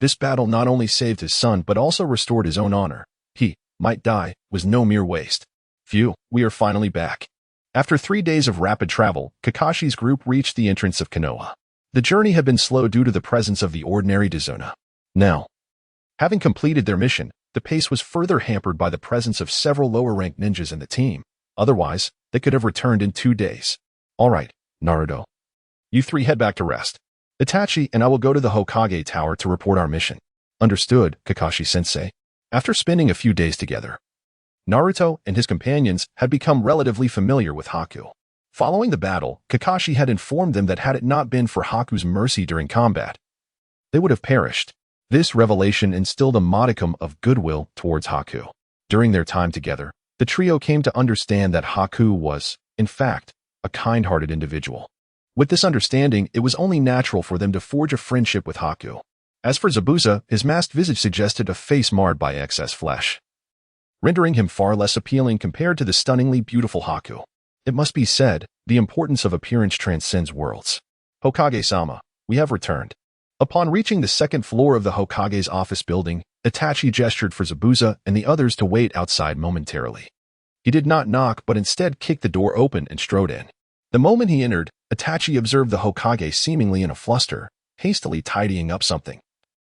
Speaker 1: This battle not only saved his son but also restored his own honor. He might die was no mere waste. Phew, we are finally back. After 3 days of rapid travel, Kakashi's group reached the entrance of Konoha. The journey had been slow due to the presence of the ordinary Dizuna. Now, having completed their mission, the pace was further hampered by the presence of several lower-ranked ninjas in the team. Otherwise, they could have returned in 2 days. "All right, Naruto. You 3 head back to rest. Itachi and I will go to the Hokage Tower to report our mission." "Understood, Kakashi-sensei." After spending a few days together, Naruto and his companions had become relatively familiar with Haku. Following the battle, Kakashi had informed them that had it not been for Haku's mercy during combat, they would have perished. This revelation instilled a modicum of goodwill towards Haku. During their time together, the trio came to understand that Haku was, in fact, a kind-hearted individual. With this understanding, it was only natural for them to forge a friendship with Haku. As for Zabuza, his masked visage suggested a face marred by excess flesh, rendering him far less appealing compared to the stunningly beautiful Haku. It must be said, the importance of appearance transcends worlds. Hokage-sama, we have returned. Upon reaching the second floor of the Hokage's office building, Itachi gestured for Zabuza and the others to wait outside momentarily. He did not knock but instead kicked the door open and strode in. The moment he entered, Itachi observed the Hokage seemingly in a fluster, hastily tidying up something.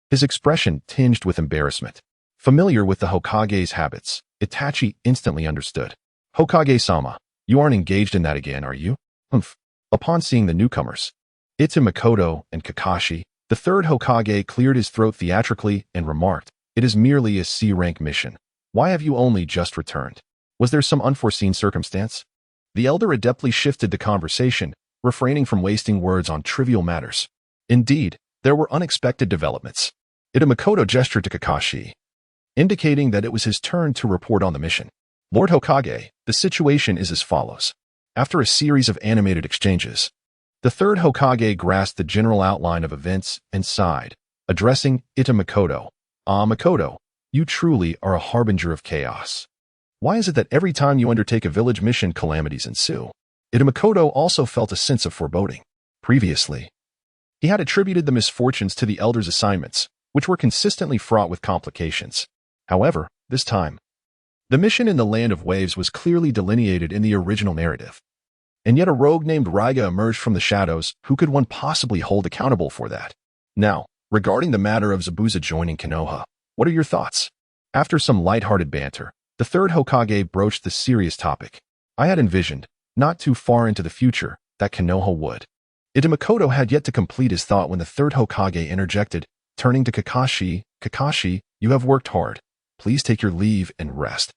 Speaker 1: His expression tinged with embarrassment. Familiar with the Hokage's habits, Itachi instantly understood. Hokage-sama, you aren't engaged in that again, are you? Humph. Upon seeing the newcomers, Makoto and Kakashi, the third Hokage cleared his throat theatrically and remarked, "It is merely a C-rank mission. Why have you only just returned? Was there some unforeseen circumstance?" The elder adeptly shifted the conversation, refraining from wasting words on trivial matters. Indeed, there were unexpected developments. Makoto gestured to Kakashi, indicating that it was his turn to report on the mission. Lord Hokage, the situation is as follows. After a series of animated exchanges, the third Hokage grasped the general outline of events and sighed, addressing Makoto. "Ah, Makoto, you truly are a harbinger of chaos. Why is it that every time you undertake a village mission, calamities ensue?" Makoto also felt a sense of foreboding. Previously, he had attributed the misfortunes to the elder's assignments, which were consistently fraught with complications. However, this time, the mission in the Land of Waves was clearly delineated in the original narrative. And yet a rogue named Raiga emerged from the shadows. Who could one possibly hold accountable for that? Now, regarding the matter of Zabuza joining Konoha, what are your thoughts? After some lighthearted banter, the third Hokage broached the serious topic. I had envisioned, not too far into the future, that Konoha would. Makoto had yet to complete his thought when the third Hokage interjected, turning to Kakashi, "Kakashi, you have worked hard. Please take your leave and rest."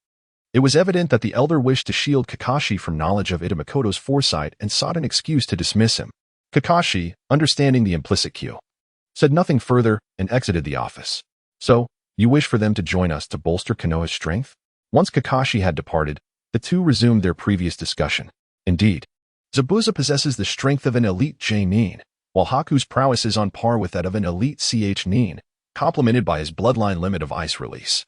Speaker 1: It was evident that the elder wished to shield Kakashi from knowledge of Makoto's foresight and sought an excuse to dismiss him. Kakashi, understanding the implicit cue, said nothing further and exited the office. "So, you wish for them to join us to bolster Konoha's strength?" Once Kakashi had departed, the two resumed their previous discussion. Indeed, Zabuza possesses the strength of an elite J-nin, while Haku's prowess is on par with that of an elite CH-nin, complemented by his bloodline limit of ice release.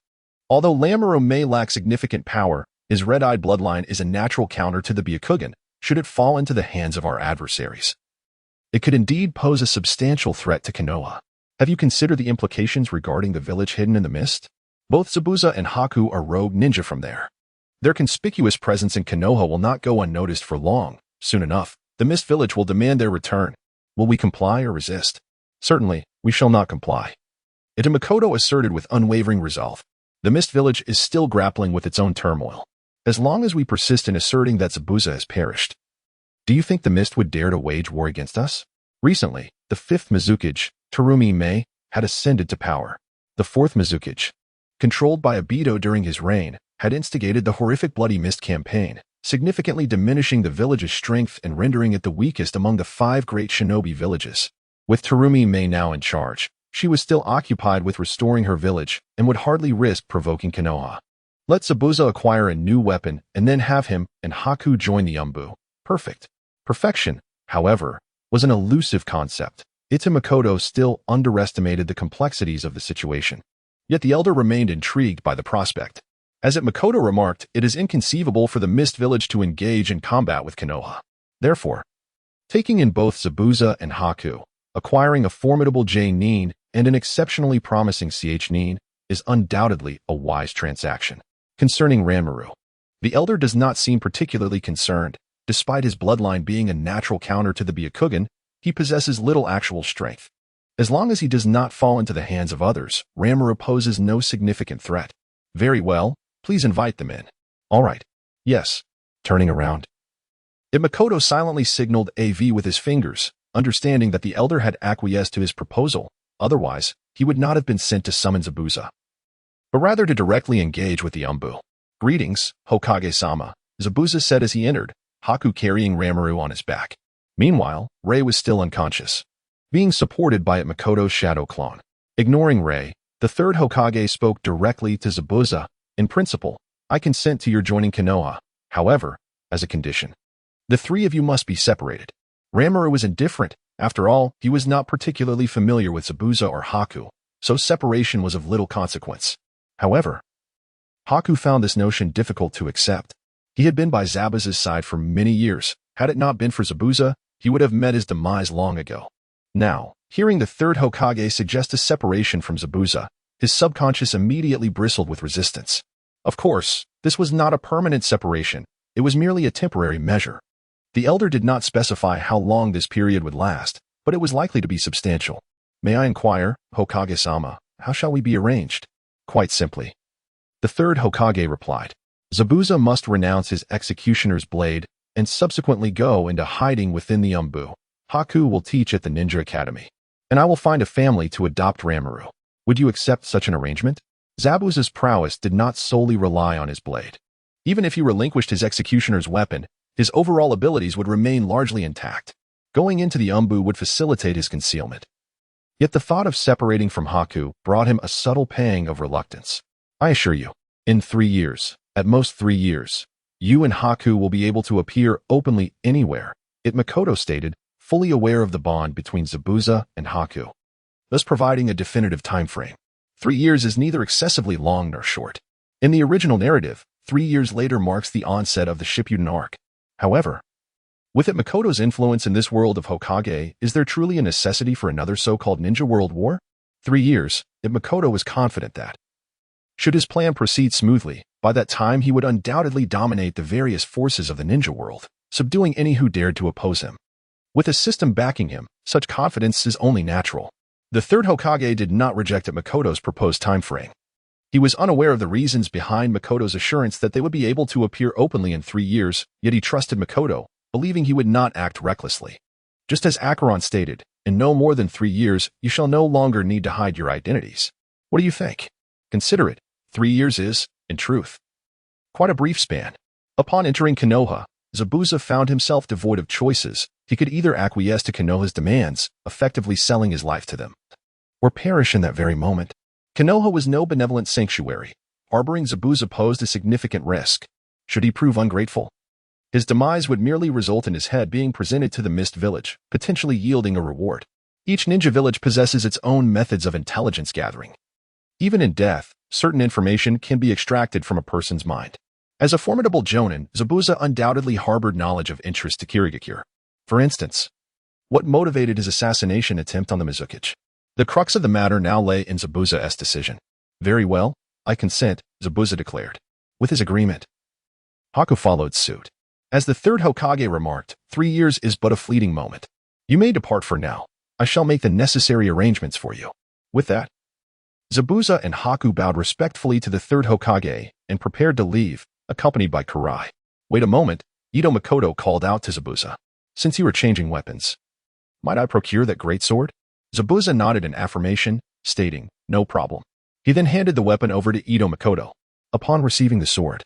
Speaker 1: Although Lamuro may lack significant power, his red-eyed bloodline is a natural counter to the Byakugan, should it fall into the hands of our adversaries. It could indeed pose a substantial threat to Konoha. Have you considered the implications regarding the village hidden in the mist? Both Zabuza and Haku are rogue ninja from there. Their conspicuous presence in Konoha will not go unnoticed for long. Soon enough, the Mist Village will demand their return. Will we comply or resist? Certainly, we shall not comply. Makoto asserted with unwavering resolve. The Mist Village is still grappling with its own turmoil. As long as we persist in asserting that Zabuza has perished, do you think the Mist would dare to wage war against us? Recently, the fifth Mizukage, Terumi Mei, had ascended to power. The fourth Mizukage, controlled by Obito during his reign, had instigated the horrific Bloody Mist campaign, significantly diminishing the village's strength and rendering it the weakest among the 5 great shinobi villages. With Terumi Mei now in charge, she was still occupied with restoring her village and would hardly risk provoking Konoha. Let Zabuza acquire a new weapon and then have him and Haku join the Anbu. Perfect. Perfection, however, was an elusive concept. Makoto still underestimated the complexities of the situation. Yet the elder remained intrigued by the prospect. As Makoto remarked, it is inconceivable for the Mist Village to engage in combat with Konoha. Therefore, taking in both Zabuza and Haku, acquiring a formidable J-nin and an exceptionally promising CH-nin is undoubtedly a wise transaction. Concerning Ranmaru, the elder does not seem particularly concerned. Despite his bloodline being a natural counter to the Byakugan, he possesses little actual strength. As long as he does not fall into the hands of others, Ranmaru poses no significant threat. Very well. Please invite them in. All right. Yes. Turning around, Makoto silently signaled AV with his fingers, understanding that the elder had acquiesced to his proposal. Otherwise, he would not have been sent to summon Zabuza, but rather to directly engage with the Anbu. "Greetings, Hokage-sama," Zabuza said as he entered, Haku carrying Ranmaru on his back. Meanwhile, Rei was still unconscious, being supported by Makoto's shadow clone. Ignoring Rei, the third Hokage spoke directly to Zabuza. In principle, I consent to your joining Konoha. However, as a condition, the three of you must be separated. Ranmaru was indifferent. After all, he was not particularly familiar with Zabuza or Haku, so separation was of little consequence. However, Haku found this notion difficult to accept. He had been by Zabuza's side for many years. Had it not been for Zabuza, he would have met his demise long ago. Now, hearing the third Hokage suggest a separation from Zabuza, his subconscious immediately bristled with resistance. Of course, this was not a permanent separation. It was merely a temporary measure. The elder did not specify how long this period would last, but it was likely to be substantial. May I inquire, Hokage-sama, how shall we be arranged? Quite simply. The third Hokage replied. Zabuza must renounce his executioner's blade and subsequently go into hiding within the Anbu. Haku will teach at the Ninja Academy, and I will find a family to adopt Ranmaru. Would you accept such an arrangement? Zabuza's prowess did not solely rely on his blade. Even if he relinquished his executioner's weapon, his overall abilities would remain largely intact. Going into the Anbu would facilitate his concealment. Yet the thought of separating from Haku brought him a subtle pang of reluctance. I assure you, in 3 years, at most 3 years, you and Haku will be able to appear openly anywhere, Makoto stated, fully aware of the bond between Zabuza and Haku, thus providing a definitive time frame. 3 years is neither excessively long nor short. In the original narrative, 3 years later marks the onset of the Shippuden arc. However, with Makoto's influence in this world of Hokage, is there truly a necessity for another so-called ninja world war? 3 years, Makoto was confident that, should his plan proceed smoothly, by that time he would undoubtedly dominate the various forces of the ninja world, subduing any who dared to oppose him. With a system backing him, such confidence is only natural. The third Hokage did not reject Makoto's proposed time frame. He was unaware of the reasons behind Makoto's assurance that they would be able to appear openly in 3 years, yet he trusted Makoto, believing he would not act recklessly. Just as Acheron stated, in no more than 3 years, you shall no longer need to hide your identities. What do you think? Consider it. 3 years is, in truth, quite a brief span. Upon entering Konoha, Zabuza found himself devoid of choices. He could either acquiesce to Konoha's demands, effectively selling his life to them, or perish in that very moment. Konoha was no benevolent sanctuary. Harboring Zabuza posed a significant risk. Should he prove ungrateful, his demise would merely result in his head being presented to the Mist Village, potentially yielding a reward. Each ninja village possesses its own methods of intelligence gathering. Even in death, certain information can be extracted from a person's mind. As a formidable jonin, Zabuza undoubtedly harbored knowledge of interest to Kirigakure. For instance, what motivated his assassination attempt on the Mizukage? The crux of the matter now lay in Zabuza's decision. Very well, I consent, Zabuza declared. With his agreement, Haku followed suit. As the third Hokage remarked, 3 years is but a fleeting moment. You may depart for now. I shall make the necessary arrangements for you. With that, Zabuza and Haku bowed respectfully to the third Hokage and prepared to leave, accompanied by Kurai. Wait a moment, Makoto called out to Zabuza. Since you are changing weapons, might I procure that greatsword? Zabuza nodded in affirmation, stating, no problem. He then handed the weapon over to Makoto. Upon receiving the sword,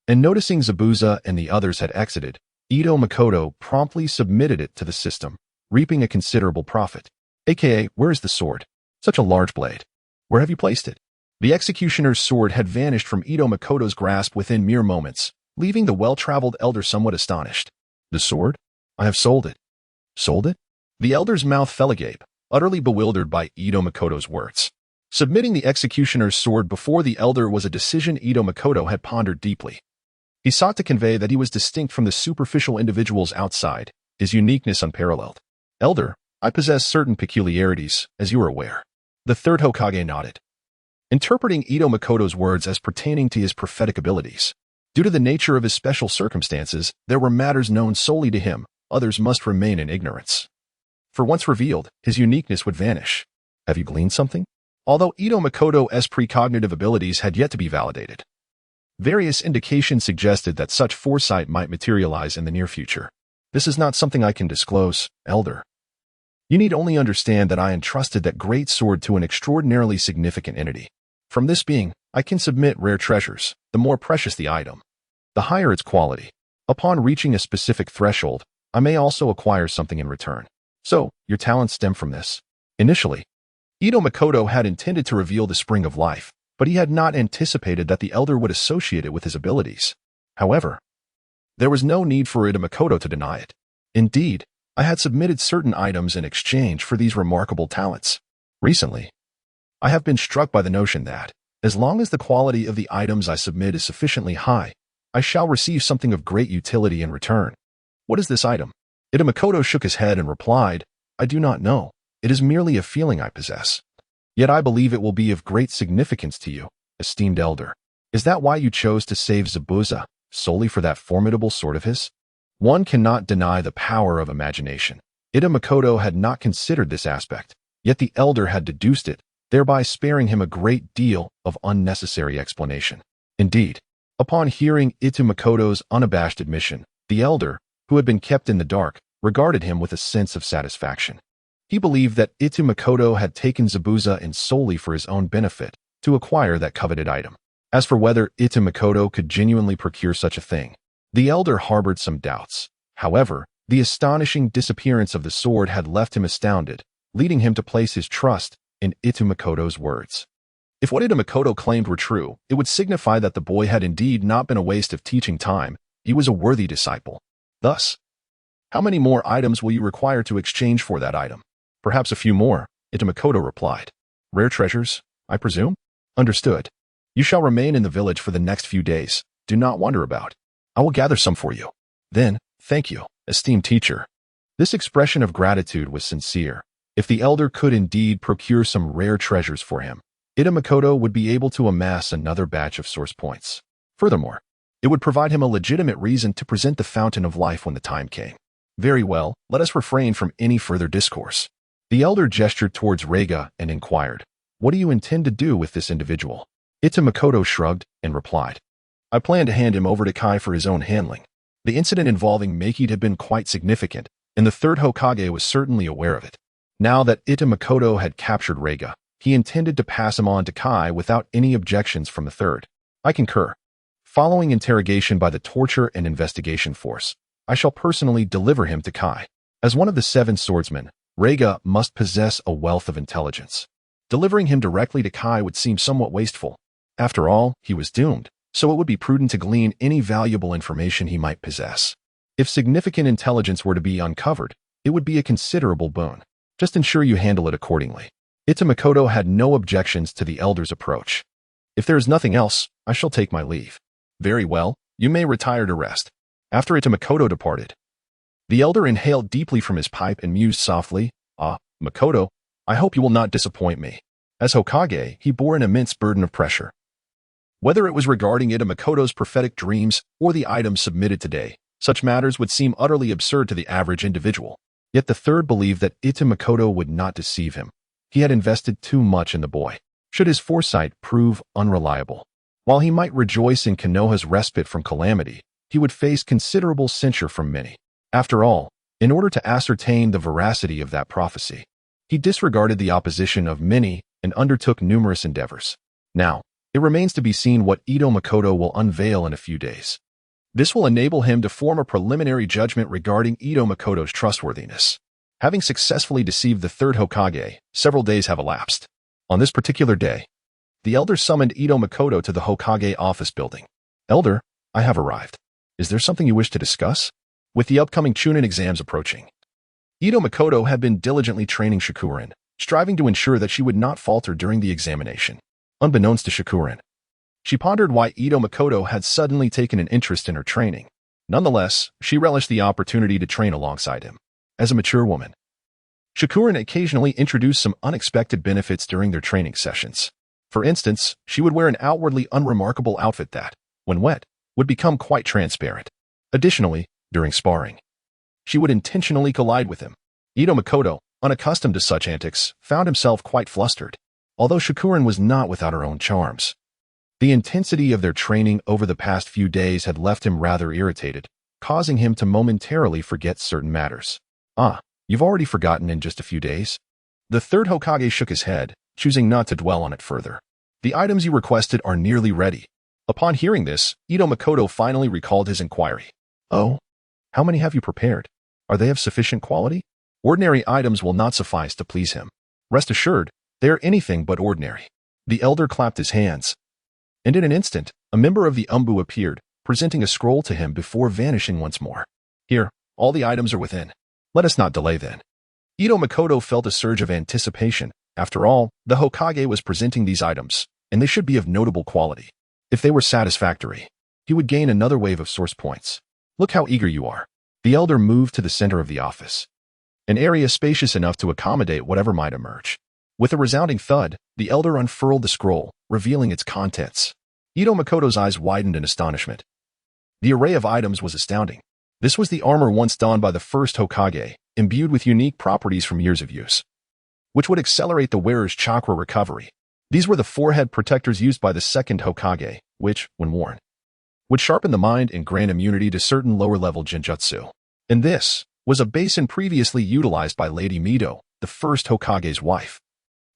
Speaker 1: and noticing Zabuza and the others had exited, Makoto promptly submitted it to the system, reaping a considerable profit. AKA, where is the sword? Such a large blade. Where have you placed it? The executioner's sword had vanished from Makoto's grasp within mere moments, leaving the well-traveled elder somewhat astonished. The sword? I have sold it. Sold it? The elder's mouth fell agape, utterly bewildered by Makoto's words. Submitting the executioner's sword before the elder was a decision Makoto had pondered deeply. He sought to convey that he was distinct from the superficial individuals outside, his uniqueness unparalleled. Elder, I possess certain peculiarities, as you are aware. The third Hokage nodded, interpreting Makoto's words as pertaining to his prophetic abilities. Due to the nature of his special circumstances, there were matters known solely to him, others must remain in ignorance. For once revealed, his uniqueness would vanish. Have you gleaned something? Although Makoto's precognitive abilities had yet to be validated, various indications suggested that such foresight might materialize in the near future. This is not something I can disclose, Elder. You need only understand that I entrusted that great sword to an extraordinarily significant entity. From this being, I can submit rare treasures, the more precious the item, the higher its quality. Upon reaching a specific threshold, I may also acquire something in return. So, your talents stem from this. Initially, Ito Makoto had intended to reveal the Spring of Life, but he had not anticipated that the elder would associate it with his abilities. However, there was no need for Ito Makoto to deny it. Indeed, I had submitted certain items in exchange for these remarkable talents. Recently, I have been struck by the notion that, as long as the quality of the items I submit is sufficiently high, I shall receive something of great utility in return. What is this item? Ito Makoto shook his head and replied, I do not know. It is merely a feeling I possess. Yet I believe it will be of great significance to you, esteemed elder. Is that why you chose to save Zabuza, solely for that formidable sword of his? One cannot deny the power of imagination. Ito Makoto had not considered this aspect, yet the elder had deduced it, thereby sparing him a great deal of unnecessary explanation. Indeed, upon hearing Ito Makoto's unabashed admission, the elder, who had been kept in the dark, regarded him with a sense of satisfaction. He believed that Ito Makoto had taken Zabuza in solely for his own benefit to acquire that coveted item. As for whether Ito Makoto could genuinely procure such a thing, the elder harbored some doubts. However, the astonishing disappearance of the sword had left him astounded, leading him to place his trust in Ito Makoto's words. If what Ito Makoto claimed were true, it would signify that the boy had indeed not been a waste of teaching time. He was a worthy disciple. Thus, how many more items will you require to exchange for that item? Perhaps a few more, Ito Makoto replied. Rare treasures, I presume? Understood. You shall remain in the village for the next few days. Do not wander about. I will gather some for you. Then, thank you, esteemed teacher. This expression of gratitude was sincere. If the elder could indeed procure some rare treasures for him, Ito Makoto would be able to amass another batch of source points. Furthermore, it would provide him a legitimate reason to present the Fountain of Life when the time came. Very well, let us refrain from any further discourse. The elder gestured towards Reiga and inquired, What do you intend to do with this individual? Ito Makoto shrugged and replied, I plan to hand him over to Kai for his own handling. The incident involving Mangekyu had been quite significant, and the third Hokage was certainly aware of it. Now that Ito Makoto had captured Reiga, he intended to pass him on to Kai without any objections from the third. I concur. Following interrogation by the Torture and Investigation Force, I shall personally deliver him to Kai. As one of the 7 swordsmen, Reiga must possess a wealth of intelligence. Delivering him directly to Kai would seem somewhat wasteful. After all, he was doomed, so it would be prudent to glean any valuable information he might possess. If significant intelligence were to be uncovered, it would be a considerable boon. Just ensure you handle it accordingly. Ito Makoto had no objections to the elder's approach. If there is nothing else, I shall take my leave. Very well, you may retire to rest. After Ito Makoto departed, the elder inhaled deeply from his pipe and mused softly, Makoto, I hope you will not disappoint me. As Hokage, he bore an immense burden of pressure. Whether it was regarding Ito Makoto's prophetic dreams or the items submitted today, such matters would seem utterly absurd to the average individual. Yet the third believed that Ito Makoto would not deceive him. He had invested too much in the boy. Should his foresight prove unreliable, while he might rejoice in Konoha's respite from calamity, he would face considerable censure from many. After all, in order to ascertain the veracity of that prophecy, he disregarded the opposition of many and undertook numerous endeavors. Now, it remains to be seen what Ito Makoto will unveil in a few days. This will enable him to form a preliminary judgment regarding Ito Makoto's trustworthiness. Having successfully deceived the third Hokage, several days have elapsed. On this particular day, the elder summoned Ito Makoto to the Hokage office building. Elder, I have arrived. Is there something you wish to discuss? With the upcoming Chunin exams approaching, Ito Makoto had been diligently training Shikurin, striving to ensure that she would not falter during the examination. Unbeknownst to Shikurin, she pondered why Ito Makoto had suddenly taken an interest in her training. Nonetheless, she relished the opportunity to train alongside him. As a mature woman, Shikurin occasionally introduced some unexpected benefits during their training sessions. For instance, she would wear an outwardly unremarkable outfit that, when wet, would become quite transparent. Additionally, during sparring, she would intentionally collide with him. Ito Makoto, unaccustomed to such antics, found himself quite flustered, although Shikurin was not without her own charms. The intensity of their training over the past few days had left him rather irritated, causing him to momentarily forget certain matters. You've already forgotten in just a few days? The third Hokage shook his head, choosing not to dwell on it further. The items you requested are nearly ready. Upon hearing this, Ito Makoto finally recalled his inquiry. Oh? How many have you prepared? Are they of sufficient quality? Ordinary items will not suffice to please him. Rest assured, They are anything but ordinary. The elder clapped his hands, and in an instant, a member of the Anbu appeared, presenting a scroll to him before vanishing once more. Here, all the items are within. Let us not delay then. Ito Makoto felt a surge of anticipation. After all, the Hokage was presenting these items, and they should be of notable quality. If they were satisfactory, he would gain another wave of source points. Look how eager you are. The elder moved to the center of the office, an area spacious enough to accommodate whatever might emerge. With a resounding thud, the elder unfurled the scroll, revealing its contents. Ito Makoto's eyes widened in astonishment. The array of items was astounding. This was the armor once donned by the first Hokage, imbued with unique properties from years of use, which would accelerate the wearer's chakra recovery. These were the forehead protectors used by the second Hokage, which, when worn, would sharpen the mind and grant immunity to certain lower-level genjutsu. And this was a basin previously utilized by Lady Mido, the first Hokage's wife.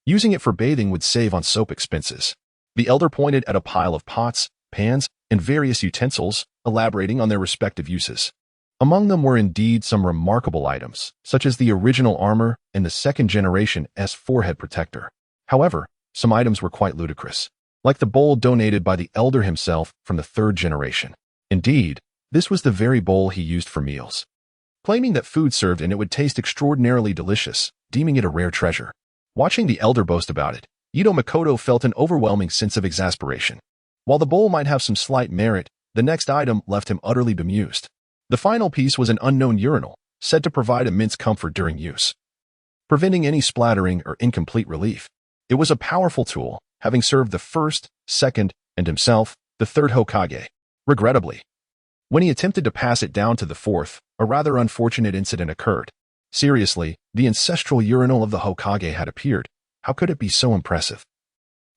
Speaker 1: Using it for bathing would save on soap expenses. The elder pointed at a pile of pots, pans, and various utensils, elaborating on their respective uses. Among them were indeed some remarkable items, such as the original armor and the second-generation S forehead protector. However, some items were quite ludicrous, like the bowl donated by the elder himself from the third generation. Indeed, this was the very bowl he used for meals, claiming that food served in it would taste extraordinarily delicious, deeming it a rare treasure. Watching the elder boast about it, Ito Makoto felt an overwhelming sense of exasperation. While the bowl might have some slight merit, the next item left him utterly bemused. The final piece was an unknown urinal, said to provide immense comfort during use, preventing any splattering or incomplete relief. It was a powerful tool, having served the first, second, and himself, the third Hokage. Regrettably, when he attempted to pass it down to the fourth, a rather unfortunate incident occurred. Seriously, the ancestral urinal of the Hokage had appeared. How could it be so impressive?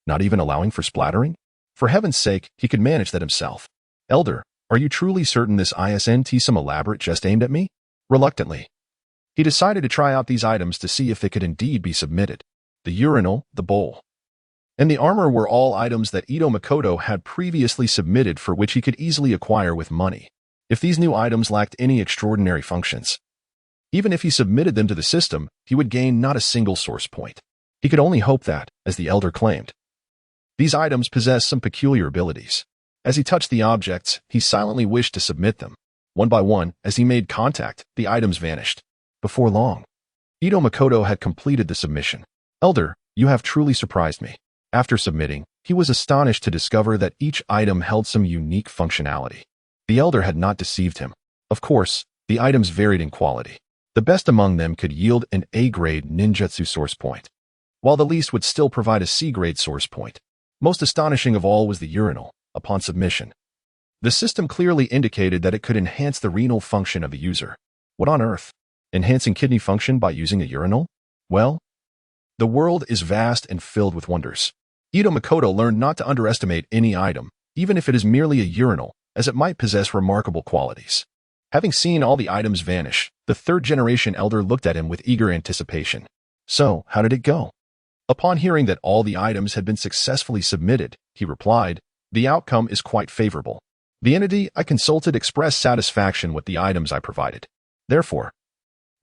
Speaker 1: Not even allowing for splattering? For heaven's sake, he could manage that himself. Elder, are you truly certain this isn't some elaborate jest aimed at me? Reluctantly, he decided to try out these items to see if they could indeed be submitted. The urinal, the bowl, and the armor were all items that Ito Makoto had previously submitted for which he could easily acquire with money. If these new items lacked any extraordinary functions, even if he submitted them to the system, he would gain not a single source point. He could only hope that, as the elder claimed, these items possessed some peculiar abilities. As he touched the objects, he silently wished to submit them. One by one, as he made contact, the items vanished. Before long, Ito Makoto had completed the submission. Elder, you have truly surprised me. After submitting, he was astonished to discover that each item held some unique functionality. The elder had not deceived him. Of course, the items varied in quality. The best among them could yield an A-grade ninjutsu source point, while the least would still provide a C-grade source point. Most astonishing of all was the urinal. Upon submission, the system clearly indicated that it could enhance the renal function of the user. What on earth? Enhancing kidney function by using a urinal? Well, the world is vast and filled with wonders. Ito Makoto learned not to underestimate any item, even if it is merely a urinal, as it might possess remarkable qualities. Having seen all the items vanish, the third-generation elder looked at him with eager anticipation. So, how did it go? Upon hearing that all the items had been successfully submitted, he replied, the outcome is quite favorable. The entity I consulted expressed satisfaction with the items I provided. Therefore,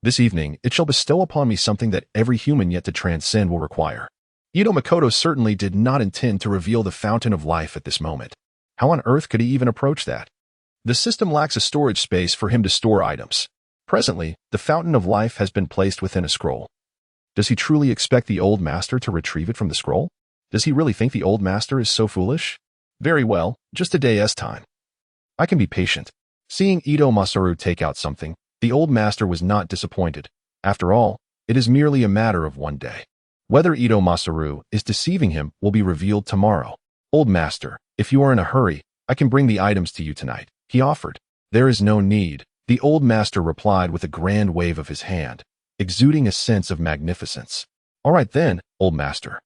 Speaker 1: this evening it shall bestow upon me something that every human yet to transcend will require. Ito Makoto certainly did not intend to reveal the fountain of life at this moment. How on earth could he even approach that? The system lacks a storage space for him to store items. Presently, the fountain of life has been placed within a scroll. Does he truly expect the old master to retrieve it from the scroll? Does he really think the old master is so foolish? Very well, just a day's time. I can be patient. Seeing Ito Masaru take out something, the old master was not disappointed. After all, it is merely a matter of one day. Whether Ito Masaru is deceiving him will be revealed tomorrow. Old master, if you are in a hurry, I can bring the items to you tonight, he offered. There is no need, the old master replied with a grand wave of his hand, exuding a sense of magnificence. All right then, old master.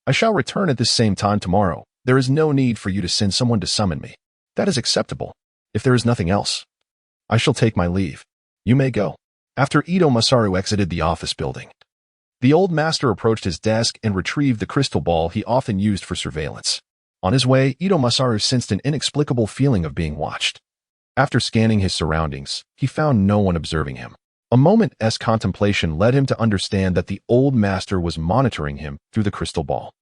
Speaker 1: I shall return at this same time tomorrow. There is no need for you to send someone to summon me. That is acceptable. If there is nothing else, I shall take my leave. You may go. After Ito Masaru exited the office building, the old master approached his desk and retrieved the crystal ball he often used for surveillance. On his way, Ito Masaru sensed an inexplicable feeling of being watched. After scanning his surroundings, he found no one observing him. A moment's contemplation led him to understand that the old master was monitoring him through the crystal ball.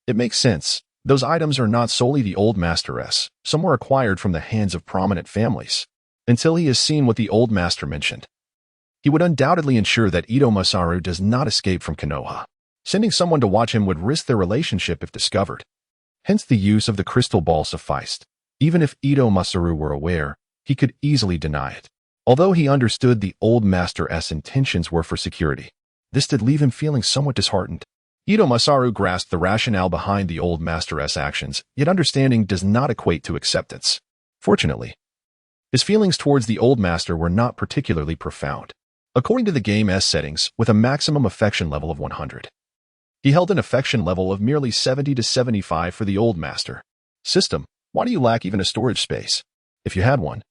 Speaker 1: It makes sense. Those items are not solely the old master's. Some were acquired from the hands of prominent families. Until he has seen what the old master mentioned, he would undoubtedly ensure that Masaru does not escape from Konoha. Sending someone to watch him would risk their relationship if discovered. Hence the use of the crystal ball sufficed. Even if Masaru were aware, he could easily deny it. Although he understood the old master's intentions were for security, this did leave him feeling somewhat disheartened. Masaru grasped the rationale behind the old master's actions, yet understanding does not equate to acceptance. Fortunately, his feelings towards the old master were not particularly profound. According to the game's settings, with a maximum affection level of 100, he held an affection level of merely 70 to 75 for the old master. System, why do you lack even a storage space? If you had one,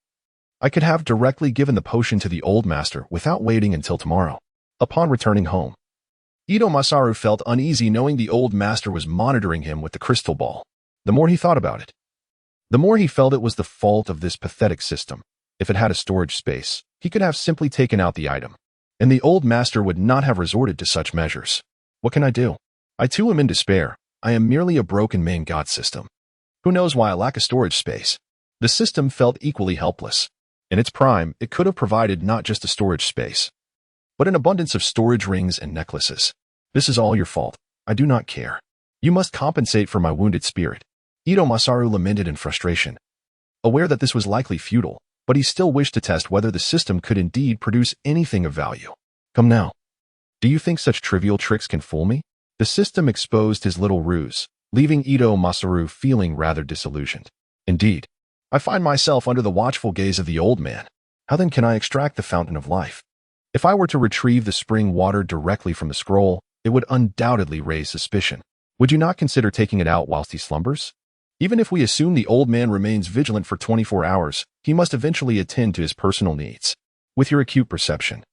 Speaker 1: I could have directly given the potion to the old master without waiting until tomorrow. Upon returning home, Masaru felt uneasy knowing the old master was monitoring him with the crystal ball. The more he thought about it, the more he felt it was the fault of this pathetic system. If it had a storage space, he could have simply taken out the item, and the old master would not have resorted to such measures. What can I do? I too am in despair. I am merely a broken main god system. Who knows why I lack a storage space? The system felt equally helpless. In its prime, it could have provided not just a storage space, but an abundance of storage rings and necklaces. This is all your fault. I do not care. You must compensate for my wounded spirit. Masaru lamented in frustration. Aware that this was likely futile, but he still wished to test whether the system could indeed produce anything of value. Come now. Do you think such trivial tricks can fool me? The system exposed his little ruse, leaving Masaru feeling rather disillusioned. Indeed, I find myself under the watchful gaze of the old man. How then can I extract the fountain of life? If I were to retrieve the spring water directly from the scroll, it would undoubtedly raise suspicion. Would you not consider taking it out whilst he slumbers? Even if we assume the old man remains vigilant for 24 hours, he must eventually attend to his personal needs. With your acute perception,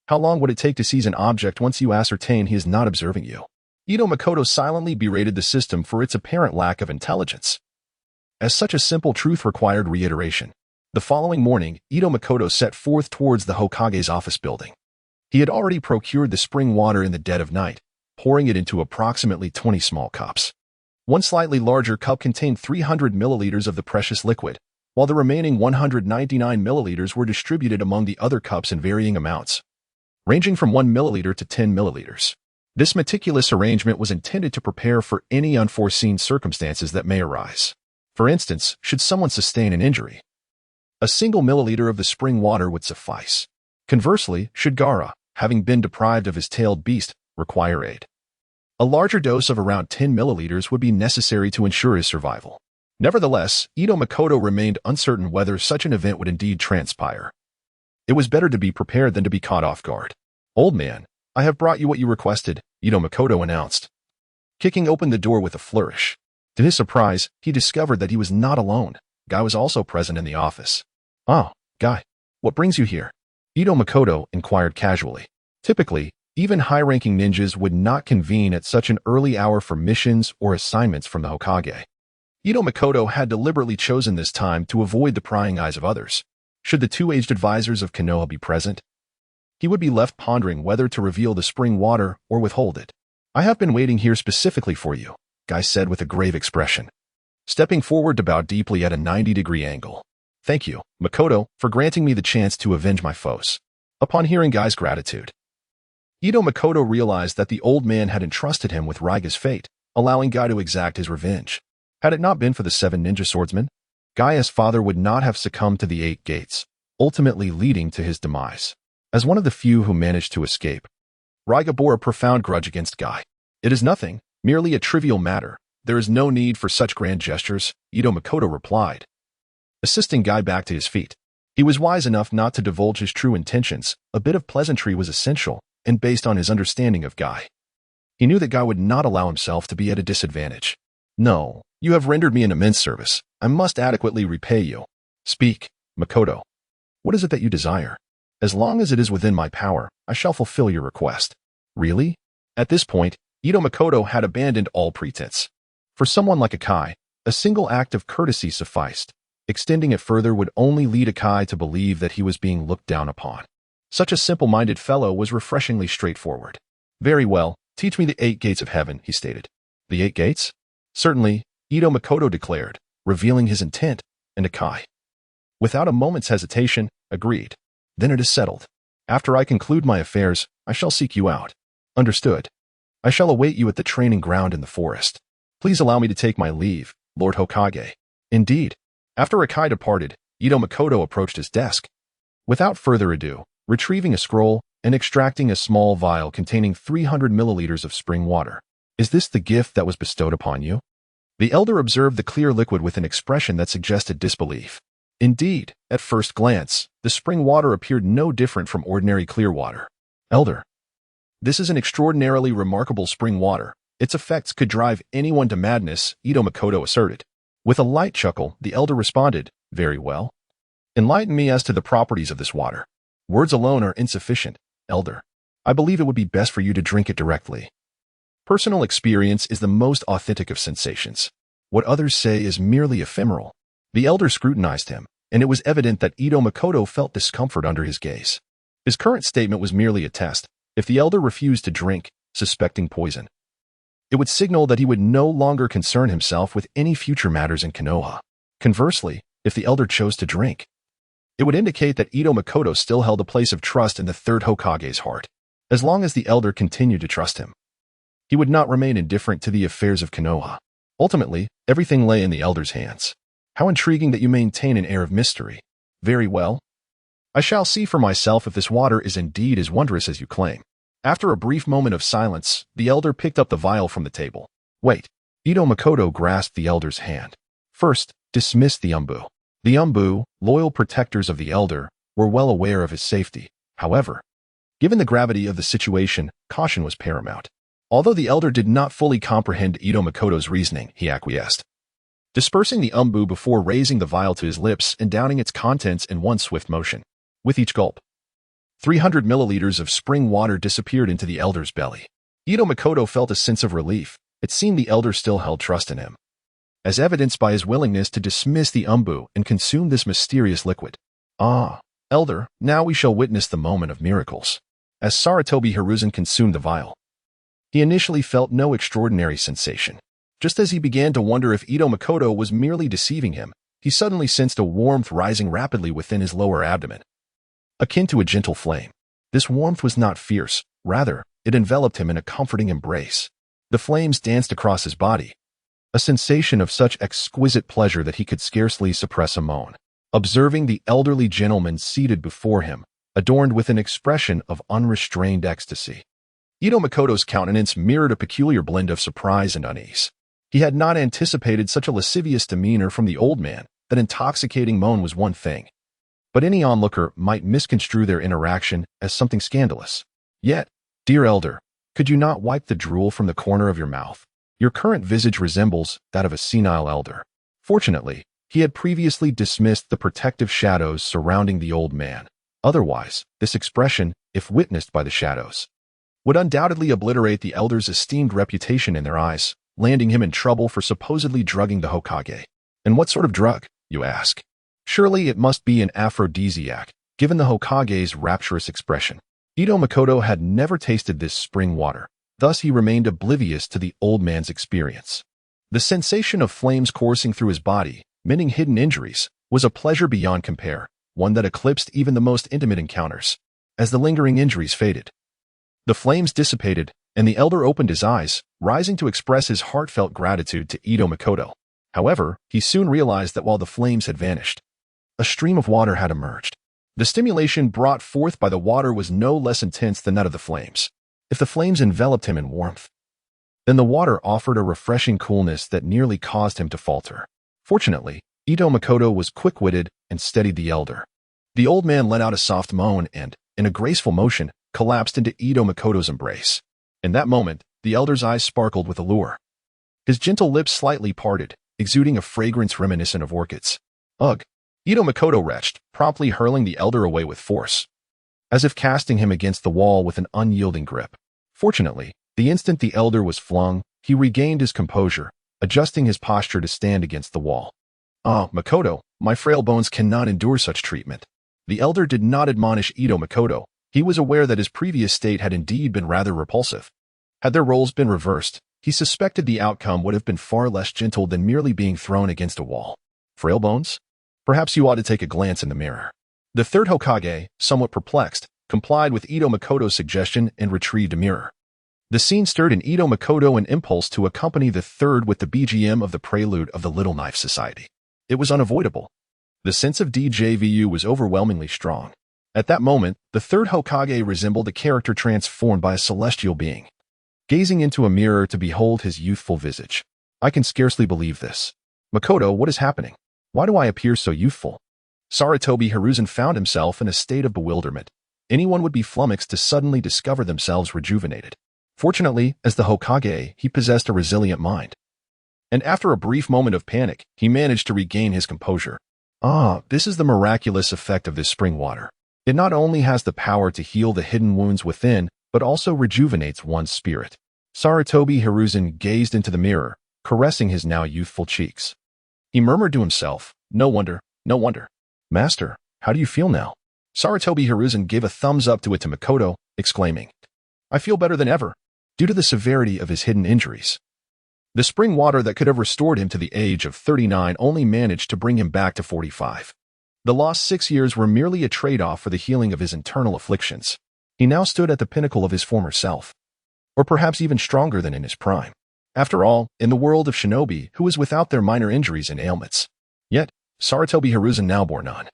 Speaker 1: how long would it take to seize an object once you ascertain he is not observing you? Makoto silently berated the system for its apparent lack of intelligence, as such a simple truth required reiteration. The following morning, Makoto set forth towards the Hokage's office building. He had already procured the spring water in the dead of night, pouring it into approximately 20 small cups. One slightly larger cup contained 300 milliliters of the precious liquid, while the remaining 199 milliliters were distributed among the other cups in varying amounts, ranging from 1 milliliter to 10 milliliters. This meticulous arrangement was intended to prepare for any unforeseen circumstances that may arise. For instance, should someone sustain an injury, a single milliliter of the spring water would suffice. Conversely, should Gaara, having been deprived of his tailed beast, require aid, a larger dose of around 10 milliliters would be necessary to ensure his survival. Nevertheless, Makoto remained uncertain whether such an event would indeed transpire. It was better to be prepared than to be caught off guard. Old man, I have brought you what you requested, Makoto announced, kicking open the door with a flourish. To his surprise, he discovered that he was not alone. Guy was also present in the office. Oh, Guy, what brings you here? Makoto inquired casually. Typically, even high-ranking ninjas would not convene at such an early hour for missions or assignments from the Hokage. Makoto had deliberately chosen this time to avoid the prying eyes of others. Should the two aged advisors of Konoha be present, he would be left pondering whether to reveal the spring water or withhold it. I have been waiting here specifically for you, Guy said with a grave expression, stepping forward to bow deeply at a 90-degree angle. Thank you, Makoto, for granting me the chance to avenge my foes. Upon hearing Guy's gratitude, Makoto realized that the old man had entrusted him with Raiga's fate, allowing Guy to exact his revenge. Had it not been for the 7 ninja swordsmen, Guy's father would not have succumbed to the 8 gates, ultimately leading to his demise. As one of the few who managed to escape, Raiga bore a profound grudge against Guy. It is nothing, merely a trivial matter. There is no need for such grand gestures, Makoto replied, assisting Guy back to his feet. He was wise enough not to divulge his true intentions. A bit of pleasantry was essential, and based on his understanding of Guy, he knew that Guy would not allow himself to be at a disadvantage. No, you have rendered me an immense service. I must adequately repay you. Speak, Makoto. What is it that you desire? As long as it is within my power, I shall fulfill your request. Really? At this point, Makoto had abandoned all pretense. For someone like Akai, a single act of courtesy sufficed. Extending it further would only lead Akai to believe that he was being looked down upon. Such a simple-minded fellow was refreshingly straightforward. Very well, teach me the 8 gates of heaven, he stated. The 8 gates? Certainly, Ito Makoto declared, revealing his intent, and Akai, without a moment's hesitation, agreed. Then it is settled. After I conclude my affairs, I shall seek you out. Understood. I shall await you at the training ground in the forest. Please allow me to take my leave, Lord Hokage. Indeed. After Akai departed, Ito Makoto approached his desk. Without further ado, retrieving a scroll and extracting a small vial containing 300 milliliters of spring water. Is this the gift that was bestowed upon you? The elder observed the clear liquid with an expression that suggested disbelief. Indeed, at first glance, the spring water appeared no different from ordinary clear water. Elder, this is an extraordinarily remarkable spring water. Its effects could drive anyone to madness, Ito Makoto asserted. With a light chuckle, the elder responded, very well. Enlighten me as to the properties of this water. Words alone are insufficient, elder. I believe it would be best for you to drink it directly. Personal experience is the most authentic of sensations. What others say is merely ephemeral. The elder scrutinized him, and it was evident that Ito Makoto felt discomfort under his gaze. His current statement was merely a test. If the elder refused to drink, suspecting poison, it would signal that he would no longer concern himself with any future matters in Konoha. Conversely, if the elder chose to drink, it would indicate that Ito Makoto still held a place of trust in the third Hokage's heart. As long as the elder continued to trust him, he would not remain indifferent to the affairs of Konoha. Ultimately, everything lay in the elder's hands. How intriguing that you maintain an air of mystery. Very well. I shall see for myself if this water is indeed as wondrous as you claim. After a brief moment of silence, the elder picked up the vial from the table. Wait. Ito Makoto grasped the elder's hand. First, dismiss the Anbu. The Anbu, loyal protectors of the elder, were well aware of his safety. However, given the gravity of the situation, caution was paramount. Although the elder did not fully comprehend Ito Makoto's reasoning, he acquiesced, dispersing the Anbu before raising the vial to his lips and downing its contents in one swift motion. With each gulp, 300 milliliters of spring water disappeared into the elder's belly. Ito Makoto felt a sense of relief. It seemed the elder still held trust in him, as evidenced by his willingness to dismiss the Anbu and consume this mysterious liquid. Ah, elder, now we shall witness the moment of miracles. As Sarutobi Hiruzen consumed the vial, he initially felt no extraordinary sensation. Just as he began to wonder if Ito Makoto was merely deceiving him, he suddenly sensed a warmth rising rapidly within his lower abdomen, akin to a gentle flame. This warmth was not fierce, rather, it enveloped him in a comforting embrace. The flames danced across his body, a sensation of such exquisite pleasure that he could scarcely suppress a moan. Observing the elderly gentleman seated before him, adorned with an expression of unrestrained ecstasy, Ito Makoto's countenance mirrored a peculiar blend of surprise and unease. He had not anticipated such a lascivious demeanor from the old man. That intoxicating moan was one thing, but any onlooker might misconstrue their interaction as something scandalous. Yet, dear elder, could you not wipe the drool from the corner of your mouth? Your current visage resembles that of a senile elder. Fortunately, he had previously dismissed the protective shadows surrounding the old man. Otherwise, this expression, if witnessed by the shadows, would undoubtedly obliterate the elder's esteemed reputation in their eyes, landing him in trouble for supposedly drugging the Hokage. And what sort of drug, you ask? Surely it must be an aphrodisiac, given the Hokage's rapturous expression. Ito Makoto had never tasted this spring water, thus he remained oblivious to the old man's experience. The sensation of flames coursing through his body, mending hidden injuries, was a pleasure beyond compare, one that eclipsed even the most intimate encounters. As the lingering injuries faded, the flames dissipated, and the elder opened his eyes, rising to express his heartfelt gratitude to Ito Makoto. However, he soon realized that while the flames had vanished, a stream of water had emerged. The stimulation brought forth by the water was no less intense than that of the flames. If the flames enveloped him in warmth, then the water offered a refreshing coolness that nearly caused him to falter. Fortunately, Ito Makoto was quick-witted and steadied the elder. The old man let out a soft moan and, in a graceful motion, collapsed into Ito Makoto's embrace. In that moment, the elder's eyes sparkled with allure. His gentle lips slightly parted, exuding a fragrance reminiscent of orchids. Ugh! Ito Makoto retched, promptly hurling the elder away with force, as if casting him against the wall with an unyielding grip. Fortunately, the instant the elder was flung, he regained his composure, adjusting his posture to stand against the wall. Ah, Makoto, my frail bones cannot endure such treatment. The elder did not admonish Ito Makoto, He was aware that his previous state had indeed been rather repulsive. Had their roles been reversed, he suspected the outcome would have been far less gentle than merely being thrown against a wall. Frail bones? Perhaps you ought to take a glance in the mirror. The third Hokage, somewhat perplexed, complied with Ito Makoto's suggestion and retrieved a mirror. The scene stirred in Ito Makoto an impulse to accompany the third with the BGM of the prelude of the Little Knife Society. It was unavoidable. The sense of déjà vu was overwhelmingly strong. At that moment, the third Hokage resembled a character transformed by a celestial being. Gazing into a mirror to behold his youthful visage. I can scarcely believe this. Makoto, what is happening? Why do I appear so youthful? Sarutobi Hiruzen found himself in a state of bewilderment. Anyone would be flummoxed to suddenly discover themselves rejuvenated. Fortunately, as the Hokage, he possessed a resilient mind. And after a brief moment of panic, he managed to regain his composure. This is the miraculous effect of this spring water. It not only has the power to heal the hidden wounds within, but also rejuvenates one's spirit. Sarutobi Hiruzen gazed into the mirror, caressing his now youthful cheeks. He murmured to himself, no wonder. Master, how do you feel now? Sarutobi Hiruzen gave a thumbs up to it to Makoto, exclaiming, I feel better than ever, due to the severity of his hidden injuries. The spring water that could have restored him to the age of 39 only managed to bring him back to 45. The lost 6 years were merely a trade-off for the healing of his internal afflictions. He now stood at the pinnacle of his former self. Or perhaps even stronger than in his prime. After all, in the world of shinobi, who is without their minor injuries and ailments? Yet, Sarutobi Hiruzen now bore none.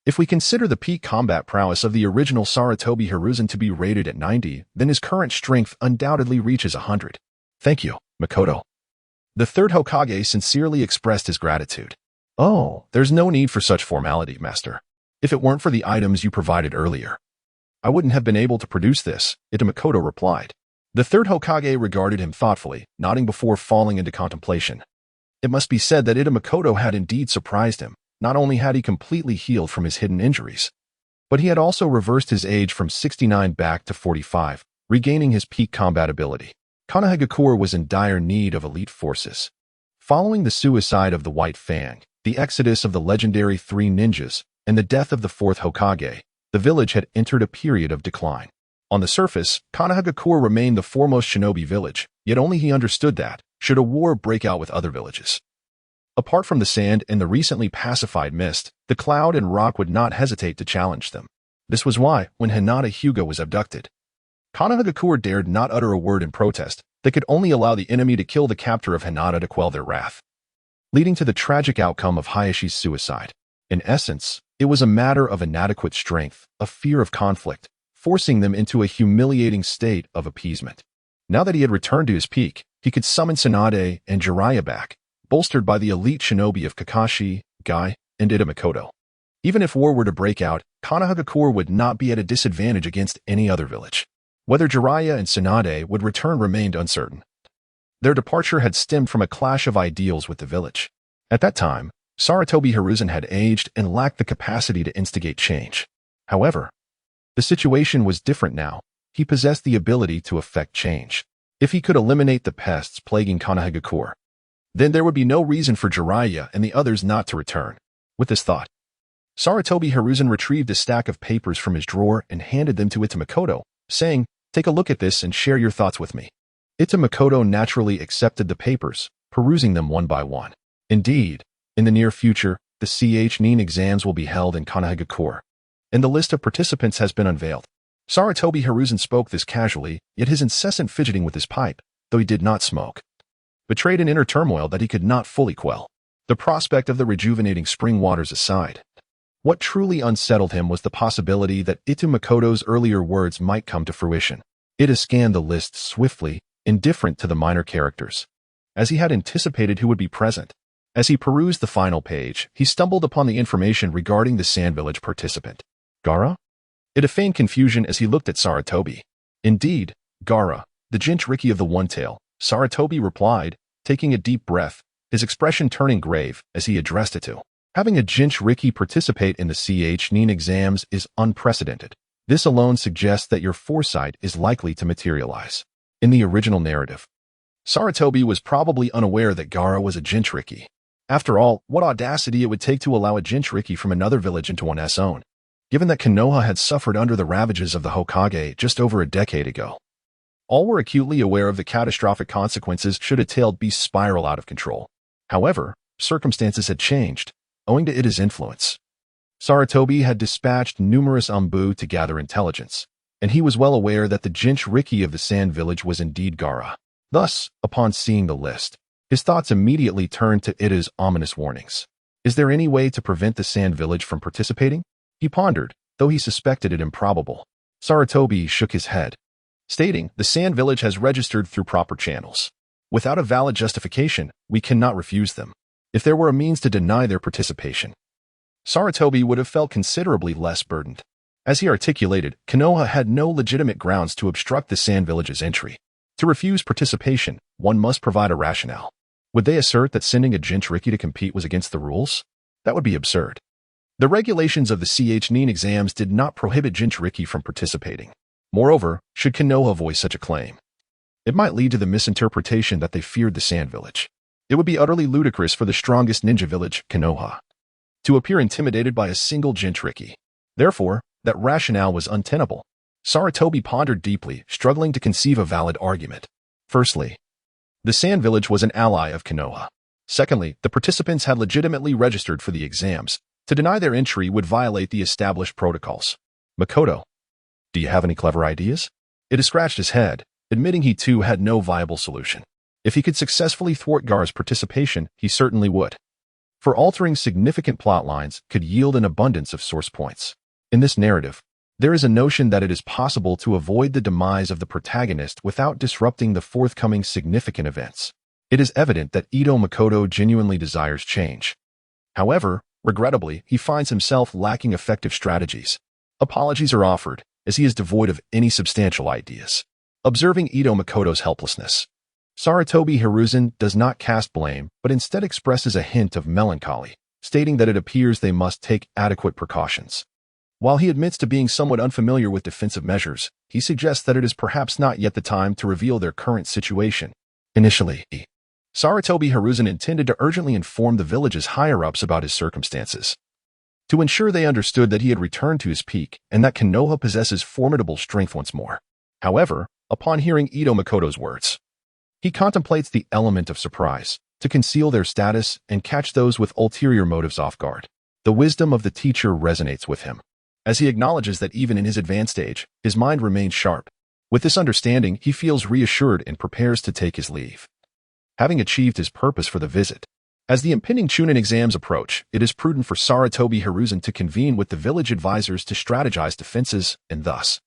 Speaker 1: If we consider the peak combat prowess of the original Sarutobi Hiruzen to be rated at 90, then his current strength undoubtedly reaches 100. Thank you, Makoto. The third Hokage sincerely expressed his gratitude. Oh, there's no need for such formality, Master. If it weren't for the items you provided earlier, I wouldn't have been able to produce this, Ito Makoto replied. The third Hokage regarded him thoughtfully, nodding before falling into contemplation. It must be said that Ito Makoto had indeed surprised him. Not only had he completely healed from his hidden injuries, but he had also reversed his age from 69 back to 45, regaining his peak combat ability. Konohagakure was in dire need of elite forces. Following the suicide of the White Fang, the exodus of the legendary 3 ninjas, and the death of the 4th Hokage, the village had entered a period of decline. On the surface, Konohagakure remained the foremost shinobi village, yet only he understood that, should a war break out with other villages. Apart from the sand and the recently pacified mist, the cloud and rock would not hesitate to challenge them. This was why, when Hinata Hyuga was abducted, Konohagakure dared not utter a word in protest. They could only allow the enemy to kill the captor of Hinata to quell their wrath, leading to the tragic outcome of Hayashi's suicide. In essence, it was a matter of inadequate strength, a fear of conflict, forcing them into a humiliating state of appeasement. Now that he had returned to his peak, he could summon Tsunade and Jiraiya back, bolstered by the elite shinobi of Kakashi, Guy, and Ito Makoto. Even if war were to break out, Konohagakure would not be at a disadvantage against any other village. Whether Jiraiya and Tsunade would return remained uncertain. Their departure had stemmed from a clash of ideals with the village. At that time, Sarutobi Hiruzen had aged and lacked the capacity to instigate change. However, the situation was different now. He possessed the ability to effect change. If he could eliminate the pests plaguing Konohagakure, then there would be no reason for Jiraiya and the others not to return. With this thought, Sarutobi Hiruzen retrieved a stack of papers from his drawer and handed them to Ito Makoto, saying, "Take a look at this and share your thoughts with me." Ito Makoto naturally accepted the papers, perusing them one by one. Indeed, in the near future, the Nin exams will be held in Konohagakure, and the list of participants has been unveiled. Sarutobi Hiruzen spoke this casually, yet his incessant fidgeting with his pipe, though he did not smoke, betrayed an inner turmoil that he could not fully quell. The prospect of the rejuvenating spring waters aside, what truly unsettled him was the possibility that Ito Makoto's earlier words might come to fruition. Ito scanned the list swiftly, indifferent to the minor characters, as he had anticipated who would be present. As he perused the final page, he stumbled upon the information regarding the Sand Village participant. Gaara? Ito feigned confusion as he looked at Sarutobi. Indeed, Gaara, the Jinchuriki of the One-Tail, Sarutobi replied, taking a deep breath, his expression turning grave as he addressed Ito. Having a Jinchuriki participate in the Nin exams is unprecedented. This alone suggests that your foresight is likely to materialize. In the original narrative, Sarutobi was probably unaware that Gaara was a Jinchuriki. After all, what audacity it would take to allow a Jinchuriki from another village into one's own. given that Konoha had suffered under the ravages of the Hokage just over a decade ago. All were acutely aware of the catastrophic consequences should a tailed beast spiral out of control. However, circumstances had changed, owing to Ida's influence. Sarutobi had dispatched numerous Anbu to gather intelligence, and he was well aware that the Jinchuriki of the Sand Village was indeed Gaara. Thus, upon seeing the list, his thoughts immediately turned to Ida's ominous warnings. Is there any way to prevent the Sand Village from participating? He pondered, though he suspected it improbable. Sarutobi shook his head, stating, the Sand Village has registered through proper channels. Without a valid justification, we cannot refuse them. If there were a means to deny their participation, Sarutobi would have felt considerably less burdened. As he articulated, Konoha had no legitimate grounds to obstruct the Sand Village's entry. To refuse participation, one must provide a rationale. Would they assert that sending a Jinchuriki to compete was against the rules? That would be absurd. The regulations of the Nin exams did not prohibit Jinchuriki from participating. Moreover, should Konoha voice such a claim, it might lead to the misinterpretation that they feared the Sand Village. It would be utterly ludicrous for the strongest ninja village, Konoha, to appear intimidated by a single Jinchuriki. Therefore, that rationale was untenable. Sarutobi pondered deeply, struggling to conceive a valid argument. Firstly, the Sand Village was an ally of Konoha. Secondly, the participants had legitimately registered for the exams. To deny their entry would violate the established protocols. Makoto, do you have any clever ideas? Ida scratched his head, admitting he too had no viable solution. If he could successfully thwart Gaara's participation, he certainly would. For altering significant plot lines could yield an abundance of source points. In this narrative, there is a notion that it is possible to avoid the demise of the protagonist without disrupting the forthcoming significant events. It is evident that Ito Makoto genuinely desires change. However, regrettably, he finds himself lacking effective strategies. Apologies are offered, as he is devoid of any substantial ideas. Observing Ito Makoto's helplessness, Sarutobi Hiruzen does not cast blame, but instead expresses a hint of melancholy, stating that it appears they must take adequate precautions. While he admits to being somewhat unfamiliar with defensive measures, he suggests that it is perhaps not yet the time to reveal their current situation. Initially, Sarutobi Hiruzen intended to urgently inform the village's higher-ups about his circumstances, to ensure they understood that he had returned to his peak and that Konoha possesses formidable strength once more. However, upon hearing Ito Makoto's words, he contemplates the element of surprise, to conceal their status and catch those with ulterior motives off guard. The wisdom of the teacher resonates with him, as he acknowledges that even in his advanced age, his mind remains sharp. With this understanding, he feels reassured and prepares to take his leave, having achieved his purpose for the visit. As the impending Chunin exams approach, it is prudent for Sarutobi Hiruzen to convene with the village advisors to strategize defenses, and thus,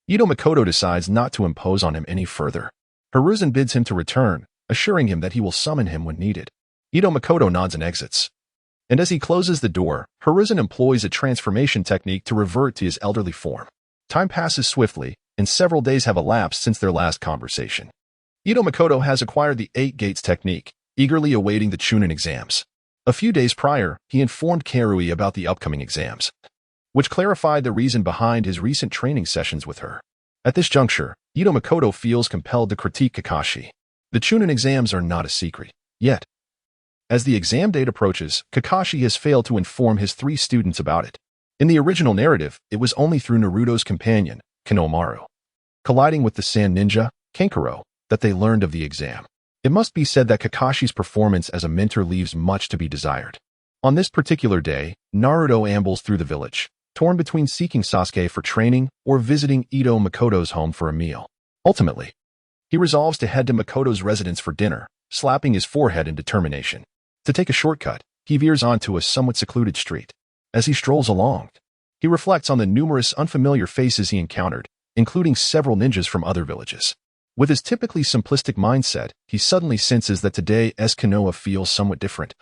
Speaker 1: Ito Makoto decides not to impose on him any further. Hiruzen bids him to return, assuring him that he will summon him when needed. Ito Makoto nods and exits. And as he closes the door, Hiruzen employs a transformation technique to revert to his elderly form. Time passes swiftly, and several days have elapsed since their last conversation. Ito Makoto has acquired the 8 Gates technique, eagerly awaiting the Chunin exams. A few days prior, he informed Karui about the upcoming exams, which clarified the reason behind his recent training sessions with her. At this juncture, Ito Makoto feels compelled to critique Kakashi. The Chunin exams are not a secret, yet, as the exam date approaches, Kakashi has failed to inform his 3 students about it. In the original narrative, it was only through Naruto's companion, Konohamaru, colliding with the Sand Ninja, Kankuro, that they learned of the exam. It must be said that Kakashi's performance as a mentor leaves much to be desired. On this particular day, Naruto ambles through the village, torn between seeking Sasuke for training or visiting Ito Makoto's home for a meal. Ultimately, he resolves to head to Makoto's residence for dinner, slapping his forehead in determination. To take a shortcut, he veers onto a somewhat secluded street. As he strolls along, he reflects on the numerous unfamiliar faces he encountered, including several ninjas from other villages. With his typically simplistic mindset, he suddenly senses that today's Konoha feels somewhat different,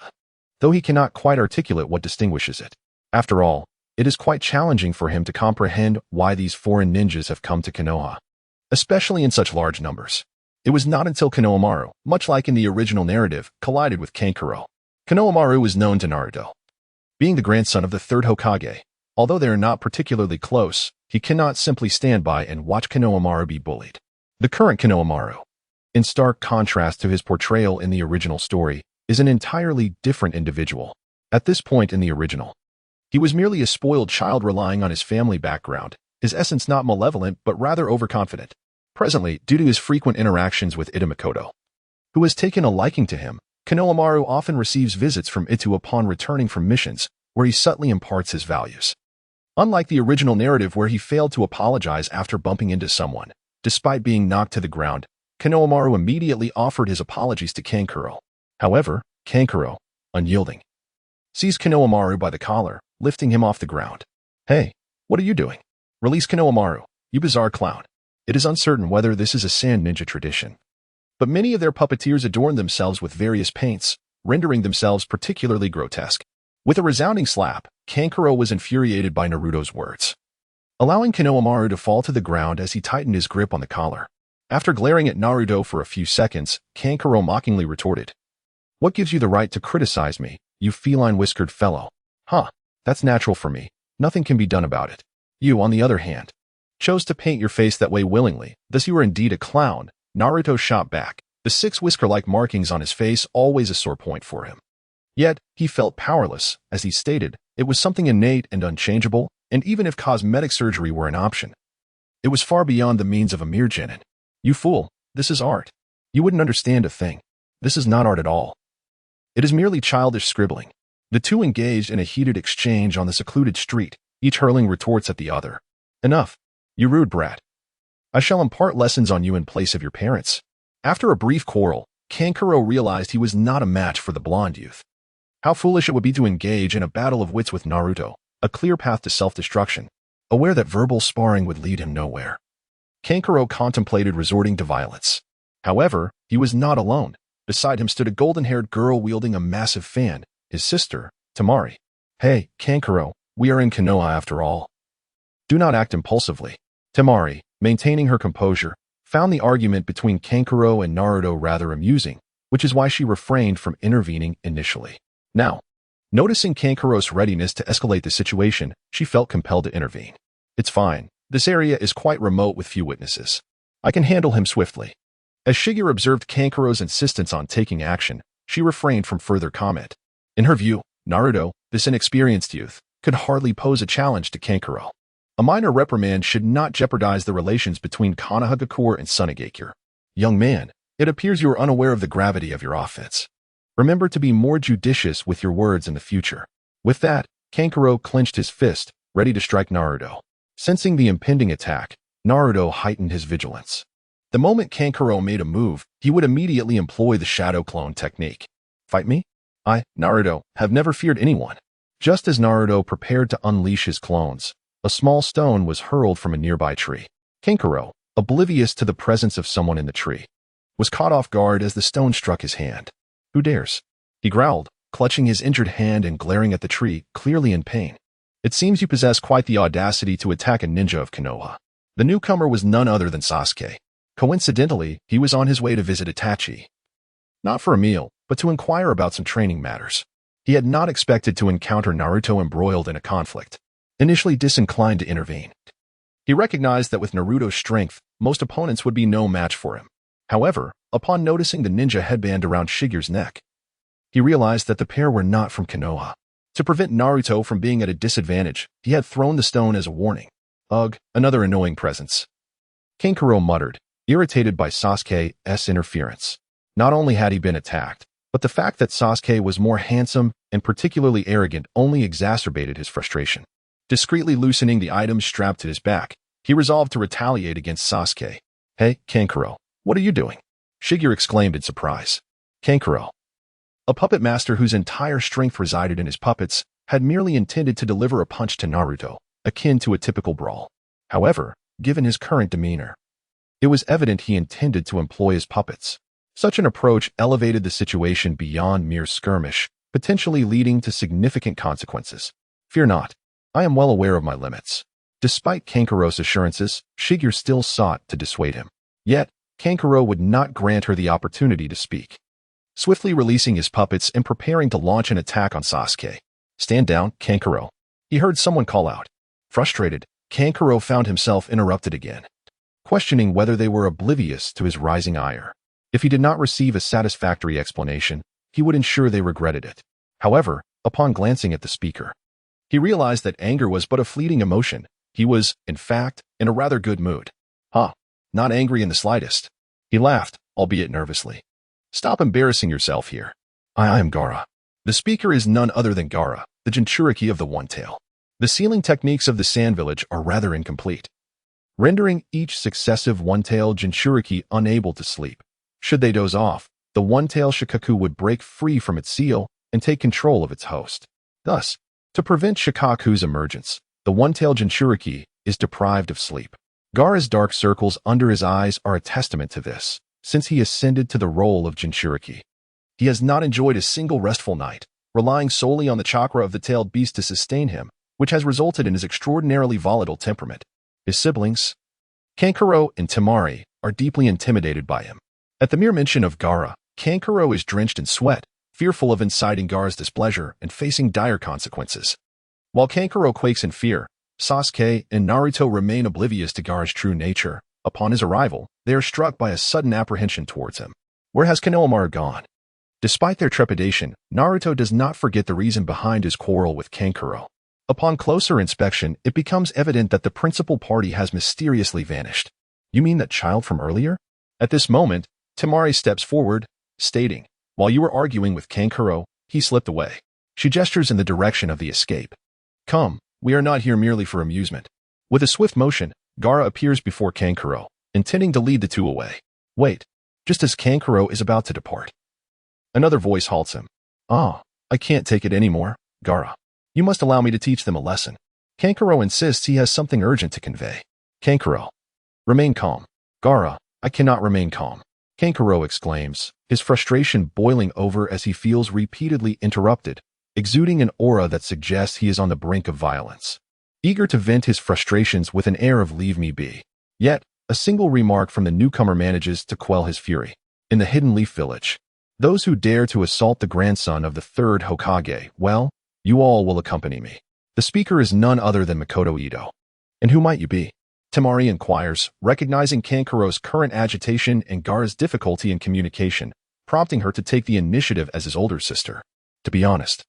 Speaker 1: though he cannot quite articulate what distinguishes it. After all, it is quite challenging for him to comprehend why these foreign ninjas have come to Konoha, especially in such large numbers. It was not until Konohamaru, much like in the original narrative, collided with Kankuro. Konohamaru is known to Naruto, being the grandson of the 3rd Hokage. Although they are not particularly close, he cannot simply stand by and watch Konohamaru be bullied. The current Konohamaru, in stark contrast to his portrayal in the original story, is an entirely different individual. At this point in the original, He was merely a spoiled child relying on his family background, his essence not malevolent but rather overconfident. Presently, due to his frequent interactions with Itamekoto, who has taken a liking to him, Konohamaru often receives visits from Itu upon returning from missions, where he subtly imparts his values. Unlike the original narrative where he failed to apologize after bumping into someone, despite being knocked to the ground, Konohamaru immediately offered his apologies to Kankuro. However, Kankuro, unyielding, seized Konohamaru by the collar, lifting him off the ground. "Hey, what are you doing? Release Konohamaru, you bizarre clown." It is uncertain whether this is a sand ninja tradition, but many of their puppeteers adorn themselves with various paints, rendering themselves particularly grotesque. With a resounding slap, Kankuro was infuriated by Naruto's words, allowing Konohamaru to fall to the ground as he tightened his grip on the collar. After glaring at Naruto for a few seconds, Kankuro mockingly retorted, "What gives you the right to criticize me, you feline-whiskered fellow?" "Huh, that's natural for me. Nothing can be done about it. You, on the other hand, chose to paint your face that way willingly, thus you are indeed a clown." Naruto shot back, the 6 whisker-like markings on his face always a sore point for him. Yet, he felt powerless, as he stated, it was something innate and unchangeable, and even if cosmetic surgery were an option, it was far beyond the means of a mere genin. "You fool, this is art. You wouldn't understand a thing. This is not art at all. It is merely childish scribbling." The two engaged in a heated exchange on the secluded street, each hurling retorts at the other. "Enough, you rude brat. I shall impart lessons on you in place of your parents." After a brief quarrel, Kankuro realized he was not a match for the blonde youth. How foolish it would be to engage in a battle of wits with Naruto, a clear path to self-destruction, aware that verbal sparring would lead him nowhere. Kankuro contemplated resorting to violence. However, he was not alone. Beside him stood a golden-haired girl wielding a massive fan, his sister, Tamari. "Hey, Kankuro, we are in Konoha after all. Do not act impulsively." Tamari, maintaining her composure, found the argument between Kankuro and Naruto rather amusing, which is why she refrained from intervening initially. Now, noticing Kankuro's readiness to escalate the situation, she felt compelled to intervene. "It's fine. This area is quite remote with few witnesses. I can handle him swiftly." As Shigeru observed Kankuro's insistence on taking action, she refrained from further comment. In her view, Naruto, this inexperienced youth, could hardly pose a challenge to Kankuro. A minor reprimand should not jeopardize the relations between Konohagakure and Sunagakure. "Young man, it appears you are unaware of the gravity of your offense. Remember to be more judicious with your words in the future." With that, Kankuro clenched his fist, ready to strike Naruto. Sensing the impending attack, Naruto heightened his vigilance. The moment Kankuro made a move, he would immediately employ the shadow clone technique. "Fight me? I, Naruto, have never feared anyone." Just as Naruto prepared to unleash his clones, a small stone was hurled from a nearby tree. Kankuro, oblivious to the presence of someone in the tree, was caught off guard as the stone struck his hand. "Who dares?" he growled, clutching his injured hand and glaring at the tree, clearly in pain. "It seems you possess quite the audacity to attack a ninja of Konoha." The newcomer was none other than Sasuke. Coincidentally, he was on his way to visit Itachi. Not for a meal, but to inquire about some training matters. He had not expected to encounter Naruto embroiled in a conflict. Initially disinclined to intervene, he recognized that with Naruto's strength, most opponents would be no match for him. However, upon noticing the ninja headband around Shigeru's neck, he realized that the pair were not from Konoha. To prevent Naruto from being at a disadvantage, he had thrown the stone as a warning. "Ugh, another annoying presence," Kankuro muttered, irritated by Sasuke's interference. Not only had he been attacked, but the fact that Sasuke was more handsome and particularly arrogant only exacerbated his frustration. Discreetly loosening the items strapped to his back, he resolved to retaliate against Sasuke. "Hey, Kankuro, what are you doing?" Shigeru exclaimed in surprise. Kankuro, a puppet master whose entire strength resided in his puppets, had merely intended to deliver a punch to Naruto, akin to a typical brawl. However, given his current demeanor, it was evident he intended to employ his puppets. Such an approach elevated the situation beyond mere skirmish, potentially leading to significant consequences. "Fear not. I am well aware of my limits." Despite Kankuro's assurances, Shigeru still sought to dissuade him. Yet, Kankuro would not grant her the opportunity to speak. Swiftly releasing his puppets and preparing to launch an attack on Sasuke. "Stand down, Kankuro," he heard someone call out. Frustrated, Kankuro found himself interrupted again, questioning whether they were oblivious to his rising ire. If he did not receive a satisfactory explanation, he would ensure they regretted it. However, upon glancing at the speaker, He realized that anger was but a fleeting emotion. He was, in fact, in a rather good mood. Not angry in the slightest. He laughed, albeit nervously. Stop embarrassing yourself here. I am Gaara. The speaker is none other than Gaara, the Jinchuriki of the One Tail. The sealing techniques of the Sand Village are rather incomplete, rendering each successive one-tail Jinchuriki unable to sleep. Should they doze off, the one-tail Shikaku would break free from its seal and take control of its host. Thus, to prevent Shikaku's emergence, the one-tail Jinchuriki is deprived of sleep. Gaara's dark circles under his eyes are a testament to this, since he ascended to the role of Jinchuriki. He has not enjoyed a single restful night, relying solely on the chakra of the tailed beast to sustain him, which has resulted in his extraordinarily volatile temperament. His siblings, Kankuro and Temari, are deeply intimidated by him. At the mere mention of Gaara, Kankuro is drenched in sweat, fearful of inciting Gaara's displeasure and facing dire consequences. While Kankuro quakes in fear, Sasuke and Naruto remain oblivious to Gaara's true nature. Upon his arrival, they are struck by a sudden apprehension towards him. Where has Konohamaru gone? Despite their trepidation, Naruto does not forget the reason behind his quarrel with Kankuro. Upon closer inspection, it becomes evident that the principal party has mysteriously vanished. You mean that child from earlier? At this moment, Temari steps forward, stating, while you were arguing with Kankuro, he slipped away. She gestures in the direction of the escape. Come, we are not here merely for amusement. With a swift motion, Gaara appears before Kankuro, intending to lead the two away. Wait, just as Kankuro is about to depart. Another voice halts him. I can't take it anymore, Gaara. You must allow me to teach them a lesson. Kankuro insists he has something urgent to convey. Kankuro. Remain calm. Gaara, I cannot remain calm. Kankuro exclaims, his frustration boiling over as he feels repeatedly interrupted, exuding an aura that suggests he is on the brink of violence. Eager to vent his frustrations with an air of leave me be. Yet, a single remark from the newcomer manages to quell his fury. In the Hidden Leaf Village, those who dare to assault the grandson of the third Hokage, well, you all will accompany me. The speaker is none other than Makoto Ito. And who might you be? Temari inquires, recognizing Kankuro's current agitation and Gaara's difficulty in communication, prompting her to take the initiative as his older sister. To be honest,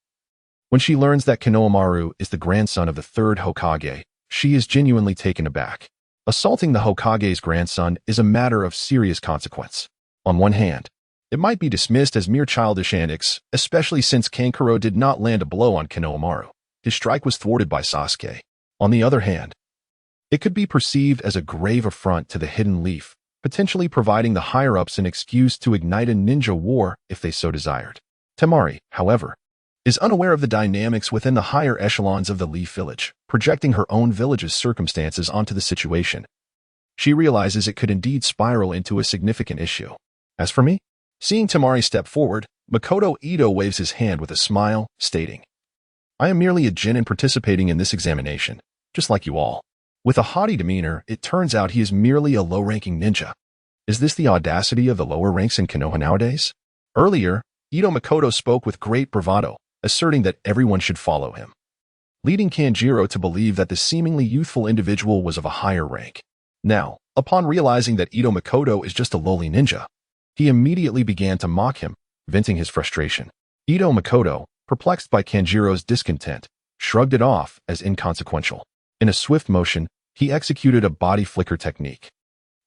Speaker 1: when she learns that Konohamaru is the grandson of the third Hokage, she is genuinely taken aback. Assaulting the Hokage's grandson is a matter of serious consequence. On one hand, it might be dismissed as mere childish antics, especially since Kankuro did not land a blow on Konohamaru. His strike was thwarted by Sasuke. On the other hand, it could be perceived as a grave affront to the Hidden Leaf, potentially providing the higher-ups an excuse to ignite a ninja war if they so desired. Temari, however, is unaware of the dynamics within the higher echelons of the Leaf Village, projecting her own village's circumstances onto the situation. She realizes it could indeed spiral into a significant issue. As for me, seeing Temari step forward, Makoto Ito waves his hand with a smile, stating, I am merely a genin participating in this examination, just like you all. With a haughty demeanor, it turns out he is merely a low-ranking ninja. Is this the audacity of the lower ranks in Konoha nowadays? Earlier, Ito Makoto spoke with great bravado, asserting that everyone should follow him, leading Kanjiro to believe that the seemingly youthful individual was of a higher rank. Now, upon realizing that Ito Makoto is just a lowly ninja, he immediately began to mock him, venting his frustration. Ito Makoto, perplexed by Kanjiro's discontent, shrugged it off as inconsequential. In a swift motion, he executed a body flicker technique.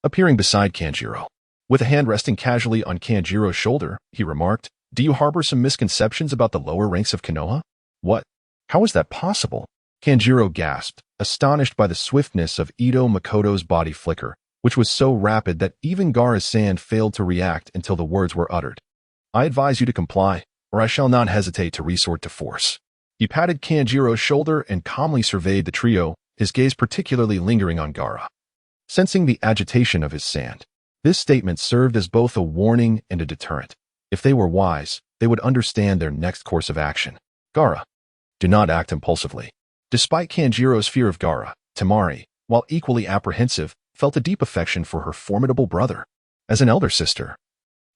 Speaker 1: Appearing beside Kanjiro, with a hand resting casually on Kanjiro's shoulder, he remarked, Do you harbor some misconceptions about the lower ranks of Konoha? What? How is that possible? Kanjiro gasped, astonished by the swiftness of Ito Makoto's body flicker, which was so rapid that even Gaara's sand failed to react until the words were uttered. I advise you to comply, or I shall not hesitate to resort to force. He patted Kanjiro's shoulder and calmly surveyed the trio, his gaze particularly lingering on Gaara. Sensing the agitation of his sand, this statement served as both a warning and a deterrent. If they were wise, they would understand their next course of action. Gaara, do not act impulsively. Despite Kanjiro's fear of Gaara, Temari, while equally apprehensive, felt a deep affection for her formidable brother. As an elder sister,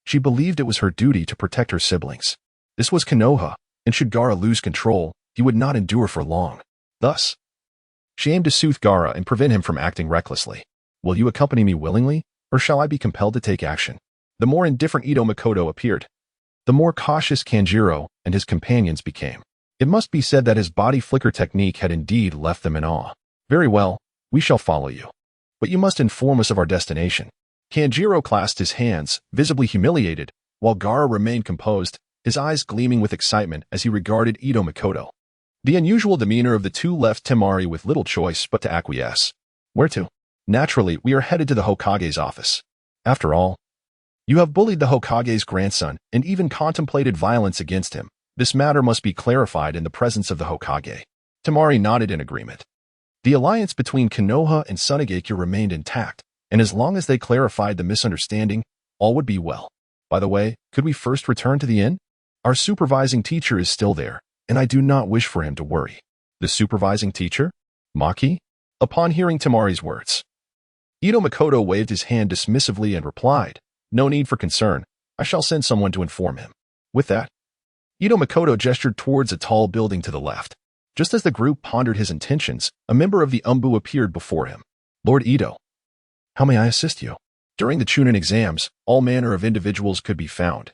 Speaker 1: she believed it was her duty to protect her siblings. This was Konoha, and should Gaara lose control, he would not endure for long. Thus, she aimed to soothe Gaara and prevent him from acting recklessly. Will you accompany me willingly, or shall I be compelled to take action? The more indifferent Ito Makoto appeared, the more cautious Kanjiro and his companions became. It must be said that his body flicker technique had indeed left them in awe. Very well, we shall follow you. But you must inform us of our destination. Kanjiro clasped his hands, visibly humiliated, while Gaara remained composed, his eyes gleaming with excitement as he regarded Ito Makoto. The unusual demeanor of the two left Temari with little choice but to acquiesce. Where to? Naturally, we are headed to the Hokage's office. After all, you have bullied the Hokage's grandson and even contemplated violence against him. This matter must be clarified in the presence of the Hokage. Temari nodded in agreement. The alliance between Konoha and Mangekyu remained intact, and as long as they clarified the misunderstanding, all would be well. By the way, could we first return to the inn? Our supervising teacher is still there, and I do not wish for him to worry. The supervising teacher? Maki? Upon hearing Temari's words, Ito Makoto waved his hand dismissively and replied, "No need for concern. I shall send someone to inform him." With that, Ito Makoto gestured towards a tall building to the left. Just as the group pondered his intentions, a member of the Anbu appeared before him. "Lord Ito, how may I assist you?" During the Chunin exams, all manner of individuals could be found,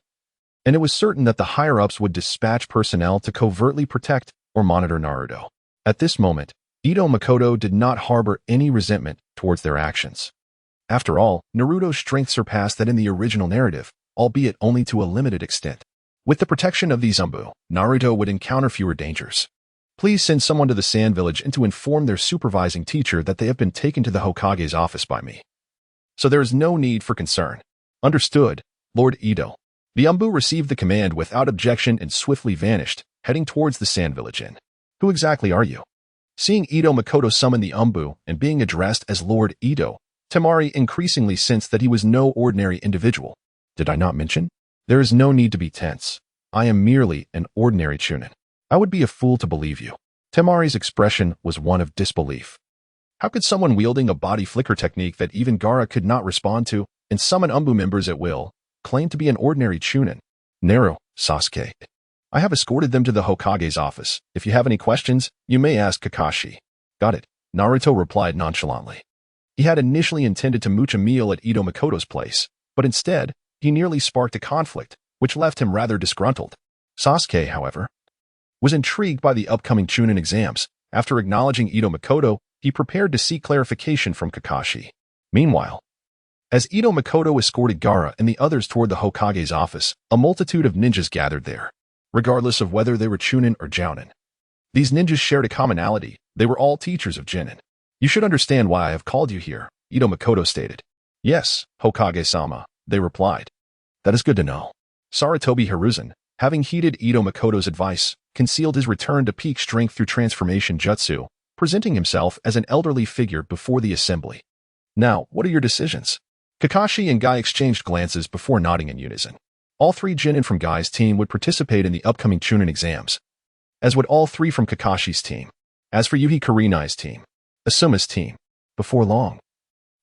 Speaker 1: and it was certain that the higher-ups would dispatch personnel to covertly protect or monitor Naruto. At this moment, Ito Makoto did not harbor any resentment towards their actions. After all, Naruto's strength surpassed that in the original narrative, albeit only to a limited extent. With the protection of these Anbu, Naruto would encounter fewer dangers. Please send someone to the Sand Village and to inform their supervising teacher that they have been taken to the Hokage's office by me. So there is no need for concern. Understood, Lord Ito. The Anbu received the command without objection and swiftly vanished, heading towards the Sand Village Inn. Who exactly are you? Seeing Ito Makoto summon the Anbu and being addressed as Lord Ito, Temari increasingly sensed that he was no ordinary individual. Did I not mention? There is no need to be tense. I am merely an ordinary Chunin. I would be a fool to believe you. Temari's expression was one of disbelief. How could someone wielding a body flicker technique that even Gaara could not respond to and summon Anbu members at will claim to be an ordinary Chunin? Naruto, Sasuke. I have escorted them to the Hokage's office. If you have any questions, you may ask Kakashi. Got it, Naruto replied nonchalantly. He had initially intended to mooch a meal at Ito Makoto's place, but instead, he nearly sparked a conflict, which left him rather disgruntled. Sasuke, however, was intrigued by the upcoming Chunin exams. After acknowledging Ito Makoto, he prepared to seek clarification from Kakashi. Meanwhile, as Ito Makoto escorted Gaara and the others toward the Hokage's office, a multitude of ninjas gathered there, regardless of whether they were Chunin or Jounin. These ninjas shared a commonality. They were all teachers of Genin. You should understand why I have called you here, Ito Makoto stated. Yes, Hokage-sama, they replied. That is good to know. Sarutobi Hiruzen, having heeded Ito Makoto's advice, concealed his return to peak strength through transformation jutsu, presenting himself as an elderly figure before the assembly. Now, what are your decisions? Kakashi and Guy exchanged glances before nodding in unison. All three Genin from Guy's team would participate in the upcoming Chunin exams, as would all three from Kakashi's team. As for Yuhi Kurenai's team, Asuma's team, before long,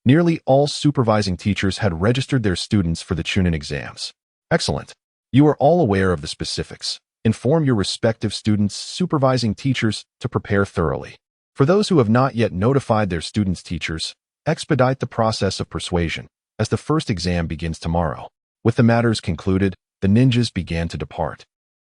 Speaker 1: nearly all supervising teachers had registered their students for the Chunin exams. Excellent. You are all aware of the specifics. Inform your respective students' supervising teachers to prepare thoroughly. For those who have not yet notified their students' teachers, expedite the process of persuasion, as the first exam begins tomorrow. With the matters concluded, the ninjas began to depart,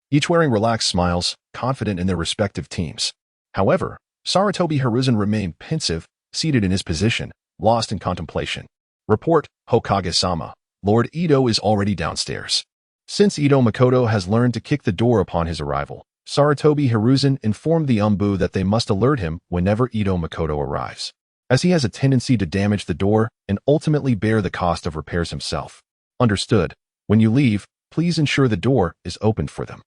Speaker 1: each wearing relaxed smiles, confident in their respective teams. However, Sarutobi Hiruzen remained pensive, seated in his position, lost in contemplation. Report, Hokage-sama. Lord Ito is already downstairs. Since Ito Makoto has learned to kick the door upon his arrival, Sarutobi Hiruzen informed the Anbu that they must alert him whenever Ito Makoto arrives, as he has a tendency to damage the door and ultimately bear the cost of repairs himself. Understood. When you leave, please ensure the door is opened for them.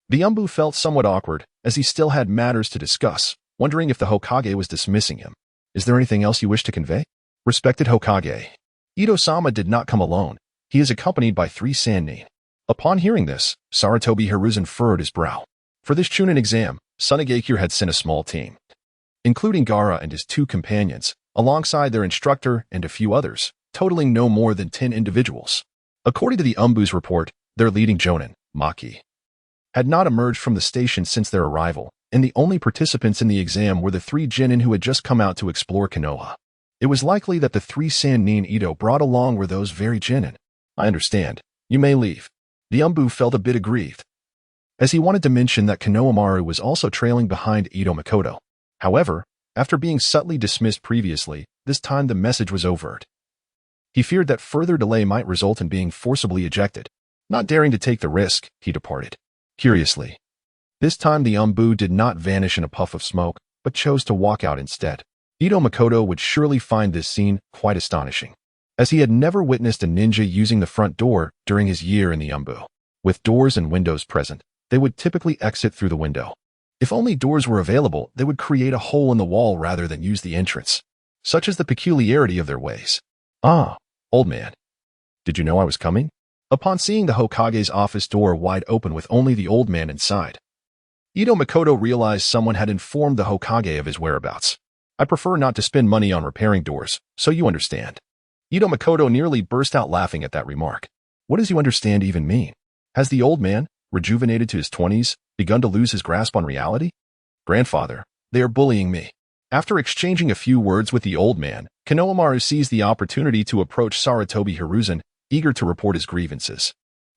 Speaker 1: The Anbu felt somewhat awkward, as he still had matters to discuss, wondering if the Hokage was dismissing him. Is there anything else you wish to convey? Respected Hokage. Ito-sama did not come alone. He is accompanied by 3 Sannin. Upon hearing this, Sarutobi Hiruzen furrowed his brow. For this Chunin exam, Mangekyu had sent a small team, including Gaara and his 2 companions, alongside their instructor and a few others, totaling no more than 10 individuals. According to the Anbu's report, their leading Jonin, Maki, had not emerged from the station since their arrival, and the only participants in the exam were the 3 Genin who had just come out to explore Konoha. It was likely that the 3 Sannin Ito brought along were those very Genin. I understand. You may leave. The Anbu felt a bit aggrieved. as he wanted to mention that Konohamaru was also trailing behind Ito Makoto. However, after being subtly dismissed previously, this time the message was overt. He feared that further delay might result in being forcibly ejected. Not daring to take the risk, he departed. Curiously, this time the Anbu did not vanish in a puff of smoke, but chose to walk out instead. Ito Makoto would surely find this scene quite astonishing, as he had never witnessed a ninja using the front door during his year in the Anbu. With doors and windows present, they would typically exit through the window. If only doors were available, they would create a hole in the wall rather than use the entrance. Such is the peculiarity of their ways. Ah, old man. Did you know I was coming? Upon seeing the Hokage's office door wide open with only the old man inside, Ito Makoto realized someone had informed the Hokage of his whereabouts. I prefer not to spend money on repairing doors, so you understand. Ito Makoto nearly burst out laughing at that remark. What does you understand even mean? Has the old man, rejuvenated to his 20s, begun to lose his grasp on reality? Grandfather, they are bullying me. After exchanging a few words with the old man, Konohamaru seized the opportunity to approach Sarutobi Hiruzen, eager to report his grievances.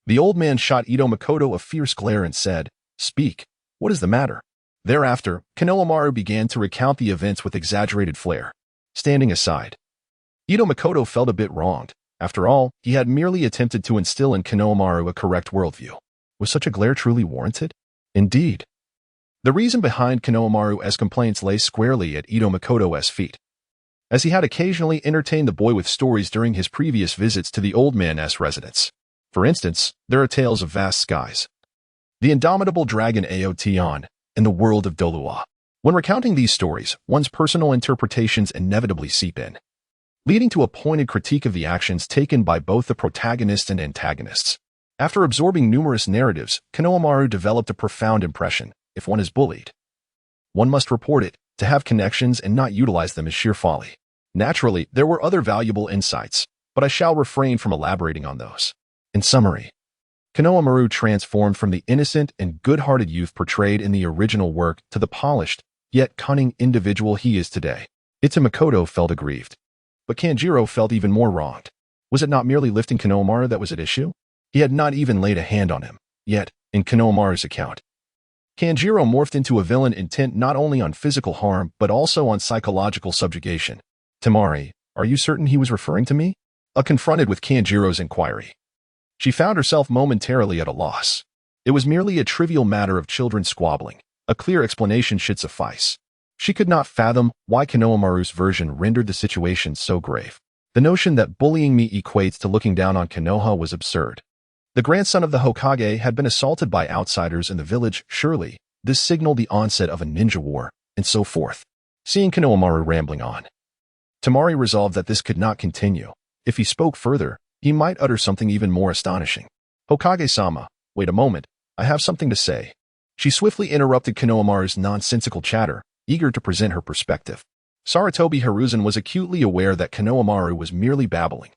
Speaker 1: The old man shot Ito Makoto a fierce glare and said, "Speak, what is the matter?" Thereafter, Konohamaru began to recount the events with exaggerated flair. Standing aside, Ito Makoto felt a bit wronged. After all, he had merely attempted to instill in Konohamaru a correct worldview. Was such a glare truly warranted? Indeed. The reason behind Konohamaru's complaints lay squarely at Ito Makoto's feet, as he had occasionally entertained the boy with stories during his previous visits to the old man's residence. For instance, there are tales of vast skies, the indomitable dragon Aotion, and the world of Dolua. When recounting these stories, one's personal interpretations inevitably seep in, leading to a pointed critique of the actions taken by both the protagonists and antagonists. After absorbing numerous narratives, Konohamaru developed a profound impression: if one is bullied, one must report it. To have connections and not utilize them is sheer folly. Naturally, there were other valuable insights, but I shall refrain from elaborating on those. In summary, Konohamaru transformed from the innocent and good-hearted youth portrayed in the original work to the polished, yet cunning individual he is today. Ito Makoto felt aggrieved, but Kanjiro felt even more wronged. Was it not merely lifting Konohamaru that was at issue? He had not even laid a hand on him. Yet, in Konohamaru's account, Kanjiro morphed into a villain intent not only on physical harm but also on psychological subjugation. Temari, are you certain he was referring to me? Confronted with Kanjiro's inquiry, she found herself momentarily at a loss. It was merely a trivial matter of children squabbling. A clear explanation should suffice. She could not fathom why Konohamaru's version rendered the situation so grave. The notion that bullying me equates to looking down on Konoha was absurd. The grandson of the Hokage had been assaulted by outsiders in the village. Surely, this signaled the onset of a ninja war, and so forth. Seeing Konohamaru rambling on, Temari resolved that this could not continue. If he spoke further, he might utter something even more astonishing. Hokage-sama, wait a moment, I have something to say. She swiftly interrupted Konohamaru's nonsensical chatter, eager to present her perspective. Sarutobi Hiruzen was acutely aware that Konohamaru was merely babbling.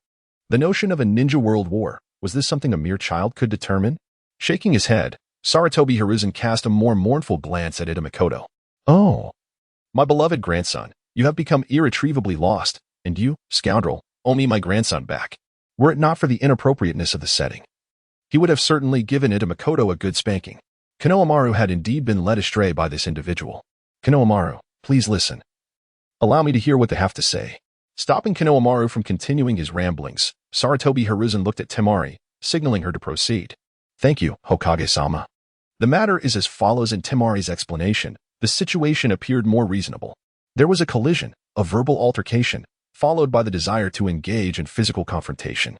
Speaker 1: The notion of a ninja world war, was this something a mere child could determine? Shaking his head, Sarutobi Hiruzen cast a more mournful glance at Ito Makoto. Oh, my beloved grandson, you have become irretrievably lost, and you, scoundrel, owe me my grandson back. Were it not for the inappropriateness of the setting, he would have certainly given Ito Makoto a good spanking. Konohamaru had indeed been led astray by this individual. Konohamaru, please listen. Allow me to hear what they have to say. Stopping Konohamaru from continuing his ramblings, Sarutobi Hiruzen looked at Temari, signaling her to proceed. Thank you, Hokage-sama. The matter is as follows. In Temari's explanation, the situation appeared more reasonable. There was a collision, a verbal altercation, followed by the desire to engage in physical confrontation.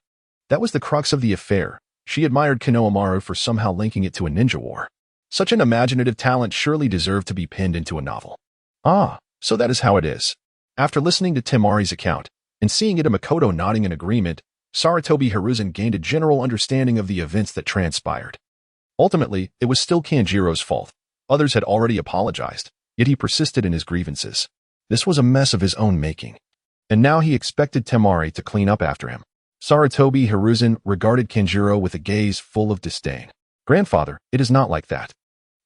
Speaker 1: That was the crux of the affair. She admired Konohamaru for somehow linking it to a ninja war. Such an imaginative talent surely deserved to be pinned into a novel. Ah, so that is how it is. After listening to Temari's account, and seeing Ito Makoto nodding in agreement, Sarutobi Hiruzen gained a general understanding of the events that transpired. Ultimately, it was still Kanjiro's fault. Others had already apologized, yet he persisted in his grievances. This was a mess of his own making. And now he expected Temari to clean up after him. Sarutobi Hiruzen regarded Kanjiro with a gaze full of disdain. Grandfather, it is not like that.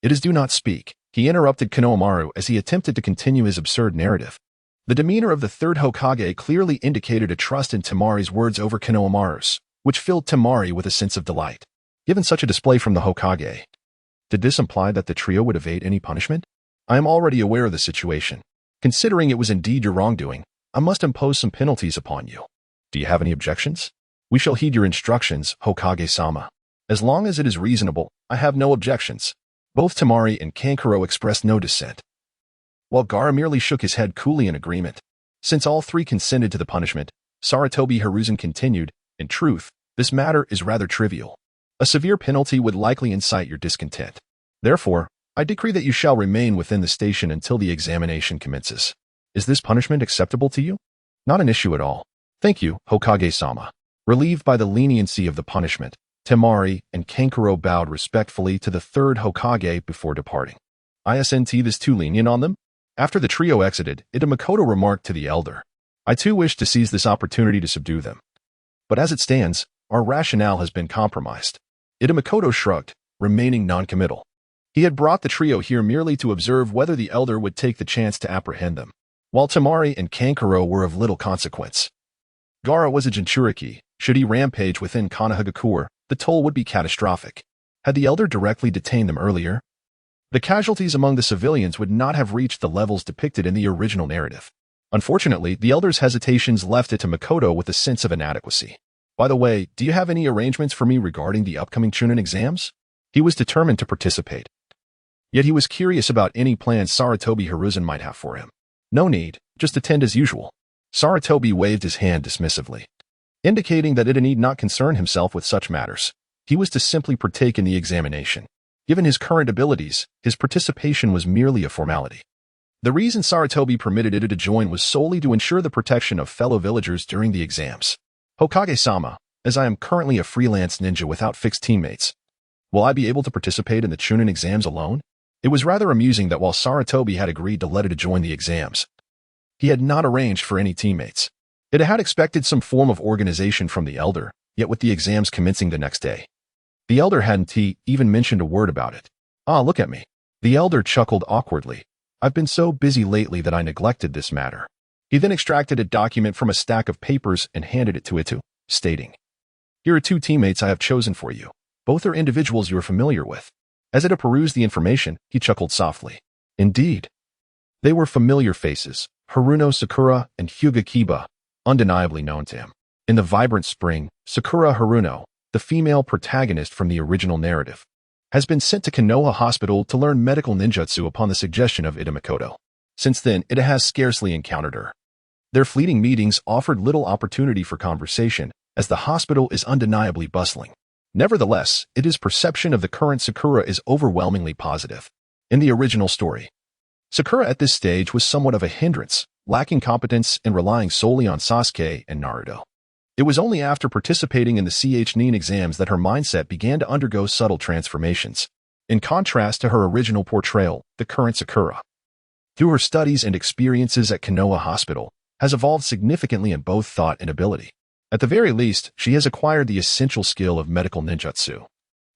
Speaker 1: It is do not speak. He interrupted Konohamaru as he attempted to continue his absurd narrative. The demeanor of the third Hokage clearly indicated a trust in Temari's words over Konohamaru's, which filled Temari with a sense of delight. Given such a display from the Hokage, Did this imply that the trio would evade any punishment? I am already aware of the situation. Considering it was indeed your wrongdoing, I must impose some penalties upon you. Do you have any objections? We shall heed your instructions, Hokage-sama. As long as it is reasonable, I have no objections. Both Temari and Kankuro expressed no dissent, while Gaara merely shook his head coolly in agreement. Since all three consented to the punishment, Sarutobi Hiruzen continued, in truth, this matter is rather trivial. A severe penalty would likely incite your discontent. Therefore, I decree that you shall remain within the station until the examination commences. Is this punishment acceptable to you? Not an issue at all. Thank you, Hokage-sama. Relieved by the leniency of the punishment, Temari and Kankuro bowed respectfully to the third Hokage before departing. Isn't this too lenient on them? After the trio exited, Itamekoto remarked to the elder, I too wish to seize this opportunity to subdue them. But as it stands, our rationale has been compromised. Itamekoto shrugged, remaining non-committal. He had brought the trio here merely to observe whether the elder would take the chance to apprehend them, while Temari and Kankuro were of little consequence. Gaara was a Jinchuriki. Should he rampage within Konohagakure, the toll would be catastrophic. Had the elder directly detained them earlier, the casualties among the civilians would not have reached the levels depicted in the original narrative. Unfortunately, the elder's hesitations left it to Makoto with a sense of inadequacy. By the way, do you have any arrangements for me regarding the upcoming Chunin exams? He was determined to participate. Yet he was curious about any plans Sarutobi Hiruzen might have for him. No need, just attend as usual. Sarutobi waved his hand dismissively, indicating that it need not concern himself with such matters. He was to simply partake in the examination. Given his current abilities, his participation was merely a formality. The reason Sarutobi permitted Ida to join was solely to ensure the protection of fellow villagers during the exams. Hokage-sama, as I am currently a freelance ninja without fixed teammates, will I be able to participate in the Chunin exams alone? It was rather amusing that while Sarutobi had agreed to let Ida join the exams, he had not arranged for any teammates. Ida had expected some form of organization from the elder, yet with the exams commencing the next day, the elder hadn't even mentioned a word about it. Ah, look at me. The elder chuckled awkwardly. I've been so busy lately that I neglected this matter. He then extracted a document from a stack of papers and handed it to Itu, stating, Here are two teammates I have chosen for you. Both are individuals you are familiar with. As Ida perused the information, he chuckled softly. Indeed. They were familiar faces, Haruno Sakura and Hyuga Kiba, undeniably known to him. In the vibrant spring, Sakura Haruno, the female protagonist from the original narrative, has been sent to Konoha Hospital to learn medical ninjutsu upon the suggestion of Itamekoto. Since then, Ida has scarcely encountered her. Their fleeting meetings offered little opportunity for conversation, as the hospital is undeniably bustling. Nevertheless, Ida's perception of the current Sakura is overwhelmingly positive. In the original story, Sakura at this stage was somewhat of a hindrance, lacking competence and relying solely on Sasuke and Naruto. It was only after participating in the Chunin exams that her mindset began to undergo subtle transformations, in contrast to her original portrayal, the current Sakura, through her studies and experiences at Konoha Hospital, has evolved significantly in both thought and ability. At the very least, she has acquired the essential skill of medical ninjutsu,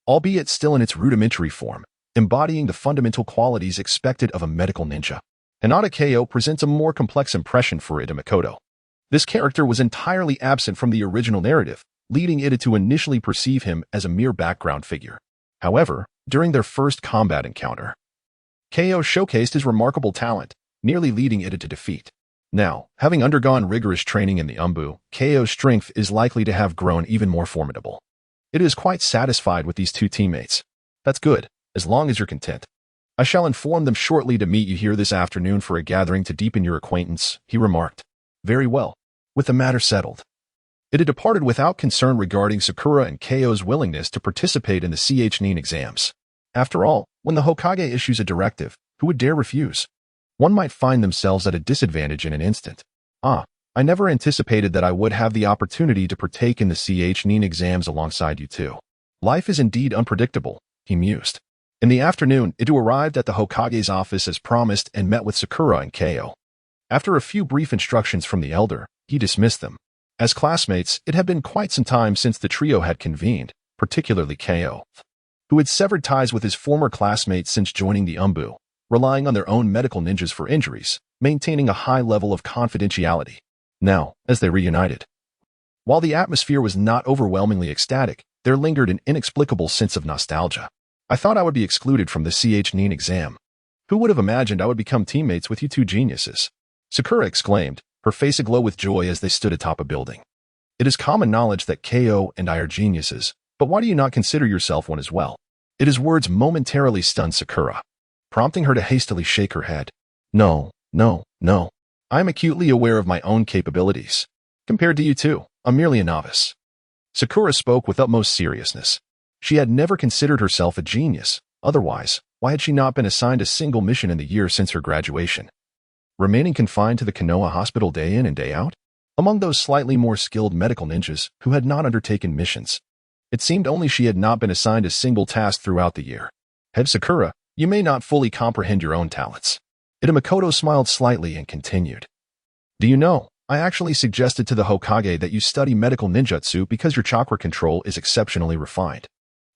Speaker 1: albeit still in its rudimentary form, embodying the fundamental qualities expected of a medical ninja. Hinata Ko presents a more complex impression for Itamekoto. This character was entirely absent from the original narrative, leading Ida to initially perceive him as a mere background figure. However, during their first combat encounter, Ko showcased his remarkable talent, nearly leading Ida to defeat. Now, having undergone rigorous training in the Anbu, Ko's strength is likely to have grown even more formidable. Ida is quite satisfied with these two teammates. That's good, as long as you're content. I shall inform them shortly to meet you here this afternoon for a gathering to deepen your acquaintance, he remarked. Very well. With the matter settled, Ida departed without concern regarding Sakura and Ko's willingness to participate in the Chunin exams. After all, when the Hokage issues a directive, who would dare refuse? One might find themselves at a disadvantage in an instant. I never anticipated that I would have the opportunity to partake in the Chunin exams alongside you two. Life is indeed unpredictable, he mused. In the afternoon, Ida arrived at the Hokage's office as promised and met with Sakura and Ko. After a few brief instructions from the elder, he dismissed them. As classmates, it had been quite some time since the trio had convened, particularly Ko, who had severed ties with his former classmates since joining the Anbu, relying on their own medical ninjas for injuries, maintaining a high level of confidentiality. Now, as they reunited, while the atmosphere was not overwhelmingly ecstatic, there lingered an inexplicable sense of nostalgia. I thought I would be excluded from the CH9 exam. Who would have imagined I would become teammates with you two geniuses? Sakura exclaimed, her face aglow with joy as they stood atop a building. It is common knowledge that KO and I are geniuses, but why do you not consider yourself one as well? His words momentarily stunned Sakura, prompting her to hastily shake her head. No. I am acutely aware of my own capabilities. Compared to you two, I'm merely a novice. Sakura spoke with utmost seriousness. She had never considered herself a genius. Otherwise, why had she not been assigned a single mission in the year since her graduation? Remaining confined to the Konoha hospital day in and day out? Among those slightly more skilled medical ninjas who had not undertaken missions, it seemed only she had not been assigned a single task throughout the year. Head Sakura, you may not fully comprehend your own talents. Makoto smiled slightly and continued. Do you know, I actually suggested to the Hokage that you study medical ninjutsu because your chakra control is exceptionally refined.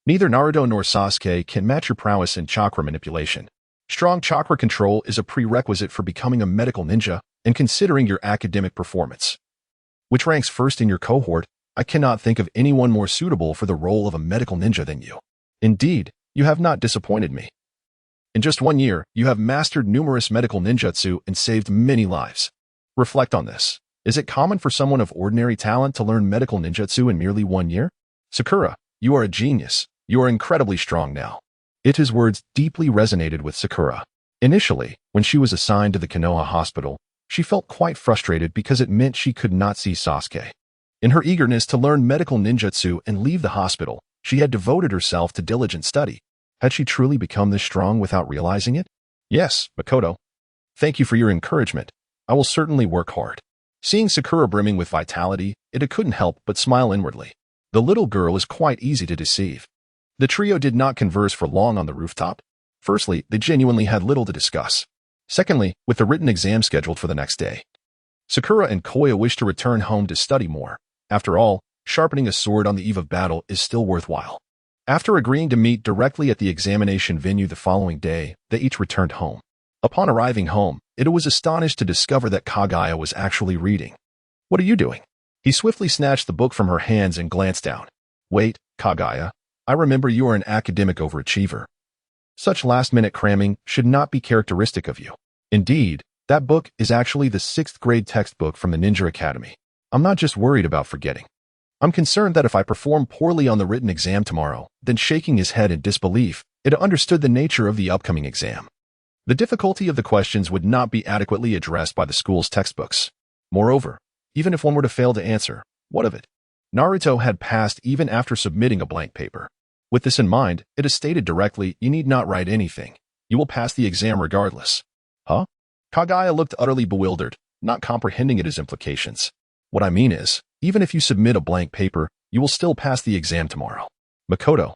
Speaker 1: Neither Naruto nor Sasuke can match your prowess in chakra manipulation. Strong chakra control is a prerequisite for becoming a medical ninja, and considering your academic performance, which ranks first in your cohort, I cannot think of anyone more suitable for the role of a medical ninja than you. Indeed, you have not disappointed me. In just 1 year, you have mastered numerous medical ninjutsu and saved many lives. Reflect on this. Is it common for someone of ordinary talent to learn medical ninjutsu in merely 1 year? Sakura, you are a genius. You are incredibly strong now. His words deeply resonated with Sakura. Initially, when she was assigned to the Konoha hospital, she felt quite frustrated because it meant she could not see Sasuke. In her eagerness to learn medical ninjutsu and leave the hospital, she had devoted herself to diligent study. Had she truly become this strong without realizing it? Yes, Makoto. Thank you for your encouragement. I will certainly work hard. Seeing Sakura brimming with vitality, it couldn't help but smile inwardly. The little girl is quite easy to deceive. The trio did not converse for long on the rooftop. Firstly, they genuinely had little to discuss. Secondly, with the written exam scheduled for the next day, Sakura and Koya wished to return home to study more. After all, sharpening a sword on the eve of battle is still worthwhile. After agreeing to meet directly at the examination venue the following day, they each returned home. Upon arriving home, Ida was astonished to discover that Kaguya was actually reading. What are you doing? He swiftly snatched the book from her hands and glanced down. Wait, Kaguya. I remember you are an academic overachiever. Such last-minute cramming should not be characteristic of you. Indeed, that book is actually the 6th grade textbook from the Ninja Academy. I'm not just worried about forgetting. I'm concerned that if I perform poorly on the written exam tomorrow, then shaking his head in disbelief, Ida understood the nature of the upcoming exam. The difficulty of the questions would not be adequately addressed by the school's textbooks. Moreover, even if one were to fail to answer, what of it? Naruto had passed even after submitting a blank paper. With this in mind, it is stated directly, you need not write anything. You will pass the exam regardless. Huh? Kaguya looked utterly bewildered, not comprehending its implications. What I mean is, even if you submit a blank paper, you will still pass the exam tomorrow. Makoto,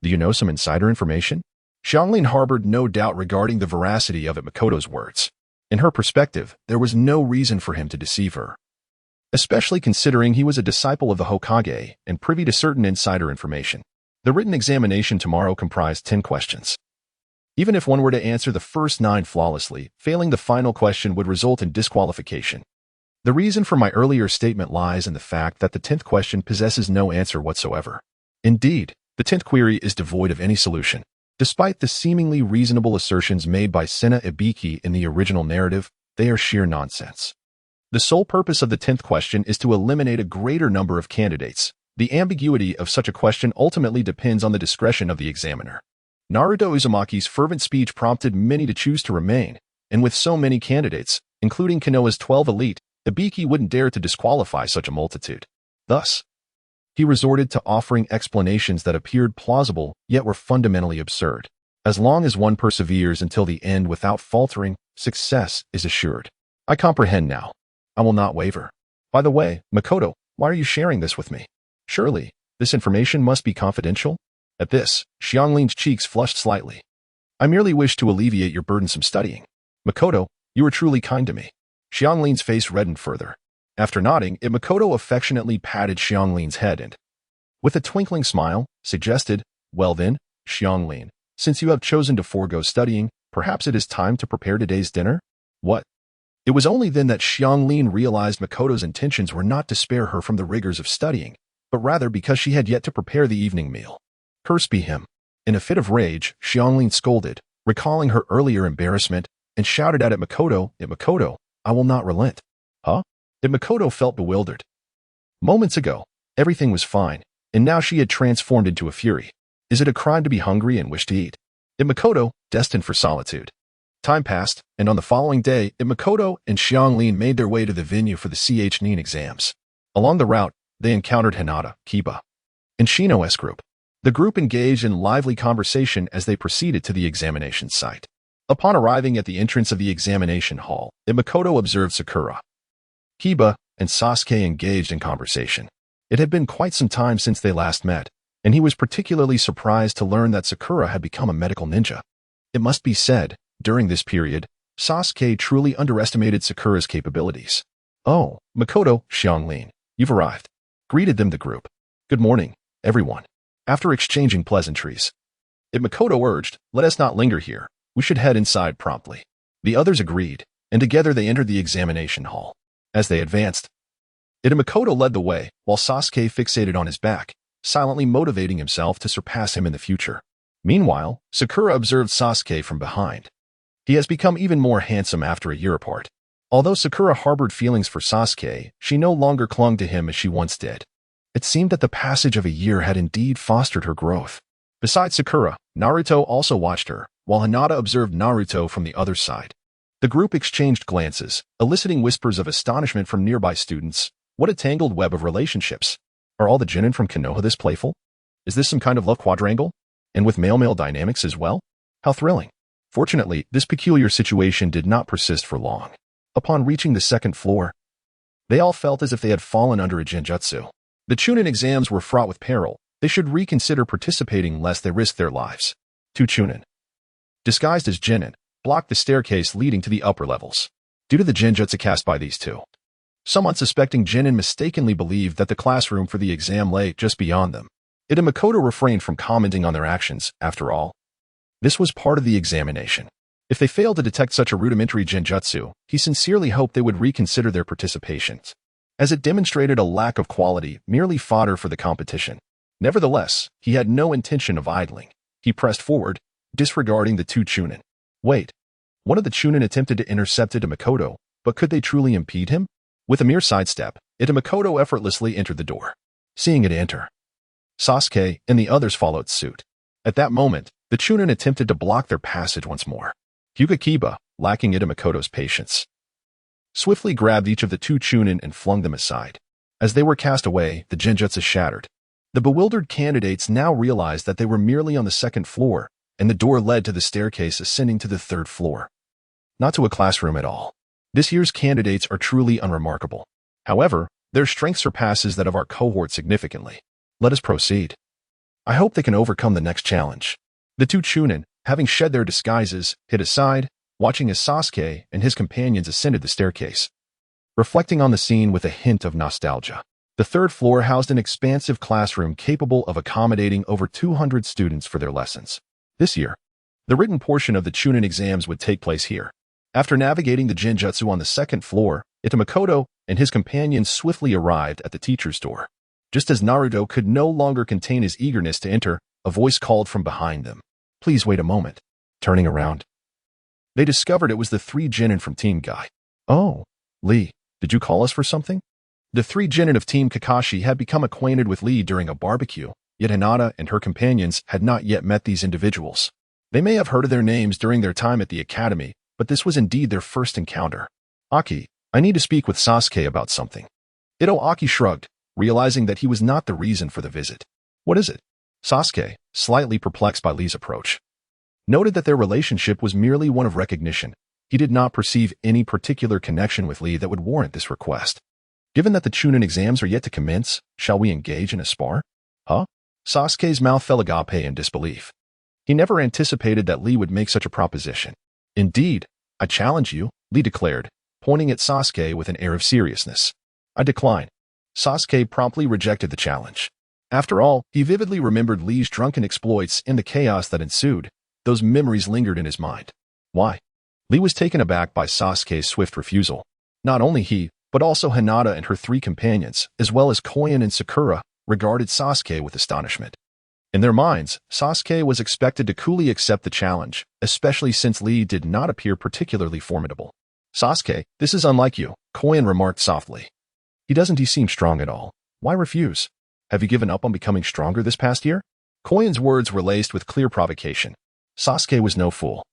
Speaker 1: do you know some insider information? Xianglin harbored no doubt regarding the veracity of Makoto's words. In her perspective, there was no reason for him to deceive her, especially considering he was a disciple of the Hokage and privy to certain insider information. The written examination tomorrow comprised 10 questions. Even if one were to answer the first 9 flawlessly, failing the final question would result in disqualification. The reason for my earlier statement lies in the fact that the 10th question possesses no answer whatsoever. Indeed, the 10th query is devoid of any solution. Despite the seemingly reasonable assertions made by Senna Ibiki in the original narrative, they are sheer nonsense. The sole purpose of the 10th question is to eliminate a greater number of candidates. The ambiguity of such a question ultimately depends on the discretion of the examiner. Naruto Uzumaki's fervent speech prompted many to choose to remain, and with so many candidates, including Konoha's 12 elite, Ibiki wouldn't dare to disqualify such a multitude. Thus, he resorted to offering explanations that appeared plausible yet were fundamentally absurd. As long as one perseveres until the end without faltering, success is assured. I comprehend now. I will not waver. By the way, Makoto, why are you sharing this with me? Surely, this information must be confidential? At this, Xianglin's cheeks flushed slightly. I merely wish to alleviate your burdensome studying. Makoto, you are truly kind to me. Xianglin's face reddened further. After nodding, Makoto affectionately patted Xianglin's head and, with a twinkling smile, suggested, well then, Xianglin, since you have chosen to forego studying, perhaps it is time to prepare today's dinner? What? It was only then that Xianglin realized Makoto's intentions were not to spare her from the rigors of studying, but rather because she had yet to prepare the evening meal. Curse be him. In a fit of rage, Xianglin scolded, recalling her earlier embarrassment, and shouted at Makoto, I will not relent. Huh? Makoto felt bewildered. Moments ago, everything was fine, and now she had transformed into a fury. Is it a crime to be hungry and wish to eat? Makoto, destined for solitude. Time passed, and on the following day, Makoto and Xianglin made their way to the venue for the CHNIN exams. Along the route, they encountered Hinata, Kiba, and Shino's group. The group engaged in lively conversation as they proceeded to the examination site. Upon arriving at the entrance of the examination hall, Makoto observed Sakura, Kiba, and Sasuke engaged in conversation. It had been quite some time since they last met, and he was particularly surprised to learn that Sakura had become a medical ninja. It must be said, during this period, Sasuke truly underestimated Sakura's capabilities. Oh, Makoto, Xianglin, you've arrived, greeted them the group. Good morning, everyone. After exchanging pleasantries, Makoto urged, let us not linger here. We should head inside promptly. The others agreed, and together they entered the examination hall. As they advanced, Makoto led the way, while Sasuke fixated on his back, silently motivating himself to surpass him in the future. Meanwhile, Sakura observed Sasuke from behind. He has become even more handsome after a year apart. Although Sakura harbored feelings for Sasuke, she no longer clung to him as she once did. It seemed that the passage of a year had indeed fostered her growth. Besides Sakura, Naruto also watched her, while Hinata observed Naruto from the other side. The group exchanged glances, eliciting whispers of astonishment from nearby students. What a tangled web of relationships. Are all the genin from Konoha this playful? Is this some kind of love quadrangle? And with male-male dynamics as well? How thrilling. Fortunately, this peculiar situation did not persist for long. Upon reaching the second floor, they all felt as if they had fallen under a genjutsu. The Chunin exams were fraught with peril. They should reconsider participating lest they risk their lives. Two Chunin, disguised as genin, blocked the staircase leading to the upper levels. Due to the genjutsu cast by these two, some unsuspecting genin mistakenly believed that the classroom for the exam lay just beyond them. Makoto refrained from commenting on their actions. After all, this was part of the examination. If they failed to detect such a rudimentary genjutsu, he sincerely hoped they would reconsider their participations, as it demonstrated a lack of quality, merely fodder for the competition. Nevertheless, he had no intention of idling. He pressed forward, disregarding the two Chunin. Wait, one of the Chunin attempted to intercept Makoto, but could they truly impede him? With a mere sidestep, Makoto effortlessly entered the door. Seeing it enter, Sasuke and the others followed suit. At that moment, the Chunin attempted to block their passage once more. Kiba, lacking Makoto's patience, swiftly grabbed each of the two Chunin and flung them aside. As they were cast away, the genjutsu shattered. The bewildered candidates now realized that they were merely on the second floor, and the door led to the staircase ascending to the third floor. Not to a classroom at all. This year's candidates are truly unremarkable. However, their strength surpasses that of our cohort significantly. Let us proceed. I hope they can overcome the next challenge. The two Chunin, having shed their disguises, hid aside, watching as Sasuke and his companions ascended the staircase. Reflecting on the scene with a hint of nostalgia, the third floor housed an expansive classroom capable of accommodating over 200 students for their lessons. This year, the written portion of the Chunin exams would take place here. After navigating the genjutsu on the second floor, Makoto and his companions swiftly arrived at the teacher's door. Just as Naruto could no longer contain his eagerness to enter, a voice called from behind them. Please wait a moment. Turning around, they discovered it was the three genin from Team Guy. Oh, Lee, did you call us for something? The three genin of Team Kakashi had become acquainted with Lee during a barbecue, yet Hinata and her companions had not yet met these individuals. They may have heard of their names during their time at the academy, but this was indeed their first encounter. Aki, I need to speak with Sasuke about something. Aki shrugged, realizing that he was not the reason for the visit. What is it? Sasuke, slightly perplexed by Lee's approach, noted that their relationship was merely one of recognition. He did not perceive any particular connection with Lee that would warrant this request. Given that the Chunin exams are yet to commence, shall we engage in a spar? Huh? Sasuke's mouth fell agape in disbelief. He never anticipated that Lee would make such a proposition. Indeed, I challenge you, Lee declared, pointing at Sasuke with an air of seriousness. I decline. Sasuke promptly rejected the challenge. After all, he vividly remembered Lee's drunken exploits and the chaos that ensued. Those memories lingered in his mind. Why? Lee was taken aback by Sasuke's swift refusal. Not only he, but also Hinata and her three companions, as well as Koyan and Sakura, regarded Sasuke with astonishment. In their minds, Sasuke was expected to coolly accept the challenge, especially since Lee did not appear particularly formidable. "Sasuke, this is unlike you," Koyan remarked softly. "He seem strong at all. Why refuse? Have you given up on becoming stronger this past year?" Koyan's words were laced with clear provocation. Sasuke was no fool.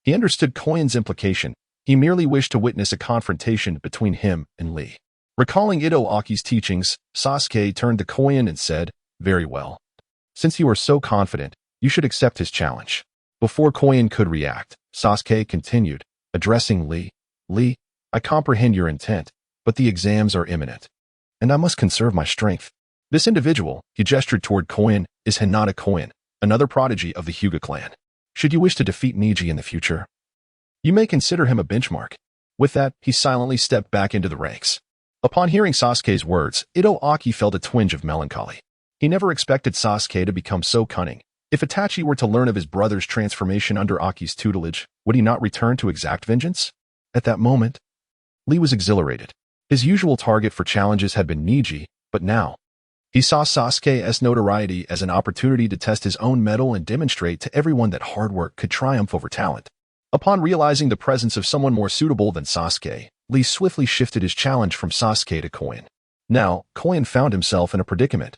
Speaker 1: He understood Koyan's implication. He merely wished to witness a confrontation between him and Lee. Recalling Itadaki's teachings, Sasuke turned to Koyan and said, "Very well. Since you are so confident, you should accept his challenge." Before Koyan could react, Sasuke continued, addressing Lee. "Lee, I comprehend your intent, but the exams are imminent, and I must conserve my strength. This individual," he gestured toward Koyan, "is Hinata Koyan, another prodigy of the Hyuga clan. Should you wish to defeat Neji in the future, you may consider him a benchmark." With that, he silently stepped back into the ranks. Upon hearing Sasuke's words, Itadaki felt a twinge of melancholy. He never expected Sasuke to become so cunning. If Itachi were to learn of his brother's transformation under Aki's tutelage, would he not return to exact vengeance? At that moment, Lee was exhilarated. His usual target for challenges had been Neji, but now, he saw Sasuke's notoriety as an opportunity to test his own mettle and demonstrate to everyone that hard work could triumph over talent. Upon realizing the presence of someone more suitable than Sasuke, Lee swiftly shifted his challenge from Sasuke to Koyan. Now, Koyan found himself in a predicament.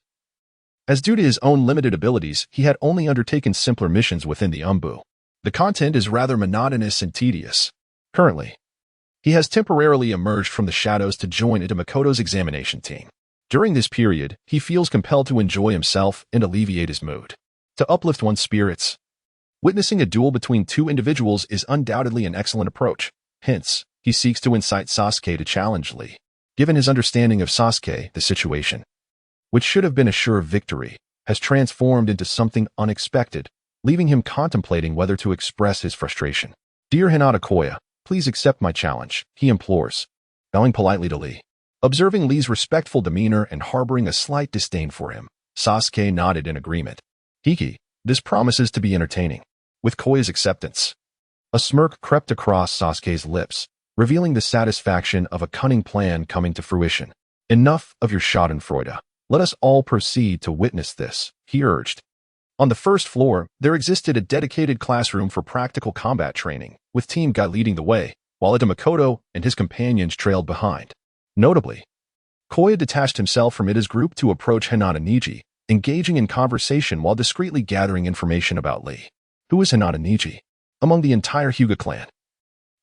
Speaker 1: As due to his own limited abilities, he had only undertaken simpler missions within the Anbu. The content is rather monotonous and tedious. Currently, he has temporarily emerged from the shadows to join Itamakoto's examination team. During this period, he feels compelled to enjoy himself and alleviate his mood, to uplift one's spirits. Witnessing a duel between two individuals is undoubtedly an excellent approach. Hence, he seeks to incite Sasuke to challenge Lee. Given his understanding of Sasuke, the situation, which should have been a sure victory, has transformed into something unexpected, leaving him contemplating whether to express his frustration. "Dear Hinata Koya, please accept my challenge," he implores, bowing politely to Lee. Observing Lee's respectful demeanor and harboring a slight disdain for him, Sasuke nodded in agreement. "Hiki, this promises to be entertaining." With Koya's acceptance, a smirk crept across Sasuke's lips, revealing the satisfaction of a cunning plan coming to fruition. "Enough of your schadenfreude. Let us all proceed to witness this," he urged. On the first floor, there existed a dedicated classroom for practical combat training, with Team Guy leading the way, while Itamakoto and his companions trailed behind. Notably, Koya detached himself from Ita's group to approach Hinata Neji, engaging in conversation while discreetly gathering information about Lee. Who is Hinata Neji? Among the entire Hyuga clan,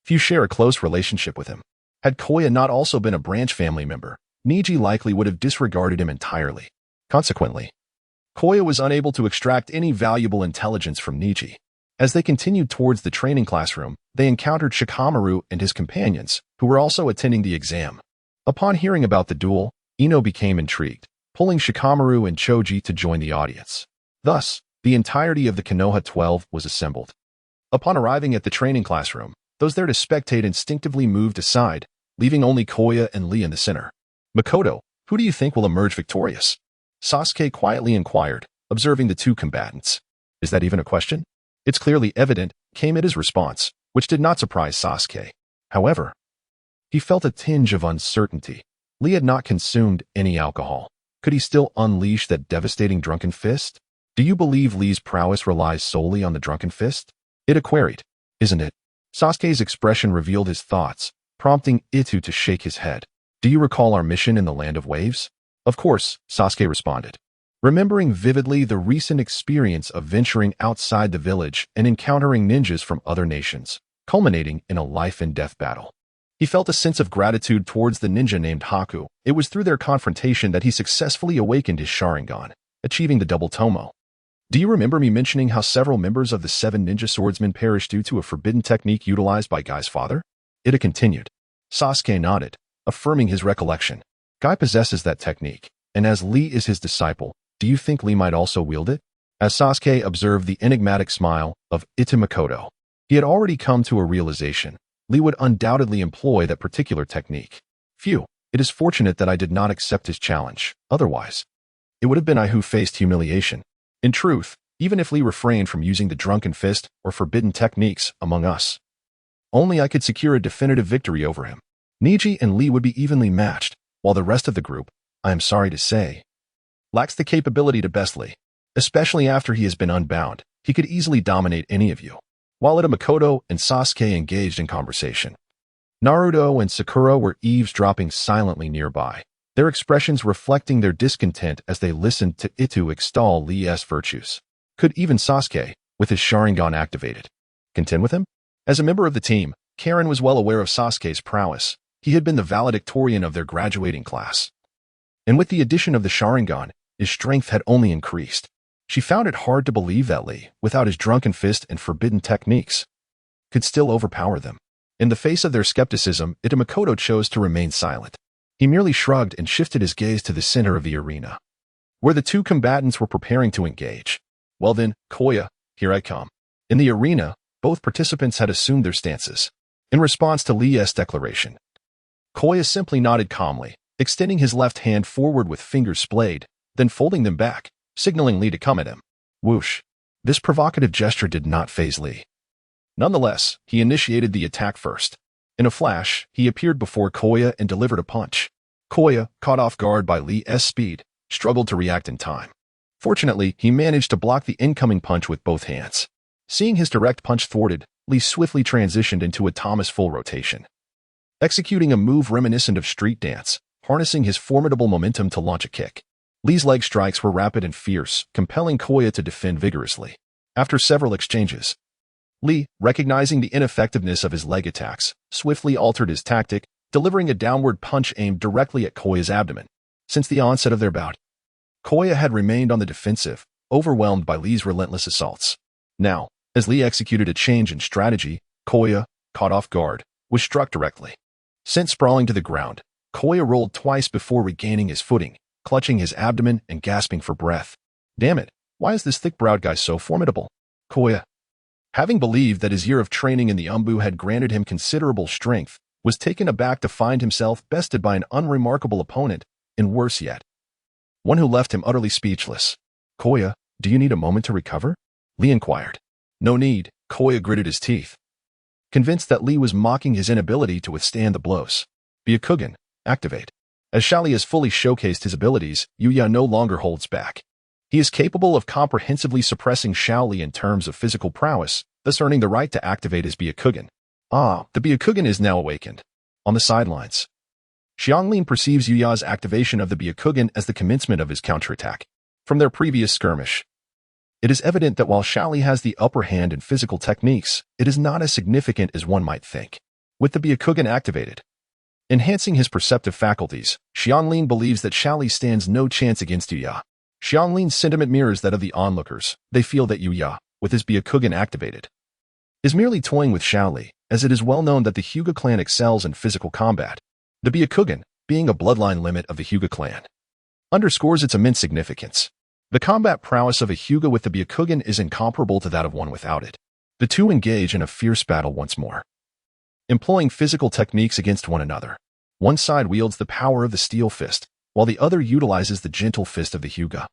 Speaker 1: few share a close relationship with him. Had Koya not also been a branch family member, Neji likely would have disregarded him entirely. Consequently, Koya was unable to extract any valuable intelligence from Neji. As they continued towards the training classroom, they encountered Shikamaru and his companions, who were also attending the exam. Upon hearing about the duel, Ino became intrigued, pulling Shikamaru and Choji to join the audience. Thus, the entirety of the Konoha 12 was assembled. Upon arriving at the training classroom, those there to spectate instinctively moved aside, leaving only Koya and Lee in the center. "Makoto, who do you think will emerge victorious?" Sasuke quietly inquired, observing the two combatants. "Is that even a question?" "It's clearly evident," came Ita's response, which did not surprise Sasuke. However, he felt a tinge of uncertainty. Lee had not consumed any alcohol. Could he still unleash that devastating drunken fist? "Do you believe Lee's prowess relies solely on the drunken fist?" Ita queried. "Isn't it?" Sasuke's expression revealed his thoughts, prompting Itu to shake his head. "Do you recall our mission in the Land of Waves?" "Of course," Sasuke responded, remembering vividly the recent experience of venturing outside the village and encountering ninjas from other nations, culminating in a life-and-death battle. He felt a sense of gratitude towards the ninja named Haku. It was through their confrontation that he successfully awakened his Sharingan, achieving the double tomo. "Do you remember me mentioning how several members of the 7 ninja swordsmen perished due to a forbidden technique utilized by Guy's father?" Ita continued. Sasuke nodded, affirming his recollection. "Guy possesses that technique, and as Lee is his disciple, do you think Lee might also wield it?" As Sasuke observed the enigmatic smile of Itamakoto, he had already come to a realization. Lee would undoubtedly employ that particular technique. "Phew, it is fortunate that I did not accept his challenge. Otherwise, it would have been I who faced humiliation." In truth, even if Lee refrained from using the drunken fist or forbidden techniques among us, only I could secure a definitive victory over him. Neji and Lee would be evenly matched, while the rest of the group, I am sorry to say, lacks the capability to best Lee. Especially after he has been unbound, he could easily dominate any of you. While Makoto and Sasuke engaged in conversation, Naruto and Sakura were eavesdropping silently nearby, their expressions reflecting their discontent as they listened to Itu extol Lee's virtues. Could even Sasuke, with his Sharingan activated, contend with him? As a member of the team, Karen was well aware of Sasuke's prowess. He had been the valedictorian of their graduating class. And with the addition of the Sharingan, his strength had only increased. She found it hard to believe that Lee, without his drunken fist and forbidden techniques, could still overpower them. In the face of their skepticism, Makoto chose to remain silent. He merely shrugged and shifted his gaze to the center of the arena, where the two combatants were preparing to engage. Well then, Koya, here I come. In the arena, both participants had assumed their stances. In response to Lee's declaration, Koya simply nodded calmly, extending his left hand forward with fingers splayed, then folding them back, signaling Lee to come at him. Whoosh. This provocative gesture did not faze Lee. Nonetheless, he initiated the attack first. In a flash, he appeared before Koya and delivered a punch. Koya, caught off guard by Lee's speed, struggled to react in time. Fortunately, he managed to block the incoming punch with both hands. Seeing his direct punch thwarted, Lee swiftly transitioned into a Thomas full rotation, executing a move reminiscent of street dance, harnessing his formidable momentum to launch a kick. Lee's leg strikes were rapid and fierce, compelling Koya to defend vigorously. After several exchanges, Lee, recognizing the ineffectiveness of his leg attacks, swiftly altered his tactic, delivering a downward punch aimed directly at Koya's abdomen. Since the onset of their bout, Koya had remained on the defensive, overwhelmed by Lee's relentless assaults. Now, as Lee executed a change in strategy, Koya, caught off guard, was struck directly. Sent sprawling to the ground, Koya rolled twice before regaining his footing, clutching his abdomen and gasping for breath. Damn it, why is this thick-browed guy so formidable? Koya, having believed that his year of training in the Anbu had granted him considerable strength, was taken aback to find himself bested by an unremarkable opponent, and worse yet, one who left him utterly speechless. Koya, do you need a moment to recover? Lee inquired. No need, Koya gritted his teeth, convinced that Lee was mocking his inability to withstand the blows. Byakugan, activate. As Xiaoli has fully showcased his abilities, Yuya no longer holds back. He is capable of comprehensively suppressing Xiaoli in terms of physical prowess, thus earning the right to activate his Byakugan. Ah, the Byakugan is now awakened. On the sidelines, Xianglin perceives Yuya's activation of the Byakugan as the commencement of his counterattack. From their previous skirmish, it is evident that while Xiaoli has the upper hand in physical techniques, it is not as significant as one might think. With the Byakugan activated, enhancing his perceptive faculties, Xianglin believes that Xiaoli stands no chance against Yuya. Xianglin's sentiment mirrors that of the onlookers. They feel that Yuya, with his Byakugan activated, is merely toying with Xiaoli, as it is well known that the Hyuga clan excels in physical combat. The Byakugan, being a bloodline limit of the Hyuga clan, underscores its immense significance. The combat prowess of a Hyuga with the Byakugan is incomparable to that of one without it. The two engage in a fierce battle once more, employing physical techniques against one another. One side wields the power of the steel fist, while the other utilizes the gentle fist of the Hyuga.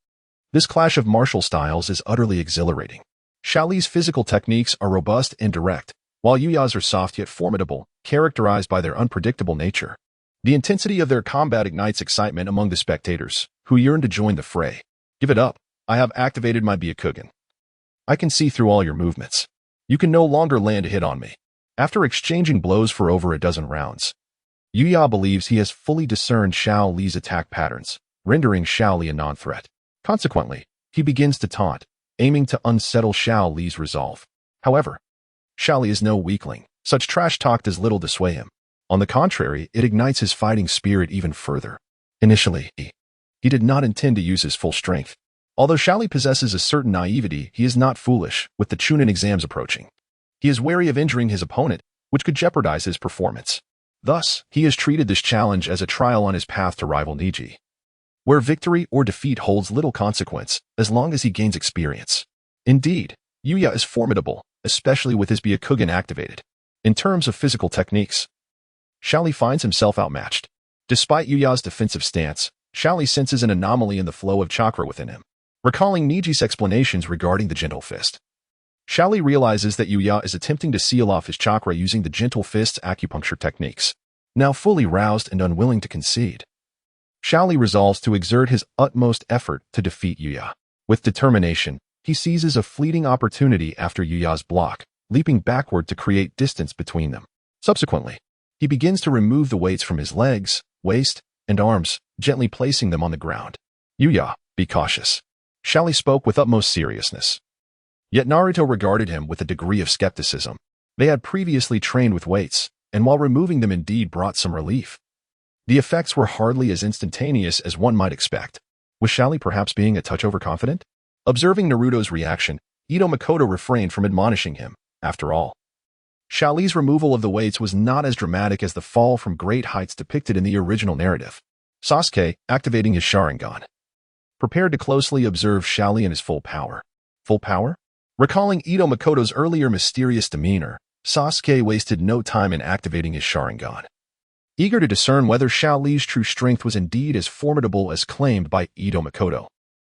Speaker 1: This clash of martial styles is utterly exhilarating. Xiaoli's physical techniques are robust and direct, while Yuya's are soft yet formidable, characterized by their unpredictable nature. The intensity of their combat ignites excitement among the spectators, who yearn to join the fray. Give it up. I have activated my Byakugan. I can see through all your movements. You can no longer land a hit on me. After exchanging blows for over a dozen rounds, Yuya believes he has fully discerned Xiaoli's attack patterns, rendering Xiaoli a non-threat. Consequently, he begins to taunt, aiming to unsettle Xiaoli's resolve. However, Xiaoli is no weakling. Such trash talk does little to sway him. On the contrary, it ignites his fighting spirit even further. Initially, he did not intend to use his full strength. Although Xiaoli possesses a certain naivety, he is not foolish, with the Chunin exams approaching. He is wary of injuring his opponent, which could jeopardize his performance. Thus, he has treated this challenge as a trial on his path to rival Niji, where victory or defeat holds little consequence, as long as he gains experience. Indeed, Yuya is formidable, especially with his Byakugan activated. In terms of physical techniques, Xiaoli finds himself outmatched. Despite Yuya's defensive stance, Xiaoli senses an anomaly in the flow of chakra within him. Recalling Niji's explanations regarding the gentle fist, Xiaoli realizes that Yuya is attempting to seal off his chakra using the gentle fist's acupuncture techniques. Now fully roused and unwilling to concede, Xiaoli resolves to exert his utmost effort to defeat Yuya. With determination, he seizes a fleeting opportunity after Yuya's block, leaping backward to create distance between them. Subsequently, he begins to remove the weights from his legs, waist, and arms, gently placing them on the ground. "Yuya, be cautious." Shally spoke with utmost seriousness. Yet Naruto regarded him with a degree of skepticism. They had previously trained with weights, and while removing them indeed brought some relief, the effects were hardly as instantaneous as one might expect. Was Shally perhaps being a touch overconfident? Observing Naruto's reaction, Ito Makoto refrained from admonishing him. After all, Shally's removal of the weights was not as dramatic as the fall from great heights depicted in the original narrative. Sasuke, activating his Sharingan, prepared to closely observe Shally in his full power. Full power? Recalling Ito Makoto's earlier mysterious demeanor, Sasuke wasted no time in activating his Sharingan. Eager to discern whether Shally's true strength was indeed as formidable as claimed by Ito Makoto,